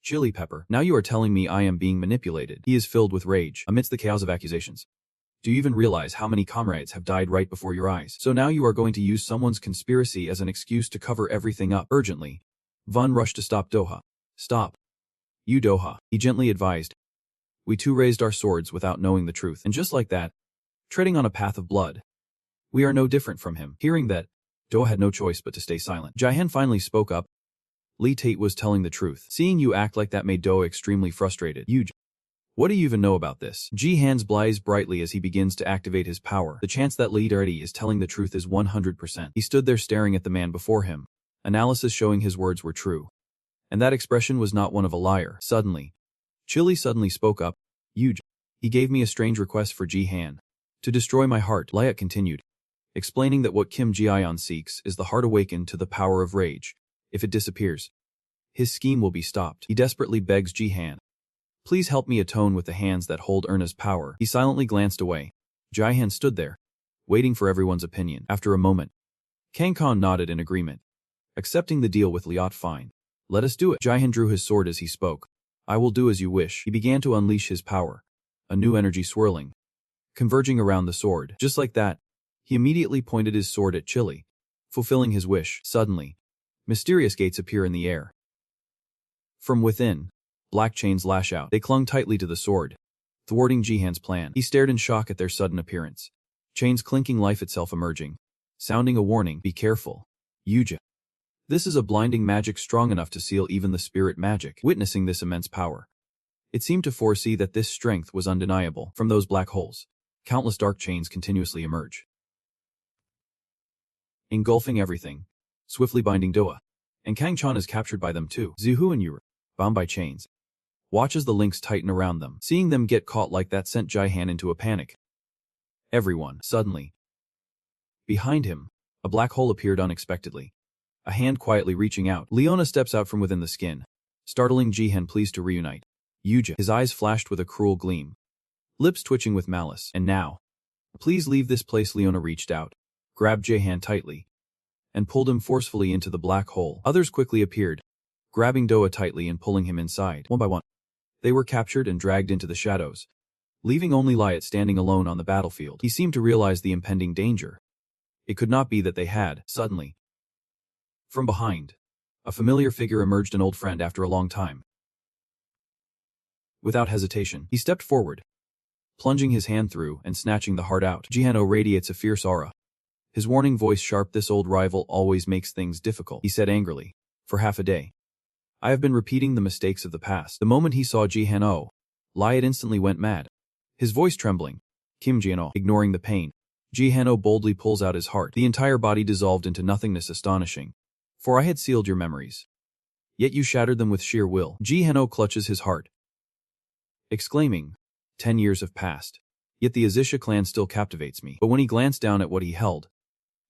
Chili Pepper, now you are telling me I am being manipulated. He is filled with rage amidst the chaos of accusations. Do you even realize how many comrades have died right before your eyes? So now you are going to use someone's conspiracy as an excuse to cover everything up. Urgently, Vaughn rushed to stop Doha. Stop. You Doha, he gently advised. We too raised our swords without knowing the truth, and just like that, treading on a path of blood. We are no different from him. Hearing that, Doha had no choice but to stay silent. Jihan finally spoke up. Lee Tate was telling the truth. Seeing you act like that made Doha extremely frustrated. What do you even know about this? Jihan's blaze brightly as he begins to activate his power. The chance that Lee Tate is telling the truth is 100%. He stood there staring at the man before him, analysis showing his words were true. And that expression was not one of a liar. Suddenly, Chili suddenly spoke up. He gave me a strange request for Jihan. To destroy my heart, Liat continued, explaining that what Kim Ji-yeon seeks is the heart awakened to the power of rage. If it disappears, his scheme will be stopped. He desperately begs Jihan. Please help me atone with the hands that hold Erna's power. He silently glanced away. Jihan stood there, waiting for everyone's opinion. After a moment, Kang Khan nodded in agreement. Accepting the deal with Liat, fine. Let us do it. Jihan drew his sword as he spoke. I will do as you wish. He began to unleash his power, a new energy swirling, converging around the sword. Just like that, he immediately pointed his sword at Chili, fulfilling his wish. Suddenly, mysterious gates appear in the air. From within, black chains lash out. They clung tightly to the sword, thwarting Jihan's plan. He stared in shock at their sudden appearance. Chains clinking, life itself emerging, sounding a warning, be careful. Yuja. This is a blinding magic strong enough to seal even the spirit magic. Witnessing this immense power, it seemed to foresee that this strength was undeniable. From those black holes, countless dark chains continuously emerge, engulfing everything, swiftly binding Doa. And Kang Chan is captured by them too. Zihu and Yu, bound by chains, watch as the links tighten around them. Seeing them get caught like that sent Jihan into a panic. Everyone, suddenly, behind him, a black hole appeared unexpectedly. A hand quietly reaching out. Leona steps out from within the skin, startling Jihan, pleased to reunite. Yuja, his eyes flashed with a cruel gleam, lips twitching with malice. And now, please leave this place. Leona reached out, grabbed Jihan tightly, and pulled him forcefully into the black hole. Others quickly appeared, grabbing Doa tightly and pulling him inside. One by one, they were captured and dragged into the shadows, leaving only Liat standing alone on the battlefield. He seemed to realize the impending danger. It could not be that they had. Suddenly, from behind, a familiar figure emerged, an old friend after a long time. Without hesitation, he stepped forward, plunging his hand through and snatching the heart out. Jihan radiates a fierce aura, his warning voice sharp. This old rival always makes things difficult, he said angrily. For half a day, I have been repeating the mistakes of the past. The moment he saw Jihan, Liat instantly went mad, his voice trembling. Kim Jihan, ignoring the pain, Jihan boldly pulls out his heart. The entire body dissolved into nothingness. Astonishing. For I had sealed your memories, yet you shattered them with sheer will. Jihan clutches his heart, exclaiming, 10 years have passed, yet the Azisha clan still captivates me. But when he glanced down at what he held,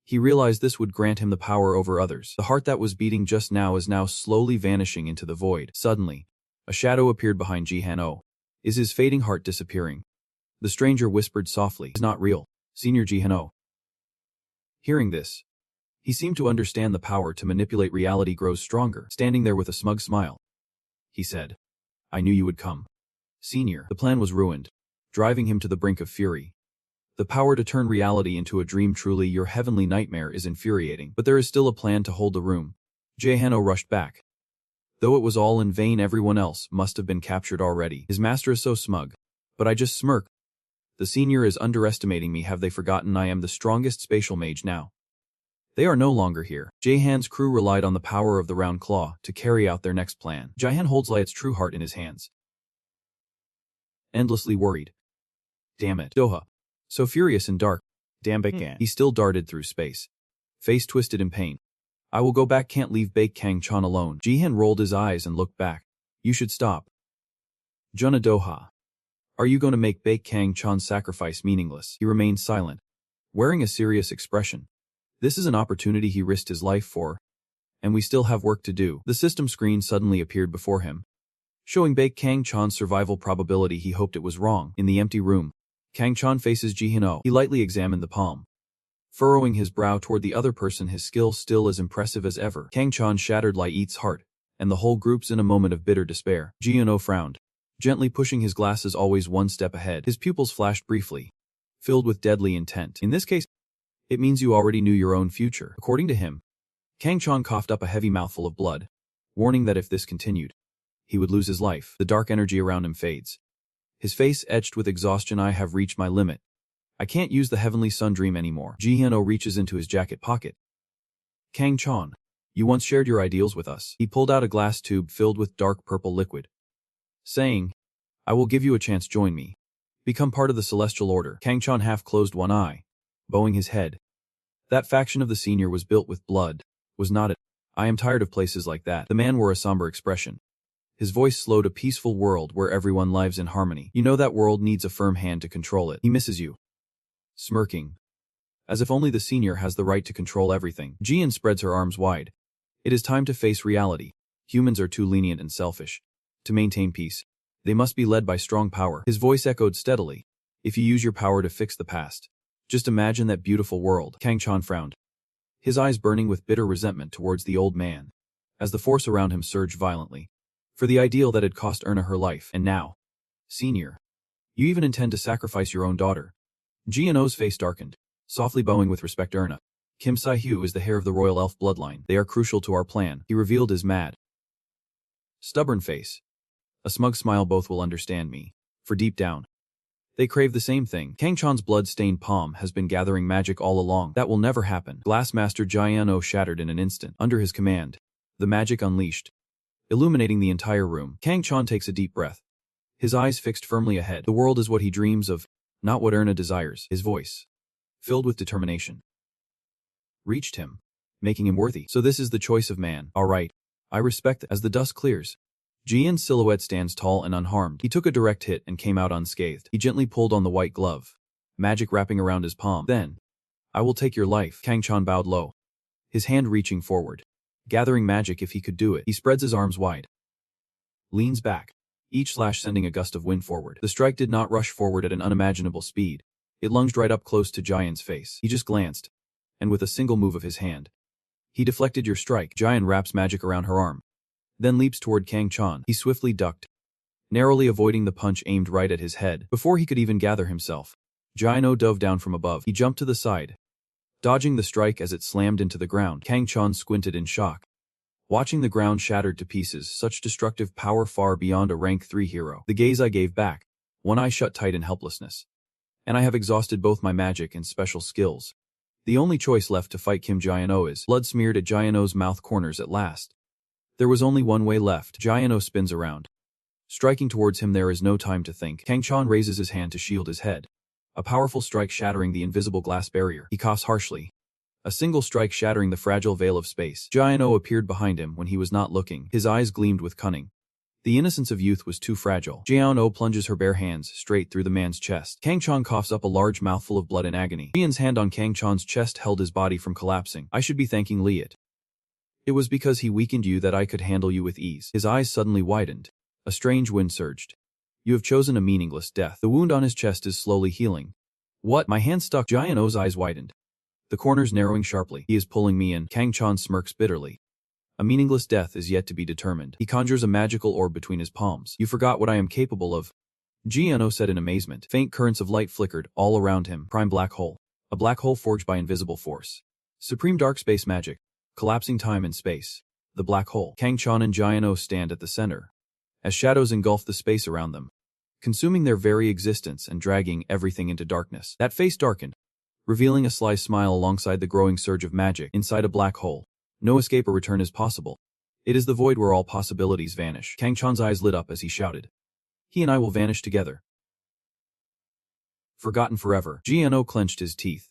he realized this would grant him the power over others. The heart that was beating just now is now slowly vanishing into the void. Suddenly, a shadow appeared behind Jihan. Is his fading heart disappearing? The stranger whispered softly, it's not real, Senior Jihan. Hearing this, he seemed to understand the power to manipulate reality grows stronger. Standing there with a smug smile, he said, I knew you would come. Senior, the plan was ruined, driving him to the brink of fury. The power to turn reality into a dream, truly your heavenly nightmare, is infuriating. But there is still a plan to hold the room. Jihan rushed back. Though it was all in vain, everyone else must have been captured already. His master is so smug. But I just smirk. The senior is underestimating me. Have they forgotten I am the strongest spatial mage now? They are no longer here. Jihan's crew relied on the power of the round claw to carry out their next plan. Jihan holds Liat's true heart in his hands, endlessly worried. Damn it. Doha, so furious and dark, Damn Baekgang. He still darted through space. Face twisted in pain. I will go back, can't leave Baekgang-chan alone. Jihan rolled his eyes and looked back. You should stop. Junna Doha. Are you going to make Baekgang-chan's sacrifice meaningless? He remained silent, wearing a serious expression. This is an opportunity he risked his life for, and we still have work to do. The system screen suddenly appeared before him, showing Baekgang-chan's survival probability. He hoped it was wrong. In the empty room, Kang-chan faces Jihin-oh. He lightly examined the palm, furrowing his brow toward the other person, his skill still as impressive as ever. Kang-chan shattered Lai-Eat's heart, and the whole group's in a moment of bitter despair. Jihin-oh frowned, gently pushing his glasses always one step ahead. His pupils flashed briefly, filled with deadly intent. In this case, it means you already knew your own future. According to him, Kang-chan coughed up a heavy mouthful of blood, warning that if this continued, he would lose his life. The dark energy around him fades, his face etched with exhaustion. I have reached my limit. I can't use the Heavenly Sun dream anymore. Jihin-oh reaches into his jacket pocket. Kang-chan, you once shared your ideals with us. He pulled out a glass tube filled with dark purple liquid, saying, I will give you a chance. Join me. Become part of the Celestial Order. Kang-chan half closed one eye, bowing his head. That faction of the senior was built with blood, was not it? I am tired of places like that. The man wore a somber expression. His voice slowed. A peaceful world where everyone lives in harmony. You know that world needs a firm hand to control it. He misses you. Smirking, as if only the senior has the right to control everything. Jian spreads her arms wide. It is time to face reality. Humans are too lenient and selfish. To maintain peace, they must be led by strong power. His voice echoed steadily. If you use your power to fix the past, just imagine that beautiful world. Kang-chan frowned, his eyes burning with bitter resentment towards the old man, as the force around him surged violently. For the ideal that had cost Erna her life. And now, senior, you even intend to sacrifice your own daughter. Jihin-oh's face darkened, softly bowing with respect. Erna, Kim Sai-hyu is the heir of the royal elf bloodline. They are crucial to our plan. He revealed his mad, stubborn face. A smug smile. Both will understand me, for deep down, they crave the same thing. Kang-chan's blood-stained palm has been gathering magic all along. That will never happen. Glassmaster Jihin-oh shattered in an instant. Under his command, the magic unleashed, illuminating the entire room. Kang-chan takes a deep breath, his eyes fixed firmly ahead. The world is what he dreams of, not what Erna desires. His voice, filled with determination, reached him, making him worthy. So this is the choice of man. All right, I respect that. As the dust clears, Jian's silhouette stands tall and unharmed. He took a direct hit and came out unscathed. He gently pulled on the white glove, magic wrapping around his palm. Then, I will take your life. Kang-chan bowed low, his hand reaching forward, gathering magic. If he could do it. He spreads his arms wide, leans back, each slash sending a gust of wind forward. The strike did not rush forward at an unimaginable speed. It lunged right up close to Jian's face. He just glanced, and with a single move of his hand, he deflected your strike. Jian wraps magic around her arm, then leaps toward Kang-chan. He swiftly ducked, narrowly avoiding the punch aimed right at his head. Before he could even gather himself, Jihin-oh dove down from above. He jumped to the side, dodging the strike as it slammed into the ground. Kang-chan squinted in shock, watching the ground shattered to pieces. Such destructive power, far beyond a rank 3 hero. The gaze I gave back, one eye shut tight in helplessness. And I have exhausted both my magic and special skills. The only choice left to fight Kim Jihin-oh is. Blood smeared at Jihin-oh's mouth corners at last. There was only one way left. Jihin-oh spins around, striking towards him. There is no time to think. Kang-chan raises his hand to shield his head, a powerful strike shattering the invisible glass barrier. He coughs harshly, a single strike shattering the fragile veil of space. Jihin-oh appeared behind him when he was not looking. His eyes gleamed with cunning. The innocence of youth was too fragile. Jihin-oh plunges her bare hands straight through the man's chest. Kang-chan coughs up a large mouthful of blood in agony. Jian's hand on Kang-chan's chest held his body from collapsing. I should be thanking Liet. It was because he weakened you that I could handle you with ease. His eyes suddenly widened. A strange wind surged. You have chosen a meaningless death. The wound on his chest is slowly healing. What? My hand stuck. Jihin-oh's eyes widened, the corners narrowing sharply. He is pulling me in. Kang-chan smirks bitterly. A meaningless death is yet to be determined. He conjures a magical orb between his palms. You forgot what I am capable of, Jihin-oh said in amazement. Faint currents of light flickered all around him. Prime black hole. A black hole forged by invisible force. Supreme dark space magic. Collapsing time and space. The black hole. Kang-chan and Jihin-oh stand at the center, as shadows engulf the space around them, consuming their very existence and dragging everything into darkness. That face darkened, revealing a sly smile alongside the growing surge of magic. Inside a black hole, no escape or return is possible. It is the void where all possibilities vanish. Kang-chan's eyes lit up as he shouted. He and I will vanish together. Forgotten forever. Jihin-oh clenched his teeth,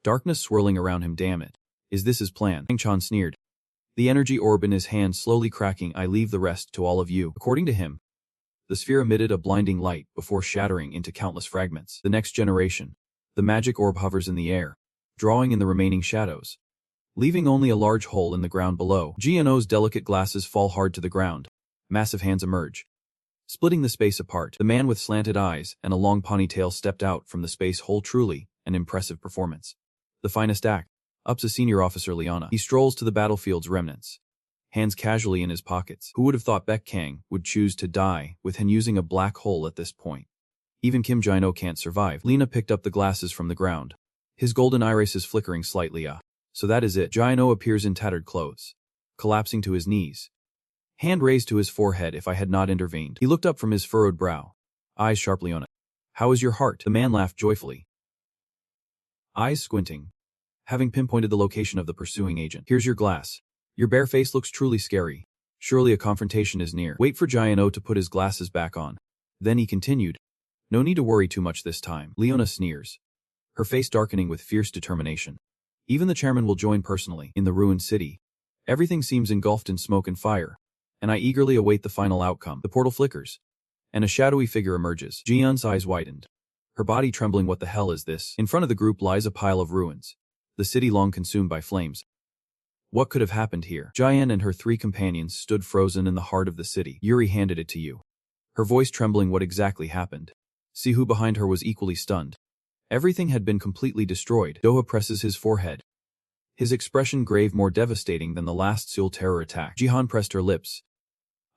Darkness swirling around him. Damn it. Is this his plan? Kang-chan sneered. The energy orb in his hand slowly cracking. I leave the rest to all of you. According to him, the sphere emitted a blinding light before shattering into countless fragments. The next generation. The magic orb hovers in the air, drawing in the remaining shadows, leaving only a large hole in the ground below. Gino's delicate glasses fall hard to the ground. Massive hands emerge, splitting the space apart. The man with slanted eyes and a long ponytail stepped out from the space hole. Truly an impressive performance. The finest act. Ups a senior officer Liana. He strolls to the battlefield's remnants, hands casually in his pockets. Who would have thought Baek Kang would choose to die with him using a black hole at this point? Even Kim Jino can't survive. Lena picked up the glasses from the ground. His golden irises flickering slightly. So that is it. Jino appears in tattered clothes, collapsing to his knees, hand raised to his forehead. If I had not intervened. He looked up from his furrowed brow, eyes sharply on it. How is your heart? The man laughed joyfully, eyes squinting, having pinpointed the location of the pursuing agent. Here's your glass. Your bare face looks truly scary. Surely a confrontation is near. Wait for Jino to put his glasses back on. Then he continued. No need to worry too much this time. Leona sneers, her face darkening with fierce determination. Even the chairman will join personally. In the ruined city, everything seems engulfed in smoke and fire, and I eagerly await the final outcome. The portal flickers, and a shadowy figure emerges. Jiyeon's eyes widened, her body trembling. What the hell is this? In front of the group lies a pile of ruins, the city long consumed by flames. What could have happened here? Jiyeon and her 3 companions stood frozen in the heart of the city. Yuri handed it to you, her voice trembling. What exactly happened? Sihu behind her was equally stunned. Everything had been completely destroyed. Doha presses his forehead, his expression grave, more devastating than the last Seoul terror attack. Jihan pressed her lips,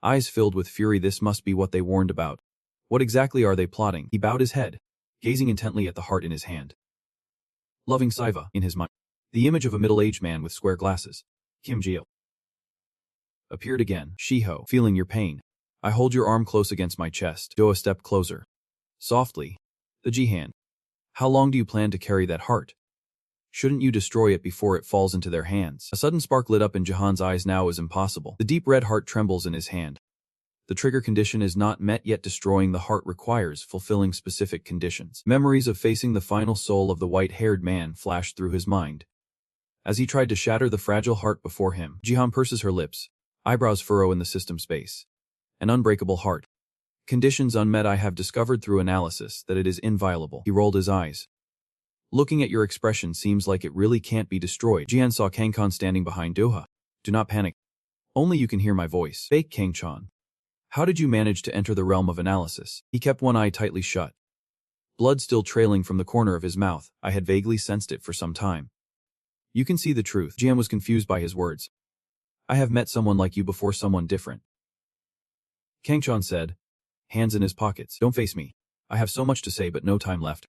eyes filled with fury. This must be what they warned about. What exactly are they plotting? He bowed his head, gazing intently at the heart in his hand. Loving Saiva, in his mind. The image of a middle-aged man with square glasses, Kim Jio, appeared again. Shiho, feeling your pain. I hold your arm close against my chest. Doha stepped closer, softly. The Jihan. How long do you plan to carry that heart? Shouldn't you destroy it before it falls into their hands? A sudden spark lit up in Jahan's eyes. Now is impossible. The deep red heart trembles in his hand. The trigger condition is not met yet. Destroying the heart requires fulfilling specific conditions. Memories of facing the final soul of the white-haired man flashed through his mind as he tried to shatter the fragile heart before him. Jihan purses her lips, eyebrows furrow in the system space. An unbreakable heart. Conditions unmet. I have discovered through analysis that it is inviolable. He rolled his eyes. Looking at your expression, seems like it really can't be destroyed. Jihan saw Kang-chan standing behind Doha. Do not panic. Only you can hear my voice. Fake Kang-chan. How did you manage to enter the realm of analysis? He kept one eye tightly shut, blood still trailing from the corner of his mouth. I had vaguely sensed it for some time. You can see the truth. Jian was confused by his words. I have met someone like you before, someone different. Kang-chan said, hands in his pockets. Don't face me. I have so much to say but no time left.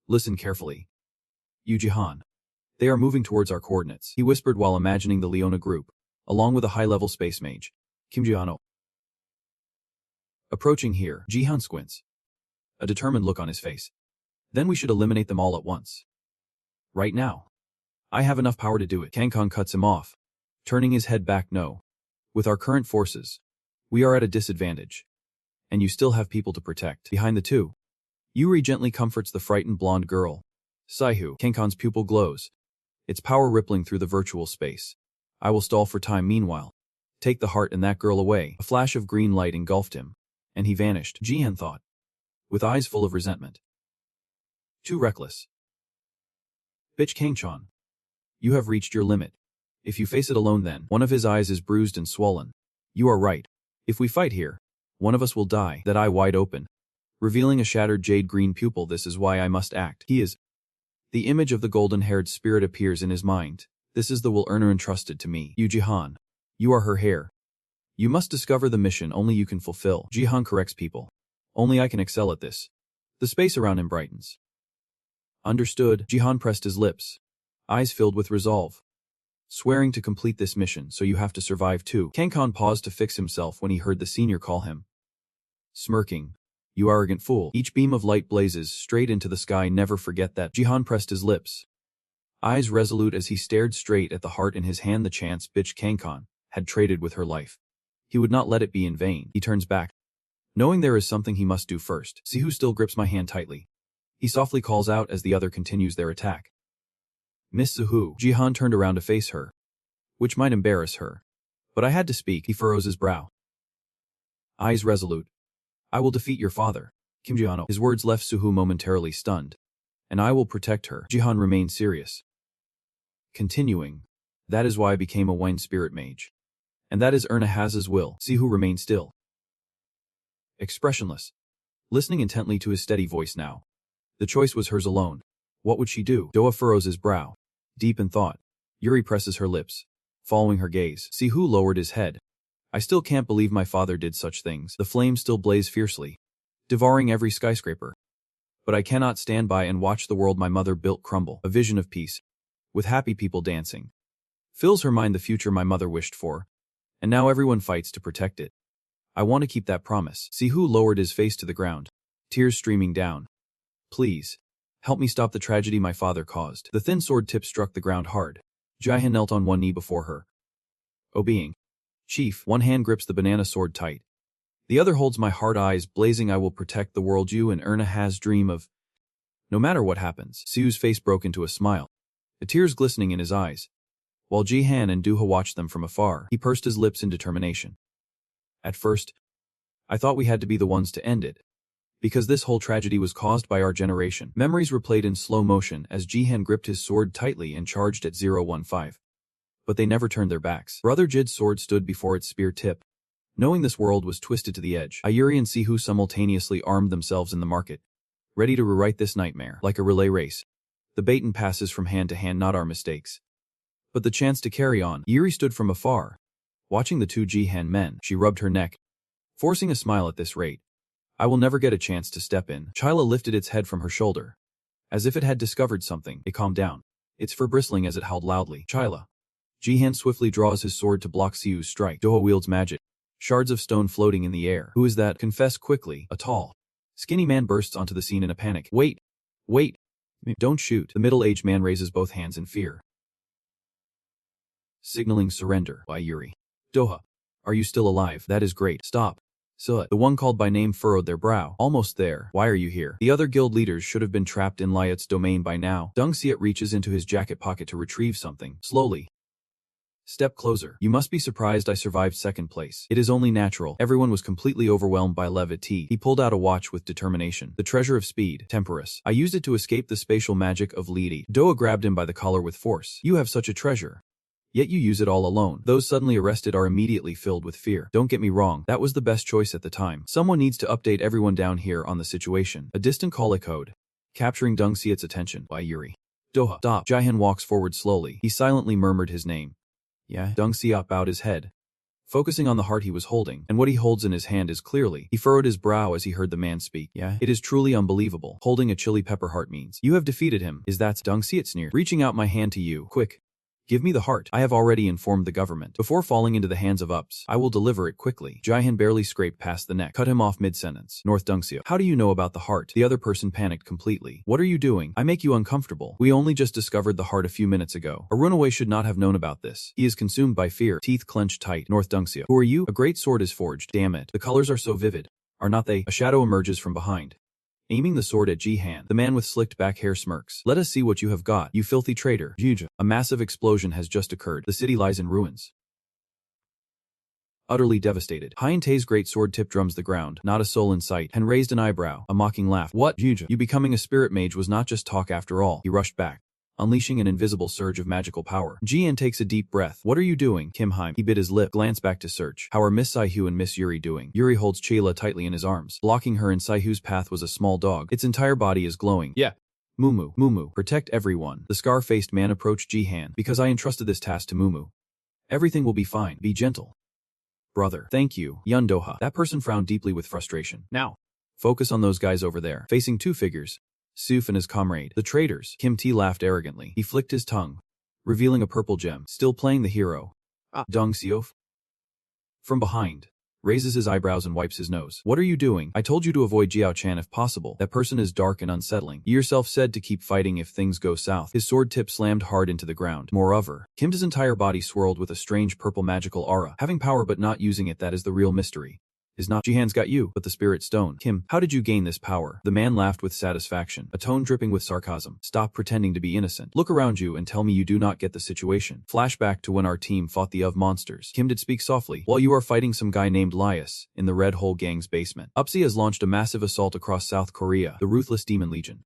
Listen carefully. You Jihan. They are moving towards our coordinates, he whispered while imagining the Leona group, along with a high-level space mage, Kim Jiano, approaching here. Jihan squints, a determined look on his face. Then we should eliminate them all at once. Right now. I have enough power to do it. Kang-chan cuts him off, turning his head back. No. With our current forces, we are at a disadvantage. And you still have people to protect. Behind the two, Yuri gently comforts the frightened blonde girl. Saihu. Kang-chan's pupil glows, its power rippling through the virtual space. I will stall for time. Meanwhile, take the heart and that girl away. A flash of green light engulfed him, and he vanished. Jihan thought, with eyes full of resentment. Too reckless. Bitch Kang-chan. You have reached your limit. If you face it alone then. One of his eyes is bruised and swollen. You are right. If we fight here, one of us will die. That eye wide open, revealing a shattered jade green pupil. This is why I must act. He is. The image of the golden-haired spirit appears in his mind. This is the will earner entrusted to me. You Jihan. You are her heir. You must discover the mission only you can fulfill. Jihan corrects people. Only I can excel at this. The space around him brightens. Understood. Jihan pressed his lips, eyes filled with resolve. Swearing to complete this mission, so you have to survive too. Kang-chan paused to fix himself when he heard the senior call him. Smirking. You arrogant fool. Each beam of light blazes straight into the sky. Never forget that. Jihan pressed his lips, eyes resolute as he stared straight at the heart in his hand. The chance bitch Kang-chan had traded with her life. He would not let it be in vain. He turns back, knowing there is something he must do first. See who still grips my hand tightly. he softly calls out as the other continues their attack. Miss Suhu. Jihan turned around to face her, which might embarrass her. But I had to speak. He furrows his brow. Eyes resolute. I will defeat your father. Kim Jihan. His words left Suhu momentarily stunned. And I will protect her. Jihan remained serious. Continuing. That is why I became a wine spirit mage. And that is Erna Haz's will. Suhu remained still. Expressionless. Listening intently to his steady voice now. The choice was hers alone. What would she do? Doha furrows his brow. Deep in thought. Yuri presses her lips. Following her gaze, Suhu lowered his head. I still can't believe my father did such things. The flames still blaze fiercely, devouring every skyscraper. But I cannot stand by and watch the world my mother built crumble. A vision of peace, with happy people dancing, fills her mind, the future my mother wished for. And now everyone fights to protect it. I want to keep that promise. Suhu lowered his face to the ground, tears streaming down. Please, help me stop the tragedy my father caused. The thin sword tip struck the ground hard. Jihan knelt on one knee before her. O being, Chief, one hand grips the banana sword tight. The other holds my heart, eyes blazing. I will protect the world you and Erna Has dream of. No matter what happens. Suhu's face broke into a smile, the tears glistening in his eyes. While Jihan and Duha watched them from afar, he pursed his lips in determination. At first, I thought we had to be the ones to end it, because this whole tragedy was caused by our generation. Memories replayed in slow motion as Jihan gripped his sword tightly and charged at 015. But they never turned their backs. Brother Jid's sword stood before its spear tip. Knowing this world was twisted to the edge, Ayuri and Suhu simultaneously armed themselves in the market, ready to rewrite this nightmare. Like a relay race, the baton passes from hand to hand, not our mistakes, but the chance to carry on. Yuri stood from afar, watching the two Jihan men. She rubbed her neck, forcing a smile. At this rate, I will never get a chance to step in. Chila lifted its head from her shoulder, as if it had discovered something. It calmed down, its fur bristling as it howled loudly. Chila. Jihan swiftly draws his sword to block Suhu's strike. Doha wields magic, shards of stone floating in the air. Who is that? Confess quickly. A tall, skinny man bursts onto the scene in a panic. Wait! Wait! Don't shoot. The middle-aged man raises both hands in fear, signaling surrender. By Yuri. Doha, are you still alive? That is great. Stop. Suh. The one called by name furrowed their brow. Almost there. Why are you here? The other guild leaders should have been trapped in Lyot's domain by now. Dung Siet reaches into his jacket pocket to retrieve something. Slowly. Step closer. You must be surprised I survived second place. It is only natural. Everyone was completely overwhelmed by levity. He pulled out a watch with determination. The treasure of speed. Temporus. I used it to escape the spatial magic of Lidi. Doa grabbed him by the collar with force. You have such a treasure, yet you use it all alone. Those suddenly arrested are immediately filled with fear. Don't get me wrong, that was the best choice at the time. Someone needs to update everyone down here on the situation. A distant call echoed, capturing Dung Siet's attention. By Yuri. Doha. Stop. Jihan walks forward slowly. He silently murmured his name. Yeah? Dung Siet bowed his head, focusing on the heart he was holding, and what he holds in his hand is clearly. He furrowed his brow as he heard the man speak. Yeah? It is truly unbelievable. Holding a chili pepper heart means you have defeated him. Is that? Dung Siet sneered, reaching out my hand to you. Quick. Give me the heart. I have already informed the government. Before falling into the hands of Ups, I will deliver it quickly. Jihan barely scraped past the neck, cut him off mid-sentence. North Dungxio. How do you know about the heart? The other person panicked completely. What are you doing? I make you uncomfortable. We only just discovered the heart a few minutes ago. A runaway should not have known about this. He is consumed by fear. Teeth clenched tight. North Dungxio. Who are you? A great sword is forged. Damn it. The colors are so vivid. Are not they? A shadow emerges from behind, aiming the sword at Jihan. The man with slicked back hair smirks. Let us see what you have got, you filthy traitor. Juja. A massive explosion has just occurred. The city lies in ruins, utterly devastated. Hyantei's great sword tip drums the ground. Not a soul in sight. Han raised an eyebrow. A mocking laugh. What? Juja. You becoming a spirit mage was not just talk after all. He rushed back, unleashing an invisible surge of magical power. Jian takes a deep breath. What are you doing? Kim Heim. He bit his lip, glanced back to search. How are Miss Saihu and Miss Yuri doing? Yuri holds Chayla tightly in his arms. Blocking her in Saihu's path was a small dog. Its entire body is glowing. Yeah. Mumu. Mumu. Protect everyone. The scar-faced man approached Jihan. Because I entrusted this task to Mumu, everything will be fine. Be gentle. Brother. Thank you. Yun Doha. That person frowned deeply with frustration. Now, focus on those guys over there. Facing two figures, Suf and his comrade, the traitors. Kim T laughed arrogantly. He flicked his tongue, revealing a purple gem. Still playing the hero. Dong Siof. From behind, raises his eyebrows and wipes his nose. What are you doing? I told you to avoid Jiao Chan if possible. That person is dark and unsettling. You yourself said to keep fighting if things go south. His sword tip slammed hard into the ground. Moreover, Kim's entire body swirled with a strange purple magical aura. Having power but not using it, that is the real mystery. Is not Jihan's got you, but the spirit stone. Kim, how did you gain this power? The man laughed with satisfaction, a tone dripping with sarcasm. Stop pretending to be innocent. Look around you and tell me you do not get the situation. Flashback to when our team fought the of monsters. Kim did speak softly. While you are fighting some guy named Lias in the Red Hole Gang's basement. UPSI has launched a massive assault across South Korea. The ruthless Demon Legion,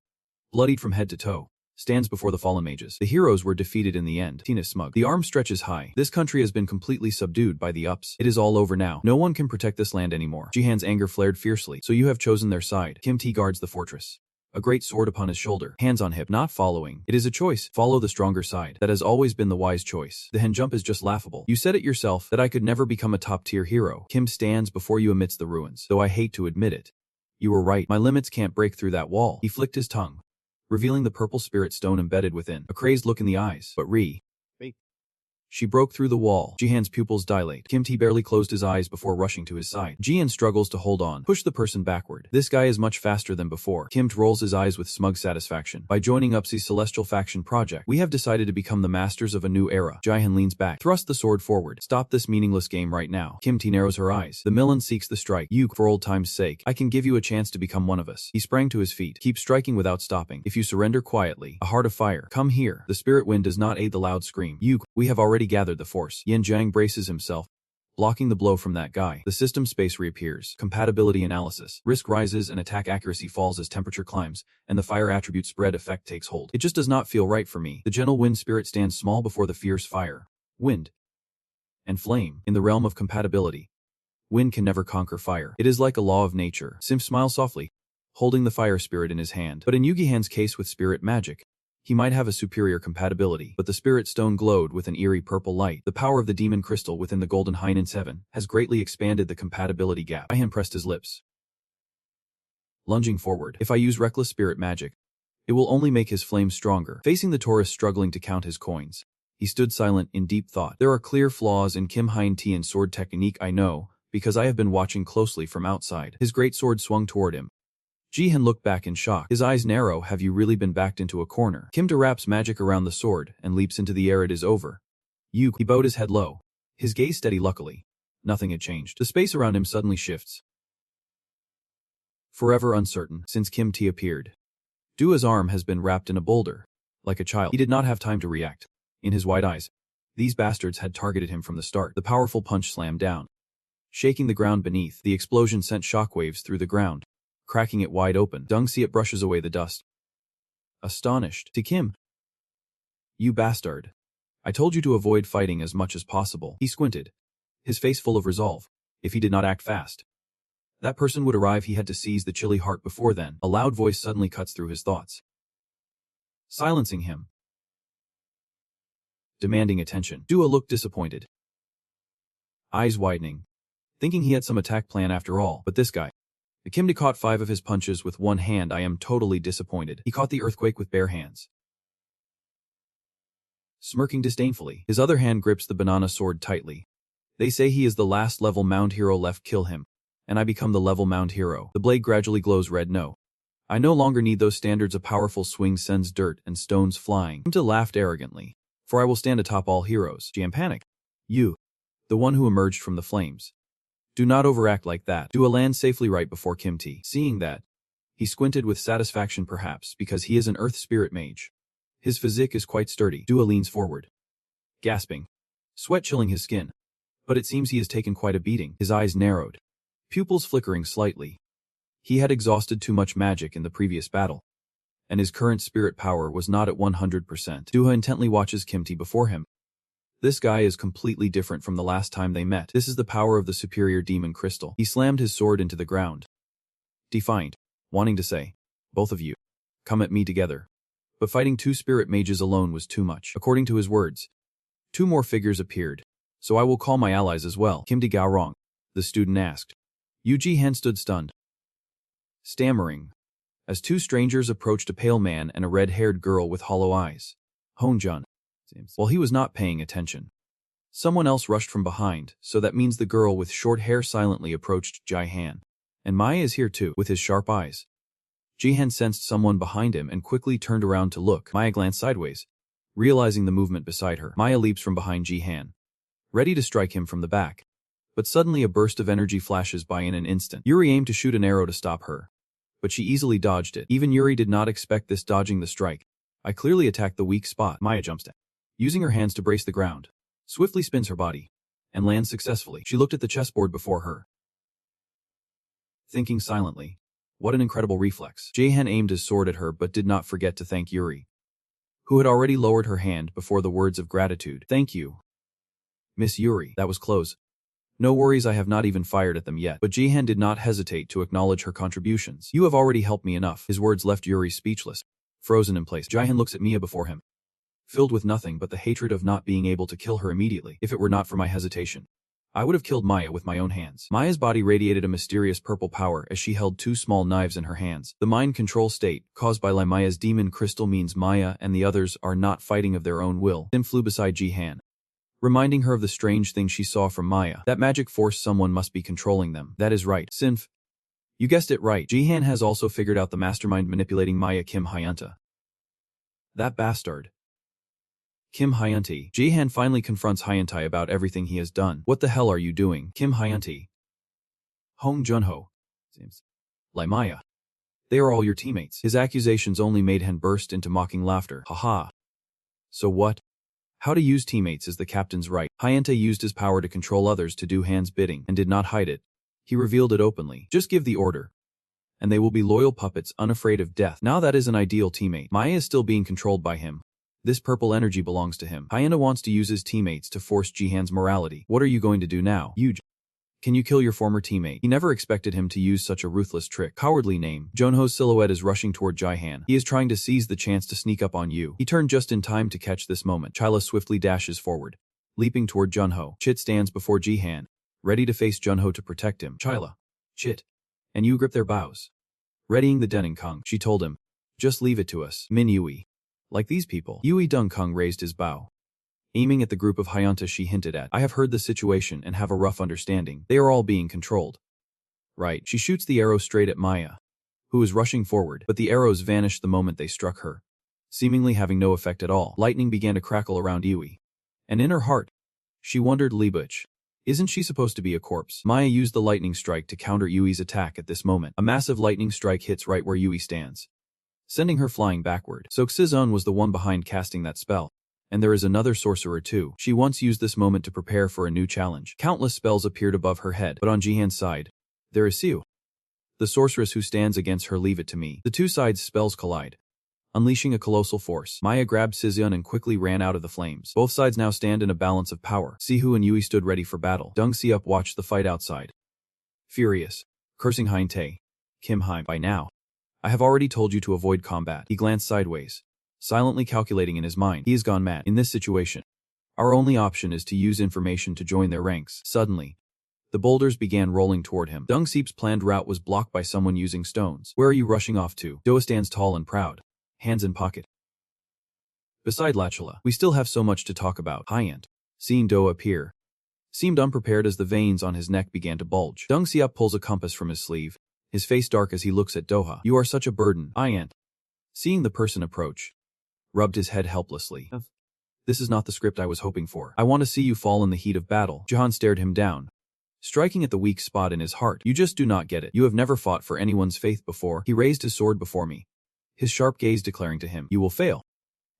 bloodied from head to toe, stands before the fallen mages. The heroes were defeated in the end. Tina smug. The arm stretches high. This country has been completely subdued by the UPS. It is all over now. No one can protect this land anymore. Jihan's anger flared fiercely. So you have chosen their side. Kim T guards the fortress, a great sword upon his shoulder, hands on hip. Not following. It is a choice. Follow the stronger side. That has always been the wise choice. The hen jump is just laughable. You said it yourself that I could never become a top-tier hero. Kim stands before you amidst the ruins. Though I hate to admit it, you were right. My limits can't break through that wall. He flicked his tongue, revealing the purple spirit stone embedded within. A crazed look in the eyes. But she broke through the wall. Jihan's pupils dilate. Kim T barely closed his eyes before rushing to his side. Jihan struggles to hold on. Push the person backward. This guy is much faster than before. Kim T rolls his eyes with smug satisfaction. By joining UPSI's Celestial Faction project, we have decided to become the masters of a new era. Jihan leans back. Thrust the sword forward. Stop this meaningless game right now. Kim T narrows her eyes. The Millen seeks the strike. You, for old time's sake, I can give you a chance to become one of us. He sprang to his feet. Keep striking without stopping. If you surrender quietly, a heart of fire. Come here. The spirit wind does not aid the loud scream. You, we have already gathered the force. Yin Jiang braces himself, blocking the blow from that guy. The system space reappears. Compatibility analysis. Risk rises and attack accuracy falls as temperature climbs, and the fire attribute spread effect takes hold. It just does not feel right for me. The gentle wind spirit stands small before the fierce fire, wind, and flame. In the realm of compatibility, wind can never conquer fire. It is like a law of nature. Sim smiles softly, holding the fire spirit in his hand. But in Yugi-Han's case with spirit magic, he might have a superior compatibility, but the spirit stone glowed with an eerie purple light. The power of the demon crystal within the golden Hainan 7 has greatly expanded the compatibility gap. Jihan pressed his lips, lunging forward. If I use reckless spirit magic, it will only make his flame stronger. Facing the tourist struggling to count his coins, he stood silent in deep thought. There are clear flaws in Kim Hain-Tian's sword technique, I know, because I have been watching closely from outside. His great sword swung toward him. Jihan looked back in shock. His eyes narrow. Have you really been backed into a corner? Kim wraps magic around the sword and leaps into the air. It is over. You. He bowed his head low, his gaze steady. Luckily, nothing had changed. The space around him suddenly shifts, forever uncertain. Since Kim T appeared, Dua's arm has been wrapped in a boulder, like a child. He did not have time to react. In his wide eyes, these bastards had targeted him from the start. The powerful punch slammed down, shaking the ground beneath. The explosion sent shockwaves through the ground, cracking it wide open. Dung Siet brushes away the dust, astonished. To Kim, you bastard. I told you to avoid fighting as much as possible. He squinted, his face full of resolve. If he did not act fast, that person would arrive. He had to seize the chilly heart before then. A loud voice suddenly cuts through his thoughts, silencing him, demanding attention. Dua looked disappointed, eyes widening, thinking he had some attack plan after all. But this guy, Kim caught 5 of his punches with one hand. I am totally disappointed. He caught the earthquake with bare hands, smirking disdainfully. His other hand grips the banana sword tightly. They say he is the last level mound hero left. Kill him, and I become the level mound hero. The blade gradually glows red. No, I no longer need those standards. A powerful swing sends dirt and stones flying. Kim laughed arrogantly. For I will stand atop all heroes. Jihan panicked. You, the one who emerged from the flames. Do not overact like that. Dua lands safely right before Kim T. Seeing that, he squinted with satisfaction, perhaps because he is an earth spirit mage. His physique is quite sturdy. Dua leans forward, gasping, sweat chilling his skin. But it seems he has taken quite a beating. His eyes narrowed, pupils flickering slightly. He had exhausted too much magic in the previous battle, and his current spirit power was not at 100%. Dua intently watches Kim T before him. This guy is completely different from the last time they met. This is the power of the superior demon crystal. He slammed his sword into the ground, defiant, wanting to say, both of you, come at me together. But fighting 2 spirit mages alone was too much. According to his words, 2 more figures appeared. So I will call my allies as well. Kim Di Gao wrong? The student asked. Yu Ji-Han stood stunned, stammering, as 2 strangers approached, a pale man and a red-haired girl with hollow eyes. Hongjun. While he was not paying attention, someone else rushed from behind, so that means the girl with short hair silently approached Ji-Han. And Maya is here too, with his sharp eyes. Ji-Han sensed someone behind him and quickly turned around to look. Maya glanced sideways, realizing the movement beside her. Maya leaps from behind Ji-Han, ready to strike him from the back. But suddenly a burst of energy flashes by in an instant. Yuri aimed to shoot an arrow to stop her, but she easily dodged it. Even Yuri did not expect this, dodging the strike. I clearly attacked the weak spot. Maya jumps down, using her hands to brace the ground, swiftly spins her body, and lands successfully. She looked at the chessboard before her, thinking silently. What an incredible reflex. Jahan aimed his sword at her but did not forget to thank Yuri, who had already lowered her hand before the words of gratitude. Thank you, Miss Yuri. That was close. No worries, I have not even fired at them yet. But Jihan did not hesitate to acknowledge her contributions. You have already helped me enough. His words left Yuri speechless, frozen in place. Jihan looks at Mia before him, filled with nothing but the hatred of not being able to kill her immediately. If it were not for my hesitation, I would have killed Maya with my own hands. Maya's body radiated a mysterious purple power as she held two small knives in her hands. The mind control state, caused by Maya's demon crystal, means Maya and the others are not fighting of their own will. Sim flew beside Jihan, reminding her of the strange thing she saw from Maya. That magic force, someone must be controlling them. That is right, Sinf. You guessed it right. Jihan has also figured out the mastermind manipulating Maya, Kim Hyunta. That bastard. Kim Hyunta. Jihan finally confronts Hyunta about everything he has done. What the hell are you doing? Kim Hyunta. Hong Junho. Seems like Maya. They are all your teammates. His accusations only made Han burst into mocking laughter. Haha. So what? How to use teammates is the captain's right. Hyunta used his power to control others to do Han's bidding and did not hide it. He revealed it openly. Just give the order, and they will be loyal puppets, unafraid of death. Now that is an ideal teammate. Maya is still being controlled by him. This purple energy belongs to him. Hyunta wants to use his teammates to force Jihan's morality. What are you going to do now? Can you kill your former teammate? He never expected him to use such a ruthless trick. Cowardly name. Junho's silhouette is rushing toward Jihan. He is trying to seize the chance to sneak up on you. He turned just in time to catch this moment. Chila swiftly dashes forward, leaping toward Junho. Chit stands before Jihan, ready to face Junho to protect him. Chila, Chit, and you grip their bows, readying the Denon Kung. She told him, just leave it to us. Min Yui. Like these people. Yui Dung Kung raised his bow, aiming at the group of Hyunta she hinted at. I have heard the situation and have a rough understanding. They are all being controlled. Right. She shoots the arrow straight at Maya, who is rushing forward, but the arrows vanished the moment they struck her, seemingly having no effect at all. Lightning began to crackle around Yui, and in her heart, she wondered, Libuch, isn't she supposed to be a corpse? Maya used the lightning strike to counter Yui's attack at this moment. A massive lightning strike hits right where Yui stands, sending her flying backward. So Xizun was the one behind casting that spell. And there is another sorcerer too. She once used this moment to prepare for a new challenge. Countless spells appeared above her head, but on Jihan's side, there is Siu, the sorceress who stands against her. Leave it to me. The two sides' spells collide, unleashing a colossal force. Maya grabbed Xizun and quickly ran out of the flames. Both sides now stand in a balance of power. Sihu and Yui stood ready for battle. Dung Siup watched the fight outside, furious, cursing Hyunta. Kim Hyun, by now, I have already told you to avoid combat. He glanced sideways, silently calculating in his mind. He has gone mad. In this situation, our only option is to use information to join their ranks. Suddenly, the boulders began rolling toward him. Dung Seep's planned route was blocked by someone using stones. Where are you rushing off to? Doa stands tall and proud, hands in pocket, beside Lachula. We still have so much to talk about. Hyant, seeing Doa appear, seemed unprepared as the veins on his neck began to bulge. Dung Siup pulls a compass from his sleeve, his face dark as he looks at Doha. You are such a burden. Hyant, seeing the person approach, rubbed his head helplessly. This is not the script I was hoping for. I want to see you fall in the heat of battle. Jahan stared him down, striking at the weak spot in his heart. You just do not get it. You have never fought for anyone's faith before. He raised his sword before me, his sharp gaze declaring to him, you will fail,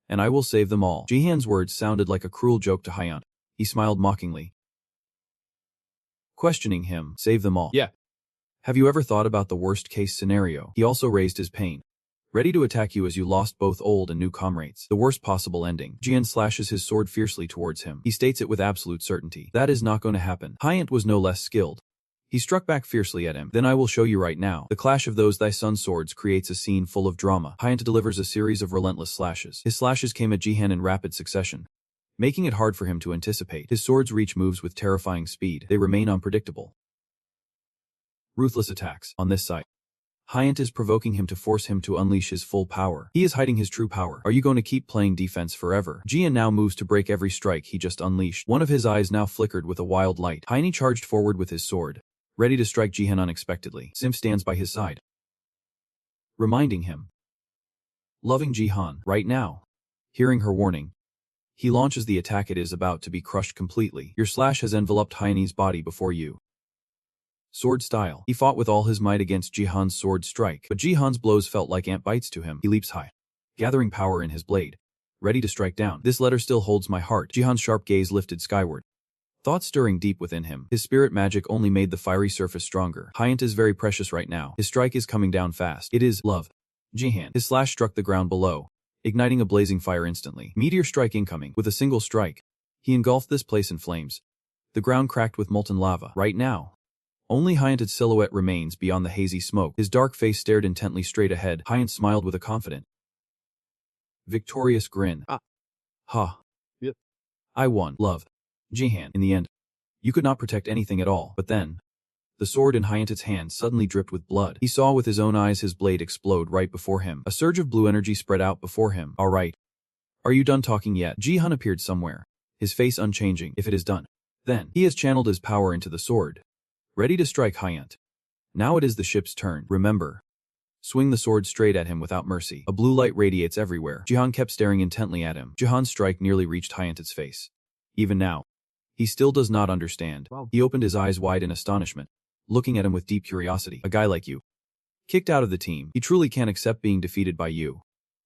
and I will save them all. Jihan's words sounded like a cruel joke to Hyant. He smiled mockingly, questioning him. Save them all? Yeah. Have you ever thought about the worst case scenario? He also raised his pain, ready to attack you as you lost both old and new comrades. The worst possible ending. Jian slashes his sword fiercely towards him. He states it with absolute certainty. That is not going to happen. Hyant was no less skilled. He struck back fiercely at him. Then I will show you right now. The clash of those thy son's swords creates a scene full of drama. Hyant delivers a series of relentless slashes. His slashes came at Jihan in rapid succession, making it hard for him to anticipate. His swords reach moves with terrifying speed. They remain unpredictable, ruthless attacks. On this side, Hyant is provoking him to force him to unleash his full power. He is hiding his true power. Are you going to keep playing defense forever? Jian now moves to break every strike he just unleashed. One of his eyes now flickered with a wild light. Heine charged forward with his sword, ready to strike Jihan unexpectedly. Sim stands by his side, reminding him, loving Jihan right now. Hearing her warning, He launches the attack. It is about to be crushed completely. Your slash has enveloped Hyene's body before you. Sword style. He fought with all his might against Jihan's sword strike, but Jihan's blows felt like ant bites to him. He leaps high, gathering power in his blade, ready to strike down. This letter still holds my heart. Jihan's sharp gaze lifted skyward, thoughts stirring deep within him. His spirit magic only made the fiery surface stronger. Hyant is very precious right now. His strike is coming down fast. It is love. Jihan. His slash struck the ground below, igniting a blazing fire instantly. Meteor strike incoming. With a single strike, he engulfed this place in flames. The ground cracked with molten lava. Right now, only Hyant's silhouette remains beyond the hazy smoke. His dark face stared intently straight ahead. Hyant smiled with a confident, victorious grin. Ha. Yep. I won. Love. Jihan. In the end, you could not protect anything at all. But then, the sword in Hyant's hand suddenly dripped with blood. He saw with his own eyes his blade explode right before him. A surge of blue energy spread out before him. All right. Are you done talking yet? Jihan appeared somewhere, his face unchanging. If it is done, then he has channeled his power into the sword, ready to strike Hyant. Now it is the ship's turn. Remember, swing the sword straight at him without mercy. A blue light radiates everywhere. Jihan kept staring intently at him. Jihan's strike nearly reached Hyant's face. Even now, he still does not understand. Wow. He opened his eyes wide in astonishment, looking at him with deep curiosity. A guy like you, kicked out of the team. He truly can't accept being defeated by you,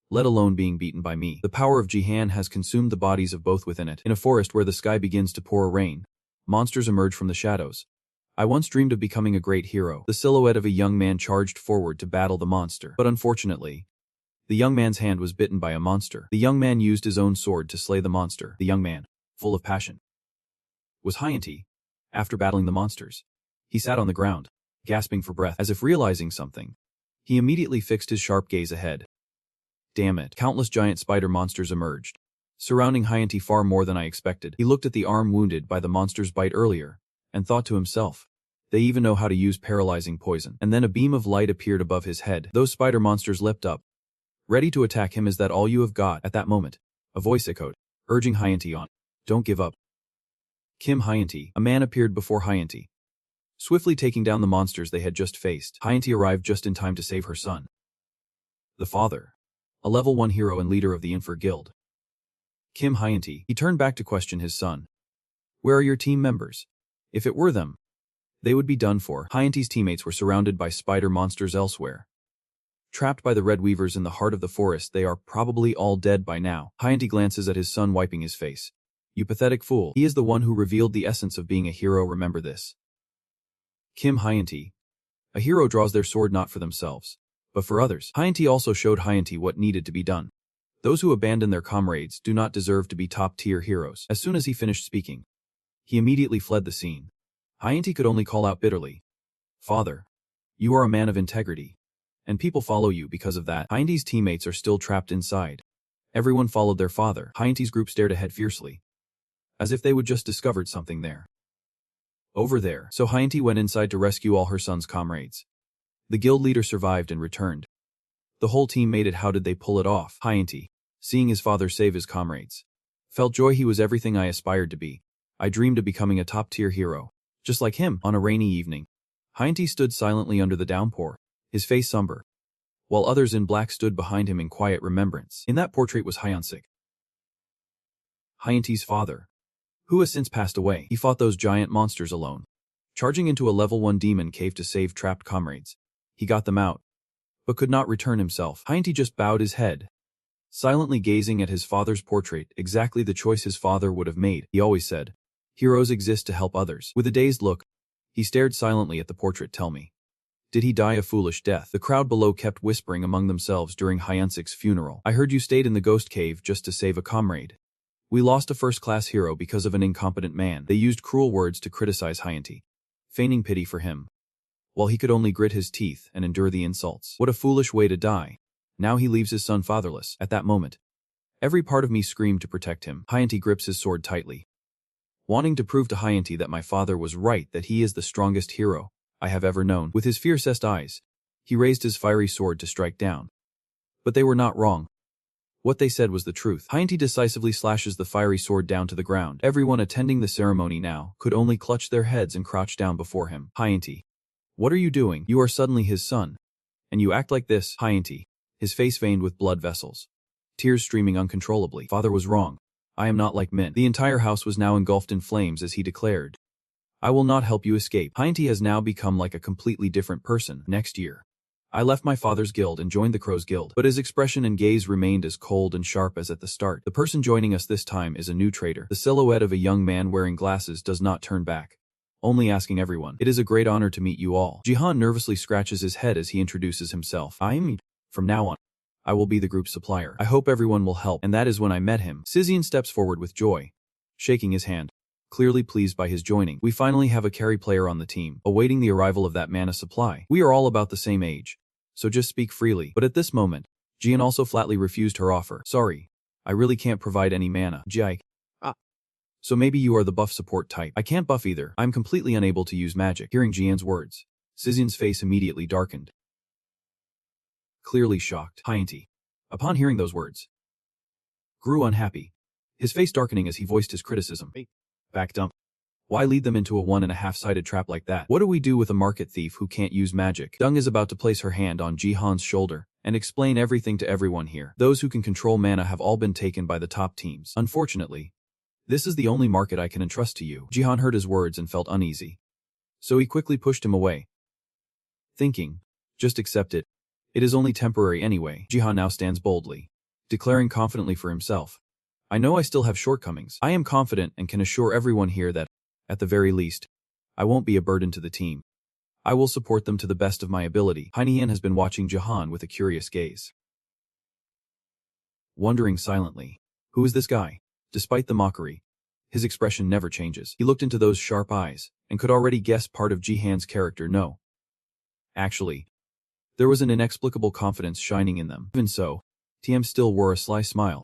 let alone being beaten by me. The power of Jihan has consumed the bodies of both within it. In a forest where the sky begins to pour rain, monsters emerge from the shadows. I once dreamed of becoming a great hero. The silhouette of a young man charged forward to battle the monster. But unfortunately, the young man's hand was bitten by a monster. The young man used his own sword to slay the monster. The young man, full of passion, was Hyant. After battling the monsters, he sat on the ground, gasping for breath. As if realizing something, he immediately fixed his sharp gaze ahead. Damn it. Countless giant spider monsters emerged, surrounding Hyant far more than I expected. He looked at the arm wounded by the monster's bite earlier, and thought to himself, they even know how to use paralyzing poison. And then a beam of light appeared above his head. Those spider monsters leapt up, ready to attack him. Is that all you have got? At that moment, a voice echoed, urging Hyant on. Don't give up. Kim Hyant. A man appeared before Hyant, swiftly taking down the monsters they had just faced. Hyant arrived just in time to save her son, the father, a level 1 hero and leader of the Infer Guild. Kim Hyant. He turned back to question his son. Where are your team members? If it were them, they would be done for. Hyant's teammates were surrounded by spider monsters elsewhere. Trapped by the Red Weavers in the heart of the forest, they are probably all dead by now. Hyant glances at his son, wiping his face. You pathetic fool. He is the one who revealed the essence of being a hero. Remember this. Kim Hyant. A hero draws their sword not for themselves, but for others. Hyant also showed Hyant what needed to be done. Those who abandon their comrades do not deserve to be top-tier heroes. As soon as he finished speaking, he immediately fled the scene. Hyant could only call out bitterly, Father, you are a man of integrity, and people follow you because of that. Hyant's teammates are still trapped inside. Everyone followed their father. Hyant's group stared ahead fiercely, as if they would just discovered something there. Over there. So Hyant went inside to rescue all her son's comrades. The guild leader survived and returned. The whole team made it. How did they pull it off? Hyant, seeing his father save his comrades, felt joy. He was everything I aspired to be. I dreamed of becoming a top-tier hero, just like him. On a rainy evening, Hyant stood silently under the downpour, his face somber, while others in black stood behind him in quiet remembrance. In that portrait was Hyant's father, who has since passed away. He fought those giant monsters alone, charging into a level 1 demon cave to save trapped comrades. He got them out, but could not return himself. Hyant just bowed his head, silently gazing at his father's portrait, exactly the choice his father would have made. He always said, heroes exist to help others. With a dazed look, he stared silently at the portrait. Tell me, did he die a foolish death? The crowd below kept whispering among themselves during Hyant's funeral. I heard you stayed in the ghost cave just to save a comrade. We lost a first-class hero because of an incompetent man. They used cruel words to criticize Hyant, feigning pity for him, while he could only grit his teeth and endure the insults. What a foolish way to die. Now he leaves his son fatherless. At that moment, every part of me screamed to protect him. Hyant grips his sword tightly, wanting to prove to Hyant that my father was right, that he is the strongest hero I have ever known. With his fiercest eyes, he raised his fiery sword to strike down. But they were not wrong. What they said was the truth. Hyant decisively slashes the fiery sword down to the ground. Everyone attending the ceremony now could only clutch their heads and crouch down before him. Hyant, what are you doing? You are suddenly his son, and you act like this. Hyant, his face veined with blood vessels, tears streaming uncontrollably. Father was wrong. I am not like Min. The entire house was now engulfed in flames as he declared. I will not help you escape. Heinti has now become like a completely different person. Next year, I left my father's guild and joined the Crow's Guild, but his expression and gaze remained as cold and sharp as at the start. The person joining us this time is a new traitor. The silhouette of a young man wearing glasses does not turn back, only asking everyone, "It is a great honor to meet you all." Jihan nervously scratches his head as he introduces himself. From now on, I will be the group's supplier. I hope everyone will help. And that is when I met him. Sizian steps forward with joy, shaking his hand, clearly pleased by his joining. We finally have a carry player on the team, awaiting the arrival of that mana supply. We are all about the same age, so just speak freely. But at this moment, Jian also flatly refused her offer. Sorry, I really can't provide any mana. Jike. So maybe you are the buff support type. I can't buff either. I'm completely unable to use magic. Hearing Jian's words, Sizian's face immediately darkened, clearly shocked. Heinti, upon hearing those words, grew unhappy, his face darkening as he voiced his criticism. Back dump. Why lead them into a 1.5-sided trap like that? What do we do with a market thief who can't use magic? Dung is about to place her hand on Jihan's shoulder and explain everything to everyone here. Those who can control mana have all been taken by the top teams. Unfortunately, this is the only market I can entrust to you. Jihan heard his words and felt uneasy, so he quickly pushed him away, thinking, just accept it. It is only temporary anyway. Jihan now stands boldly, declaring confidently for himself. I know I still have shortcomings. I am confident and can assure everyone here that, at the very least, I won't be a burden to the team. I will support them to the best of my ability. Heinian has been watching Jihan with a curious gaze, wondering silently, who is this guy? Despite the mockery, his expression never changes. He looked into those sharp eyes and could already guess part of Jihan's character. No, actually, there was an inexplicable confidence shining in them. Even so, TM still wore a sly smile.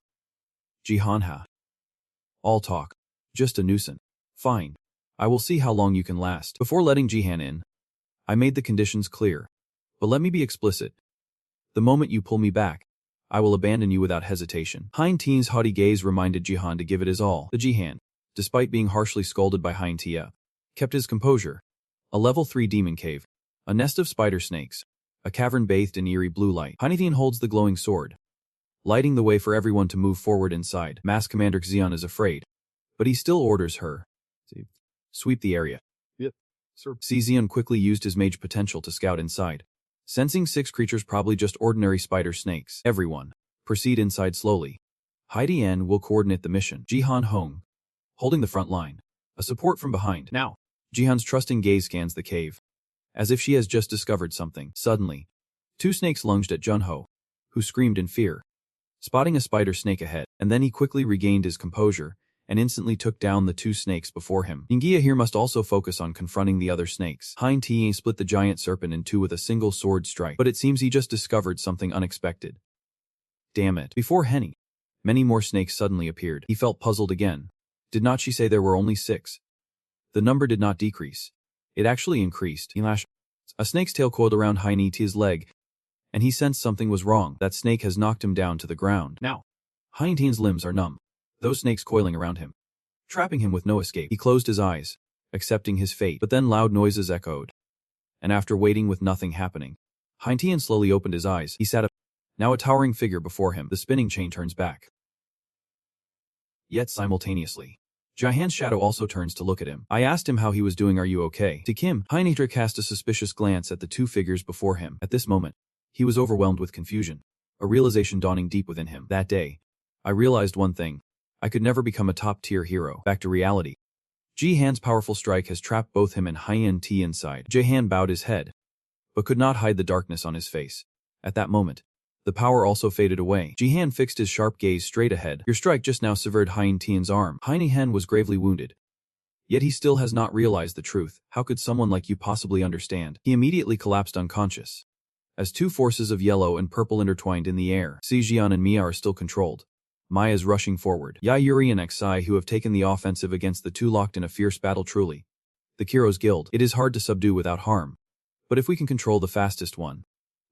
Jihan ha. All talk. Just a nuisance. Fine. I will see how long you can last. Before letting Jihan in, I made the conditions clear. But let me be explicit. The moment you pull me back, I will abandon you without hesitation. Hein Tian's haughty gaze reminded Jihan to give it his all. The Jihan, despite being harshly scolded by Hein Tia, kept his composure. A level 3 demon cave, a nest of spider snakes, a cavern bathed in eerie blue light. Hein Tian holds the glowing sword, lighting the way for everyone to move forward inside. Mass Commander Xian is afraid, but he still orders her. Sweep the area. Yep, sir. Xian quickly used his mage potential to scout inside, sensing 6 creatures, probably just ordinary spider snakes. Everyone, proceed inside slowly. Heidi N will coordinate the mission. Jihan Hong, holding the front line, a support from behind. Now, Jihan's trusting gaze scans the cave, as if she has just discovered something. Suddenly, 2 snakes lunged at Junho, who screamed in fear, spotting a spider snake ahead, and then he quickly regained his composure and instantly took down the 2 snakes before him. Ingia here must also focus on confronting the other snakes. Hein Tian split the giant serpent in 2 with a single sword strike, but it seems he just discovered something unexpected. Damn it. Before Henny, many more snakes suddenly appeared. He felt puzzled again. Did not she say there were only 6? The number did not decrease. It actually increased. A snake's tail coiled around Hein Tian's leg, and he sensed something was wrong. That snake has knocked him down to the ground. Now, Hein Tian's limbs are numb, those snakes coiling around him, trapping him with no escape. He closed his eyes, accepting his fate, but then loud noises echoed. And after waiting with nothing happening, Hein Tian slowly opened his eyes. He sat up, now a towering figure before him. The spinning chain turns back. Yet simultaneously, Jihan's shadow also turns to look at him. I asked him how he was doing. Are you okay? To Kim, Hein Tian cast a suspicious glance at the 2 figures before him. At this moment, he was overwhelmed with confusion, a realization dawning deep within him. That day, I realized one thing. I could never become a top-tier hero. Back to reality. Jihan's powerful strike has trapped both him and Hein Tian inside. Jihan bowed his head, but could not hide the darkness on his face. At that moment, the power also faded away. Jihan fixed his sharp gaze straight ahead. Your strike just now severed Hein Tian's arm. Hein Tian was gravely wounded. Yet he still has not realized the truth. How could someone like you possibly understand? He immediately collapsed unconscious, as 2 forces of yellow and purple intertwined in the air. Si Jian and Mia are still controlled. Maya is rushing forward. Yayuri and Xi who have taken the offensive against the 2 locked in a fierce battle. Truly, the Kiro's Guild. It is hard to subdue without harm, but if we can control the fastest one,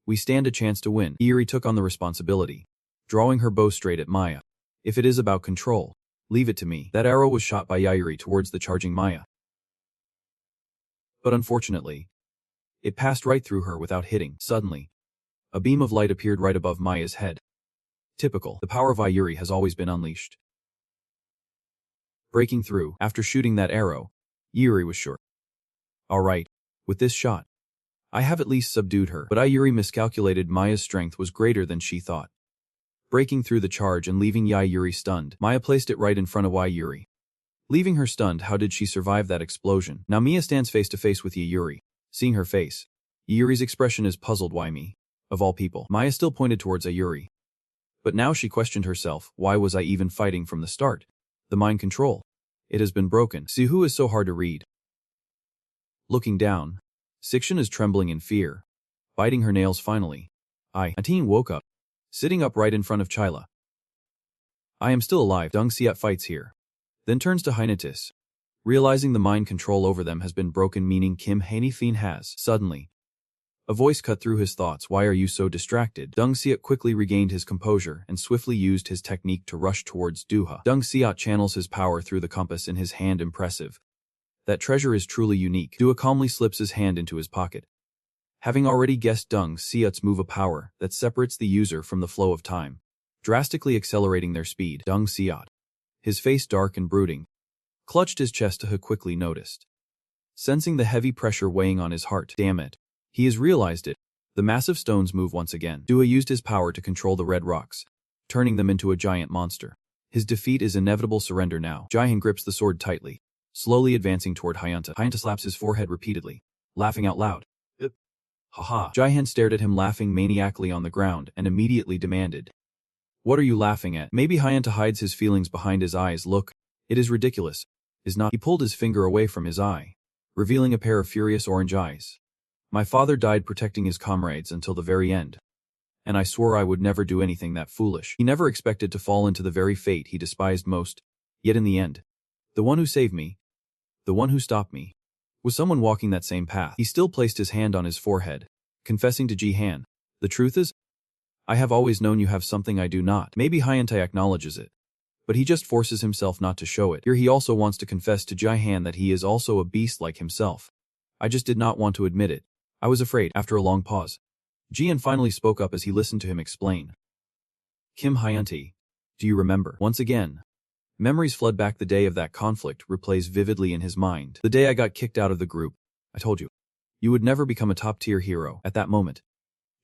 we stand a chance to win. Iuri took on the responsibility, drawing her bow straight at Maya. If it is about control, leave it to me. That arrow was shot by Yayuri towards the charging Maya, but unfortunately, it passed right through her without hitting. Suddenly, a beam of light appeared right above Maya's head. Typical. The power of Yayuri has always been unleashed. Breaking through, after shooting that arrow, Yuri was sure. All right, with this shot, I have at least subdued her, but Yuri miscalculated. Maya's strength was greater than she thought. Breaking through the charge and leaving Yuri stunned, Maya placed it right in front of Yuri. Leaving her stunned, how did she survive that explosion? Now Mia stands face to face with Yuri. Seeing her face, Yuri's expression is puzzled. Why me? Of all people. Maya still pointed towards Yuri. But now she questioned herself, why was I even fighting from the start? The mind control. It has been broken. See who is so hard to read. Looking down, Sikshin is trembling in fear. Biting her nails finally. Atin woke up. Sitting up right in front of Chila. I am still alive. Dung Siat fights here. Then turns to Hinatis. Realizing the mind control over them has been broken, meaning Kim Hanifin has. Suddenly, a voice cut through his thoughts. Why are you so distracted? Dung Siat quickly regained his composure and swiftly used his technique to rush towards Duha. Dung Siat channels his power through the compass in his hand. Impressive. That treasure is truly unique. Duha calmly slips his hand into his pocket. Having already guessed Dung Siat's move, a power that separates the user from the flow of time, drastically accelerating their speed. Dung Siat, his face dark and brooding, clutched his chest. Duha quickly noticed. Sensing the heavy pressure weighing on his heart. Damn it. He has realized it. The massive stones move once again. Duha used his power to control the red rocks, turning them into a giant monster. His defeat is inevitable. Surrender now. Jihan grips the sword tightly, slowly advancing toward Hyunta. Hyunta slaps his forehead repeatedly, laughing out loud. Haha. Jihan stared at him, laughing maniacally on the ground, and immediately demanded, what are you laughing at? Maybe Hyunta hides his feelings behind his eyes. Look, it is ridiculous. Is not? He pulled his finger away from his eye, revealing a pair of furious orange eyes. My father died protecting his comrades until the very end. And I swore I would never do anything that foolish. He never expected to fall into the very fate he despised most. Yet in the end, the one who saved me, the one who stopped me, was someone walking that same path. He still placed his hand on his forehead, confessing to Jihan, the truth is, I have always known you have something I do not. Maybe Hyunta acknowledges it, but he just forces himself not to show it. Here he also wants to confess to Jihan that he is also a beast like himself. I just did not want to admit it. I was afraid. After a long pause, Jihan finally spoke up as he listened to him explain. Kim Hyunta, do you remember? Once again, memories flood back. The day of that conflict replays vividly in his mind. The day I got kicked out of the group. I told you, you would never become a top-tier hero. At that moment,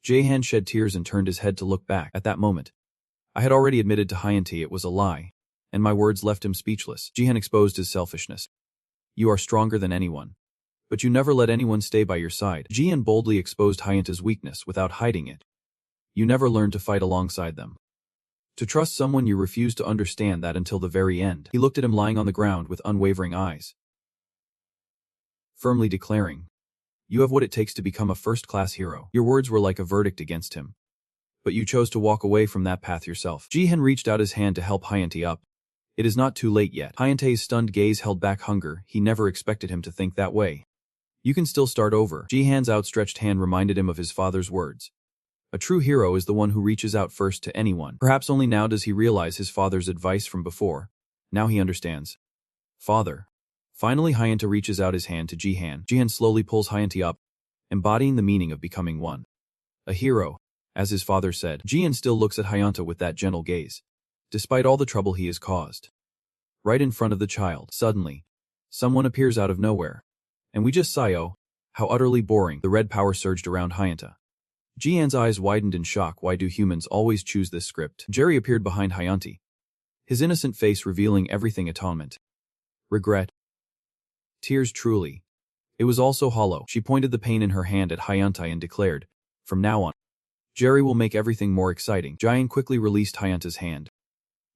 Jihan shed tears and turned his head to look back. At that moment, I had already admitted to Hyunta it was a lie, and my words left him speechless. Jihan exposed his selfishness. You are stronger than anyone, but you never let anyone stay by your side. Jihan boldly exposed Hyunta's weakness without hiding it. You never learned to fight alongside them. To trust someone you refused to understand that until the very end. He looked at him lying on the ground with unwavering eyes, firmly declaring, you have what it takes to become a first-class hero. Your words were like a verdict against him, but you chose to walk away from that path yourself. Jihan reached out his hand to help Hyunta up. It is not too late yet. Hyunta's stunned gaze held back hunger. He never expected him to think that way. You can still start over. Jihan's outstretched hand reminded him of his father's words. A true hero is the one who reaches out first to anyone. Perhaps only now does he realize his father's advice from before. Now he understands. Father. Finally Hyunta reaches out his hand to Jihan. Jihan slowly pulls Hyunta up, embodying the meaning of becoming one. A hero, as his father said. Jihan still looks at Hyunta with that gentle gaze, despite all the trouble he has caused. Right in front of the child. Suddenly, someone appears out of nowhere. And we just sigh, oh, how utterly boring. The red power surged around Hyunta. Jihan's eyes widened in shock. Why do humans always choose this script? Jerry appeared behind Hyunta, his innocent face revealing everything: atonement, regret, tears. Truly, it was all so hollow. She pointed the pain in her hand at Hyunta and declared, from now on, Jerry will make everything more exciting. Jihan quickly released Hyunta's hand,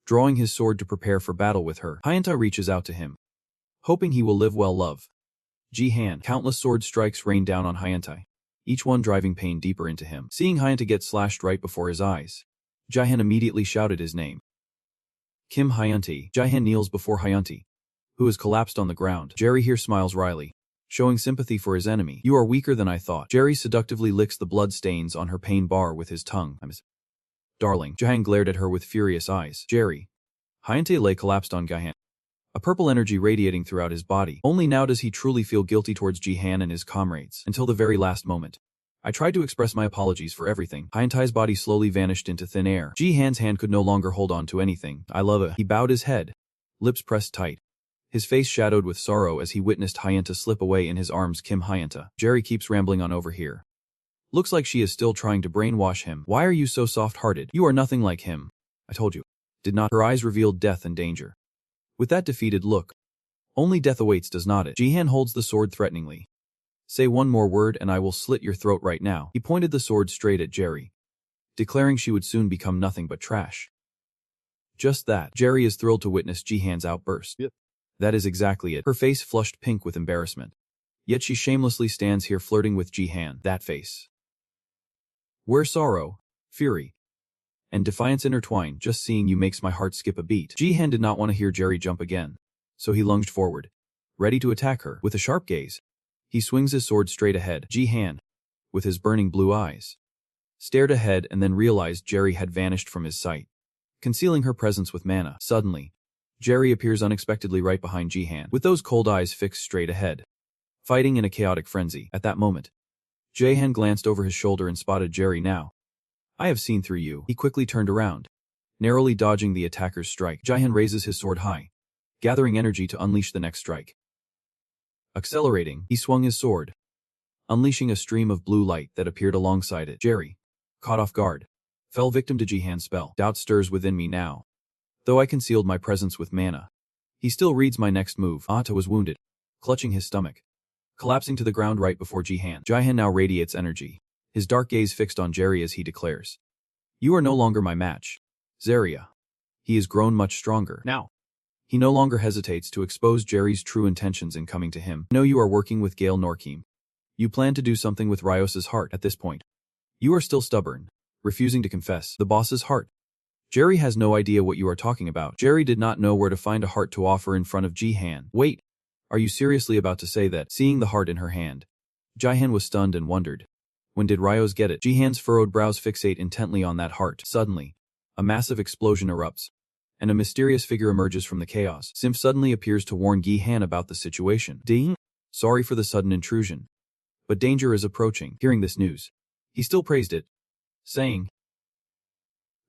drawing his sword to prepare for battle with her. Hyunta reaches out to him, hoping he will live well. Love. Jihan. Countless sword strikes rained down on Hyunta, each one driving pain deeper into him. Seeing Hyunta get slashed right before his eyes, Jihan immediately shouted his name. Kim Hyunta. Jihan kneels before Hyunta, who has collapsed on the ground. Jerry here smiles wryly, showing sympathy for his enemy. You are weaker than I thought. Jerry seductively licks the blood stains on her pain bar with his tongue. Darling. Jihan glared at her with furious eyes. Jerry. Hyunta lay collapsed on Jihan, a purple energy radiating throughout his body. Only now does he truly feel guilty towards Jihan and his comrades. Until the very last moment, I tried to express my apologies for everything. Hyunta's body slowly vanished into thin air. Jihan's hand could no longer hold on to anything. I love it. He bowed his head, lips pressed tight. His face shadowed with sorrow as he witnessed Hyenta slip away in his arms. Kim Hyenta. Jerry keeps rambling on over here. Looks like she is still trying to brainwash him. Why are you so soft-hearted? You are nothing like him. I told you. Did not. Her eyes revealed death and danger. With that defeated look. Only death awaits, does not it? Jihan holds the sword threateningly. Say one more word and I will slit your throat right now. He pointed the sword straight at Jerry, declaring she would soon become nothing but trash. Just that. Jerry is thrilled to witness Jihan's outburst. Yep. That is exactly it. Her face flushed pink with embarrassment. Yet she shamelessly stands here flirting with Jihan. That face, where sorrow, fury, and defiance intertwine. Just seeing you makes my heart skip a beat. Jihan did not want to hear Jerry jump again, so he lunged forward, ready to attack her. With a sharp gaze, he swings his sword straight ahead. Jihan, with his burning blue eyes, stared ahead and then realized Jerry had vanished from his sight, concealing her presence with mana. Suddenly, Jerry appears unexpectedly right behind Jihan, with those cold eyes fixed straight ahead, fighting in a chaotic frenzy. At that moment, Jihan glanced over his shoulder and spotted Jerry. Now, I have seen through you. He quickly turned around, narrowly dodging the attacker's strike. Jihan raises his sword high, gathering energy to unleash the next strike. Accelerating, he swung his sword, unleashing a stream of blue light that appeared alongside it. Jerry, caught off guard, fell victim to Jihan's spell. Doubt stirs within me now. Though I concealed my presence with mana, he still reads my next move. Ata was wounded, clutching his stomach, collapsing to the ground right before Jihan. Jihan now radiates energy, his dark gaze fixed on Jerry as he declares, "You are no longer my match, Zarya." He has grown much stronger. Now, he no longer hesitates to expose Jerry's true intentions in coming to him. "No, you are working with Gale Norkim. You plan to do something with Rios's heart at this point. You are still stubborn, refusing to confess the boss's heart." Jerry has no idea what you are talking about. Jerry did not know where to find a heart to offer in front of Jihan. Wait, are you seriously about to say that? Seeing the heart in her hand, Jihan was stunned and wondered, when did Rios get it? Jihan's furrowed brows fixate intently on that heart. Suddenly, a massive explosion erupts, and a mysterious figure emerges from the chaos. Simp suddenly appears to warn Jihan about the situation. Ding! Sorry for the sudden intrusion, but danger is approaching. Hearing this news, he still praised it, saying,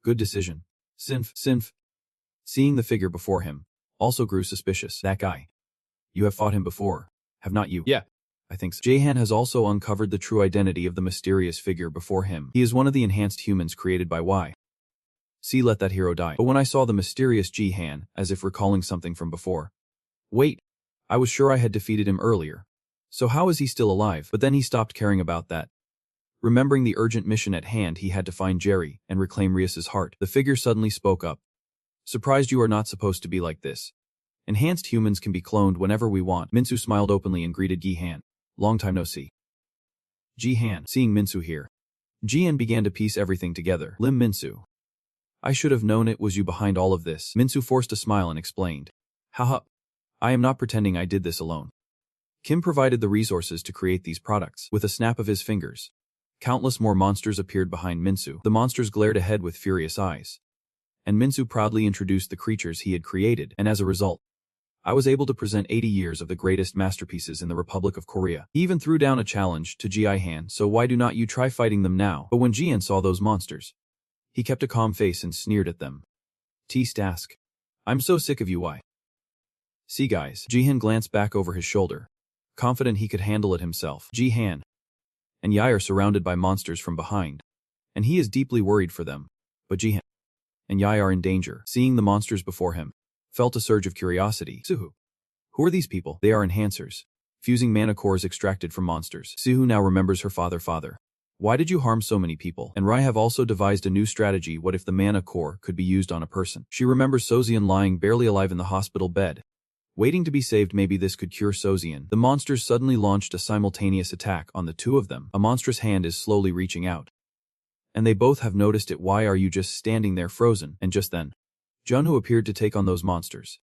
"Good decision, Sinf." Seeing the figure before him, also grew suspicious. "That guy. You have fought him before, have not you?" "Yeah, I think so." Jihan has also uncovered the true identity of the mysterious figure before him. He is one of the enhanced humans created by Y. See, let that hero die. But when I saw the mysterious Jihan, as if recalling something from before. Wait, I was sure I had defeated him earlier. So how is he still alive? But then he stopped caring about that. Remembering the urgent mission at hand, he had to find Jerry and reclaim Rios's heart. The figure suddenly spoke up. "Surprised you are not supposed to be like this. Enhanced humans can be cloned whenever we want." Minsu smiled openly and greeted Jihan. "Long time no see." Jihan, seeing Minsu here, Jian began to piece everything together. "Lim Minsu. I should have known it was you behind all of this." Minsu forced a smile and explained, "Haha, I am not pretending I did this alone. Kim provided the resources to create these products." With a snap of his fingers, countless more monsters appeared behind Minsu. The monsters glared ahead with furious eyes, and Minsu proudly introduced the creatures he had created, and as a result, I was able to present 80 years of the greatest masterpieces in the Republic of Korea. He even threw down a challenge to Jihan, "So why do not you try fighting them now?" But when Jian saw those monsters, he kept a calm face and sneered at them. "T-Stask. I'm so sick of you, why?" "See guys." Jihan glanced back over his shoulder, confident he could handle it himself. Jihan and Yai are surrounded by monsters from behind, and he is deeply worried for them. But Jihan and Yai are in danger. Seeing the monsters before him, felt a surge of curiosity. "Suhu. Who are these people?" "They are enhancers, fusing mana cores extracted from monsters." Suhu now remembers her father. "Why did you harm so many people?" And Rai have also devised a new strategy. What if the mana core could be used on a person? She remembers Sozian lying barely alive in the hospital bed, waiting to be saved. Maybe this could cure Sozian. The monsters suddenly launched a simultaneous attack on the two of them. A monstrous hand is slowly reaching out, and they both have noticed it. "Why are you just standing there frozen?" And just then, Junho appeared to take on those monsters.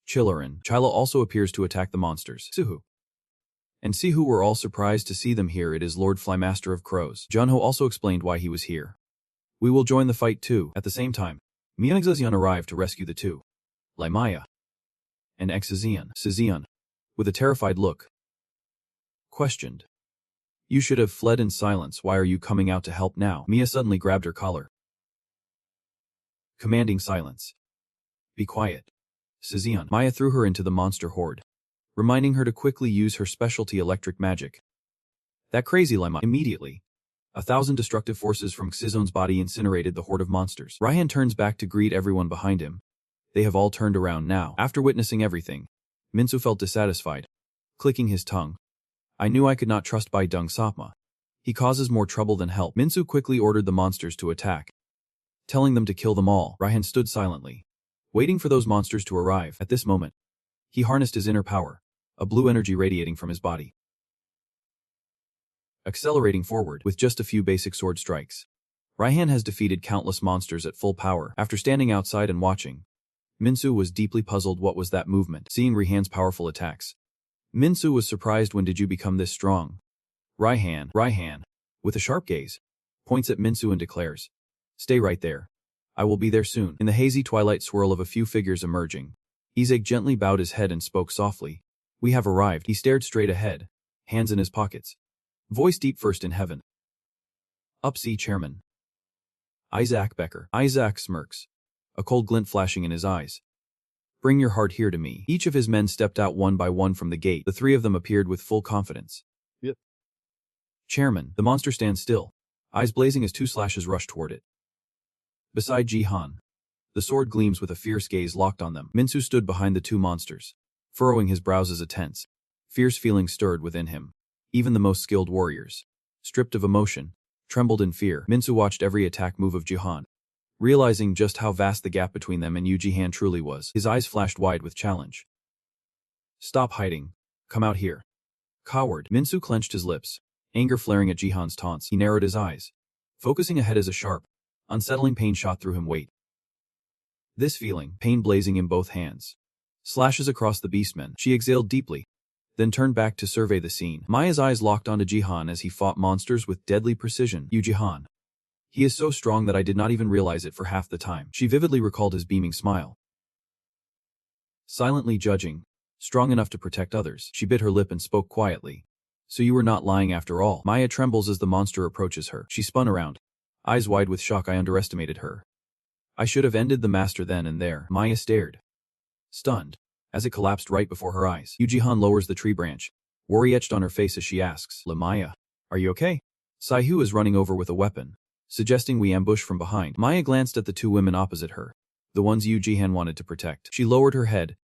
Chila also appears to attack the monsters. Suhu and Sihu were all surprised to see them here. "It is Lord Flymaster of Crows." Junho also explained why he was here. "We will join the fight too." At the same time, Myeongzazian arrived to rescue the two, Laimaya and Xizian, with a terrified look, questioned. "You should have fled in silence. Why are you coming out to help now?" Mia suddenly grabbed her collar, commanding silence. "Be quiet." Sizion. Maya threw her into the monster horde, reminding her to quickly use her specialty electric magic. That crazy llama. Immediately, 1,000 destructive forces from Xizon's body incinerated the horde of monsters. Raihan turns back to greet everyone behind him. They have all turned around now. After witnessing everything, Minsu felt dissatisfied, clicking his tongue. I knew I could not trust Bai Dung Sapma. He causes more trouble than help. Minsu quickly ordered the monsters to attack, telling them to kill them all. Raihan stood silently, waiting for those monsters to arrive. At this moment, he harnessed his inner power, a blue energy radiating from his body, accelerating forward with just a few basic sword strikes. Raihan has defeated countless monsters at full power. After standing outside and watching, Minsu was deeply puzzled. What was that movement? Seeing Raihan's powerful attacks, Minsu was surprised. When did you become this strong? Raihan, with a sharp gaze, points at Minsu and declares, stay right there. I will be there soon. In the hazy twilight swirl of a few figures emerging, Isek gently bowed his head and spoke softly. We have arrived. He stared straight ahead, hands in his pockets. Voice deep first in heaven. Up-C chairman. Isaac Becker. Isaac smirks, a cold glint flashing in his eyes. Bring your heart here to me. Each of his men stepped out one by one from the gate. The three of them appeared with full confidence. Yep. Chairman. The monster stands still, eyes blazing as two slashes rush toward it. Beside Jihan, the sword gleams with a fierce gaze locked on them. Minsu stood behind the two monsters, furrowing his brows as a tense, fierce feeling stirred within him. Even the most skilled warriors, stripped of emotion, trembled in fear. Minsu watched every attack move of Jihan, realizing just how vast the gap between them and Yu Jihan truly was. His eyes flashed wide with challenge. Stop hiding. Come out here. Coward. Minsu clenched his lips, anger flaring at Jihan's taunts. He narrowed his eyes, focusing ahead as a sharp, unsettling pain shot through him. Wait. This feeling, pain blazing in both hands, slashes across the beastmen. She exhaled deeply, then turned back to survey the scene. Maya's eyes locked onto Jihan as he fought monsters with deadly precision. Yu Jihan. He is so strong that I did not even realize it for half the time. She vividly recalled his beaming smile. Silently judging, strong enough to protect others. She bit her lip and spoke quietly. So you were not lying after all. Maya trembles as the monster approaches her. She spun around, eyes wide with shock. I underestimated her. I should have ended the master then and there. Maya stared, stunned, as it collapsed right before her eyes. Yu Jihan lowers the tree branch, worry etched on her face as she asks, Maya, are you okay? Saihu is running over with a weapon, suggesting we ambush from behind. Maya glanced at the two women opposite her, the ones Yu Jihan wanted to protect. She lowered her head,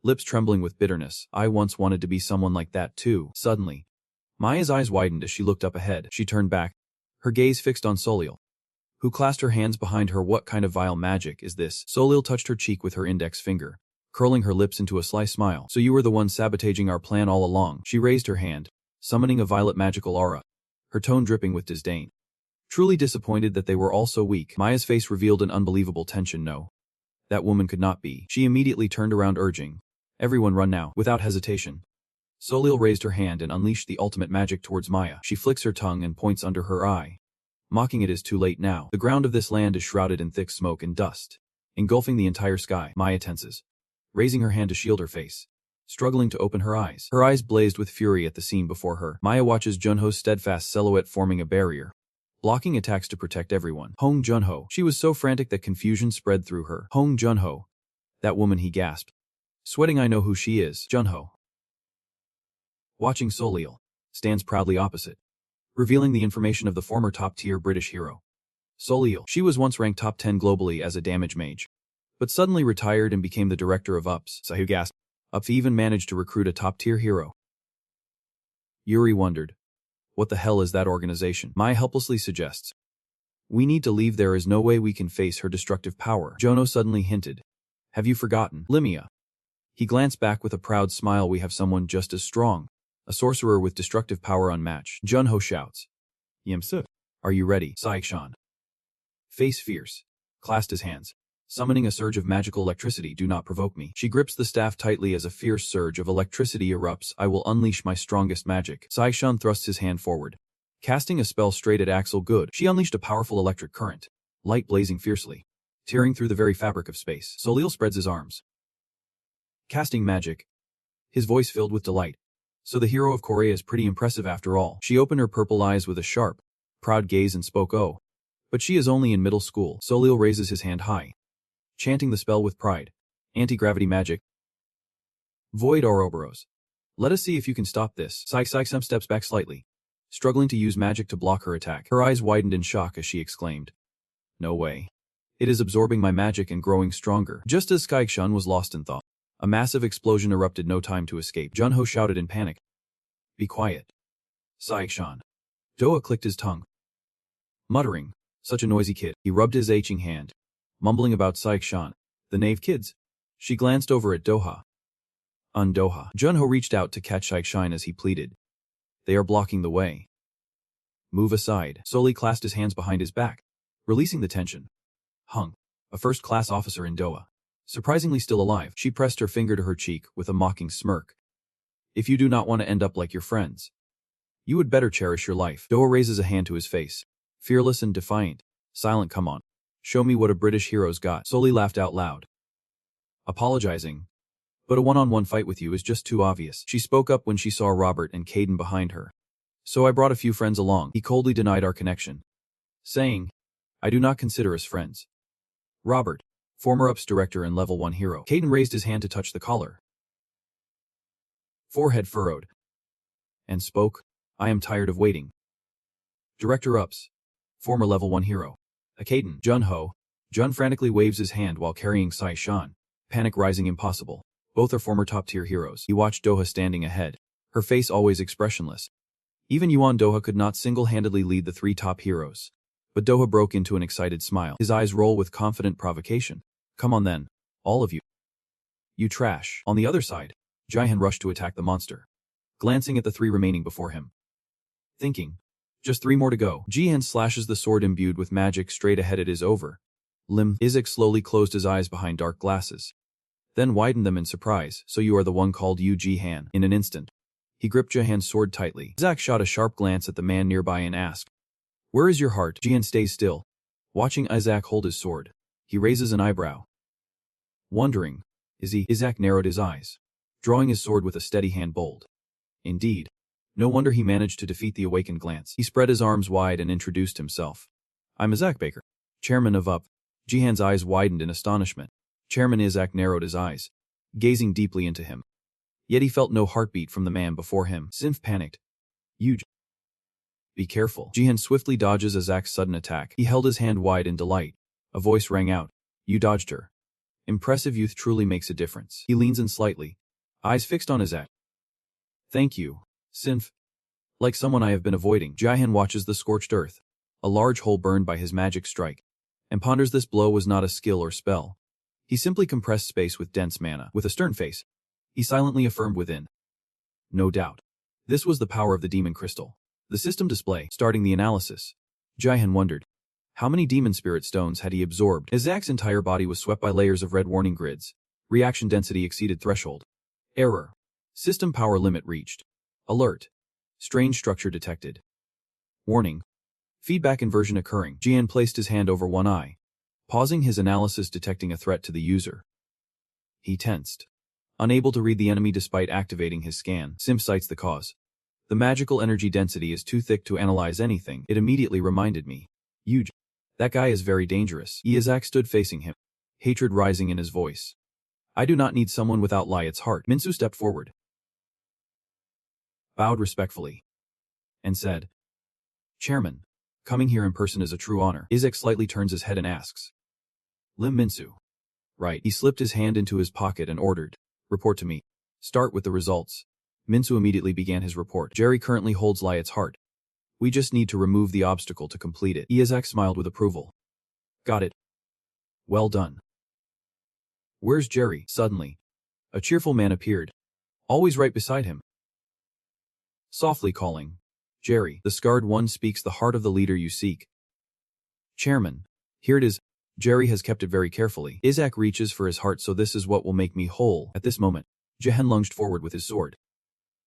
lips trembling with bitterness. I once wanted to be someone like that too. Suddenly, Maya's eyes widened as she looked up ahead. She turned back, her gaze fixed on Soliel, who clasped her hands behind her. What kind of vile magic is this? Soliel touched her cheek with her index finger, curling her lips into a sly smile. So you were the one sabotaging our plan all along. She raised her hand, summoning a violet magical aura, her tone dripping with disdain. Truly disappointed that they were all so weak. Maya's face revealed an unbelievable tension. No, that woman could not be. She immediately turned around urging, everyone run now. Without hesitation, Soliel raised her hand and unleashed the ultimate magic towards Maya. She flicks her tongue and points under her eye, mocking it is too late now. The ground of this land is shrouded in thick smoke and dust, engulfing the entire sky. Maya tenses, raising her hand to shield her face, struggling to open her eyes. Her eyes blazed with fury at the scene before her. Maya watches Junho's steadfast silhouette forming a barrier, blocking attacks to protect everyone. Hong Junho. She was so frantic that confusion spread through her. Hong Junho. That woman, he gasped, sweating. I know who she is. Junho, watching Soliel, stands proudly opposite, revealing the information of the former top-tier British hero. Soliel. She was once ranked top 10 globally as a damage mage, but suddenly retired and became the director of UPS. Saihu gasped. UPS even managed to recruit a top-tier hero. Yuri wondered, what the hell is that organization? Maya helplessly suggests, we need to leave. There is no way we can face her destructive power. Jono suddenly hinted, have you forgotten Limia? He glanced back with a proud smile. We have someone just as strong, a sorcerer with destructive power unmatched. Junho shouts, Yimsu, are you ready? Saikshan, face fierce, clasped his hands, summoning a surge of magical electricity. Do not provoke me. She grips the staff tightly as a fierce surge of electricity erupts. I will unleash my strongest magic. Saikshan thrusts his hand forward, casting a spell straight at Axel Good. She unleashed a powerful electric current, light blazing fiercely, tearing through the very fabric of space. Soliel spreads his arms, casting magic, his voice filled with delight. So the hero of Korea is pretty impressive after all. She opened her purple eyes with a sharp, proud gaze and spoke, oh, but she is only in middle school. Soliel raises his hand high, chanting the spell with pride, Anti-gravity magic. Void Ouroboros. Let us see if you can stop this. Some steps back slightly, struggling to use magic to block her attack. Her eyes widened in shock as she exclaimed, "No way. It is absorbing my magic and growing stronger." Just as Saik-shan was lost in thought, a massive explosion erupted. No time to escape. Junho shouted in panic, "Be quiet." Saik-shan. Doha clicked his tongue, muttering, "Such a noisy kid." He rubbed his aching hand, mumbling about Saik-shan. The knave kids. She glanced over at Doha. Doha. Junho reached out to catch Saik-shan as he pleaded, "They are blocking the way." "Move aside." Soli clasped his hands behind his back, releasing the tension. Hung, a first-class officer in Doha, surprisingly still alive. She pressed her finger to her cheek with a mocking smirk. "If you do not want to end up like your friends, you would better cherish your life." Doha raises a hand to his face, fearless and defiant. "Silent, come on. Show me what a British hero's got." Soli laughed out loud, apologizing, "But a one-on-one fight with you is just too obvious." She spoke up when she saw Robert and Caden behind her. "So I brought a few friends along." He coldly denied our connection, saying, "I do not consider us friends." Robert, former UPS director and level 1 hero. Caden raised his hand to touch the collar, forehead furrowed, and spoke, "I am tired of waiting." Director UPS, former level 1 hero. Caden. Junho. Jun frantically waves his hand while carrying Sai-shan, panic rising impossible. Both are former top-tier heroes. He watched Doha standing ahead, her face always expressionless. Even Yuan Doha could not single-handedly lead the 3 top heroes. But Doha broke into an excited smile. His eyes roll with confident provocation. "Come on then, all of you. You trash." On the other side, Jihan rushed to attack the monster, glancing at the 3 remaining before him, thinking, "Just 3 more to go." Jihan slashes the sword imbued with magic straight ahead. It is over. Lim. Isaac slowly closed his eyes behind dark glasses, then widened them in surprise. "So you are the one called Yu Jihan." In an instant, he gripped Jihan's sword tightly. Isaac shot a sharp glance at the man nearby and asked, "Where is your heart?" Jihan stays still, watching Isaac hold his sword. He raises an eyebrow, wondering, "Is he?" Isaac narrowed his eyes, drawing his sword with a steady hand. Bold. Indeed. No wonder he managed to defeat the awakened glance. He spread his arms wide and introduced himself. "I'm Isaac Baker, chairman of UP." Jihan's eyes widened in astonishment. Chairman Isaac narrowed his eyes, gazing deeply into him. Yet he felt no heartbeat from the man before him. Sinf panicked. "You be careful." Jihan swiftly dodges Isaac's sudden attack. He held his hand wide in delight. A voice rang out. "You dodged her. Impressive. Youth truly makes a difference." He leans in slightly, eyes fixed on Isaac. "Thank you, Sinf. Like someone I have been avoiding." Jihan watches the scorched earth, a large hole burned by his magic strike, and ponders this blow was not a skill or spell. He simply compressed space with dense mana. With a stern face, he silently affirmed within, "No doubt. This was the power of the demon crystal." The system display. Starting the analysis, Jihan wondered, how many demon spirit stones had he absorbed? Isaac's entire body was swept by layers of red warning grids. Reaction density exceeded threshold. Error. System power limit reached. Alert. Strange structure detected. Warning. Feedback inversion occurring. Jihan placed his hand over one eye, pausing his analysis, detecting a threat to the user. He tensed, unable to read the enemy despite activating his scan. Sim cites the cause. "The magical energy density is too thick to analyze anything." It immediately reminded me. "Huge. That guy is very dangerous." Isaac stood facing him, hatred rising in his voice. "I do not need someone without Liat's heart." Minsu stepped forward, bowed respectfully, and said, "Chairman, coming here in person is a true honor." Isaac slightly turns his head and asks, "Lim Minsu?" "Right." He slipped his hand into his pocket and ordered, "Report to me. Start with the results." Minsu immediately began his report. "Jerry currently holds Liat's heart. We just need to remove the obstacle to complete it." Isaac smiled with approval. "Got it. Well done." "Where's Jerry?" Suddenly, a cheerful man appeared, always right beside him, softly calling, "Jerry." The scarred one speaks, "The heart of the leader you seek." "Chairman, here it is." Jerry has kept it very carefully. Isaac reaches for his heart. "So this is what will make me whole." At this moment, Jihan lunged forward with his sword,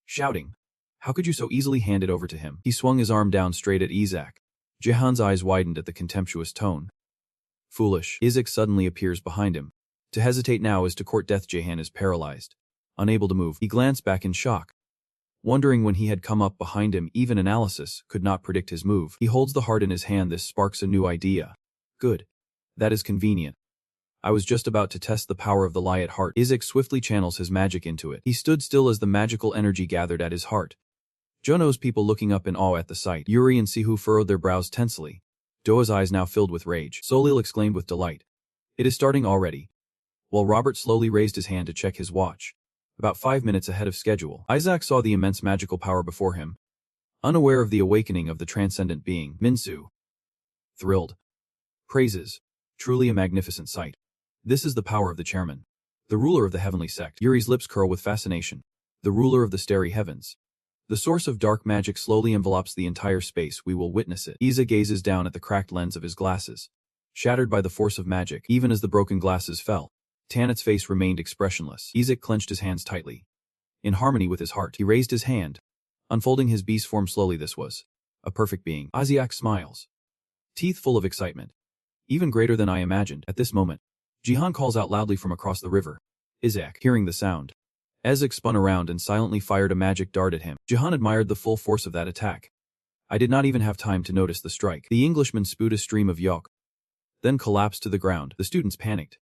shouting, "How could you so easily hand it over to him?" He swung his arm down straight at Isaac. Jihan's eyes widened at the contemptuous tone. "Foolish." Isaac suddenly appears behind him. To hesitate now is to court death. Jihan is paralyzed, unable to move. He glanced back in shock, wondering when he had come up behind him. Even analysis could not predict his move. He holds the heart in his hand. This sparks a new idea. Good. That is convenient. I was just about to test the power of the lie at heart. Isaac swiftly channels his magic into it. He stood still as the magical energy gathered at his heart. Jono's people looking up in awe at the sight. Yuri and Sihu furrowed their brows tensely. Doa's eyes now filled with rage. Solil exclaimed with delight. It is starting already. While Robert slowly raised his hand to check his watch. About 5 minutes ahead of schedule. Isaac saw the immense magical power before him. Unaware of the awakening of the transcendent being, Minsu. Thrilled. Praises. Truly a magnificent sight. This is the power of the chairman. The ruler of the heavenly sect. Yuri's lips curl with fascination. The ruler of the starry heavens. The source of dark magic slowly envelops the entire space. We will witness it. Isa gazes down at the cracked lens of his glasses. Shattered by the force of magic, even as the broken glasses fell. Tanit's face remained expressionless. Isaac clenched his hands tightly. In harmony with his heart, he raised his hand, unfolding his beast form slowly. This was a perfect being. Isaac smiles, teeth full of excitement. Even greater than I imagined. At this moment, Jihan calls out loudly from across the river. Isaac, hearing the sound, Isaac spun around and silently fired a magic dart at him. Jihan admired the full force of that attack. I did not even have time to notice the strike. The Englishman spewed a stream of yolk, then collapsed to the ground. The students panicked.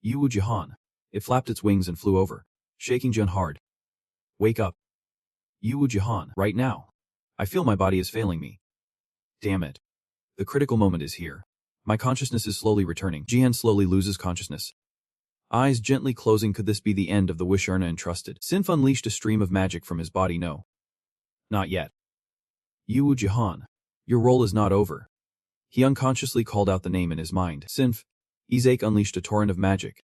Yu Jihan. It flapped its wings and flew over, shaking Jihan hard. Wake up. Yu Jihan. Right now. I feel my body is failing me. Damn it. The critical moment is here. My consciousness is slowly returning. Jihan slowly loses consciousness. Eyes gently closing. Could this be the end of the wish Erna entrusted? Sinf unleashed a stream of magic from his body. No. Not yet. Yu Jihan. Your role is not over. He unconsciously called out the name in his mind. Sinf. Isaac unleashed a torrent of magic.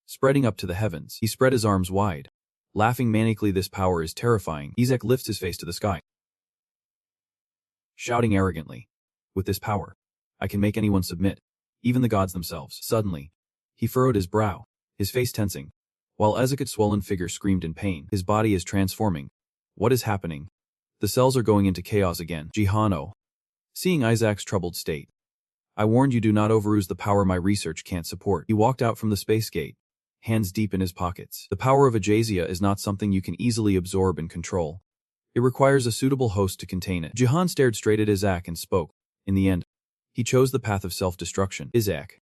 Spreading up to the heavens, he spread his arms wide. Laughing manically, this power is terrifying. Isaac lifts his face to the sky, shouting arrogantly. With this power, I can make anyone submit, even the gods themselves. Suddenly, he furrowed his brow, his face tensing. While Isaac's swollen figure screamed in pain, his body is transforming. What is happening? The cells are going into chaos again. Jihano. Seeing Isaac's troubled state. I warned you, do not overuse the power my research can't support. He walked out from the space gate, hands deep in his pockets. The power of Ajasia is not something you can easily absorb and control. It requires a suitable host to contain it. Jihan stared straight at Isaac and spoke. In the end, he chose the path of self-destruction. Isaac.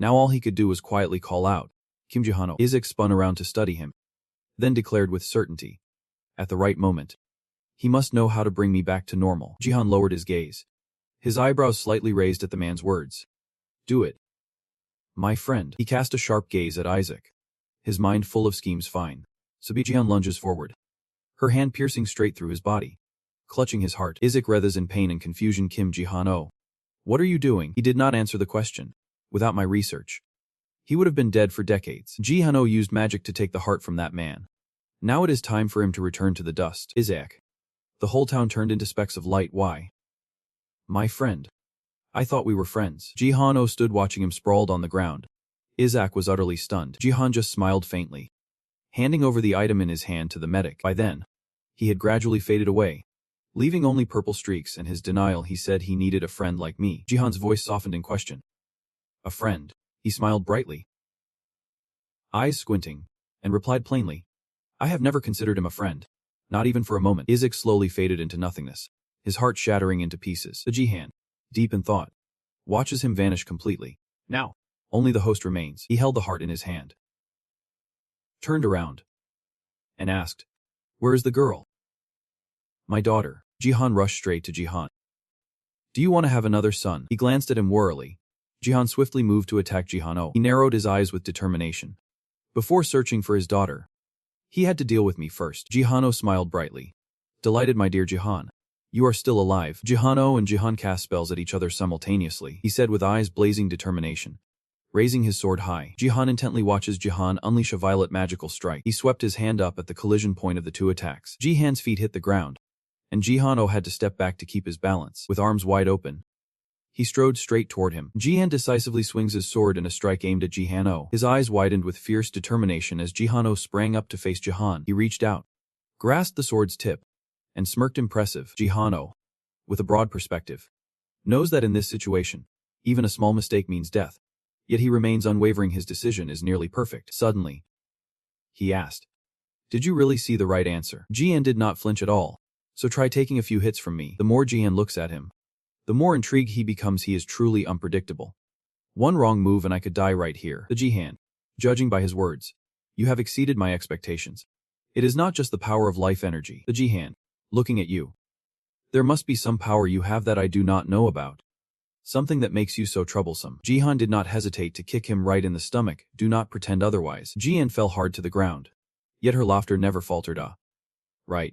Now all he could do was quietly call out, Kim Jihano. Isaac spun around to study him, then declared with certainty. At the right moment. He must know how to bring me back to normal. Jihan lowered his gaze, his eyebrows slightly raised at the man's words. Do it. My friend. He cast a sharp gaze at Isaac, his mind full of schemes. Fine. Jihan lunges forward, her hand piercing straight through his body, clutching his heart. Isaac writhes in pain and confusion. Kim Jihano. What are you doing? He did not answer the question. Without my research, he would have been dead for decades. Jihano used magic to take the heart from that man. Now it is time for him to return to the dust. Isaac. The whole town turned into specks of light. Why? My friend. I thought we were friends. Jihano stood watching him sprawled on the ground. Isaac was utterly stunned. Jihan just smiled faintly, handing over the item in his hand to the medic. By then, he had gradually faded away, leaving only purple streaks. In his denial, he said he needed a friend like me. Jihan's voice softened in question. A friend. He smiled brightly, eyes squinting, and replied plainly. I have never considered him a friend. Not even for a moment. Isaac slowly faded into nothingness, his heart shattering into pieces. The Jihan, deep in thought, watches him vanish completely. Now, only the host remains. He held the heart in his hand, turned around, and asked, Where is the girl? My daughter. Jihan rushed straight to Jihan. Do you want to have another son? He glanced at him warily. Jihan swiftly moved to attack Jihano. He narrowed his eyes with determination. Before searching for his daughter, he had to deal with me first. Jihano smiled brightly. Delighted, my dear Jihan. You are still alive. Jihano and Jihan cast spells at each other simultaneously, he said with eyes blazing determination. Raising his sword high, Jihan intently watches Jihan unleash a violet magical strike. He swept his hand up at the collision point of the two attacks. Jihan's feet hit the ground, and Jihano had to step back to keep his balance. With arms wide open, he strode straight toward him. Jihan decisively swings his sword in a strike aimed at Jihano. His eyes widened with fierce determination as Jihano sprang up to face Jihan. He reached out, grasped the sword's tip, and smirked impressive. Jihano, with a broad perspective, knows that in this situation, even a small mistake means death. Yet he remains unwavering. His decision is nearly perfect. Suddenly, he asked, Did you really see the right answer? Jihan did not flinch at all. So try taking a few hits from me. The more Jihan looks at him, the more intrigued he becomes. He is truly unpredictable. One wrong move and I could die right here. The Jihan. Judging by his words, you have exceeded my expectations. It is not just the power of life energy. The Jihan. Looking at you. There must be some power you have that I do not know about. Something that makes you so troublesome. Jihan did not hesitate to kick him right in the stomach. Do not pretend otherwise. Jian fell hard to the ground. Yet her laughter never faltered. Right.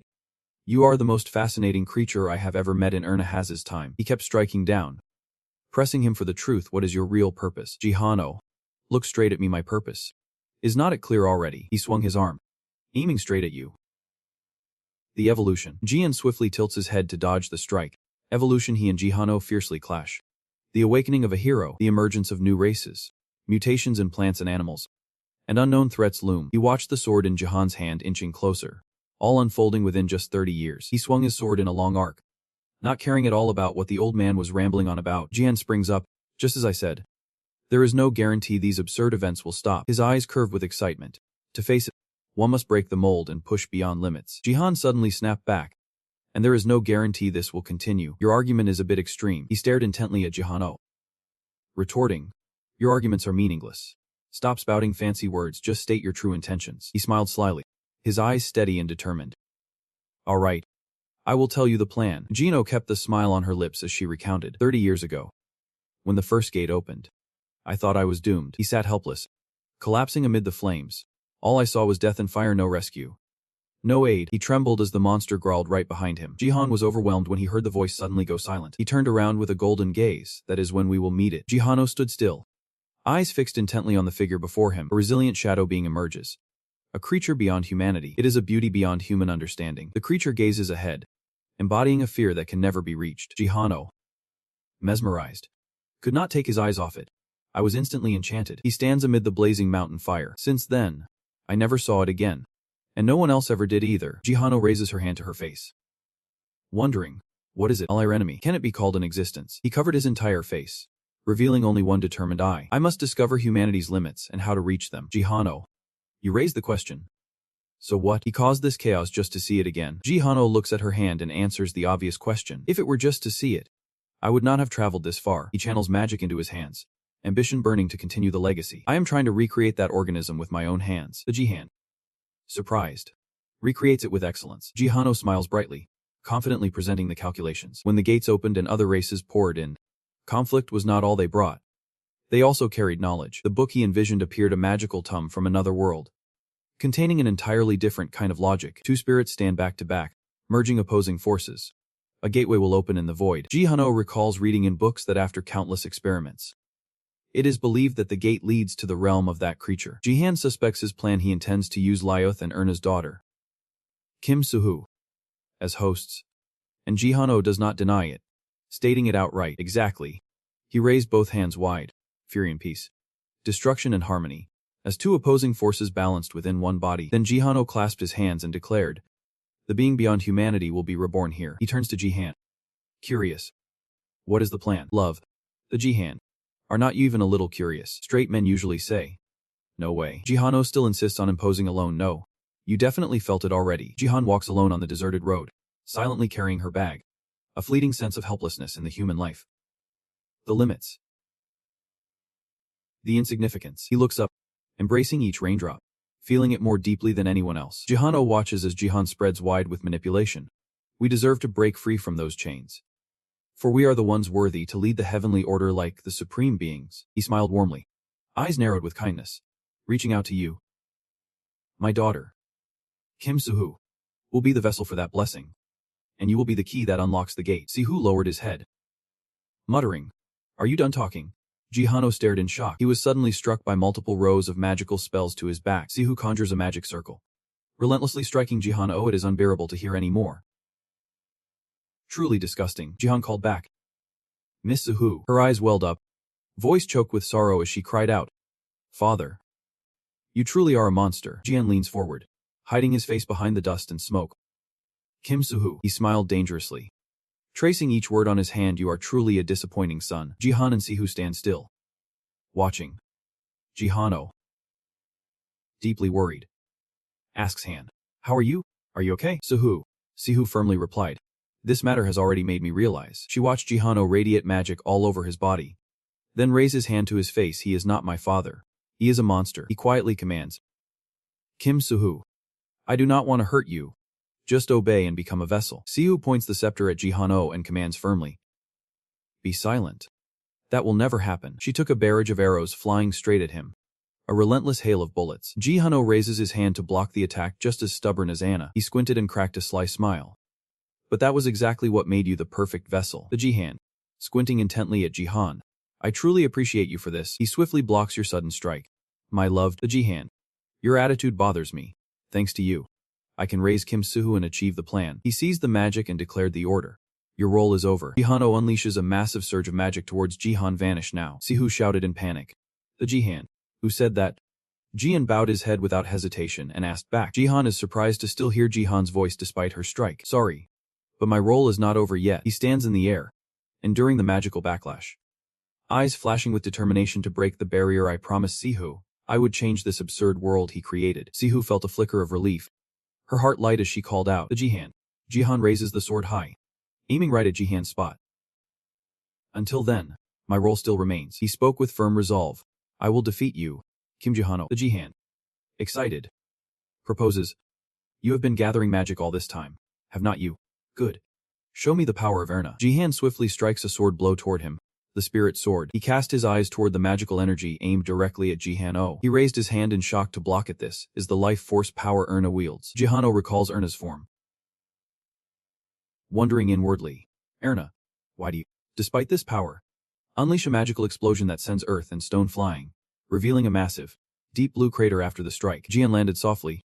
You are the most fascinating creature I have ever met in Ernahaz's time. He kept striking down, pressing him for the truth. What is your real purpose? Jihano. Look straight at me. My purpose. Is not it clear already? He swung his arm, aiming straight at you. The evolution. Jian swiftly tilts his head to dodge the strike. Evolution. He and Jihano fiercely clash. The awakening of a hero, the emergence of new races, mutations in plants and animals, and unknown threats loom. He watched the sword in Jihan's hand inching closer, all unfolding within just 30 years. He swung his sword in a long arc, not caring at all about what the old man was rambling on about. Jian springs up, just as I said. There is no guarantee these absurd events will stop. His eyes curved with excitement. To face it, one must break the mold and push beyond limits. Jihan suddenly snapped back. And there is no guarantee this will continue. Your argument is a bit extreme. He stared intently at Jihano, retorting, your arguments are meaningless. Stop spouting fancy words, just state your true intentions. He smiled slyly, his eyes steady and determined. All right. I will tell you the plan. Gino kept the smile on her lips as she recounted. 30 years ago, when the first gate opened, I thought I was doomed. He sat helpless, collapsing amid the flames. All I saw was death and fire, no rescue. No aid. He trembled as the monster growled right behind him. Jihan was overwhelmed when he heard the voice suddenly go silent. He turned around with a golden gaze. That is when we will meet it. Jihano stood still, eyes fixed intently on the figure before him. A resilient shadow being emerges. A creature beyond humanity. It is a beauty beyond human understanding. The creature gazes ahead, embodying a fear that can never be reached. Jihano, mesmerized, could not take his eyes off it. I was instantly enchanted. He stands amid the blazing mountain fire. Since then, I never saw it again. And no one else ever did either. Jihano raises her hand to her face, wondering, what is it? Our enemy. Can it be called an existence? He covered his entire face, revealing only one determined eye. I must discover humanity's limits and how to reach them. Jihano, you raised the question. So what? He caused this chaos just to see it again. Jihano looks at her hand and answers the obvious question. If it were just to see it, I would not have traveled this far. He channels magic into his hands, ambition burning to continue the legacy. I am trying to recreate that organism with my own hands. The Jihan, surprised, recreates it with excellence. Jihano smiles brightly, confidently presenting the calculations. When the gates opened and other races poured in, conflict was not all they brought. They also carried knowledge. The book he envisioned appeared, a magical tome from another world, containing an entirely different kind of logic. Two spirits stand back to back, merging opposing forces. A gateway will open in the void. Jihano recalls reading in books that after countless experiments, it is believed that the gate leads to the realm of that creature. Jihan suspects his plan. He intends to use Lyoth and Erna's daughter, Kim Suhu, as hosts, and Jihano does not deny it, stating it outright. Exactly. He raised both hands wide. Fury and peace, destruction and harmony, as two opposing forces balanced within one body. Then Jihano clasped his hands and declared, the being beyond humanity will be reborn here. He turns to Jihan, curious. What is the plan? Love. The Jihan, are not you even a little curious? Straight men usually say, no way. Jihano still insists on imposing alone. No. You definitely felt it already. Jihan walks alone on the deserted road, silently carrying her bag. A fleeting sense of helplessness in the human life. The limits. The insignificance. He looks up, embracing each raindrop, feeling it more deeply than anyone else. Jihano watches as Jihan spreads wide with manipulation. We deserve to break free from those chains. For we are the ones worthy to lead the heavenly order like the supreme beings. He smiled warmly, eyes narrowed with kindness, reaching out to you. My daughter, Kim Suhu, will be the vessel for that blessing, and you will be the key that unlocks the gate. Sihu lowered his head, muttering, are you done talking? Jihano stared in shock. He was suddenly struck by multiple rows of magical spells to his back. Sihu conjures a magic circle, relentlessly striking Jihano. It is unbearable to hear any more. Truly disgusting. Jihan called back. Miss Suhu. Her eyes welled up, voice choked with sorrow as she cried out, Father, you truly are a monster. Jihan leans forward, hiding his face behind the dust and smoke. Kim Suhu. He smiled dangerously, tracing each word on his hand. You are truly a disappointing son. Jihan and Sihu stand still, watching. Jihano, deeply worried, asks Han, how are you? Are you okay? Sihu firmly replied, this matter has already made me realize. She watched Jihano radiate magic all over his body, Then raise his hand to his face. He is not my father. He is a monster. He quietly commands. Kim Soo-hoo. I do not want to hurt you. Just obey and become a vessel. Sihu points the scepter at Ji-han-oh and commands firmly. Be silent. That will never happen. She took a barrage of arrows flying straight at him. A relentless hail of bullets. Ji-han-oh raises his hand to block the attack, just as stubborn as Anna. He squinted and cracked a sly smile. But that was exactly what made you the perfect vessel. The Ji-han, squinting intently at Ji-han. I truly appreciate you for this. He swiftly blocks your sudden strike. My loved, the Ji-han. Your attitude bothers me. Thanks to you, I can raise Kim Soo-hoo and achieve the plan. He seized the magic and declared the order. Your role is over. Ji-han-oh unleashes a massive surge of magic towards Ji-han. Vanish now. Sihu shouted in panic. The Ji-han. Who said that? Ji-han bowed his head without hesitation and asked back. Ji-han is surprised to still hear Ji-han's voice despite her strike. Sorry, but my role is not over yet. He stands in the air, enduring the magical backlash. Eyes flashing with determination to break the barrier. I promised Sihu I would change this absurd world he created. Sihu felt a flicker of relief. Her heart light as she called out. The Ji-han. Ji-han raises the sword high, aiming right at Ji-han's spot. Until then, my role still remains. He spoke with firm resolve. I will defeat you, Kim Ji-han-oh. The Ji-han, excited, proposes. You have been gathering magic all this time, have not you? Good. Show me the power of Erna. Ji-han swiftly strikes a sword blow toward him, the spirit sword. He cast his eyes toward the magical energy aimed directly at Ji-han-oh. He raised his hand in shock to block it. This is the life force power Erna wields. Ji-han-oh recalls Erna's form. Wondering inwardly, Erna, why do you, despite this power, unleash a magical explosion that sends earth and stone flying, revealing a massive, deep blue crater after the strike? Ji-han landed softly,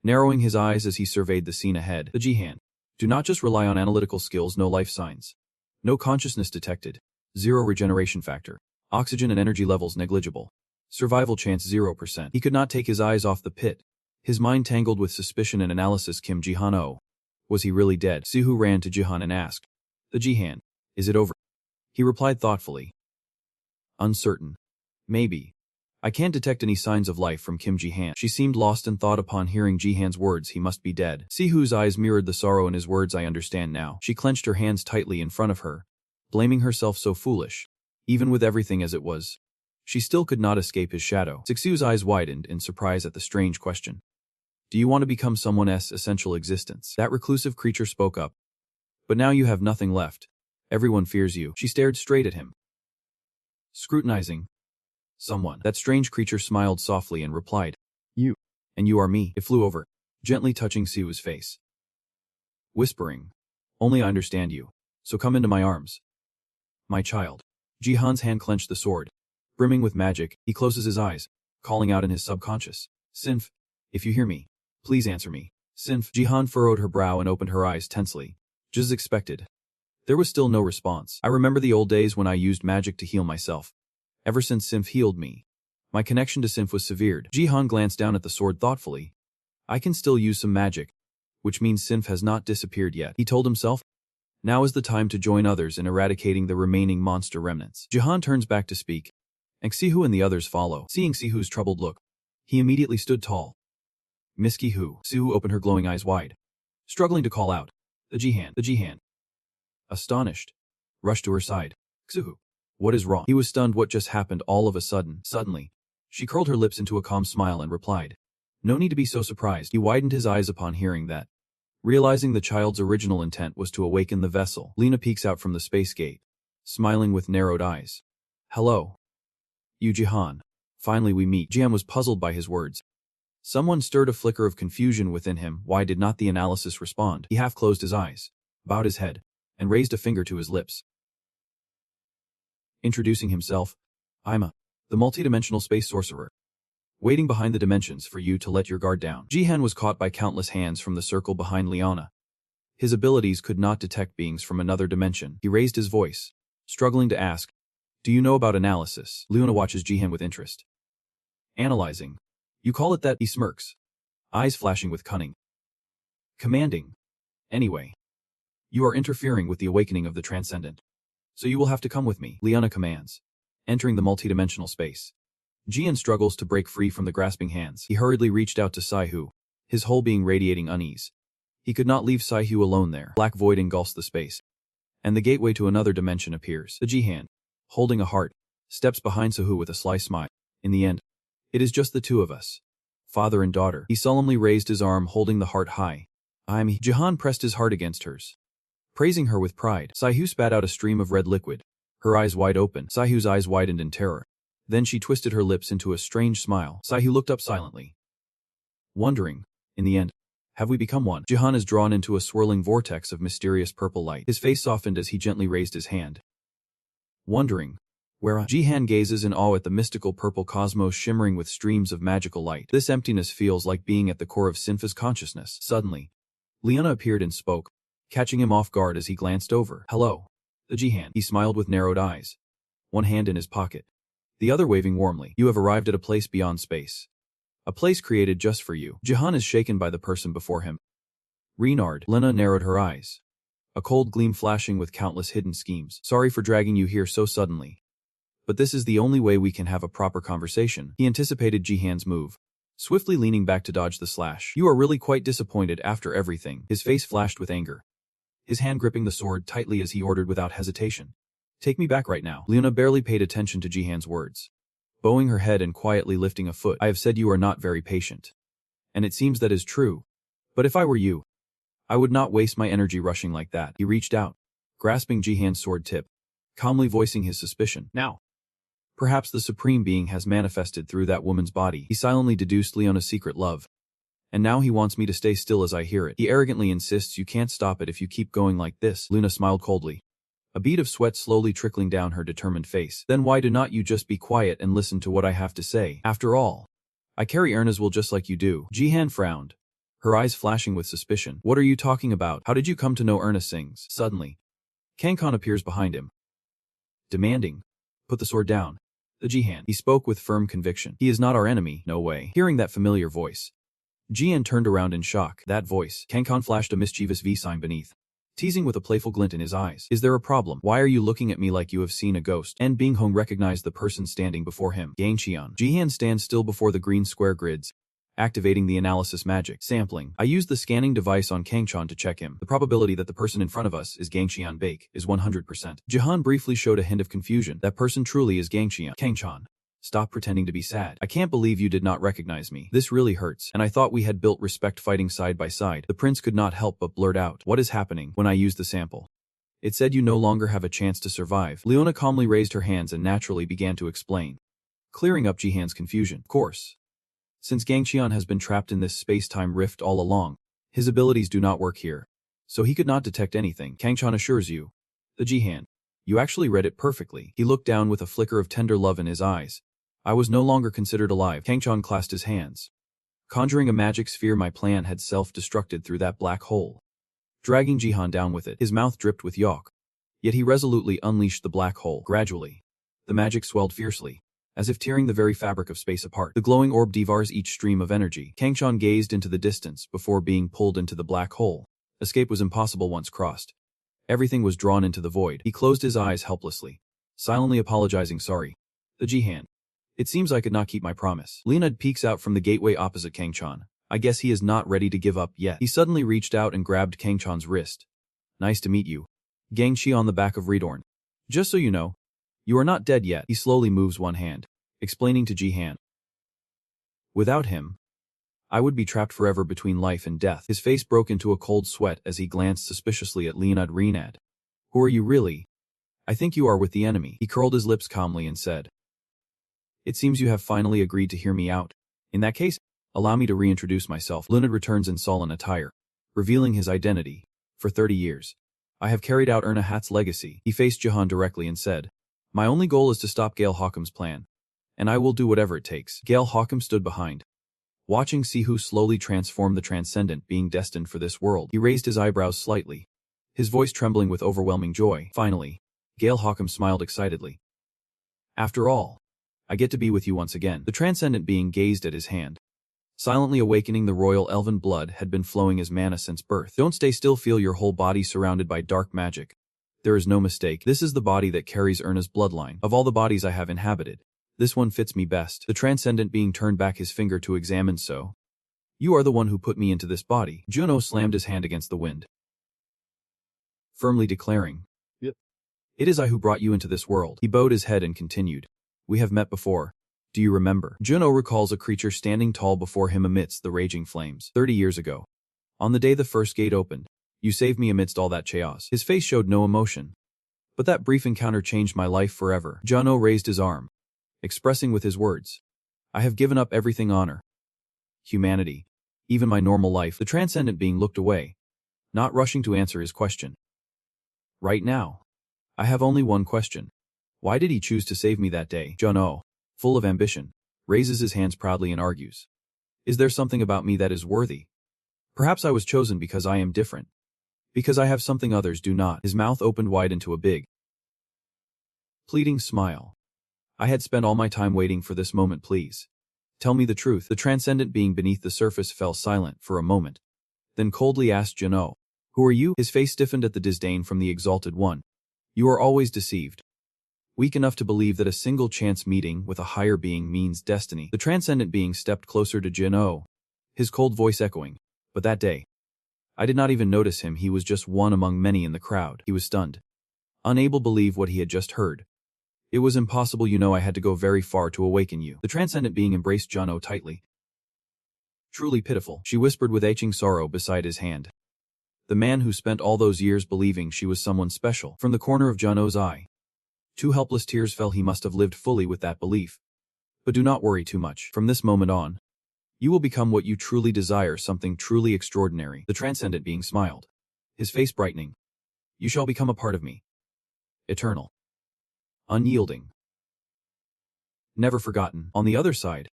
narrowing his eyes as he surveyed the scene ahead. The Ji-han. Do not just rely on analytical skills. No life signs. No consciousness detected. 0 regeneration factor. Oxygen and energy levels negligible. Survival chance 0%. He could not take his eyes off the pit. His mind tangled with suspicion and analysis. Kim Ji-han-oh. Was he really dead? Sihu ran to Ji-han and asked. The Ji-han. Is it over? He replied thoughtfully. Uncertain. Maybe. I can't detect any signs of life from Kim Ji-han. She seemed lost in thought upon hearing Ji-han's words. He must be dead. Sihu's eyes mirrored the sorrow in his words. I understand now. She clenched her hands tightly in front of her, blaming herself so foolish. Even with everything as it was, she still could not escape his shadow. Sixiu's eyes widened in surprise at the strange question. Do you want to become someone's essential existence? That reclusive creature spoke up. But now you have nothing left. Everyone fears you. She stared straight at him, scrutinizing. Someone. That strange creature smiled softly and replied. You. And you are me. It flew over, gently touching Siwoo's face, whispering. Only I understand you. So come into my arms. My child. Ji-han's hand clenched the sword. Brimming with magic, he closes his eyes, calling out in his subconscious. Sinf, if you hear me, please answer me. Sinf. Ji-han furrowed her brow and opened her eyes tensely. Just as expected. There was still no response. I remember the old days when I used magic to heal myself. Ever since Sinf healed me, my connection to Sinf was severed. Ji-han glanced down at the sword thoughtfully. I can still use some magic, which means Sinf has not disappeared yet, he told himself. Now is the time to join others in eradicating the remaining monster remnants. Ji-han turns back to speak, and Sihu and the others follow. Seeing Sihu's troubled look, he immediately stood tall. Miss Ki-hu. Sihu opened her glowing eyes wide, struggling to call out. The Ji-han. The Ji-han. Astonished, rushed to her side. Sihu. What is wrong? He was stunned. What just happened all of a sudden? Suddenly, she curled her lips into a calm smile and replied. No need to be so surprised. He widened his eyes upon hearing that. Realizing the child's original intent was to awaken the vessel, Lena peeks out from the space gate, smiling with narrowed eyes. Hello. You Ji-han. Finally we meet. Jian was puzzled by his words. Someone stirred a flicker of confusion within him. Why did not the analysis respond? He half closed his eyes, bowed his head, and raised a finger to his lips. Introducing himself. I'm the multidimensional space sorcerer, waiting behind the dimensions for you to let your guard down. Ji-han was caught by countless hands from the circle behind Liana. His abilities could not detect beings from another dimension. He raised his voice, struggling to ask, do you know about analysis? Liana watches Ji-han with interest. Analyzing. You call it that? He smirks, eyes flashing with cunning. Commanding. Anyway, you are interfering with the awakening of the transcendent. So you will have to come with me, Liana commands, entering the multidimensional space. Jian struggles to break free from the grasping hands. He hurriedly reached out to Saihu, his whole being radiating unease. He could not leave Saihu alone there. Black void engulfs the space, and the gateway to another dimension appears. The Ji-han, holding a heart, steps behind Suhu with a sly smile. In the end, it is just the two of us. Father and daughter. He solemnly raised his arm, holding the heart high. Jahan pressed his heart against hers, praising her with pride. Saihu spat out a stream of red liquid, her eyes wide open. Saihu's eyes widened in terror. Then she twisted her lips into a strange smile. Saihu looked up silently, wondering, in the end, have we become one? Jahan is drawn into a swirling vortex of mysterious purple light. His face softened as he gently raised his hand, wondering, where Jihan gazes in awe at the mystical purple cosmos shimmering with streams of magical light. This emptiness feels like being at the core of Sinfa's consciousness. Suddenly, Liana appeared and spoke, catching him off guard as he glanced over. Hello. The Jihan. He smiled with narrowed eyes, one hand in his pocket, the other waving warmly. You have arrived at a place beyond space. A place created just for you. Jahan is shaken by the person before him. Renard. Lena narrowed her eyes, a cold gleam flashing with countless hidden schemes. Sorry for dragging you here so suddenly, but this is the only way we can have a proper conversation. He anticipated Jihan's move, swiftly leaning back to dodge the slash. You are really quite disappointed after everything. His face flashed with anger, his hand gripping the sword tightly as he ordered without hesitation. Take me back right now. Leona barely paid attention to Jihan's words, bowing her head and quietly lifting a foot. I have said you are not very patient, and it seems that is true. But if I were you, I would not waste my energy rushing like that. He reached out, grasping Jihan's sword tip, calmly voicing his suspicion. Now, perhaps the Supreme Being has manifested through that woman's body. He silently deduced Leona's secret love, and now he wants me to stay still as I hear it. He arrogantly insists you can't stop it if you keep going like this. Luna smiled coldly, a bead of sweat slowly trickling down her determined face. Then why do not you just be quiet and listen to what I have to say? After all, I carry Ernest will just like you do. Jihan frowned, her eyes flashing with suspicion. What are you talking about? How did you come to know Ernest sings? Suddenly, Kankan appears behind him, demanding, put the sword down. The Jihan. He spoke with firm conviction. He is not our enemy, no way. Hearing that familiar voice, Jihan turned around in shock. That voice. Kankan flashed a mischievous V sign beneath, teasing with a playful glint in his eyes. Is there a problem? Why are you looking at me like you have seen a ghost? And Bing Hong recognized the person standing before him. Gangqian. Jihan stands still before the green square grids, activating the analysis magic. Sampling. I used the scanning device on Kangchan to check him. The probability that the person in front of us is Gangqian Bake is 100%. Jahan briefly showed a hint of confusion. That person truly is Gangqian. Kangchan, stop pretending to be sad. I can't believe you did not recognize me. This really hurts. And I thought we had built respect fighting side by side. The prince could not help but blurt out. What is happening? When I used the sample, it said you no longer have a chance to survive. Leona calmly raised her hands and naturally began to explain, clearing up Jihan's confusion. Of course, since Gangqian has been trapped in this space-time rift all along, his abilities do not work here, so he could not detect anything. Kangchan assures you. The Jihan. You actually read it perfectly. He looked down with a flicker of tender love in his eyes. I was no longer considered alive. Kangchan clasped his hands, conjuring a magic sphere. My plan had self-destructed through that black hole, dragging Jihan down with it. His mouth dripped with yolk, yet he resolutely unleashed the black hole. Gradually, the magic swelled fiercely, as if tearing the very fabric of space apart. The glowing orb devours each stream of energy. Kangchan gazed into the distance before being pulled into the black hole. Escape was impossible once crossed. Everything was drawn into the void. He closed his eyes helplessly, silently apologizing. Sorry. The Jihan. It seems I could not keep my promise. Leonid peeks out from the gateway opposite Kangchan. I guess he is not ready to give up yet. He suddenly reached out and grabbed Kangchan's wrist. Nice to meet you. Gangxi on the back of Redorn. Just so you know, you are not dead yet. He slowly moves one hand, explaining to Jihan. Without him, I would be trapped forever between life and death. His face broke into a cold sweat as he glanced suspiciously at Leonid Renad. Who are you really? I think you are with the enemy. He curled his lips calmly and said, it seems you have finally agreed to hear me out. In that case, allow me to reintroduce myself. Leonid returns in sullen attire, revealing his identity. For 30 years, I have carried out Erna Hat's legacy. He faced Jahan directly and said, my only goal is to stop Gale Hawkham's plan, and I will do whatever it takes. Gale Hawkham stood behind, watching Sihu slowly transform the transcendent being destined for this world. He raised his eyebrows slightly, his voice trembling with overwhelming joy. Finally, Gale Hawkham smiled excitedly. After all, I get to be with you once again. The transcendent being gazed at his hand, silently awakening. The royal elven blood had been flowing as mana since birth. Don't stay still. Feel your whole body surrounded by dark magic. There is no mistake. This is the body that carries Erna's bloodline. Of all the bodies I have inhabited, this one fits me best. The transcendent being turned back his finger to examine. So, you are the one who put me into this body. Juno slammed his hand against the wind, firmly declaring, yep, it is I who brought you into this world. He bowed his head and continued, We have met before. Do you remember? Juno recalls a creature standing tall before him amidst the raging flames. 30 years ago. On the day the first gate opened, you saved me amidst all that chaos. His face showed no emotion. But that brief encounter changed my life forever. Juno raised his arm, expressing with his words, I have given up everything, honor, humanity, even my normal life. The transcendent being looked away, not rushing to answer his question. Right now, I have only one question. Why did he choose to save me that day? Juno, full of ambition, raises his hands proudly and argues. Is there something about me that is worthy? Perhaps I was chosen because I am different. Because I have something others do not. His mouth opened wide into a big, pleading smile. I had spent all my time waiting for this moment, please. Tell me the truth. The transcendent being beneath the surface fell silent for a moment, then coldly asked Juno, who are you? His face stiffened at the disdain from the exalted one. You are always deceived. Weak enough to believe that a single chance meeting with a higher being means destiny. The transcendent being stepped closer to Juno, his cold voice echoing. But that day, I did not even notice him. He was just one among many in the crowd. He was stunned, unable to believe what he had just heard. It was impossible, you know. I had to go very far to awaken you. The transcendent being embraced Juno tightly. Truly pitiful, she whispered with aching sorrow beside his hand. The man who spent all those years believing she was someone special. From the corner of Juno's eye, 2 helpless tears fell. He must have lived fully with that belief. But do not worry too much. From this moment on, you will become what you truly desire, something truly extraordinary. The transcendent being smiled, his face brightening. You shall become a part of me. Eternal. Unyielding. Never forgotten. On the other side,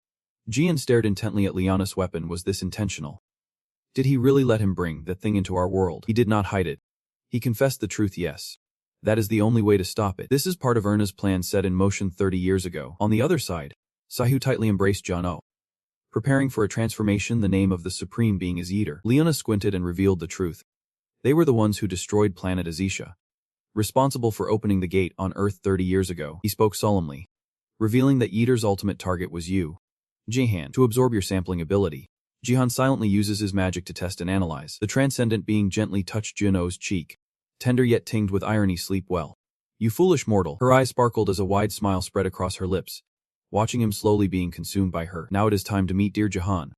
Jian stared intently at Liana's weapon. Was this intentional? Did he really let him bring that thing into our world? He did not hide it. He confessed the truth, yes. That is the only way to stop it. This is part of Erna's plan set in motion 30 years ago. On the other side, Sahu tightly embraced Juno, preparing for a transformation. The name of the supreme being is Eater. Liana squinted and revealed the truth. They were the ones who destroyed planet Azisha, responsible for opening the gate on Earth 30 years ago. He spoke solemnly, revealing that Eater's ultimate target was you, Jihan, to absorb your sampling ability. Jihan silently uses his magic to test and analyze. The transcendent being gently touched Juno's cheek, tender yet tinged with irony. Sleep well, you foolish mortal. Her eyes sparkled as a wide smile spread across her lips, watching him slowly being consumed by her. Now it is time to meet dear Jahan.